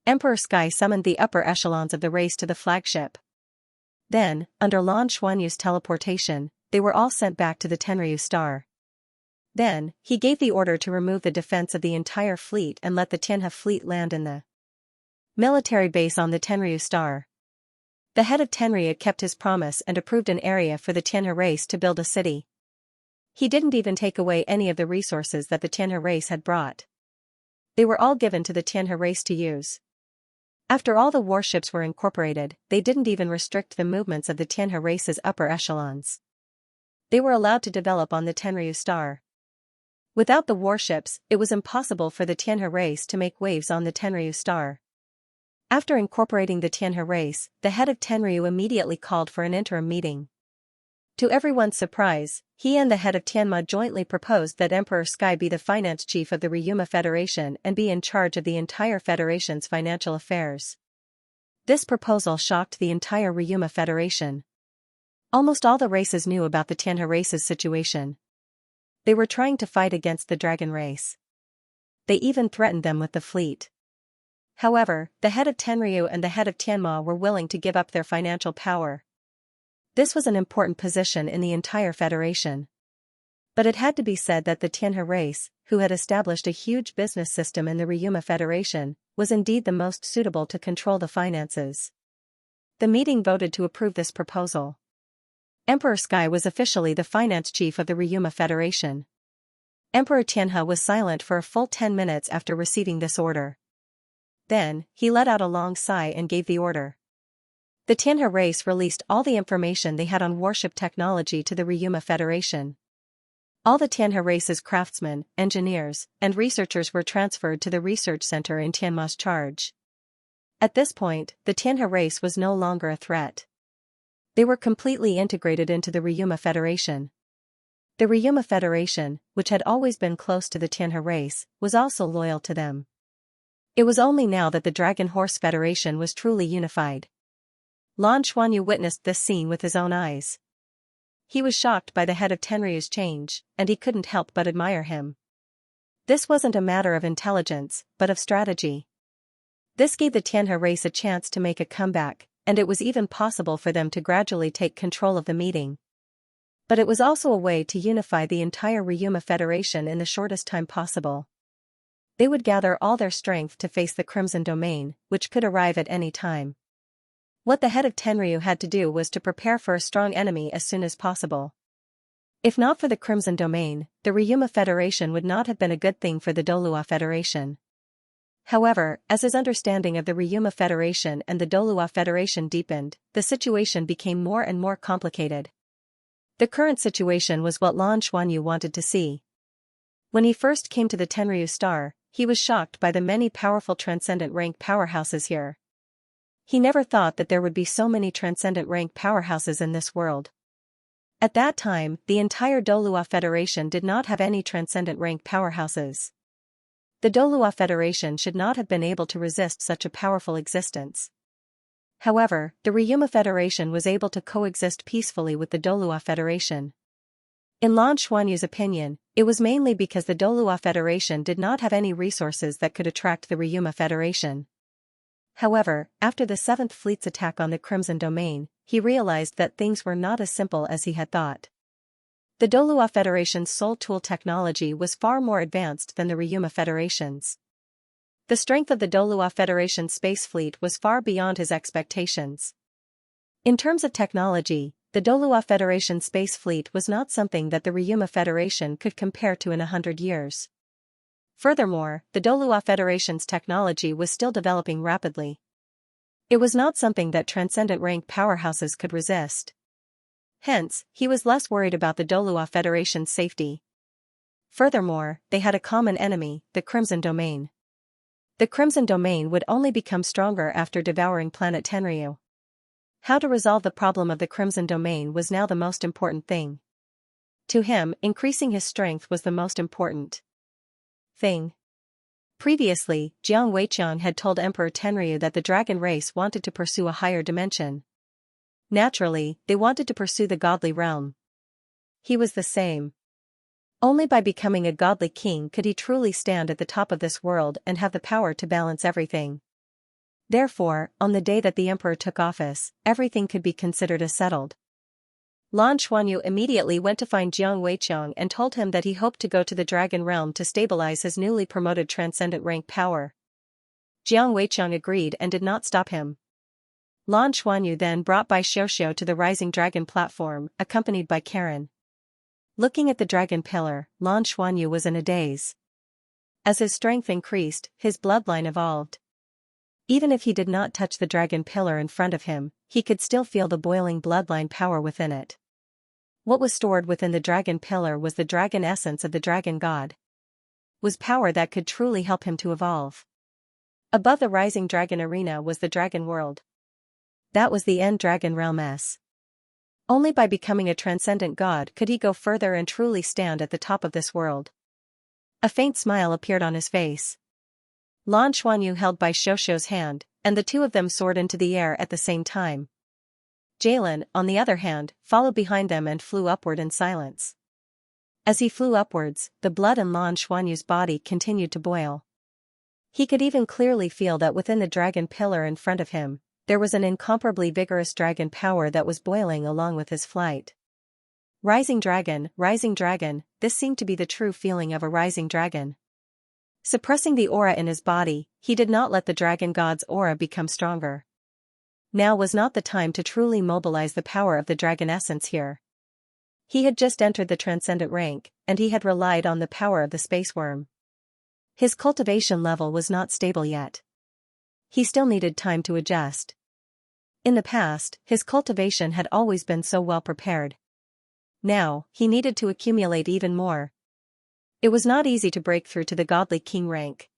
Emperor Sky summoned the upper echelons of the race to the flagship. Then, under Lan Xuanyu's teleportation, they were all sent back to the Tenryu star. Then, he gave the order to remove the defense of the entire fleet and let the Tianhe fleet land in the military base on the Tenryu star. The head of Tenryu kept his promise and approved an area for the Tianhe race to build a city. He didn't even take away any of the resources that the Tianhe race had brought. They were all given to the Tianhe race to use. After all the warships were incorporated, they didn't even restrict the movements of the Tianhe race's upper echelons. They were allowed to develop on the Tenryu star. Without the warships, it was impossible for the Tianhe race to make waves on the Tenryu star. After incorporating the Tianhe race, the head of Tenryu immediately called for an interim meeting. To everyone's surprise, he and the head of Tianma jointly proposed that Emperor Sky be the finance chief of the Ryuma Federation and be in charge of the entire Federation's financial affairs. This proposal shocked the entire Ryuma Federation. Almost all the races knew about the Tianhe race's situation. They were trying to fight against the dragon race. They even threatened them with the fleet. However, the head of Tenryu and the head of Tianma were willing to give up their financial power. This was an important position in the entire federation. But it had to be said that the Tianhe race, who had established a huge business system in the Ryuma Federation, was indeed the most suitable to control the finances. The meeting voted to approve this proposal. Emperor Sky was officially the finance chief of the Ryuma Federation. Emperor Tianhe was silent for a full 10 minutes after receiving this order. Then, he let out a long sigh and gave the order. The Tianhe race released all the information they had on warship technology to the Ryuma Federation. All the Tianhe race's craftsmen, engineers, and researchers were transferred to the research center in Tianma's charge. At this point, the Tianhe race was no longer a threat. They were completely integrated into the Ryuma Federation. The Ryuma Federation, which had always been close to the Tianhe race, was also loyal to them. It was only now that the Dragon Horse Federation was truly unified. Lan Xuanyu witnessed this scene with his own eyes. He was shocked by the head of Tenryu's change, and he couldn't help but admire him. This wasn't a matter of intelligence, but of strategy. This gave the Tianhe race a chance to make a comeback, and it was even possible for them to gradually take control of the meeting. But it was also a way to unify the entire Ryuma Federation in the shortest time possible. They would gather all their strength to face the Crimson Domain, which could arrive at any time. What the head of Tenryu had to do was to prepare for a strong enemy as soon as possible. If not for the Crimson Domain, the Ryuma Federation would not have been a good thing for the Douluo Federation. However, as his understanding of the Ryuma Federation and the Douluo Federation deepened, the situation became more and more complicated. The current situation was what Lan Xuanyu wanted to see. When he first came to the Tenryu Star, he was shocked by the many powerful transcendent rank powerhouses here. He never thought that there would be so many transcendent rank powerhouses in this world. At that time, the entire Douluo Federation did not have any transcendent rank powerhouses. The Douluo Federation should not have been able to resist such a powerful existence. However, the Ryuma Federation was able to coexist peacefully with the Douluo Federation. In Lan Xuanyu's opinion, it was mainly because the Douluo Federation did not have any resources that could attract the Ryuma Federation. However, after the 7th Fleet's attack on the Crimson Domain, he realized that things were not as simple as he had thought. The The Douluo Federation's soul tool technology was far more advanced than the Ryuma Federation's. The strength of the Douluo Federation space fleet was far beyond his expectations. In terms of technology, the Douluo Federation space fleet was not something that the Ryuma Federation could compare to in 100 years. Furthermore, the Douluo Federation's technology was still developing rapidly. It was not something that transcendent rank powerhouses could resist. Hence, he was less worried about the Douluo Federation's safety. Furthermore, they had a common enemy, the Crimson Domain. The Crimson Domain would only become stronger after devouring planet Tenryu. How to resolve the problem of the Crimson Domain was now the most important thing. To him, increasing his strength was the most important thing. Previously, Jiang Weiqiang had told Emperor Tenryu that the dragon race wanted to pursue a higher dimension. Naturally, they wanted to pursue the godly realm. He was the same. Only by becoming a godly king could he truly stand at the top of this world and have the power to balance everything. Therefore, on the day that the emperor took office, everything could be considered as settled. Lan Xuanyu immediately went to find Jiang Weiqiang and told him that he hoped to go to the dragon realm to stabilize his newly promoted transcendent rank power. Jiang Weiqiang agreed and did not stop him. Lan Xuanyu then brought Bai Xiaoxiao to the rising dragon platform, accompanied by Karen. Looking at the dragon pillar, Lan Xuanyu was in a daze. As his strength increased, his bloodline evolved. Even if he did not touch the dragon pillar in front of him, he could still feel the boiling bloodline power within it. What was stored within the dragon pillar was the dragon essence of the dragon god. Was power that could truly help him to evolve. Above the rising dragon arena was the dragon world. That was the end dragon realm-s. Only by becoming a transcendent god could he go further and truly stand at the top of this world. A faint smile appeared on his face. Lan Xuanyu held Bai Xiaoxiao's hand, and the two of them soared into the air at the same time. Jalen, on the other hand, followed behind them and flew upward in silence. As he flew upwards, the blood in Lan Xuanyu's body continued to boil. He could even clearly feel that within the dragon pillar in front of him, there was an incomparably vigorous dragon power that was boiling along with his flight. Rising dragon, this seemed to be the true feeling of a rising dragon. Suppressing the aura in his body, he did not let the dragon god's aura become stronger. Now was not the time to truly mobilize the power of the dragon essence here. He had just entered the transcendent rank, and he had relied on the power of the space worm. His cultivation level was not stable yet. He still needed time to adjust. In the past, his cultivation had always been so well prepared. Now, he needed to accumulate even more. It was not easy to break through to the godly king rank.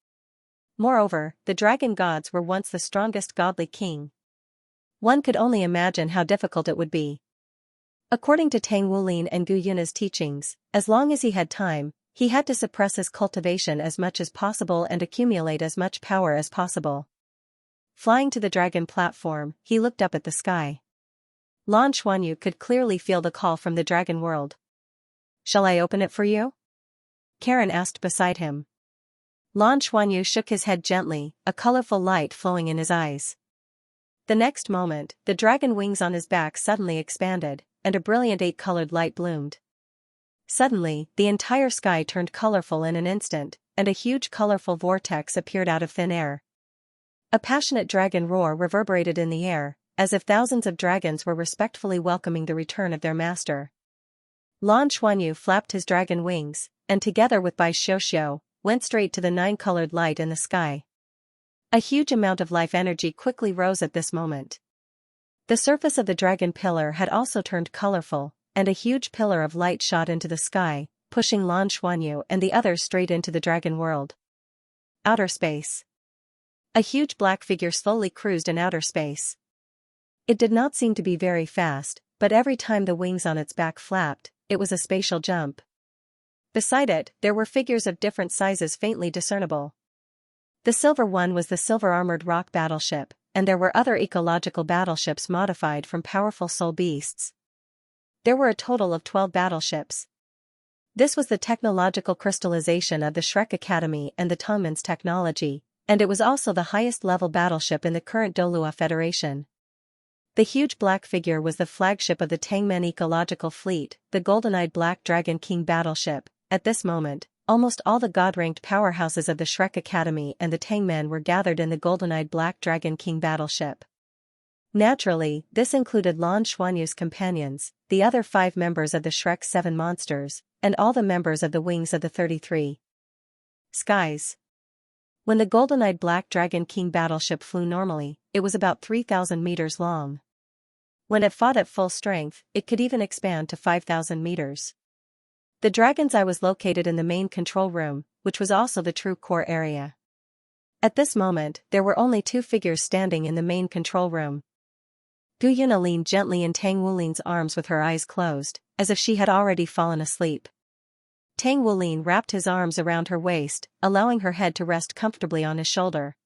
Moreover, the dragon gods were once the strongest godly king. One could only imagine how difficult it would be. According to Tang Wulin and Gu Yuna's teachings, as long as he had time, he had to suppress his cultivation as much as possible and accumulate as much power as possible. Flying to the dragon platform, he looked up at the sky. Lan Xuanyu could clearly feel the call from the dragon world. "Shall I open it for you?" Karen asked beside him. Lan Xuanyu shook his head gently, a colorful light flowing in his eyes. The next moment, the dragon wings on his back suddenly expanded, and a brilliant 8-colored light bloomed. Suddenly, the entire sky turned colorful in an instant, and a huge colorful vortex appeared out of thin air. A passionate dragon roar reverberated in the air, as if thousands of dragons were respectfully welcoming the return of their master. Lan Xuanyu flapped his dragon wings, and together with Bai Xiaoxiao, went straight to the 9-colored light in the sky. A huge amount of life energy quickly rose at this moment. The surface of the dragon pillar had also turned colorful, and a huge pillar of light shot into the sky, pushing Lan Xuanyu and the others straight into the dragon world. Outer space. A huge black figure slowly cruised in outer space. It did not seem to be very fast, but every time the wings on its back flapped, it was a spatial jump. Beside it, there were figures of different sizes faintly discernible. The silver one was the silver-armored rock battleship, and there were other ecological battleships modified from powerful soul beasts. There were a total of 12 battleships. This was the technological crystallization of the Shrek Academy and the Tongmen's technology, and it was also the highest-level battleship in the current Douluo Federation. The huge black figure was the flagship of the Tangmen ecological fleet, the golden-eyed Black Dragon King battleship. At this moment, almost all the god-ranked powerhouses of the Shrek Academy and the Tangmen were gathered in the golden-eyed Black Dragon King battleship. Naturally, this included Lan Xuanyu's companions, the other 5 members of the Shrek 7 monsters, and all the members of the Wings of the 33 Skies. When the golden-eyed Black Dragon King battleship flew normally, it was about 3,000 meters long. When it fought at full strength, it could even expand to 5,000 meters. The dragon's eye was located in the main control room, which was also the true core area. At this moment, there were only 2 figures standing in the main control room. Gu Yuna leaned gently in Tang Wulin's arms with her eyes closed, as if she had already fallen asleep. Tang Wulin wrapped his arms around her waist, allowing her head to rest comfortably on his shoulder.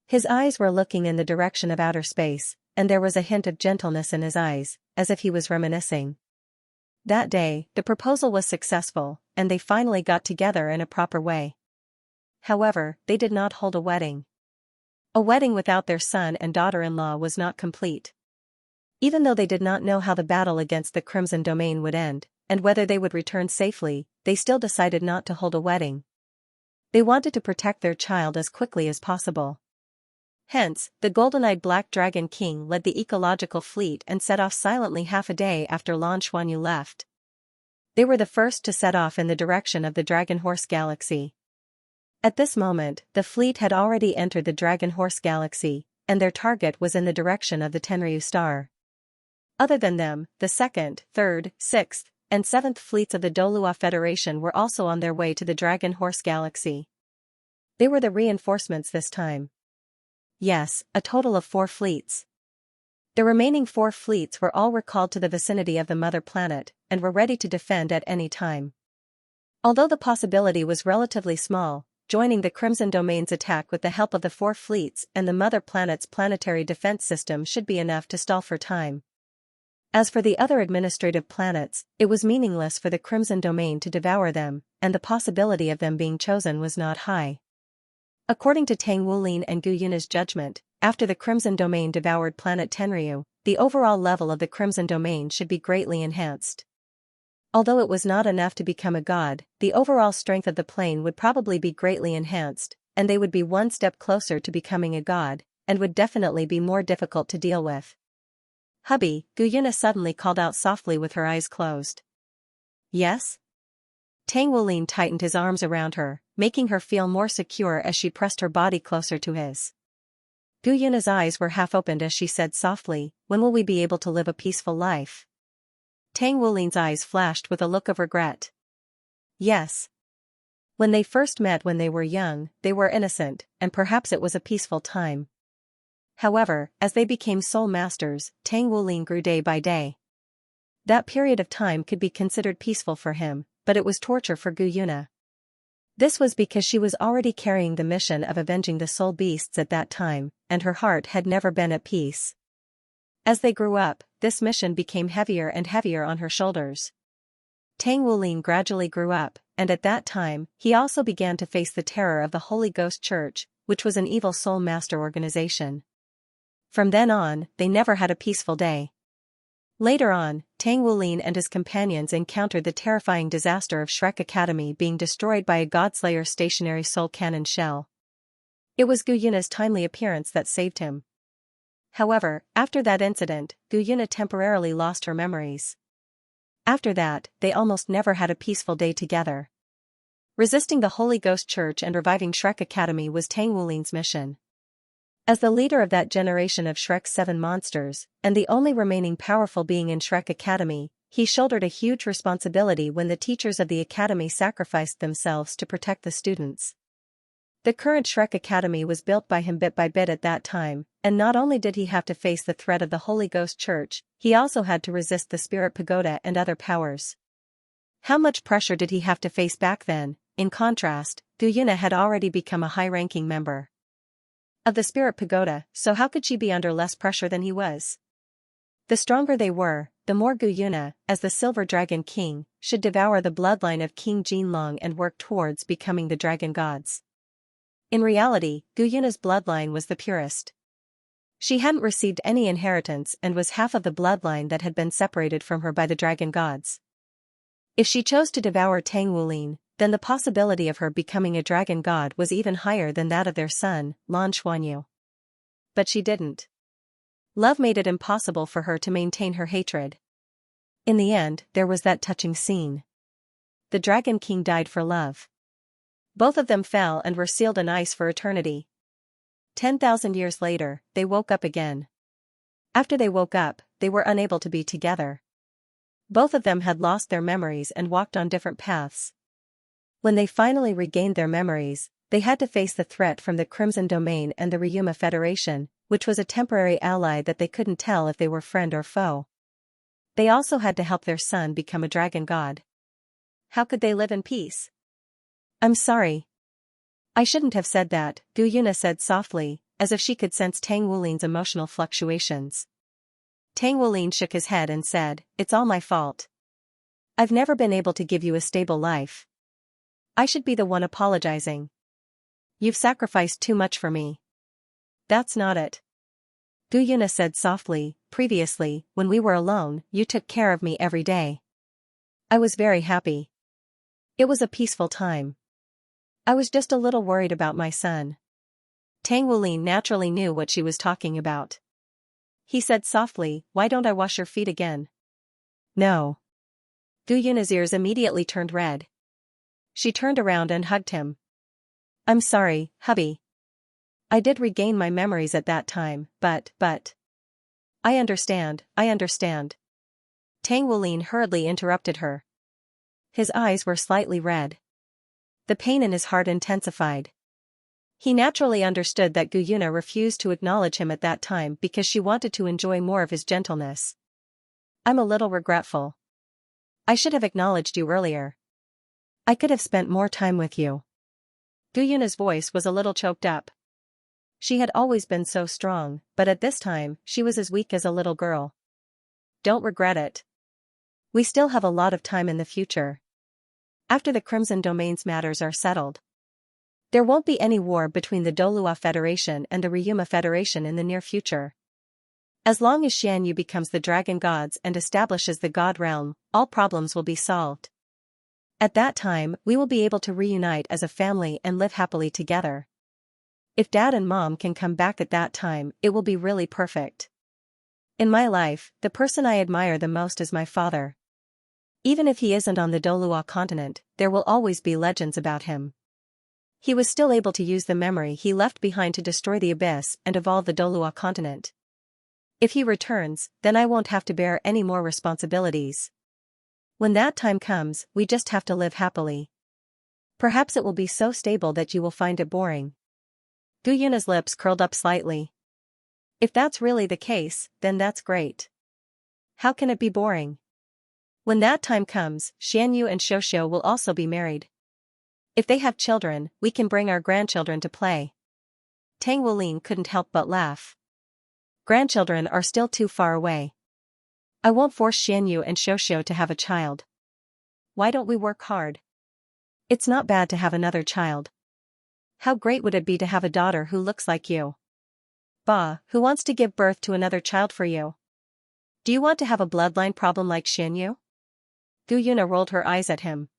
His eyes were looking in the direction of outer space, and there was a hint of gentleness in his eyes, as if he was reminiscing. That day, the proposal was successful, and they finally got together in a proper way. However, they did not hold a wedding. A wedding without their son and daughter-in-law was not complete. Even though they did not know how the battle against the Crimson Domain would end, and whether they would return safely, they still decided not to hold a wedding. They wanted to protect their child as quickly as possible. Hence, the golden-eyed Black Dragon King led the ecological fleet and set off silently half a day after Lan Xuanyu left. They were the first to set off in the direction of the Dragon Horse Galaxy. At this moment, the fleet had already entered the Dragon Horse Galaxy, and their target was in the direction of the Tenryu Star. Other than them, the 2nd, 3rd, 6th, and 7th fleets of the Douluo Federation were also on their way to the Dragon Horse Galaxy. They were the reinforcements this time. Yes, a total of 4 fleets. The remaining 4 fleets were all recalled to the vicinity of the mother planet, and were ready to defend at any time. Although the possibility was relatively small, joining the Crimson Domain's attack with the help of the 4 fleets and the mother planet's planetary defense system should be enough to stall for time. As for the other administrative planets, it was meaningless for the Crimson Domain to devour them, and the possibility of them being chosen was not high. According to Tang Wulin and Gu Yuna's judgment, after the Crimson Domain devoured planet Tenryu, the overall level of the Crimson Domain should be greatly enhanced. Although it was not enough to become a god, the overall strength of the plane would probably be greatly enhanced, and they would be one step closer to becoming a god, and would definitely be more difficult to deal with. Hubby, Gu Yuna suddenly called out softly with her eyes closed. Yes? Tang Wulin tightened his arms around her, making her feel more secure as she pressed her body closer to his. Gu Yuna's eyes were half opened as she said softly, "When will we be able to live a peaceful life?" Tang Wulin's eyes flashed with a look of regret. Yes. When they first met when they were young, they were innocent, and perhaps it was a peaceful time. However, as they became soul masters, Tang Wulin grew day by day. That period of time could be considered peaceful for him, but it was torture for Gu Yuna. This was because she was already carrying the mission of avenging the soul beasts at that time, and her heart had never been at peace. As they grew up, this mission became heavier and heavier on her shoulders. Tang Wulin gradually grew up, and at that time, he also began to face the terror of the Holy Ghost Church, which was an evil soul master organization. From then on, they never had a peaceful day. Later on, Tang Wulin and his companions encountered the terrifying disaster of Shrek Academy being destroyed by a Godslayer stationary soul cannon shell. It was Gu Yuna's timely appearance that saved him. However, after that incident, Gu Yuna temporarily lost her memories. After that, they almost never had a peaceful day together. Resisting the Holy Ghost Church and reviving Shrek Academy was Tang Wulin's mission. As the leader of that generation of Shrek's 7 monsters, and the only remaining powerful being in Shrek Academy, he shouldered a huge responsibility when the teachers of the Academy sacrificed themselves to protect the students. The current Shrek Academy was built by him bit by bit at that time, and not only did he have to face the threat of the Holy Ghost Church, he also had to resist the Spirit Pagoda and other powers. How much pressure did he have to face back then? In contrast, Gu Yuna had already become a high-ranking member of the Spirit Pagoda, so how could she be under less pressure than he was? The stronger they were, the more Gu Yuna, as the Silver Dragon King, should devour the bloodline of King Jinlong and work towards becoming the Dragon Gods. In reality, Gu Yuna's bloodline was the purest. She hadn't received any inheritance and was half of the bloodline that had been separated from her by the dragon gods. If she chose to devour Tang Wulin, then the possibility of her becoming a dragon god was even higher than that of their son, Lan Xuanyu. But she didn't. Love made it impossible for her to maintain her hatred. In the end, there was that touching scene. The Dragon King died for love. Both of them fell and were sealed in ice for eternity. 10,000 years later, they woke up again. After they woke up, they were unable to be together. Both of them had lost their memories and walked on different paths. When they finally regained their memories, they had to face the threat from the Crimson Domain and the Ryuma Federation, which was a temporary ally that they couldn't tell if they were friend or foe. They also had to help their son become a dragon god. How could they live in peace? I'm sorry. I shouldn't have said that, Gu Yuna said softly, as if she could sense Tang Wulin's emotional fluctuations. Tang Wulin shook his head and said, "It's all my fault. I've never been able to give you a stable life. I should be the one apologizing. You've sacrificed too much for me." "That's not it." Gu Yuna said softly, "Previously, when we were alone, you took care of me every day. I was very happy. It was a peaceful time. I was just a little worried about my son." Tang Wulin naturally knew what she was talking about. He said softly, "Why don't I wash your feet again?" "No." Gu Yuna's ears immediately turned red. She turned around and hugged him. "I'm sorry, hubby. I did regain my memories at that time, but... I understand. Tang Wulin hurriedly interrupted her. His eyes were slightly red. The pain in his heart intensified. He naturally understood that Gu Yuna refused to acknowledge him at that time because she wanted to enjoy more of his gentleness. "I'm a little regretful. I should have acknowledged you earlier. I could have spent more time with you." Gu Yuna's voice was a little choked up. She had always been so strong, but at this time, she was as weak as a little girl. "Don't regret it. We still have a lot of time in the future. After the Crimson Domain's matters are settled, there won't be any war between the Douluo Federation and the Ryuma Federation in the near future. As long as Xianyu becomes the Dragon Gods and establishes the God Realm, all problems will be solved. At that time, we will be able to reunite as a family and live happily together. If Dad and Mom can come back at that time, it will be really perfect. In my life, the person I admire the most is my father. Even if he isn't on the Douluo continent, there will always be legends about him. He was still able to use the memory he left behind to destroy the abyss and evolve the Douluo continent. If he returns, then I won't have to bear any more responsibilities. When that time comes, we just have to live happily. Perhaps it will be so stable that you will find it boring." Gu Yuna's lips curled up slightly. If that's really the case, then that's great. How can it be boring? When that time comes, Xianyu and Xiaoxiao will also be married. If they have children, we can bring our grandchildren to play. Tang Wulin couldn't help but laugh. Grandchildren are still too far away. I won't force Xianyu and Xiaoxiao to have a child. Why don't we work hard? It's not bad to have another child. How great would it be to have a daughter who looks like you? Bah, who wants to give birth to another child for you? Do you want to have a bloodline problem like Xianyu? Gu Yuna rolled her eyes at him.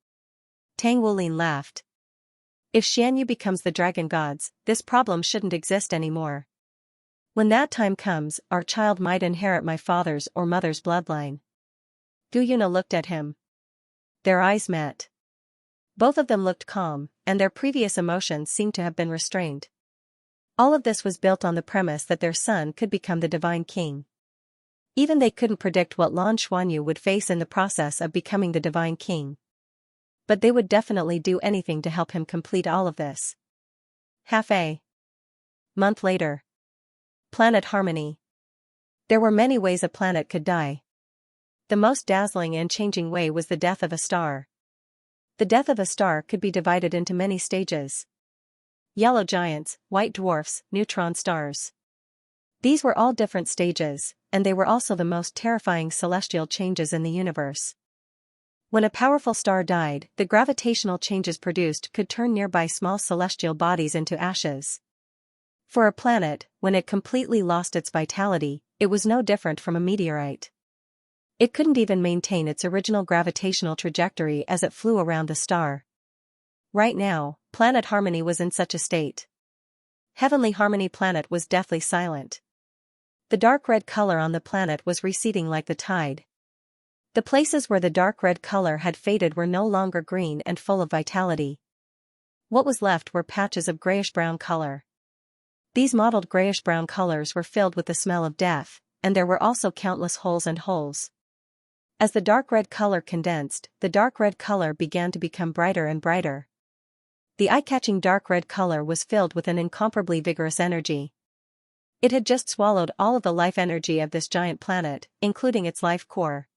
Tang Wulin laughed. If Xianyu becomes the Dragon Gods, this problem shouldn't exist anymore. When that time comes, our child might inherit my father's or mother's bloodline. Gu Yuna looked at him. Their eyes met. Both of them looked calm, and their previous emotions seemed to have been restrained. All of this was built on the premise that their son could become the Divine King. Even they couldn't predict what Lan Xuanyu would face in the process of becoming the Divine King. But they would definitely do anything to help him complete all of this. Half a month later. Planet Harmony. There were many ways a planet could die. The most dazzling and changing way was the death of a star. The death of a star could be divided into many stages. Yellow giants, white dwarfs, neutron stars. These were all different stages, and they were also the most terrifying celestial changes in the universe. When a powerful star died, the gravitational changes produced could turn nearby small celestial bodies into ashes. For a planet, when it completely lost its vitality, it was no different from a meteorite. It couldn't even maintain its original gravitational trajectory as it flew around the star. Right now, Planet Harmony was in such a state. Heavenly Harmony Planet was deathly silent. The dark red color on the planet was receding like the tide. The places where the dark red color had faded were no longer green and full of vitality. What was left were patches of grayish-brown color. These mottled grayish-brown colors were filled with the smell of death, and there were also countless holes and holes. As the dark red color condensed, the dark red color began to become brighter and brighter. The eye-catching dark red color was filled with an incomparably vigorous energy. It had just swallowed all of the life energy of this giant planet, including its life core.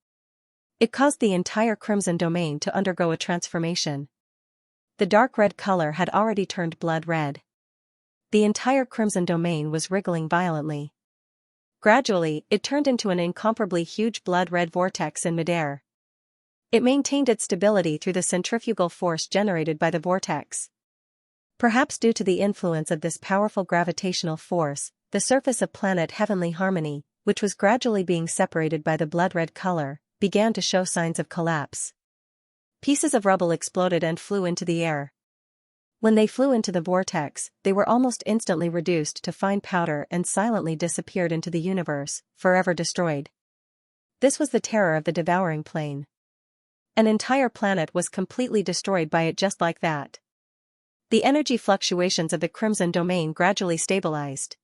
It caused the entire crimson domain to undergo a transformation. The dark red color had already turned blood red. The entire crimson domain was wriggling violently. Gradually, it turned into an incomparably huge blood red vortex in midair. It maintained its stability through the centrifugal force generated by the vortex. Perhaps due to the influence of this powerful gravitational force, the surface of planet Heavenly Harmony, which was gradually being separated by the blood red color, began to show signs of collapse. Pieces of rubble exploded and flew into the air. When they flew into the vortex, they were almost instantly reduced to fine powder and silently disappeared into the universe, forever destroyed. This was the terror of the devouring plane. An entire planet was completely destroyed by it just like that. The energy fluctuations of the crimson domain gradually stabilized.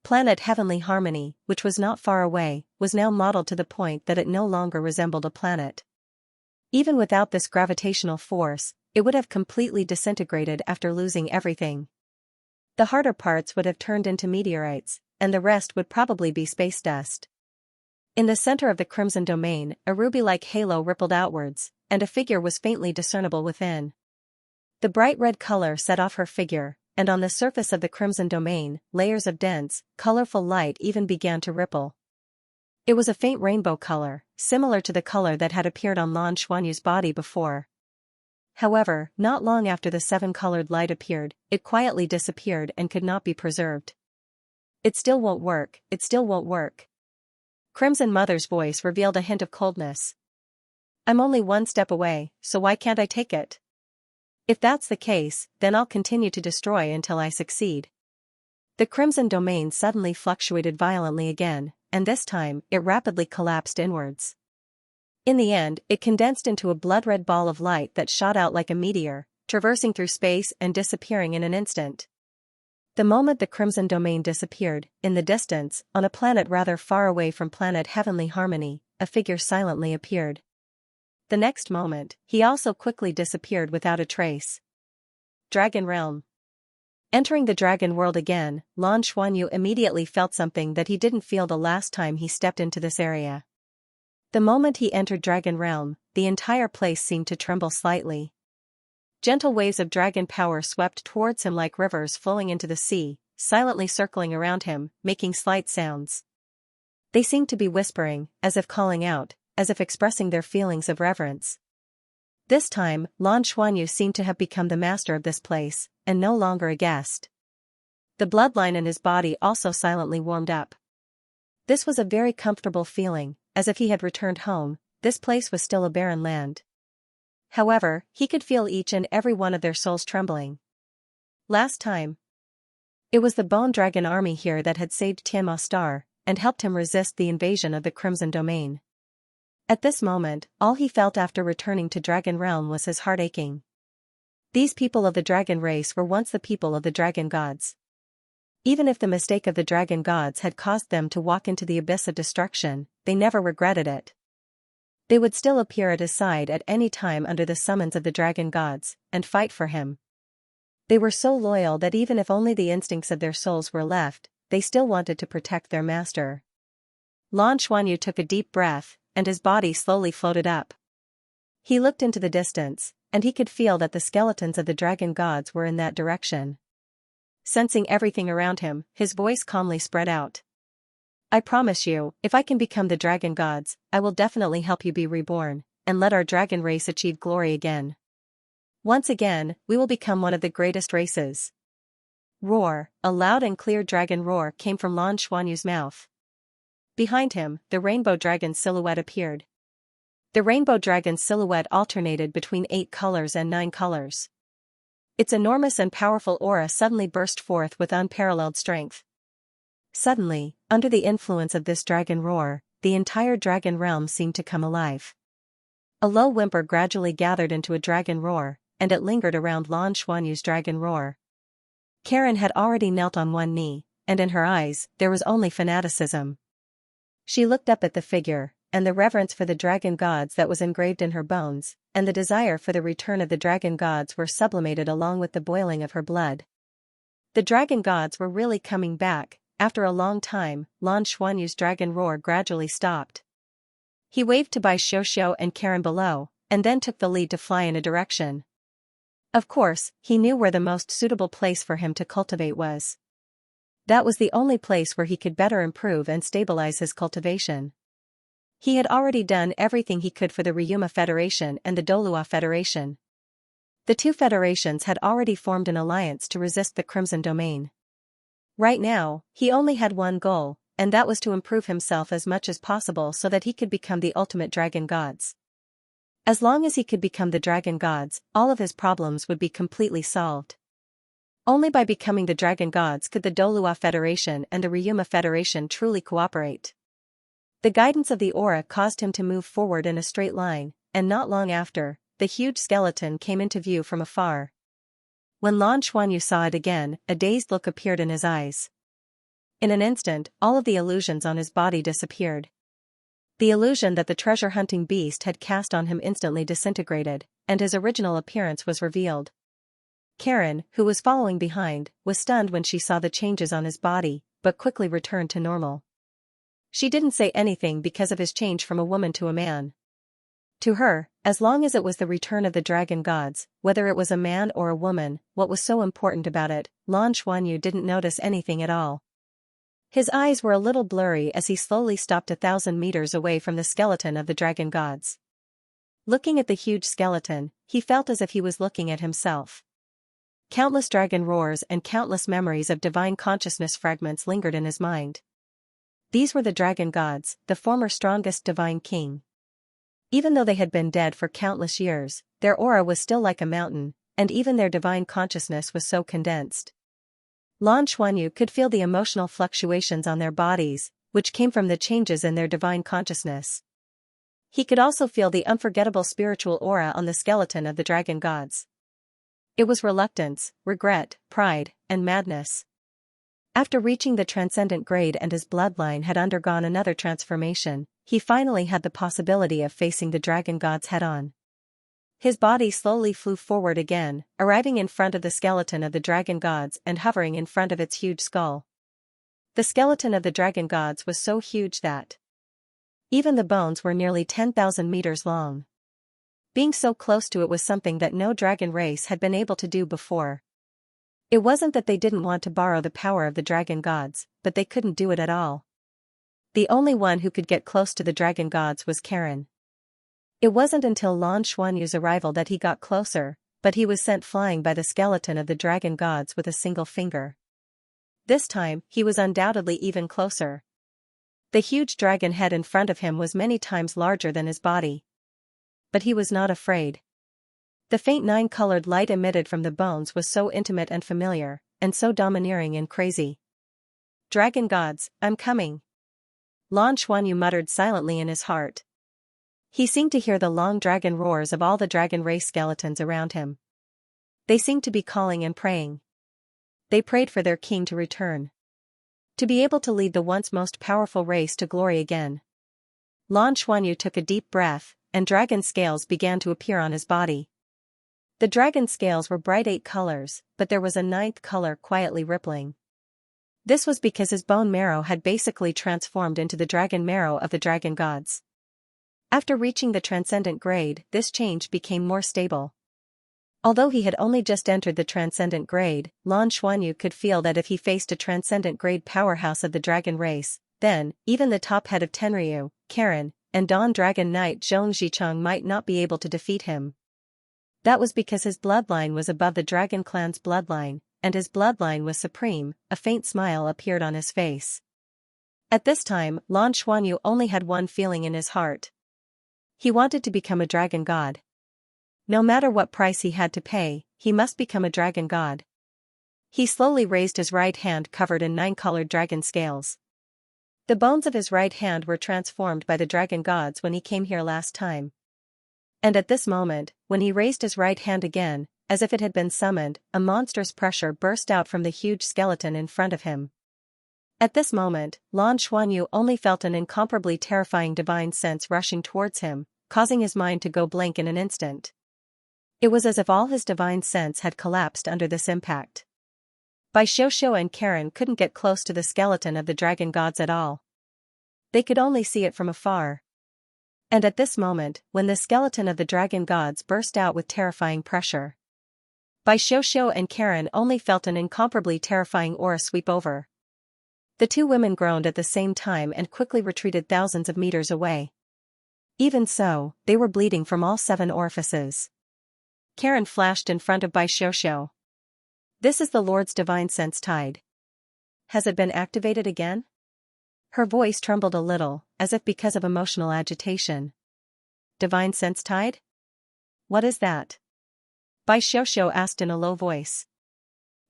Planet Heavenly Harmony, which was not far away, was now modeled to the point that it no longer resembled a planet. Even without this gravitational force, it would have completely disintegrated after losing everything. The harder parts would have turned into meteorites, and the rest would probably be space dust. In the center of the crimson domain, a ruby-like halo rippled outwards, and a figure was faintly discernible within. The bright red color set off her figure, and on the surface of the crimson domain, layers of dense, colorful light even began to ripple. It was a faint rainbow color, similar to the color that had appeared on Lan Xuanyu's body before. However, not long after the seven-colored light appeared, it quietly disappeared and could not be preserved. "It still won't work, it still won't work." Crimson Mother's voice revealed a hint of coldness. "I'm only one step away, so why can't I take it? If that's the case, then I'll continue to destroy until I succeed." The crimson domain suddenly fluctuated violently again, and this time, it rapidly collapsed inwards. In the end, it condensed into a blood-red ball of light that shot out like a meteor, traversing through space and disappearing in an instant. The moment the crimson domain disappeared, in the distance, on a planet rather far away from planet Heavenly Harmony, a figure silently appeared. The next moment, he also quickly disappeared without a trace. Dragon Realm. Entering the dragon world again, Lan Xuanyu immediately felt something that he didn't feel the last time he stepped into this area. The moment he entered Dragon Realm, the entire place seemed to tremble slightly. Gentle waves of dragon power swept towards him like rivers flowing into the sea, silently circling around him, making slight sounds. They seemed to be whispering, as if calling out, as if expressing their feelings of reverence. This time, Lan Xuanyu seemed to have become the master of this place, and no longer a guest. The bloodline in his body also silently warmed up. This was a very comfortable feeling, as if he had returned home. This place was still a barren land. However, he could feel each and every one of their souls trembling. Last time, it was the Bone Dragon army here that had saved Tianma Star, and helped him resist the invasion of the Crimson Domain. At this moment, all he felt after returning to Dragon Realm was his heart aching. These people of the dragon race were once the people of the dragon gods. Even if the mistake of the dragon gods had caused them to walk into the abyss of destruction, they never regretted it. They would still appear at his side at any time under the summons of the dragon gods, and fight for him. They were so loyal that even if only the instincts of their souls were left, they still wanted to protect their master. Lan Xuanyu took a deep breath, and his body slowly floated up. He looked into the distance, and he could feel that the skeletons of the dragon gods were in that direction. Sensing everything around him, his voice calmly spread out. "I promise you, if I can become the dragon gods, I will definitely help you be reborn, and let our dragon race achieve glory again. Once again, we will become one of the greatest races." Roar, a loud and clear dragon roar came from Lan Xuanyu's mouth. Behind him, the rainbow dragon's silhouette appeared. The rainbow dragon's silhouette alternated between 8 colors and 9 colors. Its enormous and powerful aura suddenly burst forth with unparalleled strength. Suddenly, under the influence of this dragon roar, the entire dragon realm seemed to come alive. A low whimper gradually gathered into a dragon roar, and it lingered around Lan Xuanyu's dragon roar. Karen had already knelt on one knee, and in her eyes, there was only fanaticism. She looked up at the figure, and the reverence for the dragon gods that was engraved in her bones, and the desire for the return of the dragon gods were sublimated along with the boiling of her blood. The dragon gods were really coming back. After a long time, Lan Xuanyu's dragon roar gradually stopped. He waved to Bai Xiuxiu and Karen below, and then took the lead to fly in a direction. Of course, he knew where the most suitable place for him to cultivate was. That was the only place where he could better improve and stabilize his cultivation. He had already done everything he could for the Ryuma Federation and the Douluo Federation. The two federations had already formed an alliance to resist the Crimson Domain. Right now, he only had one goal, and that was to improve himself as much as possible so that he could become the ultimate dragon gods. As long as he could become the dragon gods, all of his problems would be completely solved. Only by becoming the dragon gods could the Douluo Federation and the Ryuma Federation truly cooperate. The guidance of the aura caused him to move forward in a straight line, and not long after, the huge skeleton came into view from afar. When Lan Xuanyu saw it again, a dazed look appeared in his eyes. In an instant, all of the illusions on his body disappeared. The illusion that the treasure-hunting beast had cast on him instantly disintegrated, and his original appearance was revealed. Karen, who was following behind, was stunned when she saw the changes on his body, but quickly returned to normal. She didn't say anything because of his change from a woman to a man. To her, as long as it was the return of the dragon gods, whether it was a man or a woman, what was so important about it, Lan Xuanyu didn't notice anything at all. His eyes were a little blurry as he slowly stopped 1,000 meters away from the skeleton of the dragon gods. Looking at the huge skeleton, he felt as if he was looking at himself. Countless dragon roars and countless memories of divine consciousness fragments lingered in his mind. These were the dragon gods, the former strongest divine king. Even though they had been dead for countless years, their aura was still like a mountain, and even their divine consciousness was so condensed. Lan Xuanyu could feel the emotional fluctuations on their bodies, which came from the changes in their divine consciousness. He could also feel the unforgettable spiritual aura on the skeleton of the dragon gods. It was reluctance, regret, pride, and madness. After reaching the transcendent grade and his bloodline had undergone another transformation, he finally had the possibility of facing the dragon gods head-on. His body slowly flew forward again, arriving in front of the skeleton of the dragon gods and hovering in front of its huge skull. The skeleton of the dragon gods was so huge that even the bones were nearly 10,000 meters long. Being so close to it was something that no dragon race had been able to do before. It wasn't that they didn't want to borrow the power of the dragon gods, but they couldn't do it at all. The only one who could get close to the dragon gods was Karen. It wasn't until Lan Xuanyu's arrival that he got closer, but he was sent flying by the skeleton of the dragon gods with a single finger. This time, he was undoubtedly even closer. The huge dragon head in front of him was many times larger than his body. But he was not afraid. The faint 9-colored light emitted from the bones was so intimate and familiar, and so domineering and crazy. "Dragon gods, I'm coming," Lan Xuanyu muttered silently in his heart. He seemed to hear the long dragon roars of all the dragon race skeletons around him. They seemed to be calling and praying. They prayed for their king to return. To be able to lead the once most powerful race to glory again. Lan Xuanyu took a deep breath, and dragon scales began to appear on his body. The dragon scales were bright 8 colors, but there was a 9th color quietly rippling. This was because his bone marrow had basically transformed into the dragon marrow of the dragon gods. After reaching the transcendent grade, this change became more stable. Although he had only just entered the transcendent grade, Lan Xuanyu could feel that if he faced a transcendent grade powerhouse of the dragon race, then, even the top head of Tenryu, Karen, and Dawn Dragon Knight Zhong Zicheng might not be able to defeat him. That was because his bloodline was above the dragon clan's bloodline, and his bloodline was supreme, a faint smile appeared on his face. At this time, Lan Xuanyu only had one feeling in his heart. He wanted to become a dragon god. No matter what price he had to pay, he must become a dragon god. He slowly raised his right hand covered in 9-colored dragon scales. The bones of his right hand were transformed by the dragon gods when he came here last time. And at this moment, when he raised his right hand again, as if it had been summoned, a monstrous pressure burst out from the huge skeleton in front of him. At this moment, Lan Xuanyu only felt an incomparably terrifying divine sense rushing towards him, causing his mind to go blank in an instant. It was as if all his divine sense had collapsed under this impact. Bai Xiaoxiao and Karen couldn't get close to the skeleton of the dragon gods at all. They could only see it from afar. And at this moment, when the skeleton of the dragon gods burst out with terrifying pressure, Bai Xiaoxiao and Karen only felt an incomparably terrifying aura sweep over. The two women groaned at the same time and quickly retreated thousands of meters away. Even so, they were bleeding from all 7 orifices. Karen flashed in front of Bai Xiaoxiao. This is the Lord's divine sense tide. Has it been activated again? Her voice trembled a little, as if because of emotional agitation. Divine sense tide? What is that? Bai Xiaoxiao asked in a low voice.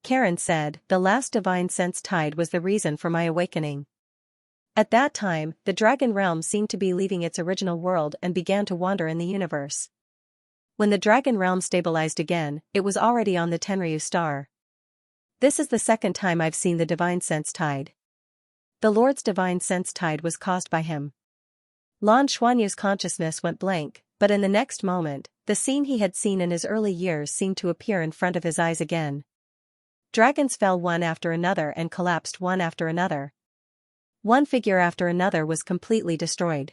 Karen said, the last divine sense tide was the reason for my awakening. At that time, the dragon realm seemed to be leaving its original world and began to wander in the universe. When the dragon realm stabilized again, it was already on the Tenryu star. This is the second time I've seen the divine sense tide. The Lord's divine sense tide was caused by him. Lan Xuanyu's consciousness went blank, but in the next moment, the scene he had seen in his early years seemed to appear in front of his eyes again. Dragons fell one after another and collapsed one after another. One figure after another was completely destroyed.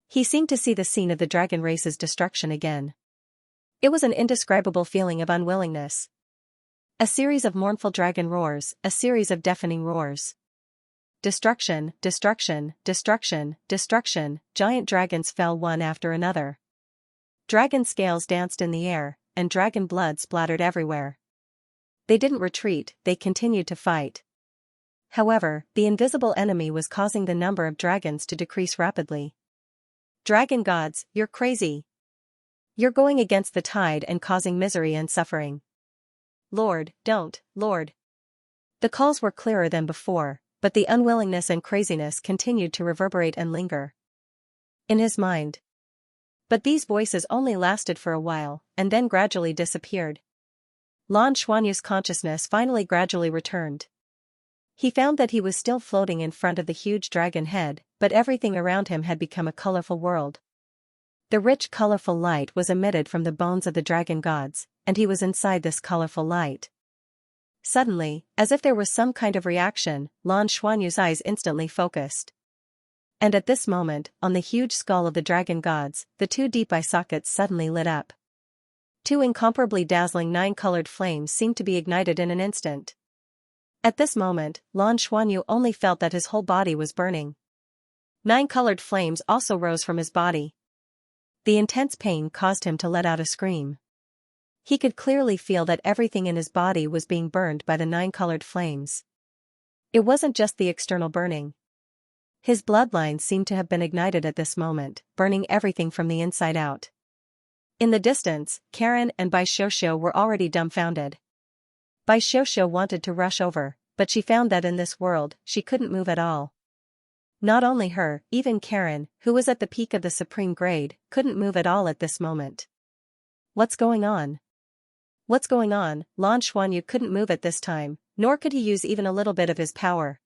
He seemed to see the scene of the dragon race's destruction again. It was an indescribable feeling of unwillingness. A series of mournful dragon roars, a series of deafening roars. Destruction, destruction, destruction, destruction, giant dragons fell one after another. Dragon scales danced in the air, and dragon blood splattered everywhere. They didn't retreat, they continued to fight. However, the invisible enemy was causing the number of dragons to decrease rapidly. Dragon gods, you're crazy. You're going against the tide and causing misery and suffering. Lord, don't, Lord. The calls were clearer than before, but the unwillingness and craziness continued to reverberate and linger in his mind. But these voices only lasted for a while, and then gradually disappeared. Lan Xuanyu's consciousness finally gradually returned. He found that he was still floating in front of the huge dragon head, but everything around him had become a colorful world. The rich colorful light was emitted from the bones of the dragon gods, and he was inside this colorful light. Suddenly, as if there was some kind of reaction, Lan Xuanyu's eyes instantly focused. And at this moment, on the huge skull of the dragon gods, the 2 deep eye sockets suddenly lit up. 2 incomparably dazzling 9-colored flames seemed to be ignited in an instant. At this moment, Lan Xuanyu only felt that his whole body was burning. 9-colored flames also rose from his body. The intense pain caused him to let out a scream. He could clearly feel that everything in his body was being burned by the 9-colored flames. It wasn't just the external burning. His bloodline seemed to have been ignited at this moment, burning everything from the inside out. In the distance, Karen and Bai Xiaoxiao were already dumbfounded. Bai Xiaoxiao wanted to rush over, but she found that in this world, she couldn't move at all. Not only her, even Karen, who was at the peak of the supreme grade, couldn't move at all at this moment. What's going on? What's going on? Lan Xuanyu couldn't move at this time, nor could he use even a little bit of his power.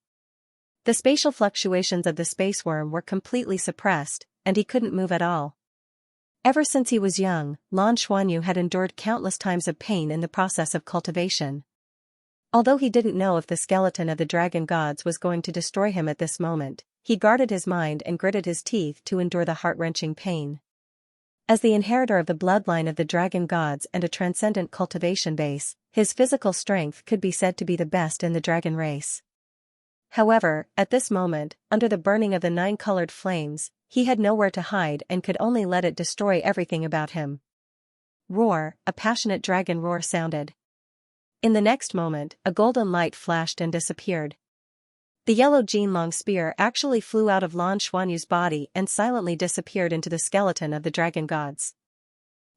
The spatial fluctuations of the space worm were completely suppressed, and he couldn't move at all. Ever since he was young, Lan Xuanyu had endured countless times of pain in the process of cultivation. Although he didn't know if the skeleton of the dragon gods was going to destroy him at this moment, he guarded his mind and gritted his teeth to endure the heart-wrenching pain. As the inheritor of the bloodline of the dragon gods and a transcendent cultivation base, his physical strength could be said to be the best in the dragon race. However, at this moment, under the burning of the 9-colored flames, he had nowhere to hide and could only let it destroy everything about him. Roar, a passionate dragon roar sounded. In the next moment, a golden light flashed and disappeared. The yellow Jinlong spear actually flew out of Lan Xuanyu's body and silently disappeared into the skeleton of the dragon gods.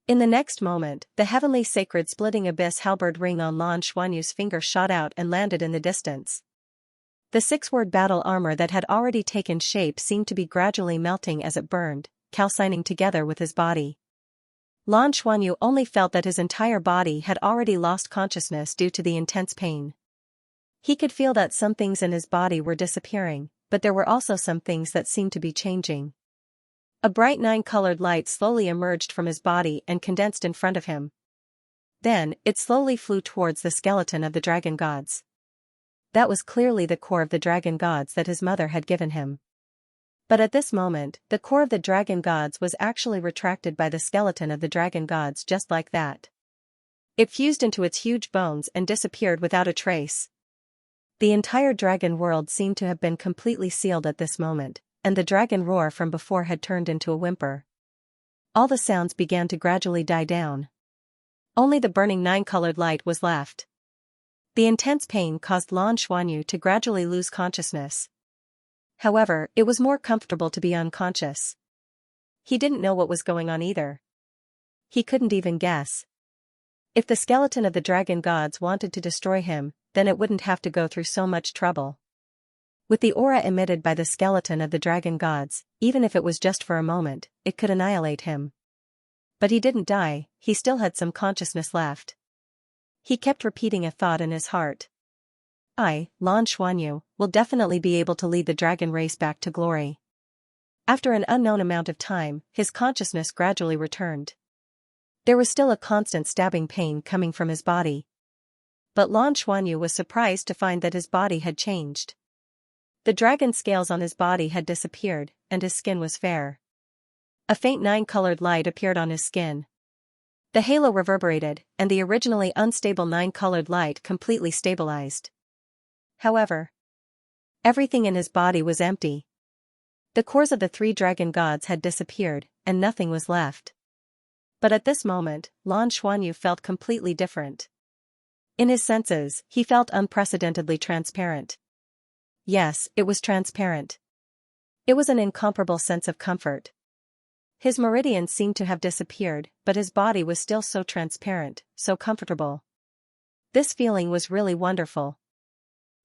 In the next moment, the heavenly sacred splitting abyss halberd ring on Lan Xuanyu's finger shot out and landed in the distance. The six-word battle armor that had already taken shape seemed to be gradually melting as it burned, calcining together with his body. Lan Xuanyu only felt that his entire body had already lost consciousness due to the intense pain. He could feel that some things in his body were disappearing, but there were also some things that seemed to be changing. A bright nine-colored light slowly emerged from his body and condensed in front of him. Then, it slowly flew towards the skeleton of the dragon gods. That was clearly the core of the dragon gods that his mother had given him. But at this moment, the core of the dragon gods was actually retracted by the skeleton of the dragon gods just like that. It fused into its huge bones and disappeared without a trace. The entire dragon world seemed to have been completely sealed at this moment, and the dragon roar from before had turned into a whimper. All the sounds began to gradually die down. Only the burning nine-colored light was left. The intense pain caused Lan Xuanyu to gradually lose consciousness. However, it was more comfortable to be unconscious. He didn't know what was going on either. He couldn't even guess. If the skeleton of the dragon gods wanted to destroy him, then it wouldn't have to go through so much trouble. With the aura emitted by the skeleton of the dragon gods, even if it was just for a moment, it could annihilate him. But he didn't die, he still had some consciousness left. He kept repeating a thought in his heart. I, Lan Xuanyu, will definitely be able to lead the dragon race back to glory. After an unknown amount of time, his consciousness gradually returned. There was still a constant stabbing pain coming from his body. But Lan Xuanyu was surprised to find that his body had changed. The dragon scales on his body had disappeared, and his skin was fair. A faint nine-colored light appeared on his skin. The halo reverberated, and the originally unstable nine-colored light completely stabilized. However, everything in his body was empty. The cores of the three dragon gods had disappeared, and nothing was left. But at this moment, Lan Xuanyu felt completely different. In his senses, he felt unprecedentedly transparent. Yes, it was transparent. It was an incomparable sense of comfort. His meridians seemed to have disappeared, but his body was still so transparent, so comfortable. This feeling was really wonderful.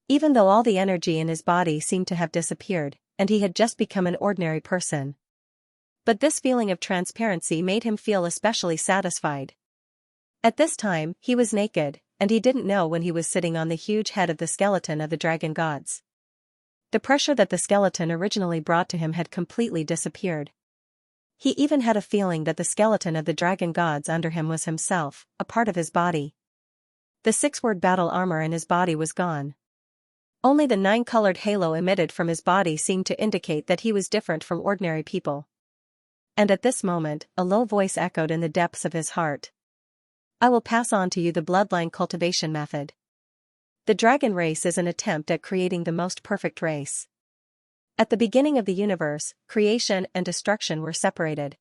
Even though all the energy in his body seemed to have disappeared, and he had just become an ordinary person. But this feeling of transparency made him feel especially satisfied. At this time, he was naked, and he didn't know when he was sitting on the huge head of the skeleton of the dragon gods. The pressure that the skeleton originally brought to him had completely disappeared. He even had a feeling that the skeleton of the dragon gods under him was himself, a part of his body. The six-word battle armor in his body was gone. Only the nine-colored halo emitted from his body seemed to indicate that he was different from ordinary people. And at this moment, a low voice echoed in the depths of his heart. I will pass on to you the bloodline cultivation method. The dragon race is an attempt at creating the most perfect race. At the beginning of the universe, creation and destruction were separated.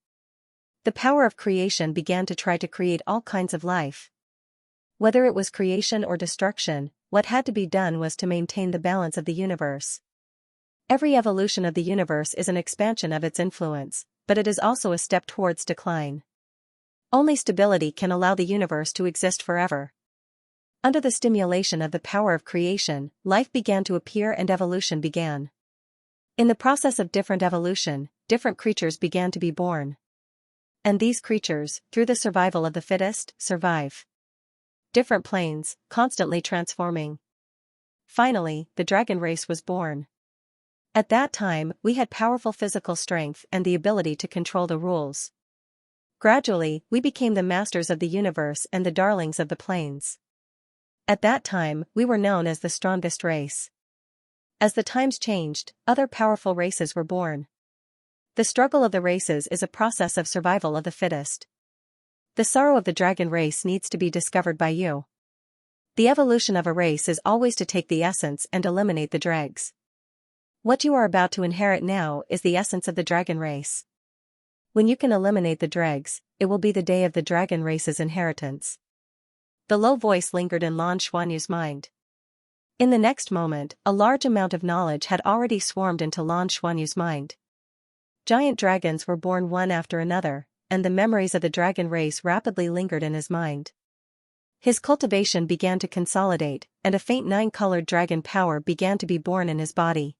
The power of creation began to try to create all kinds of life. Whether it was creation or destruction, what had to be done was to maintain the balance of the universe. Every evolution of the universe is an expansion of its influence, but it is also a step towards decline. Only stability can allow the universe to exist forever. Under the stimulation of the power of creation, life began to appear and evolution began. In the process of different evolution, different creatures began to be born. And these creatures, through the survival of the fittest, survive. Different planes, constantly transforming. Finally, the dragon race was born. At that time, we had powerful physical strength and the ability to control the rules. Gradually, we became the masters of the universe and the darlings of the plains. At that time, we were known as the strongest race. As the times changed, other powerful races were born. The struggle of the races is a process of survival of the fittest. The sorrow of the dragon race needs to be discovered by you. The evolution of a race is always to take the essence and eliminate the dregs. What you are about to inherit now is the essence of the dragon race. When you can eliminate the dregs, it will be the day of the dragon race's inheritance. The low voice lingered in Lan Xuanyu's mind. In the next moment, a large amount of knowledge had already swarmed into Lan Xuanyu's mind. Giant dragons were born one after another, and the memories of the dragon race rapidly lingered in his mind. His cultivation began to consolidate, and a faint nine-colored dragon power began to be born in his body.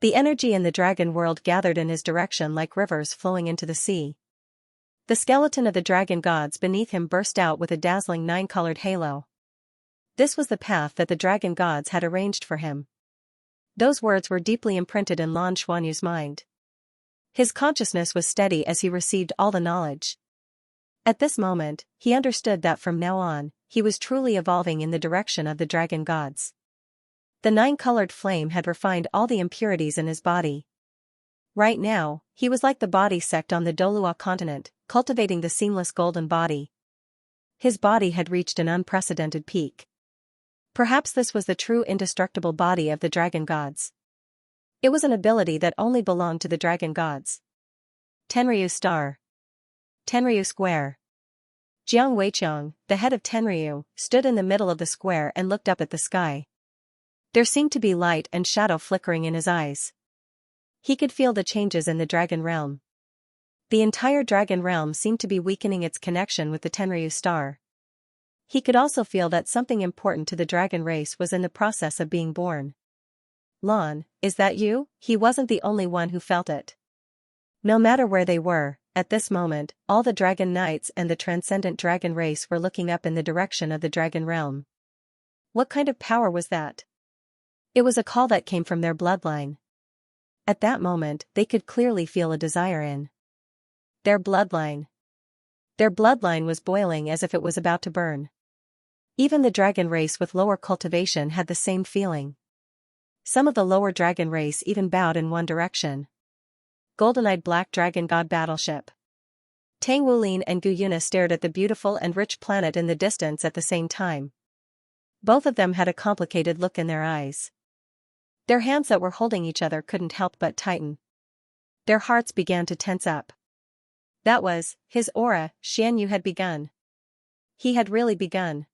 The energy in the dragon world gathered in his direction like rivers flowing into the sea. The skeleton of the dragon gods beneath him burst out with a dazzling nine-colored halo. This was the path that the dragon gods had arranged for him. Those words were deeply imprinted in Lan Xuanyu's mind. His consciousness was steady as he received all the knowledge. At this moment, he understood that from now on, he was truly evolving in the direction of the dragon gods. The nine-colored flame had refined all the impurities in his body. Right now, he was like the body sect on the Douluo continent, cultivating the seamless golden body. His body had reached an unprecedented peak. Perhaps this was the true indestructible body of the dragon gods. It was an ability that only belonged to the dragon gods. Tenryu Star. Tenryu Square. Jiang Weiqiang, the head of Tenryu, stood in the middle of the square and looked up at the sky. There seemed to be light and shadow flickering in his eyes. He could feel the changes in the dragon realm. The entire dragon realm seemed to be weakening its connection with the Tenryu Star. He could also feel that something important to the dragon race was in the process of being born. Lan, is that you? He wasn't the only one who felt it. No matter where they were, at this moment, all the dragon knights and the transcendent dragon race were looking up in the direction of the dragon realm. What kind of power was that? It was a call that came from their bloodline. At that moment, they could clearly feel a desire in their bloodline. Their bloodline was boiling as if it was about to burn. Even the dragon race with lower cultivation had the same feeling. Some of the lower dragon race even bowed in one direction. Golden-eyed black dragon god battleship. Tang Wulin and Gu Yuna stared at the beautiful and rich planet in the distance at the same time. Both of them had a complicated look in their eyes. Their hands that were holding each other couldn't help but tighten. Their hearts began to tense up. That was, his aura, Xianxia had begun. He had really begun.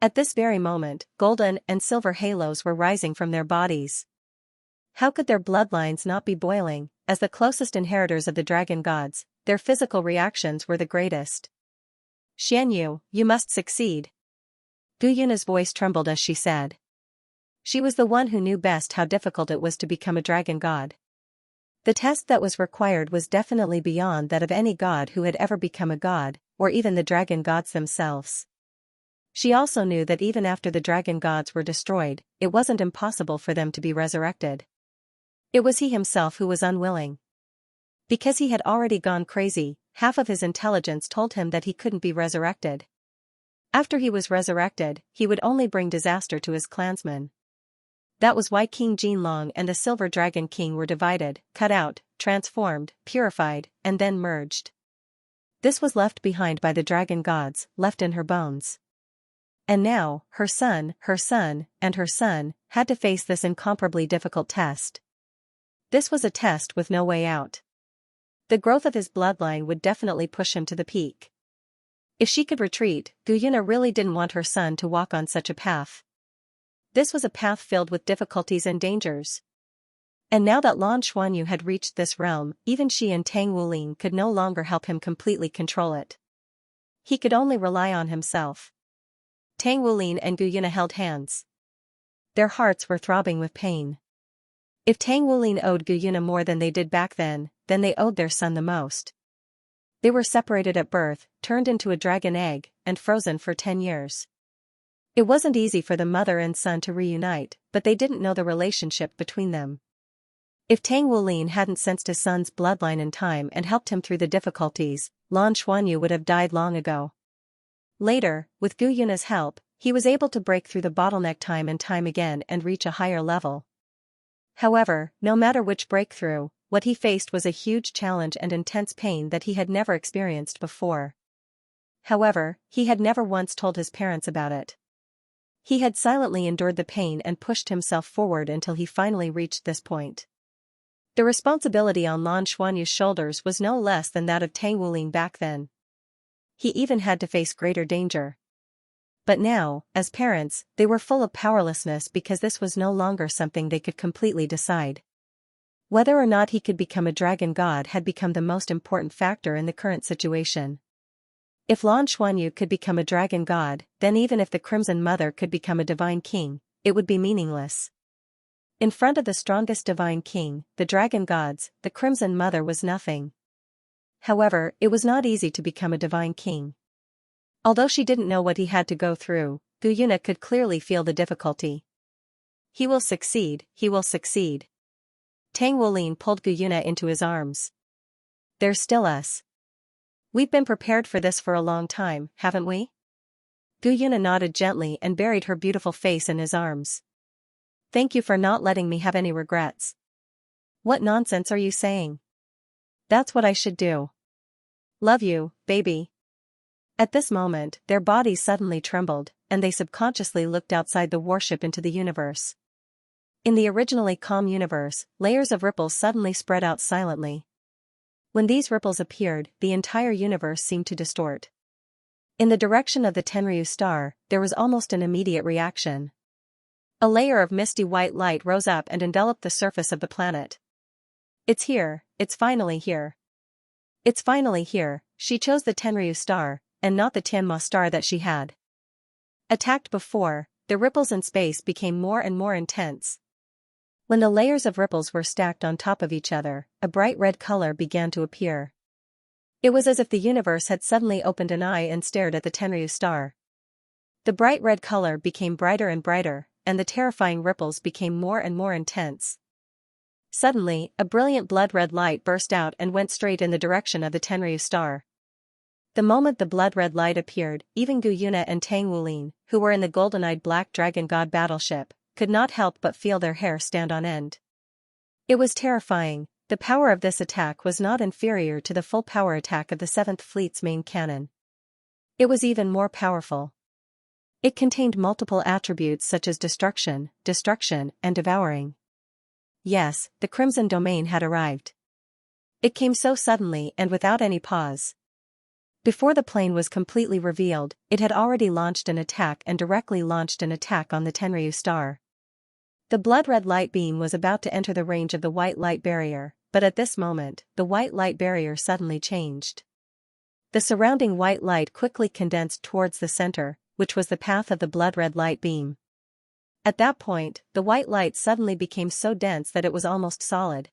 At this very moment, golden and silver halos were rising from their bodies. How could their bloodlines not be boiling? As the closest inheritors of the dragon gods, their physical reactions were the greatest. Xianxia, you must succeed. Gu Yuna's voice trembled as she said. She was the one who knew best how difficult it was to become a dragon god. The test that was required was definitely beyond that of any god who had ever become a god, or even the dragon gods themselves. She also knew that even after the dragon gods were destroyed, it wasn't impossible for them to be resurrected. It was he himself who was unwilling. Because he had already gone crazy, half of his intelligence told him that he couldn't be resurrected. After he was resurrected, he would only bring disaster to his clansmen. That was why King Jinlong and the Silver Dragon King were divided, cut out, transformed, purified, and then merged. This was left behind by the dragon gods, left in her bones. And now, her son, and her son, had to face this incomparably difficult test. This was a test with no way out. The growth of his bloodline would definitely push him to the peak. If she could retreat, Gu Yuna really didn't want her son to walk on such a path. This was a path filled with difficulties and dangers. And now that Lan Xuanyu had reached this realm, even she and Tang Wulin could no longer help him completely control it. He could only rely on himself. Tang Wulin and Gu Yuna held hands. Their hearts were throbbing with pain. If Tang Wulin owed Gu Yuna more than they did back then they owed their son the most. They were separated at birth, turned into a dragon egg, and frozen for 10 years. It wasn't easy for the mother and son to reunite, but they didn't know the relationship between them. If Tang Wulin hadn't sensed his son's bloodline in time and helped him through the difficulties, Lan Xuanyu would have died long ago. Later, with Gu Yuna's help, he was able to break through the bottleneck time and time again and reach a higher level. However, no matter which breakthrough, what he faced was a huge challenge and intense pain that he had never experienced before. However, he had never once told his parents about it. He had silently endured the pain and pushed himself forward until he finally reached this point. The responsibility on Lan Xuanyu's shoulders was no less than that of Tang Wulin back then. He even had to face greater danger. But now, as parents, they were full of powerlessness because this was no longer something they could completely decide. Whether or not he could become a dragon god had become the most important factor in the current situation. If Lan Xuanyu could become a dragon god, then even if the Crimson Mother could become a divine king, it would be meaningless. In front of the strongest divine king, the dragon gods, the Crimson Mother was nothing. However, it was not easy to become a divine king. Although she didn't know what he had to go through, Gu Yuna could clearly feel the difficulty. He will succeed, he will succeed. Tang Wulin pulled Gu Yuna into his arms. There's still us. We've been prepared for this for a long time, haven't we? Gu Yuna nodded gently and buried her beautiful face in his arms. Thank you for not letting me have any regrets. What nonsense are you saying? That's what I should do. Love you, baby. At this moment, their bodies suddenly trembled, and they subconsciously looked outside the warship into the universe. In the originally calm universe, layers of ripples suddenly spread out silently. When these ripples appeared, the entire universe seemed to distort. In the direction of the Tenryu star, there was almost an immediate reaction. A layer of misty white light rose up and enveloped the surface of the planet. It's here, it's finally here. It's finally here. She chose the Tenryu star, and not the Tianma star that she had attacked before. The ripples in space became more and more intense. When the layers of ripples were stacked on top of each other, a bright red color began to appear. It was as if the universe had suddenly opened an eye and stared at the Tenryu star. The bright red color became brighter and brighter, and the terrifying ripples became more and more intense. Suddenly, a brilliant blood-red light burst out and went straight in the direction of the Tenryu star. The moment the blood-red light appeared, even Gu Yuna and Tang Wulin, who were in the golden-eyed black dragon god battleship, could not help but feel their hair stand on end. It was terrifying. The power of this attack was not inferior to the full power attack of the 7th Fleet's main cannon. It was even more powerful. It contained multiple attributes such as destruction, and devouring. Yes, the Crimson Domain had arrived. It came so suddenly and without any pause. Before the plane was completely revealed, it had already launched an attack and directly launched an attack on the Tenryu star. The blood-red light beam was about to enter the range of the white light barrier, but at this moment, the white light barrier suddenly changed. The surrounding white light quickly condensed towards the center, which was the path of the blood-red light beam. At that point, the white light suddenly became so dense that it was almost solid.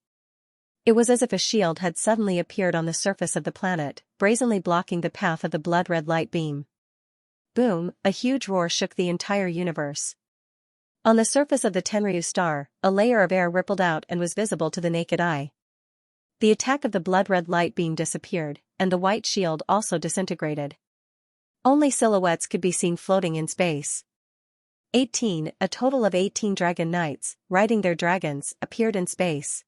It was as if a shield had suddenly appeared on the surface of the planet, brazenly blocking the path of the blood-red light beam. Boom, a huge roar shook the entire universe. On the surface of the Tenryu star, a layer of air rippled out and was visible to the naked eye. The attack of the blood-red light beam disappeared, and the white shield also disintegrated. Only silhouettes could be seen floating in space. A total of 18 dragon knights, riding their dragons, appeared in space.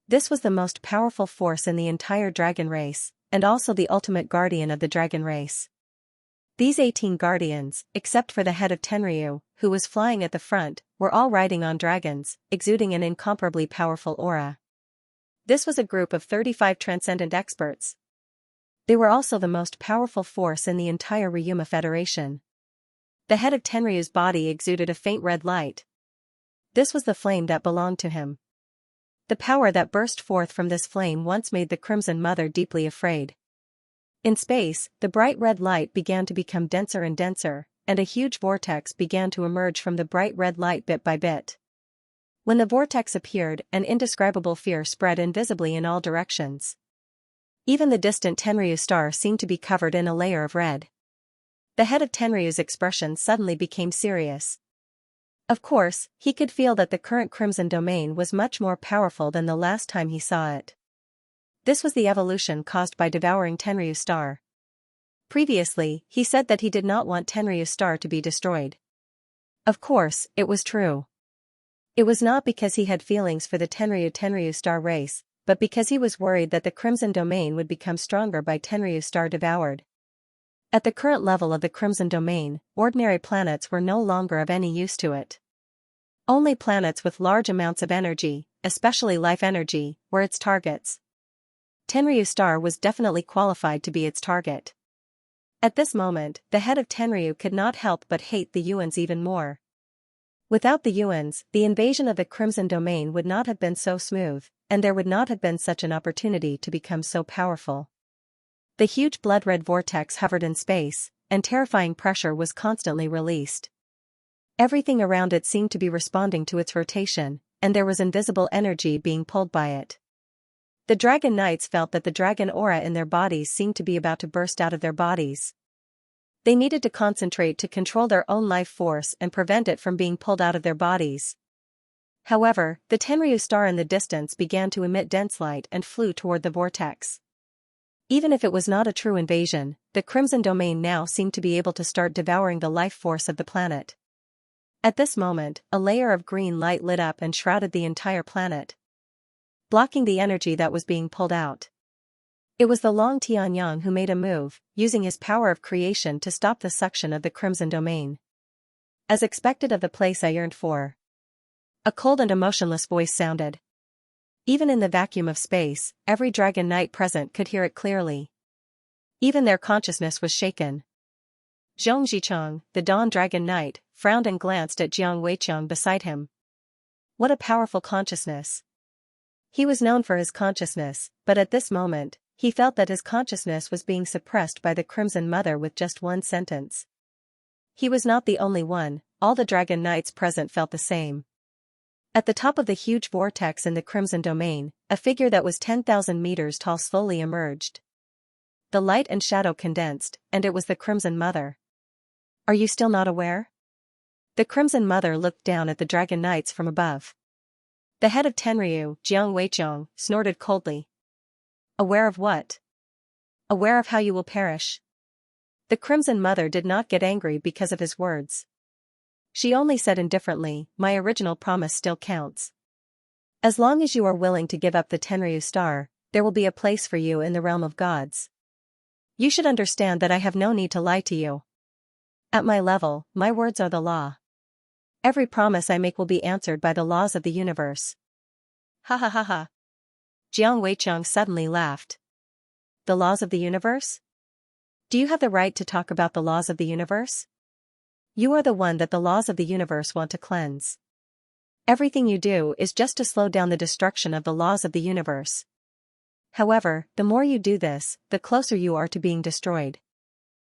This was the most powerful force in the entire dragon race, and also the ultimate guardian of the dragon race. These 18 guardians, except for the head of Tenryu, who was flying at the front, were all riding on dragons, exuding an incomparably powerful aura. This was a group of 35 transcendent experts. They were also the most powerful force in the entire Ryuma Federation. The head of Tenryu's body exuded a faint red light. This was the flame that belonged to him. The power that burst forth from this flame once made the Crimson Mother deeply afraid. In space, the bright red light began to become denser and denser, and a huge vortex began to emerge from the bright red light bit by bit. When the vortex appeared, an indescribable fear spread invisibly in all directions. Even the distant Tenryu star seemed to be covered in a layer of red. The head of Tenryu's expression suddenly became serious. Of course, he could feel that the current Crimson Domain was much more powerful than the last time he saw it. This was the evolution caused by devouring Tenryu star. Previously, he said that he did not want Tenryu star to be destroyed. Of course, it was true. It was not because he had feelings for the Tenryu star race, but because he was worried that the Crimson Domain would become stronger by Tenryu star devoured. At the current level of the Crimson Domain, ordinary planets were no longer of any use to it. Only planets with large amounts of energy, especially life energy, were its targets. Tenryu star was definitely qualified to be its target. At this moment, the head of Tenryu could not help but hate the Yuans even more. Without the Yuans, the invasion of the Crimson Domain would not have been so smooth, and there would not have been such an opportunity to become so powerful. The huge blood-red vortex hovered in space, and terrifying pressure was constantly released. Everything around it seemed to be responding to its rotation, and there was invisible energy being pulled by it. The Dragon Knights felt that the dragon aura in their bodies seemed to be about to burst out of their bodies. They needed to concentrate to control their own life force and prevent it from being pulled out of their bodies. However, the Tenryu star in the distance began to emit dense light and flew toward the vortex. Even if it was not a true invasion, the Crimson Domain now seemed to be able to start devouring the life force of the planet. At this moment, a layer of green light lit up and shrouded the entire planet, blocking the energy that was being pulled out. It was the Long Tianyang who made a move, using his power of creation to stop the suction of the Crimson Domain. As expected of the place I yearned for. A cold and emotionless voice sounded. Even in the vacuum of space, every Dragon Knight present could hear it clearly. Even their consciousness was shaken. Zhong Zicheng, the Dawn Dragon Knight, frowned and glanced at Jiang Weiqiang beside him. What a powerful consciousness. He was known for his consciousness, but at this moment, he felt that his consciousness was being suppressed by the Crimson Mother with just one sentence. He was not the only one, all the Dragon Knights present felt the same. At the top of the huge vortex in the Crimson Domain, a figure that was 10,000 meters tall slowly emerged. The light and shadow condensed, and it was the Crimson Mother. Are you still not aware? The Crimson Mother looked down at the Dragon Knights from above. The head of Tenryu, Jiang Weiqiang, snorted coldly. Aware of what? Aware of how you will perish. The Crimson Mother did not get angry because of his words. She only said indifferently, my original promise still counts. As long as you are willing to give up the Tenryu star, there will be a place for you in the realm of gods. You should understand that I have no need to lie to you. At my level, my words are the law. Every promise I make will be answered by the laws of the universe. Ha ha ha ha. Jiang Weiqiang suddenly laughed. The laws of the universe? Do you have the right to talk about the laws of the universe? You are the one that the laws of the universe want to cleanse. Everything you do is just to slow down the destruction of the laws of the universe. However, the more you do this, the closer you are to being destroyed.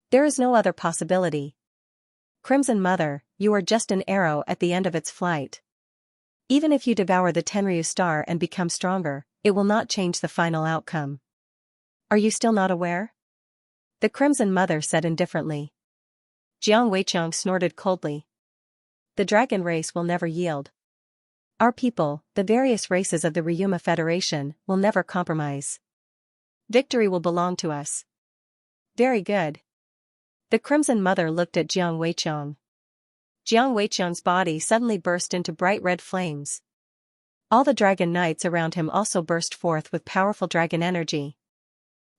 There is no other possibility. Crimson Mother, you are just an arrow at the end of its flight. Even if you devour the Tenryu star and become stronger, it will not change the final outcome. Are you still not aware? The Crimson Mother said indifferently. Jiang Weiqiang snorted coldly. The dragon race will never yield. Our people, the various races of the Ryuma Federation, will never compromise. Victory will belong to us. Very good. The Crimson Mother looked at Jiang Weiqiang. Jiang Weiqiang's body suddenly burst into bright red flames. All the Dragon Knights around him also burst forth with powerful dragon energy.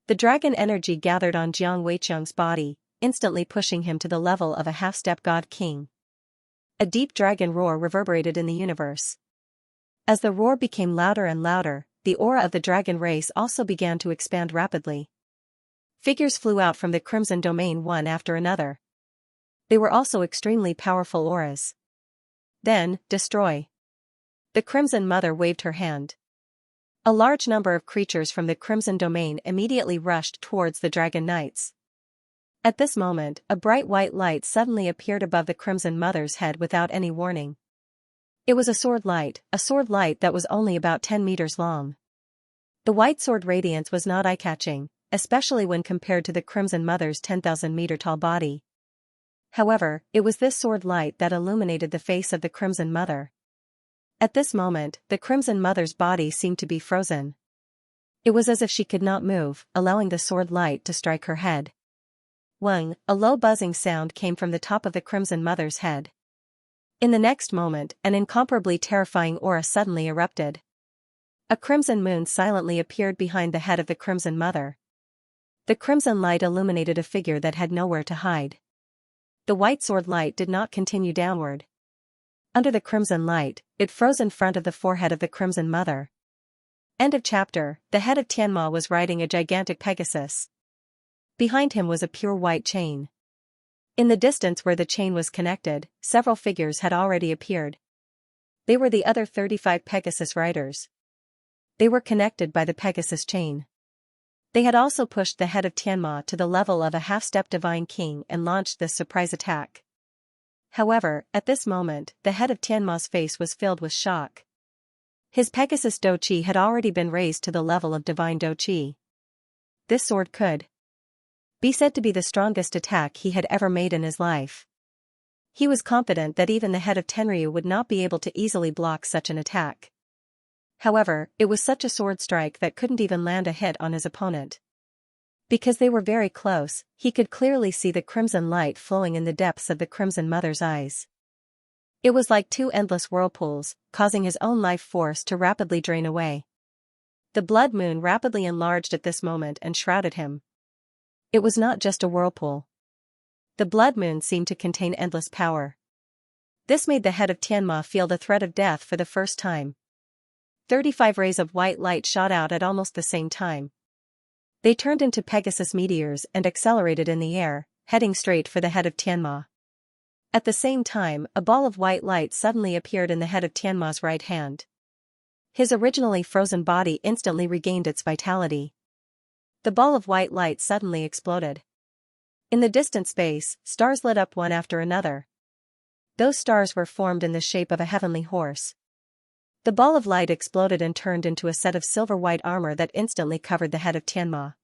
The dragon energy gathered on Jiang Weiqiang's body, instantly pushing him to the level of a half-step god king. A deep dragon roar reverberated in the universe. As the roar became louder and louder, the aura of the dragon race also began to expand rapidly. Figures flew out from the Crimson Domain one after another. They were also extremely powerful auras. Then, destroy. The Crimson Mother waved her hand. A large number of creatures from the Crimson Domain immediately rushed towards the Dragon Knights. At this moment, a bright white light suddenly appeared above the Crimson Mother's head without any warning. It was a sword light that was only about 10 meters long. The white sword radiance was not eye-catching, especially when compared to the Crimson Mother's 10,000-meter-tall body. However, it was this sword light that illuminated the face of the Crimson Mother. At this moment, the Crimson Mother's body seemed to be frozen. It was as if she could not move, allowing the sword light to strike her head. Wang, a low buzzing sound came from the top of the Crimson Mother's head. In the next moment, an incomparably terrifying aura suddenly erupted. A crimson moon silently appeared behind the head of the Crimson Mother. The crimson light illuminated a figure that had nowhere to hide. The white sword light did not continue downward. Under the crimson light, it froze in front of the forehead of the Crimson Mother. End of chapter. The head of Tianma was riding a gigantic Pegasus. Behind him was a pure white chain. In the distance where the chain was connected, several figures had already appeared. They were the other 35 Pegasus riders. They were connected by the Pegasus chain. They had also pushed the head of Tianma to the level of a half-step divine king and launched this surprise attack. However, at this moment, the head of Tianma's face was filled with shock. His Pegasus Douqi had already been raised to the level of divine Douqi. This sword could be said to be the strongest attack he had ever made in his life. He was confident that even the head of Tenryu would not be able to easily block such an attack. However, it was such a sword strike that couldn't even land a hit on his opponent. Because they were very close, he could clearly see the crimson light flowing in the depths of the Crimson Mother's eyes. It was like two endless whirlpools, causing his own life force to rapidly drain away. The blood moon rapidly enlarged at this moment and shrouded him. It was not just a whirlpool. The blood moon seemed to contain endless power. This made the head of Tianma feel the threat of death for the first time. 35 rays of white light shot out at almost the same time. They turned into Pegasus meteors and accelerated in the air, heading straight for the head of Tianma. At the same time, a ball of white light suddenly appeared in the head of Tianma's right hand. His originally frozen body instantly regained its vitality. The ball of white light suddenly exploded. In the distant space, stars lit up one after another. Those stars were formed in the shape of a heavenly horse. The ball of light exploded and turned into a set of silver-white armor that instantly covered the head of Tianma.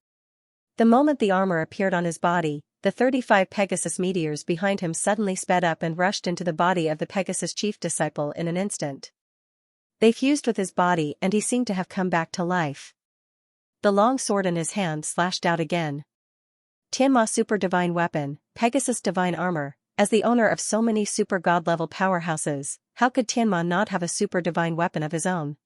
The moment the armor appeared on his body, the 35 Pegasus meteors behind him suddenly sped up and rushed into the body of the Pegasus chief disciple in an instant. They fused with his body and he seemed to have come back to life. The long sword in his hand slashed out again. Tianma Super Divine Weapon, Pegasus Divine Armor. As the owner of so many super god-level powerhouses, how could Tianma not have a super divine weapon of his own?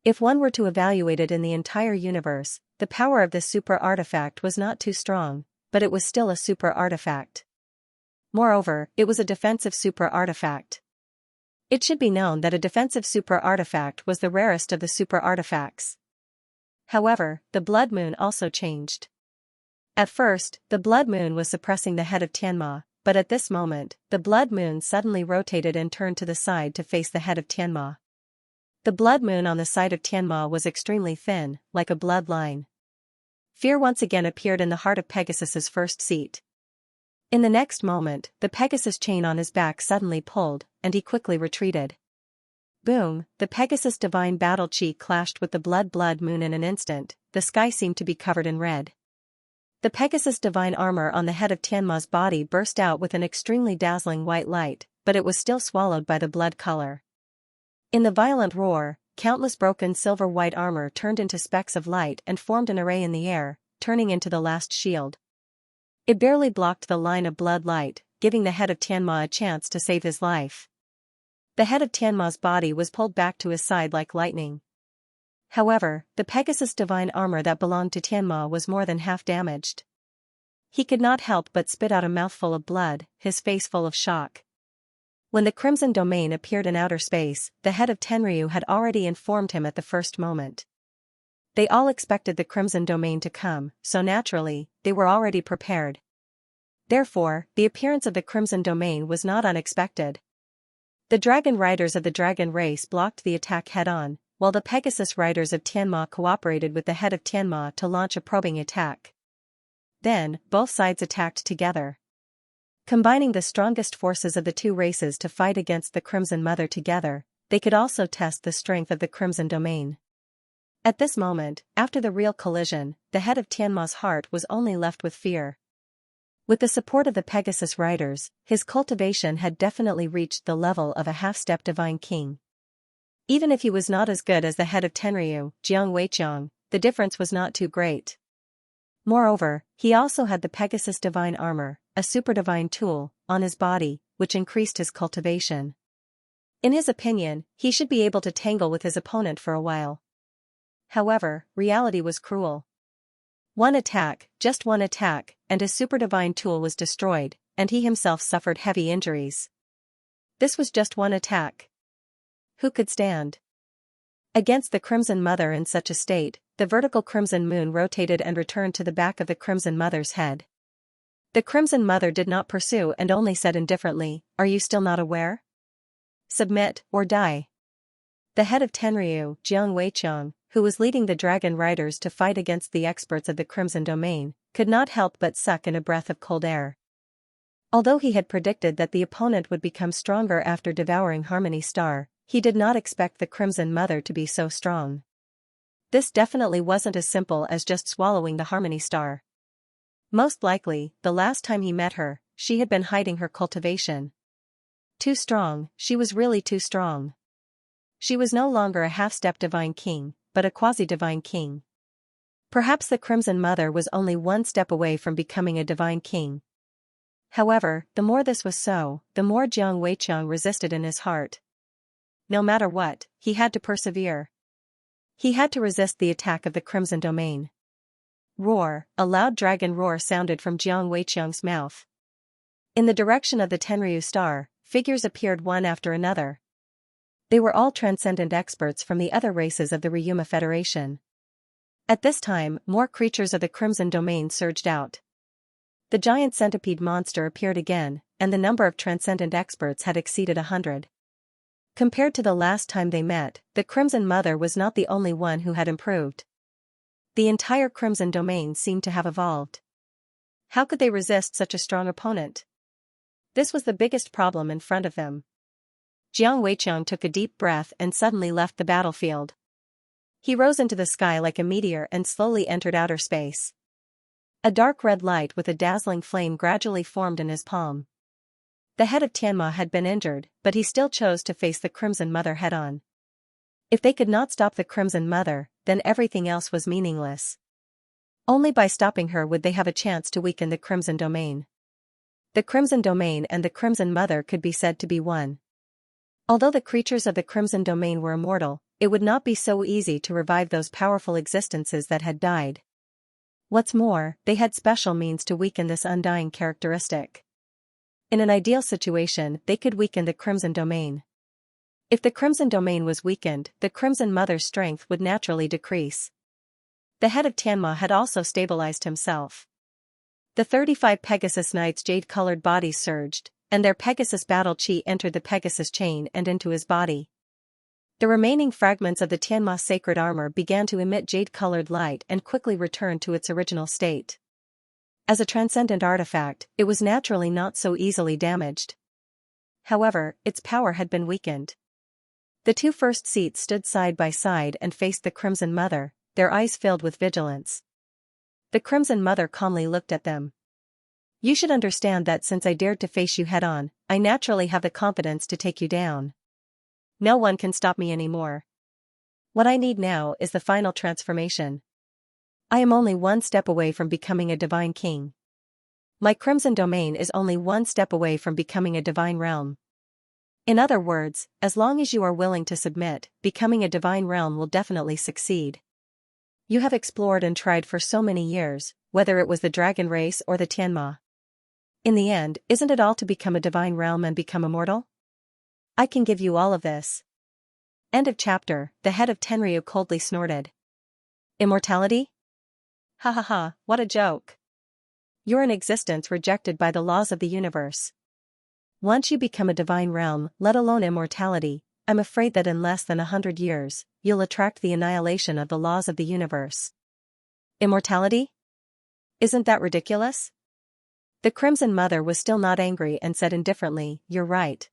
If one were to evaluate it in the entire universe, the power of this super artifact was not too strong, but it was still a super artifact. Moreover, it was a defensive super artifact. It should be known that a defensive super artifact was the rarest of the super artifacts. However, the blood moon also changed. At first, the blood moon was suppressing the head of Tianma, but at this moment, the blood moon suddenly rotated and turned to the side to face the head of Tianma. The blood moon on the side of Tianma was extremely thin, like a blood line. Fear once again appeared in the heart of Pegasus's first seat. In the next moment, the Pegasus chain on his back suddenly pulled, and he quickly retreated. Boom, the Pegasus divine battle chi clashed with the blood moon in an instant. The sky seemed to be covered in red. The Pegasus divine armor on the head of Tianma's body burst out with an extremely dazzling white light, but it was still swallowed by the blood color. In the violent roar, countless broken silver white armor turned into specks of light and formed an array in the air, turning into the last shield. It barely blocked the line of blood light, giving the head of Tianma a chance to save his life. The head of Tianma's body was pulled back to his side like lightning. However, the Pegasus divine armor that belonged to Tianma was more than half damaged. He could not help but spit out a mouthful of blood, his face full of shock. When the Crimson Domain appeared in outer space, the head of Tenryu had already informed him at the first moment. They all expected the Crimson Domain to come, so naturally, they were already prepared. Therefore, the appearance of the Crimson Domain was not unexpected. The dragon riders of the dragon race blocked the attack head-on, while the Pegasus riders of Tianma cooperated with the head of Tianma to launch a probing attack. Then, both sides attacked together. Combining the strongest forces of the two races to fight against the Crimson Mother together, they could also test the strength of the Crimson Domain. At this moment, after the real collision, the head of Tianma's heart was only left with fear. With the support of the Pegasus riders, his cultivation had definitely reached the level of a half-step divine king. Even if he was not as good as the head of Tenryu, Jiang Weiqiang, the difference was not too great. Moreover, he also had the Pegasus divine armor, a super divine tool, on his body, which increased his cultivation. In his opinion, he should be able to tangle with his opponent for a while. However, reality was cruel. One attack, just one attack, and his super divine tool was destroyed, and he himself suffered heavy injuries. This was just one attack. Who could stand? Against the Crimson Mother in such a state, the vertical Crimson Moon rotated and returned to the back of the Crimson Mother's head. The Crimson Mother did not pursue and only said indifferently, "Are you still not aware? Submit, or die." The head of Tenryu, Jiang Weiqiang, who was leading the dragon riders to fight against the experts of the Crimson Domain, could not help but suck in a breath of cold air. Although he had predicted that the opponent would become stronger after devouring Harmony Star, he did not expect the Crimson Mother to be so strong. This definitely wasn't as simple as just swallowing the Harmony Star. Most likely, the last time he met her, she had been hiding her cultivation. Too strong, she was really too strong. She was no longer a half-step divine king, but a quasi-divine king. Perhaps the Crimson Mother was only one step away from becoming a divine king. However, the more this was so, the more Jiang Weiqiang resisted in his heart. No matter what, he had to persevere. He had to resist the attack of the Crimson Domain. Roar, a loud dragon roar sounded from Jiang Weiqiang's mouth. In the direction of the Tenryu star, figures appeared one after another. They were all transcendent experts from the other races of the Ryuma Federation. At this time, more creatures of the Crimson Domain surged out. The giant centipede monster appeared again, and the number of transcendent experts had exceeded 100. Compared to the last time they met, the Crimson Mother was not the only one who had improved. The entire Crimson Domain seemed to have evolved. How could they resist such a strong opponent? This was the biggest problem in front of them. Jiang Weiqiang took a deep breath and suddenly left the battlefield. He rose into the sky like a meteor and slowly entered outer space. A dark red light with a dazzling flame gradually formed in his palm. The head of Tianma had been injured, but he still chose to face the Crimson Mother head-on. If they could not stop the Crimson Mother, then everything else was meaningless. Only by stopping her would they have a chance to weaken the Crimson Domain. The Crimson Domain and the Crimson Mother could be said to be one. Although the creatures of the Crimson Domain were immortal, it would not be so easy to revive those powerful existences that had died. What's more, they had special means to weaken this undying characteristic. In an ideal situation, they could weaken the Crimson Domain. If the Crimson Domain was weakened, the Crimson Mother's strength would naturally decrease. The head of Tianma had also stabilized himself. The 35 Pegasus Knights' jade-colored bodies surged, and their Pegasus battle chi entered the Pegasus chain and into his body. The remaining fragments of the Tianma sacred armor began to emit jade-colored light and quickly returned to its original state. As a transcendent artifact, it was naturally not so easily damaged. However, its power had been weakened. The two first seats stood side by side and faced the Crimson Mother, their eyes filled with vigilance. The Crimson Mother calmly looked at them. "You should understand that since I dared to face you head-on, I naturally have the confidence to take you down. No one can stop me anymore. What I need now is the final transformation. I am only one step away from becoming a divine king. My Crimson Domain is only one step away from becoming a divine realm. In other words, as long as you are willing to submit, becoming a divine realm will definitely succeed. You have explored and tried for so many years, whether it was the dragon race or the Tianma. In the end, isn't it all to become a divine realm and become immortal? I can give you all of this." End of chapter. The head of Tenryu coldly snorted. Immortality? Ha ha ha, what a joke. You're an existence rejected by the laws of the universe. Once you become a divine realm, let alone immortality, I'm afraid that in less than 100 years, you'll attract the annihilation of the laws of the universe. Immortality? Isn't that ridiculous? The Crimson Mother was still not angry and said indifferently, "You're right.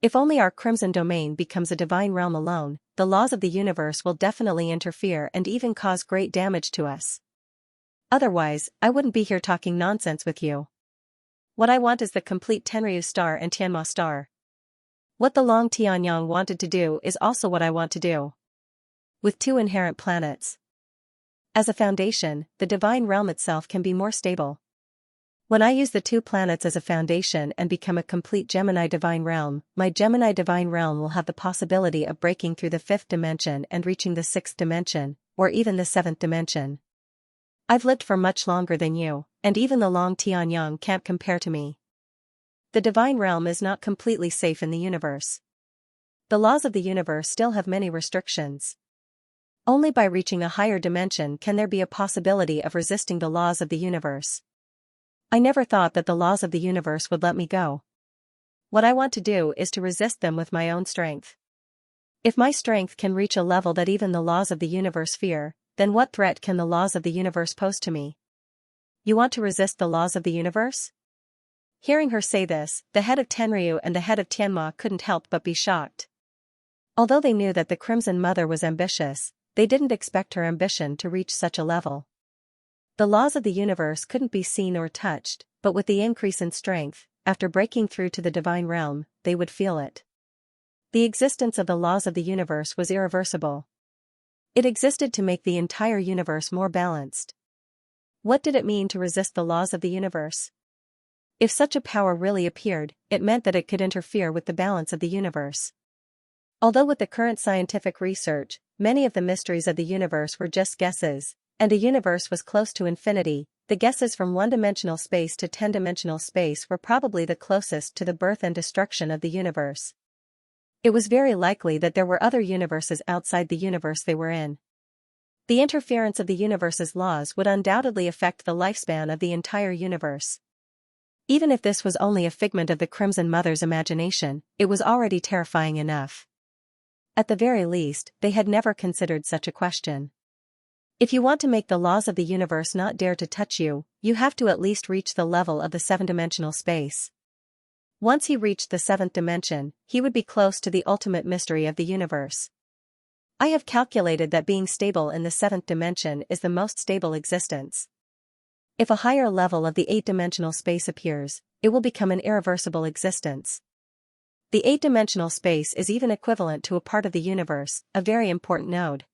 If only our Crimson Domain becomes a divine realm alone, the laws of the universe will definitely interfere and even cause great damage to us. Otherwise, I wouldn't be here talking nonsense with you. What I want is the complete Tenryu star and Tianma star. What the Long Tianyang wanted to do is also what I want to do. With two inherent planets. As a foundation, the divine realm itself can be more stable. When I use the two planets as a foundation and become a complete Gemini divine realm, my Gemini divine realm will have the possibility of breaking through the 5th dimension and reaching the 6th dimension, or even the 7th dimension. I've lived for much longer than you, and even the Long Tianyang can't compare to me. The divine realm is not completely safe in the universe. the laws of the universe still have many restrictions. Only by reaching a higher dimension can there be a possibility of resisting the laws of the universe. I never thought that the laws of the universe would let me go. What I want to do is to resist them with my own strength. If my strength can reach a level that even the laws of the universe fear, then what threat can the laws of the universe pose to me? You want to resist the laws of the universe? Hearing her say this, the head of Tenryu and the head of Tianma couldn't help but be shocked. Although they knew that the Crimson Mother was ambitious, they didn't expect her ambition to reach such a level. The laws of the universe couldn't be seen or touched, but with the increase in strength, after breaking through to the divine realm, they would feel it. The existence of the laws of the universe was irreversible. It existed to make the entire universe more balanced. What did it mean to resist the laws of the universe? If such a power really appeared, it meant that it could interfere with the balance of the universe. Although with the current scientific research, many of the mysteries of the universe were just guesses, and a universe was close to infinity, the guesses from one-dimensional space to 10-dimensional space were probably the closest to the birth and destruction of the universe. It was very likely that there were other universes outside the universe they were in. The interference of the universe's laws would undoubtedly affect the lifespan of the entire universe. Even if this was only a figment of the Crimson Mother's imagination, it was already terrifying enough. At the very least, they had never considered such a question. If you want to make the laws of the universe not dare to touch you, you have to at least reach the level of the 7-dimensional space. Once he reached the 7th dimension, he would be close to the ultimate mystery of the universe. I have calculated that being stable in the 7th dimension is the most stable existence. If a higher level of the 8-dimensional space appears, it will become an irreversible existence. The 8-dimensional space is even equivalent to a part of the universe, a very important node.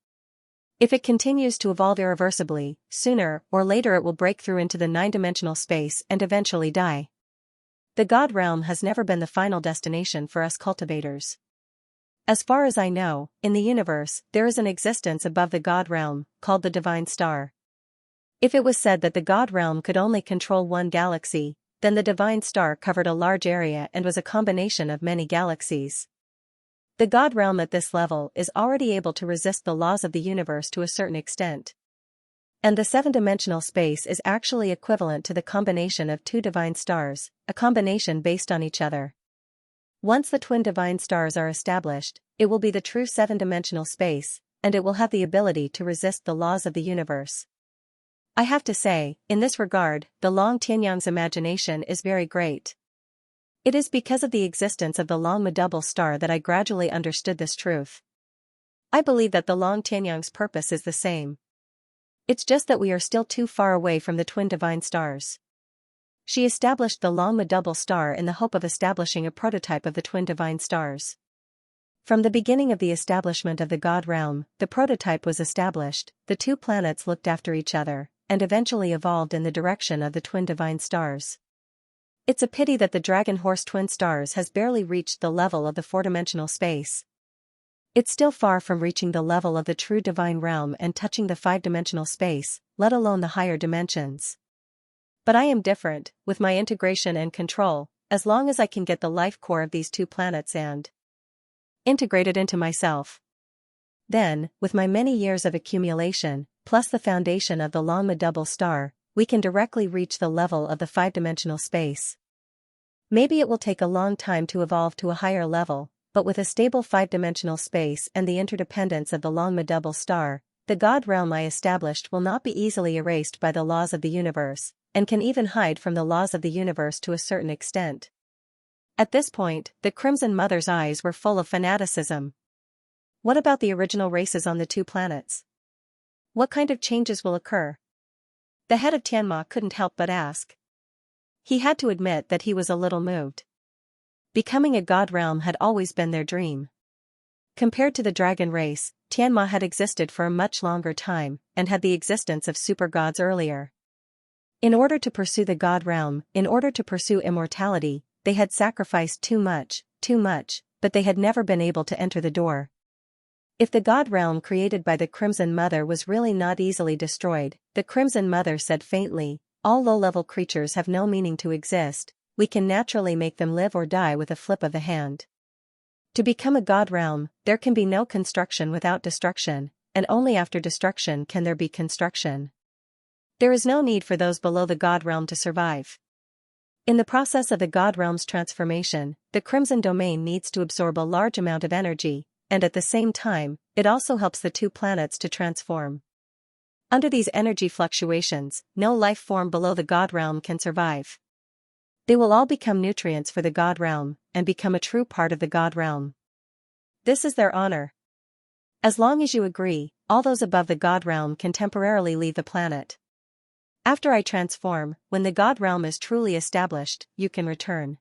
If it continues to evolve irreversibly, sooner or later it will break through into the 9-dimensional space and eventually die. The God realm has never been the final destination for us cultivators. As far as I know, in the universe, there is an existence above the God realm, called the Divine Star. If it was said that the God realm could only control one galaxy, then the Divine Star covered a large area and was a combination of many galaxies. The God realm at this level is already able to resist the laws of the universe to a certain extent. And the 7-dimensional space is actually equivalent to the combination of two divine stars, a combination based on each other. Once the twin divine stars are established, it will be the true 7-dimensional space, and it will have the ability to resist the laws of the universe. I have to say, in this regard, the Long Tianyang's imagination is very great. It is because of the existence of the Long double star that I gradually understood this truth. I believe that the Long Tianyang's purpose is the same. It's just that we are still too far away from the twin divine stars. She established the Long double star in the hope of establishing a prototype of the twin divine stars. From the beginning of the establishment of the God realm, the prototype was established, the two planets looked after each other, and eventually evolved in the direction of the twin divine stars. It's a pity that the Dragon Horse twin stars has barely reached the level of the 4-dimensional space. It's still far from reaching the level of the true divine realm and touching the 5-dimensional space, let alone the higher dimensions. But I am different, with my integration and control, as long as I can get the life core of these two planets and integrate it into myself. Then, with my many years of accumulation, plus the foundation of the Long double star, we can directly reach the level of the 5-dimensional space. Maybe it will take a long time to evolve to a higher level, but with a stable 5-dimensional space and the interdependence of the Long double star, the God realm I established will not be easily erased by the laws of the universe, and can even hide from the laws of the universe to a certain extent. At this point, the Crimson Mother's eyes were full of fanaticism. What about the original races on the two planets? What kind of changes will occur? The head of Tianma couldn't help but ask. He had to admit that he was a little moved. Becoming a God realm had always been their dream. Compared to the dragon race, Tianma had existed for a much longer time, and had the existence of super gods earlier. In order to pursue the God realm, in order to pursue immortality, they had sacrificed too much, but they had never been able to enter the door. If the God realm created by the Crimson Mother was really not easily destroyed, the Crimson Mother said faintly, all low-level creatures have no meaning to exist, we can naturally make them live or die with a flip of the hand. To become a god realm, there can be no construction without destruction, and only after destruction can there be construction. There is no need for those below the god realm to survive. In the process of the god realm's transformation, the Crimson Domain needs to absorb a large amount of energy, and at the same time, it also helps the two planets to transform. Under these energy fluctuations, no life form below the god realm can survive. They will all become nutrients for the god realm, and become a true part of the god realm. This is their honor. As long as you agree, all those above the god realm can temporarily leave the planet. After I transform, when the god realm is truly established, you can return.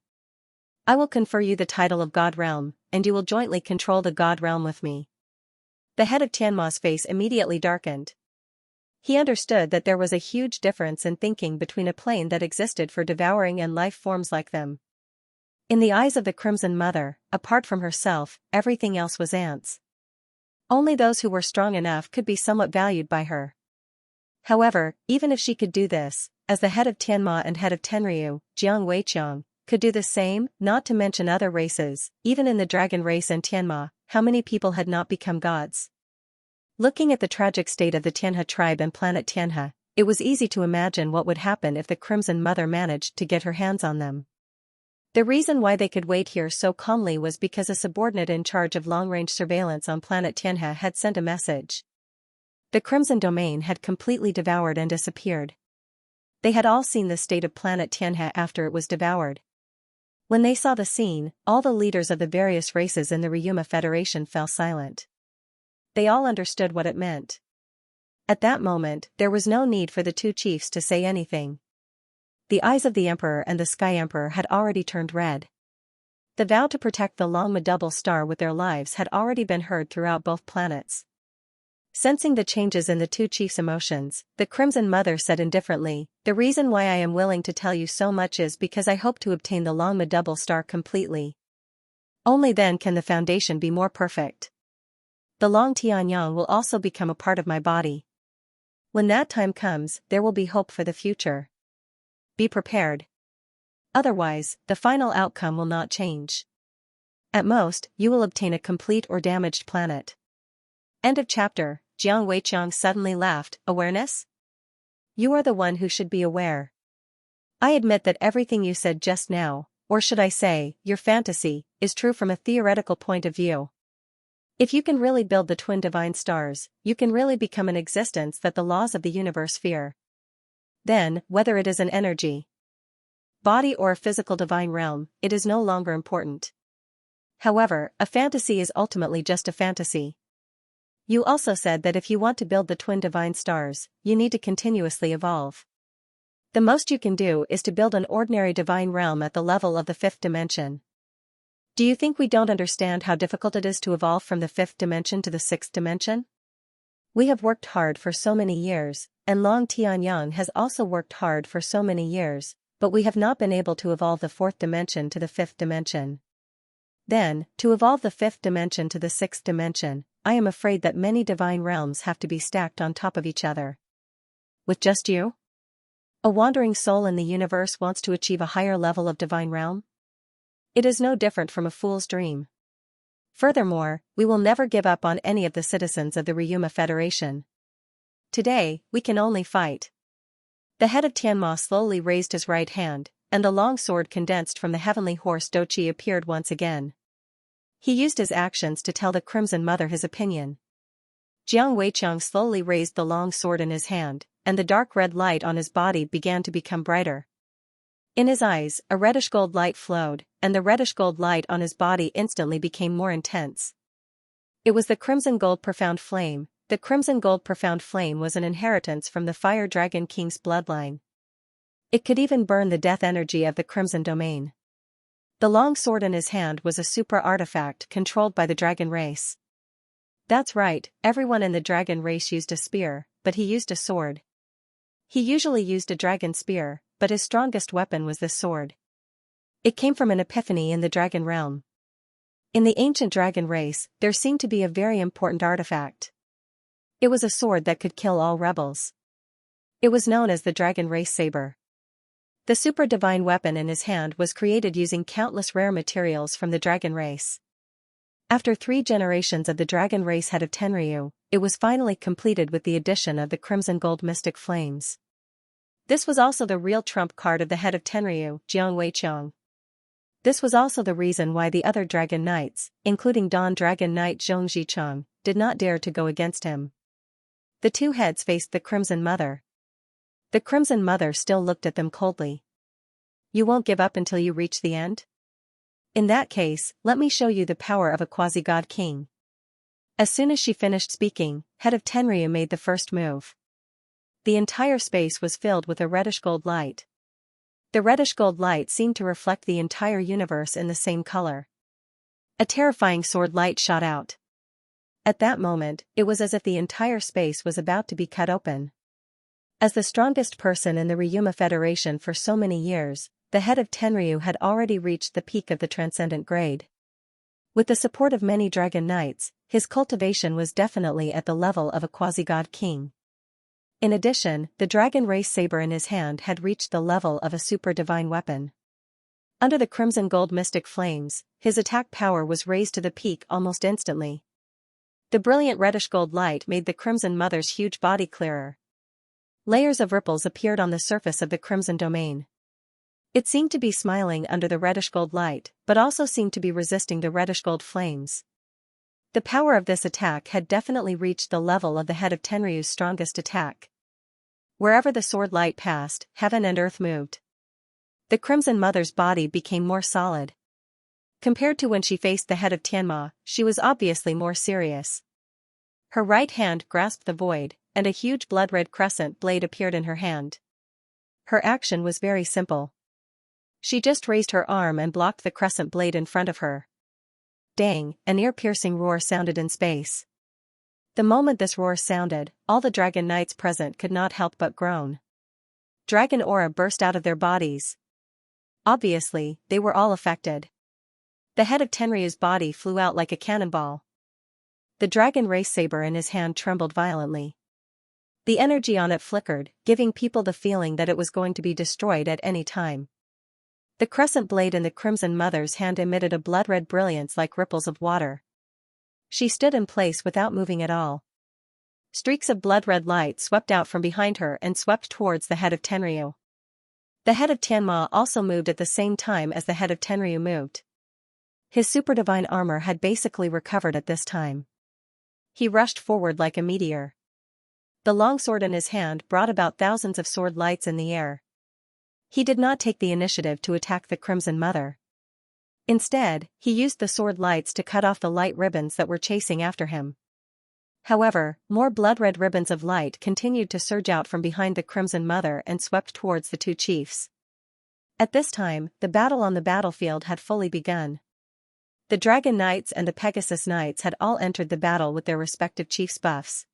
I will confer you the title of god realm, and you will jointly control the god realm with me. The head of Tianma's face immediately darkened. He understood that there was a huge difference in thinking between a plane that existed for devouring and life forms like them. In the eyes of the Crimson Mother, apart from herself, everything else was ants. Only those who were strong enough could be somewhat valued by her. However, even if she could do this, as the head of Tianma and head of Tenryu, Jiang Weiqiang, could do the same, not to mention other races, even in the dragon race and Tianma, how many people had not become gods? Looking at the tragic state of the Tianhe tribe and planet Tianhe, it was easy to imagine what would happen if the Crimson Mother managed to get her hands on them. The reason why they could wait here so calmly was because a subordinate in charge of long-range surveillance on planet Tianhe had sent a message. The Crimson Domain had completely devoured and disappeared. They had all seen the state of planet Tianhe after it was devoured. When they saw the scene, all the leaders of the various races in the Ryuma Federation fell silent. They all understood what it meant. At that moment, there was no need for the two chiefs to say anything. The eyes of the Emperor and the Sky Emperor had already turned red. The vow to protect the Longma double star with their lives had already been heard throughout both planets. Sensing the changes in the two chiefs' emotions, the Crimson Mother said indifferently, "The reason why I am willing to tell you so much is because I hope to obtain the Longma double star completely. Only then can the foundation be more perfect. The Long Tianyang will also become a part of my body. When that time comes, there will be hope for the future. Be prepared. Otherwise, the final outcome will not change. At most, you will obtain a complete or damaged planet." End of chapter. Jiang Weiqiang suddenly laughed. Awareness? You are the one who should be aware. I admit that everything you said just now, or should I say, your fantasy, is true from a theoretical point of view. If you can really build the twin divine stars, you can really become an existence that the laws of the universe fear. Then, whether it is an energy, body or a physical divine realm, it is no longer important. However, a fantasy is ultimately just a fantasy. You also said that if you want to build the twin divine stars, you need to continuously evolve. The most you can do is to build an ordinary divine realm at the level of the fifth dimension. Do you think we don't understand how difficult it is to evolve from the fifth dimension to the sixth dimension? We have worked hard for so many years, and Long Tianyang has also worked hard for so many years, but we have not been able to evolve the fourth dimension to the fifth dimension. Then, to evolve the fifth dimension to the sixth dimension, I am afraid that many divine realms have to be stacked on top of each other. With just you? A wandering soul in the universe wants to achieve a higher level of divine realm? It is no different from a fool's dream. Furthermore, we will never give up on any of the citizens of the Ryuma Federation. Today, we can only fight. The head of Tianma slowly raised his right hand, and the long sword condensed from the heavenly horse Dochi appeared once again. He used his actions to tell the Crimson Mother his opinion. Jiang Weiqiang slowly raised the long sword in his hand, and the dark red light on his body began to become brighter. In his eyes, a reddish-gold light flowed, and the reddish-gold light on his body instantly became more intense. It was the Crimson Gold Profound Flame. The Crimson Gold Profound Flame was an inheritance from the Fire Dragon King's bloodline. It could even burn the death energy of the Crimson Domain. The long sword in his hand was a super artifact controlled by the dragon race. That's right, everyone in the dragon race used a spear, but he used a sword. He usually used a dragon spear, but his strongest weapon was this sword. It came from an epiphany in the dragon realm. In the ancient dragon race, there seemed to be a very important artifact. It was a sword that could kill all rebels. It was known as the dragon race saber. The super divine weapon in his hand was created using countless rare materials from the dragon race. After 3 generations of the dragon race head of Tenryu, it was finally completed with the addition of the Crimson Gold Mystic Flames. This was also the real trump card of the head of Tenryu, Jiang Weiqiang. This was also the reason why the other dragon knights, including Dawn Dragon Knight Zhong Zicheng, did not dare to go against him. The two heads faced the Crimson Mother. The Crimson Mother still looked at them coldly. You won't give up until you reach the end? In that case, let me show you the power of a quasi-god king. As soon as she finished speaking, head of Tenryu made the first move. The entire space was filled with a reddish-gold light. The reddish-gold light seemed to reflect the entire universe in the same color. A terrifying sword light shot out. At that moment, it was as if the entire space was about to be cut open. As the strongest person in the Ryuma Federation for so many years, the head of Tenryu had already reached the peak of the transcendent grade. With the support of many dragon knights, his cultivation was definitely at the level of a quasi-god king. In addition, the dragon race saber in his hand had reached the level of a super divine weapon. Under the crimson gold mystic flames, his attack power was raised to the peak almost instantly. The brilliant reddish gold light made the Crimson Mother's huge body clearer. Layers of ripples appeared on the surface of the crimson domain. It seemed to be smiling under the reddish gold light, but also seemed to be resisting the reddish gold flames. The power of this attack had definitely reached the level of the head of Tenryu's strongest attack. Wherever the sword light passed, heaven and earth moved. The Crimson Mother's body became more solid. Compared to when she faced the head of Tianma, she was obviously more serious. Her right hand grasped the void, and a huge blood-red crescent blade appeared in her hand. Her action was very simple. She just raised her arm and blocked the crescent blade in front of her. Dang, an ear-piercing roar sounded in space. The moment this roar sounded, all the dragon knights present could not help but groan. Dragon aura burst out of their bodies. Obviously, they were all affected. The head of Tenryu's body flew out like a cannonball. The dragon race saber in his hand trembled violently. The energy on it flickered, giving people the feeling that it was going to be destroyed at any time. The crescent blade in the Crimson Mother's hand emitted a blood-red brilliance like ripples of water. She stood in place without moving at all. Streaks of blood-red light swept out from behind her and swept towards the head of Tenryu. The head of Tianma also moved at the same time as the head of Tenryu moved. His super divine armor had basically recovered at this time. He rushed forward like a meteor. The long sword in his hand brought about thousands of sword lights in the air. He did not take the initiative to attack the Crimson Mother. Instead, he used the sword lights to cut off the light ribbons that were chasing after him. However, more blood-red ribbons of light continued to surge out from behind the Crimson Mother and swept towards the two chiefs. At this time, the battle on the battlefield had fully begun. The Dragon Knights and the Pegasus Knights had all entered the battle with their respective chiefs' buffs.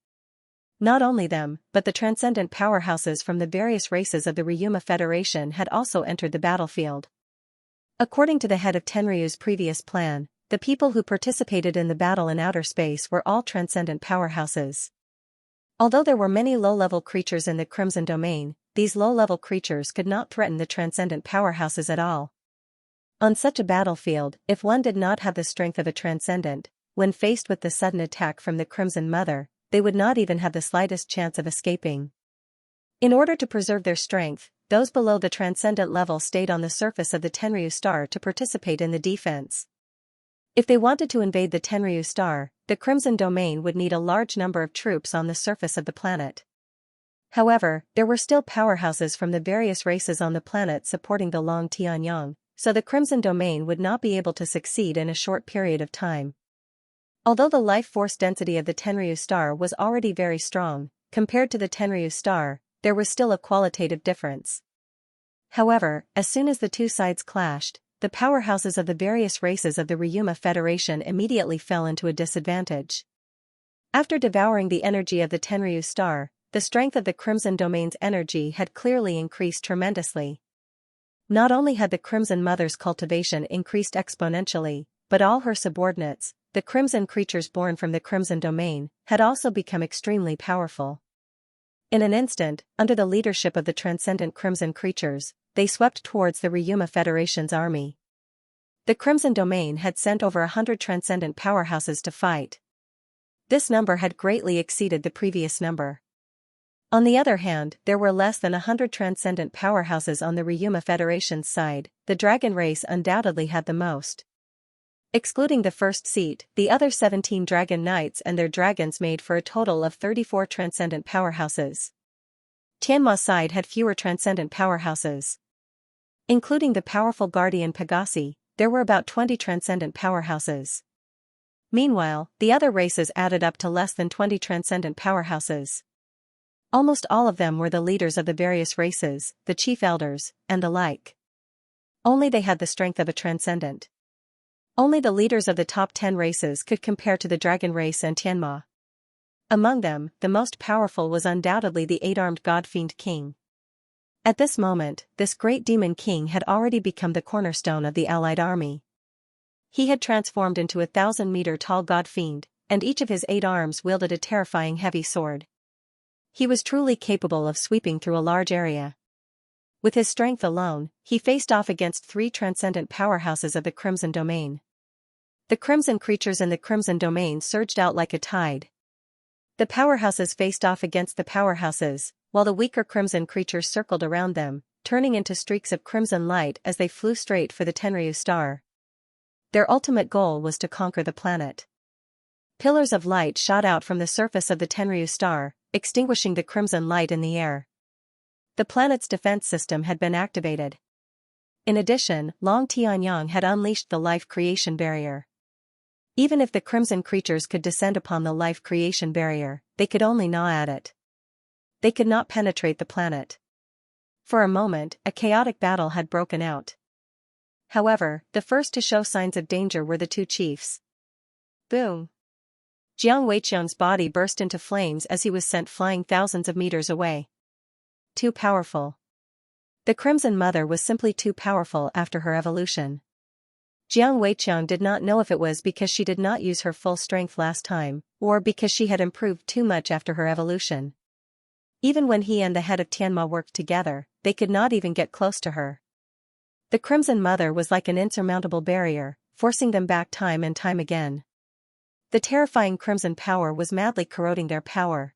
Not only them, but the transcendent powerhouses from the various races of the Ryuma Federation had also entered the battlefield. According to the head of Tenryu's previous plan, the people who participated in the battle in outer space were all transcendent powerhouses. Although there were many low-level creatures in the Crimson Domain, these low-level creatures could not threaten the transcendent powerhouses at all. On such a battlefield, if one did not have the strength of a transcendent, when faced with the sudden attack from the Crimson Mother, they would not even have the slightest chance of escaping. In order to preserve their strength, those below the transcendent level stayed on the surface of the Tenryu star to participate in the defense. If they wanted to invade the Tenryu star, the Crimson Domain would need a large number of troops on the surface of the planet. However, there were still powerhouses from the various races on the planet supporting the Long Tianyang, so the Crimson Domain would not be able to succeed in a short period of time. Although the life force density of the Tenryu star was already very strong, compared to the Tenryu star, there was still a qualitative difference. However, as soon as the two sides clashed, the powerhouses of the various races of the Ryuma Federation immediately fell into a disadvantage. After devouring the energy of the Tenryu star, the strength of the Crimson Domain's energy had clearly increased tremendously. Not only had the Crimson Mother's cultivation increased exponentially, but all her subordinates, the Crimson creatures born from the Crimson Domain, had also become extremely powerful. In an instant, under the leadership of the transcendent Crimson creatures, they swept towards the Ryuma Federation's army. The Crimson Domain had sent over 100 transcendent powerhouses to fight. This number had greatly exceeded the previous number. On the other hand, there were less than 100 transcendent powerhouses on the Ryuma Federation's side. The dragon race undoubtedly had the most. Excluding the first seat, the other 17 dragon knights and their dragons made for a total of 34 transcendent powerhouses. Tianma's side had fewer transcendent powerhouses. Including the powerful guardian Pegasi, there were about 20 transcendent powerhouses. Meanwhile, the other races added up to less than 20 transcendent powerhouses. Almost all of them were the leaders of the various races, the chief elders, and the like. Only they had the strength of a transcendent. Only the leaders of the top 10 races could compare to the dragon race and Tianma. Among them, the most powerful was undoubtedly the 8-armed god-fiend king. At this moment, this great demon king had already become the cornerstone of the allied army. He had transformed into a 1,000-meter-tall god-fiend, and each of his 8 arms wielded a terrifying heavy sword. He was truly capable of sweeping through a large area. With his strength alone, he faced off against 3 transcendent powerhouses of the Crimson Domain. The crimson creatures in the Crimson Domain surged out like a tide. The powerhouses faced off against the powerhouses, while the weaker crimson creatures circled around them, turning into streaks of crimson light as they flew straight for the Tenryu star. Their ultimate goal was to conquer the planet. Pillars of light shot out from the surface of the Tenryu star, extinguishing the crimson light in the air. The planet's defense system had been activated. In addition, Long Tianyang had unleashed the life creation barrier. Even if the crimson creatures could descend upon the life creation barrier, they could only gnaw at it. They could not penetrate the planet. For a moment, a chaotic battle had broken out. However, the first to show signs of danger were the 2 chiefs. Boom! Jiang Weiqiang's body burst into flames as he was sent flying thousands of meters away. Too powerful. The Crimson Mother was simply too powerful after her evolution. Jiang Weiqiang did not know if it was because she did not use her full strength last time, or because she had improved too much after her evolution. Even when he and the head of Tianma worked together, they could not even get close to her. The Crimson Mother was like an insurmountable barrier, forcing them back time and time again. The terrifying crimson power was madly corroding their power.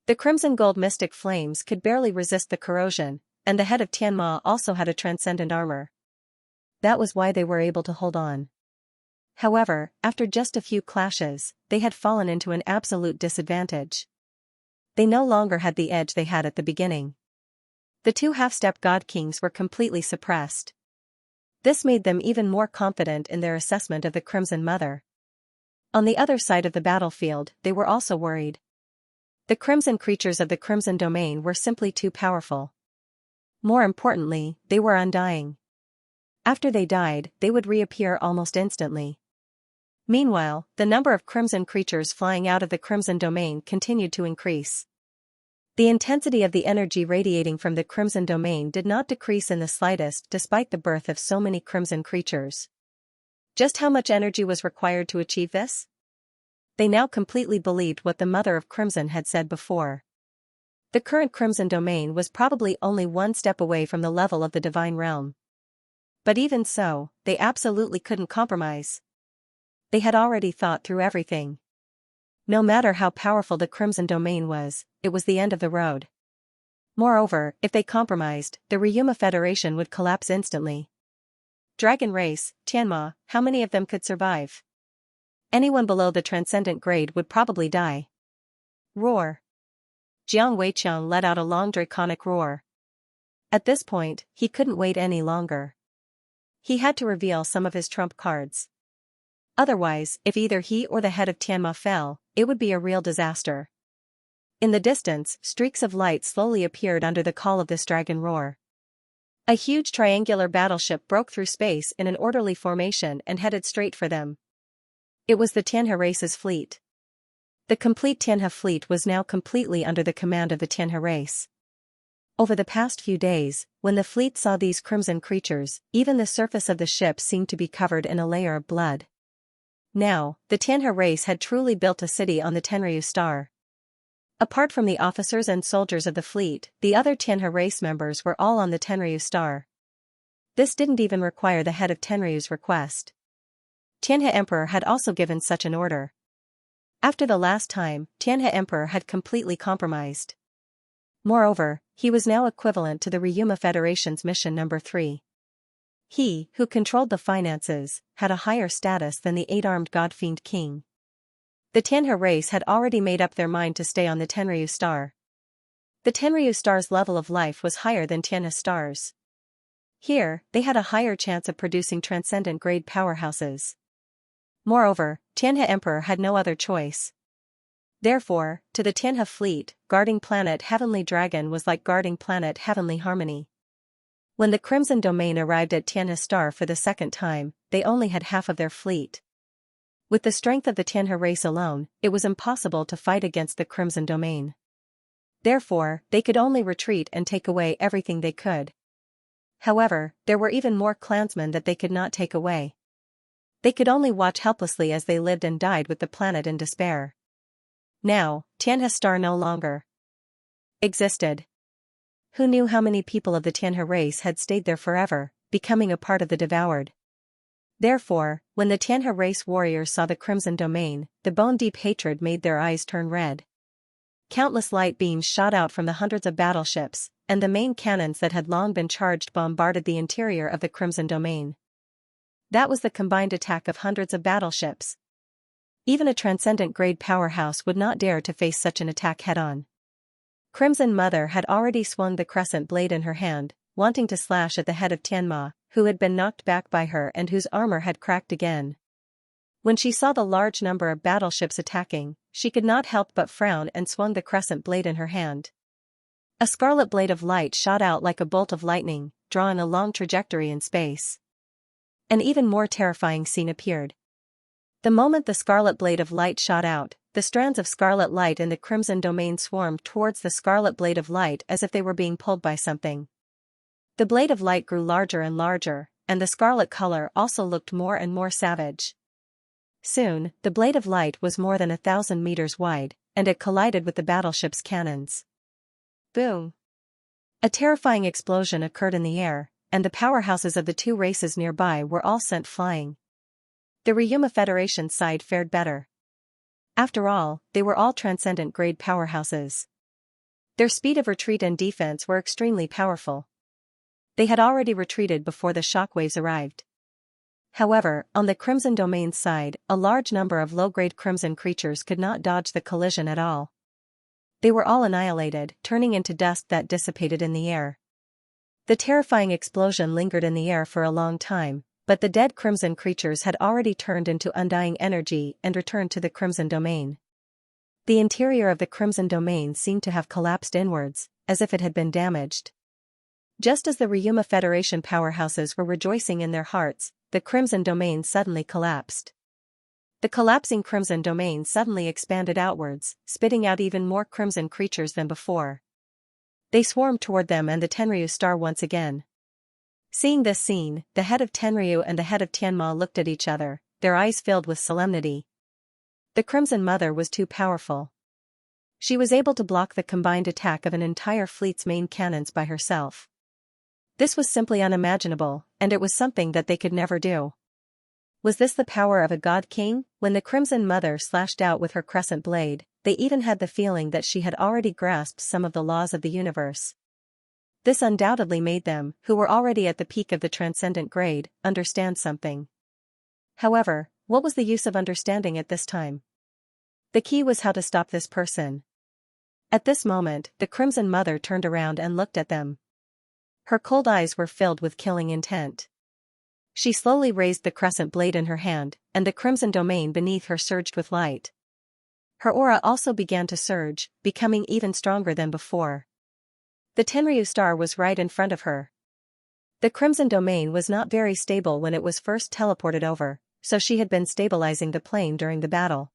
The crimson gold mystic flames could barely resist the corrosion, and the head of Tianma also had a transcendent armor. That was why they were able to hold on. However, after just a few clashes, they had fallen into an absolute disadvantage. They no longer had the edge they had at the beginning. The 2 half-step god kings were completely suppressed. This made them even more confident in their assessment of the Crimson Mother. On the other side of the battlefield, they were also worried. The crimson creatures of the Crimson Domain were simply too powerful. More importantly, they were undying. After they died, they would reappear almost instantly. Meanwhile, the number of crimson creatures flying out of the Crimson Domain continued to increase. The intensity of the energy radiating from the Crimson Domain did not decrease in the slightest despite the birth of so many crimson creatures. Just how much energy was required to achieve this? They now completely believed what the Mother of Crimson had said before. The current Crimson Domain was probably only 1 step away from the level of the Divine Realm. But even so, they absolutely couldn't compromise. They had already thought through everything. No matter how powerful the Crimson Domain was, it was the end of the road. Moreover, if they compromised, the Ryuma Federation would collapse instantly. Dragon Race, Tianma, how many of them could survive? Anyone below the transcendent grade would probably die. Roar. Jiang Weiqiang let out a long draconic roar. At this point, he couldn't wait any longer. He had to reveal some of his trump cards. Otherwise, if either he or the head of Tianma fell, it would be a real disaster. In the distance, streaks of light slowly appeared under the call of this dragon roar. A huge triangular battleship broke through space in an orderly formation and headed straight for them. It was the Tianhe race's fleet. The complete Tianhe fleet was now completely under the command of the Tianhe race. Over the past few days, when the fleet saw these crimson creatures, even the surface of the ship seemed to be covered in a layer of blood. Now, the Tianhe race had truly built a city on the Tenryu star. Apart from the officers and soldiers of the fleet, the other Tianhe race members were all on the Tenryu star. This didn't even require the head of Tenryu's request. Xianxia Emperor had also given such an order. After the last time, Xianxia Emperor had completely compromised. Moreover, he was now equivalent to the Ryuma Federation's mission number 3. He, who controlled the finances, had a higher status than the 8-armed God-fiend king. The Tianhe race had already made up their mind to stay on the Tenryu star. The Tenryu star's level of life was higher than Tianhe star's. Here, they had a higher chance of producing transcendent-grade powerhouses. Moreover, Tianhe Emperor had no other choice. Therefore, to the Tianhe fleet, guarding planet Heavenly Dragon was like guarding planet Heavenly Harmony. When the Crimson Domain arrived at Tianhe Star for the second time, they only had half of their fleet. With the strength of the Tianhe race alone, it was impossible to fight against the Crimson Domain. Therefore, they could only retreat and take away everything they could. However, there were even more clansmen that they could not take away. They could only watch helplessly as they lived and died with the planet in despair. Now, Tianhe Star no longer existed. Who knew how many people of the Tianhe race had stayed there forever, becoming a part of the devoured? Therefore, when the Tianhe race warriors saw the Crimson Domain, the bone-deep hatred made their eyes turn red. Countless light beams shot out from the hundreds of battleships, and the main cannons that had long been charged bombarded the interior of the Crimson Domain. That was the combined attack of hundreds of battleships. Even a transcendent-grade powerhouse would not dare to face such an attack head-on. Crimson Mother had already swung the crescent blade in her hand, wanting to slash at the head of Tianma, who had been knocked back by her and whose armor had cracked again. When she saw the large number of battleships attacking, she could not help but frown and swung the crescent blade in her hand. A scarlet blade of light shot out like a bolt of lightning, drawing a long trajectory in space. An even more terrifying scene appeared. The moment the scarlet blade of light shot out, the strands of scarlet light in the Crimson Domain swarmed towards the scarlet blade of light as if they were being pulled by something. The blade of light grew larger and larger, and the scarlet color also looked more and more savage. Soon, the blade of light was more than 1,000 meters wide, and it collided with the battleship's cannons. Boom! A terrifying explosion occurred in the air, and the powerhouses of the two races nearby were all sent flying. The Ryuma Federation side fared better. After all, they were all transcendent-grade powerhouses. Their speed of retreat and defense were extremely powerful. They had already retreated before the shockwaves arrived. However, on the Crimson Domain's side, a large number of low-grade Crimson creatures could not dodge the collision at all. They were all annihilated, turning into dust that dissipated in the air. The terrifying explosion lingered in the air for a long time, but the dead Crimson creatures had already turned into undying energy and returned to the Crimson Domain. The interior of the Crimson Domain seemed to have collapsed inwards, as if it had been damaged. Just as the Ryuma Federation powerhouses were rejoicing in their hearts, the Crimson Domain suddenly collapsed. The collapsing Crimson Domain suddenly expanded outwards, spitting out even more Crimson creatures than before. They swarmed toward them and the Tenryu star once again. Seeing this scene, the head of Tenryu and the head of Tianma looked at each other, their eyes filled with solemnity. The Crimson Mother was too powerful. She was able to block the combined attack of an entire fleet's main cannons by herself. This was simply unimaginable, and it was something that they could never do. Was this the power of a god king? When the Crimson Mother slashed out with her crescent blade, they even had the feeling that she had already grasped some of the laws of the universe. This undoubtedly made them, who were already at the peak of the transcendent grade, understand something. However, what was the use of understanding at this time? The key was how to stop this person. At this moment, the Crimson Mother turned around and looked at them. Her cold eyes were filled with killing intent. She slowly raised the crescent blade in her hand, and the Crimson Domain beneath her surged with light. Her aura also began to surge, becoming even stronger than before. The Tenryu star was right in front of her. The Crimson Domain was not very stable when it was first teleported over, so she had been stabilizing the plane during the battle.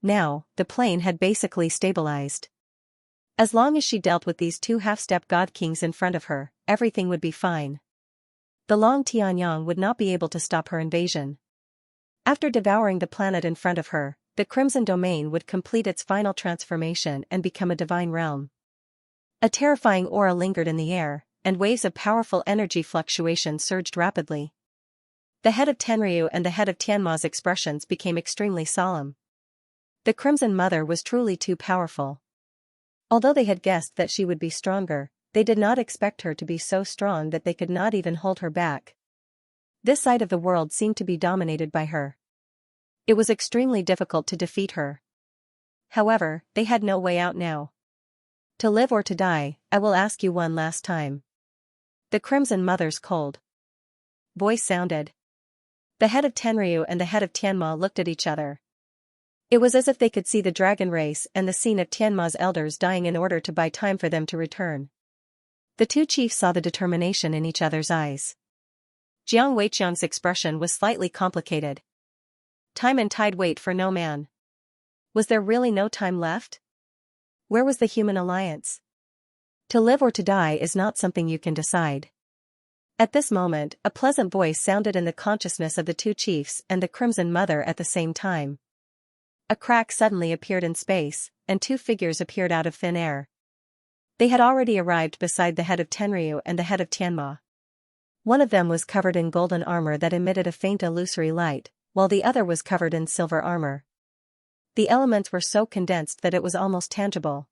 Now, the plane had basically stabilized. As long as she dealt with these two half-step god kings in front of her, everything would be fine. The Long Tianyang would not be able to stop her invasion. After devouring the planet in front of her, the Crimson Domain would complete its final transformation and become a divine realm. A terrifying aura lingered in the air, and waves of powerful energy fluctuation surged rapidly. The head of Tenryu and the head of Tianma's expressions became extremely solemn. The Crimson Mother was truly too powerful. Although they had guessed that she would be stronger, they did not expect her to be so strong that they could not even hold her back. This side of the world seemed to be dominated by her. It was extremely difficult to defeat her. However, they had no way out now. To live or to die, I will ask you one last time. The Crimson Mother's cold voice sounded. The head of Tenryu and the head of Tianma looked at each other. It was as if they could see the dragon race and the scene of Tianma's elders dying in order to buy time for them to return. The two chiefs saw the determination in each other's eyes. Jiang Weiqiang's expression was slightly complicated. Time and tide wait for no man. Was there really no time left? Where was the human alliance? To live or to die is not something you can decide. At this moment, a pleasant voice sounded in the consciousness of the two chiefs and the Crimson Mother at the same time. A crack suddenly appeared in space, and two figures appeared out of thin air. They had already arrived beside the head of Tenryu and the head of Tianma. One of them was covered in golden armor that emitted a faint illusory light, while the other was covered in silver armor. The elements were so condensed that it was almost tangible.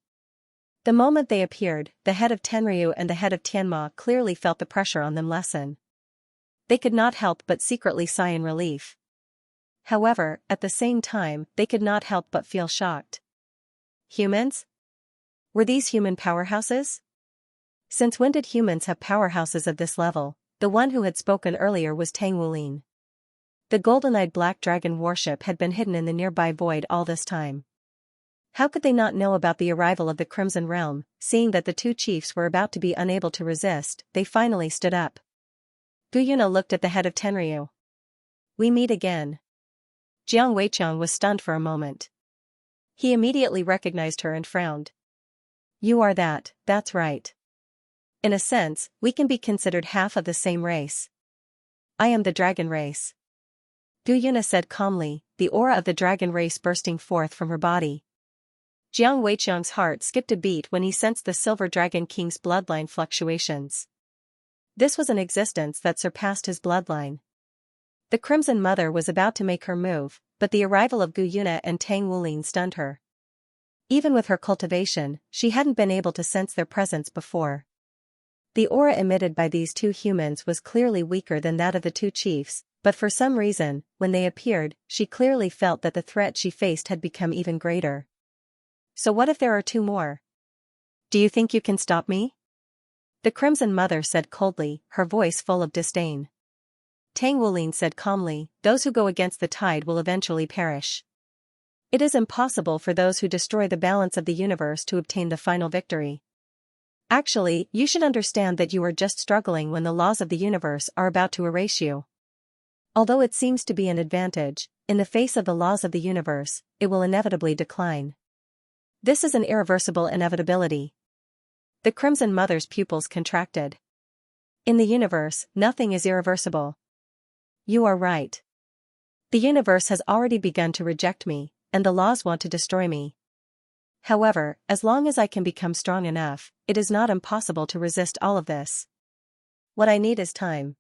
The moment they appeared, the head of Tenryu and the head of Tianma clearly felt the pressure on them lessen. They could not help but secretly sigh in relief. However, at the same time, they could not help but feel shocked. Humans? Were these human powerhouses? Since when did humans have powerhouses of this level? The one who had spoken earlier was Tang Wulin. The golden-eyed black dragon warship had been hidden in the nearby void all this time. How could they not know about the arrival of the Crimson Realm? Seeing that the two chiefs were about to be unable to resist, they finally stood up. Guyuna looked at the head of Tenryu. We meet again. Jiang Weiqiang was stunned for a moment. He immediately recognized her and frowned. You are that's right. In a sense, we can be considered half of the same race. I am the dragon race. Guyuna said calmly, the aura of the dragon race bursting forth from her body. Jiang Weiqiang's heart skipped a beat when he sensed the Silver Dragon King's bloodline fluctuations. This was an existence that surpassed his bloodline. The Crimson Mother was about to make her move, but the arrival of Guyuna and Tang Wulin stunned her. Even with her cultivation, she hadn't been able to sense their presence before. The aura emitted by these two humans was clearly weaker than that of the two chiefs, but for some reason, when they appeared, she clearly felt that the threat she faced had become even greater. So what if there are two more? Do you think you can stop me? The Crimson Mother said coldly, her voice full of disdain. Tang Wulin said calmly, those who go against the tide will eventually perish. It is impossible for those who destroy the balance of the universe to obtain the final victory. Actually, you should understand that you are just struggling when the laws of the universe are about to erase you. Although it seems to be an advantage, in the face of the laws of the universe, it will inevitably decline. This is an irreversible inevitability. The Crimson Mother's pupils contracted. In the universe, nothing is irreversible. You are right. The universe has already begun to reject me, and the laws want to destroy me. However, as long as I can become strong enough, it is not impossible to resist all of this. What I need is time.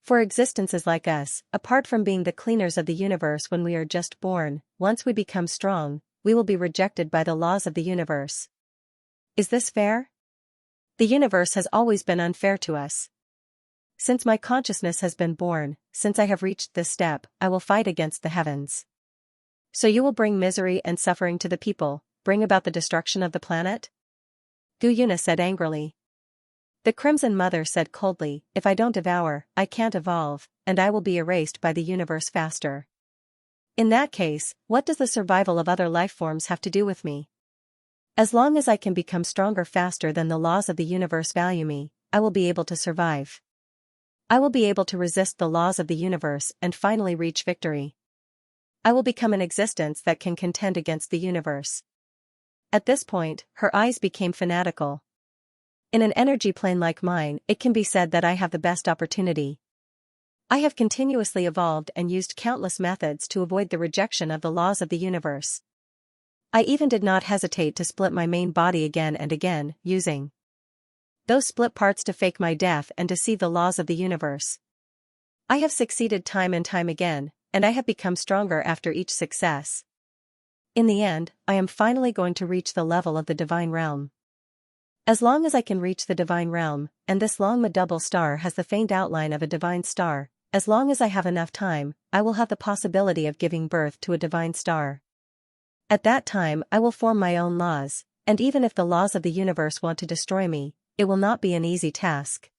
For existences like us, apart from being the cleaners of the universe when we are just born, once we become strong, we will be rejected by the laws of the universe. Is this fair? The universe has always been unfair to us. Since my consciousness has been born, since I have reached this step, I will fight against the heavens. So you will bring misery and suffering to the people, bring about the destruction of the planet? Guyuna said angrily. The Crimson Mother said coldly, if I don't devour, I can't evolve, and I will be erased by the universe faster. In that case, what does the survival of other life forms have to do with me? As long as I can become stronger faster than the laws of the universe value me, I will be able to survive. I will be able to resist the laws of the universe and finally reach victory. I will become an existence that can contend against the universe. At this point, her eyes became fanatical. In an energy plane like mine, it can be said that I have the best opportunity. I have continuously evolved and used countless methods to avoid the rejection of the laws of the universe. I even did not hesitate to split my main body again and again, using those split parts to fake my death and deceive the laws of the universe. I have succeeded time and time again, and I have become stronger after each success. In the end, I am finally going to reach the level of the divine realm. As long as I can reach the divine realm, and this long double star has the faint outline of a divine star, as long as I have enough time, I will have the possibility of giving birth to a divine star. At that time I will form my own laws, and even if the laws of the universe want to destroy me, it will not be an easy task.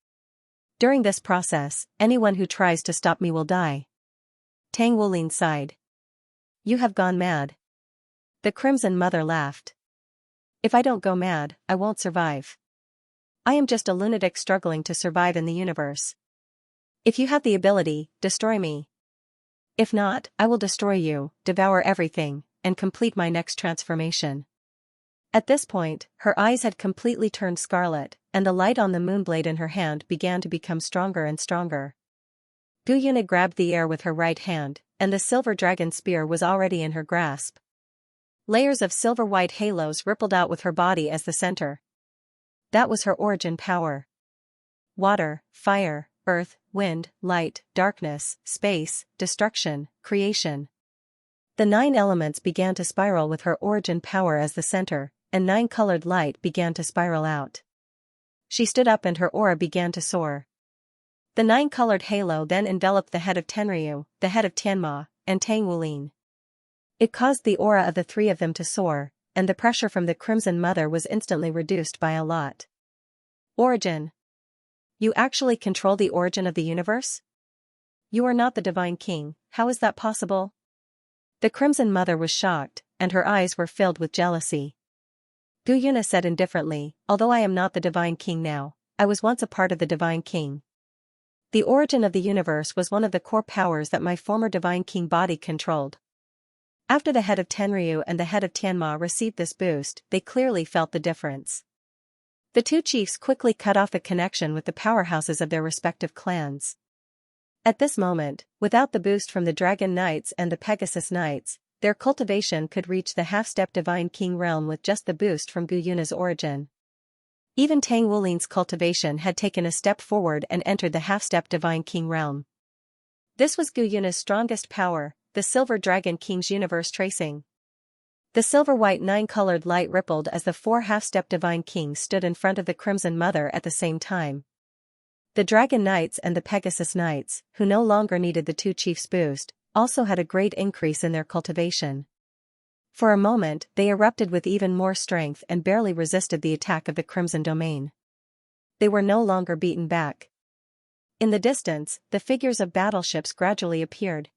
During this process, anyone who tries to stop me will die. Tang Wulin sighed. You have gone mad. The Crimson Mother laughed. If I don't go mad, I won't survive. I am just a lunatic struggling to survive in the universe. If you have the ability, destroy me. If not, I will destroy you, devour everything, and complete my next transformation. At this point, her eyes had completely turned scarlet, and the light on the moonblade in her hand began to become stronger and stronger. Gu Yuna grabbed the air with her right hand, and the silver dragon spear was already in her grasp. Layers of silver-white halos rippled out with her body as the center. That was her origin power. Water, fire, earth, wind, light, darkness, space, destruction, creation. The 9 elements began to spiral with her origin power as the center, and 9 colored light began to spiral out. She stood up and her aura began to soar. The 9 colored halo then enveloped the head of Tenryu, the head of Tianma, and Tang Wulin. It caused the aura of the 3 of them to soar, and the pressure from the Crimson Mother was instantly reduced by a lot. Origin. You actually control the origin of the universe? You are not the Divine King, how is that possible? The Crimson Mother was shocked, and her eyes were filled with jealousy. Gu Yuna said indifferently, although I am not the Divine King now, I was once a part of the Divine King. The origin of the universe was one of the core powers that my former Divine King body controlled. After the head of Tenryu and the head of Tianma received this boost, they clearly felt the difference. The 2 chiefs quickly cut off the connection with the powerhouses of their respective clans. At this moment, without the boost from the Dragon Knights and the Pegasus Knights, their cultivation could reach the half-step Divine King realm with just the boost from Gu Yuna's origin. Even Tang Wulin's cultivation had taken a step forward and entered the half-step Divine King realm. This was Gu Yuna's strongest power, the Silver Dragon King's universe tracing. The silver-white 9-colored light rippled as the 4 half-step Divine Kings stood in front of the Crimson Mother at the same time. The Dragon Knights and the Pegasus Knights, who no longer needed the 2 chiefs' boost, also had a great increase in their cultivation. For a moment, they erupted with even more strength and barely resisted the attack of the Crimson Domain. They were no longer beaten back. In the distance, the figures of battleships gradually appeared.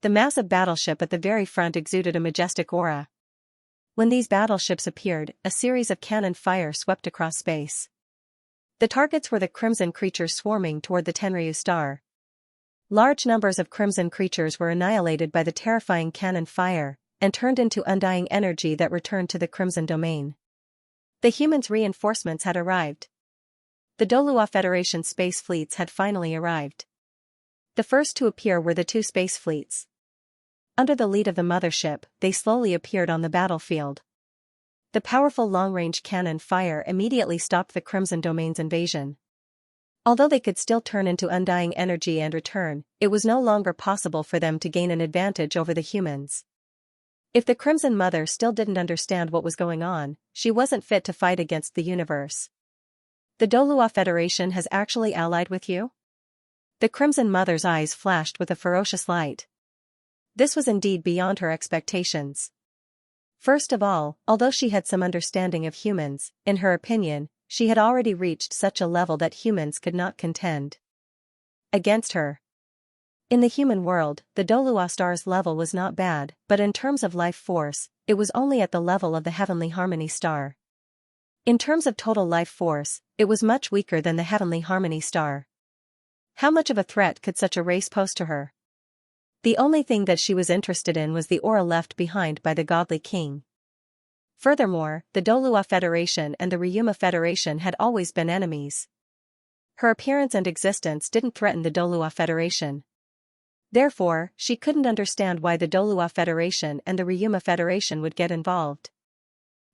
The massive battleship at the very front exuded a majestic aura. When these battleships appeared, a series of cannon fire swept across space. The targets were the crimson creatures swarming toward the Tenryu star. Large numbers of crimson creatures were annihilated by the terrifying cannon fire, and turned into undying energy that returned to the Crimson Domain. The humans' reinforcements had arrived. The Douluo Federation space fleets had finally arrived. The first to appear were the 2 space fleets. Under the lead of the mothership, they slowly appeared on the battlefield. The powerful long-range cannon fire immediately stopped the Crimson Domain's invasion. Although they could still turn into undying energy and return, it was no longer possible for them to gain an advantage over the humans. If the Crimson Mother still didn't understand what was going on, she wasn't fit to fight against the universe. The Douluo Federation has actually allied with you? The Crimson Mother's eyes flashed with a ferocious light. This was indeed beyond her expectations. First of all, although she had some understanding of humans, in her opinion, she had already reached such a level that humans could not contend against her. In the human world, the Douluo star's level was not bad, but in terms of life force, it was only at the level of the Heavenly Harmony star. In terms of total life force, it was much weaker than the Heavenly Harmony star. How much of a threat could such a race pose to her? The only thing that she was interested in was the aura left behind by the godly king. Furthermore, the Douluo Federation and the Ryuma Federation had always been enemies. Her appearance and existence didn't threaten the Douluo Federation. Therefore, she couldn't understand why the Douluo Federation and the Ryuma Federation would get involved.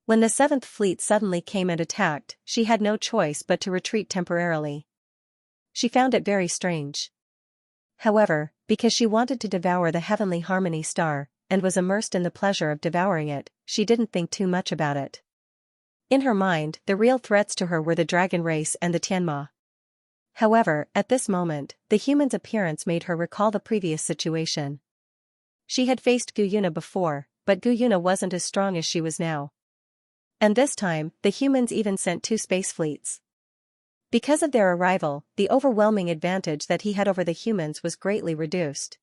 When the Seventh Fleet suddenly came and attacked, she had no choice but to retreat temporarily. She found it very strange. However, because she wanted to devour the heavenly harmony star, and was immersed in the pleasure of devouring it, she didn't think too much about it. In her mind, the real threats to her were the dragon race and the Tianma. However, at this moment, the human's appearance made her recall the previous situation. She had faced Guyuna before, but Guyuna wasn't as strong as she was now. And this time, the humans even sent 2 space fleets. Because of their arrival, the overwhelming advantage that he had over the humans was greatly reduced.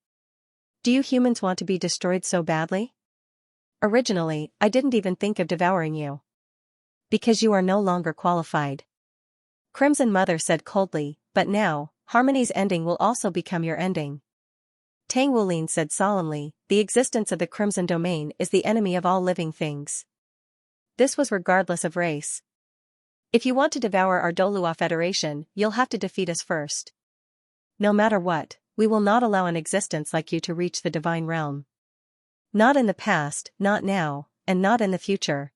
Do you humans want to be destroyed so badly? Originally, I didn't even think of devouring you. Because you are no longer qualified. Crimson Mother said coldly, but now, Harmony's ending will also become your ending. Tang Wulin said solemnly, the existence of the Crimson Domain is the enemy of all living things. This was regardless of race. If you want to devour our Douluo Federation, you'll have to defeat us first. No matter what, we will not allow an existence like you to reach the divine realm. Not in the past, not now, and not in the future.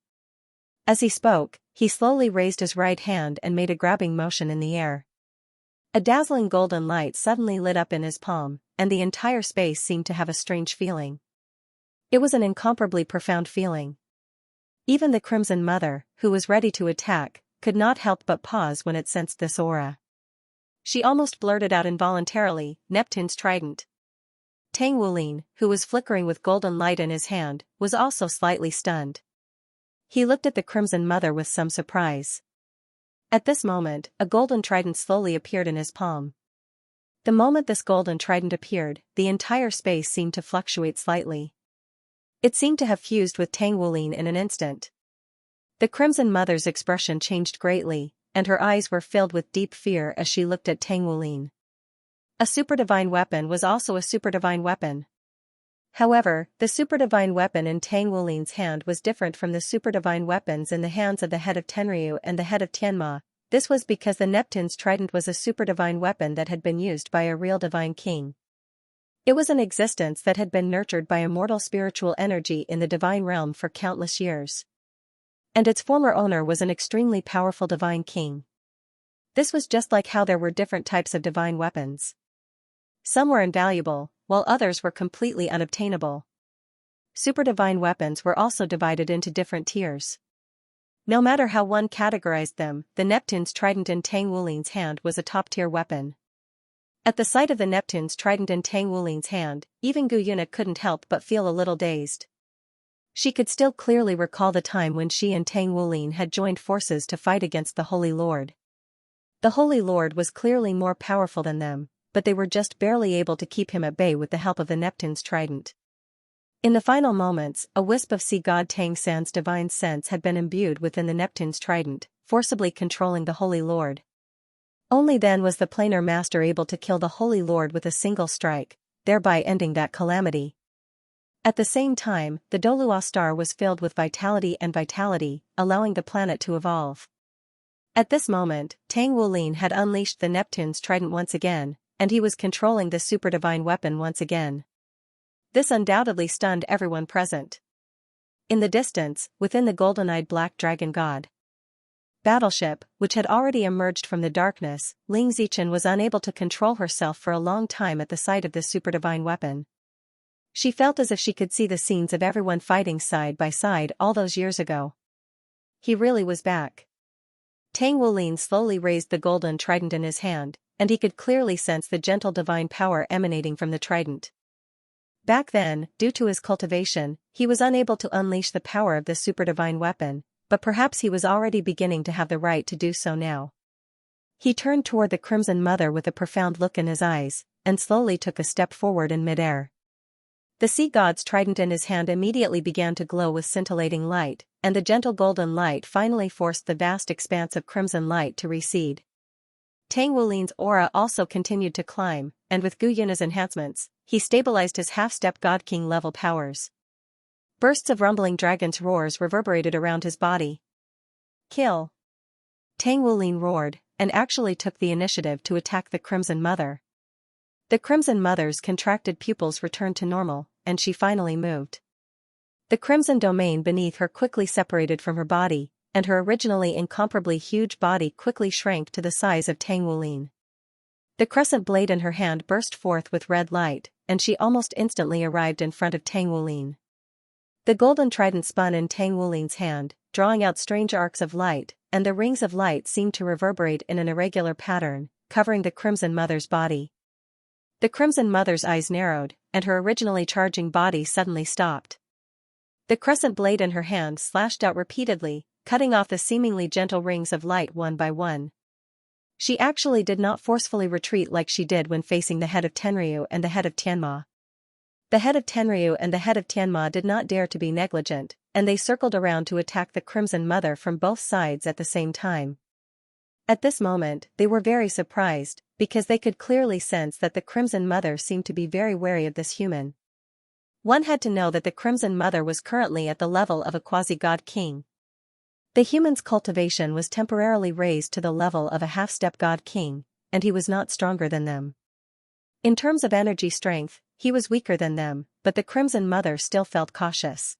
As he spoke, he slowly raised his right hand and made a grabbing motion in the air. A dazzling golden light suddenly lit up in his palm, and the entire space seemed to have a strange feeling. It was an incomparably profound feeling. Even the Crimson Mother, who was ready to attack, could not help but pause when it sensed this aura. She almost blurted out involuntarily, Neptune's trident. Tang Wulin, who was flickering with golden light in his hand, was also slightly stunned. He looked at the Crimson Mother with some surprise. At this moment, a golden trident slowly appeared in his palm. The moment this golden trident appeared, the entire space seemed to fluctuate slightly. It seemed to have fused with Tang Wulin in an instant. The Crimson Mother's expression changed greatly, and her eyes were filled with deep fear as she looked at Tang Wulin. A superdivine weapon was also a superdivine weapon. However, the superdivine weapon in Tang Wulin's hand was different from the superdivine weapons in the hands of the head of Tenryu and the head of Tianma. This was because the Neptune's trident was a superdivine weapon that had been used by a real divine king. It was an existence that had been nurtured by immortal spiritual energy in the divine realm for countless years. And its former owner was an extremely powerful divine king. This was just like how there were different types of divine weapons. Some were invaluable, while others were completely unobtainable. Superdivine weapons were also divided into different tiers. No matter how one categorized them, the Neptune's trident in Tang Wulin's hand was a top-tier weapon. At the sight of the Neptune's trident in Tang Wulin's hand, even Guyuna couldn't help but feel a little dazed. She could still clearly recall the time when she and Tang Wulin had joined forces to fight against the Holy Lord. The Holy Lord was clearly more powerful than them, but they were just barely able to keep him at bay with the help of the Neptune's trident. In the final moments, a wisp of sea god Tang San's divine sense had been imbued within the Neptune's trident, forcibly controlling the Holy Lord. Only then was the planar master able to kill the Holy Lord with a single strike, thereby ending that calamity. At the same time, the Douluo star was filled with vitality, allowing the planet to evolve. At this moment, Tang Wulin had unleashed the Neptune's trident once again, and he was controlling the superdivine weapon once again. This undoubtedly stunned everyone present. In the distance, within the golden-eyed black dragon god battleship, which had already emerged from the darkness, Ling Zichen was unable to control herself for a long time at the sight of this superdivine weapon. She felt as if she could see the scenes of everyone fighting side by side all those years ago. He really was back. Tang Wulin slowly raised the golden trident in his hand, and he could clearly sense the gentle divine power emanating from the trident. Back then, due to his cultivation, he was unable to unleash the power of this superdivine weapon, but perhaps he was already beginning to have the right to do so now. He turned toward the Crimson Mother with a profound look in his eyes, and slowly took a step forward in midair. The sea god's trident in his hand immediately began to glow with scintillating light, and the gentle golden light finally forced the vast expanse of crimson light to recede. Tang Wulin's aura also continued to climb, and with Guyuna's enhancements, he stabilized his half-step God King level powers. Bursts of rumbling dragon's roars reverberated around his body. Kill! Tang Wulin roared, and actually took the initiative to attack the Crimson Mother. The Crimson Mother's contracted pupils returned to normal, and she finally moved. The crimson domain beneath her quickly separated from her body, and her originally incomparably huge body quickly shrank to the size of Tang Wulin. The crescent blade in her hand burst forth with red light, and she almost instantly arrived in front of Tang Wulin. The golden trident spun in Tang Wulin's hand, drawing out strange arcs of light, and the rings of light seemed to reverberate in an irregular pattern, covering the Crimson Mother's body. The Crimson Mother's eyes narrowed, and her originally charging body suddenly stopped. The crescent blade in her hand slashed out repeatedly, cutting off the seemingly gentle rings of light one by one. She actually did not forcefully retreat like she did when facing the head of Tenryu and the head of Tianma. The head of Tenryu and the head of Tianma did not dare to be negligent, and they circled around to attack the Crimson Mother from both sides at the same time. At this moment, they were very surprised, because they could clearly sense that the Crimson Mother seemed to be very wary of this human. One had to know that the Crimson Mother was currently at the level of a quasi-god king. The human's cultivation was temporarily raised to the level of a half-step god king, and he was not stronger than them. In terms of energy strength, he was weaker than them, but the Crimson Mother still felt cautious.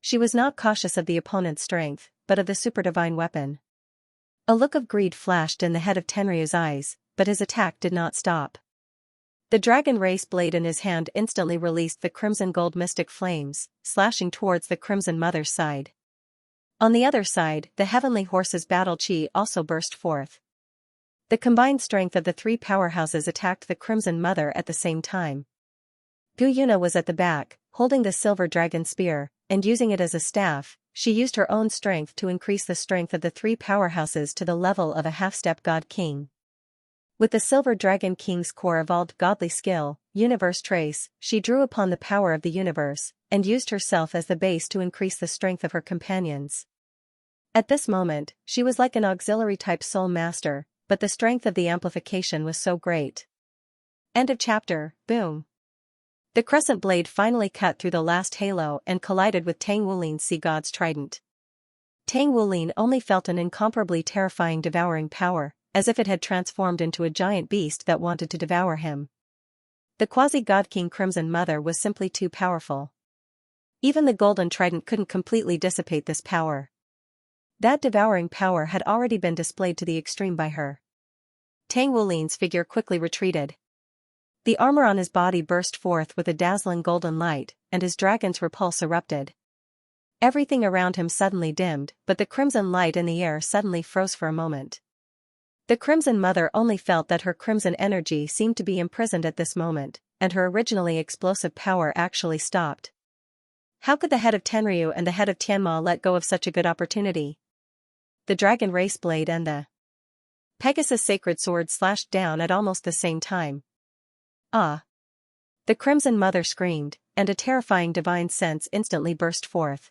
She was not cautious of the opponent's strength, but of the superdivine weapon. A look of greed flashed in the head of Tenryu's eyes, but his attack did not stop. The dragon race blade in his hand instantly released the crimson gold mystic flames, slashing towards the Crimson Mother's side. On the other side, the heavenly horse's battle chi also burst forth. The combined strength of the three powerhouses attacked the Crimson Mother at the same time. Gu Yuna was at the back, holding the silver dragon spear, and using it as a staff. She used her own strength to increase the strength of the three powerhouses to the level of a half-step god king. With the Silver Dragon King's core evolved godly skill, Universe Trace, she drew upon the power of the universe, and used herself as the base to increase the strength of her companions. At this moment, she was like an auxiliary-type soul master, but the strength of the amplification was so great. End of chapter. Boom. The crescent blade finally cut through the last halo and collided with Tang Wulin's sea god's trident. Tang Wulin only felt an incomparably terrifying devouring power, as if it had transformed into a giant beast that wanted to devour him. The quasi-god king Crimson Mother was simply too powerful. Even the golden trident couldn't completely dissipate this power. That devouring power had already been displayed to the extreme by her. Tang Wulin's figure quickly retreated. The armor on his body burst forth with a dazzling golden light, and his dragon's repulse erupted. Everything around him suddenly dimmed, but the crimson light in the air suddenly froze for a moment. The Crimson Mother only felt that her crimson energy seemed to be imprisoned at this moment, and her originally explosive power actually stopped. How could the head of Tenryu and the head of Tianma let go of such a good opportunity? The Dragon Race Blade and the Pegasus Sacred Sword slashed down at almost the same time. Ah! The Crimson Mother screamed, and a terrifying divine sense instantly burst forth.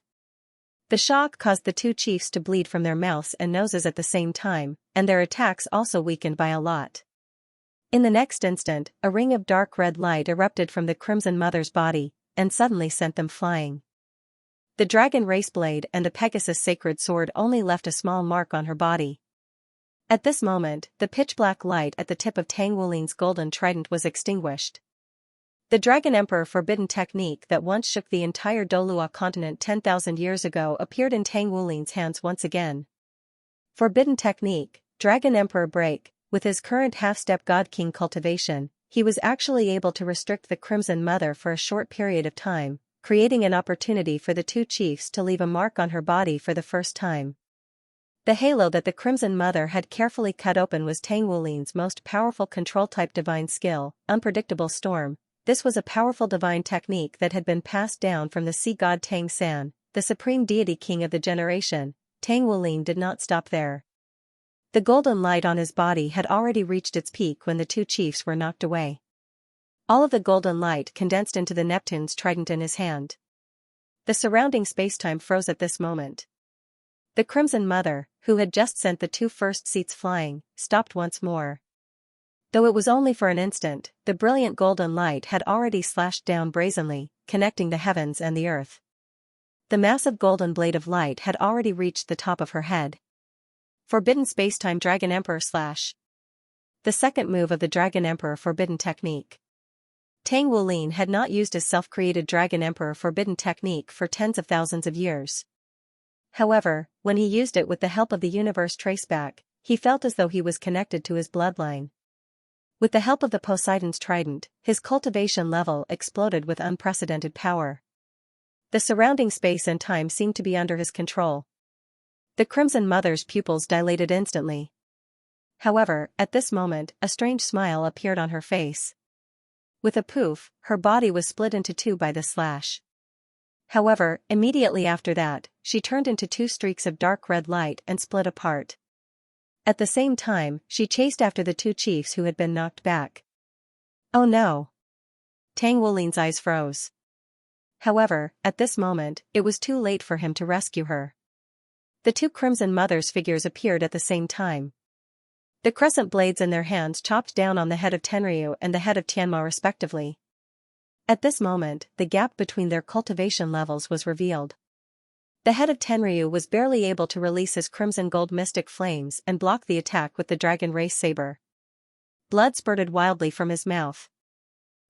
The shock caused the two chiefs to bleed from their mouths and noses at the same time, and their attacks also weakened by a lot. In the next instant, a ring of dark red light erupted from the Crimson Mother's body, and suddenly sent them flying. The Dragon Race Blade and the Pegasus Sacred Sword only left a small mark on her body. At this moment, the pitch-black light at the tip of Tang Wulin's golden trident was extinguished. The Dragon Emperor Forbidden Technique that once shook the entire Douluo continent 10,000 years ago appeared in Tang Wulin's hands once again. Forbidden Technique, Dragon Emperor Break. With his current half-step God King cultivation, he was actually able to restrict the Crimson Mother for a short period of time, creating an opportunity for the two chiefs to leave a mark on her body for the first time. The halo that the Crimson Mother had carefully cut open was Tang Wulin's most powerful control-type divine skill, Unpredictable Storm. This was a powerful divine technique that had been passed down from the sea god Tang San, the supreme deity king of the generation. Tang Wulin did not stop there. The golden light on his body had already reached its peak when the two chiefs were knocked away. All of the golden light condensed into the Neptune's trident in his hand. The surrounding spacetime froze at this moment. The Crimson Mother, who had just sent the two first seats flying, stopped once more. Though it was only for an instant, the brilliant golden light had already slashed down brazenly, connecting the heavens and the earth. The massive golden blade of light had already reached the top of her head. Forbidden Spacetime Dragon Emperor Slash. The second move of the Dragon Emperor Forbidden Technique. Tang Wulin had not used his self-created Dragon Emperor forbidden technique for tens of thousands of years. However, when he used it with the help of the universe traceback, he felt as though he was connected to his bloodline. With the help of the Poseidon's trident, his cultivation level exploded with unprecedented power. The surrounding space and time seemed to be under his control. The Crimson Mother's pupils dilated instantly. However, at this moment, a strange smile appeared on her face. With a poof, her body was split into two by the slash. However, immediately after that, she turned into two streaks of dark red light and split apart. At the same time, she chased after the two chiefs who had been knocked back. Oh no! Tang Wulin's eyes froze. However, at this moment, it was too late for him to rescue her. The two Crimson Mother's figures appeared at the same time. The crescent blades in their hands chopped down on the head of Tenryu and the head of Tianma respectively. At this moment, the gap between their cultivation levels was revealed. The head of Tenryu was barely able to release his crimson gold mystic flames and block the attack with the dragon race saber. Blood spurted wildly from his mouth.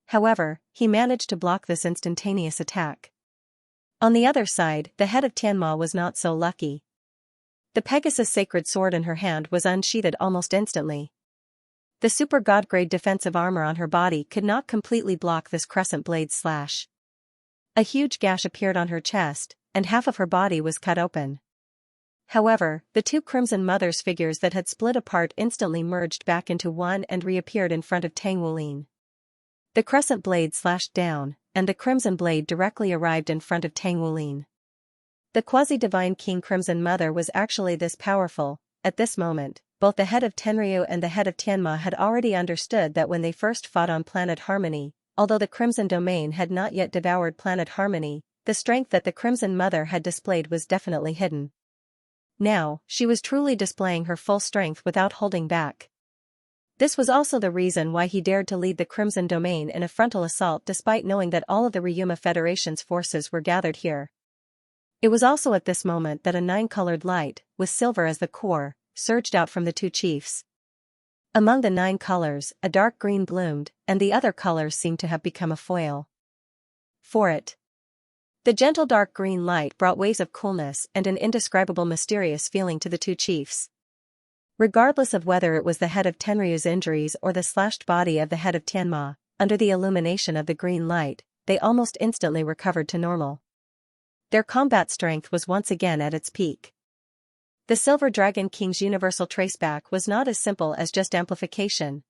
However, he managed to block this instantaneous attack. On the other side, the head of Tianma was not so lucky. The Pegasus sacred sword in her hand was unsheathed almost instantly. The super god-grade defensive armor on her body could not completely block this crescent blade slash. A huge gash appeared on her chest, and half of her body was cut open. However, the two Crimson Mother's figures that had split apart instantly merged back into one and reappeared in front of Tang Wulin. The crescent blade slashed down, and the crimson blade directly arrived in front of Tang Wulin. The quasi-divine King Crimson Mother was actually this powerful. At this moment, both the head of Tenryu and the head of Tianma had already understood that when they first fought on Planet Harmony, although the Crimson Domain had not yet devoured Planet Harmony, the strength that the Crimson Mother had displayed was definitely hidden. Now, she was truly displaying her full strength without holding back. This was also the reason why he dared to lead the Crimson Domain in a frontal assault despite knowing that all of the Ryuma Federation's forces were gathered here. It was also at this moment that a nine-colored light, with silver as the core, surged out from the two chiefs. Among the 9 colors, a dark green bloomed, and the other colors seemed to have become a foil for it. The gentle dark green light brought waves of coolness and an indescribable mysterious feeling to the two chiefs. Regardless of whether it was the head of Tenryu's injuries or the slashed body of the head of Tianma, under the illumination of the green light, they almost instantly recovered to normal. Their combat strength was once again at its peak. The Silver Dragon King's universal traceback was not as simple as just amplification.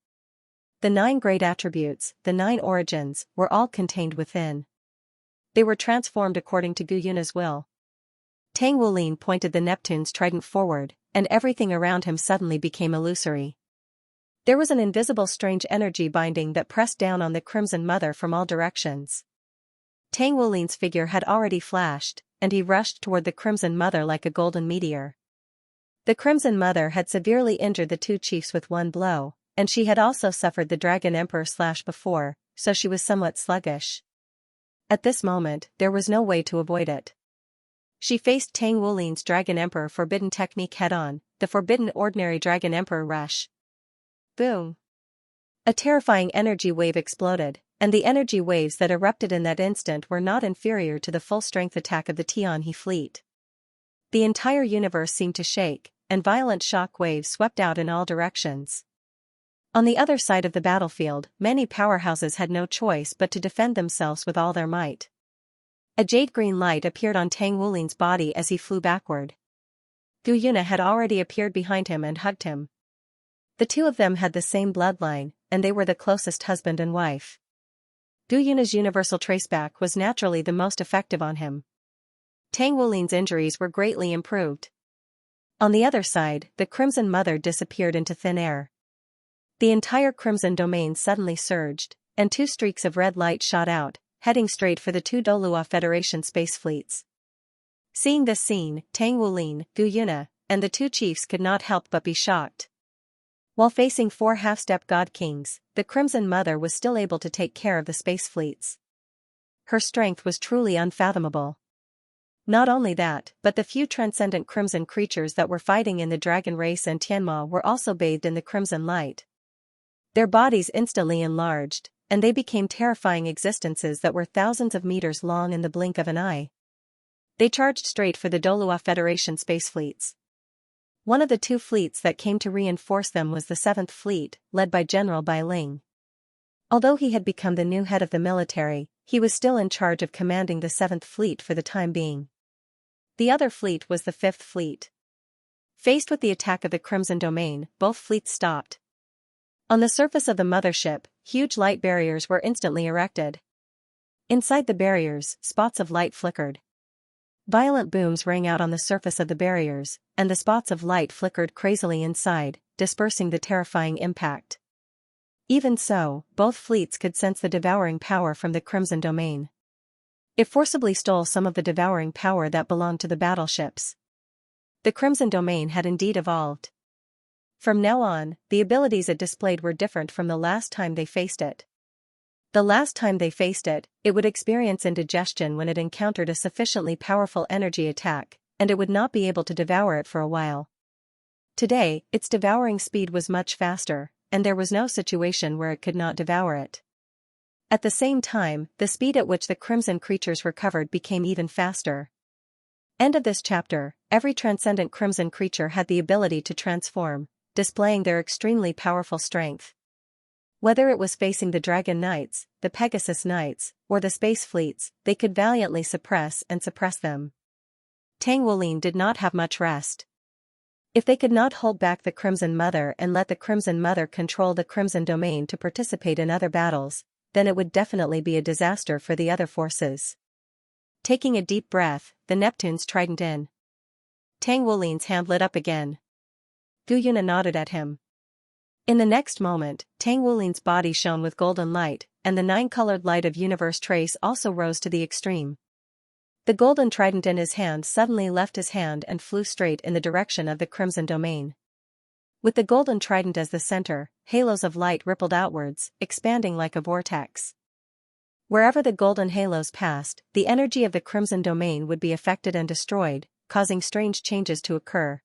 The 9 great attributes, the 9 origins, were all contained within. They were transformed according to Gu Yuna's will. Tang Wulin pointed the Neptune's trident forward, and everything around him suddenly became illusory. There was an invisible strange energy binding that pressed down on the Crimson Mother from all directions. Tang Wulin's figure had already flashed, and he rushed toward the Crimson Mother like a golden meteor. The Crimson Mother had severely injured the two chiefs with one blow, and she had also suffered the Dragon Emperor slash before, so she was somewhat sluggish. At this moment, there was no way to avoid it. She faced Tang Wulin's Dragon Emperor forbidden technique head-on, the forbidden ordinary Dragon Emperor rush. Boom! A terrifying energy wave exploded, and the energy waves that erupted in that instant were not inferior to the full-strength attack of the Tianhe fleet. The entire universe seemed to shake, and violent shock waves swept out in all directions. On the other side of the battlefield, many powerhouses had no choice but to defend themselves with all their might. A jade-green light appeared on Tang Wulin's body as he flew backward. Gu Yuna had already appeared behind him and hugged him. The two of them had the same bloodline, and they were the closest husband and wife. Gu Yuna's universal traceback was naturally the most effective on him. Tang Wulin's injuries were greatly improved. On the other side, the Crimson Mother disappeared into thin air. The entire Crimson Domain suddenly surged, and 2 streaks of red light shot out, heading straight for the 2 Douluo Federation space fleets. Seeing this scene, Tang Wulin, Gu Yuna, and the 2 chiefs could not help but be shocked. While facing 4 half-step god kings, the Crimson Mother was still able to take care of the space fleets. Her strength was truly unfathomable. Not only that, but the few transcendent crimson creatures that were fighting in the dragon race and Tianma were also bathed in the crimson light. Their bodies instantly enlarged, and they became terrifying existences that were thousands of meters long in the blink of an eye. They charged straight for the Douluo Federation space fleets. One of the two fleets that came to reinforce them was the 7th Fleet, led by General Bai Ling. Although he had become the new head of the military, he was still in charge of commanding the 7th Fleet for the time being. The other fleet was the 5th Fleet. Faced with the attack of the Crimson Domain, both fleets stopped. On the surface of the mothership, huge light barriers were instantly erected. Inside the barriers, spots of light flickered. Violent booms rang out on the surface of the barriers, and the spots of light flickered crazily inside, dispersing the terrifying impact. Even so, both fleets could sense the devouring power from the Crimson Domain. It forcibly stole some of the devouring power that belonged to the battleships. The Crimson Domain had indeed evolved. From now on, the abilities it displayed were different from the last time they faced it. The last time they faced it, it would experience indigestion when it encountered a sufficiently powerful energy attack, and it would not be able to devour it for a while. Today, its devouring speed was much faster, and there was no situation where it could not devour it. At the same time, the speed at which the crimson creatures recovered became even faster. End of this chapter. Every transcendent crimson creature had the ability to transform, displaying their extremely powerful strength. Whether it was facing the Dragon Knights, the Pegasus Knights, or the space fleets, they could valiantly suppress them. Tang Wolin did not have much rest. If they could not hold back the Crimson Mother and let the Crimson Mother control the Crimson Domain to participate in other battles, then it would definitely be a disaster for the other forces. Taking a deep breath, the Neptune's trident in. Tang Wolin's hand lit up again. Gu Yuna nodded at him. In the next moment, Tang Wolin's body shone with golden light, and the 9-colored light of Universe Trace also rose to the extreme. The golden trident in his hand suddenly left his hand and flew straight in the direction of the Crimson Domain. With the golden trident as the center, halos of light rippled outwards, expanding like a vortex. Wherever the golden halos passed, the energy of the Crimson Domain would be affected and destroyed, causing strange changes to occur.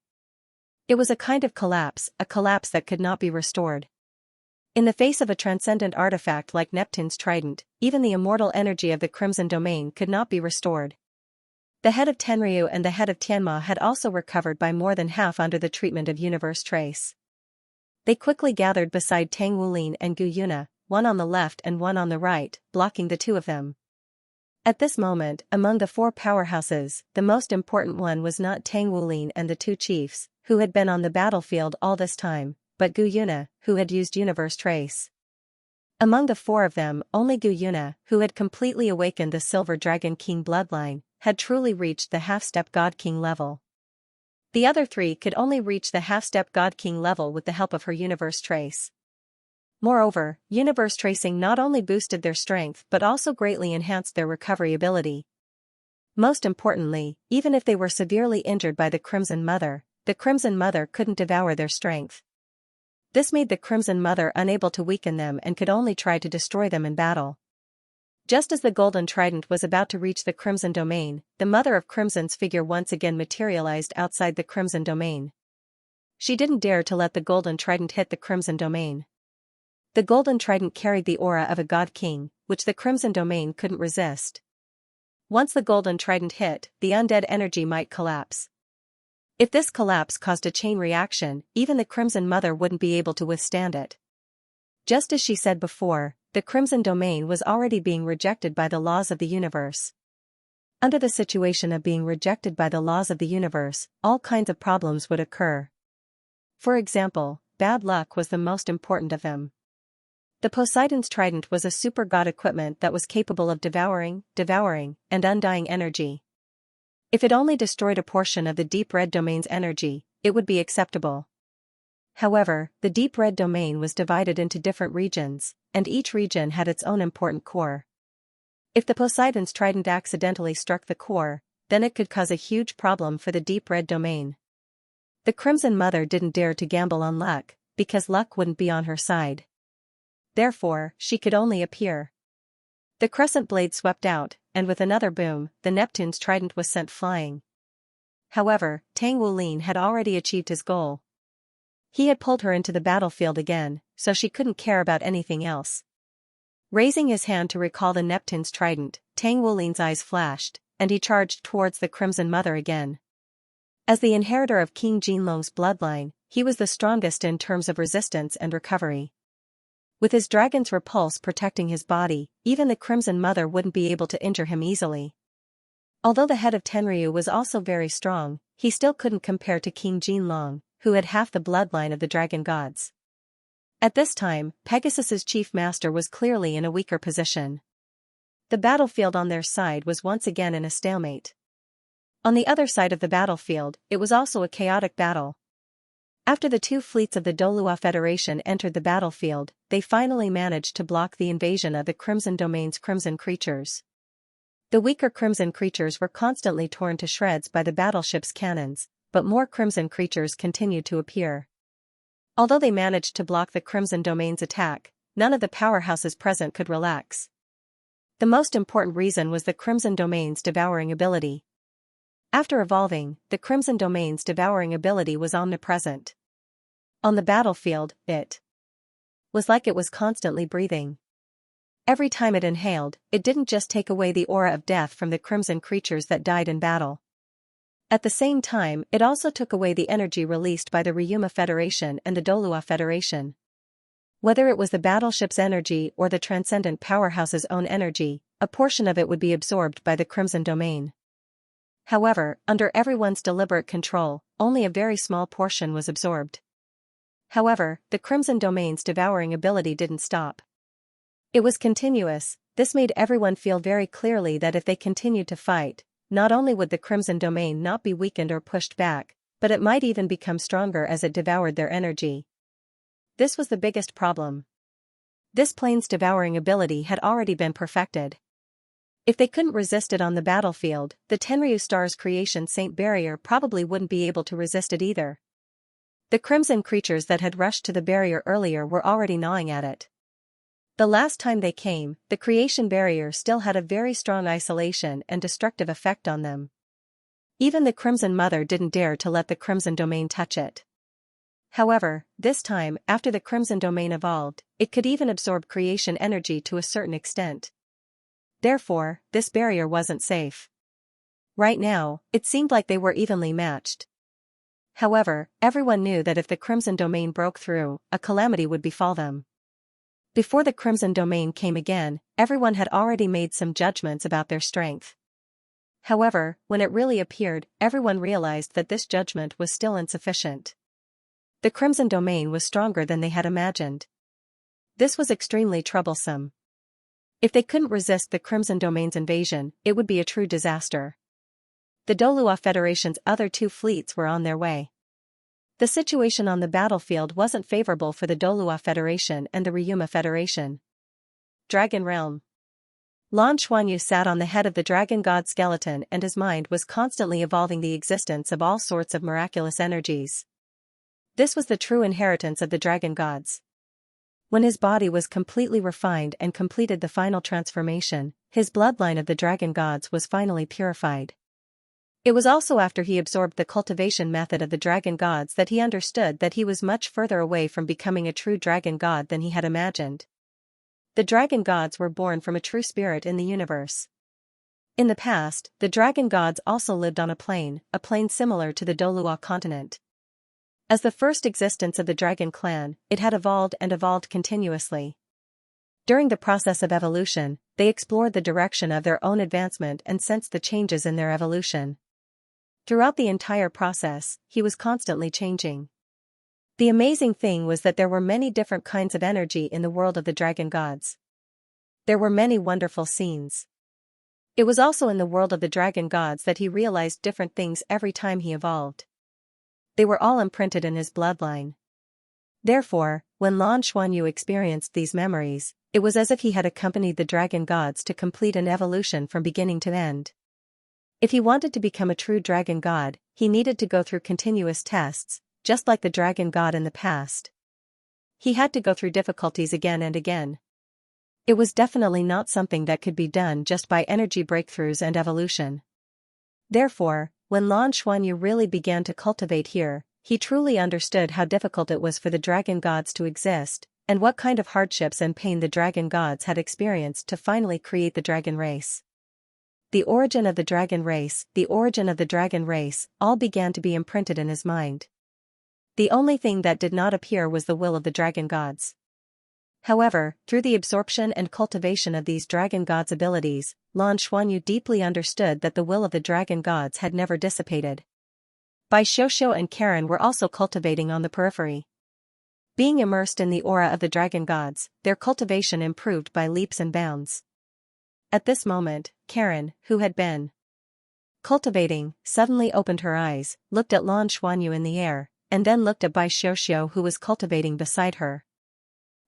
It was a kind of collapse, a collapse that could not be restored. In the face of a transcendent artifact like Neptune's trident, even the immortal energy of the Crimson Domain could not be restored. The head of Tenryu and the head of Tianma had also recovered by more than half under the treatment of Universe Trace. They quickly gathered beside Tang Wolin and Gu Yuna, one on the left and one on the right, blocking the two of them. At this moment, among the 4 powerhouses, the most important one was not Tang Wolin and the 2 chiefs, who had been on the battlefield all this time, but Gu Yuna, who had used Universe Trace. Among the 4 of them, only Gu Yuna, who had completely awakened the Silver Dragon King bloodline, had truly reached the half-step God King level. The other 3 could only reach the half-step God King level with the help of her Universe Trace. Moreover, Universe Tracing not only boosted their strength but also greatly enhanced their recovery ability. Most importantly, even if they were severely injured by the Crimson Mother, the Crimson Mother couldn't devour their strength. This made the Crimson Mother unable to weaken them and could only try to destroy them in battle. Just as the Golden Trident was about to reach the Crimson Domain, the Mother of Crimson's figure once again materialized outside the Crimson Domain. She didn't dare to let the Golden Trident hit the Crimson Domain. The Golden Trident carried the aura of a God King, which the Crimson Domain couldn't resist. Once the Golden Trident hit, the undead energy might collapse. If this collapse caused a chain reaction, even the Crimson Mother wouldn't be able to withstand it. Just as she said before, the Crimson Domain was already being rejected by the laws of the universe. Under the situation of being rejected by the laws of the universe, all kinds of problems would occur. For example, bad luck was the most important of them. The Poseidon's trident was a super god equipment that was capable of devouring, and undying energy. If it only destroyed a portion of the deep red domain's energy, it would be acceptable. However, the deep red domain was divided into different regions, and each region had its own important core. If the Poseidon's trident accidentally struck the core, then it could cause a huge problem for the deep red domain. The Crimson Mother didn't dare to gamble on luck, because luck wouldn't be on her side. Therefore, she could only appear. The crescent blade swept out, and with another boom, the Neptune's trident was sent flying. However, Tang Wolin had already achieved his goal. He had pulled her into the battlefield again, so she couldn't care about anything else. Raising his hand to recall the Neptune's trident, Tang Wulin's eyes flashed, and he charged towards the Crimson Mother again. As the inheritor of King Jinlong's bloodline, he was the strongest in terms of resistance and recovery. With his dragon's repulse protecting his body, even the Crimson Mother wouldn't be able to injure him easily. Although the head of Tenryu was also very strong, he still couldn't compare to King Jinlong, who had half the bloodline of the dragon gods. At this time, Pegasus's chief master was clearly in a weaker position. The battlefield on their side was once again in a stalemate. On the other side of the battlefield, it was also a chaotic battle. After the two fleets of the Douluo Federation entered the battlefield, they finally managed to block the invasion of the Crimson Domain's crimson creatures. The weaker crimson creatures were constantly torn to shreds by the battleship's cannons, but more crimson creatures continued to appear. Although they managed to block the Crimson Domain's attack, none of the powerhouses present could relax. The most important reason was the Crimson Domain's devouring ability. After evolving, the Crimson Domain's devouring ability was omnipresent. On the battlefield, it was like it was constantly breathing. Every time it inhaled, it didn't just take away the aura of death from the crimson creatures that died in battle. At the same time, it also took away the energy released by the Ryuma Federation and the Douluo Federation. Whether it was the battleship's energy or the transcendent powerhouse's own energy, a portion of it would be absorbed by the Crimson Domain. However, under everyone's deliberate control, only a very small portion was absorbed. However, the Crimson Domain's devouring ability didn't stop. It was continuous. This made everyone feel very clearly that if they continued to fight, not only would the Crimson Domain not be weakened or pushed back, but it might even become stronger as it devoured their energy. This was the biggest problem. This plane's devouring ability had already been perfected. If they couldn't resist it on the battlefield, the Tenryu Star's creation Saint Barrier probably wouldn't be able to resist it either. The crimson creatures that had rushed to the barrier earlier were already gnawing at it. The last time they came, the creation barrier still had a very strong isolation and destructive effect on them. Even the Crimson Mother didn't dare to let the Crimson Domain touch it. However, this time, after the Crimson Domain evolved, it could even absorb creation energy to a certain extent. Therefore, this barrier wasn't safe. Right now, it seemed like they were evenly matched. However, everyone knew that if the Crimson Domain broke through, a calamity would befall them. Before the Crimson Domain came again, everyone had already made some judgments about their strength. However, when it really appeared, everyone realized that this judgment was still insufficient. The Crimson Domain was stronger than they had imagined. This was extremely troublesome. If they couldn't resist the Crimson Domain's invasion, it would be a true disaster. The Douluo Federation's other two fleets were on their way. The situation on the battlefield wasn't favorable for the Douluo Federation and the Ryuma Federation. Dragon Realm. Lan Xuanyu sat on the head of the dragon god skeleton and his mind was constantly evolving the existence of all sorts of miraculous energies. This was the true inheritance of the dragon gods. When his body was completely refined and completed the final transformation, his bloodline of the dragon gods was finally purified. It was also after he absorbed the cultivation method of the dragon gods that he understood that he was much further away from becoming a true dragon god than he had imagined. The dragon gods were born from a true spirit in the universe. In the past, the dragon gods also lived on a plane similar to the Douluo continent. As the first existence of the dragon clan, it had evolved and evolved continuously. During the process of evolution, they explored the direction of their own advancement and sensed the changes in their evolution. Throughout the entire process, he was constantly changing. The amazing thing was that there were many different kinds of energy in the world of the dragon gods. There were many wonderful scenes. It was also in the world of the dragon gods that he realized different things every time he evolved. They were all imprinted in his bloodline. Therefore, when Lan Xuanyu experienced these memories, it was as if he had accompanied the dragon gods to complete an evolution from beginning to end. If he wanted to become a true dragon god, he needed to go through continuous tests, just like the dragon god in the past. He had to go through difficulties again and again. It was definitely not something that could be done just by energy breakthroughs and evolution. Therefore, when Lan Xuanyu really began to cultivate here, he truly understood how difficult it was for the dragon gods to exist, and what kind of hardships and pain the dragon gods had experienced to finally create the dragon race. The origin of the dragon race, all began to be imprinted in his mind. The only thing that did not appear was the will of the dragon gods. However, through the absorption and cultivation of these dragon gods' abilities, Lan Xuanyu deeply understood that the will of the dragon gods had never dissipated. Bai Xiuxiu and Karen were also cultivating on the periphery. Being immersed in the aura of the dragon gods, their cultivation improved by leaps and bounds. At this moment, Karen, who had been cultivating, suddenly opened her eyes, looked at Lan Xuanyu in the air, and then looked at Bai Xiuxiu who was cultivating beside her.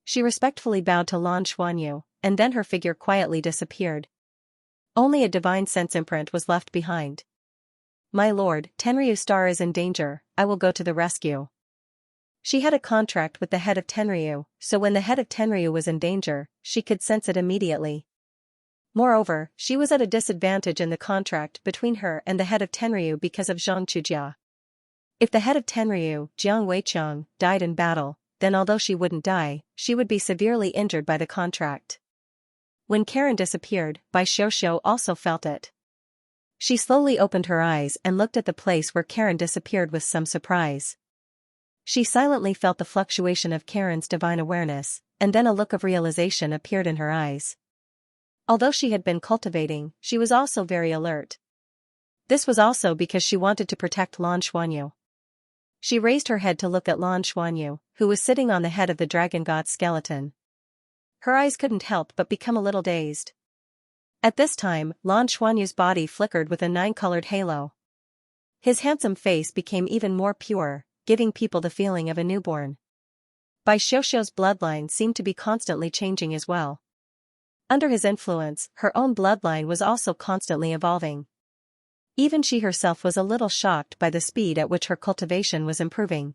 She respectfully bowed to Lan Xuanyu, and then her figure quietly disappeared. Only a divine sense imprint was left behind. "My lord, Tenryu's star is in danger, I will go to the rescue." She had a contract with the head of Tenryu, so when the head of Tenryu was in danger, she could sense it immediately. Moreover, she was at a disadvantage in the contract between her and the head of Tenryu because of Zhang Chujia. If the head of Tenryu, Jiang Weiqiang, died in battle, then although she wouldn't die, she would be severely injured by the contract. When Karen disappeared, Bai Xiuxiu also felt it. She slowly opened her eyes and looked at the place where Karen disappeared with some surprise. She silently felt the fluctuation of Karen's divine awareness, and then a look of realization appeared in her eyes. Although she had been cultivating, she was also very alert. This was also because she wanted to protect Lan Xuanyu. She raised her head to look at Lan Xuanyu, who was sitting on the head of the dragon god skeleton. Her eyes couldn't help but become a little dazed. At this time, Lan Xuanyu's body flickered with a 9-colored halo. His handsome face became even more pure, giving people the feeling of a newborn. Bai Xiuxiu's bloodline seemed to be constantly changing as well. Under his influence, her own bloodline was also constantly evolving. Even she herself was a little shocked by the speed at which her cultivation was improving.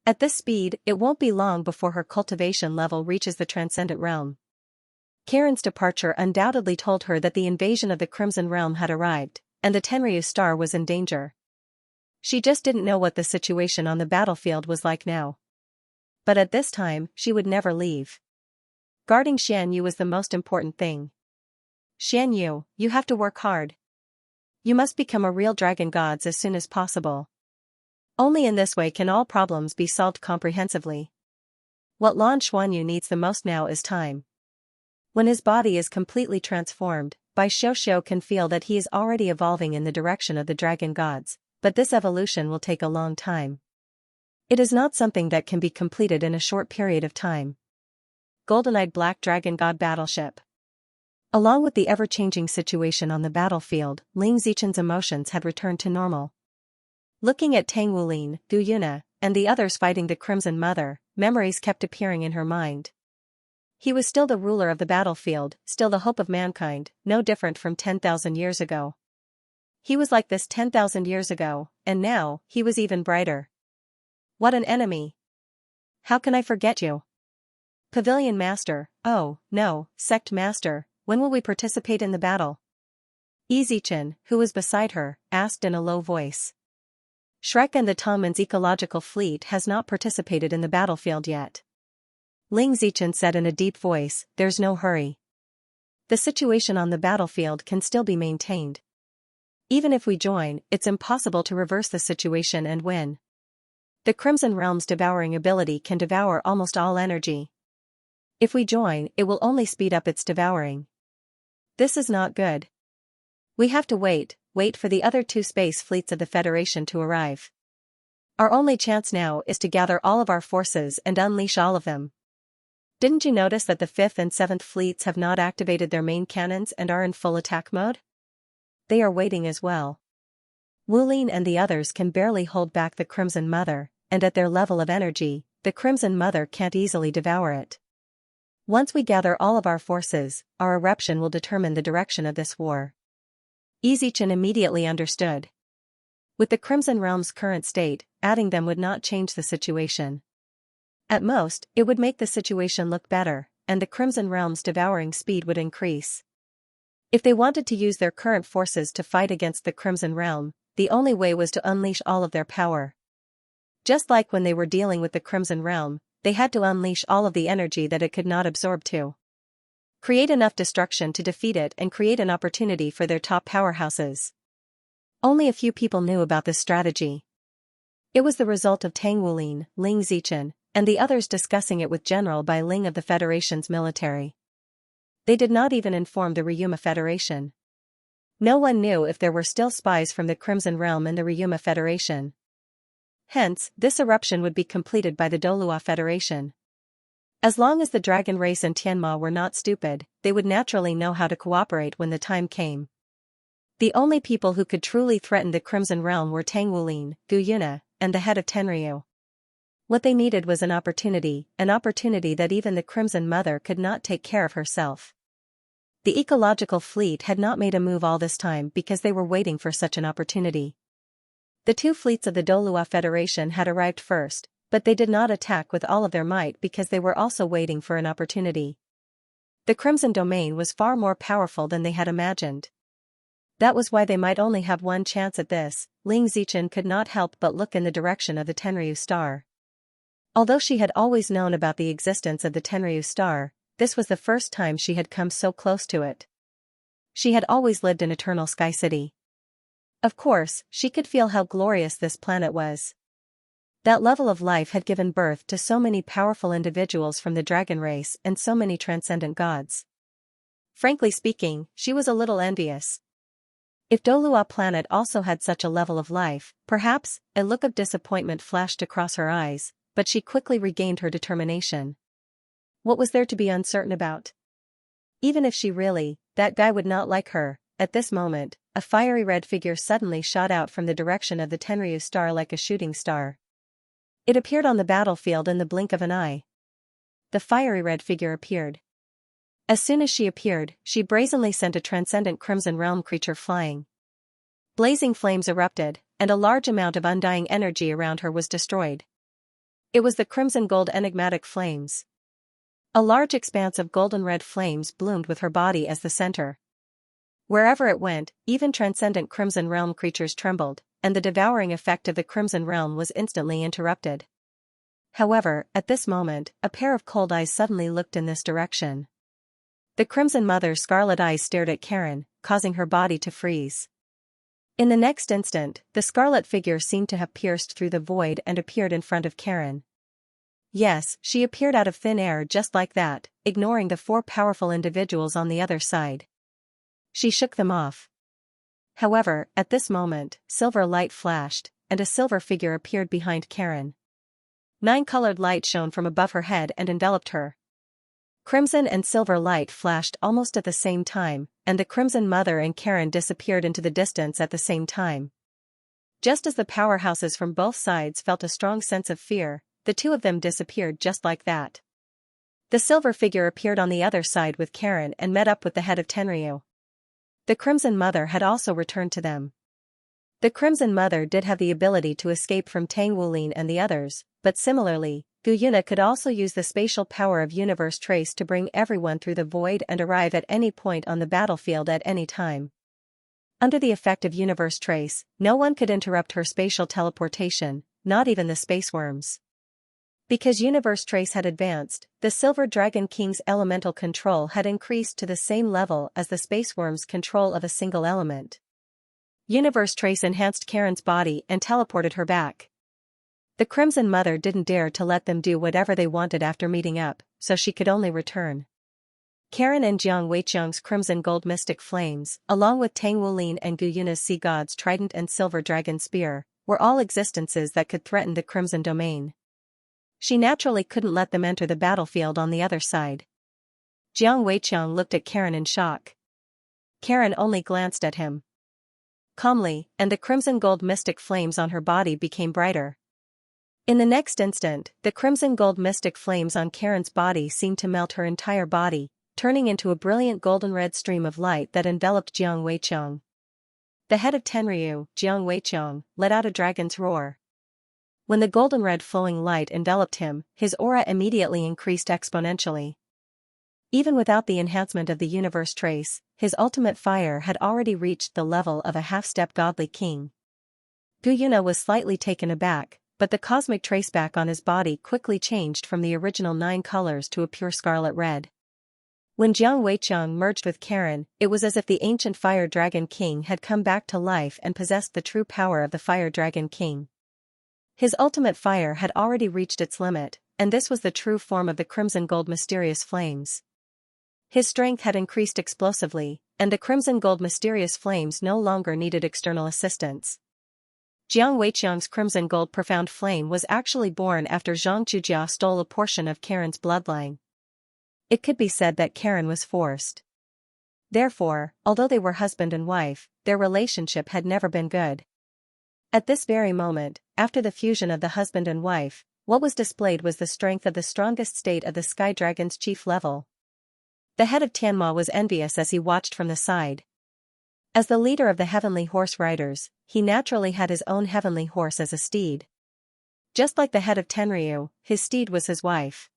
At this speed, it won't be long before her cultivation level reaches the transcendent realm. Karen's departure undoubtedly told her that the invasion of the Crimson Realm had arrived, and the Tenryu star was in danger. She just didn't know what the situation on the battlefield was like now. But at this time, she would never leave. Guarding Xianyu was the most important thing. "Xianyu, you have to work hard. You must become a real dragon god as soon as possible. Only in this way can all problems be solved comprehensively. What Lan Xuanyu needs the most now is time." When his body is completely transformed, Bai Xiuxiu can feel that he is already evolving in the direction of the dragon gods, but this evolution will take a long time. It is not something that can be completed in a short period of time. Golden-eyed Black Dragon God Battleship. Along with the ever-changing situation on the battlefield, Ling Zichen's emotions had returned to normal. Looking at Tang Wulin, Du Yuna, and the others fighting the Crimson Mother, memories kept appearing in her mind. He was still the ruler of the battlefield, still the hope of mankind, no different from 10,000 years ago. He was like this 10,000 years ago, and now, he was even brighter. What an enemy! How can I forget you? Pavilion Master, oh, no, Sect Master, when will we participate in the battle? Zichen, who was beside her, asked in a low voice. Shrek and the Tongmen's ecological fleet has not participated in the battlefield yet. Ling Zichen said in a deep voice, "There's no hurry. The situation on the battlefield can still be maintained. Even if we join, it's impossible to reverse the situation and win. The Crimson Realm's devouring ability can devour almost all energy. If we join, it will only speed up its devouring. This is not good. We have to wait for the other 2 space fleets of the Federation to arrive. Our only chance now is to gather all of our forces and unleash all of them. Didn't you notice that the 5th and 7th fleets have not activated their main cannons and are in full attack mode? They are waiting as well. Wulin and the others can barely hold back the Crimson Mother, and at their level of energy, the Crimson Mother can't easily devour it. Once we gather all of our forces, our eruption will determine the direction of this war." Zichen immediately understood. With the Crimson Realm's current state, adding them would not change the situation. At most, it would make the situation look better, and the Crimson Realm's devouring speed would increase. If they wanted to use their current forces to fight against the Crimson Realm, the only way was to unleash all of their power. Just like when they were dealing with the Crimson Realm, they had to unleash all of the energy that it could not absorb to create enough destruction to defeat it and create an opportunity for their top powerhouses. Only a few people knew about this strategy. It was the result of Tang Wulin, Ling Zichen, and the others discussing it with General Bai Ling of the Federation's military. They did not even inform the Ryuma Federation. No one knew if there were still spies from the Crimson Realm in the Ryuma Federation. Hence, this eruption would be completed by the Douluo Federation. As long as the dragon race and Tianma were not stupid, they would naturally know how to cooperate when the time came. The only people who could truly threaten the Crimson Realm were Tang Wulin, Gu Yuna, and the head of Tenryu. What they needed was an opportunity that even the Crimson Mother could not take care of herself. The ecological fleet had not made a move all this time because they were waiting for such an opportunity. The two fleets of the Douluo Federation had arrived first, but they did not attack with all of their might because they were also waiting for an opportunity. The Crimson Domain was far more powerful than they had imagined. That was why they might only have one chance at this. Ling Zichen could not help but look in the direction of the Tenryu star. Although she had always known about the existence of the Tenryu star, this was the first time she had come so close to it. She had always lived in Eternal Sky City. Of course, she could feel how glorious this planet was. That level of life had given birth to so many powerful individuals from the dragon race and so many transcendent gods. Frankly speaking, she was a little envious. If Douluo planet also had such a level of life, perhaps, a look of disappointment flashed across her eyes, but she quickly regained her determination. What was there to be uncertain about? Even if she really, that guy would not like her. At this moment, a fiery red figure suddenly shot out from the direction of the Tenryu star like a shooting star. It appeared on the battlefield in the blink of an eye. The fiery red figure appeared. As soon as she appeared, she brazenly sent a transcendent Crimson Realm creature flying. Blazing flames erupted, and a large amount of undying energy around her was destroyed. It was the crimson gold enigmatic flames. A large expanse of golden red flames bloomed with her body as the center. Wherever it went, even transcendent Crimson Realm creatures trembled, and the devouring effect of the Crimson Realm was instantly interrupted. However, at this moment, a pair of cold eyes suddenly looked in this direction. The Crimson Mother's scarlet eyes stared at Karen, causing her body to freeze. In the next instant, the scarlet figure seemed to have pierced through the void and appeared in front of Karen. Yes, she appeared out of thin air just like that, ignoring the four powerful individuals on the other side. She shook them off. However, at this moment, silver light flashed, and a silver figure appeared behind Karen. 9-colored light shone from above her head and enveloped her. Crimson and silver light flashed almost at the same time, and the Crimson Mother and Karen disappeared into the distance at the same time. Just as the powerhouses from both sides felt a strong sense of fear, the two of them disappeared just like that. The silver figure appeared on the other side with Karen and met up with the head of Tenryu. The Crimson Mother had also returned to them. The Crimson Mother did have the ability to escape from Tang Wulin and the others, but similarly, Gu Yuna could also use the spatial power of Universe Trace to bring everyone through the void and arrive at any point on the battlefield at any time. Under the effect of Universe Trace, no one could interrupt her spatial teleportation, not even the space worms. Because Universe Trace had advanced, the Silver Dragon King's elemental control had increased to the same level as the space worm's control of a single element. Universe Trace enhanced Karen's body and teleported her back. The Crimson Mother didn't dare to let them do whatever they wanted after meeting up, so she could only return. Karen and Jiang Weiqiang's Crimson Gold Mystic Flames, along with Tang Wulin and Gu Yuna's Sea God's Trident and Silver Dragon Spear, were all existences that could threaten the Crimson Domain. She naturally couldn't let them enter the battlefield on the other side. Jiang Weiqiang looked at Karen in shock. Karen only glanced at him calmly, and the crimson gold mystic flames on her body became brighter. In the next instant, the crimson gold mystic flames on Karen's body seemed to melt her entire body, turning into a brilliant golden red stream of light that enveloped Jiang Weiqiang. The head of Tenryu, Jiang Weiqiang, let out a dragon's roar. When the golden red flowing light enveloped him, his aura immediately increased exponentially. Even without the enhancement of the Universe Trace, his ultimate fire had already reached the level of a half-step godly king. Gu Yuna was slightly taken aback, but the cosmic traceback on his body quickly changed from the original 9 colors to a pure scarlet red. When Jiang Weiqiang merged with Karen, it was as if the ancient Fire Dragon King had come back to life and possessed the true power of the Fire Dragon King. His ultimate fire had already reached its limit, and this was the true form of the crimson gold mysterious flames. His strength had increased explosively, and the crimson gold mysterious flames no longer needed external assistance. Jiang Weiqiang's crimson gold profound flame was actually born after Zhang Chujia stole a portion of Karen's bloodline. It could be said that Karen was forced. Therefore, although they were husband and wife, their relationship had never been good. At this very moment, after the fusion of the husband and wife, what was displayed was the strength of the strongest state of the Sky Dragon's chief level. The head of Tianma was envious as he watched from the side. As the leader of the heavenly horse riders, he naturally had his own heavenly horse as a steed. Just like the head of Tenryu, his steed was his wife.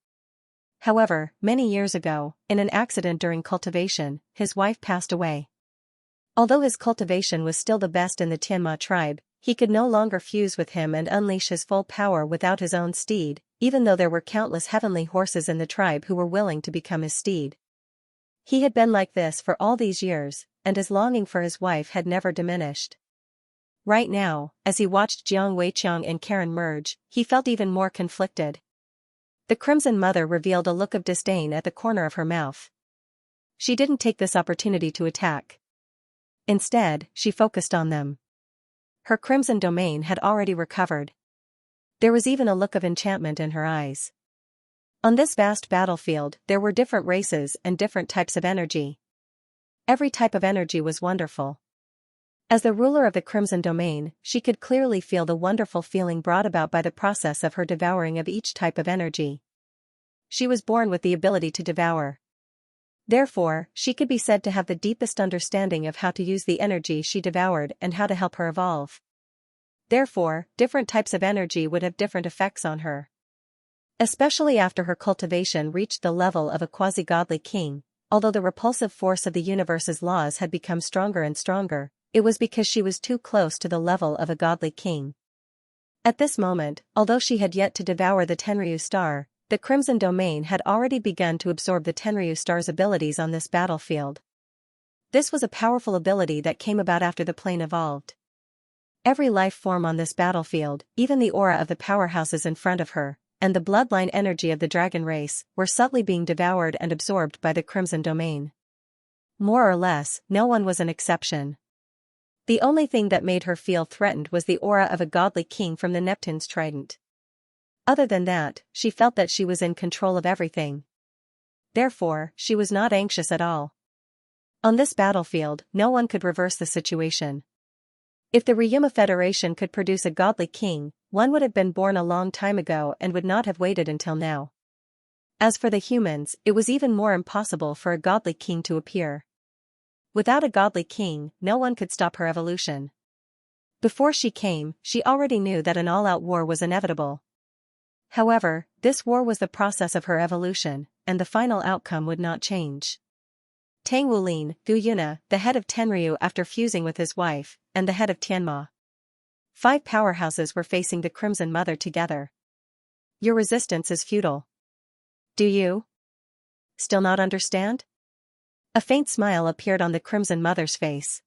However, many years ago, in an accident during cultivation, his wife passed away. Although his cultivation was still the best in the Tianma tribe, he could no longer fuse with him and unleash his full power without his own steed, even though there were countless heavenly horses in the tribe who were willing to become his steed. He had been like this for all these years, and his longing for his wife had never diminished. Right now, as he watched Jiang Weiqiang and Karen merge, he felt even more conflicted. The Crimson Mother revealed a look of disdain at the corner of her mouth. She didn't take this opportunity to attack. Instead, she focused on them. Her crimson domain had already recovered. There was even a look of enchantment in her eyes. On this vast battlefield, there were different races and different types of energy. Every type of energy was wonderful. As the ruler of the Crimson Domain, she could clearly feel the wonderful feeling brought about by the process of her devouring of each type of energy. She was born with the ability to devour. Therefore, she could be said to have the deepest understanding of how to use the energy she devoured and how to help her evolve. Therefore, different types of energy would have different effects on her. Especially after her cultivation reached the level of a quasi-godly king, although the repulsive force of the universe's laws had become stronger and stronger, it was because she was too close to the level of a godly king. At this moment, although she had yet to devour the Tenryu star, the Crimson Domain had already begun to absorb the Tenryu star's abilities on this battlefield. This was a powerful ability that came about after the plane evolved. Every life form on this battlefield, even the aura of the powerhouses in front of her, and the bloodline energy of the dragon race, were subtly being devoured and absorbed by the Crimson Domain. More or less, no one was an exception. The only thing that made her feel threatened was the aura of a godly king from the Neptune's trident. Other than that, she felt that she was in control of everything. Therefore, she was not anxious at all. On this battlefield, no one could reverse the situation. If the Ryuma Federation could produce a godly king, one would have been born a long time ago and would not have waited until now. As for the humans, it was even more impossible for a godly king to appear. Without a godly king, no one could stop her evolution. Before she came, she already knew that an all-out war was inevitable. However, this war was the process of her evolution, and the final outcome would not change. Tang Wulin, Gu Yuna, the head of Tenryu after fusing with his wife, and the head of Tianma. 5 powerhouses were facing the Crimson Mother together. Your resistance is futile. Do you still not understand? A faint smile appeared on the Crimson Mother's face.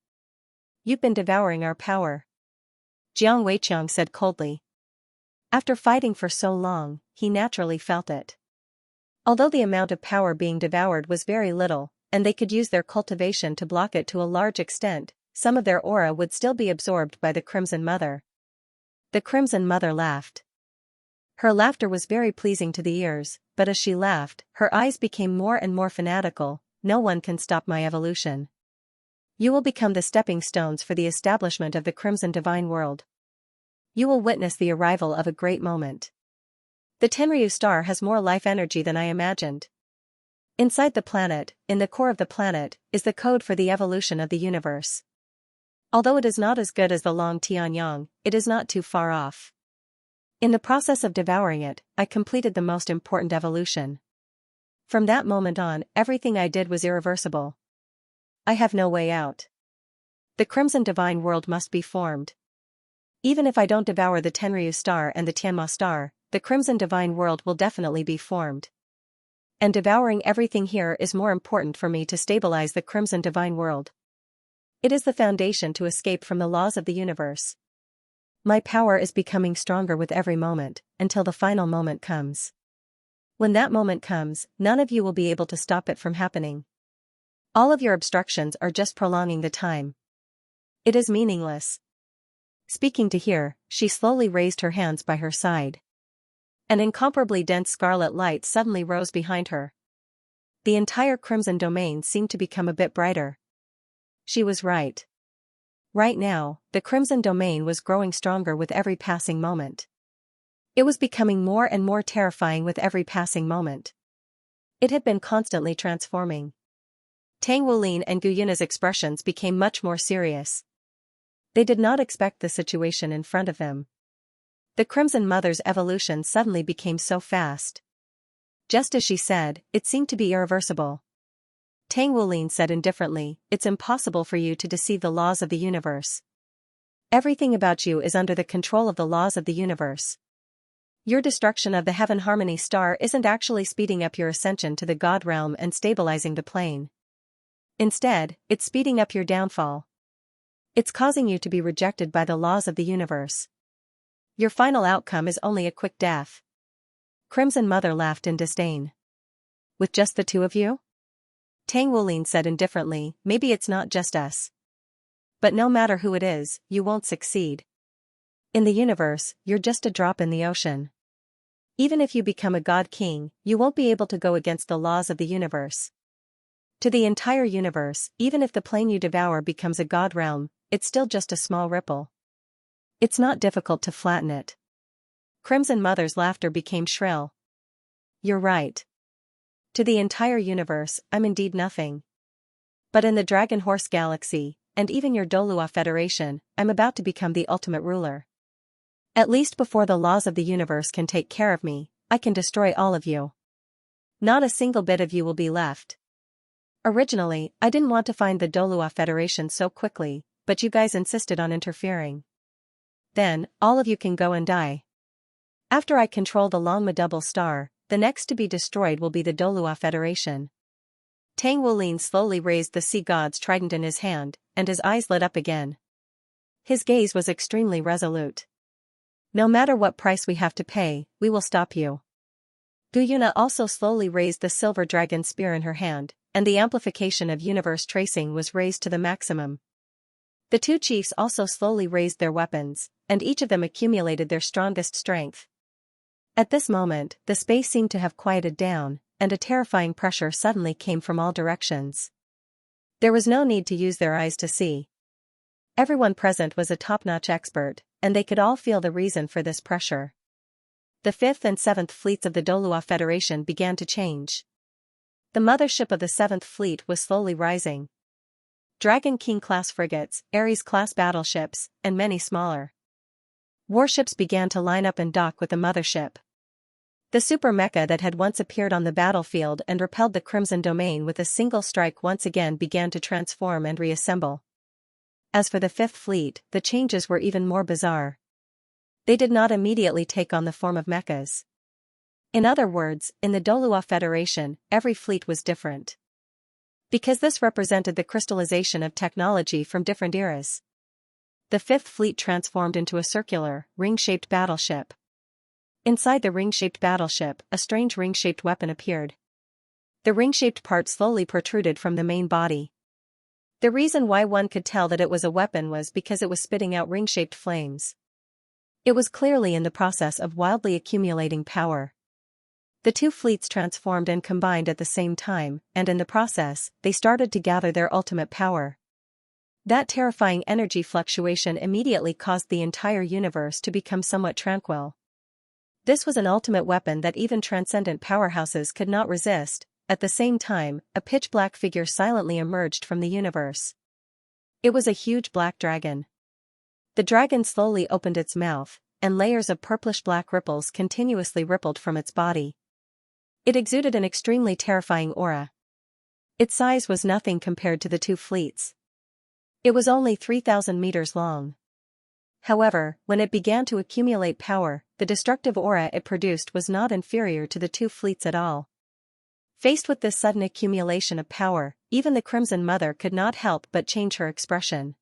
You've been devouring our power. Jiang Weiqiang said coldly. After fighting for so long, he naturally felt it. Although the amount of power being devoured was very little, and they could use their cultivation to block it to a large extent, some of their aura would still be absorbed by the Crimson Mother. The Crimson Mother laughed. Her laughter was very pleasing to the ears, but as she laughed, her eyes became more and more fanatical. No one can stop my evolution. You will become the stepping stones for the establishment of the Crimson Divine World. You will witness the arrival of a great moment. The Tenryu star has more life energy than I imagined. Inside the planet, in the core of the planet, is the code for the evolution of the universe. Although it is not as good as the Long Tianyang, it is not too far off. In the process of devouring it, I completed the most important evolution. From that moment on, everything I did was irreversible. I have no way out. The Crimson Divine World must be formed. Even if I don't devour the Tenryu star and the Tianma star, the Crimson Divine World will definitely be formed. And devouring everything here is more important for me to stabilize the Crimson Divine World. It is the foundation to escape from the laws of the universe. My power is becoming stronger with every moment, until the final moment comes. When that moment comes, none of you will be able to stop it from happening. All of your obstructions are just prolonging the time. It is meaningless. Speaking to her, she slowly raised her hands by her side. An incomparably dense scarlet light suddenly rose behind her. The entire crimson domain seemed to become a bit brighter. She was right. Right now, the crimson domain was growing stronger with every passing moment. It was becoming more and more terrifying with every passing moment. It had been constantly transforming. Tang Wulin and Gu Yuna's expressions became much more serious. They did not expect the situation in front of them. The Crimson Mother's evolution suddenly became so fast. Just as she said, it seemed to be irreversible. Tang Wulin said indifferently, "It's impossible for you to deceive the laws of the universe. Everything about you is under the control of the laws of the universe. Your destruction of the Heaven Harmony star isn't actually speeding up your ascension to the God realm and stabilizing the plane. Instead, it's speeding up your downfall. It's causing you to be rejected by the laws of the universe. Your final outcome is only a quick death." Crimson Mother laughed in disdain. "With just the two of you?" Tang Wulin said indifferently, "Maybe it's not just us. But no matter who it is, you won't succeed. In the universe, you're just a drop in the ocean. Even if you become a God King, you won't be able to go against the laws of the universe. To the entire universe, even if the plane you devour becomes a God realm, it's still just a small ripple. It's not difficult to flatten it." Crimson Mother's laughter became shrill. "You're right. To the entire universe, I'm indeed nothing. But in the Dragon Horse Galaxy, and even your Douluo Federation, I'm about to become the ultimate ruler. At least before the laws of the universe can take care of me, I can destroy all of you. Not a single bit of you will be left. Originally, I didn't want to find the Douluo Federation so quickly, but you guys insisted on interfering. Then, all of you can go and die. After I control the Longma Double Star, the next to be destroyed will be the Douluo Federation." Tang Wulin slowly raised the sea god's trident in his hand, and his eyes lit up again. His gaze was extremely resolute. "No matter what price we have to pay, we will stop you." Gu Yuna also slowly raised the silver dragon spear in her hand, and the amplification of universe tracing was raised to the maximum. The two chiefs also slowly raised their weapons, and each of them accumulated their strongest strength. At this moment, the space seemed to have quieted down, and a terrifying pressure suddenly came from all directions. There was no need to use their eyes to see. Everyone present was a top-notch expert, and they could all feel the reason for this pressure. The 5th and 7th fleets of the Douluo Federation began to change. The mothership of the 7th fleet was slowly rising. Dragon King-class frigates, Ares-class battleships, and many smaller warships began to line up and dock with the mothership. The super mecha that had once appeared on the battlefield and repelled the Crimson Domain with a single strike once again began to transform and reassemble. As for the 5th fleet, the changes were even more bizarre. They did not immediately take on the form of mechas. In other words, in the Douluo Federation, every fleet was different. Because this represented the crystallization of technology from different eras. The 5th fleet transformed into a circular, ring-shaped battleship. Inside the ring-shaped battleship, a strange ring-shaped weapon appeared. The ring-shaped part slowly protruded from the main body. The reason why one could tell that it was a weapon was because it was spitting out ring-shaped flames. It was clearly in the process of wildly accumulating power. The two fleets transformed and combined at the same time, and in the process, they started to gather their ultimate power. That terrifying energy fluctuation immediately caused the entire universe to become somewhat tranquil. This was an ultimate weapon that even transcendent powerhouses could not resist. At the same time, a pitch-black figure silently emerged from the universe. It was a huge black dragon. The dragon slowly opened its mouth, and layers of purplish-black ripples continuously rippled from its body. It exuded an extremely terrifying aura. Its size was nothing compared to the two fleets. It was only 3,000 meters long. However, when it began to accumulate power, the destructive aura it produced was not inferior to the two fleets at all. Faced with this sudden accumulation of power, even the Crimson Mother could not help but change her expression.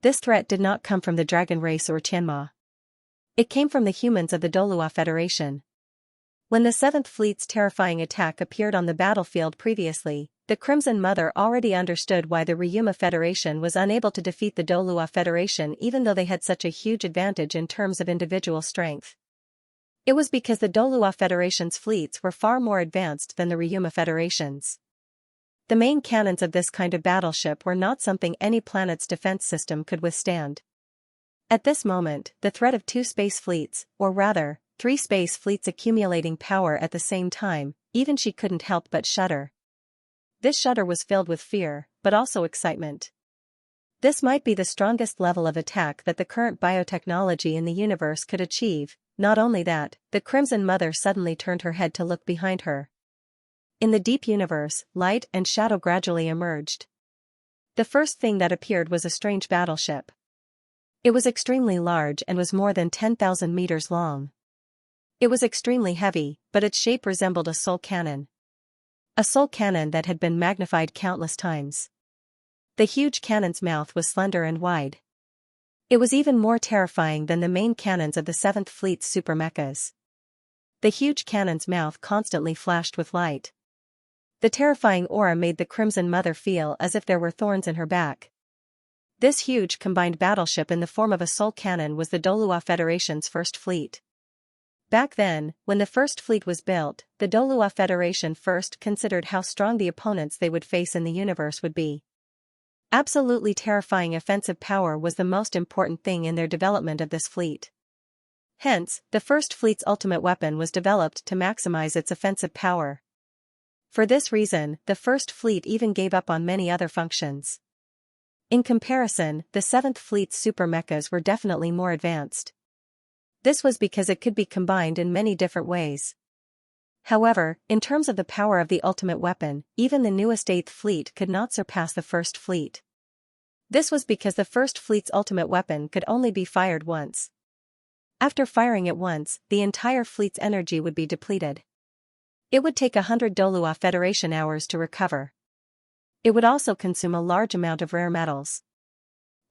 This threat did not come from the dragon race or Xianxia. It came from the humans of the Douluo Federation. When the 7th Fleet's terrifying attack appeared on the battlefield previously, the Crimson Mother already understood why the Ryuma Federation was unable to defeat the Douluo Federation even though they had such a huge advantage in terms of individual strength. It was because the Douluo Federation's fleets were far more advanced than the Ryuma Federation's. The main cannons of this kind of battleship were not something any planet's defense system could withstand. At this moment, the threat of 2 space fleets, or rather, 3 space fleets accumulating power at the same time, even she couldn't help but shudder. This shudder was filled with fear, but also excitement. This might be the strongest level of attack that the current biotechnology in the universe could achieve. Not only that, the Crimson Mother suddenly turned her head to look behind her. In the deep universe, light and shadow gradually emerged. The first thing that appeared was a strange battleship. It was extremely large and was more than 10,000 meters long. It was extremely heavy, but its shape resembled a soul cannon. A soul cannon that had been magnified countless times. The huge cannon's mouth was slender and wide. It was even more terrifying than the main cannons of the 7th Fleet's super mechas. The huge cannon's mouth constantly flashed with light. The terrifying aura made the Crimson Mother feel as if there were thorns in her back. This huge combined battleship in the form of a soul cannon was the Douluo Federation's first fleet. Back then, when the first fleet was built, the Douluo Federation first considered how strong the opponents they would face in the universe would be. Absolutely terrifying offensive power was the most important thing in their development of this fleet. Hence, the first fleet's ultimate weapon was developed to maximize its offensive power. For this reason, the first fleet even gave up on many other functions. In comparison, the 7th Fleet's super mechas were definitely more advanced. This was because it could be combined in many different ways. However, in terms of the power of the ultimate weapon, even the newest 8th Fleet could not surpass the first fleet. This was because the first fleet's ultimate weapon could only be fired once. After firing it once, the entire fleet's energy would be depleted. It would take 100 Douluo Federation hours to recover. It would also consume a large amount of rare metals.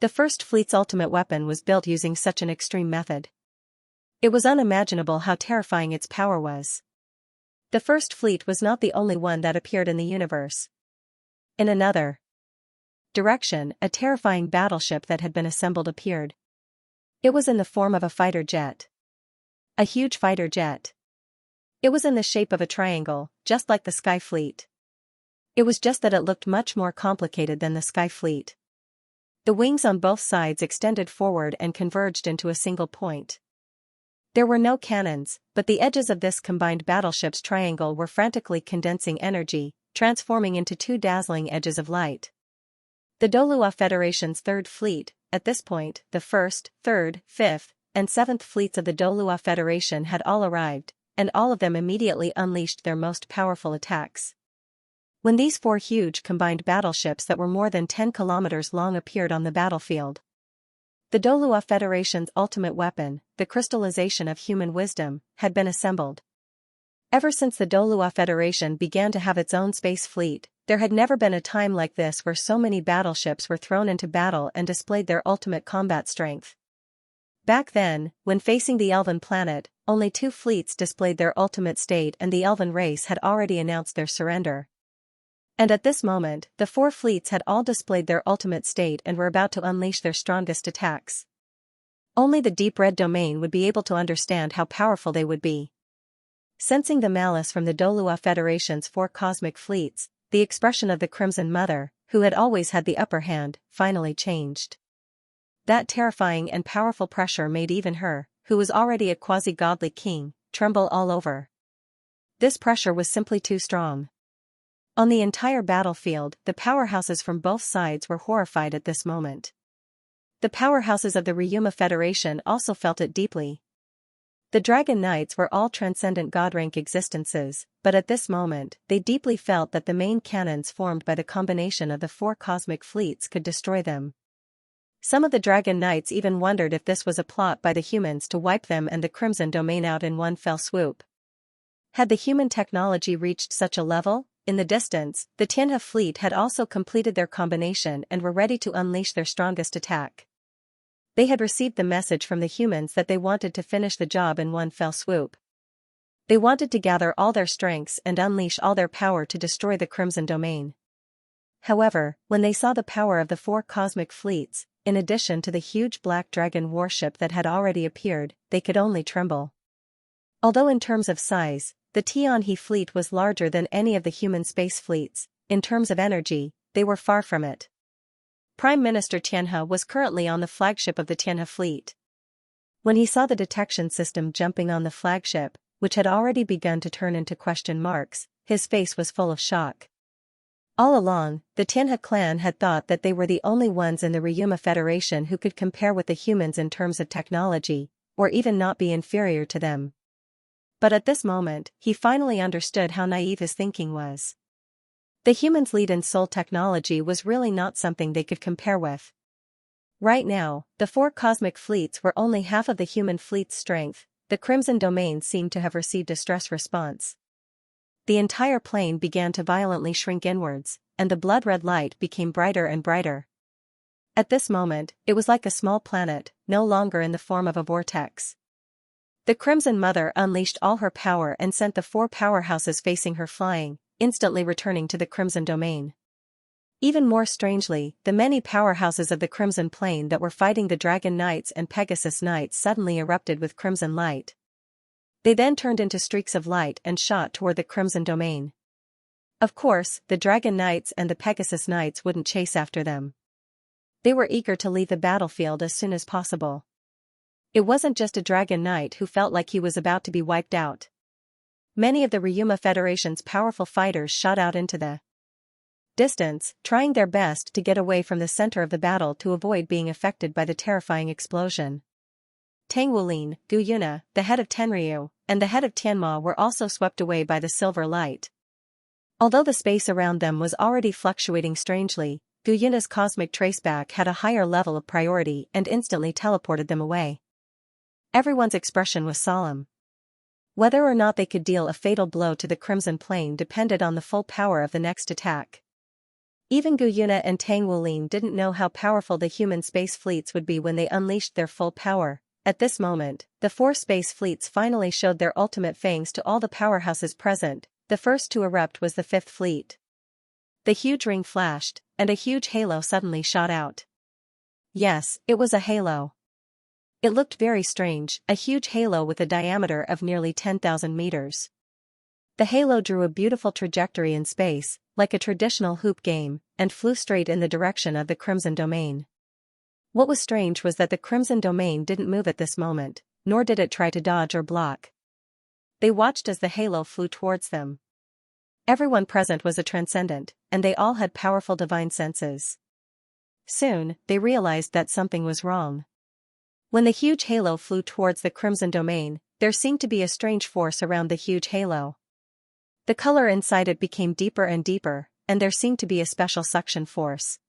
The first fleet's ultimate weapon was built using such an extreme method. It was unimaginable how terrifying its power was. The first fleet was not the only one that appeared in the universe. In another direction, a terrifying battleship that had been assembled appeared. It was in the form of a fighter jet. A huge fighter jet. It was in the shape of a triangle, just like the Sky Fleet. It was just that it looked much more complicated than the Sky Fleet. The wings on both sides extended forward and converged into a single point. There were no cannons, but the edges of this combined battleship's triangle were frantically condensing energy, transforming into 2 dazzling edges of light. The Douluo Federation's 3rd Fleet, at this point, the 1st, 3rd, 5th, and 7th Fleets of the Douluo Federation had all arrived, and all of them immediately unleashed their most powerful attacks. When these 4 huge combined battleships that were more than 10 kilometers long appeared on the battlefield, the Douluo Federation's ultimate weapon, the crystallization of human wisdom, had been assembled. Ever since the Douluo Federation began to have its own space fleet, there had never been a time like this where so many battleships were thrown into battle and displayed their ultimate combat strength. Back then, when facing the Elven planet, only 2 fleets displayed their ultimate state and the Elven race had already announced their surrender. And at this moment, the 4 fleets had all displayed their ultimate state and were about to unleash their strongest attacks. Only the deep red domain would be able to understand how powerful they would be. Sensing the malice from the Douluo Federation's 4 cosmic fleets, the expression of the Crimson Mother, who had always had the upper hand, finally changed. That terrifying and powerful pressure made even her, who was already a quasi-godly king, tremble all over. This pressure was simply too strong. On the entire battlefield, the powerhouses from both sides were horrified at this moment. The powerhouses of the Ryuma Federation also felt it deeply. The Dragon Knights were all transcendent god-rank existences, but at this moment, they deeply felt that the main cannons formed by the combination of the 4 cosmic fleets could destroy them. Some of the Dragon Knights even wondered if this was a plot by the humans to wipe them and the Crimson Domain out in one fell swoop. Had the human technology reached such a level? In the distance, the Tianhe fleet had also completed their combination and were ready to unleash their strongest attack. They had received the message from the humans that they wanted to finish the job in one fell swoop. They wanted to gather all their strengths and unleash all their power to destroy the Crimson Domain. However, when they saw the power of the 4 cosmic fleets, in addition to the huge black dragon warship that had already appeared, they could only tremble. Although in terms of size, the Tianhe fleet was larger than any of the human space fleets, in terms of energy, they were far from it. Prime Minister Tianhe was currently on the flagship of the Tianhe fleet. When he saw the detection system jumping on the flagship, which had already begun to turn into question marks, his face was full of shock. All along, the Tianhe clan had thought that they were the only ones in the Ryuma Federation who could compare with the humans in terms of technology, or even not be inferior to them. But at this moment, he finally understood how naive his thinking was. The humans' lead in soul technology was really not something they could compare with. Right now, the 4 cosmic fleets were only half of the human fleet's strength. The Crimson Domain seemed to have received a stress response. The entire plane began to violently shrink inwards, and the blood-red light became brighter and brighter. At this moment, it was like a small planet, no longer in the form of a vortex. The Crimson Mother unleashed all her power and sent the 4 powerhouses facing her flying, instantly returning to the Crimson Domain. Even more strangely, the many powerhouses of the Crimson Plane that were fighting the Dragon Knights and Pegasus Knights suddenly erupted with crimson light. They then turned into streaks of light and shot toward the Crimson Domain. Of course, the Dragon Knights and the Pegasus Knights wouldn't chase after them. They were eager to leave the battlefield as soon as possible. It wasn't just a Dragon Knight who felt like he was about to be wiped out. Many of the Ryuma Federation's powerful fighters shot out into the distance, trying their best to get away from the center of the battle to avoid being affected by the terrifying explosion. Tang Wulin, Gu Yuna, the head of Tenryu, and the head of Tianma were also swept away by the silver light. Although the space around them was already fluctuating strangely, Gu Yuna's cosmic traceback had a higher level of priority and instantly teleported them away. Everyone's expression was solemn. Whether or not they could deal a fatal blow to the Crimson Plane depended on the full power of the next attack. Even Gu Yuna and Tang Wulin didn't know how powerful the human space fleets would be when they unleashed their full power. At this moment, the 4 space fleets finally showed their ultimate fangs to all the powerhouses present. The first to erupt was the 5th fleet. The huge ring flashed, and a huge halo suddenly shot out. Yes, it was a halo. It looked very strange, a huge halo with a diameter of nearly 10,000 meters. The halo drew a beautiful trajectory in space, like a traditional hoop game, and flew straight in the direction of the Crimson Domain. What was strange was that the Crimson Domain didn't move at this moment, nor did it try to dodge or block. They watched as the halo flew towards them. Everyone present was a transcendent, and they all had powerful divine senses. Soon, they realized that something was wrong. When the huge halo flew towards the Crimson Domain, there seemed to be a strange force around the huge halo. The color inside it became deeper and deeper, and there seemed to be a special suction force.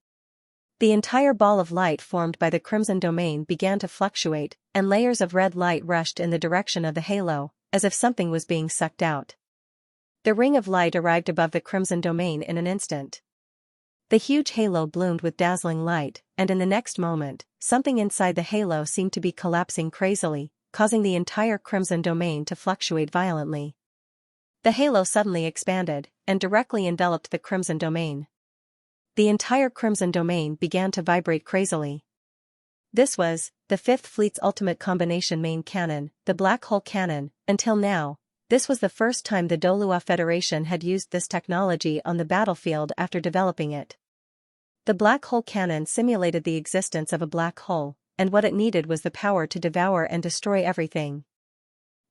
The entire ball of light formed by the Crimson Domain began to fluctuate, and layers of red light rushed in the direction of the halo, as if something was being sucked out. The ring of light arrived above the Crimson Domain in an instant. The huge halo bloomed with dazzling light, and in the next moment, something inside the halo seemed to be collapsing crazily, causing the entire Crimson Domain to fluctuate violently. The halo suddenly expanded, and directly enveloped the Crimson Domain. The entire Crimson Domain began to vibrate crazily. This was the 5th Fleet's ultimate combination main cannon, the Black Hole Cannon. Until now, this was the first time the Douluo Federation had used this technology on the battlefield after developing it. The Black Hole Cannon simulated the existence of a black hole, and what it needed was the power to devour and destroy everything.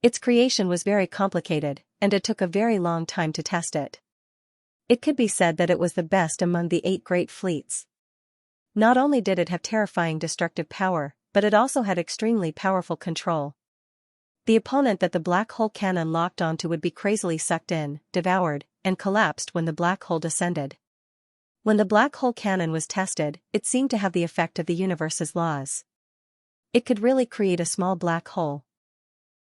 Its creation was very complicated, and it took a very long time to test it. It could be said that it was the best among the 8 great fleets. Not only did it have terrifying destructive power, but it also had extremely powerful control. The opponent that the black hole cannon locked onto would be crazily sucked in, devoured, and collapsed when the black hole descended. When the black hole cannon was tested, it seemed to have the effect of the universe's laws. It could really create a small black hole.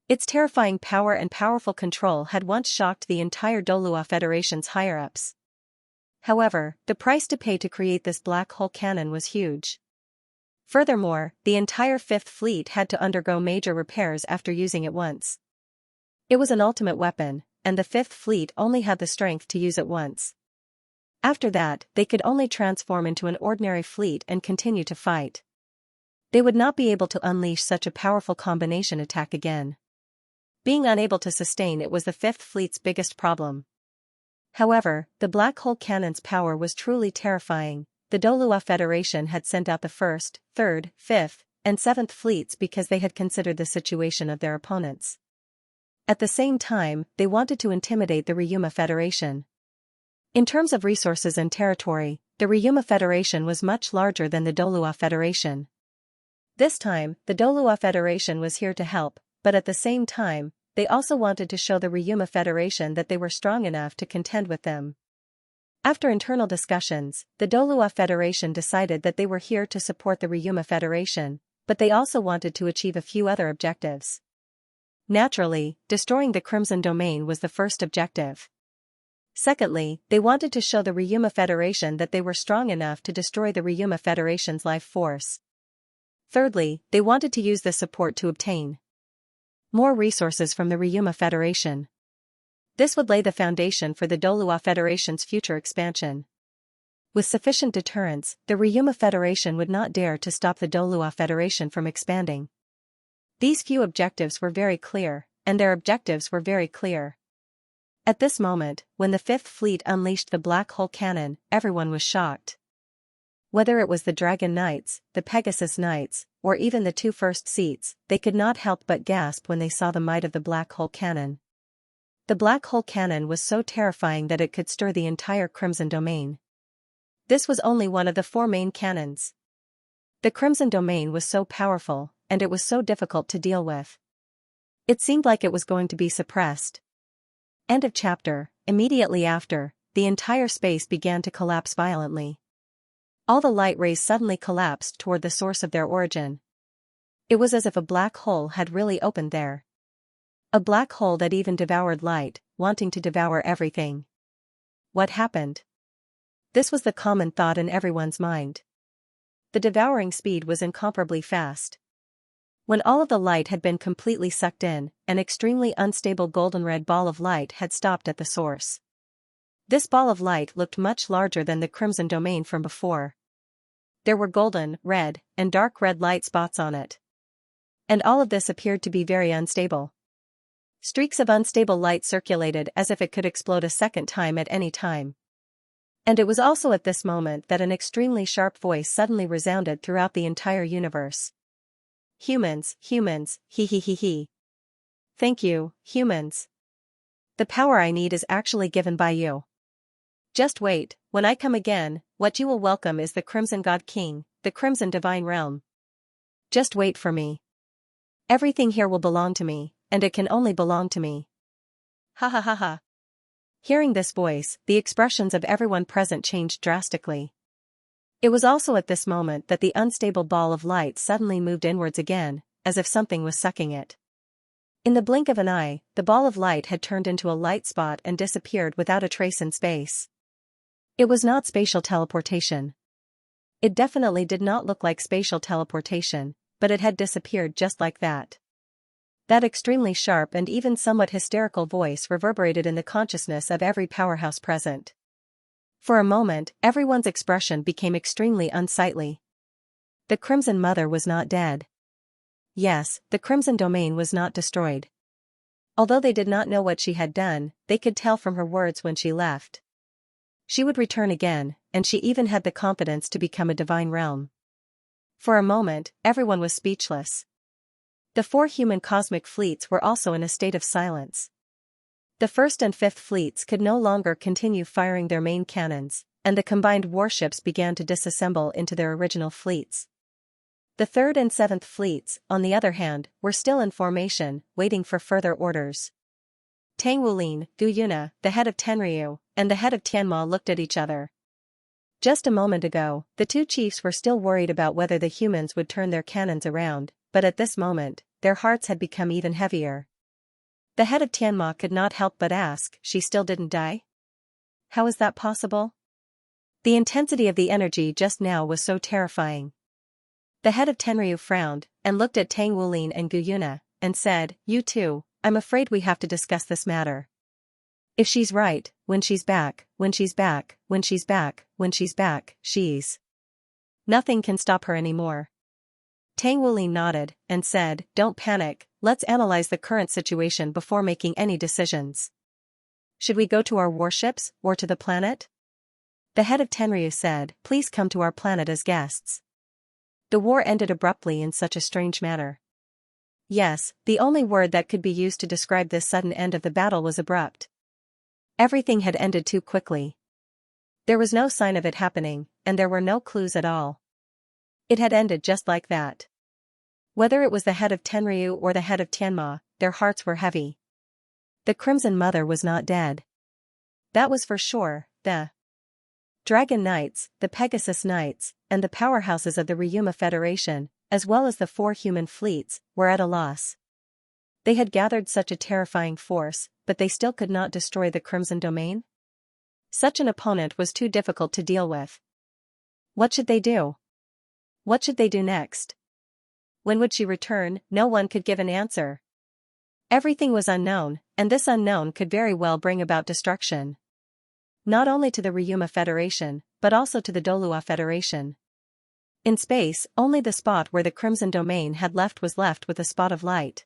Its terrifying power and powerful control had once shocked the entire Douluo Federation's higher-ups. However, the price to pay to create this black hole cannon was huge. Furthermore, the entire Fifth Fleet had to undergo major repairs after using it once. It was an ultimate weapon, and the Fifth Fleet only had the strength to use it once. After that, they could only transform into an ordinary fleet and continue to fight. They would not be able to unleash such a powerful combination attack again. Being unable to sustain it was the Fifth Fleet's biggest problem. However, the black hole cannon's power was truly terrifying. The Douluo Federation had sent out the 1st, 3rd, 5th, and 7th fleets because they had considered the situation of their opponents. At the same time, they wanted to intimidate the Ryuma Federation. In terms of resources and territory, the Ryuma Federation was much larger than the Douluo Federation. This time, the Douluo Federation was here to help, but at the same time, they also wanted to show the Ryuma Federation that they were strong enough to contend with them. After internal discussions, the Douluo Federation decided that they were here to support the Ryuma Federation, but they also wanted to achieve a few other objectives. Naturally, destroying the Crimson Domain was the first objective. Secondly, they wanted to show the Ryuma Federation that they were strong enough to destroy the Ryuma Federation's life force. Thirdly, they wanted to use this support to obtain more resources from the Ryuma Federation. This would lay the foundation for the Douluo Federation's future expansion. With sufficient deterrence, the Ryuma Federation would not dare to stop the Douluo Federation from expanding. These few objectives were very clear, and their objectives were very clear. At this moment, when the Fifth Fleet unleashed the black hole cannon, everyone was shocked. Whether it was the Dragon Knights, the Pegasus Knights, or even the 2 first seats, they could not help but gasp when they saw the might of the black hole cannon. The black hole cannon was so terrifying that it could stir the entire Crimson Domain. This was only one of the 4 main cannons. The Crimson Domain was so powerful, and it was so difficult to deal with. It seemed like it was going to be suppressed. End of chapter. Immediately after, the entire space began to collapse violently. All the light rays suddenly collapsed toward the source of their origin. It was as if a black hole had really opened there. A black hole that even devoured light, wanting to devour everything. What happened? This was the common thought in everyone's mind. The devouring speed was incomparably fast. When all of the light had been completely sucked in, an extremely unstable golden-red ball of light had stopped at the source. This ball of light looked much larger than the Crimson Domain from before. There were golden, red, and dark red light spots on it. And all of this appeared to be very unstable. Streaks of unstable light circulated as if it could explode a second time at any time. And it was also at this moment that an extremely sharp voice suddenly resounded throughout the entire universe. Humans, humans, he he he he. Thank you, humans. The power I need is actually given by you. Just wait, when I come again, what you will welcome is the Crimson God King, the Crimson Divine Realm. Just wait for me. Everything here will belong to me, and it can only belong to me. Ha ha ha ha. Hearing this voice, the expressions of everyone present changed drastically. It was also at this moment that the unstable ball of light suddenly moved inwards again, as if something was sucking it. In the blink of an eye, the ball of light had turned into a light spot and disappeared without a trace in space. It was not spatial teleportation. It definitely did not look like spatial teleportation, but it had disappeared just like that. That extremely sharp and even somewhat hysterical voice reverberated in the consciousness of every powerhouse present. For a moment, everyone's expression became extremely unsightly. The Crimson Mother was not dead. Yes, the Crimson Domain was not destroyed. Although they did not know what she had done, they could tell from her words when she left. She would return again, and she even had the confidence to become a divine realm. For a moment, everyone was speechless. The 4 human cosmic fleets were also in a state of silence. The 1st and 5th fleets could no longer continue firing their main cannons, and the combined warships began to disassemble into their original fleets. The 3rd and 7th fleets, on the other hand, were still in formation, waiting for further orders. Tang Wulin, Gu Yuna, the head of Tenryu, and the head of Tianma looked at each other. Just a moment ago, the two chiefs were still worried about whether the humans would turn their cannons around, but at this moment, their hearts had become even heavier. The head of Tianma could not help but ask, she still didn't die? How is that possible? The intensity of the energy just now was so terrifying. The head of Tenryu frowned, and looked at Tang Wulin and Gu Yuna, and said, you two, I'm afraid we have to discuss this matter. If she's right, when she's back, she's. Nothing can stop her anymore. Tang Wulin nodded, and said, don't panic, let's analyze the current situation before making any decisions. Should we go to our warships, or to the planet? The head of Tenryu said, please come to our planet as guests. The war ended abruptly in such a strange manner. Yes, the only word that could be used to describe this sudden end of the battle was abrupt. Everything had ended too quickly. There was no sign of it happening, and there were no clues at all. It had ended just like that. Whether it was the head of Tenryu or the head of Tianma, their hearts were heavy. The Crimson Mother was not dead. That was for sure. The Dragon Knights, the Pegasus Knights, and the powerhouses of the Ryuma Federation, as well as the 4 human fleets, were at a loss. They had gathered such a terrifying force, but they still could not destroy the Crimson Domain? Such an opponent was too difficult to deal with. What should they do? What should they do next? When would she return? No one could give an answer. Everything was unknown, and this unknown could very well bring about destruction. Not only to the Ryuma Federation, but also to the Douluo Federation. In space, only the spot where the Crimson Domain had left was left with a spot of light.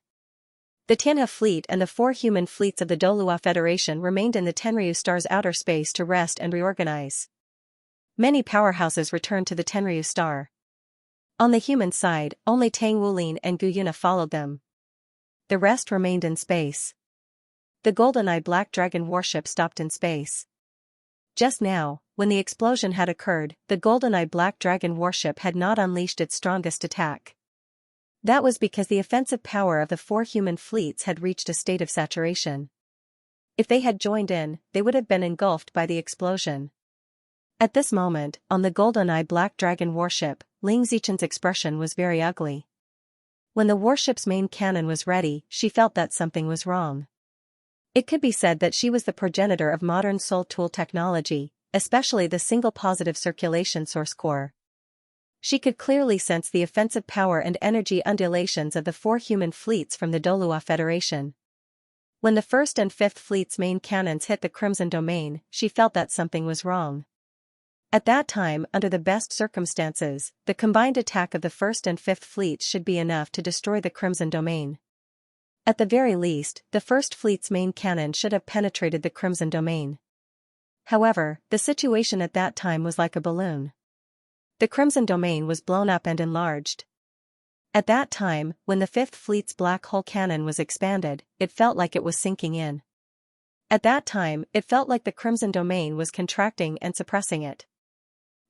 The Tianhe fleet and the 4 human fleets of the Douluo Federation remained in the Tenryu star's outer space to rest and reorganize. Many powerhouses returned to the Tenryu star. On the human side, only Tang Wulin and Gu Yuna followed them. The rest remained in space. The GoldenEye Black Dragon warship stopped in space. Just now, when the explosion had occurred, the GoldenEye Black Dragon warship had not unleashed its strongest attack. That was because the offensive power of the 4 human fleets had reached a state of saturation. If they had joined in, they would have been engulfed by the explosion. At this moment, on the GoldenEye Black Dragon warship, Ling Zichen's expression was very ugly. When the warship's main cannon was ready, she felt that something was wrong. It could be said that she was the progenitor of modern soul tool technology, especially the single positive circulation source core. She could clearly sense the offensive power and energy undulations of the 4 human fleets from the Douluo Federation. When the 1st and 5th fleet's main cannons hit the Crimson Domain, she felt that something was wrong. At that time, under the best circumstances, the combined attack of the 1st and 5th fleets should be enough to destroy the Crimson Domain. At the very least, the 1st fleet's main cannon should have penetrated the Crimson Domain. However, the situation at that time was like a balloon. The Crimson Domain was blown up and enlarged. At that time, when the 5th fleet's black hole cannon was expanded, it felt like it was sinking in. At that time, it felt like the Crimson Domain was contracting and suppressing it.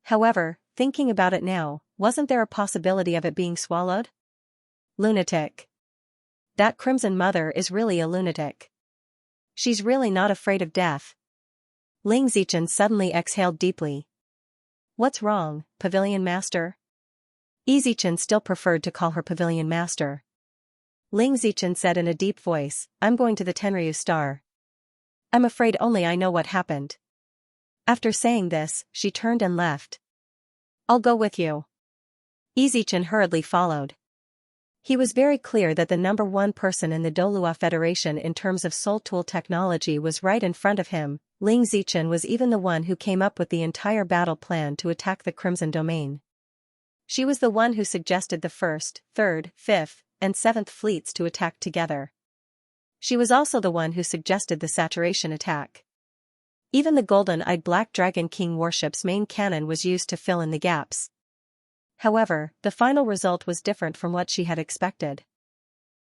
However, thinking about it now, wasn't there a possibility of it being swallowed? Lunatic. That Crimson Mother is really a lunatic. She's really not afraid of death. Ling Zichen suddenly exhaled deeply. What's wrong, Pavilion Master? Zichen still preferred to call her Pavilion Master. Ling Zichen said in a deep voice, I'm going to the Tenryu star. I'm afraid only I know what happened. After saying this, she turned and left. I'll go with you. Zichen hurriedly followed. He was very clear that the number 1 person in the Douluo Federation in terms of soul tool technology was right in front of him. Ling Zichen was even the one who came up with the entire battle plan to attack the Crimson Domain. She was the one who suggested the 1st, 3rd, 5th, and 7th fleets to attack together. She was also the one who suggested the saturation attack. Even the golden-eyed Black Dragon King warship's main cannon was used to fill in the gaps. However, the final result was different from what she had expected.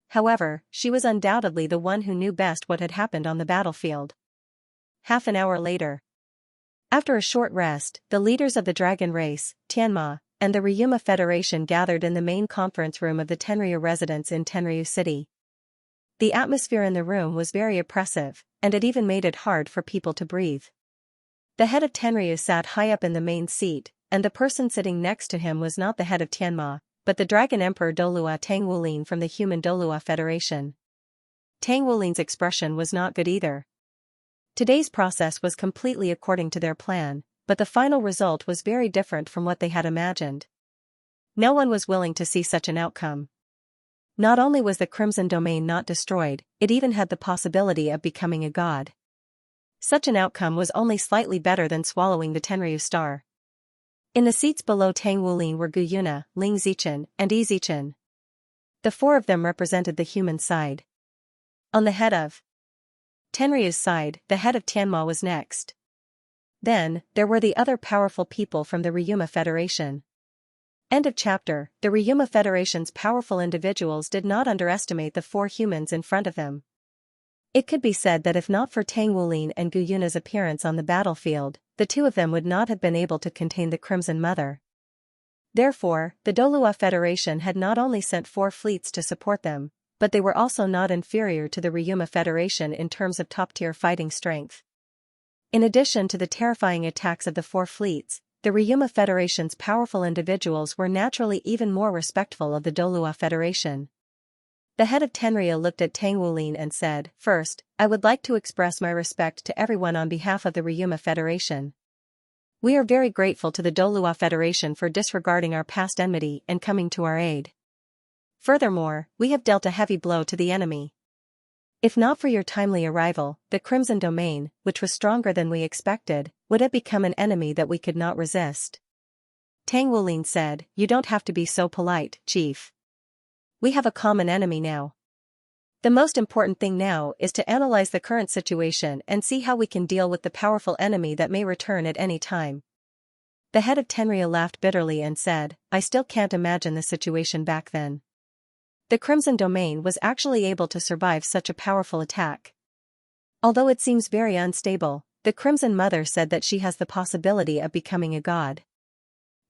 However, she was undoubtedly the one who knew best what had happened on the battlefield. Half an hour later. After a short rest, the leaders of the dragon race, Tianma, and the Ryuma Federation gathered in the main conference room of the Tenryu residence in Tenryu City. The atmosphere in the room was very oppressive, and it even made it hard for people to breathe. The head of Tenryu sat high up in the main seat, and the person sitting next to him was not the head of Tianma, but the Dragon Emperor Douluo Tang Wulin from the Human Douluo Federation. Tang Wulin's expression was not good either. Today's process was completely according to their plan, but the final result was very different from what they had imagined. No one was willing to see such an outcome. Not only was the Crimson Domain not destroyed, it even had the possibility of becoming a god. Such an outcome was only slightly better than swallowing the Tenryu star. In the seats below Tang Wulin were Gu Yuna, Ling Zichen, and Yi Zichen. The four of them represented the human side. On the head of Tenryu's side, the head of Tianma was next. Then, there were the other powerful people from the Ryuma Federation. End of chapter. The Ryuma Federation's powerful individuals did not underestimate the four humans in front of them. It could be said that if not for Tang Wulin and Gu Yuna's appearance on the battlefield, the two of them would not have been able to contain the Crimson Mother. Therefore, the Douluo Federation had not only sent 4 fleets to support them, but they were also not inferior to the Ryuma Federation in terms of top-tier fighting strength. In addition to the terrifying attacks of the 4 fleets, the Ryuma Federation's powerful individuals were naturally even more respectful of the Douluo Federation. The head of Tenryu looked at Tang Wulin and said, "First, I would like to express my respect to everyone on behalf of the Ryuma Federation. We are very grateful to the Douluo Federation for disregarding our past enmity and coming to our aid. Furthermore, we have dealt a heavy blow to the enemy. If not for your timely arrival, the Crimson Domain, which was stronger than we expected, would have become an enemy that we could not resist." Tang Wulin said, "You don't have to be so polite, Chief. We have a common enemy now. The most important thing now is to analyze the current situation and see how we can deal with the powerful enemy that may return at any time." The head of Tenryu laughed bitterly and said, "I still can't imagine the situation back then. The Crimson Domain was actually able to survive such a powerful attack. Although it seems very unstable, the Crimson Mother said that she has the possibility of becoming a god.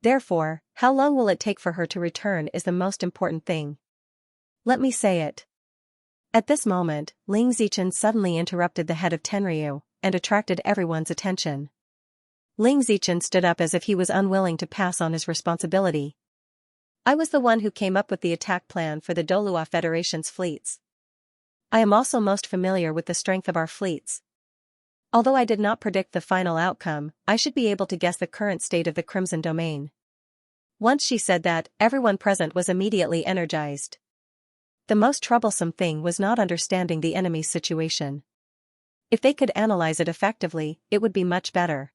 Therefore, how long will it take for her to return is the most important thing. Let me say it." At this moment, Ling Zichen suddenly interrupted the head of Tenryu, and attracted everyone's attention. Ling Zichen stood up as if he was unwilling to pass on his responsibility. "I was the one who came up with the attack plan for the Douluo Federation's fleets. I am also most familiar with the strength of our fleets. Although I did not predict the final outcome, I should be able to guess the current state of the Crimson Domain." Once she said that, everyone present was immediately energized. The most troublesome thing was not understanding the enemy's situation. If they could analyze it effectively, it would be much better.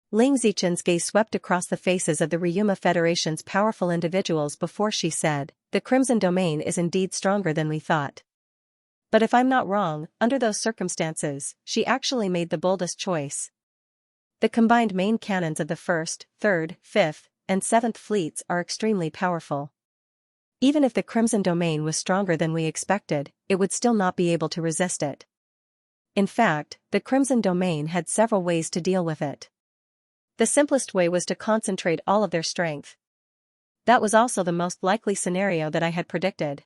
Ling Zichen's gaze swept across the faces of the Ryuma Federation's powerful individuals before she said, "The Crimson Domain is indeed stronger than we thought. But if I'm not wrong, under those circumstances, she actually made the boldest choice. The combined main cannons of the 1st, 3rd, 5th, and 7th fleets are extremely powerful. Even if the Crimson Domain was stronger than we expected, it would still not be able to resist it. In fact, the Crimson Domain had several ways to deal with it. The simplest way was to concentrate all of their strength. That was also the most likely scenario that I had predicted.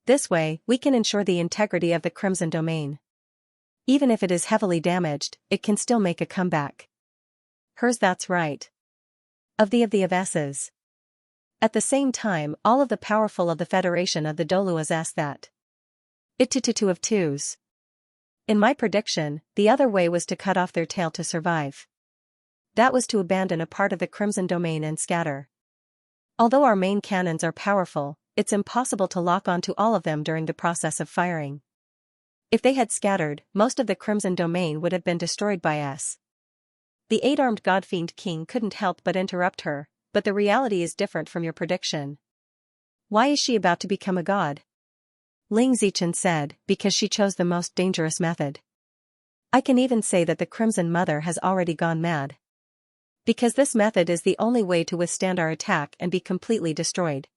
This way, we can ensure the integrity of the Crimson Domain. Even if it is heavily damaged, it can still make a comeback." That's right. Of the S's. At the same time, all of the powerful of the Federation of the Douluos asked that. It to two of twos. In my prediction, the other way was to cut off their tail to survive. That was to abandon a part of the Crimson Domain and scatter. Although our main cannons are powerful, it's impossible to lock onto all of them during the process of firing. If they had scattered, most of the Crimson Domain would have been destroyed by us." The 8-armed Godfiend King couldn't help but interrupt her, "But the reality is different from your prediction." "Why is she about to become a god?" Ling Zichen said, "Because she chose the most dangerous method. I can even say that the Crimson Mother has already gone mad. Because this method is the only way to withstand our attack and be completely destroyed.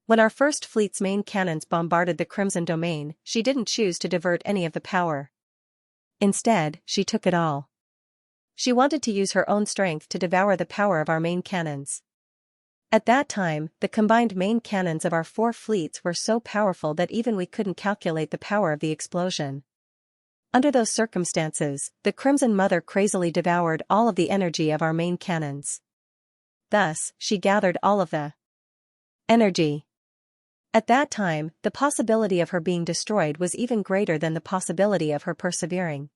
When our first fleet's main cannons bombarded the Crimson Domain, she didn't choose to divert any of the power. Instead, she took it all. She wanted to use her own strength to devour the power of our main cannons. At that time, the combined main cannons of our 4 fleets were so powerful that even we couldn't calculate the power of the explosion. Under those circumstances, the Crimson Mother crazily devoured all of the energy of our main cannons. Thus, she gathered all of the energy. At that time, the possibility of her being destroyed was even greater than the possibility of her persevering.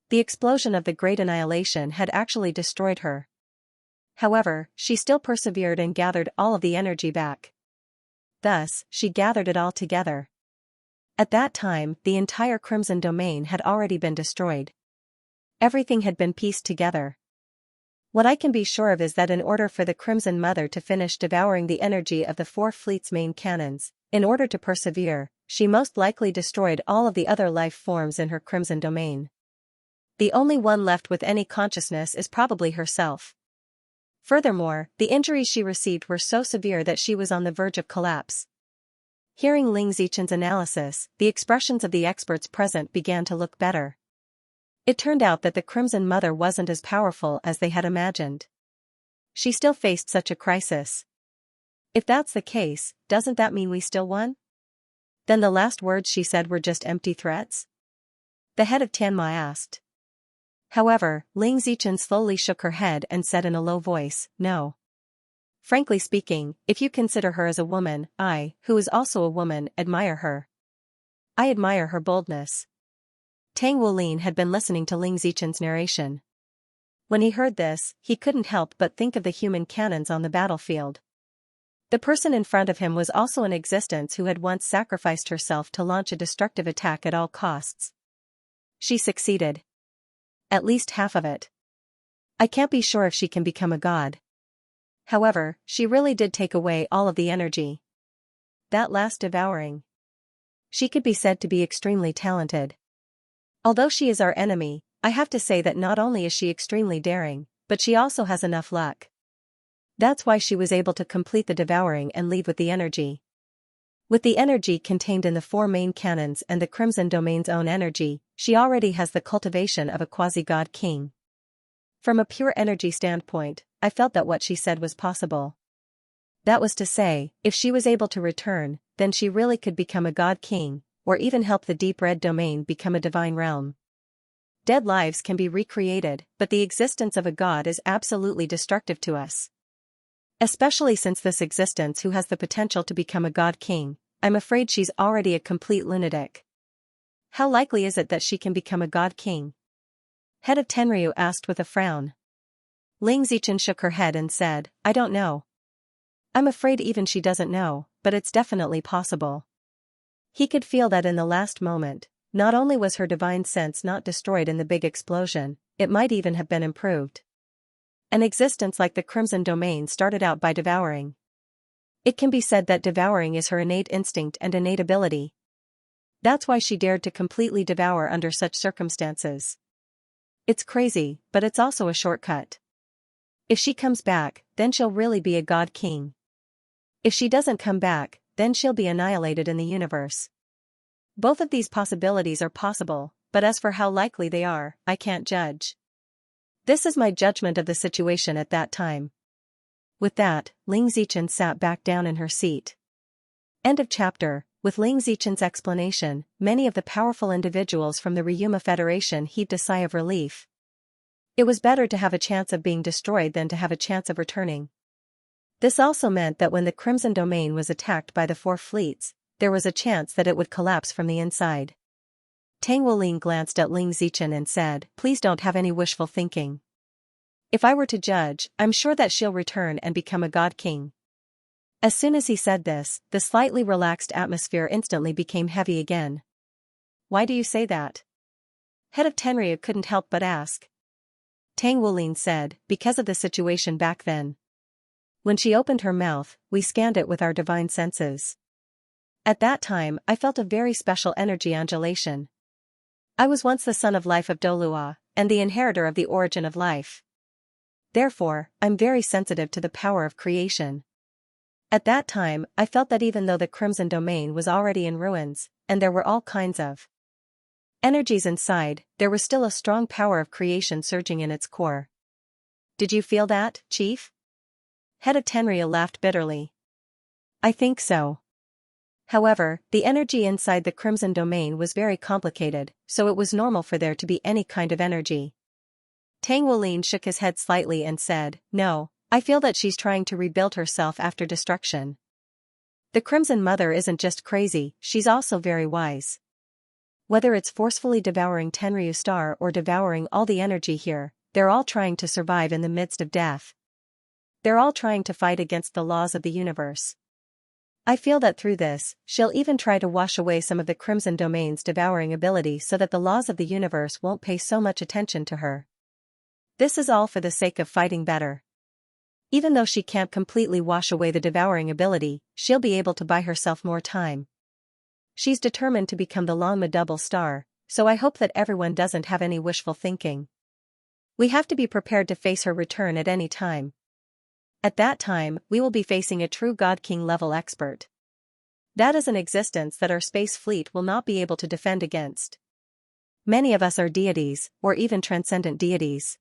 The explosion of the Great Annihilation had actually destroyed her. However, she still persevered and gathered all of the energy back. Thus, she gathered it all together. At that time, the entire Crimson Domain had already been destroyed. Everything had been pieced together. What I can be sure of is that in order for the Crimson Mother to finish devouring the energy of the 4 fleet's main cannons, in order to persevere, she most likely destroyed all of the other life forms in her Crimson Domain. The only one left with any consciousness is probably herself. Furthermore, the injuries she received were so severe that she was on the verge of collapse. Hearing Ling Zichen's analysis, the expressions of the experts present began to look better. It turned out that the Crimson Mother wasn't as powerful as they had imagined. She still faced such a crisis. If that's the case, doesn't that mean we still won? Then the last words she said were just empty threats? The head of Tianma asked. However, Ling Zichen slowly shook her head and said in a low voice, no. Frankly speaking, if you consider her as a woman, I, who is also a woman, admire her. I admire her boldness. Tang Wulin had been listening to Ling Zichen's narration. When he heard this, he couldn't help but think of the human cannons on the battlefield. The person in front of him was also an existence who had once sacrificed herself to launch a destructive attack at all costs. She succeeded. At least half of it. I can't be sure if she can become a god. However, she really did take away all of the energy. That last devouring. She could be said to be extremely talented. Although she is our enemy, I have to say that not only is she extremely daring, but she also has enough luck. That's why she was able to complete the devouring and leave with the energy. With the energy contained in the 4 main cannons and the Crimson Domain's own energy, she already has the cultivation of a quasi-god king. From a pure energy standpoint, I felt that what she said was possible. That was to say, if she was able to return, then she really could become a god king, or even help the Deep Red Domain become a divine realm. Dead lives can be recreated, but the existence of a god is absolutely destructive to us. Especially since this existence who has the potential to become a god king, I'm afraid she's already a complete lunatic. How likely is it that she can become a god king? Head of Tenryu asked with a frown. Ling Zichen shook her head and said, I don't know. I'm afraid even she doesn't know, but it's definitely possible. He could feel that in the last moment, not only was her divine sense not destroyed in the big explosion, it might even have been improved. An existence like the Crimson Domain started out by devouring. It can be said that devouring is her innate instinct and innate ability. That's why she dared to completely devour under such circumstances. It's crazy, but it's also a shortcut. If she comes back, then she'll really be a god king. If she doesn't come back, then she'll be annihilated in the universe. Both of these possibilities are possible, but as for how likely they are, I can't judge. This is my judgment of the situation at that time. With that, Ling Zichen sat back down in her seat. End of chapter. With Ling Zichen's explanation, many of the powerful individuals from the Ryuma Federation heaved a sigh of relief. It was better to have a chance of being destroyed than to have a chance of returning. This also meant that when the Crimson Domain was attacked by the 4 fleets, there was a chance that it would collapse from the inside. Tang Wulin glanced at Ling Zichen and said, please don't have any wishful thinking. If I were to judge, I'm sure that she'll return and become a god king. As soon as he said this, the slightly relaxed atmosphere instantly became heavy again. Why do you say that? Head of Tenryu couldn't help but ask. Tang Wulin said, because of the situation back then. When she opened her mouth, we scanned it with our divine senses. At that time, I felt a very special energy undulation. I was once the son of life of Douluo, and the inheritor of the origin of life. Therefore, I'm very sensitive to the power of creation. At that time, I felt that even though the Crimson Domain was already in ruins, and there were all kinds of energies inside, there was still a strong power of creation surging in its core. Did you feel that, Chief? Head of Tenryu laughed bitterly. I think so. However, the energy inside the Crimson Domain was very complicated, so it was normal for there to be any kind of energy. Tang Wulin shook his head slightly and said, "No, I feel that she's trying to rebuild herself after destruction. The Crimson Mother isn't just crazy, she's also very wise. Whether it's forcefully devouring Tenryu Star or devouring all the energy here, they're all trying to survive in the midst of death. They're all trying to fight against the laws of the universe. I feel that through this, she'll even try to wash away some of the Crimson Domain's devouring ability so that the laws of the universe won't pay so much attention to her. This is all for the sake of fighting better. Even though she can't completely wash away the devouring ability, she'll be able to buy herself more time. She's determined to become the Lanma double star, so I hope that everyone doesn't have any wishful thinking. We have to be prepared to face her return at any time. At that time, we will be facing a true God King level expert. That is an existence that our space fleet will not be able to defend against. Many of us are deities, or even transcendent deities.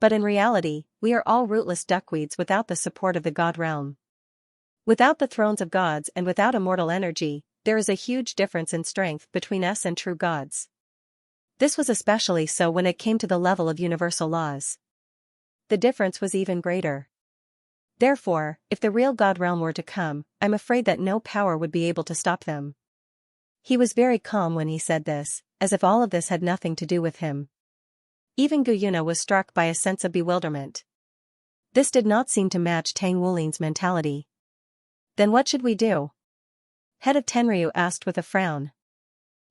But in reality, we are all rootless duckweeds without the support of the God realm. Without the thrones of gods and without immortal energy, there is a huge difference in strength between us and true gods. This was especially so when it came to the level of universal laws. The difference was even greater. Therefore, if the real God realm were to come, I'm afraid that no power would be able to stop them. He was very calm when he said this, as if all of this had nothing to do with him. Even Guyuna was struck by a sense of bewilderment. This did not seem to match Tang Wulin's mentality. Then what should we do? Head of Tenryu asked with a frown.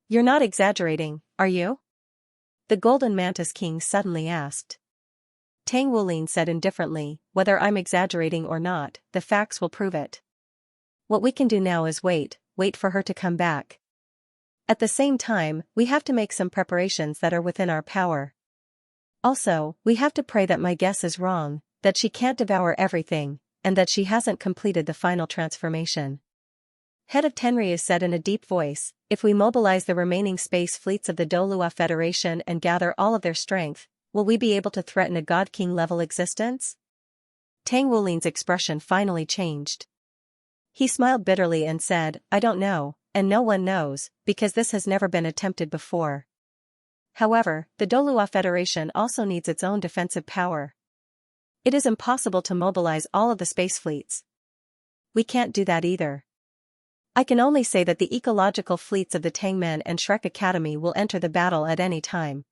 You're not exaggerating, are you? The Golden Mantis King suddenly asked. Tang Wulin said indifferently, whether I'm exaggerating or not, the facts will prove it. What we can do now is wait for her to come back. At the same time, we have to make some preparations that are within our power. Also, we have to pray that my guess is wrong, that she can't devour everything, and that she hasn't completed the final transformation. Head of Tenryu said in a deep voice, if we mobilize the remaining space fleets of the Douluo Federation and gather all of their strength, will we be able to threaten a God King level existence? Tang Wulin's expression finally changed. He smiled bitterly and said, I don't know, and no one knows, because this has never been attempted before. However, the Douluo Federation also needs its own defensive power. It is impossible to mobilize all of the space fleets. We can't do that either. I can only say that the ecological fleets of the Tangmen and Shrek Academy will enter the battle at any time.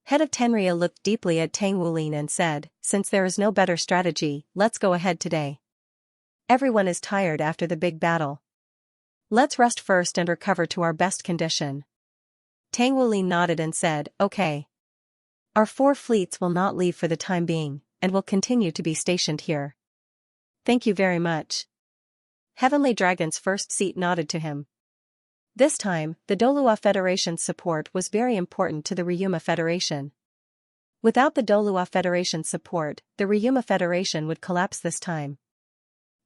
Head of Tenryu looked deeply at Tang Wulin and said, since there is no better strategy, let's go ahead today. Everyone is tired after the big battle. Let's rest first and recover to our best condition. Tang Wulin nodded and said, okay. Our 4 fleets will not leave for the time being, and will continue to be stationed here. Thank you very much. Heavenly Dragon's first seat nodded to him. This time, the Douluo Federation's support was very important to the Ryuma Federation. Without the Douluo Federation's support, the Ryuma Federation would collapse this time.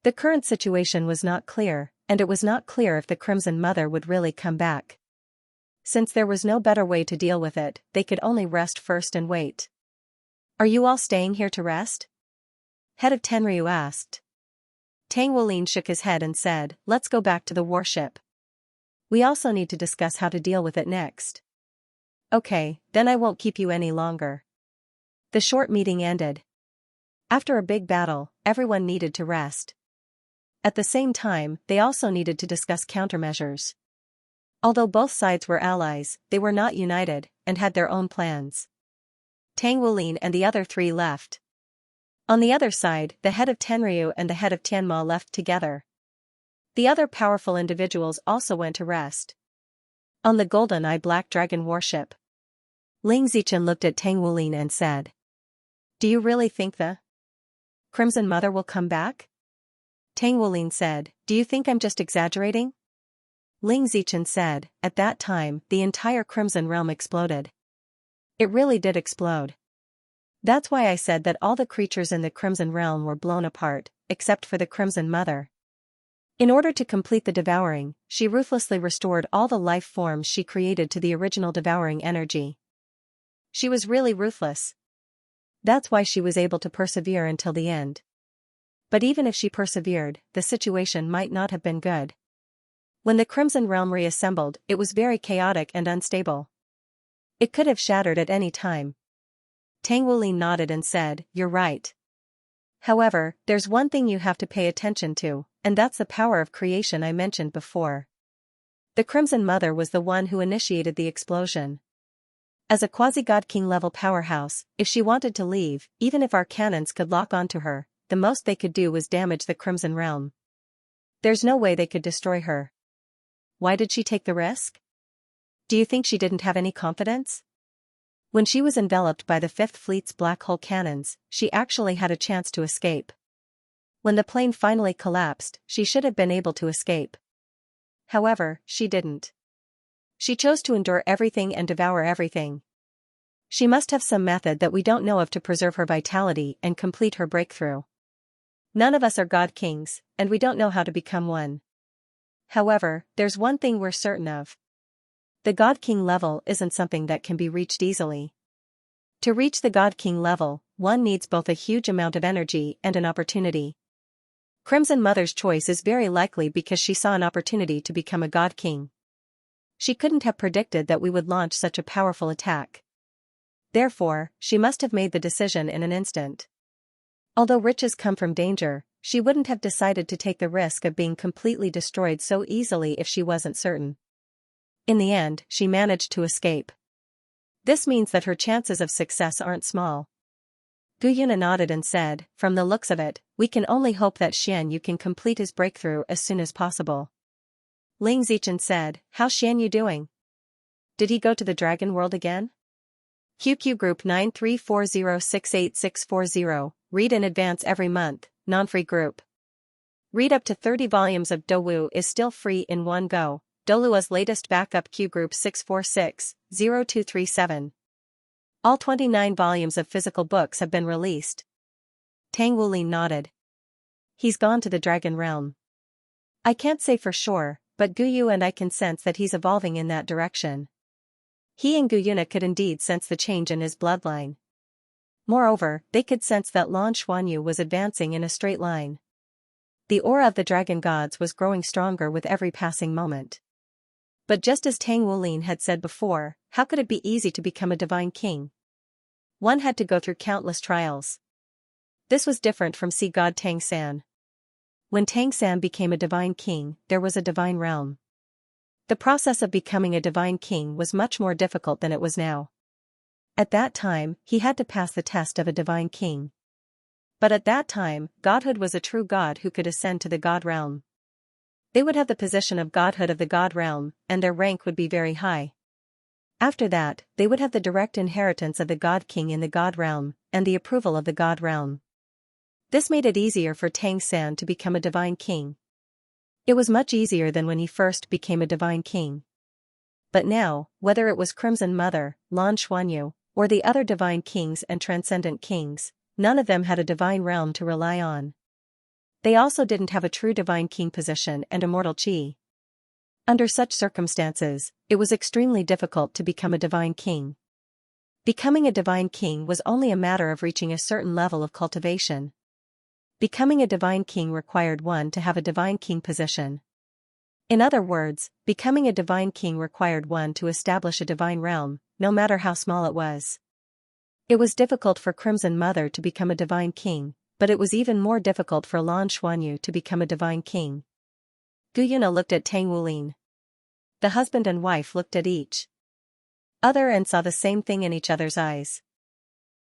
The current situation was not clear, and it was not clear if the Crimson Mother would really come back. Since there was no better way to deal with it, they could only rest first and wait. Are you all staying here to rest? Head of Tenryu asked. Tang Wulin shook his head and said, let's go back to the warship. We also need to discuss how to deal with it next. Okay, then I won't keep you any longer. The short meeting ended. After a big battle, everyone needed to rest. At the same time, they also needed to discuss countermeasures. Although both sides were allies, they were not united, and had their own plans. Tang Wulin and the other 3 left. On the other side, the head of Tenryu and the head of Tianma left together. The other powerful individuals also went to rest. On the Golden Eye Black Dragon warship, Ling Zichen looked at Tang Wulin and said, do you really think the Crimson Mother will come back? Tang Wulin said, do you think I'm just exaggerating? Ling Zichen said, at that time, the entire Crimson Realm exploded. It really did explode. That's why I said that all the creatures in the Crimson Realm were blown apart, except for the Crimson Mother. In order to complete the devouring, she ruthlessly restored all the life forms she created to the original devouring energy. She was really ruthless. That's why she was able to persevere until the end. But even if she persevered, the situation might not have been good. When the Crimson Realm reassembled, it was very chaotic and unstable. It could have shattered at any time. Tang Wulin nodded and said, "You're right. However, there's one thing you have to pay attention to, and that's the power of creation I mentioned before. The Crimson Mother was the one who initiated the explosion. As a quasi-god king level powerhouse, if she wanted to leave, even if our cannons could lock onto her, the most they could do was damage the Crimson Realm. There's no way they could destroy her. Why did she take the risk? Do you think she didn't have any confidence? When she was enveloped by the Fifth Fleet's black hole cannons, she actually had a chance to escape. When the plane finally collapsed, she should have been able to escape. However, she didn't. She chose to endure everything and devour everything. She must have some method that we don't know of to preserve her vitality and complete her breakthrough. None of us are god kings, and we don't know how to become one. However, there's one thing we're certain of. The God King level isn't something that can be reached easily. To reach the God King level, one needs both a huge amount of energy and an opportunity. Crimson Mother's choice is very likely because she saw an opportunity to become a God King. She couldn't have predicted that we would launch such a powerful attack. Therefore, she must have made the decision in an instant. Although riches come from danger, she wouldn't have decided to take the risk of being completely destroyed so easily if she wasn't certain. In the end, she managed to escape. This means that her chances of success aren't small. Gu Yuna nodded and said, "From the looks of it, we can only hope that Xianyu can complete his breakthrough as soon as possible." Ling Zichen said, "How's Xianyu doing? Did he go to the Dragon World again?" QQ Group 934068640, read in advance every month, non-free group. Read up to 30 volumes of Douluo is still free in one go. Douluo's latest backup Q Group 646-0237. All 29 volumes of physical books have been released. Tang Wulin nodded. He's gone to the Dragon Realm. I can't say for sure, but Gu Yu and I can sense that he's evolving in that direction. He and Gu Yuna could indeed sense the change in his bloodline. Moreover, they could sense that Lan Xuanyu was advancing in a straight line. The aura of the dragon gods was growing stronger with every passing moment. But just as Tang Wulin had said before, how could it be easy to become a divine king? One had to go through countless trials. This was different from sea god Tang San. When Tang San became a divine king, there was a divine realm. The process of becoming a divine king was much more difficult than it was now. At that time, he had to pass the test of a divine king. But at that time, godhood was a true god who could ascend to the god realm. They would have the position of godhood of the god realm, and their rank would be very high. After that, they would have the direct inheritance of the god king in the god realm, and the approval of the god realm. This made it easier for Tang San to become a divine king. It was much easier than when he first became a divine king. But now, whether it was Crimson Mother, Lan Xuanyu, or the other divine kings and transcendent kings, none of them had a divine realm to rely on. They also didn't have a true divine king position and immortal chi. Under such circumstances, it was extremely difficult to become a divine king. Becoming a divine king was only a matter of reaching a certain level of cultivation. Becoming a divine king required one to have a divine king position. In other words, becoming a divine king required one to establish a divine realm, no matter how small it was. It was difficult for Crimson Mother to become a divine king, but it was even more difficult for Lan Xuanyu to become a divine king. Gu Yuna looked at Tang Wulin. The husband and wife looked at each other and saw the same thing in each other's eyes.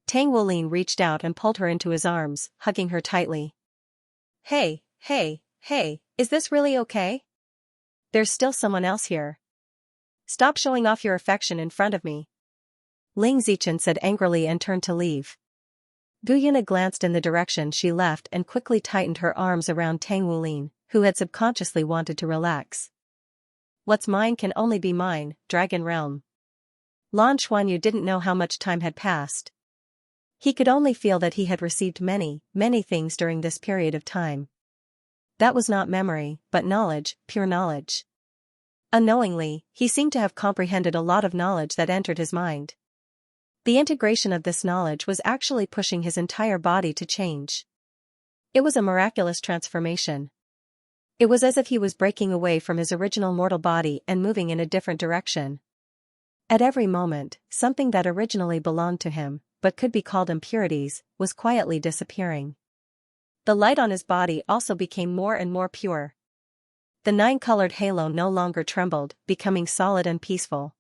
Tang Wulin reached out and pulled her into his arms, hugging her tightly. Hey, is this really okay? There's still someone else here. Stop showing off your affection in front of me. Ling Zichen said angrily and turned to leave. Gu Yuna glanced in the direction she left and quickly tightened her arms around Tang Wulin, who had subconsciously wanted to relax. What's mine can only be mine, Dragon Realm. Lan Xuanyu didn't know how much time had passed. He could only feel that he had received many things during this period of time. That was not memory, but knowledge, pure knowledge. Unknowingly, he seemed to have comprehended a lot of knowledge that entered his mind. The integration of this knowledge was actually pushing his entire body to change. It was a miraculous transformation. It was as if he was breaking away from his original mortal body and moving in a different direction. At every moment, something that originally belonged to him, but could be called impurities, was quietly disappearing. The light on his body also became more and more pure. The nine-colored halo no longer trembled, becoming solid and peaceful.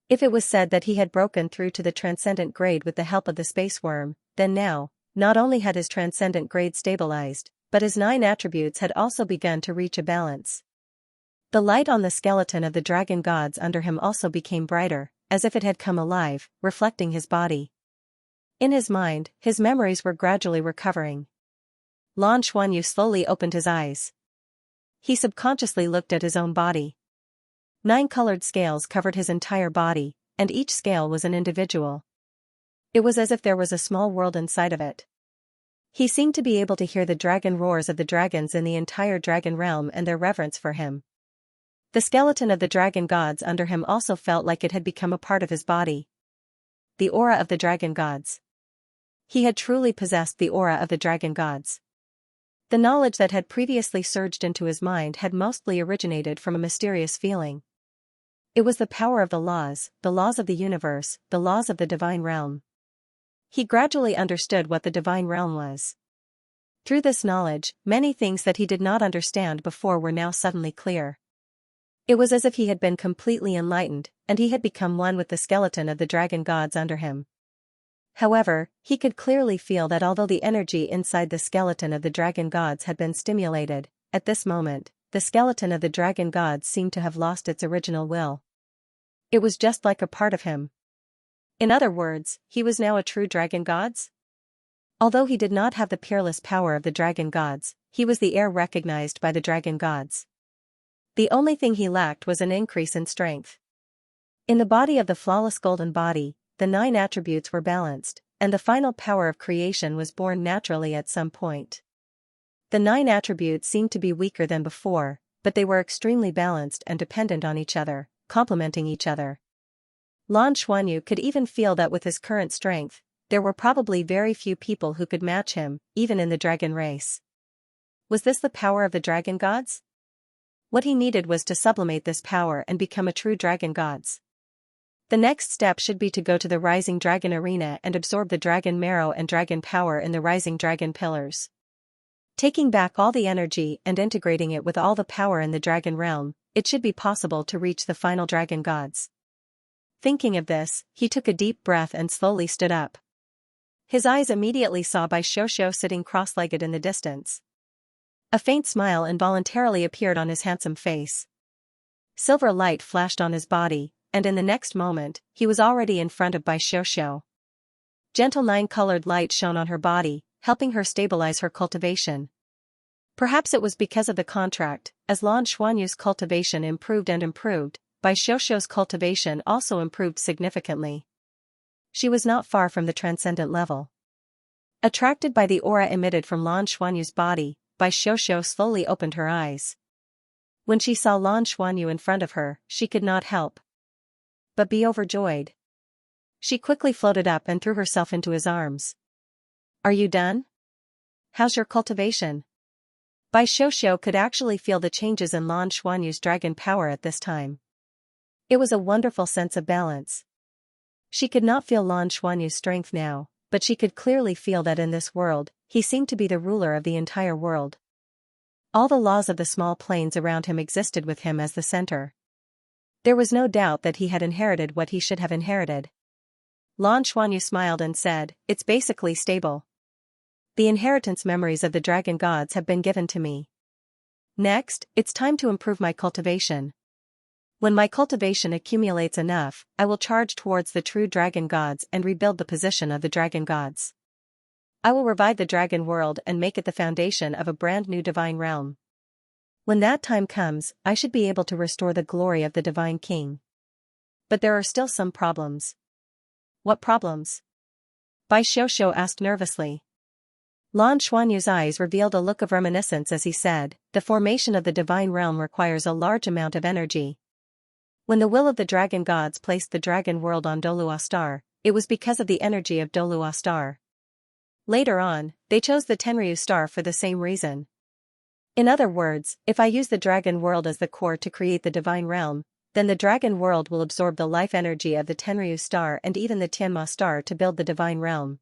If it was said that he had broken through to the transcendent grade with the help of the space worm, then now, not only had his transcendent grade stabilized, but his 9 attributes had also begun to reach a balance. The light on the skeleton of the dragon gods under him also became brighter, as if it had come alive, reflecting his body. In his mind, his memories were gradually recovering. Lan Xuanyu slowly opened his eyes. He subconsciously looked at his own body. 9 colored scales covered his entire body, and each scale was an individual. It was as if there was a small world inside of it. He seemed to be able to hear the dragon roars of the dragons in the entire dragon realm and their reverence for him. The skeleton of the dragon gods under him also felt like it had become a part of his body. The aura of the dragon gods. He had truly possessed the aura of the dragon gods. The knowledge that had previously surged into his mind had mostly originated from a mysterious feeling. It was the power of the laws of the universe, the laws of the divine realm. He gradually understood what the divine realm was. Through this knowledge, many things that he did not understand before were now suddenly clear. It was as if he had been completely enlightened, and he had become one with the skeleton of the dragon gods under him. However, he could clearly feel that although the energy inside the skeleton of the dragon gods had been stimulated, at this moment, the skeleton of the dragon gods seemed to have lost its original will. It was just like a part of him. In other words, he was now a true dragon gods? Although he did not have the peerless power of the dragon gods, he was the heir recognized by the dragon gods. The only thing he lacked was an increase in strength. In the body of the flawless golden body, the 9 attributes were balanced, and the final power of creation was born naturally at some point. The 9 attributes seemed to be weaker than before, but they were extremely balanced and dependent on each other, complementing each other. Lan Xuanyu could even feel that with his current strength, there were probably very few people who could match him, even in the dragon race. Was this the power of the dragon gods? What he needed was to sublimate this power and become a true dragon gods. The next step should be to go to the Rising Dragon Arena and absorb the dragon marrow and dragon power in the Rising Dragon Pillars. Taking back all the energy and integrating it with all the power in the dragon realm, it should be possible to reach the final dragon gods. Thinking of this, he took a deep breath and slowly stood up. His eyes immediately saw Bai Xiaoxiao sitting cross-legged in the distance. A faint smile involuntarily appeared on his handsome face. Silver light flashed on his body, and in the next moment, he was already in front of Bai Xiaoxiao. Gentle 9-colored light shone on her body, helping her stabilize her cultivation. Perhaps it was because of the contract, as Lan Xuanyu's cultivation improved and improved, Bai Xiaoxiao's cultivation also improved significantly. She was not far from the transcendent level. Attracted by the aura emitted from Lan Xuanyu's body, Bai Xiaoxiao slowly opened her eyes. When she saw Lan Xuanyu in front of her, she could not help but be overjoyed. She quickly floated up and threw herself into his arms. "Are you done? How's your cultivation?" Bai Xiaoxiao could actually feel the changes in Lan Xuanyu's dragon power at this time. It was a wonderful sense of balance. She could not feel Lan Xuanyu's strength now, but she could clearly feel that in this world, he seemed to be the ruler of the entire world. All the laws of the small planes around him existed with him as the center. There was no doubt that he had inherited what he should have inherited. Lan Xuanyu smiled and said, "It's basically stable. The inheritance memories of the dragon gods have been given to me. Next, it's time to improve my cultivation. When my cultivation accumulates enough, I will charge towards the true dragon gods and rebuild the position of the dragon gods. I will revive the dragon world and make it the foundation of a brand new divine realm. When that time comes, I should be able to restore the glory of the divine king. But there are still some problems." "What problems?" Bai Xiaoxiao asked nervously. Lan Xuanyu's eyes revealed a look of reminiscence as he said, "The formation of the divine realm requires a large amount of energy. When the will of the dragon gods placed the dragon world on Douluo star, it was because of the energy of Douluo star. Later on, they chose the Tenryu star for the same reason. In other words, if I use the dragon world as the core to create the divine realm, then the dragon world will absorb the life energy of the Tenryu star and even the Tianma star to build the divine realm.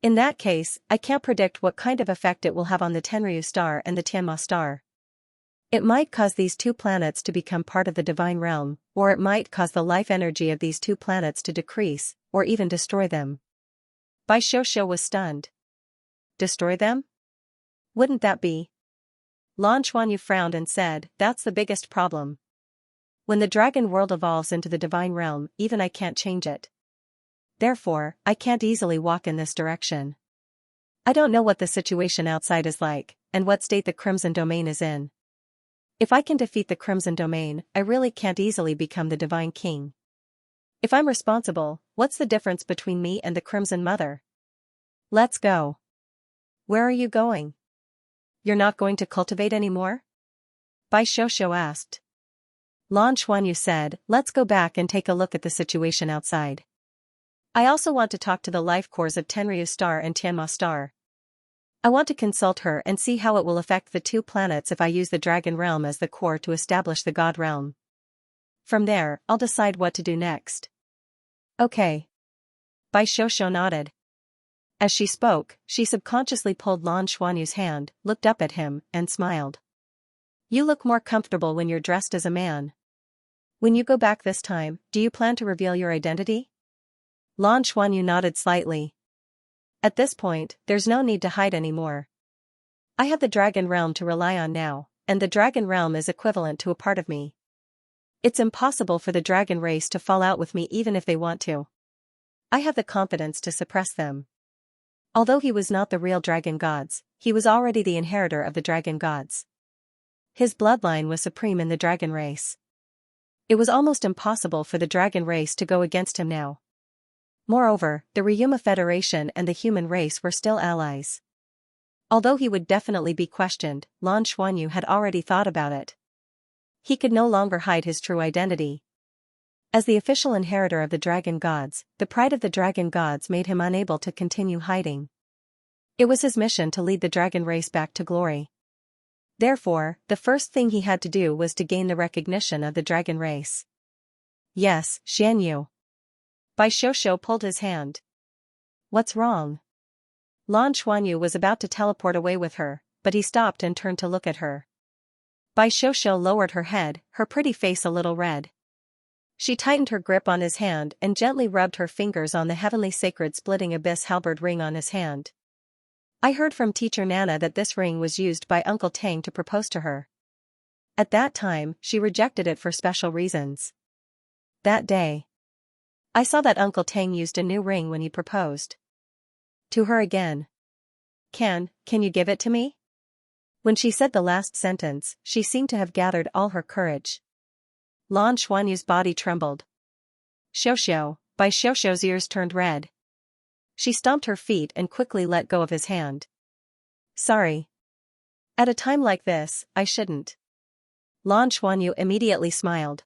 In that case, I can't predict what kind of effect it will have on the Tenryu star and the Tianma star. It might cause these two planets to become part of the divine realm, or it might cause the life energy of these two planets to decrease, or even destroy them. Bai Xiuxiu was stunned. Destroy them? Wouldn't that be? Lan Xuanyu frowned and said, that's the biggest problem. When the dragon world evolves into the divine realm, even I can't change it. Therefore, I can't easily walk in this direction. I don't know what the situation outside is like, and what state the Crimson Domain is in. If I can defeat the Crimson Domain, I really can't easily become the Divine King. If I'm responsible, what's the difference between me and the Crimson Mother? Let's go. Where are you going? You're not going to cultivate anymore? Bai Xiuxiu asked. Lan Xuanyu said, let's go back and take a look at the situation outside. I also want to talk to the life cores of Tenryu star and Tianma star. I want to consult her and see how it will affect the two planets if I use the dragon realm as the core to establish the god realm. From there, I'll decide what to do next. Okay. Bai Xiuxiu nodded. As she spoke, she subconsciously pulled Lan Xuanyu's hand, looked up at him, and smiled. You look more comfortable when you're dressed as a man. When you go back this time, do you plan to reveal your identity? Lan Xuanyu nodded slightly. At this point, there's no need to hide anymore. I have the dragon realm to rely on now, and the dragon realm is equivalent to a part of me. It's impossible for the dragon race to fall out with me even if they want to. I have the confidence to suppress them. Although he was not the real dragon gods, he was already the inheritor of the dragon gods. His bloodline was supreme in the dragon race. It was almost impossible for the dragon race to go against him now. Moreover, the Ryuma Federation and the human race were still allies. Although he would definitely be questioned, Lan Xuanyu had already thought about it. He could no longer hide his true identity. As the official inheritor of the dragon gods, the pride of the dragon gods made him unable to continue hiding. It was his mission to lead the dragon race back to glory. Therefore, the first thing he had to do was to gain the recognition of the dragon race. Yes, Xianyu. Bai Xiuxiu pulled his hand. What's wrong? Lan Xuanyu was about to teleport away with her, but he stopped and turned to look at her. Bai Xiuxiu lowered her head, her pretty face a little red. She tightened her grip on his hand and gently rubbed her fingers on the heavenly sacred splitting abyss halberd ring on his hand. I heard from teacher Nana that this ring was used by Uncle Tang to propose to her. At that time, she rejected it for special reasons. That day, I saw that Uncle Tang used a new ring when he proposed to her again. Can you give it to me? When she said the last sentence, she seemed to have gathered all her courage. Lan Xuanyu's body trembled. Xiuxiu, Bai Xiuxiu's ears turned red. She stomped her feet and quickly let go of his hand. Sorry. At a time like this, I shouldn't. Lan Xuanyu immediately smiled.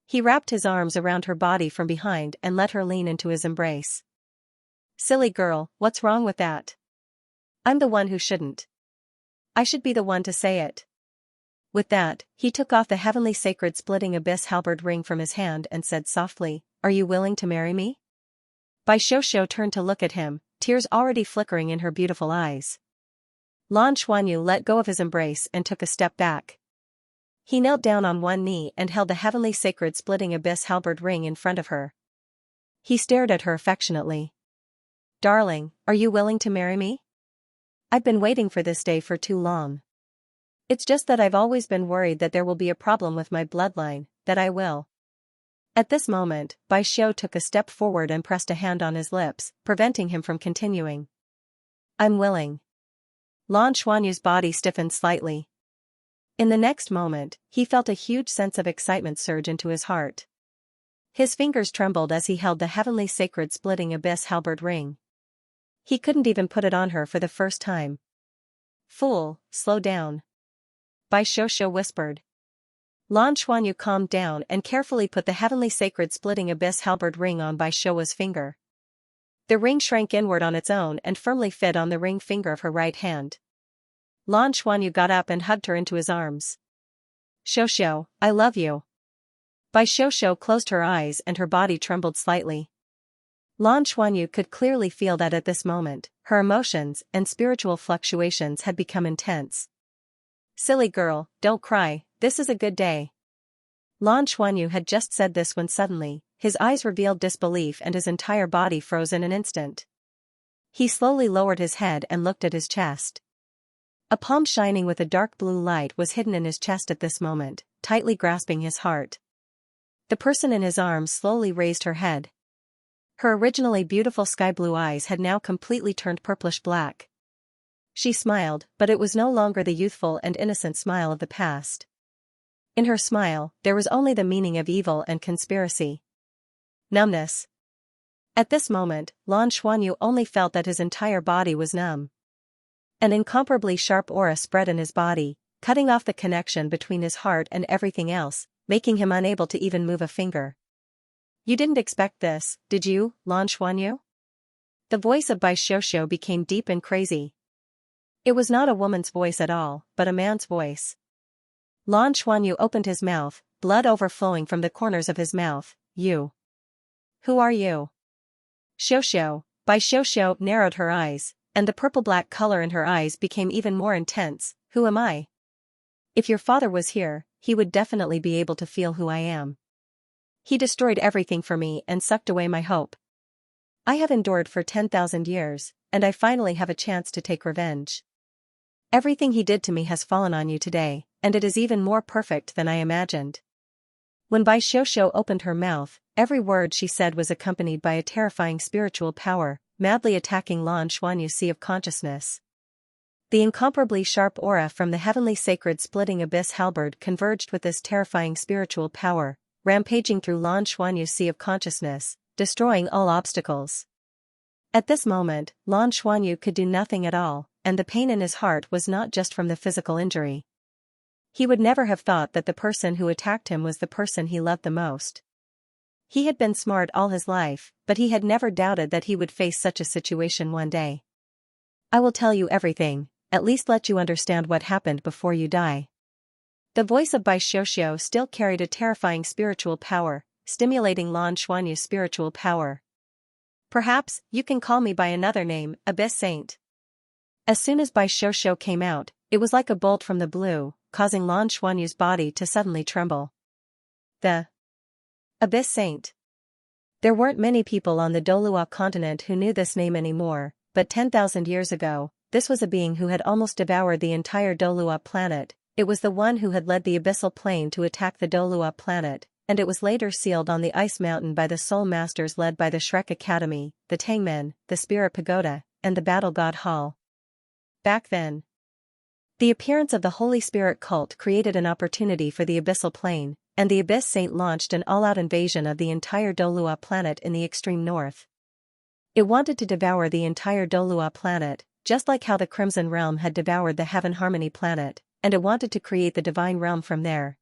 He wrapped his arms around her body from behind and let her lean into his embrace. Silly girl, what's wrong with that? I'm the one who shouldn't. I should be the one to say it. With that, he took off the heavenly sacred splitting abyss halberd ring from his hand and said softly, Are you willing to marry me? Bai Xiuxiu turned to look at him, tears already flickering in her beautiful eyes. Lan Xuanyu let go of his embrace and took a step back. He knelt down on one knee and held the heavenly sacred splitting abyss halberd ring in front of her. He stared at her affectionately. Darling, are you willing to marry me? I've been waiting for this day for too long. It's just that I've always been worried that there will be a problem with my bloodline, that I will. At this moment, Bai Xiu took a step forward and pressed a hand on his lips, preventing him from continuing. I'm willing. Lan Xuanyu's body stiffened slightly. In the next moment, he felt a huge sense of excitement surge into his heart. His fingers trembled as he held the heavenly sacred splitting abyss halberd ring. He couldn't even put it on her for the first time. Fool, slow down. Bai Xiuxiu whispered. Lan Xuanyu calmed down and carefully put the heavenly sacred splitting abyss halberd ring on Bai Xiu's finger. The ring shrank inward on its own and firmly fit on the ring finger of her right hand. Lan Xuanyu got up and hugged her into his arms. Xiaoxiao, I love you. Bai Xiaoxiao closed her eyes and her body trembled slightly. Lan Xuanyu could clearly feel that at this moment, her emotions and spiritual fluctuations had become intense. Silly girl, don't cry, this is a good day. Lan Xuanyu had just said this when suddenly, his eyes revealed disbelief and his entire body froze in an instant. He slowly lowered his head and looked at his chest. A palm shining with a dark blue light was hidden in his chest at this moment, tightly grasping his heart. The person in his arms slowly raised her head. Her originally beautiful sky-blue eyes had now completely turned purplish-black. She smiled, but it was no longer the youthful and innocent smile of the past. In her smile, there was only the meaning of evil and conspiracy. Numbness. At this moment, Lan Xuanyu only felt that his entire body was numb. An incomparably sharp aura spread in his body, cutting off the connection between his heart and everything else, making him unable to even move a finger. You didn't expect this, did you, Lan Xuanyu? The voice of Bai Xiaoxiao became deep and crazy. It was not a woman's voice at all, but a man's voice. Lan Xuanyu opened his mouth, blood overflowing from the corners of his mouth. You. Who are you? Xiaoxiao. Bai Xiaoxiao narrowed her eyes, and the purple-black color in her eyes became even more intense. Who am I? If your father was here, he would definitely be able to feel who I am. He destroyed everything for me and sucked away my hope. I have endured for 10,000 years, and I finally have a chance to take revenge. Everything he did to me has fallen on you today, and it is even more perfect than I imagined. When Bai Xiaoxiao opened her mouth, every word she said was accompanied by a terrifying spiritual power, madly attacking Lan Xuanyu's sea of consciousness. The incomparably sharp aura from the heavenly sacred splitting abyss halberd converged with this terrifying spiritual power, rampaging through Lan Xuanyu's sea of consciousness, destroying all obstacles. At this moment, Lan Xuanyu could do nothing at all, and the pain in his heart was not just from the physical injury. He would never have thought that the person who attacked him was the person he loved the most. He had been smart all his life, but he had never doubted that he would face such a situation one day. I will tell you everything, at least let you understand what happened before you die. The voice of Bai Xiaoxiao still carried a terrifying spiritual power, stimulating Lan Xuanyu's spiritual power. Perhaps, you can call me by another name, Abyss Saint. As soon as Bai Xiaoxiao came out, it was like a bolt from the blue, causing Lan Xuanyu's body to suddenly tremble. The Abyss Saint. There weren't many people on the Douluo continent who knew this name anymore, but 10,000 years ago, this was a being who had almost devoured the entire Douluo planet. It was the one who had led the abyssal plane to attack the Douluo planet, and it was later sealed on the ice mountain by the soul masters led by the Shrek Academy, the Tangmen, the Spirit Pagoda, and the Battle God Hall. Back then, the appearance of the Holy Spirit cult created an opportunity for the abyssal plane, and the Abyss Saint launched an all-out invasion of the entire Douluo planet in the extreme north. It wanted to devour the entire Douluo planet, just like how the Crimson Realm had devoured the Heaven Harmony planet, and it wanted to create the Divine Realm from there.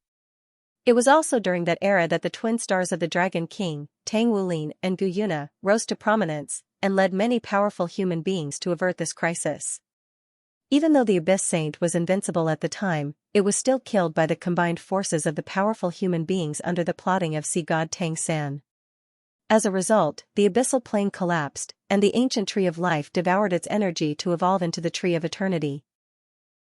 It was also during that era that the twin stars of the Dragon King, Tang Wulin and Gu Yuna, rose to prominence, and led many powerful human beings to avert this crisis. Even though the Abyss Saint was invincible at the time, it was still killed by the combined forces of the powerful human beings under the plotting of Sea God Tang San. As a result, the abyssal plane collapsed, and the ancient Tree of Life devoured its energy to evolve into the Tree of Eternity.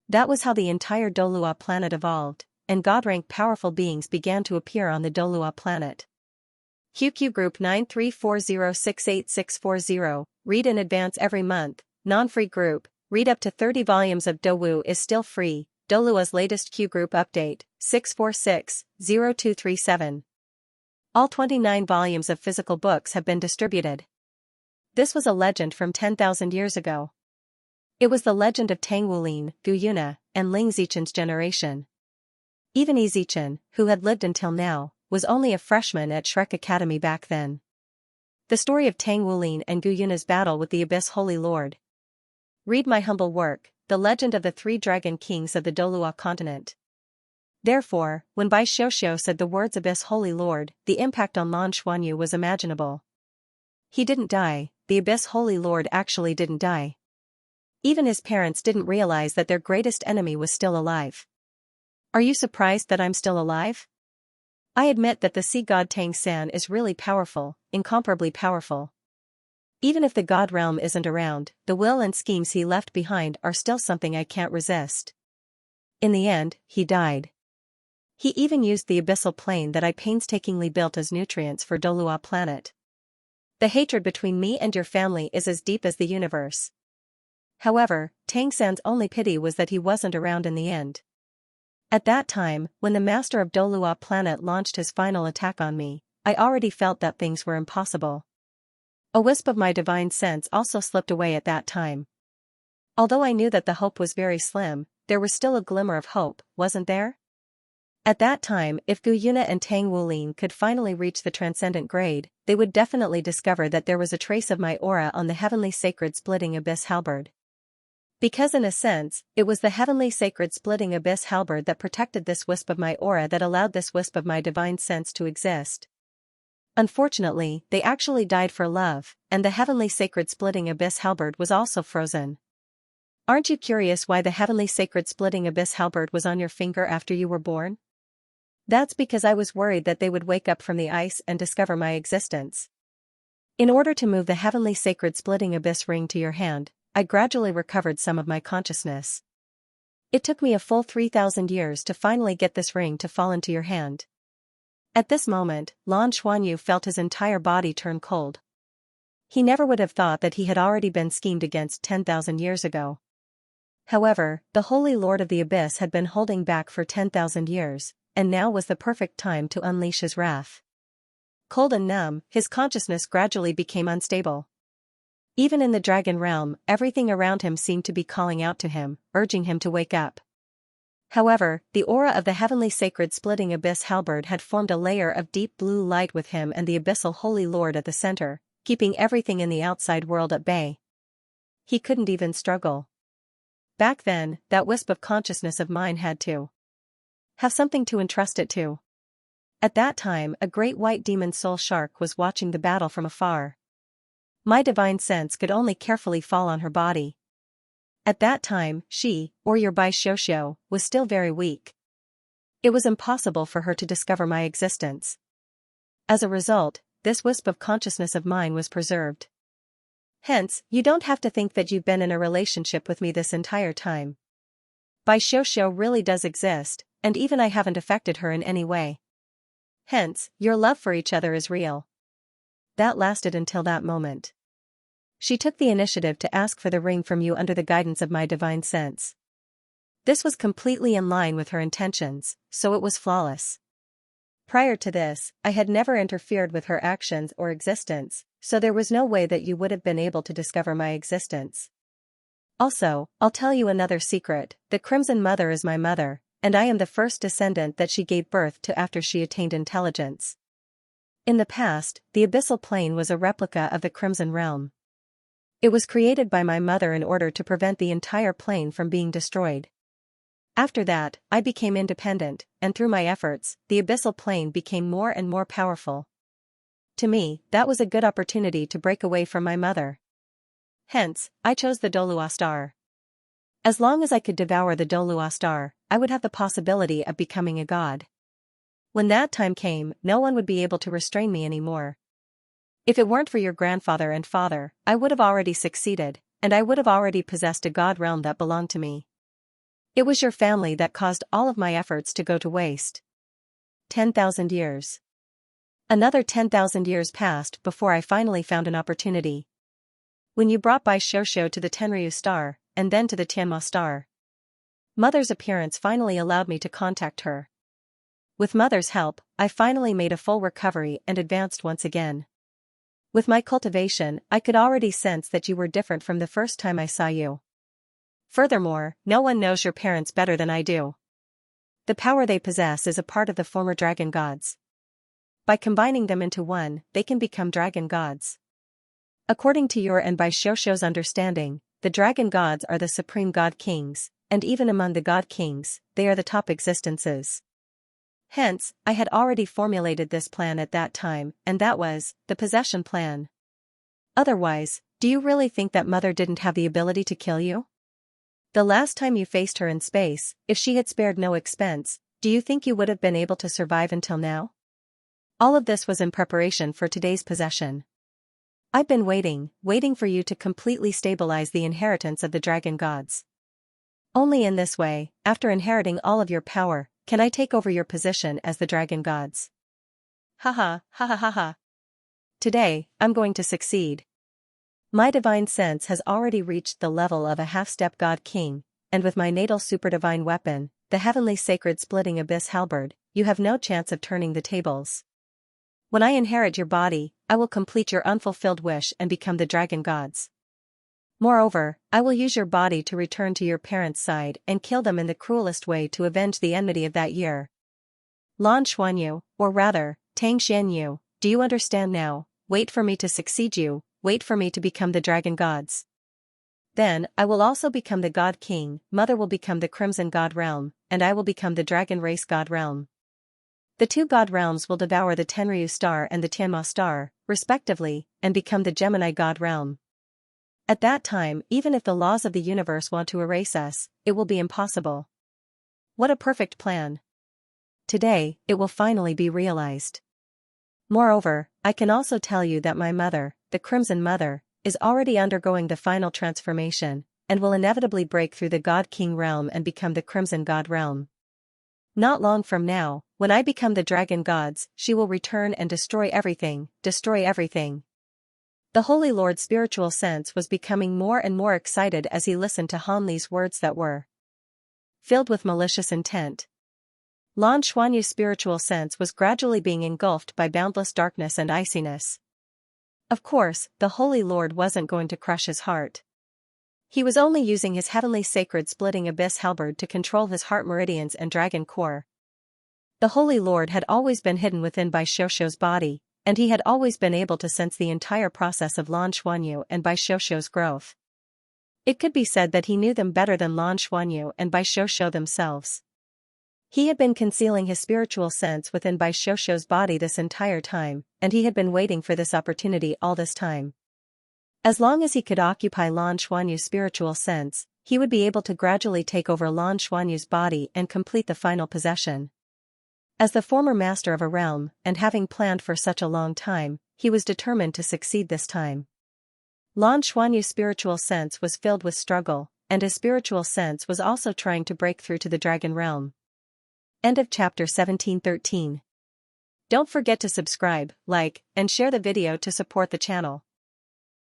That was how the entire Douluo planet evolved, and God-rank powerful beings began to appear on the Douluo planet. QQ Group 934068640, read in advance every month, non-free group, read up to 30 volumes of Douluo is still free. Douluo's latest Q Group update, 646-0237. All 29 volumes of physical books have been distributed. This was a legend from 10,000 years ago. It was the legend of Tang Wulin, Gu Yuna, and Ling Zichen's generation. Even Zichen, who had lived until now, was only a freshman at Shrek Academy back then. The story of Tang Wulin and Gu Yuna's battle with the Abyss Holy Lord. Read my humble work, The Legend of the Three Dragon Kings of the Douluo Continent. Therefore, when Bai Xiaoxiao said the words Abyss Holy Lord, the impact on Lan Xuanyu was imaginable. He didn't die, the Abyss Holy Lord actually didn't die. Even his parents didn't realize that their greatest enemy was still alive. Are you surprised that I'm still alive? I admit that the sea god Tang San is really powerful, incomparably powerful. Even if the god realm isn't around, the will and schemes he left behind are still something I can't resist. In the end, he died. He even used the abyssal plane that I painstakingly built as nutrients for Douluo planet. The hatred between me and your family is as deep as the universe. However, Tang San's only pity was that he wasn't around in the end. At that time, when the master of Douluo planet launched his final attack on me, I already felt that things were impossible. A wisp of my divine sense also slipped away at that time. Although I knew that the hope was very slim, there was still a glimmer of hope, wasn't there? At that time, if Gu Yuna and Tang Wulin could finally reach the transcendent grade, they would definitely discover that there was a trace of my aura on the heavenly sacred splitting abyss halberd. Because in a sense, it was the heavenly sacred splitting abyss halberd that protected this wisp of my aura that allowed this wisp of my divine sense to exist. Unfortunately, they actually died for love, and the heavenly sacred splitting abyss halberd was also frozen. Aren't you curious why the heavenly sacred splitting abyss halberd was on your finger after you were born? That's because I was worried that they would wake up from the ice and discover my existence. In order to move the heavenly sacred splitting abyss ring to your hand, I gradually recovered some of my consciousness. It took me a full 3,000 years to finally get this ring to fall into your hand. At this moment, Lan Xuanyu felt his entire body turn cold. He never would have thought that he had already been schemed against 10,000 years ago. However, the Holy Lord of the Abyss had been holding back for 10,000 years, and now was the perfect time to unleash his wrath. Cold and numb, his consciousness gradually became unstable. Even in the dragon realm, everything around him seemed to be calling out to him, urging him to wake up. However, the aura of the heavenly sacred splitting abyss halberd had formed a layer of deep blue light with him and the abyssal Holy Lord at the center, keeping everything in the outside world at bay. He couldn't even struggle. Back then, that wisp of consciousness of mine had to have something to entrust it to. At that time, a great white demon soul shark was watching the battle from afar. My divine sense could only carefully fall on her body. At that time, she, or your Bai Xiaoxiao, was still very weak. It was impossible for her to discover my existence. As a result, this wisp of consciousness of mine was preserved. Hence, you don't have to think that you've been in a relationship with me this entire time. Bai Xiaoxiao really does exist, and even I haven't affected her in any way. Hence, your love for each other is real. That lasted until that moment. She took the initiative to ask for the ring from you under the guidance of my divine sense. This was completely in line with her intentions, so it was flawless. Prior to this, I had never interfered with her actions or existence, so there was no way that you would have been able to discover my existence. Also, I'll tell you another secret, the Crimson Mother is my mother, and I am the first descendant that she gave birth to after she attained intelligence. In the past, the abyssal plane was a replica of the Crimson Realm. It was created by my mother in order to prevent the entire plane from being destroyed. After that, I became independent, and through my efforts, the abyssal plane became more and more powerful. To me, that was a good opportunity to break away from my mother. Hence, I chose the Douluo star. As long as I could devour the Douluo star, I would have the possibility of becoming a god. When that time came, no one would be able to restrain me anymore. If it weren't for your grandfather and father, I would have already succeeded, and I would have already possessed a god realm that belonged to me. It was your family that caused all of my efforts to go to waste. 10,000 years. Another 10,000 years passed before I finally found an opportunity. When you brought Bai Xiaoxiao to the Tenryu star, and then to the Tianma star. Mother's appearance finally allowed me to contact her. With Mother's help, I finally made a full recovery and advanced once again. With my cultivation, I could already sense that you were different from the first time I saw you. Furthermore, no one knows your parents better than I do. The power they possess is a part of the former dragon gods. By combining them into one, they can become dragon gods. According to your and Bai Xiaoxiao's understanding, the dragon gods are the supreme god kings, and even among the god kings, they are the top existences. Hence, I had already formulated this plan at that time, and that was the possession plan. Otherwise, do you really think that Mother didn't have the ability to kill you? The last time you faced her in space, if she had spared no expense, do you think you would have been able to survive until now? All of this was in preparation for today's possession. I've been waiting for you to completely stabilize the inheritance of the dragon gods. Only in this way, after inheriting all of your power, can I take over your position as the dragon gods. Haha, ha ha ha ha. Today, I'm going to succeed. My divine sense has already reached the level of a half-step god king, and with my natal superdivine weapon, the heavenly sacred splitting abyss halberd, you have no chance of turning the tables. When I inherit your body, I will complete your unfulfilled wish and become the dragon gods. Moreover, I will use your body to return to your parents' side and kill them in the cruelest way to avenge the enmity of that year. Lan Xuanyu, or rather, Tang Xianyu, do you understand now? Wait for me to succeed you, wait for me to become the dragon gods. Then, I will also become the god king, mother will become the crimson god realm, and I will become the dragon race god realm. The two god realms will devour the Tenryu star and the Tianma star, respectively, and become the Gemini god realm. At that time, even if the laws of the universe want to erase us, it will be impossible. What a perfect plan. Today, it will finally be realized. Moreover, I can also tell you that my mother, the Crimson Mother, is already undergoing the final transformation, and will inevitably break through the God King realm and become the Crimson God realm. Not long from now, when I become the dragon gods, she will return and destroy everything, destroy everything. The Holy Lord's spiritual sense was becoming more and more excited as he listened to Han Li's words that were filled with malicious intent. Lan Xuanyu's spiritual sense was gradually being engulfed by boundless darkness and iciness. Of course, the Holy Lord wasn't going to crush his heart. He was only using his heavenly sacred splitting abyss halberd to control his heart meridians and dragon core. The Holy Lord had always been hidden within Bai Xiuxiu's body, and he had always been able to sense the entire process of Lan Xuanyu and Bai Xiuxiu's growth. It could be said that he knew them better than Lan Xuanyu and Bai Xiuxiu themselves. He had been concealing his spiritual sense within Bai Xiuxiu's body this entire time, and he had been waiting for this opportunity all this time. As long as he could occupy Lan Xuanyu's spiritual sense, he would be able to gradually take over Lan Xuanyu's body and complete the final possession. As the former master of a realm, and having planned for such a long time, he was determined to succeed this time. Lan Xuanyu's spiritual sense was filled with struggle, and his spiritual sense was also trying to break through to the dragon realm. End of chapter 1713. Don't forget to subscribe, like, and share the video to support the channel.